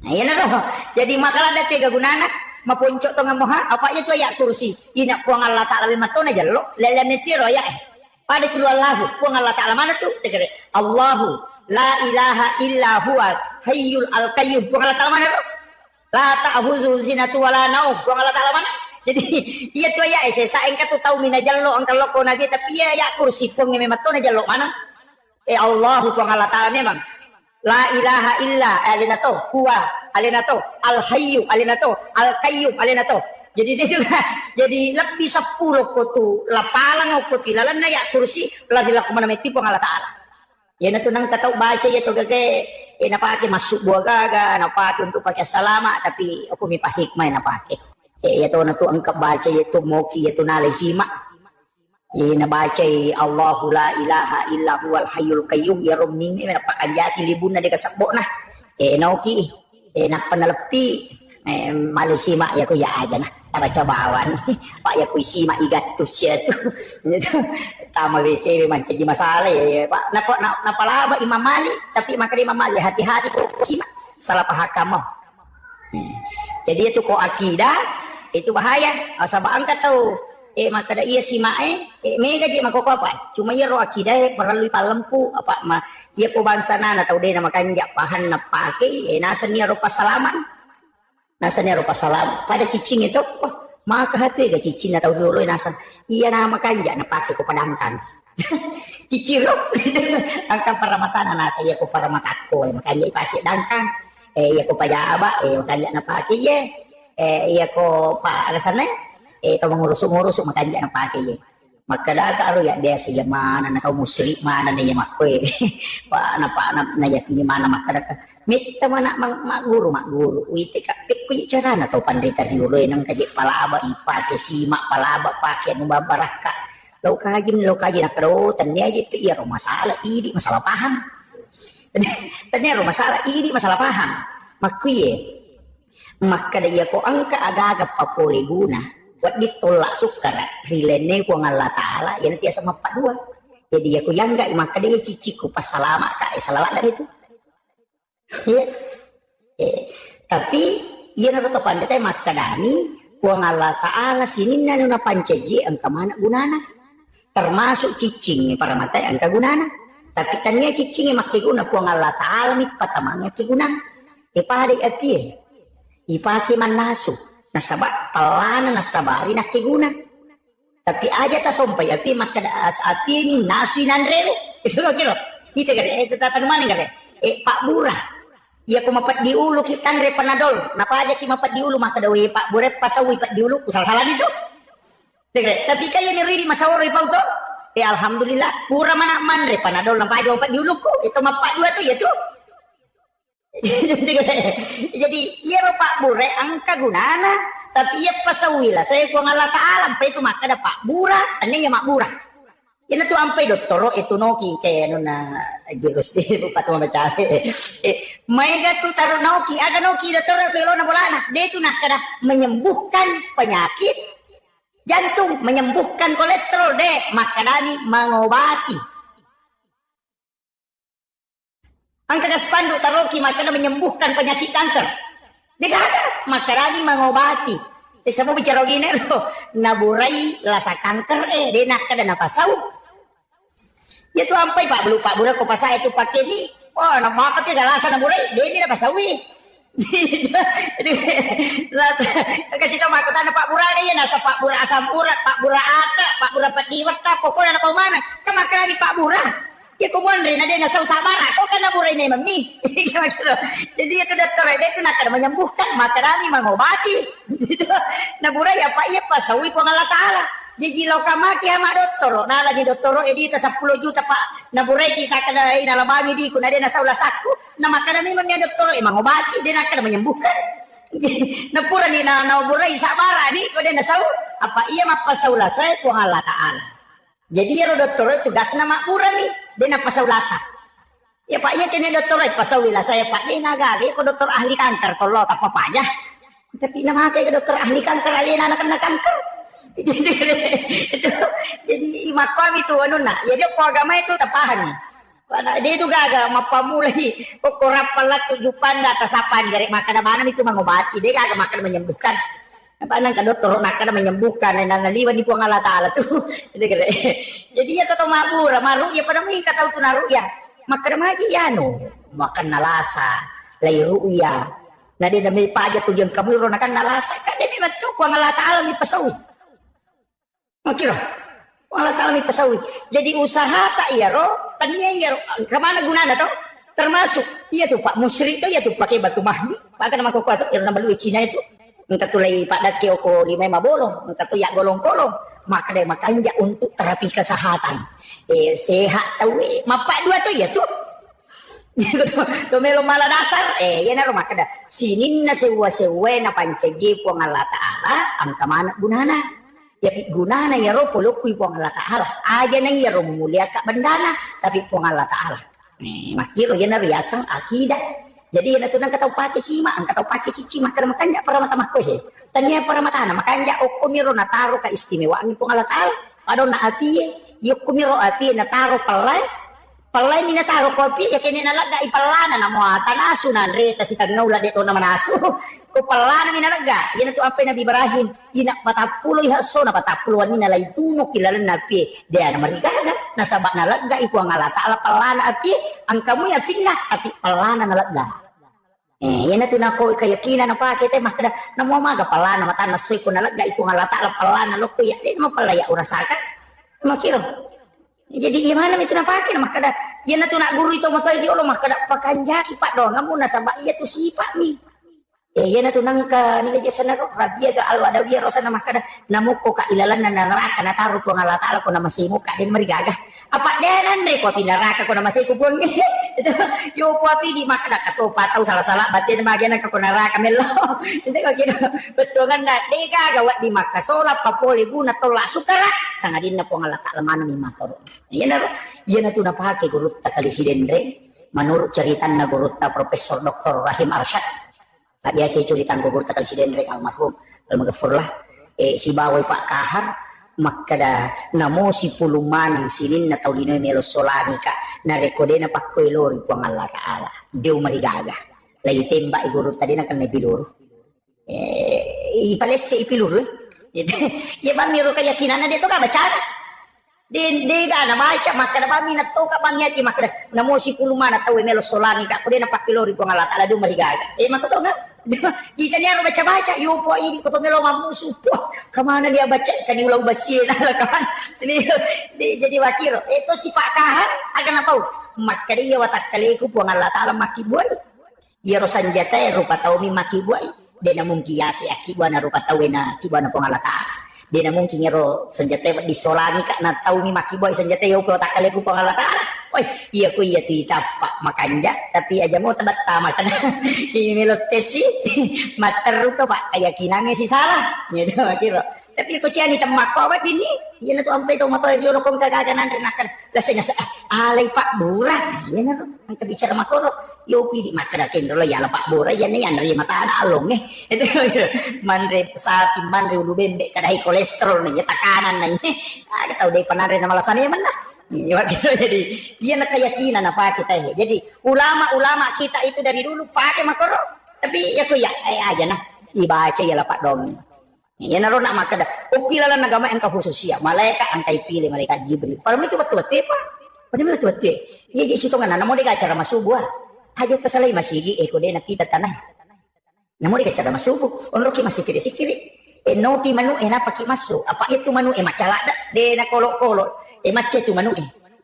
iya na ro jadi makalah dati gagunana mapuncok to nga moha apa itu ya kursi ina ko nga Allah Taala matona jallo lelemetiro ya pada kedua Allah, puang Allah Ta'ala mana tuh? Tegere Allahu la ilaha illa huwa hayyul al-qayyum. Puang Allah Ta'ala mana tuh? La ta'khuzuhu sinatun wa la naum. Puang Allah Ta'ala mana? Jadi iya tuh ya saya engka tuh tahu mina jallo ang kaloko nabi tapi ya kursi puang memang tuh na jallo mana? Allahu puang Allah Ta'ala memang la ilaha illa alina to huwa alina to al hayyu alina to al qayyum alina to Jadi dia juga jadi lebih 10 ko tu lapalang ko tilalan na ya kursi lagi laku mana meti pong Allah taala. Ya na tunang katau baca ya to gage napake masuk buah gaga napake untuk pakai salama tapi aku mi hikmah napake. Ya to na tu angka baca ya to moki ya to nalesima. Ya na baca Allahu la ilaha illa huwal hayyul qayyum ya romning na pakanjati libun na de kasakbo na. Nauki napanalepi malisima ya ko ya aja na. Bacawan Pak ya kuisi mak igatus ya tuh tama WC memang jadi masalah ya Pak napa laba Imam Malik tapi maka Imam Malik hati-hati kok kuisi mak salah paham kamu jadi itu kok akidah itu bahaya asal angkat tahu maka ada iya si mae mega je mako apa cuma ya ro akidah perlu palempu apa mah iya ko bangsa nana tahu deh nama kanjak pahan na pakai nasan ya ro pasalaman nasanya rupa salam pada cicing itu maka hati ga cicing atau dulu nasan iya nama kanja na pakai ko padangkan ciciro angka paramatan nasa iya ko paramatako makanya pakai dangkang iya ko pajaba makanya na pakai iya ko pa alasannya itu mengurus makanya na pakai maka karo ya dia sih mana na kau musrik mana na ya makwe pa na yakini mana maka mita mana mak guru wite ka pikku cara na to pandita diulo nang kaji palaba ipake simak palaba pake nu baraka lo kaji na karo tanya aja pi ya masalah ini masalah paham tanya masalah ini masalah paham makwe maka dia ko angka aga-aga papore guna buat ditolak sukar rilene ku Allah taala ya nanti sama 42 jadi aku yang enggak maka dia ciciku pas salama kak salah dari itu ya tapi ia nak to pandai maka dami ku Allah taala sini nana pancaji angka mana gunana termasuk cicing para mata angka gunana tapi tanya cicing makai guna ku Allah taala mit patamangnya ki guna pada api ipaki manasu nasabak pelana nasabari nakiguna tapi aja tak sampai api maka api ini nasi nandre itu kira itu kan itu tata mana kan Pak Burah ya aku mapat di ulu kita nandre panadol napa aja ki mapat di ulu maka dawe Pak Burah pasawi Pak di ulu salah itu tapi kayaknya ridi masawar ipau to alhamdulillah pura mana mandre panadol napa aja mapat di ulu ko itu mapat dua tuh ya tuh jadi iya Pak Bure angka gunana tapi iya pasawila saya ku Allah taala sampai itu maka ada Pak Burah tanya ya mak Burah ini tuh sampai doktoro itu noki kayak nona jurus deh buka tuh baca mega tuh taruh noki ada noki doktoro kalau na bolana dia itu nak kada menyembuhkan penyakit jantung menyembuhkan kolesterol deh maka dani mengobati angka spanduk taroki makanya menyembuhkan penyakit kanker. Dia kata makarani mengobati. Sama bicara gini loh, naburai rasa kanker dia nak kada napasau. Ya tuh sampai Pak Bura kok pas itu pakai ni. Oh, nama apa tidak rasa naburai, dia ni napasawi. Rasa kasih tahu makutan Pak Bura dia nasa Pak Bura asam urat, Pak Bura ata, Pak Bura pediwat pokoknya apa mana? Kan makarani Pak Bura. Ya kumuan rin na din na sabara kok kana buray na mami jadi itu dokter dia itu nak menyembuhkan makarani mengobati naburay apa iya pasawi po Allah taala jadi lo kamaki ama dokter na lagi dokter edita 10 juta Pak naburay kita kada inalabami di kuna dia na saula saku na makarani man dokter mengobati dia nak menyembuhkan napura ni na naburay sabara ni ko dia na sau apa iya mapasaula saya po Allah taala jadi ya dokter tugasna makura nih dia nak pasau lasa ya Pak ya kena dokter pasau lasa ya Pak dia nagari ko dokter ahli kanker tolong apa aja tapi nama ke dokter ahli kanker alien anak kena kanker jadi imakwam itu anu nak ya dia agama itu tapahan dia itu gagal mapamulai pokok palat 7 panda atasapan dari makan mana itu mengobati dia gagal makan menyembuhkan apa nang dokter nak kada menyembuhkan dan naliwan di puang Allah taala tuh jadi ya kata mabur maru ya pada mi kata tu naru ya makan maji ya no makan nalasa lai ruya na dia dami paja tu jeung kamu ro nakan nalasa kada ni betul puang Allah taala mi pasawi makira Allah taala mi pasawi jadi usaha tak ya ro tanya ya ro kemana gunanya tuh termasuk iya tuh Pak musyrik tuh ya tuh pakai batu mahdi pakai nama kok atau nama lu Cina itu Engka tulay padat kyo ko di may mabolong, engka tuya golong-golong, maka day makanja untuk terapi kesehatan. Sehat tahu mapak dua tuh ya tuh. To melo mala dasar yan na maka da sinin na sewa na pancaji po ng Allah Ta'ala ang kamana gunana. Jadi gunana ya ro pulukoy po ng Allah Ta'ala. Aja na ya ro mulia ka bandana tapi po ng Allah Ta'ala. Makiro yan na riyasang akidah. Jadi na tunang kataw pake sima, ang kataw pake cici maka makanya para mata mako he. Tanya para mata na makanya okumiro na taro ka istimewa ang pong Allah Ta'ala. Ado na api yokumiro api na taro palay mina taro ko api ya kini nalaga ipalana na mo tanasunan re ta si tagnaula dito na manaso. Ko palana mina nalaga. Yan to apay na bibarahin. Ina patapuloy haso na patapuluan ni nalay tuno kilala na api. Dia na marigaga nasaba nalaga ipo ang Allah Ta'ala palana api ang kamu api na api palana nalaga. Yan na tunako kayakinan na pakit makada namuamaga pala na mata na soy ko nalaga iko nga lata la pala na loko ya di mo palaya urasaka makiro. Jadi gimana itu na pakit makada yan na tunak guru itu motoy di ulo makada pakanjaki pak dong ngamu na sabak iya tu sipak mi. Yan na tunang ka ni gaja sana ro rabia ga alwa dawia rosa na makada namuko ka ilalan na neraka na taruh ko nga lata la ko na masimu ka din marigaga. Apa denan re ko pinaraka ko na masiku pun. Yo puati di makada kato patau salah-salah batin magian ka ko neraka melo. Hindi ko kino betungan na deka gawat di maka solat papoli guna tolak sukara sangadin na po nga lata lamana mi matoro. Yan na to na pake guru ta kalisiden re menurut cerita na guru ta Profesor Dr. Rahim Arsyad. Tak biasa curitan guru ta kalisiden re almarhum almaghfurlah si bawai Pak Kahar makada namo si puluman sinin na taulinoy melo solani ka na rekode na pakkoy lori po ang Allah Ta'ala dew marigaga lay temba iguro tadi na kan nabiluro ipalesse ipiluro ya ba miro kayakinan na dito ka baca di ka na baca makada ba minat to ka pamyati makada namo si puluman na tawi melo solani ka kode na pakkoy lori po ang Allah Ta'ala dew marigaga makato nga kita niya baca-baca yupo ini ko pamelo mamusu po kemana dia baca kan ulang basi kan ini jadi wakiro itu si Pak Kahar akan apa maka dia watak kaliku po Allah Ta'ala maki buai ya rosan jata rupa taumi maki buai dia namun kiasi akiba na rupa tawe na kiba na po Allah Ta'ala dia namun kingero senjata disolani kak na taumi maki buai senjata yupo watak kaliku po Allah Ta'ala. Oi, iya ku iya tita pak makanja tapi aja mau tebat tamat ini melotesi mater to pak keyakinannya sih salah gitu kira tapi ko ciani temak ko awet ini iya tu ampe to mato yo kom kagaganan renakan rasanya alay pak burah iya na ang bicara makoro yo pidi makarakin lo ya pak burah ya ne yan ri mata ada along itu manre sapi manre ulu bembe kadai kolesterol nih tekanan nih ada tahu deh panare na malasannya mana. Jadi dia nak keyakinan apa kita jadi ulama-ulama kita itu dari dulu pakai makoro tapi ya tuh ya aja nah dibaca ya lah pak dong ya naro nak maka dah ukilalan agama yang khusus ya malaikat angkai pilih malaikat Jibril padahal itu betul-betul pak padahal betul-betul ya jadi situ kan namo dia acara masubuh aja kesalai masih di kode nak kita tanah namo dia acara masubuh onroki masih kiri-kiri nopi manu enak pakai masuk apa itu manu macala dah de nak kolok-kolok macam tu manu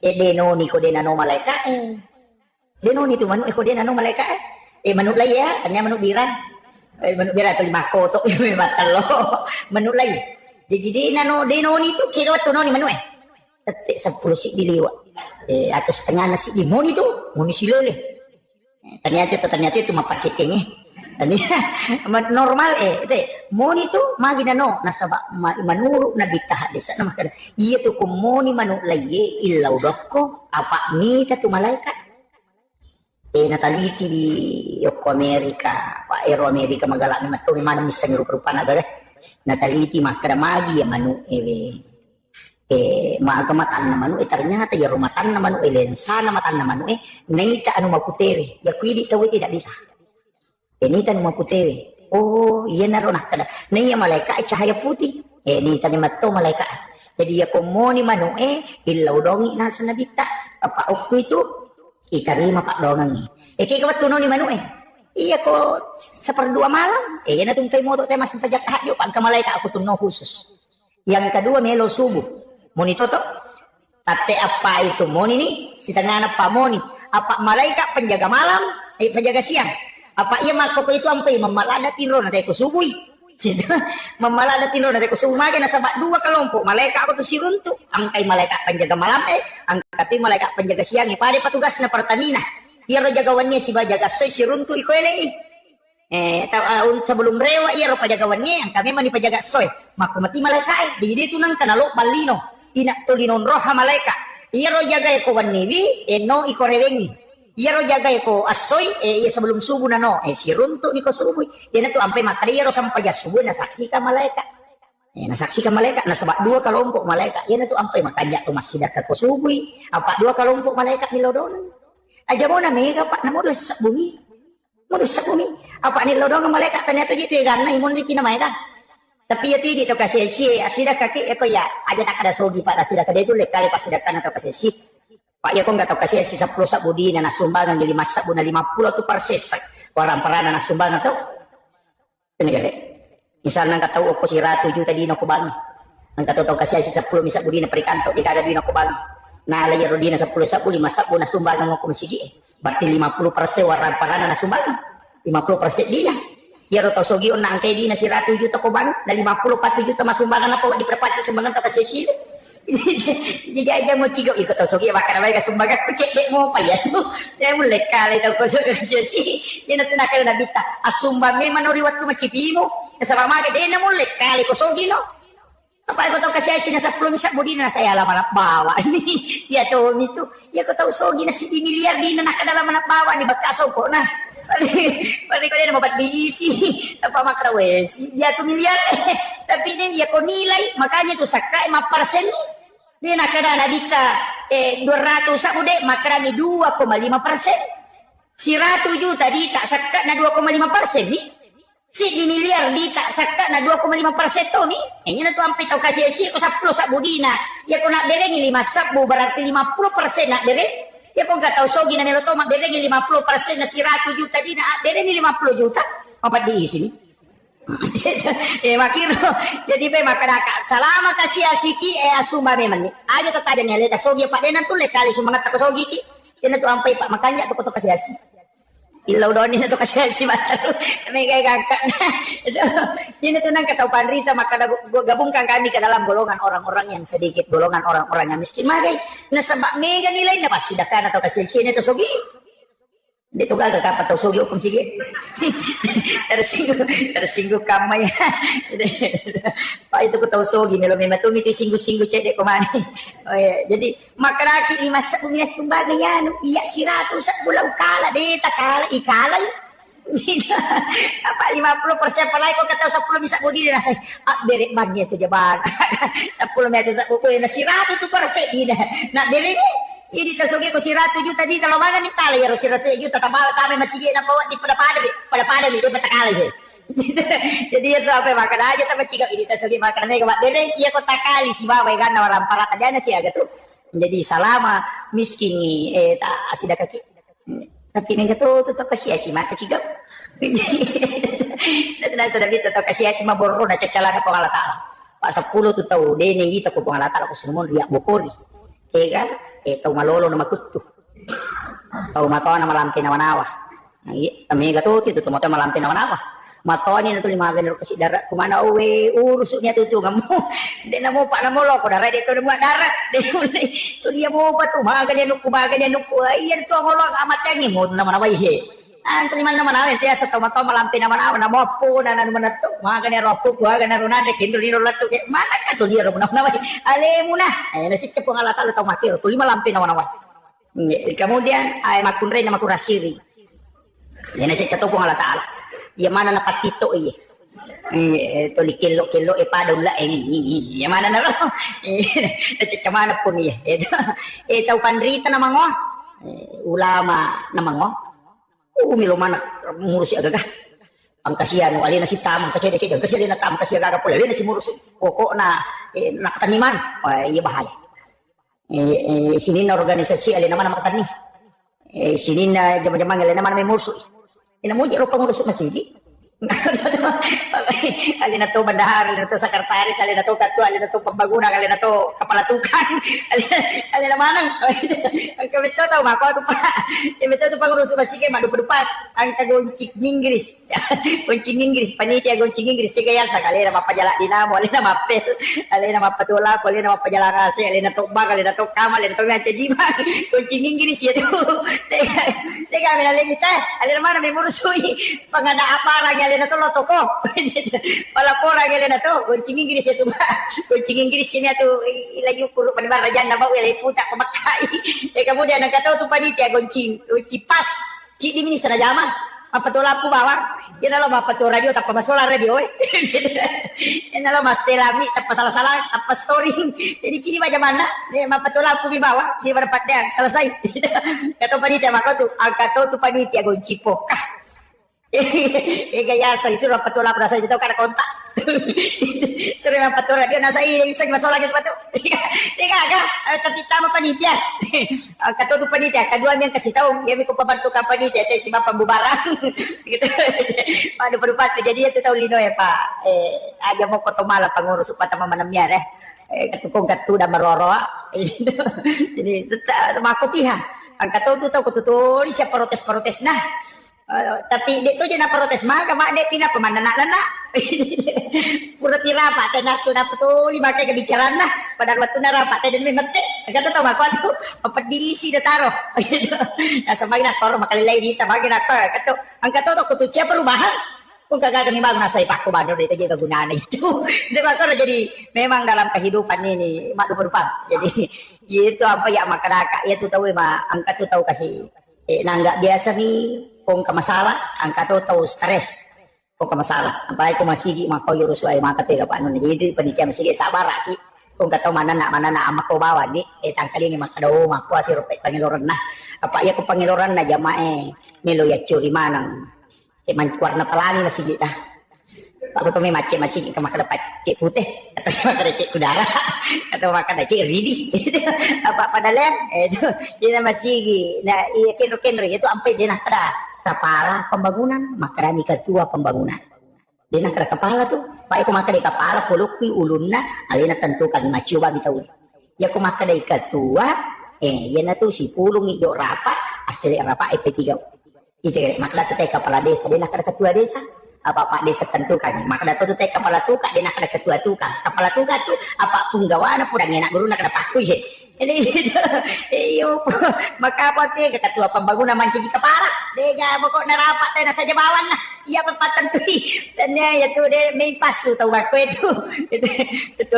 denoni ko denano malaikat denoni tu manu ko denano malaikat manu lai ya tanya manu biran tu lima ko to matalo manu lai jadi denoni tu kira tu noni manu tetek 10 sik diliwa atau setengah nasi di moni tu moni silole ternyata itu mapakekeng normal moni tu magi nano nasaba manuru na bitah desa na makada iya tu ko moni manu laye illau dokko apa mita tu malaikat nataliti di Yoko Amerika pa Aero Amerika magalak ni mas to mana misang rupa na gare nataliti makada magi ya manu maagamatan na manu ternyata ya rumatan na manu lensa na matan na manu naita anu maputere ya kuidi tawi tidak bisa ini tan maputewe oh iya naro nak kada naya malaikat cahaya putih ini tan matto malaikat jadi ya komoni manu illau dongi na sanabita apa okku itu itarima pak dongang kay kawat tuno ni manu iya ko seperdua malam na tungkay moto tema sa pajak tahajud pagka malaikat aku tuno khusus yang kedua melo subuh moni toto tate apa itu moni ni si tanana pa moni apa malaikat penjaga malam penjaga siang apa iya mako ko itu ampai mamalada tiro na tayo ko subuy Mamala na tinuro na ko sumaga na sa dua kelompok malaikat ako to si runtu angkay malaikat penjaga malam angkati malaikat penjaga siang pade patugas na Pertamina iya ro jagawannya si bajaga soy si runtu iko elei sebelum rewa iya ro pajagawannya kami mani pajaga soy maka mati malaikat di itu nang kanalo balino ina tulinon roha malaikat iya ro jaga ko wanniwi no iko rewengi iya ro jaga ko asoy iya sebelum subuh nano si runtu niko subuh dia tu ampai maka dia ro sampai ya subuh na saksikan malaikat nasaksikan malaikat na sebab dua kelompok malaikat ia tu ampai makanya tu masih dekat ko subuh apa dua kelompok malaikat nilodonan aja mo na mega pak namo do sa bumi mo do sa bumi apa nilodonan malaikat ternyata gitu ya karena imun di pinamay kan tapi ya tidak tu kasih si asida kaki ko ya ada tak ada sogi pak asida kade itu lekali pas sidakan atau kasih si Pak ya kok nggak tahu kasih si 10 sabudi na nasumbangan jadi masa buna 50 tu perses orang perana nasumbangan tuh ini kali misalnya nggak tahu aku si ratu juta di noko bangi nggak tahu kasih si 10 misa budi na perikanto di kagak di noko bangi nah lagi rodina 10 sabudi masa buna sumbangan ngoko masigi berarti 50% orang perana nasumbangan 50% dia ya ro tau sogi onang kay di na si ratu juta ko bangi na 50 juta masumbangan apa di perpatu sumbangan ta kasih si jadi aja mau cigo ikut tosogi makan apa sumbangan ku cek dek mau apa ya tuh saya mulai kali tahu kosong sih ya nanti nak kena bita asumbangnya manori waktu macipimo sama maga deh na mulai kali kosogi no apa aku tahu kasih sih nasa belum bisa budi nasa saya lama bawa ini ya tuh itu ya aku tahu sogi nasi di miliar di nak dalam mana bawa nih bakal sokok nah Pari ko din mabat diisi apa makra wes dia tuh miliar tapi ini dia ko nilai makanya tuh sakai 5% dia nak kada nabita 200 sabude makrami 2,5% si 100 juta di tak sakat na 2,5% nih si di miliar di tak sakat na 2,5% to nih ini na tuh ampe tau kasih si ko 10 sabudina ya ko nak berengi 5 sabu berarti 50% nak bereng ya kok nggak tahu sogi na meloto mak berengi 50% na si 100 juta di na berengi 50 juta apa di sini makiro jadi be makadaka salama kasih asiki asuma memang nih aja tetap ada nyaleta sogi pak denan tuh lekali semangat tak sogi ki denan tuh ampai pak makanya tuh koto kasih asik ilau doni itu kasih asik baru mega kakak ini tuh nang kata Pandrita maka gabungkan kami ke dalam golongan orang-orang yang sedikit golongan orang-orang yang miskin magai na sebab mega nilai na pasti dakan atau kasih sini itu sogi dito ka kapat tau sogi hukum sige tersinggung kamay pak itu ko tau sogi nilo may matumi itu singgu-singgu cede ko mani oh ya jadi makaraki ni masa pumina sumbaga yan iya si ratu sa bulang kala dita kala ikala apa 50% palay ko kata 10 bisa budi na say beret bagnya itu jaban 10 meter sa kukuy na si ratu tu perse ina na beret ini tersogi ko si 100 juta di kalau mana nih tali ya si 100 juta tabal kami masih dia bawa di pada pada dia betakali jadi itu apa makan aja tapi cikak ini tersogi makan mereka bere iya kota kali si bawa kan orang para kadana sih agak tuh jadi salama miskin nih tak asida kaki tapi mereka tuh tetap kasih si maka cikak dan sudah bisa tetap kasih si maboro na cacala na pangalata pak 10 tuh tahu dene kita ko pangalata ko sunon riak bokori kan tau malolo na makutu tau matawa na malampi na wanawa kami gato itu tuh matawa malampi na wanawa matawa ni na tuh lima ganero kasi darat kumana uwe urusuk niya tuh ngamu di na mo pa na mo loko darat dito na mo darat to dia mo pa tuh maga niya nuku iyan to ang olong amat yang mo na manaway he anto liman na manaway tiya sa tau matawa malampi na wanawa na mo po na naman na to maga niya ropo kuha na runade kindro nilo lato mana ka to dia ro manaway ale mo na nasicap po nga lata tau makil to lima lampi na wanawa kemudian ay makunray na makurasiri yan nasicap po nga lata ala yang mana na patito iya to li kilo padon la yang mana na ro nasicap mana po niya tau Pandrita na mango ulama na mango umilo mana ngurusi agak ang kasihan alin na si tamang kacede-cede kasi alin na tamang kasihan agak pula alin na si murus pokok na nakataniman iya bahaya sini na organisasi alin naman na makatani sini na jama-jama alin naman may murso ina mo jero pangurusok masigi Alin na to bandahar, alin na to sekretaris, alin na to ketua, alin na to pembangunan, alin na to kepala tukang, alin na manang. Ang kami to tahu mako tu pak. Kami to pengurus masih mak depan. Ang tagoncik Inggris. Goncing Inggris panitia goncing Inggris tiga ya sekali nama pajalak dinamo, alin na mapel, alin na mapatula, alin na mapajalak ase, alin na to bang, alin na to kamal, alin na to ngaca jimat. Goncing Inggris ya tu. Tega kami lagi kita, alin na mana memurusui pangada apa lagi alin na to lotoko. Palapora gila na to, kuncing Inggris itu ba? Kuncing Inggris ini tu lagi ukur pada raja na bawa lagi putak pemakai. Kemudian nak kata tu panitia kuncing pas, cik di mini sana jama. Apa tu lapu bawa? Ini lo apa tu radio tak masalah radio Ini lo mas telami tak salah-salah apa story. Jadi cini macam mana? Ni apa tu lapu di bawah? Cini pada padang selesai. Kata panitia maka tu, kata tu panitia kuncing pokah. Gaya saya suruh patula perasa itu karena kontak. Suruh patula dia nasa ini bisa masalah gitu patu. Dia agak tapi tama panitia. Kata tu panitia kedua yang kasih tahu dia mikir pembantu panitia teh siapa pembubaran. Gitu. Pada berpat jadi itu tahu lino ya Pak. Aja mau foto malah pengurus upah sama manamnya ketukung katu dah meroro. Jadi tetap aku tiha. Angkat tu tahu tulis siapa protes nah. Tapi dia tu je nak protes mah mak dia pindah pemandang nak pura tira pak dan sudah betul lima kali kebicaraan lah pada waktu narapat dan memete kata tahu mak tu apa diisi dah taruh nah semakin nak taruh makali lain kita bagi nak kata angkat tu aku tu siapa perubahan pun kagak kami bangun saya paku bandar itu juga gunaan itu dia jadi memang dalam kehidupan ini mak berubah jadi itu apa ya masyarakat ya tu tahu mak angkat tu tahu kasih nggak biasa nih kung kamasalah angka to tahu stres kung kamasalah ampai ko masigi mako yurus ay makatega pa nun jadi panitia masigi sabar ki kung kataw mana na amak ko bawa di tangkali ni makadaw mako si rupet pangiloran na apa ya ko pangiloran na jamae nilo ya curi manang mancuar na palani masigi ta Pak Ketua macet masih ke makan dapat cik putih atau makan cik udara atau makan cik ridi apa pada lem itu dia masih nah iya kenro itu sampai dia nak ada kepala pembangunan maka ni ketua pembangunan dia nak ada kepala tu Pak aku makan di kepala puluki ulunna alina tentu kami macu bagi tahu ya aku makan dari ketua ya na tu si pulung itu rapat asli rapat EP3 itu maka tetap kepala desa dia nak ada ketua desa apa Pak Desa tentu kan maka dato tu kepala tukak dia nak ada ketua tukang kepala tukak tu apa pun gawana pun enak guru nak ada paku je jadi iyo maka apa tu ketua pembangunan mancing kepala dia pokok nerapat dan saja bawan lah iya tempat tentu dan ya tu dia main pas tu tahu aku itu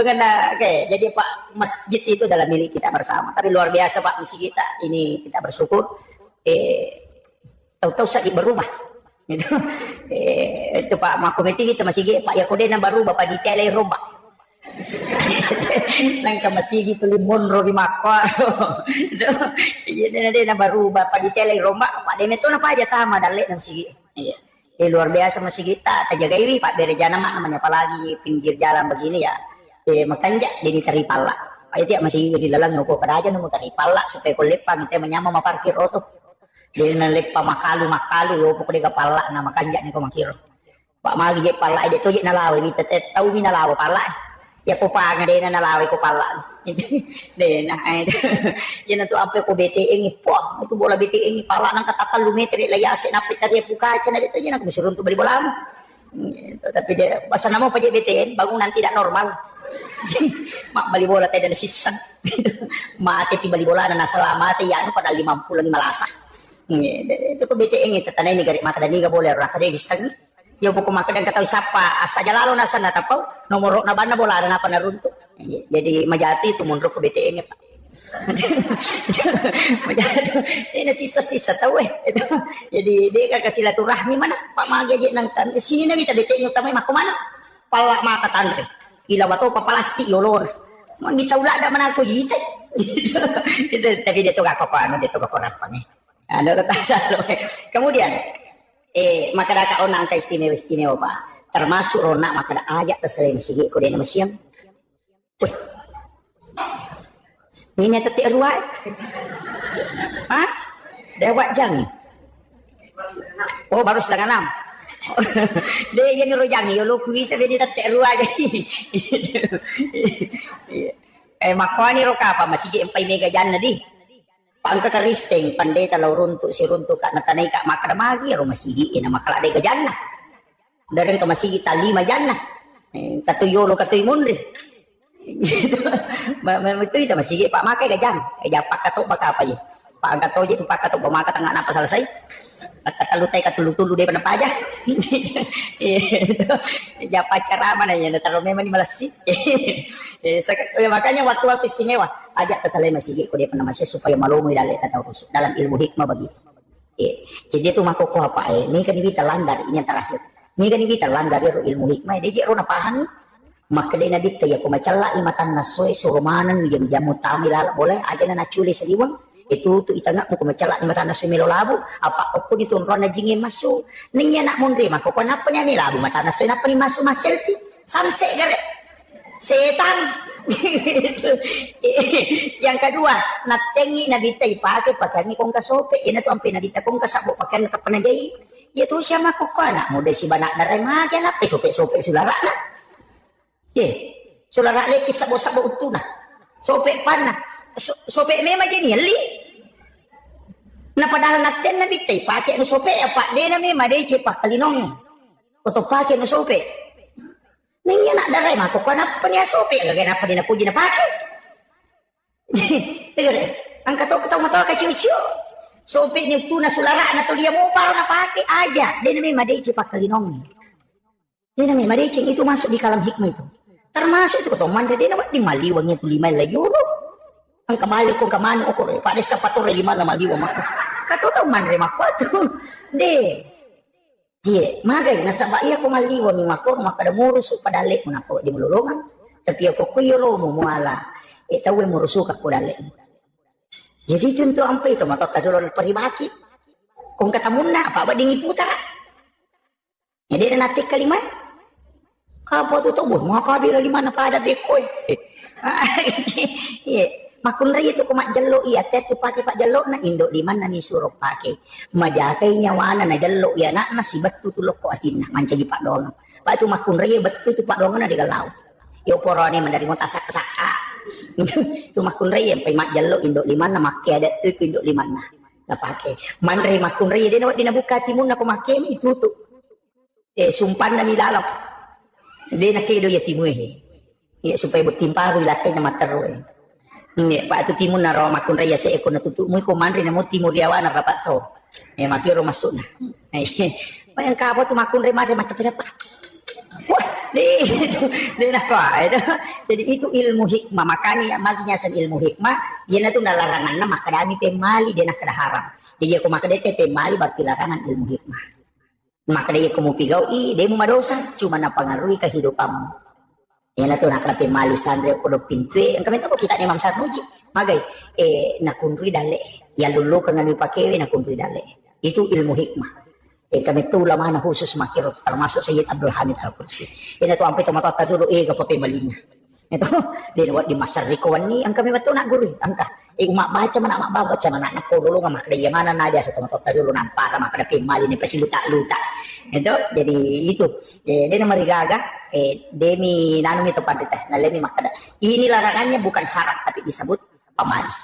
kan okay. Jadi Pak masjid itu adalah milik kita bersama tapi luar biasa Pak misi kita ini kita bersyukur tahu-tahu saat berubah itu Pak Makomiti kita masih Pak Yakode na baru Bapak detailay rombak nang masih gitu limon robi makwa jadi na baru Bapak detailay rombak Pak Demeto na pa aja tama dali nang sige luar biasa masih kita tajaga ini Pak Berejana mak namanya apalagi pinggir jalan begini ya makanya jadi teripala Pak itu masih dilalang ngupo pada aja nunggu teripala supaya kulit Pak kita menyama ma parkir auto dia nalip pa makalu yo pokok dia kepala na makanja ni ko makiro Pak magi je pala dia toje nalawi ni tete tahu ni nalawi pala ya ko pa nga dia nalawi ko pala de na yan to ampe ko BTE ni po itu bola BTE ni pala nang katakal lumetri layase napit tadi buka cana dito yan aku disuruh untuk beli bola mo tapi dia basa namo pa je BTN bangunan tidak normal mak bali bola teh dan sisan mati pi bali bola na nasalamate yan pada 50 lagi malasa itu ko BTN itu tanay ni garit maka dani ga boleh ra kade gisag yo buku maka dan katawi sapa asa jalalo na sana tapaw nomor na bana bola na panarunto jadi majati itu mundur ko BTN Pak majati ini sisa-sisa tahu jadi dia kasih silaturahmi mana Pak magi aja nang tan sini na kita BTN utama mak mana pala maka tanre ila bato papalasti yolor mangita ula ada mana ko yite itu tapi dia tu gak apa dia tu gak apa nih ada retasan. Kemudian maka ada onang ka istimewa Pak termasuk rona maka ada ajak terseleng sige ko din masyam weh ini teti ruai dewat jang oh baru setengah 6 Dia yang rojang yo lu kita bedi tatek rua jadi. Makwani ro kapa masih empai mega janna di. Pangka karisteng pandai talau runtuk si runtuk kak natanay kak makadamagi ro masigi ina makala de gajanna. Dareng ka masigi talima janna. Katuyo lo katuy munri. Gitu. Itu ita masigi pak makai gajang. Japak katok baka apa ya. Pak angkat toje tu pak katok pemaka tengah apa selesai. Katalutai katulu-tulu deh pada aja. Japa cara mana ya taruh memang di Malaysia. Makanya waktu-waktu istimewa ajak ke Saleh Masjid ko dia pernah masih supaya malumi dalam ilmu hikmah begitu. Jadi itu mako ko apa ini kan kita langgar ini yang terakhir. Ini kan kita langgar itu ilmu hikmah dia rona pahami. Maka dia nabi ya ko macalla imatan nasoi surumanan yang jamu tamilal boleh aja na culi seliwang. Itu itanga ko macala ni mata na sumilo labo apa ko dito ron na jingin maso niya na munri mako panapa niya ni labo mata na so na pani maso maselti samse gare setan. Yang kedua natengi na ditay pakai kong kasope ina to ang pinadita kong kasabo pakai na kapanagay itu siya mako kana mo de si banak daray magya na sope sulara na sulara le pisabo-sabo utuna sope pana sope memang jadi li. Nah padahal natin na bitay pakai no sope apa dia na memang dia cepak kalinong. Atau pakai no sope. Niya nak daray mako kana pa niya sope gagay na pa din na puji na pakai. Tigre, ang katok mo to ka chuchu. Sope ni tuna sulara na to dia mo paro na pakai aja. Dia na memang dia cepak kalinong. Dia na memang dia itu masuk di kalam hikmah itu. Termasuk itu ketoman dia na di maliwangnya tu 5 layo. Ang kamali kong kamano ko rin. Pares ka patore 5 na maliwa mako. Katotaw man rin mako. De. Magay. Nasa baiya ko maliwa mi mako. Makadamurus padalik mo na po. Di mululungan. Tapi ako kuyuro mo muala. Tawi murusuka ko dalik. Jadi tentu ampe itu. Matatadulo ng paribaki. Kung katamun na. Apa ba dingi puta. Jadi na natik kalima. Kapo tutubo. Mga kabila 5 na pada dekoy. Makunray itu kumak jalo iya tet tu pakai pak jalo na indok di mana ni suruh pakai majakai nyawana na jalo ya nak nasi betu tu loko atina mancagi pak dong pak tu makunray betu tu pak dong na di galau yo porone mendari mota saka tu makunray yang mak jalo indok di mana makai ada tu indok di mana na pakai manre makunray dia nawat dinabuka timun na kumakai itu tu sumpan na milalok dia nak kedo ya timu ya supaya bertimpa wilakai na matero Nge, Pak itu timun na raw makun raya sa eko natutu mo ko manri na mo timur yawa na rapat to. Makiro masuk na. Yang kapo tu makun raya mari mata pa. Wah, di na ko. Jadi itu ilmu hikmah. Makanya maginya san ilmu hikmah, yan na to nalarangan na makadami pemali din na haram. Jadi ako makadete pemali berarti larangan ilmu hikmah. Makadaya ko mo pigaw di mo madosa cuma na pangaruhi kehidupanmu. Yan na to nakrapi mali sandre ko do pintwe ang kami to kita ni Ma'am Sarnoji magay nakunri dale ya lulu kang ani pakewe nakunri dale itu ilmu hikmah kami to lamang na khusus makirot termasuk Sayyid Abdul Hamid Al-Qudsi yan na to ampe to matata dulu kapapi malinya ito din wat di masarrikuan ni ang kami mato na guri angka umak baca mana mak baca mana nak dulu ngamak dia mana nadia sa matata dulu nampara makadapi mali ni pasiluta-luta itu jadi itu dia na marigaga demi nanum itu pandita nalemi makada ini larangannya bukan haram tapi disebut pamali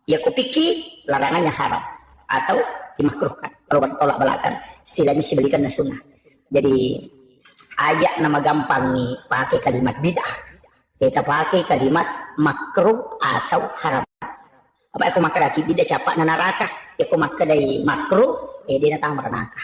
ya kupiki larangannya haram atau dimakruhkan kalau bertolak belakang istilahnya si belikan na sunnah jadi ajak nama gampang nih pakai kalimat bid'ah kita pakai kalimat makruh atau haram apa aku makadaki bid'ah capak na neraka ya aku makadai makruh dia datang neraka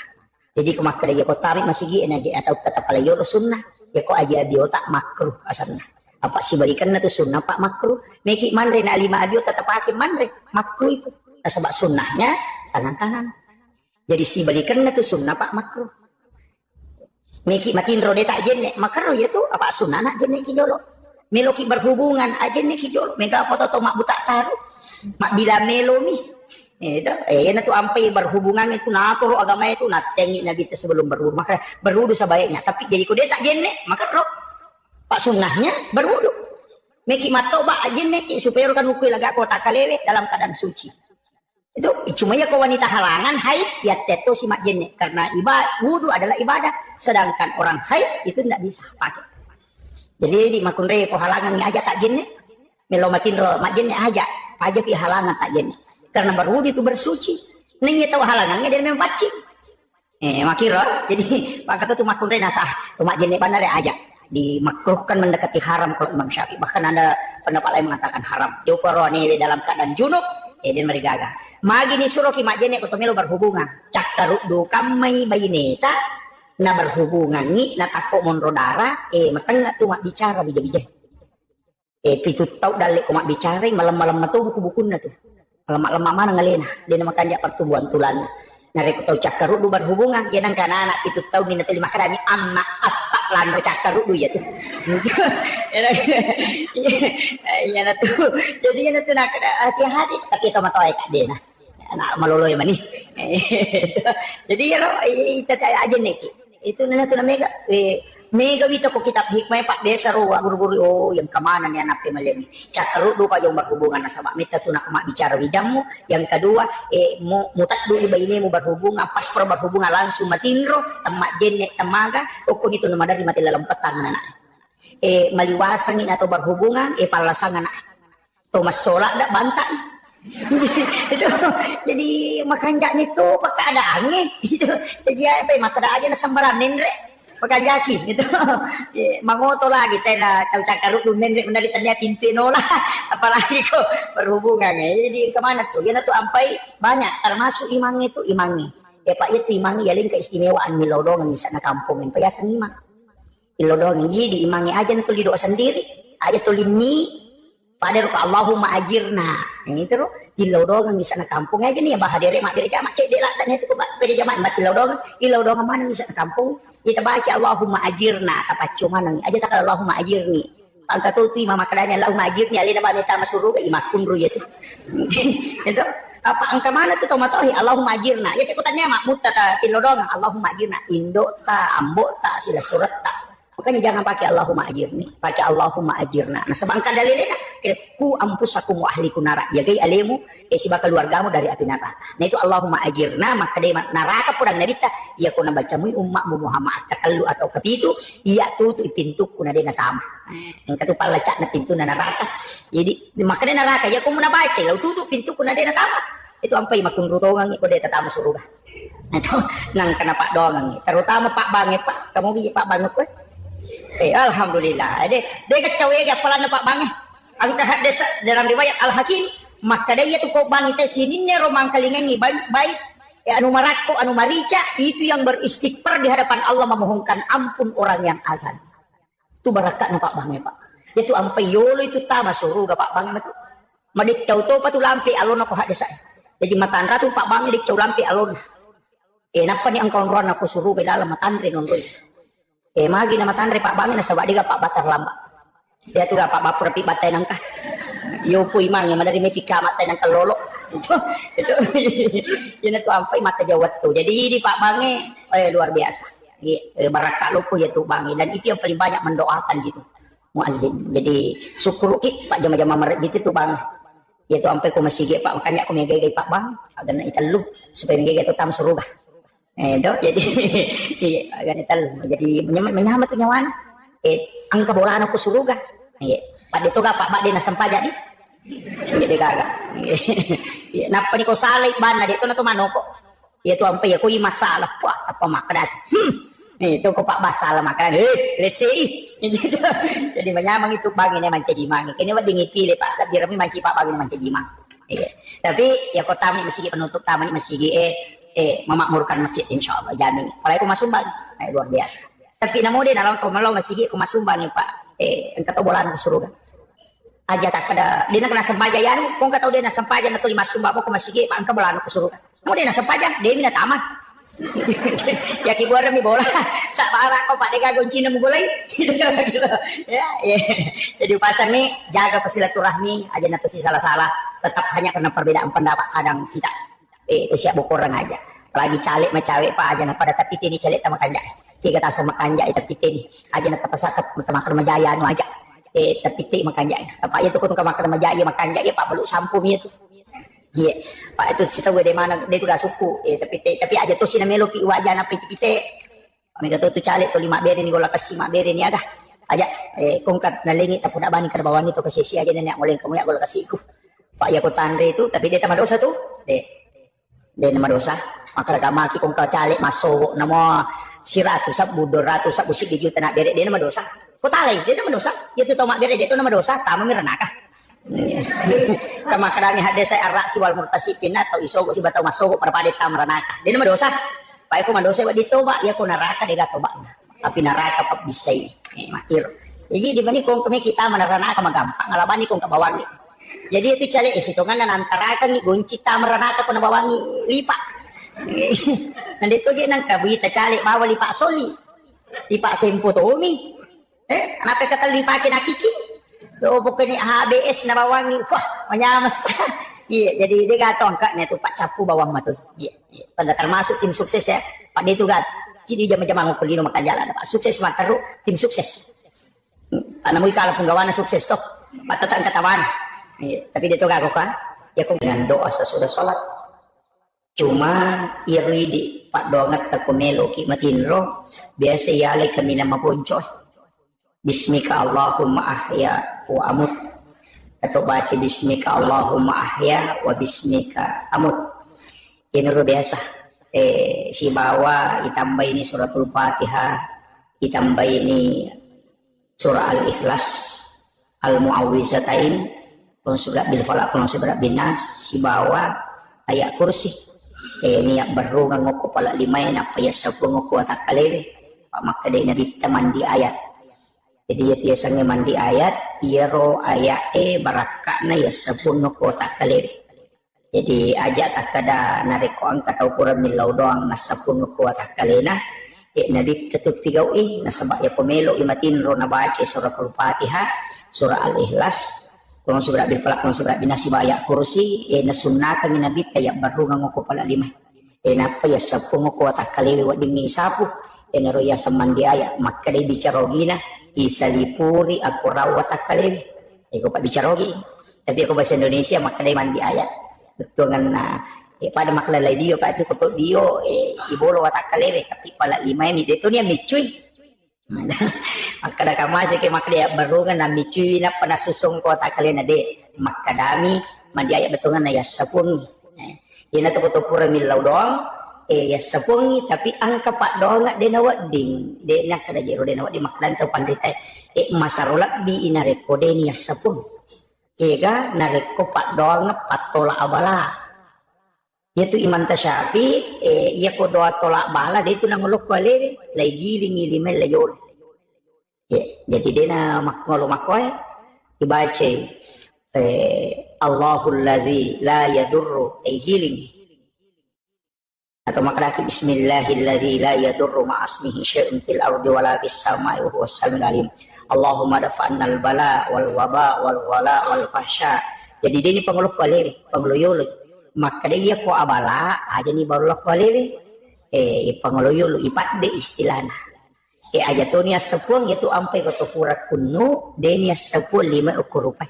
jadi aku makadai ya ko tarik masih gi atau kata palayo sunnah ya kok aja di otak makruh asalnya apa sih balikan na to sunnah pak makruh meki manre na 5 abio tetap pakai manre makruh itu sebab sunnahnya tangan kanan jadi si balikan na to sunnah pak makruh meki matin rode tak jenne makruh ya tuh apa sunnah nak jenne ki jolo meloki berhubungan aja nih ki jolo mega apa to mak buta taruh mak bila melomi itu na tuh ampai berhubungan itu naturo agama itu natengi nabi itu sebelum berwudu maka berwudu sebaiknya tapi jadi kau dia tak jenne maka roh pak sunnahnya berwudu meki matoba jenne supaya kan hukui laga kau tak kalewe dalam keadaan suci Itu cuma ya kau wanita halangan haid ya teto si mak jenne karena wudu adalah ibadah, sedangkan orang haid itu tidak bisa pakai. Jadi di makunre ko halangan ni aja tak jenne, melomatin ro mak jenne aja pi halangan tak jenne. Karena berwudu itu bersuci. Nih tahu halangannya dia memang pacing. Makira jadi maka tu makunre nasah tu mak jenne benar aja. Dimakruhkan mendekati haram kalau Imam Syafi'i. Bahkan ada pendapat lain mengatakan haram. Jauh ni dalam keadaan junub, dan merigaga. Magi ni suruh ki mak jene ko melo berhubungan. Cakkarudu kamai bayineta na berhubungan ni na tako monro darah mateng na tu mak bicara bija-bija. Pitu tau dalek ko mak bicara malam-malam na tu buku-buku na tu. Lemak-lemak mana ngalena dia makan dia pertumbuhan tulan. Nareko tau cakkarudu berhubungan ya nang kana anak pitu tau ni na tu lima kadani amma apa lan cakkarudu ya tu. Ya na tu. Jadi ya na tu nak hati-hati tapi to matoy ka dia nah. Anak maloloy man ni. Jadi ya ita aja neki. Itu na tu na mega wito ko kitab hikmah Pak Desa ro guru-guru yang kemana nih anak pemeleni. Cakkarudu ka yung berhubungan sama mita tu nak mak bicara wijamu. Yang kedua mutat dulu bayi mu berhubungan pas berhubungan langsung matinro temak jenne temaga pokok itu nama dari mati dalam petang anak. Maliwasangin atau berhubungan palasangan anak. Thomas Sola dak bantai. Itu jadi makanya itu pakai ada angin itu jadi apa makada aja na sambaranin re pagkajakin itu mangoto lagi tena cakkarudu menre menari tanya pintinola apalagi kok berhubungan jadi kemana tuh ya tuh ampai banyak termasuk imang itu imangi Pak itu imangi yaling keistimewaan milodongan di sana kampung yang payasan imang milodongan jadi imangi aja tuh lido sendiri aja tuh lini pada ruka Allahumma ajirna itu loh dilodongan di sana kampung aja nih ya bahadere mak dere jamak cek delak tanya itu kok pada jamak mak dilodongan mana di sana kampung kita baca Allahumma ajirna apa cuma nang aja tak Allahumma ajirni angka tu mama kadanya Allahumma ajirni alina ba meta masuru ka imakun ru itu itu apa angka mana tu tomatohi Allahumma ajirna ya ikutannya mak mutta ta tilodong Allahumma ajirna indo ta ambo ta sila surat ta makanya jangan pakai Allahumma ajirni pakai Allahumma ajirna nah sebangka dalilnya ku ampusakum wa ahlikum nara jagai alemu si bakal keluargamu dari api neraka nah itu Allahumma ajirna maka dari neraka pun nabi ta ya kuna baca mu ummakmu Muhammad takallu atau kepitu iya tutu pintu kuna dena tama yang katu palacak na pintu na neraka jadi maka dari neraka ya kuna baca lau tutu pintu kuna dena tama itu ampai makun rutongan ko deta tama surga itu nang kena Pak Dongang terutama Pak Bange Pak kamu gi Pak Bange ko alhamdulillah de kacau ya kepala Pak Bange angka hadis dalam riwayat Al-Hakim maka dia tu kau bangi teh sini ne romang kalingangi baik anu marako anu marica itu yang beristighfar di hadapan Allah memohonkan ampun orang yang azan itu barakat Pak Bange Pak itu ampai yolo itu tama surga Pak Bange itu madik cau to patu lampi alon aku hadis jadi matan ratu Pak Bange dik cau lampi alon napa ni angkau ron aku surga dalam matan re nonton magi nama tanre Pak Bange na sabak diga Pak Batar lamba dia tuh Pak Bapur pi batay nangka yo po imang yang dari may pikamat tayo ng kalolo itu yun itu ampai mata jawat tuh jadi di Pak Bange luar biasa barakah po ya tuh Bange dan itu yang paling banyak mendoakan gitu muazzin jadi syukur Pak jama-jama merek gitu tuh Bange ya tuh ampai ko masige Pak makanya ko megay Pak Bang agar na italo supaya megay itu tam surga itu jadi agar italo jadi menyamat tuh nyawan ang kabolaan ako suruga Pak dito ka Pak di nasampa jadi jadi kagak napa ni ko salay ban na dito na tumanoko itu ampay ako yung masalah apa makadat itu ko Pak masalah makadat lesi jadi manyamang itu Bange naman jadi mangi kini wa dingipili Pak lebih rami manci Pak Bange naman jadi mang tapi ya ko tami masigi penutup taman masigi memakmurkan masjid insyaallah jamin kalau aku masumbang luar biasa tapi namo din alam ko malaw masigi ko masumbang Pak ang katobolan ko suruga aja tak kada di na sampayan kung kataw din na sampayan na lima sumba ko masigi pa ang kabolan ko suruga namo din na sampayan di mi na tama ya kibuara mi bola sa para ko Pak deka gunci na mo gulay ya jadi pasar nih jaga silaturahmi aja na to si salah-salah tetap hanya karena perbedaan pendapat kadang kita itu siap bukuran aja lagi calik macawek Pak aja na pada tapi ini calik sama kanja tiga tasa makanja tapi ini aja na tapasakap sama kermajaya anu aja tapi makanja apa itu kun ka makremajaya makanja ya Pak belum sampum itu Iya, Pak itu kita gue di mana dia itu gak suku, tapi aja tuh sih namanya pi wajah na pite. Kami kata tu calik tu 5 beri ni gola kasih 5 beri ni ada. Aja kongkat nalingi tapi nak bani ke bawah ni tu kasih aja nenek mulai kamu ya gola kasihku. Pak ya ko tandre itu tapi dia tambah dosa tu. Dia nama dosa. Maka agama ki kong kau calik masuk nama siratu sab budor ratu sab usik di juta nak beri dia nama dosa. Ko talai dia nama dosa. Dia tu tahu mak beri dia tu nama dosa, tamu miranaka. Kama kadang hade saya arak si wal murtasipin atau isogo si batau masuk pada pada tamranaka. Dia nama dosa. Pak aku madosa buat ditoba ya ko neraka dia toba. Tapi neraka pak bisa makir. Jadi di mana kong kami kita neraka magampang ngalaban ni kong kabawangi. Jadi itu cari isitungan dan antara kan ni gunci tamranaka ko nabawangi lipa. Nanti tu je nang kabuita cari bawa lipa soli. Lipa sempo to umi. Kenapa kata lipa kena kiki? Do pokoknya HBS na bawang ni, wah menyamas. Iya, jadi dia kata angkatnya tu Pak Capu bawang matu. Iya, pada termasuk tim sukses ya. Pak dia tu kan, jadi jam-jam aku pelino makan jalan. Pak sukses mataru tim sukses. Karena mui kalau penggawana sukses toh, Pak tetap katawan. Iya, tapi dia tu gak kan? Ya kong dengan doa sesudah sholat. Cuma iri di Pak dongat tak komelo ki matinro biasa yale kami nama poncoy. Bismika Allahumma ahya wa amut. Atau baca bismika Allahumma ahya wa bismika amut. Ini luar biasa. Si bawa ditambah ini suratul Fatihah, ditambah ini surah Al-Ikhlas, Al-Mu'awwizatain, kalau surat bil falaq, kalau surat bin nas, si bawa ayat kursi. Niat baru ngoko pala 5 apa ya 10 ngoko tak kalewe. Pak maka dia nabi teman di ayat. Jadi ya tiasanya mandi ayat, iro ayat barakakna ya sebuno kota kalewe. Jadi ajak tak kada nariko angkat atau kurang milau doang na sebuno kota kalena. Nadi tetap tigau nasabak ya pemelo imatin ro na baca surah Al-Fatihah, surah Al-Ikhlas, kurang surah bil falaq, kurang surah bin nas ayat kursi, nasunnakan nabi tayak baru ngoko pala 5. Napa ya sebuno kota kalewe wadingi sapu. Naro ya samandi ayat maka dia bicara gina. Isalipuri aku rawat akalewi. Aku pak bicara lagi. Tapi aku bahasa Indonesia maka dia mandi ayat. Betul kan? Pada maklalay dia pak itu kotor dia ibolo watak kalewi. Tapi pala 5 ini dia tu ni micuy. Maka dah kamu asyik maka dia baru kan micuy na panasusong ko watak kalewi na de. Maka dami mandi ayat betul kan ya sapung. Ina tu kotor pura milau doang. Ya sapungi tapi angka pak doang de nawat ding de nak kada jero de nawat di makalan tau pandita masarolat bi inareko de ni sapung ega nareko pak doang patola abala yaitu iman tasyafi ya ko doa tolak bala de itu nang ulok wale lay giling ilimel layol jadi de na makolo makoy dibaca Allahul ladzi la yadurru giling atau makraki bismillahilladzi la yadurru ma'asmihi syai'un fil ardi wala fis samai wa huwas samiul alim. Allahumma dafa'annal bala wal waba wal wala wal fahsya. Jadi dia ni panguluk kalere, panguluyolo. Maka dia ko abala aja ni barulok kalere. Panguluyolo ipat de istilahna. Aja tu ni sepuang itu ampai ko pura kunno de ni sepuang 5 ukur rupai.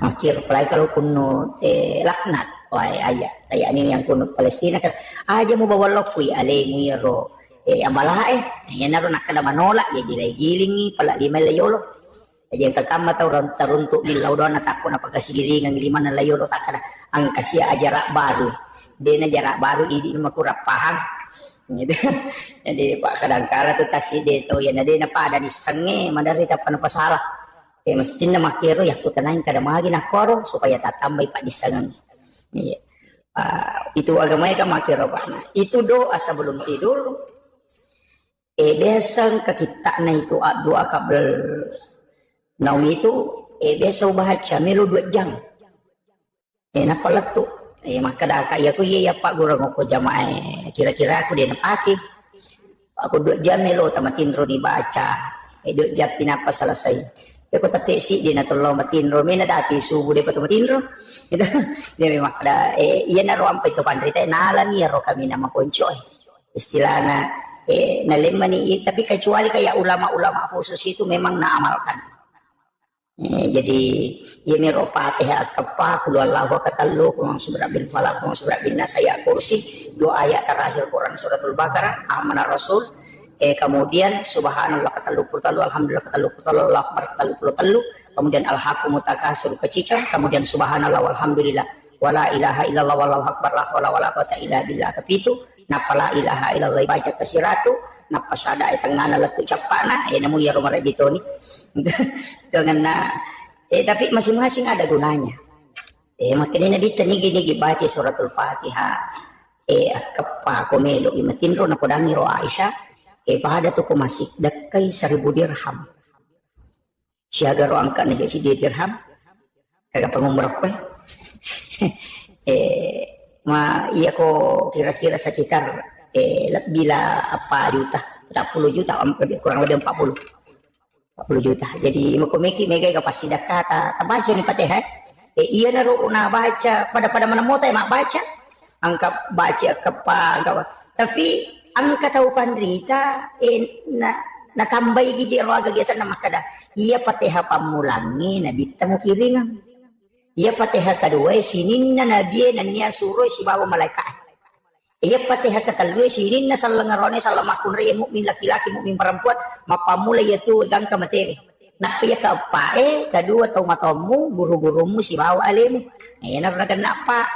Akhir pelai kalau kunno laknat. Wah ayah ini yang kunut Palestina kan aja mau bawa lokui aleni ro abala ya naro nak kada manolak jadi lagi gilingi pala 5 layolo aja yang kakam atau runtuk milau doan takut apa kasih gilingan 5 na layolo tak kada angkasia jarak baru dena jarak baru ini mah kurang paham gitu. Jadi pak kadang-kala tu tasi de to ya nade na pada di senge mandarita pa salah mesti na makiro ya ku tenang kada magi na koro supaya tak tambah pak di senge. Iya. Itu agamanya kan makiro Pak. Itu doa sebelum tidur. Biasa ke kita na itu doa kabel naum itu biasa baca melu 2 jam. Napa letu. Maka dah kaya aku ya Pak guru ngoko jamaah. Kira-kira aku dia napaki. Aku 2 jam melu tamatin ro dibaca. 2 jam pinapa selesai. Aku tak si dia nak tolong matinro, mana dati subuh dia patut matinro. Itu dia memang ada. Ia naruh ampai tu pandai. Nalan ia roh kami nama poncoy. Istilahnya nalemani. Tapi kecuali kayak ulama-ulama khusus itu memang nak amalkan. Jadi ia miro Fatihah kepa kul wallahu katalu kul subra bin falaq kul subra bin nas ayat kursi, dua ayat terakhir Quran suratul Baqarah amanah Rasul. Kemudian subhanallah katalu kurtalu alhamdulillah katalu kurtalu Allah akbar katalu kurtalu, kemudian al-haqqu mutakasur kecicang, kemudian subhanallah walhamdulillah wala ilaha illallah wallahu akbar la haula wala quwata illa billah kepitu, napa la ilaha illallah baca kesiratu, napa sada tengana letu capana namu ya rumah gitu nih. Dengan tapi masing-masing ada gunanya. Makanya Nabi tani baca suratul Fatihah. Kepa komelo imatinro na kodangi ro Aisyah. Pada tu ko masih dekai 1000 dirham. Siaga ro angka na si dirham. Kagak pangumrah ko. Iya ko kira-kira sekitar bila apa juta, 40 juta, kurang lebih 40 juta. Jadi makomeki mega kapasida kata baca ni Fatihah. Iya naru na baca pada mana mau mak baca. Angka baca kepa tapi angka tahu pandrita na tambah gigi roaga gesa nama kada. Iya Fatihah pamulangi nabi temu kiringan. Iya Fatihah kedua sinin na nabi nanya suruh si bawa malaikat. Iya Fatihah ketalui sinin na salangarone salamakun raya mukmin laki-laki mukmin perempuan mapamula yaitu gang kamateri. Nak pia ka kedua tau matamu guru-gurumu si bawa alimu. Ayan na kenapa?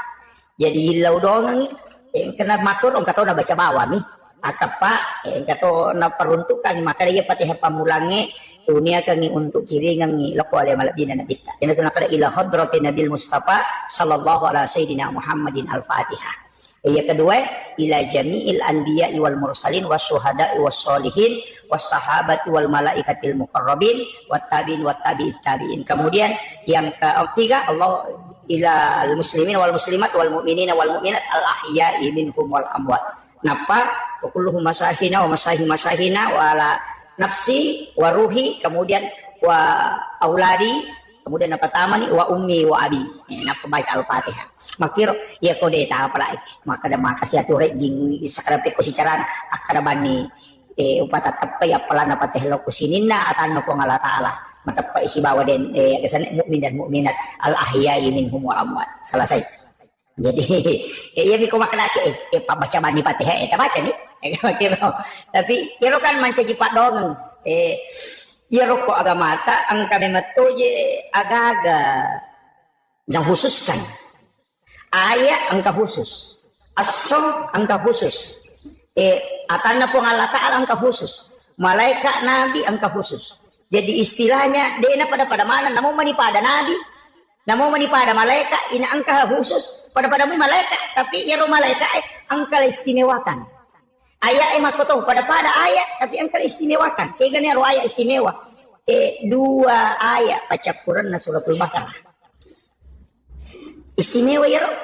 Jadi hilau doang kena matur orang kata na baca bawa mi. Akapa kata na peruntukan maka dia Fatihah pamulangi dunia kangi untuk kiri ngangi lako alai malabina nabita. Kena tu nakada ila hadratin Nabil Mustafa sallallahu alaihi sayyidina Muhammadin al-Fatihah. Yang kedua ila jami'il anbiya'i wal mursalin wasyuhada'i wassolihin wassahabati wal malaikatil muqarrabin wattabi'in wattabi'it tabi'in. Kemudian yang ketiga Allah ila al muslimin wal muslimat wal mu'minina wal mu'minat al ahya'i minhum wal amwat. Napa wa kulluhum masahina wa masahina wa ala nafsi wa ruhi, kemudian wa auladi, kemudian apa tamani wa ummi wa abi. Napa baca al-Fatihah. Makir ya kode ta apa lai. Maka ada makasih atu rejing sakarape ko sicaran akada bani upata tepe ya pala napa teh lo kusinina atan ko ngala taala. Matapa isi bawa den kesan mukmin dan mukminat al ahya'i minhum wa amwat. Selesai. Jadi ya mi ko makanake baca bani Fatihah eta baca nih. Tapi kira kan mancaji pak dong. Ya rokok agama ta ang kami matoye agaga yang khususkan. Ayat angka khusus, as-som angka khusus, atana po Allah Ta'ala angka khusus, malaikat nabi angka khusus. Jadi istilahnya dia pada mana, namun manipada nabi, namun manipada malaikat, ini angka khusus pada malaikat, tapi ya malaikat angka istimewakan. Ayat makotoh pada ayat, tapi angka istimewakan. Kayak gini ayat istimewa. Dua ayat baca Quran na suratul Baqarah. Istimewa ya roh.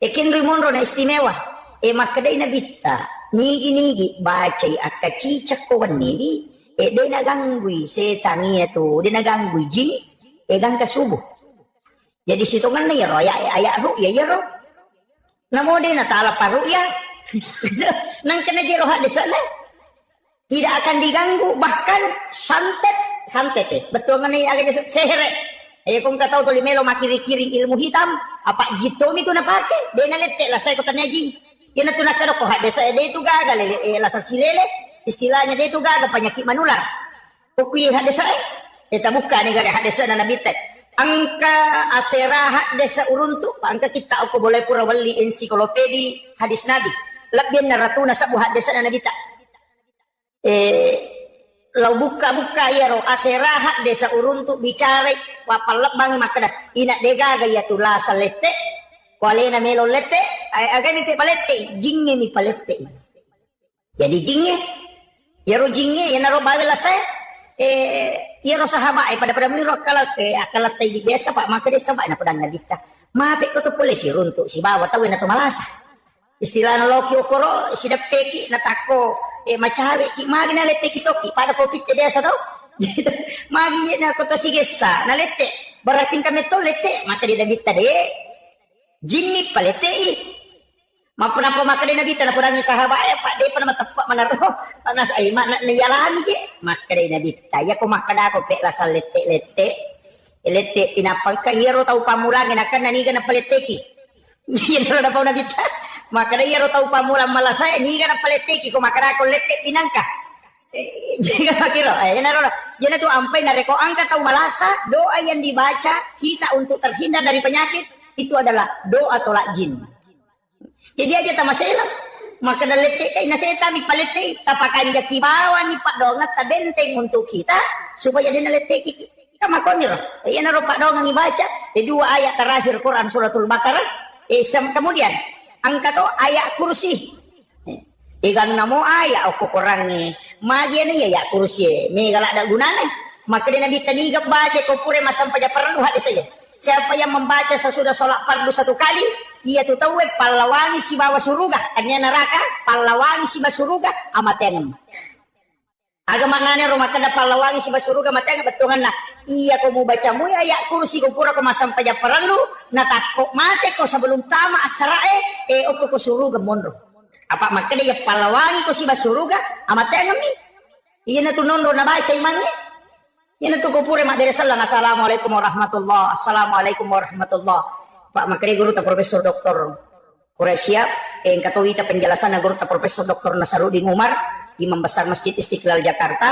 Ekin rimonro na istimewa. Makadai na bita. Nigi baca akacicak ko wanili. De naganggui setangnya tu. De naganggui jing. Gang kasubuh. Jadi situ kan ya roh. Ayat ru'ya ya roh. Namo de natala paru'ya. Nang kena jeroh di sana. Tidak akan diganggu. Bahkan santet. Betul kan ini agak sehere. Kung kataw to limelo makiri-kiring ilmu hitam, apa jitomi to napake? De na lette la saya ko tanyaji. Yan na tunakado ko ha desa de itu gaga la sa silele, istilahnya de itu gaga penyakit manular. Kukuy ha desa eta buka ni gaga ha desa na nabitet. Angka asera ha desa uruntu, angka kita ako boleh pura wali ensiklopedi hadis nabi. Labyan na ratuna sa buhat desa na nabita. Lau buka ya ro aserahat desa uruntu bicara wapalak bang makada ina dega gaya tula salete kuale na melo lete agami mi palete jinge mi palete jadi jinge ya ro jinge ya naro bawela saya ya ro sahaba pada miro akalat tay biasa pak maka desa pak na padang nabita mape ko to polisi runtu si bawa tawi na to malasa istilah na loki okoro si dapeki na tako macawe ki magi na lete kitoki pada kopit desa to magi na ko to sigesa na lete barating kami to lete maka di dagita de jinni palete Mapunapa makade nabita na purangi sahabat pak de pernah tepak manaro panas ai mak niyalami je makade nabita ya ko makada ko pe lasal lete pinapang ka yero tau pamurangi akan nani kana paleteki yero na pa nabita makada yero tau pamulang malasa ni kana paleteki ko makada ko lete pinangka jika kira naro yana tu ampai na reko angka tau malasa doa yang dibaca kita untuk terhindar dari penyakit itu adalah doa tolak jin. Jadi aja tak masalah. Maka dalete kay naseta ni palete tapakan jaki bawa ni pak dongat ta benteng untuk kita supaya dia nalete kita makonir. Ayan na pak dongat ni baca dua ayat terakhir Quran suratul Baqarah. Kemudian angka to ayat kursi. Ikan namo ayat aku kurangi. Magi ni ya kursi. Me galak ada gunanya. Maka dia nabi tadi baca ko pure masam paja perlu hadis saja. Siapa yang membaca sesudah sholat fardu 1 kali, ia tu tahu pahlawangi si bawa suruga, hanya neraka, pahlawangi si bawa suruga, amaten. Agak maknanya rumah kena pahlawangi si bawa suruga, amaten betungan nah. Iya kau mau baca mu ayat kursi kau pura kau masam paja perlu, nah takut mati kau sebelum tama asrae, oku kau suruga mondro. Apa makanya ya pahlawangi kau si bawa suruga, amaten kami. Iya na tu nondro na baca imannya. Yan ito ko pure mak dari salang assalamualaikum warahmatullah assalamualaikum warahmatullah Pak makri guru ta Profesor Dr. Quraisyah yang katawita penjelasan na guru ta Profesor Dr. Nasarudin Umar Imam Besar Masjid Istiqlal Jakarta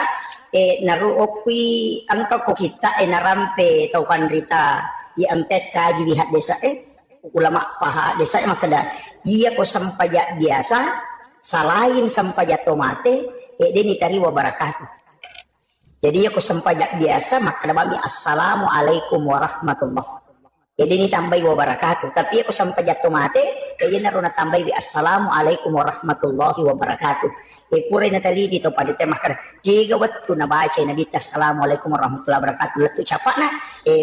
naruokwi angka ko kita narampe tau pandrita antet kaji lihat desa ulama paha desa makada iya ko sampaja biasa salahin sampaja tomate deni tari wa barakatuh. Jadi aku sempajak biasa maka nabami assalamualaikum warahmatullah. Jadi ini tambah wabarakatuh. Tapi aku sempajak tomate, jadi naruna tambah bi assalamualaikum warahmatullahi wabarakatuh. Pura natali dito pada tema kada. Jika waktu nabaca nabi assalamualaikum warahmatullahi wabarakatuh. Letu capak na,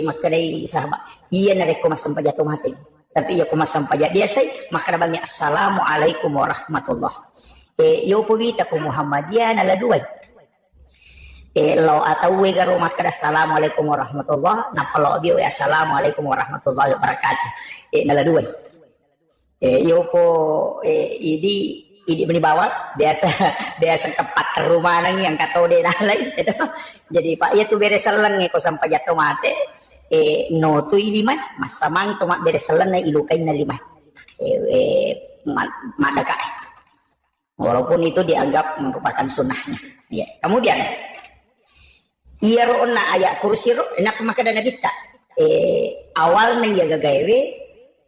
maka dari sahabat. Iya nareko mas sempajak tomate. Tapi aku mas sempajak biasa, maka nabami assalamualaikum warahmatullah. Yo pugita ko Muhammadiyah na laduay. Lo atau wega rumah kada assalamualaikum warahmatullah na palo dia assalamualaikum warahmatullahi wabarakatuh nala dua yo po idi beni bawa biasa kepat rumah nang yang katau de nalai itu jadi pak ya tu beres seleng ko sampai jatuh mate no tu ini mah masamang tu mak beres seleng na ilukain na lima madaka walaupun itu dianggap merupakan sunnahnya ya kemudian iya roona ayat kursi ro enak maka dana kita awalnya ya gagawe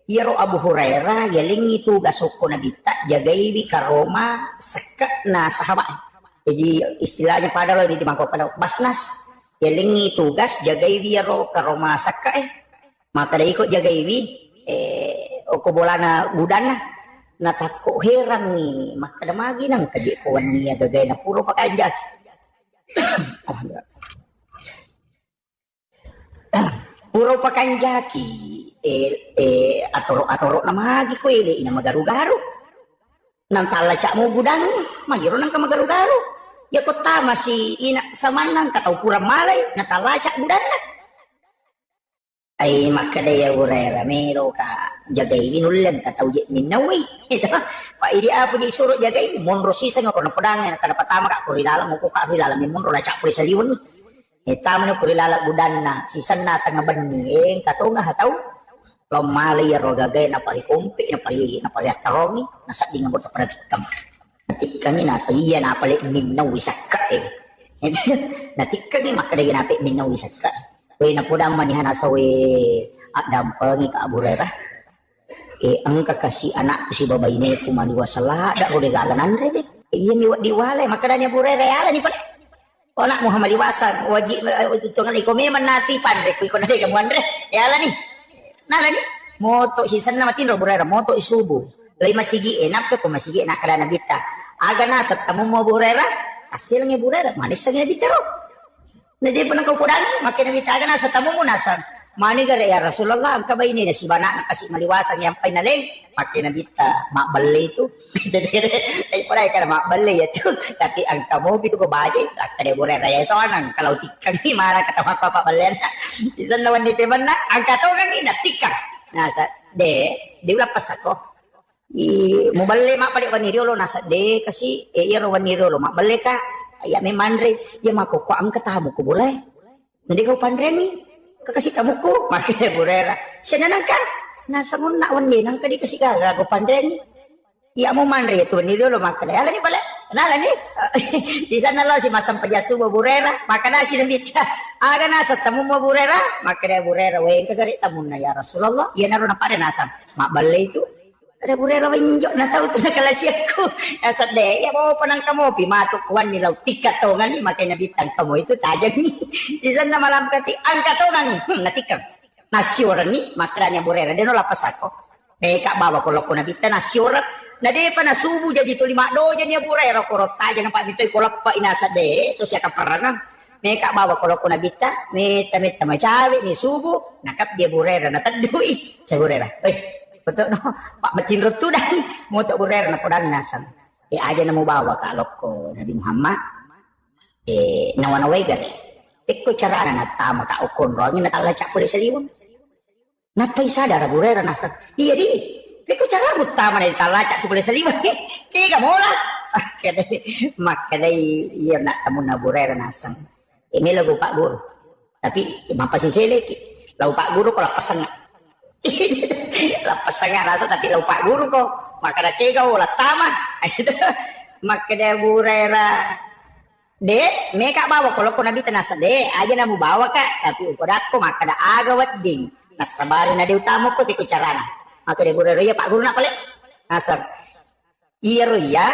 iya ro Abu Hurairah ya lingi tu gasoko nabita jagaiwi karoma seket na sahabat jadi istilahnya pada lo di mangkok pada basnas ya lingi tugas jagaiwi ya ro karoma seket maka dari ikut jagaiwi oko bolana budana na takut heran nih maka ada magi nang kajikuan nih ya gagay na puro pakai jak alhamdulillah puro pakan jaki atoro nama lagi ko ina magaru-garu nang tala cak mo gudang magiro nang ka magaru-garu ya ko tama si ina samanang katau pura malay na tala cak gudang ay makadaya urera mero ka jagay inulan katau je minawi pa idi apo di suruh jagay monro sisa nga ko na pedang kada patama ka ko rilala mo ko ka rilala min monro la cak puli saliwon tama na kurilala gudan na sisan na tanga bani kato nga hataw lomali ya rogagay na pari kumpi na pari ataromi nasa di nga mo tapratikam natikam ni nasa iya na pali minaw isaka natikam ni makaday napi minaw isaka we na pudang manihan asa we at dampangi ka Abu Hurairah ang kakasi anak si babay na kumaniwasala da ro regalanan re iya ni diwalay makadanya Abu Hurairah ala ni pala Onak Muhammad Iwasan wajib itu ngal iko memang nati pandre ko na de Andre ya ala ni nala ni moto si sanna matin ro burera moto isubu lai masigi enak ko masigi enak kada nabita aga na sa tamu mo burera hasilnya burera manis sa nabita ro na de panang ko kudangi makin nabita aga na sa tamu mo nasan mani gara ya Rasulullah ang kabay ni na si bana na kasi maliwasan yang painalay makin nabita makbali itu ay pala ka na makbali ito tapi ang kamo bito ko baje kada burera ya ito anang kalau tikang ni mara katama papabalen isan naman ni teman na ang kataw kang ina tikang nasa de wala pas ako Mo balik mak palik waniri lo nasa de kasi iya ro waniri lo mak balik ka ya memandre ya mako ko ang katamu ko boleh nanti kau pandre ni kakasih kamu ko makanya burera senanang ka nasa mo na waniri nang kadi kasi ka ko pandre ni ya mo mandre tu waniri lo makanya ala ni balik nala ni di sana lo si masam pajasu burera makanya si nambita aga nasa tamu mo burera makanya burera we kagari tamu na ya Rasulullah ya naro na pare nasa mak balik itu ada burera winjok na tahu tu nakalasya ko nasa de ya mo pa nang kamo pimatok kuan nilaw tikat to ngani makanya bitang kamu itu tajam ni sisan na malam kati ang katongan natikam nasyuran ni makanya burera de no lapas ako meka bawa ko loko na bitan nasyuran na de pa nasubu jadi tu lima do jadi burera ko rota jangan pak bitoy ko lappa inasa de to siya kaparangan meka bawa ko loko na bitan meta macawi ni subu nakap dia burera na tadui sa burera betul no Pak Macin tu dan mau tak burer na podang nasam aja na mo bawa ka loko Nabi Muhammad nawanaway gari ko cara na tama ka ukon ro ngin natala cak puli saliwon napay sadara burer nasam iya di ko cara utama na tala cak puli saliwon ki ka mola makadai iya nak tamu na burer nasam ini lagu Pak Guru tapi mapasi seleki lagu Pak Guru kalau pesan lapas sangat rasa tapi lupa guru ko makanya cegau lah tamat makanya burera de meka bawa kalau ko nabi tanasa de aja namu bawa kak tapi udah ko makanya agawat ding nasabarin na de utama ko tiku carana makanya burera ya pak guru nak palik nasar iya ya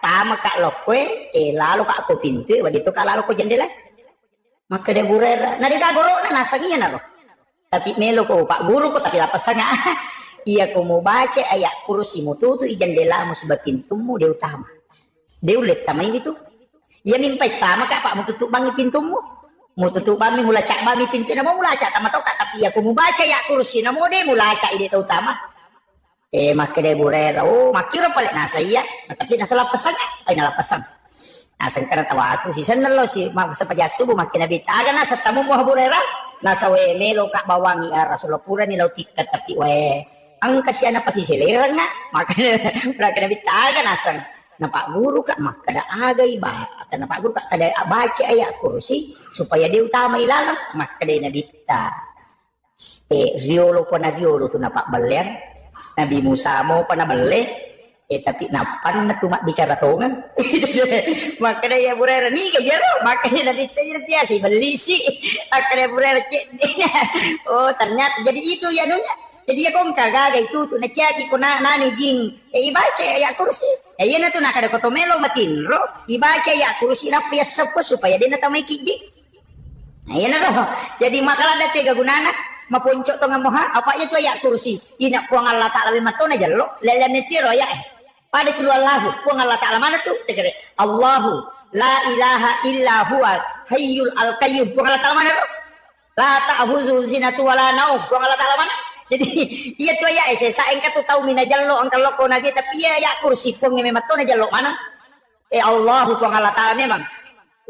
tama kak lokwe lalu kak ko pintu wadito kak lalu ko jendela makanya burera na de guru na nasanginya na lo tapi melo ko pak guru ko tapi lapasanya iya ko mau baca ayat kursi mu tutu jendela mu sebab pintumu dia utama dia ulet tamai itu iya mimpai tama kak pak mu tutup bangi pintumu mu tutup bangi mula cak bangi pintu na mau mula cak tama tau kak tapi iya ko mau baca ayat kursi na mau dia mula cak ide utama makanya burera makira palik nasa iya tapi nasa lapasanya ay nalapasan nasa karena tawa aku sisan nalo si masa pajasu makin nabita aga nasa tamu mo burera nasa we melo kak bawangi Rasulullah pura nilaw tikat tapi we ang kasya na pasisileran nga makanya mereka nabi taga nasan na pak guru kak makada agay ba na pak guru kak kada baca ayat kursi supaya dia utama ilalang makada na dita riolo ko na riolo to na pak balen Nabi Musa mo pa na bale tapi napan na tumak bicara tongan makanya ya burera ni kaya ro makanya nanti dia si beli si makanya burera ternyata jadi itu ya nunya jadi ya kong kagaga itu tuh na caki ko na nani jing ibaca ya kursi iya na tuh na kada kotomelo matin ro ibaca ya kursi na pias sepo supaya dia na tamay kiji iya na ro jadi makalah da tiga gunana mapuncok to ngamoha apa itu ya kursi ina puang Allah Ta'ala matona jallo lele metiro ya pada keluar lahu puang Allah Ta'ala mana tuh tegere Allahu la ilaha illa huwa hayyul al-qayyum puang Allah Ta'ala mana tuh la ta'khuzuhu sinatun wala naum puang Allah Ta'ala mana jadi iya tuh ya saeng ka tuh tahu mina jallo ang kaloko na kita piya ya kursi puang me matona jallo mana Allahu puang Allah Ta'ala memang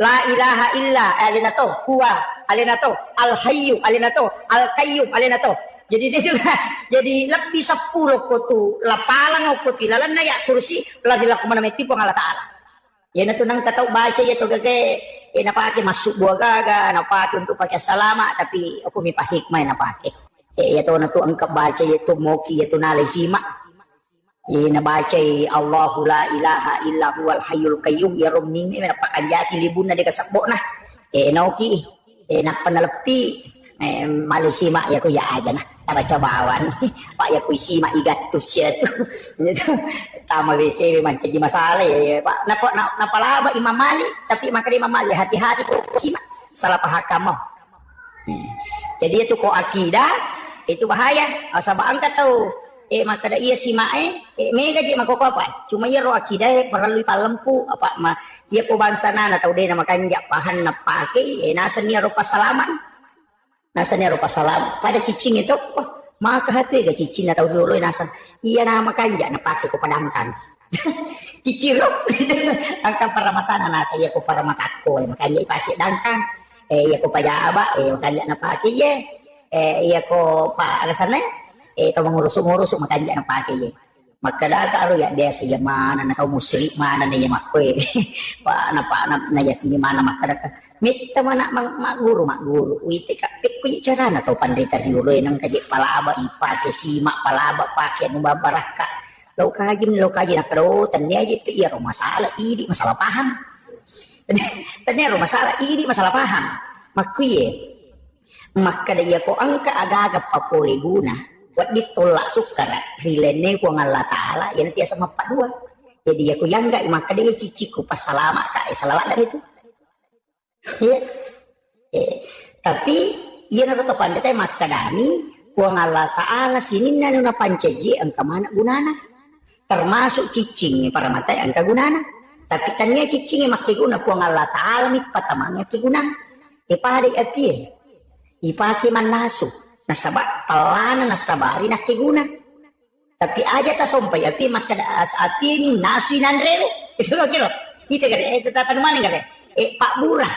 la ilaha illa alinato huwa alinato al hayyu alinato al qayyum alinato jadi dia juga jadi lebih 10 ko tu lapalang ko tilalan na ya kursi la dilak mana meti pang Allah Taala ya na tunang katau baca ya to gage na pake masuk buah gaga na pake untuk pakai salama tapi aku mi hikmah na pake ya to na tu angkap baca ya to moki ya to nalai simak na baca Allahu la ilaha illa huwal hayyul qayyum ya roming na pakanjati libun na de kasakbo na naoki na panalepi malisimak ya ko ya aja na baca bawan pak ya ko isimak igatus ya tu itu tama WC memang jadi masalah ya pak napalaba Imam Malik tapi maka Imam Malik hati-hati ko simak salah paham mau jadi itu ko akidah itu bahaya asal angkat tahu maka da iya simae mega je makoko apa cuma ya ro akidah perlu palempu apa ma iya ko bangsa na tahu deh nama kanja pahan na pake nasa niya ro pasalaman nasanya rupa salam pada cicing itu maka hati ga cicing atau dulu nasa iya nama kanja na pake ko padangkan cicing lo angka paramatan nasa iya ko paramatako makanya ipake dangkan iya ko pajaba makanya na pake iya ko pa alasannya to mengurus makanya na pake Maka dah karo ya biasa ya mana na kau musrik mana na ya makwe pa na ya kini mana maka dah mita mana mak guru uite ka pik ku cara na tau pandai tadi ulo nang kaje pala aba ipake simak pala aba pake nu baraka lo kaji nak ro tanya aja iya ro masalah ini masalah paham tanya ro masalah ini masalah paham makwe maka dia ko angka aga papole guna buat ditolak sukara rilene ku Allah Ta'ala ya nanti sama Pak Dua jadi aku yang enggak maka dia ciciku pas salama kak salah dan itu ya tapi ia naruto pandai teh maka dami ku Allah Ta'ala sini nana pancaji angka mana gunana termasuk cicing para mata angka gunana tapi tanya cicing makai guna ku Allah Ta'ala mi patamangnya ki guna pada api ipake manasu nasabak pelana nasabari nak keguna tapi aja tak sampai api maka api ini nasu nanrele itu kira itu kan tatan mana kan Pak Burah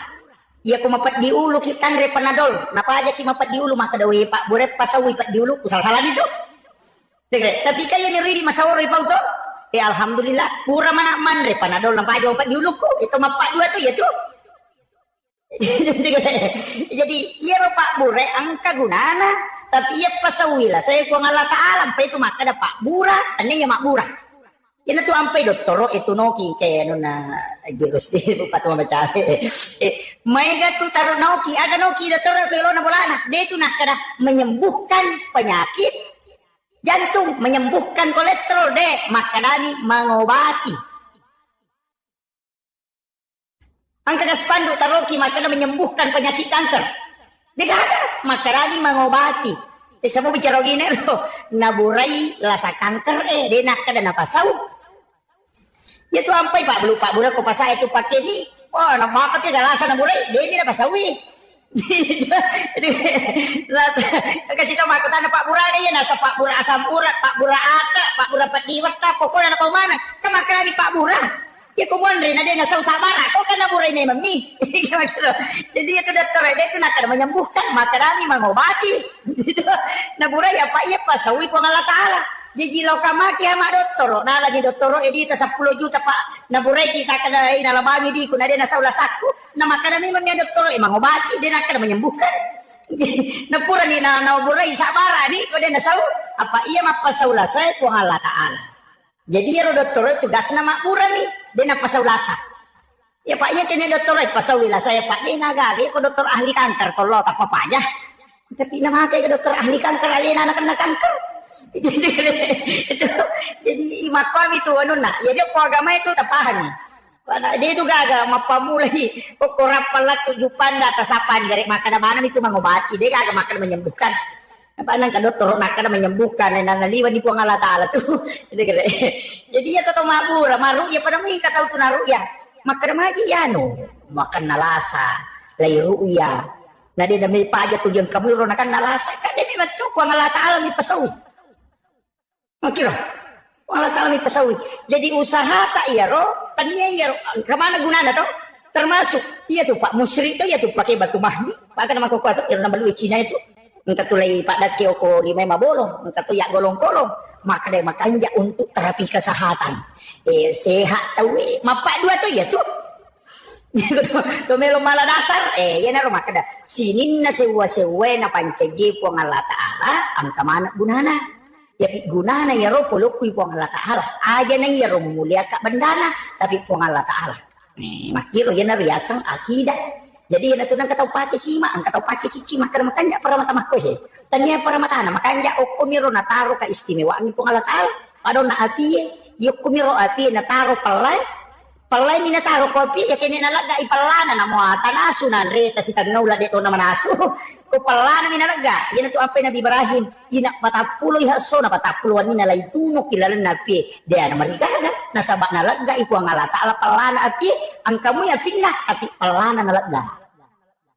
ia ku mapat di ulu kita re panadol napa aja ki mapat di ulu maka dawe Pak Burah pasawi pat di ulu salah itu tapi kaya ni ridi masawaro ipau to alhamdulillah pura mana man re panadol napa aja mapat di ulu ko itu mapat dua tu ya tu jadi iya Pak Bure angka gunana tapi iya pasawi lah saya ku Allah Ta'ala sampai itu maka ada Pak Bura ini ya Mak Bura ini tuh sampai doktoro itu noki kayak nuna jurus di buka tuh baca mereka tuh taruh noki ada noki doktoro itu lo bolana dia itu nak kada menyembuhkan penyakit jantung menyembuhkan kolesterol deh maka dani mengobati angka spanduk taroki makanya menyembuhkan penyakit kanker. Dia ada makarani mengobati. Saya bicara gini loh, naburai rasa kanker dia nak kada napasau. Dia tuh sampai Pak Bura kok pas itu pakai ni, oh nak makan tidak rasa naburai, dia ini napasawi. Rasa kasih tahu aku tanya Pak Bura dia nasa Pak Bura asam urat, Pak Bura ata, Pak Bura patiwata, pokoknya apa mana? Kemakarani Pak Bura. Ya kumon rin ada nasa usabara kok kan naburay na mami jadi itu dokter dia itu nak menyembuhkan makarani mengobati naburay apa iya pasawi po Allah Ta'ala jadi lokamaki ama dokter nala di dokter edita 10 juta Pak naburay kita kada inalabami di kun ada nasa ulasaku na makarani mami dokter mengobati dia nak menyembuhkan napura ni na naburay sabara ni ko dia nasa apa iya mapasaula saya po Allah Ta'ala jadi ya dokter tugas nama pura nih dia nak pasau lasa ya Pak ya kini dokter pasau wila saya Pak dia nagari ko dokter ahli kanker kalau tak apa aja tapi nama kayak dokter ahli kanker alina anak kena kanker itu jadi imakom itu anu nak jadi ko agama itu tapahan dia itu gagal mapamulai kok korap pelat tujupan atas apaan dari makanan mana itu mengobati dia gagal makan menyembuhkan apa nang dokter nak kada menyembuhkan nang liwan di puang Allah Ta'ala tuh jadi ya kata mabura maru ya pada mi kata tu naru ya makan maji ya no makan nalasa lai ruya na dia demi paja tu yang kamu ro nakan nalasa kan dia memang tu puang Allah Ta'ala mi pasawi makira Allah Ta'ala mi pasawi jadi usaha tak ya ro tanya ya kemana gunanya tuh termasuk iya tuh Pak Musri tuh ya tuh pakai batu mahni pakai nama koko itu yang nama Cina itu engkau tulai Pak Daki oko di mema bolong engkau tuh ya golong-golong maka dia makanya untuk terapi kesehatan sehat tahu mapak dua tuh ya tuh tuh melo malah dasar ya naro maka dah sini na sewa na pancaji puang Allah Ta'ala angka mana gunana ya gunana ya ro polokui puang Allah Ta'ala aja na ya ro memulia kak bendana tapi puang Allah Ta'ala makiro ya naro yasang akidah jadi yang itu nang katau pakai sima, ang katau pakai cici makan makanya para mata makko he. Tanya para mata na makanya okumiro na taro ka istimewaan po Allah Ta'ala. Pado na api ye, kumiro api na taro palay mi na taro kopi ya kini nalaga ipalana na mo tanaso na re kasi tagnaula dito na manaso. Ko palana mi nalaga. Yan to apay Nabi Ibrahim, ina patapuloy haso na patapuluan mi nalay tunok kilalan na api. Dia na marigaga nasaba nalaga ipo ang Allah Ta'ala palana api ang kamu ya pinna tapi palana nalaga.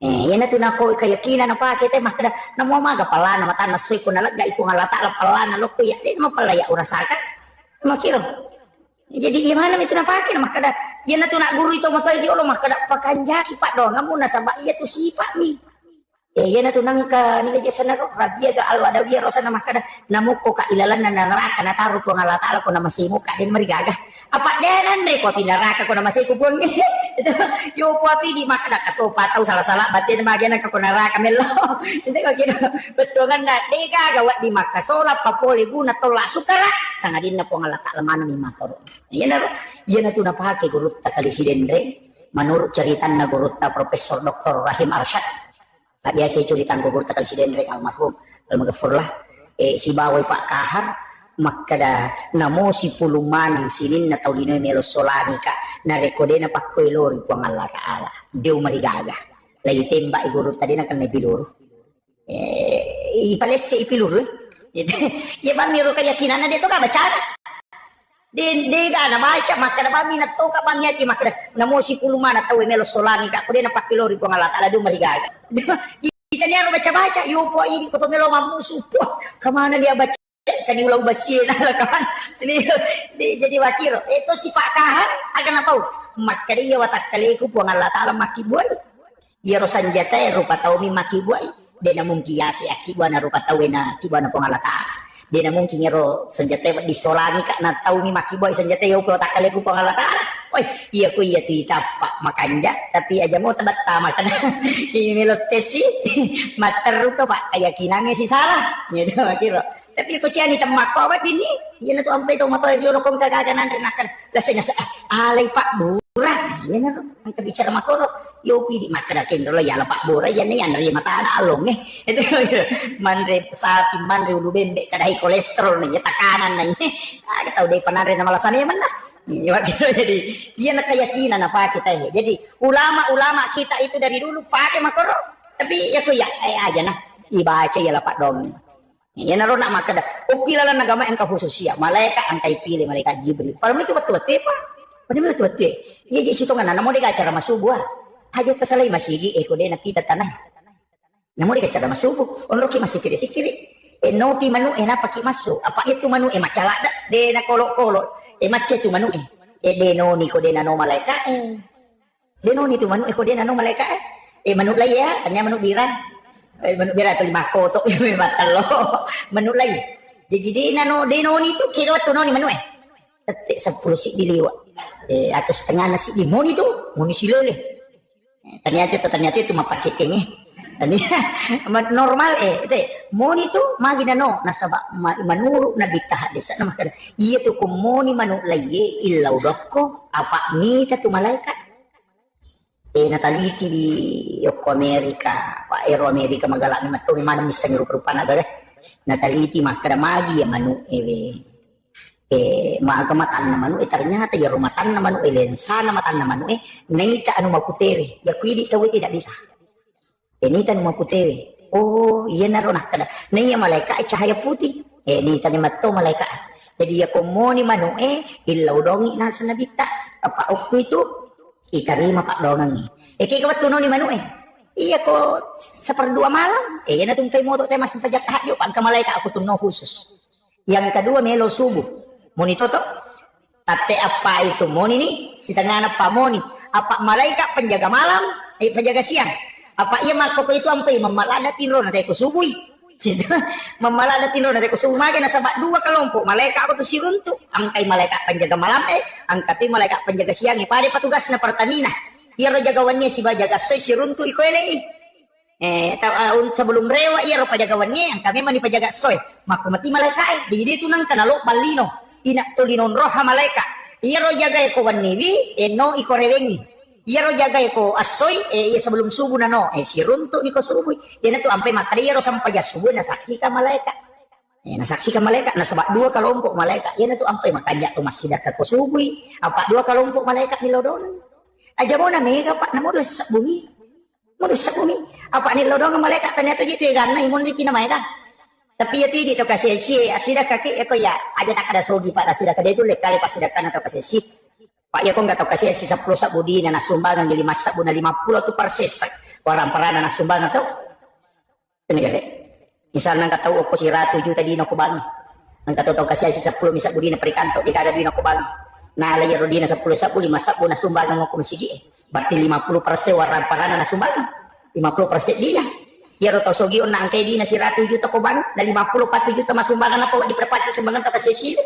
Yan na tunako kayakinan na pa kita makada na mo maga palana mata nasoy ko nalaga ipo ang Allah Ta'ala palana loko ya di mo palaya urasakan. Makiro. Jadi gimana itu napakin makada yan na tunak guru itu makoy di ulo makada pakanjaki Pak dong kamu nasaba iya tu sifat nih. Yan na tunang ka nila dyan sa naro, rabia ga alwa daw iya rosa na makada, namuko ka ilalan na naraka, nataro ko nga latala ko na masimo ka, din marigaga. Apa denan re ko pinaraka ko na masiko po niya. Ito, yung po di makada ka to, pataw sala-sala, batin na magyan ka ko naraka melo. Ito ko kino, betungan na, di ka gawat di makasola, papoli, guna, tola, sukara. Sanga din na po nga lata laman ng matoro. Yan na to napahaki, gurut ta kalisidendre, manurut ceritan na gurut ta Profesor Dr. Rahim Arsyad. Tak biasa curitan gugur takal si Dendrek almarhum almarhum si bawai Pak Kahar makada namo si puluman sinin na tau dino melo solani ka na rekode na pakkoilori po ang Allah Ta'ala Deo marigaga lagi tembak igurut tadi na kan nepiluru ipalese ipiluru ya ba miro keyakinan na dito ka bacara di ka na baca maka na bami na to ka bami ati maka na mo si puluman na tawe melo solani ka kude na pakilori ko ngala tala do marigaga kita ni aro baca yo po ini ko melo mamusu po kamana dia baca kani ulau basir na kaman ini jadi wakil itu si Pak Kahar akan apa maka dia watak kali ko po ngala tala makibuan ya rosanjata rupa tau mi makibuan de na mung kiasi akibuan rupa tawe na kibuan po ngala tala dia namun kingero senjata di solani kak na tahu ni maki boy senjata yo ko takale ku pangalata oi iya ku iya ti tapak makanja tapi aja mau tebat makan ini lo tesi mater to pak keyakinannya si salah gitu kira tapi ko ciani temak ko wat ini iya na to ampe to mato yo kong kagaganan renakan lasanya alay pak burah iya na ang bicara makoro yo pi di makadakin lo ya pak burah ya ni yan ri mata ada along itu manre sapi manre ulu bembe kadai kolesterol nih tekanan nih kita tahu deh panare na malasan ya mana jadi dia nak keyakinan apa kita ya jadi ulama kita itu dari dulu pakai makoro tapi ya ku ya aja nah dibaca ya lah pak dong ya naro nak makada ukilalan agama yang khusus ya malaikat angkai pilih malaikat Jibril padahal itu betul-betul pak padahal betul-betul iya jadi situ kan namo deh acara masubuh aja kesalai masih eko deh nak kita tanah namo deh acara masubuh onroki masih kiri-kiri nopi manu na paki masuk apa itu manu macala da de na kolok-kolok macet tu manu de noni ko de nano malaikat de noni tu manu ko de nano malaikat manu lai ya tanya manu biran manu biran tu lima ko to matalo manu lai jadi de noni tu kira tu noni manu tetek 10 sik diliwa atau setengah nasi di moni tu moni silole ternyata itu mapakai kenge normal itu moni tu magi nano nasaba manuru na bitah desa na makada iya tu ko moni manu laye illau dokko apa ni tu malaikat nataliti di Yoko Amerika pa Aero Amerika magalami mas to mana misang rupa na dare nataliti makada magi ya manu magamatan na manu ternyata ya rumatan na manu lensa na matan na manu naita anu maputere ya kuidi tahu tidak bisa ini tan maputere oh iya naro nak kada naya malaikat cahaya putih ini tan matto malaikat jadi ya komoni manu illau dongi na sanabita apa okku itu itarima pak dongang kaya kawat tuno ni manu iya ko seperdua malam na tungkay moto tema sampajak tahajud pagka malaikat aku tuno khusus yang kedua melo subuh moni toto tate apa itu moni ni si tangana pa moni apa malaikat penjaga malam penjaga siang apa iya mako ko itu ampai memalada tinro na ko subuhi memalada tinro na ko subuh mage na sabak dua kelompok malaikat ako to si runtu angkay malaikat penjaga malam angkati malaikat penjaga siang pade patugas na Pertamina iya ro jagawannya si bajaga soy si runtu iko elei sebelum rewa iya ro pajagawannya kami mani pajaga soy mako mati malaikat jadi itu nang kanalo balino inak tulinon roha malaikat iya ro jaga ko waniwi no iko rewengi iya ro jaga ko asoy iya sebelum subuh nano si runtu niko subuh iya na tu ampai makari iya ro sampai ya subuh na saksi ka malaikat nasaksikan malaikat na sabak dua kelompok malaikat iya na tu ampai makanya tu masih dekat ko subuh apa dua kelompok malaikat nilodonan aja mo na mega pak namo do sa bumi mo do sa bumi apa nilodonan malaikat ternyata gitu ya karena imun di pinamay ka tapi ya tidak to kasi si asida kaki ko ya ada tak ada sogi pak asida kada itu lekali pas sidakan atau kasi si pak ya ko enggak tahu kasi si 10 sabudi na nasumbangan jadi masak buna 50 tu perses orang perana nasumbangan atau ini gede misalnya enggak tahu ko si ratu juta di no kubangi enggak tahu kasi si 10 misak budi na perikanto di kada di no kubangi na laya rodina 10 sabudi masak buna sumbangan ko misigi berarti 50% orang perana nasumbangan 50% dia Ya roto sogi unang kay di na si Ratu juta ko ban na 54 juta masumbangan na po di perpatu sumbangan ta kasisi.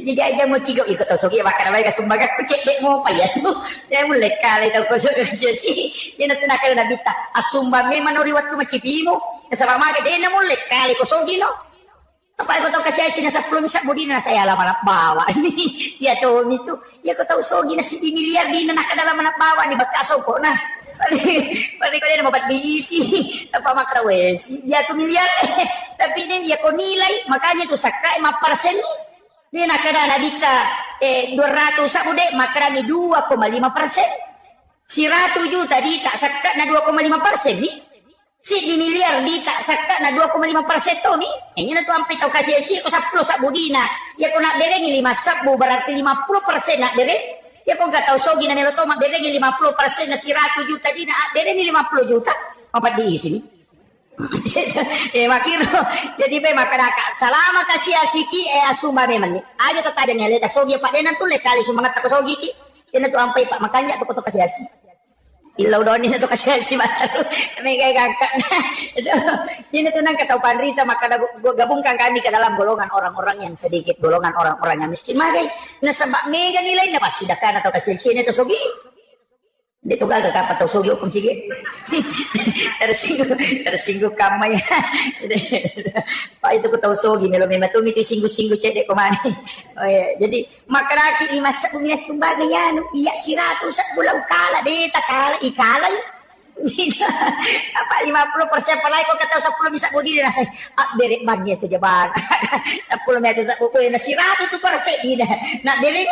Jadi aja mau cigo ikut tau sogi bakar bae kasumbangan ku cek dek mo pa ya tuh. Ya mulai kali tau ko kasisi. Ya na tinakal na bita asumbangan manuriwat ko macipimo. Kasama mga de na mulai kali ko sogi no. Apa ko tau kasisi na sa plum sa budi na saya alam anak bawa ni. Ya tuh itu. Ya ko tau sogi na si miliar di na nakadalam anak bawa ni bakaso ko na. Pari ko din mabat diisi apa makrawes dia tuh miliar tapi ini dia ko nilai makanya tuh sakai 5% dia nakada nabita 200 sabude makrami 2,5% si Ratu juta di tak sakka na 2,5% nih si di miliar di tak sakka na 2,5% to nih ini na tuh ampe tau kasih si ko 10 sabudina ya ko nak berengi 5 sabu berarti 50% nak bereng. Ya kok gak tahu sogi na nilo to maberengi 50% na si Ratu juta di na berengi 50 juta mapat di sini. Makiro jadi be makadaka salama kasih asiki asuma memang ni aja tata dan leta sogi pak denan tuh lekali sumangat tak sogi ki ina tuh ampai pak makanya tuh koto kasih asi ilau doni na tuh kasih asi baru mega kakak ini tuh nang kata Pandrita maka gabungkan kami ke dalam golongan orang-orang yang sedikit golongan orang-orang yang miskin magai na sabak mega nilai na pasti dakan atau kasih sini tuh sogi dia tuh gak dapat tahu sogi hukum sige tersinggung kamu ya pak itu ku tahu sogi melo memang tuh itu singgung cedek kemana oh ya jadi makaraki lima sebungnya sumbaganya iya si Ratu sebulan kala deh tak kala ikala apa 50% palai kok kata 10 bisa budi dia rasanya berek bannya itu jaban 10 meter sakuku yang si Ratu itu persen dia nak berek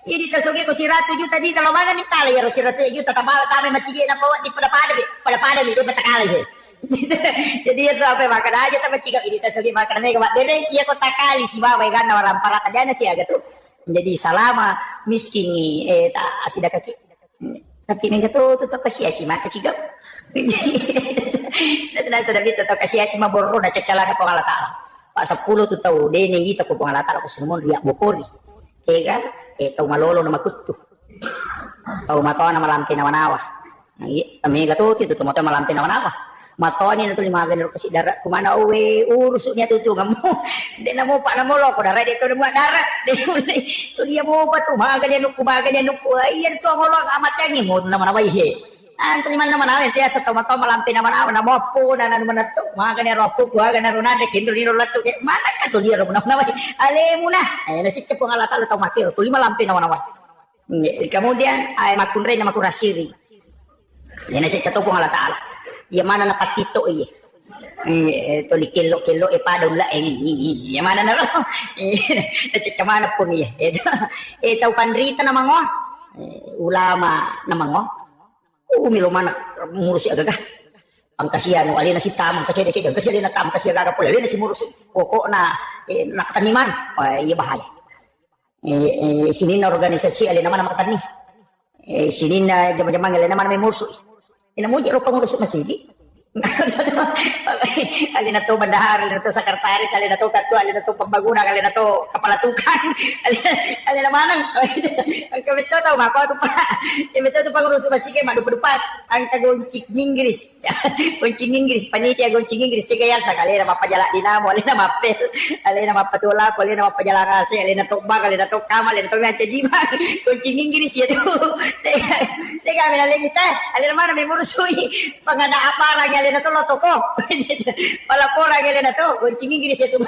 jadi tersogi ko si Ratu juta di kalau mana nih tali ya si Ratu juta tambah kami masih dia nak bawa di pada pada dia betakali jadi itu apa makan aja tapi jika ini tersogi makan mereka berek dia kota kali si bawa kan orang para kadana sih agak tuh menjadi salama miskin tak asida kaki tapi nengka tuh kasih asih maka ciga tidak sudah bisa tuh kasih asih maboro na cacala na pangalata pak 10 tuh tahu dene kita ko pangalata ko semua riak bokori kan tahu malolo na makutu tahu matawa na malampi na wanawa kami gato itu tuh matawa malampi na wanawa matawa ni na tuh lima ganero kasi darat kumana uwe urusuk niya tuh kamu de na mo pa na mo loko darat dito na mo darat de dia mo pa tuh maga dia nuk iya tuh ngolong amat yang mo na manawa ihe anto liman na manawa tiya sa tomato malampi na manawa na mo po na manato maga ni ropo ko aga na runa de kindo ni rolatto mana ka tuh dia na manawa ale mo na na si cepo ngalata tahu makil tuh lima lampi na manawa kemudian ay makunre na makurasiri yan na si ceto po ngalata ala ya mana na patito iya to di kilo padon la ya mana na ro mana po iya tahu Pandrita na mango ulama na mango umilo mana ngurusi agak ang kasihan alina si tamang kacede-cede kasi alina tam kasi agak pula alina si ngurus pokok na nakataniman iya bahaya sini na organisasi alina mana makatani sini na jama-jama alina mana may murso ina mo jero pangurus masigi alina to bandahar alina to sekretaris alina to ketua alina to pembangunan alina to kepala tukang alina mana ang kami to tahu mako to pa kami to pangurus masigi madu depan ang tagoncik Inggris goncing Inggris panitia goncing Inggris tiga ya sakali na mapajala dinamo alina mapel alina mapatula alina mapajala rase alina to bag alina to kamal alina to ngaca jiwa goncing Inggris ya tuh tega kami kita alina mana may murusui pangada apa lagi alina to loto ko pala pora alina to goncing Inggris ya tuh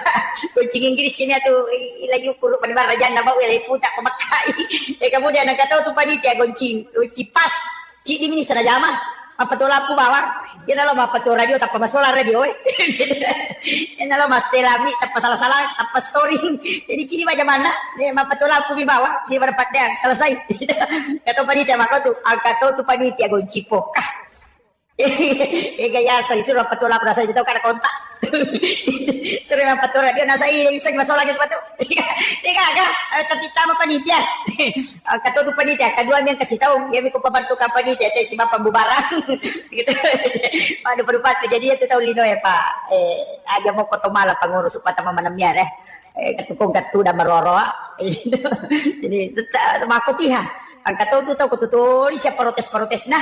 goncing Inggris ini tuh ilayu kuru pada rajan na bawa ilay puta kumakai kemudian ang kataw to panitia goncing pas ci di minisa na jama mapatula po bawa yan na lo mapatula radio tapos masola radio yan na lo mas telami tapos salah-salah tapos story jadi kini ba mana mapatula po bawa si berpat dia selesai kataw panitia mako to ang kataw to panitia goncing po gaya sa isuro patula para sa dito kada kontak suru na patura dia nasa ini bisa masalah gitu patu tiga aga tapi tama panitia kata tu panitia kedua yang kasih tahu dia ko pembantu panitia teh sima pembubaran gitu pada berpat jadi itu tahu lino ya Pak aja mau kotomala pengurus upata mamanamnya katukong katu da maroro jadi tetap makutiha ang kataw tu tahu kututulis siya protes nah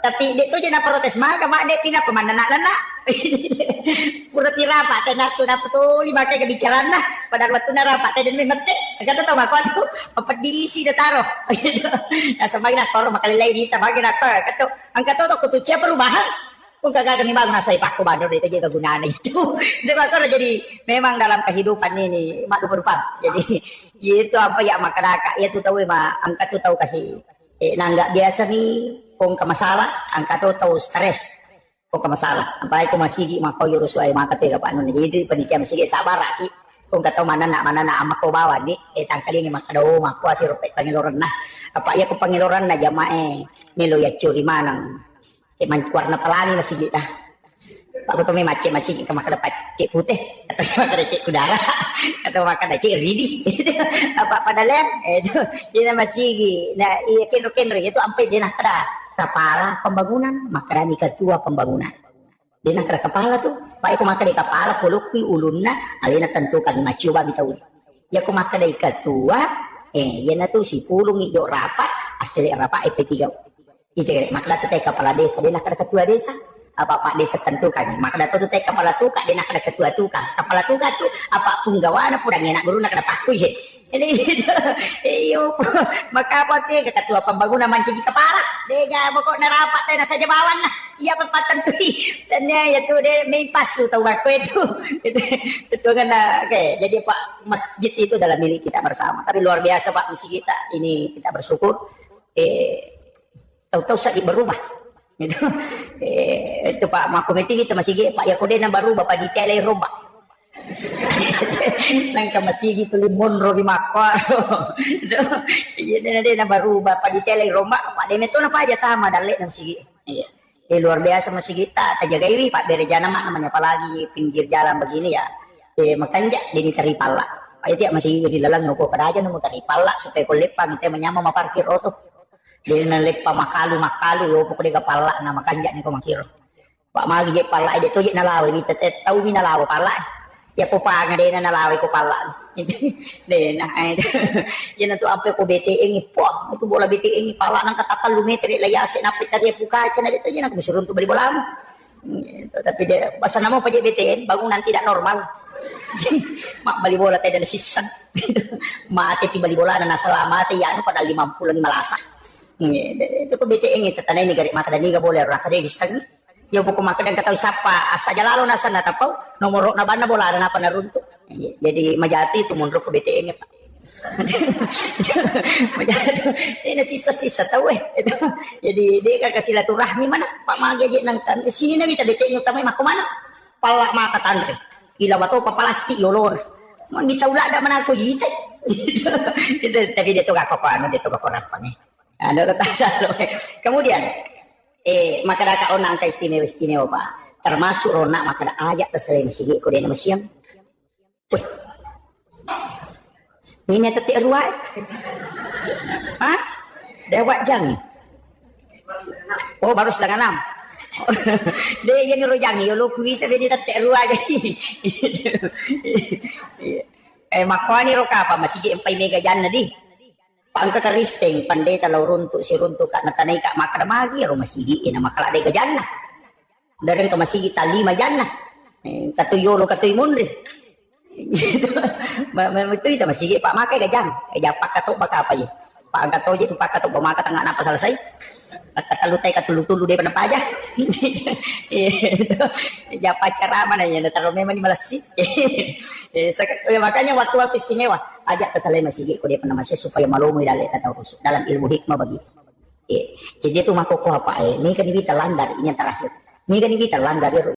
Tapi dia tu je nak protes maka mak dia pindah pemandanak-nanak. Pura pira pak teh nasu na betul lima kali kebicaraan lah. Pada waktu na rapat teh dan memang teh. Kata tahu mak tu apa diisi dah taruh. Nah semakin nak taruh makali lain kita bagi nak kata angkat tu aku tu perubahan. Kung kagak kami bangun nasa ipak ko ba itu jadi kegunaan itu. Diba ko jadi memang dalam kehidupan ini mak rupa. Jadi itu apa ya masyarakat ya tu tahu mah angkat tu tahu kasih nangga biasa nih kung kamasalah angka to tahu stres kung kamasalah apa ko masigi mako yurus ay makate ka paano jadi panitia masigi sabar aki kung kataw mana na amak ko bawa di tangkali ni makadaw mako si rupet pangiloran na apa ya ko pangiloran na jamae nilo ya curi manang mancuar na palani masigi ta ako to may macet masigi ka makadapat cek putih atau makada cek kudara atau makada cek ridi apa padalem itu dia masigi na iya kenro itu ampe dia nakada kepala pembangunan maka ni ketua pembangunan dia nak kepala tu pak aku maka di kepala puluki ulunna alina tentukan maciuba bitaw ya aku maka di ketua yana tu si pulung ido rapat asli rapat EP3 itu maka tu kepala desa dia nak ketua desa apa pak desa tentukan maka datu tu kepala tu kak dia nak ketua tu kan kepala tu tu apa punggawana purang enak guru nak paku je ini iyo maka apa tu ketua pembangunan mancing kepala dia pokok narapat teh saja bawan lah iya pepatan tu dan ya tu dia main pas tu tahu aku itu kan okay. Jadi pak masjid itu dalam milik kita bersama tapi luar biasa pak misi kita ini kita bersyukur tahu-tahu saat berubah itu pak makomiti kita masih pak ya kode na baru bapak detail rombak nang masih gitu limon robi makwa iya na baru bapak detail rombak pak dene to na pa aja tama dalit nang sige iya luar biasa masih kita tajaga iwi pak berejana mak namanya apalagi pinggir jalan begini ya makanya dini taripala pak itu masih di lalang ngupo pada aja nunggu taripala supaya kulepang kita menyama parkir auto dia nalek pa makalu yo pokok dia kepala na makanja ni ko makiro pak magi je pala ide to je nalawi ni tete tau ni nalawi pala ya ko pa nga de na nalawi ko pala de na yan to ampe ko BTE ni po itu bola BTE ni pala nang katakal lumetri layase na pitari buka cana dito yan ako musurun to bali bola mo tapi dia basa namo pa je BTN bangunan tidak normal mak bali bola tayo na sisan maate ti bali bola na nasalama te yan pada 50 lang malasa itu ko BTN itu tanay ni garik makada ni ga boleh ra kada isang yo buko makada kataw sapa asa jalalo na sana tapaw nomor na ba na bola na pa narunto jadi majati itu mundur ko BTN pa majati ini sisa-sisa tahu jadi dia ka silaturahmi mana pak magi nang tan sini na kita BTN utamay makumana pala makatandre ila bato papalasti yolor mangita ula da man ako yite itu tapi dia to ka ano dia to ka korapan ada retasan. Kemudian masyarakat onang ka istimewa Pak termasuk rona makada ajak terseleng sige ko din masyam weh ini teti ruai hah dewat jang oh baru setengah 6 dia yang rojang yo lu kuwi tapi dia teti ruai makani roka apa masih empai mega janna di pangka karisteng pandai talau runtuk si runtuk kak natanay kak makada magi aro masigi ina makala day gajan lah dareng ka masigi tali majan lah katuyolo katuy munri itu ita masigi pak makai gajan japak katok baka apa ye pak angkat toje tu pak katok pamaka tangga napa selesai katalutay katulu-tulu day panapa aja japa cara mana ya taruh memang malasi makanya waktu-waktu istimewa ajak kesalai masigi ko dia pernah masih supaya malumu dalam ilmu hikmah begitu jadi itu mako ko apa ini kan kita langgar ini yang terakhir ini kan kita langgar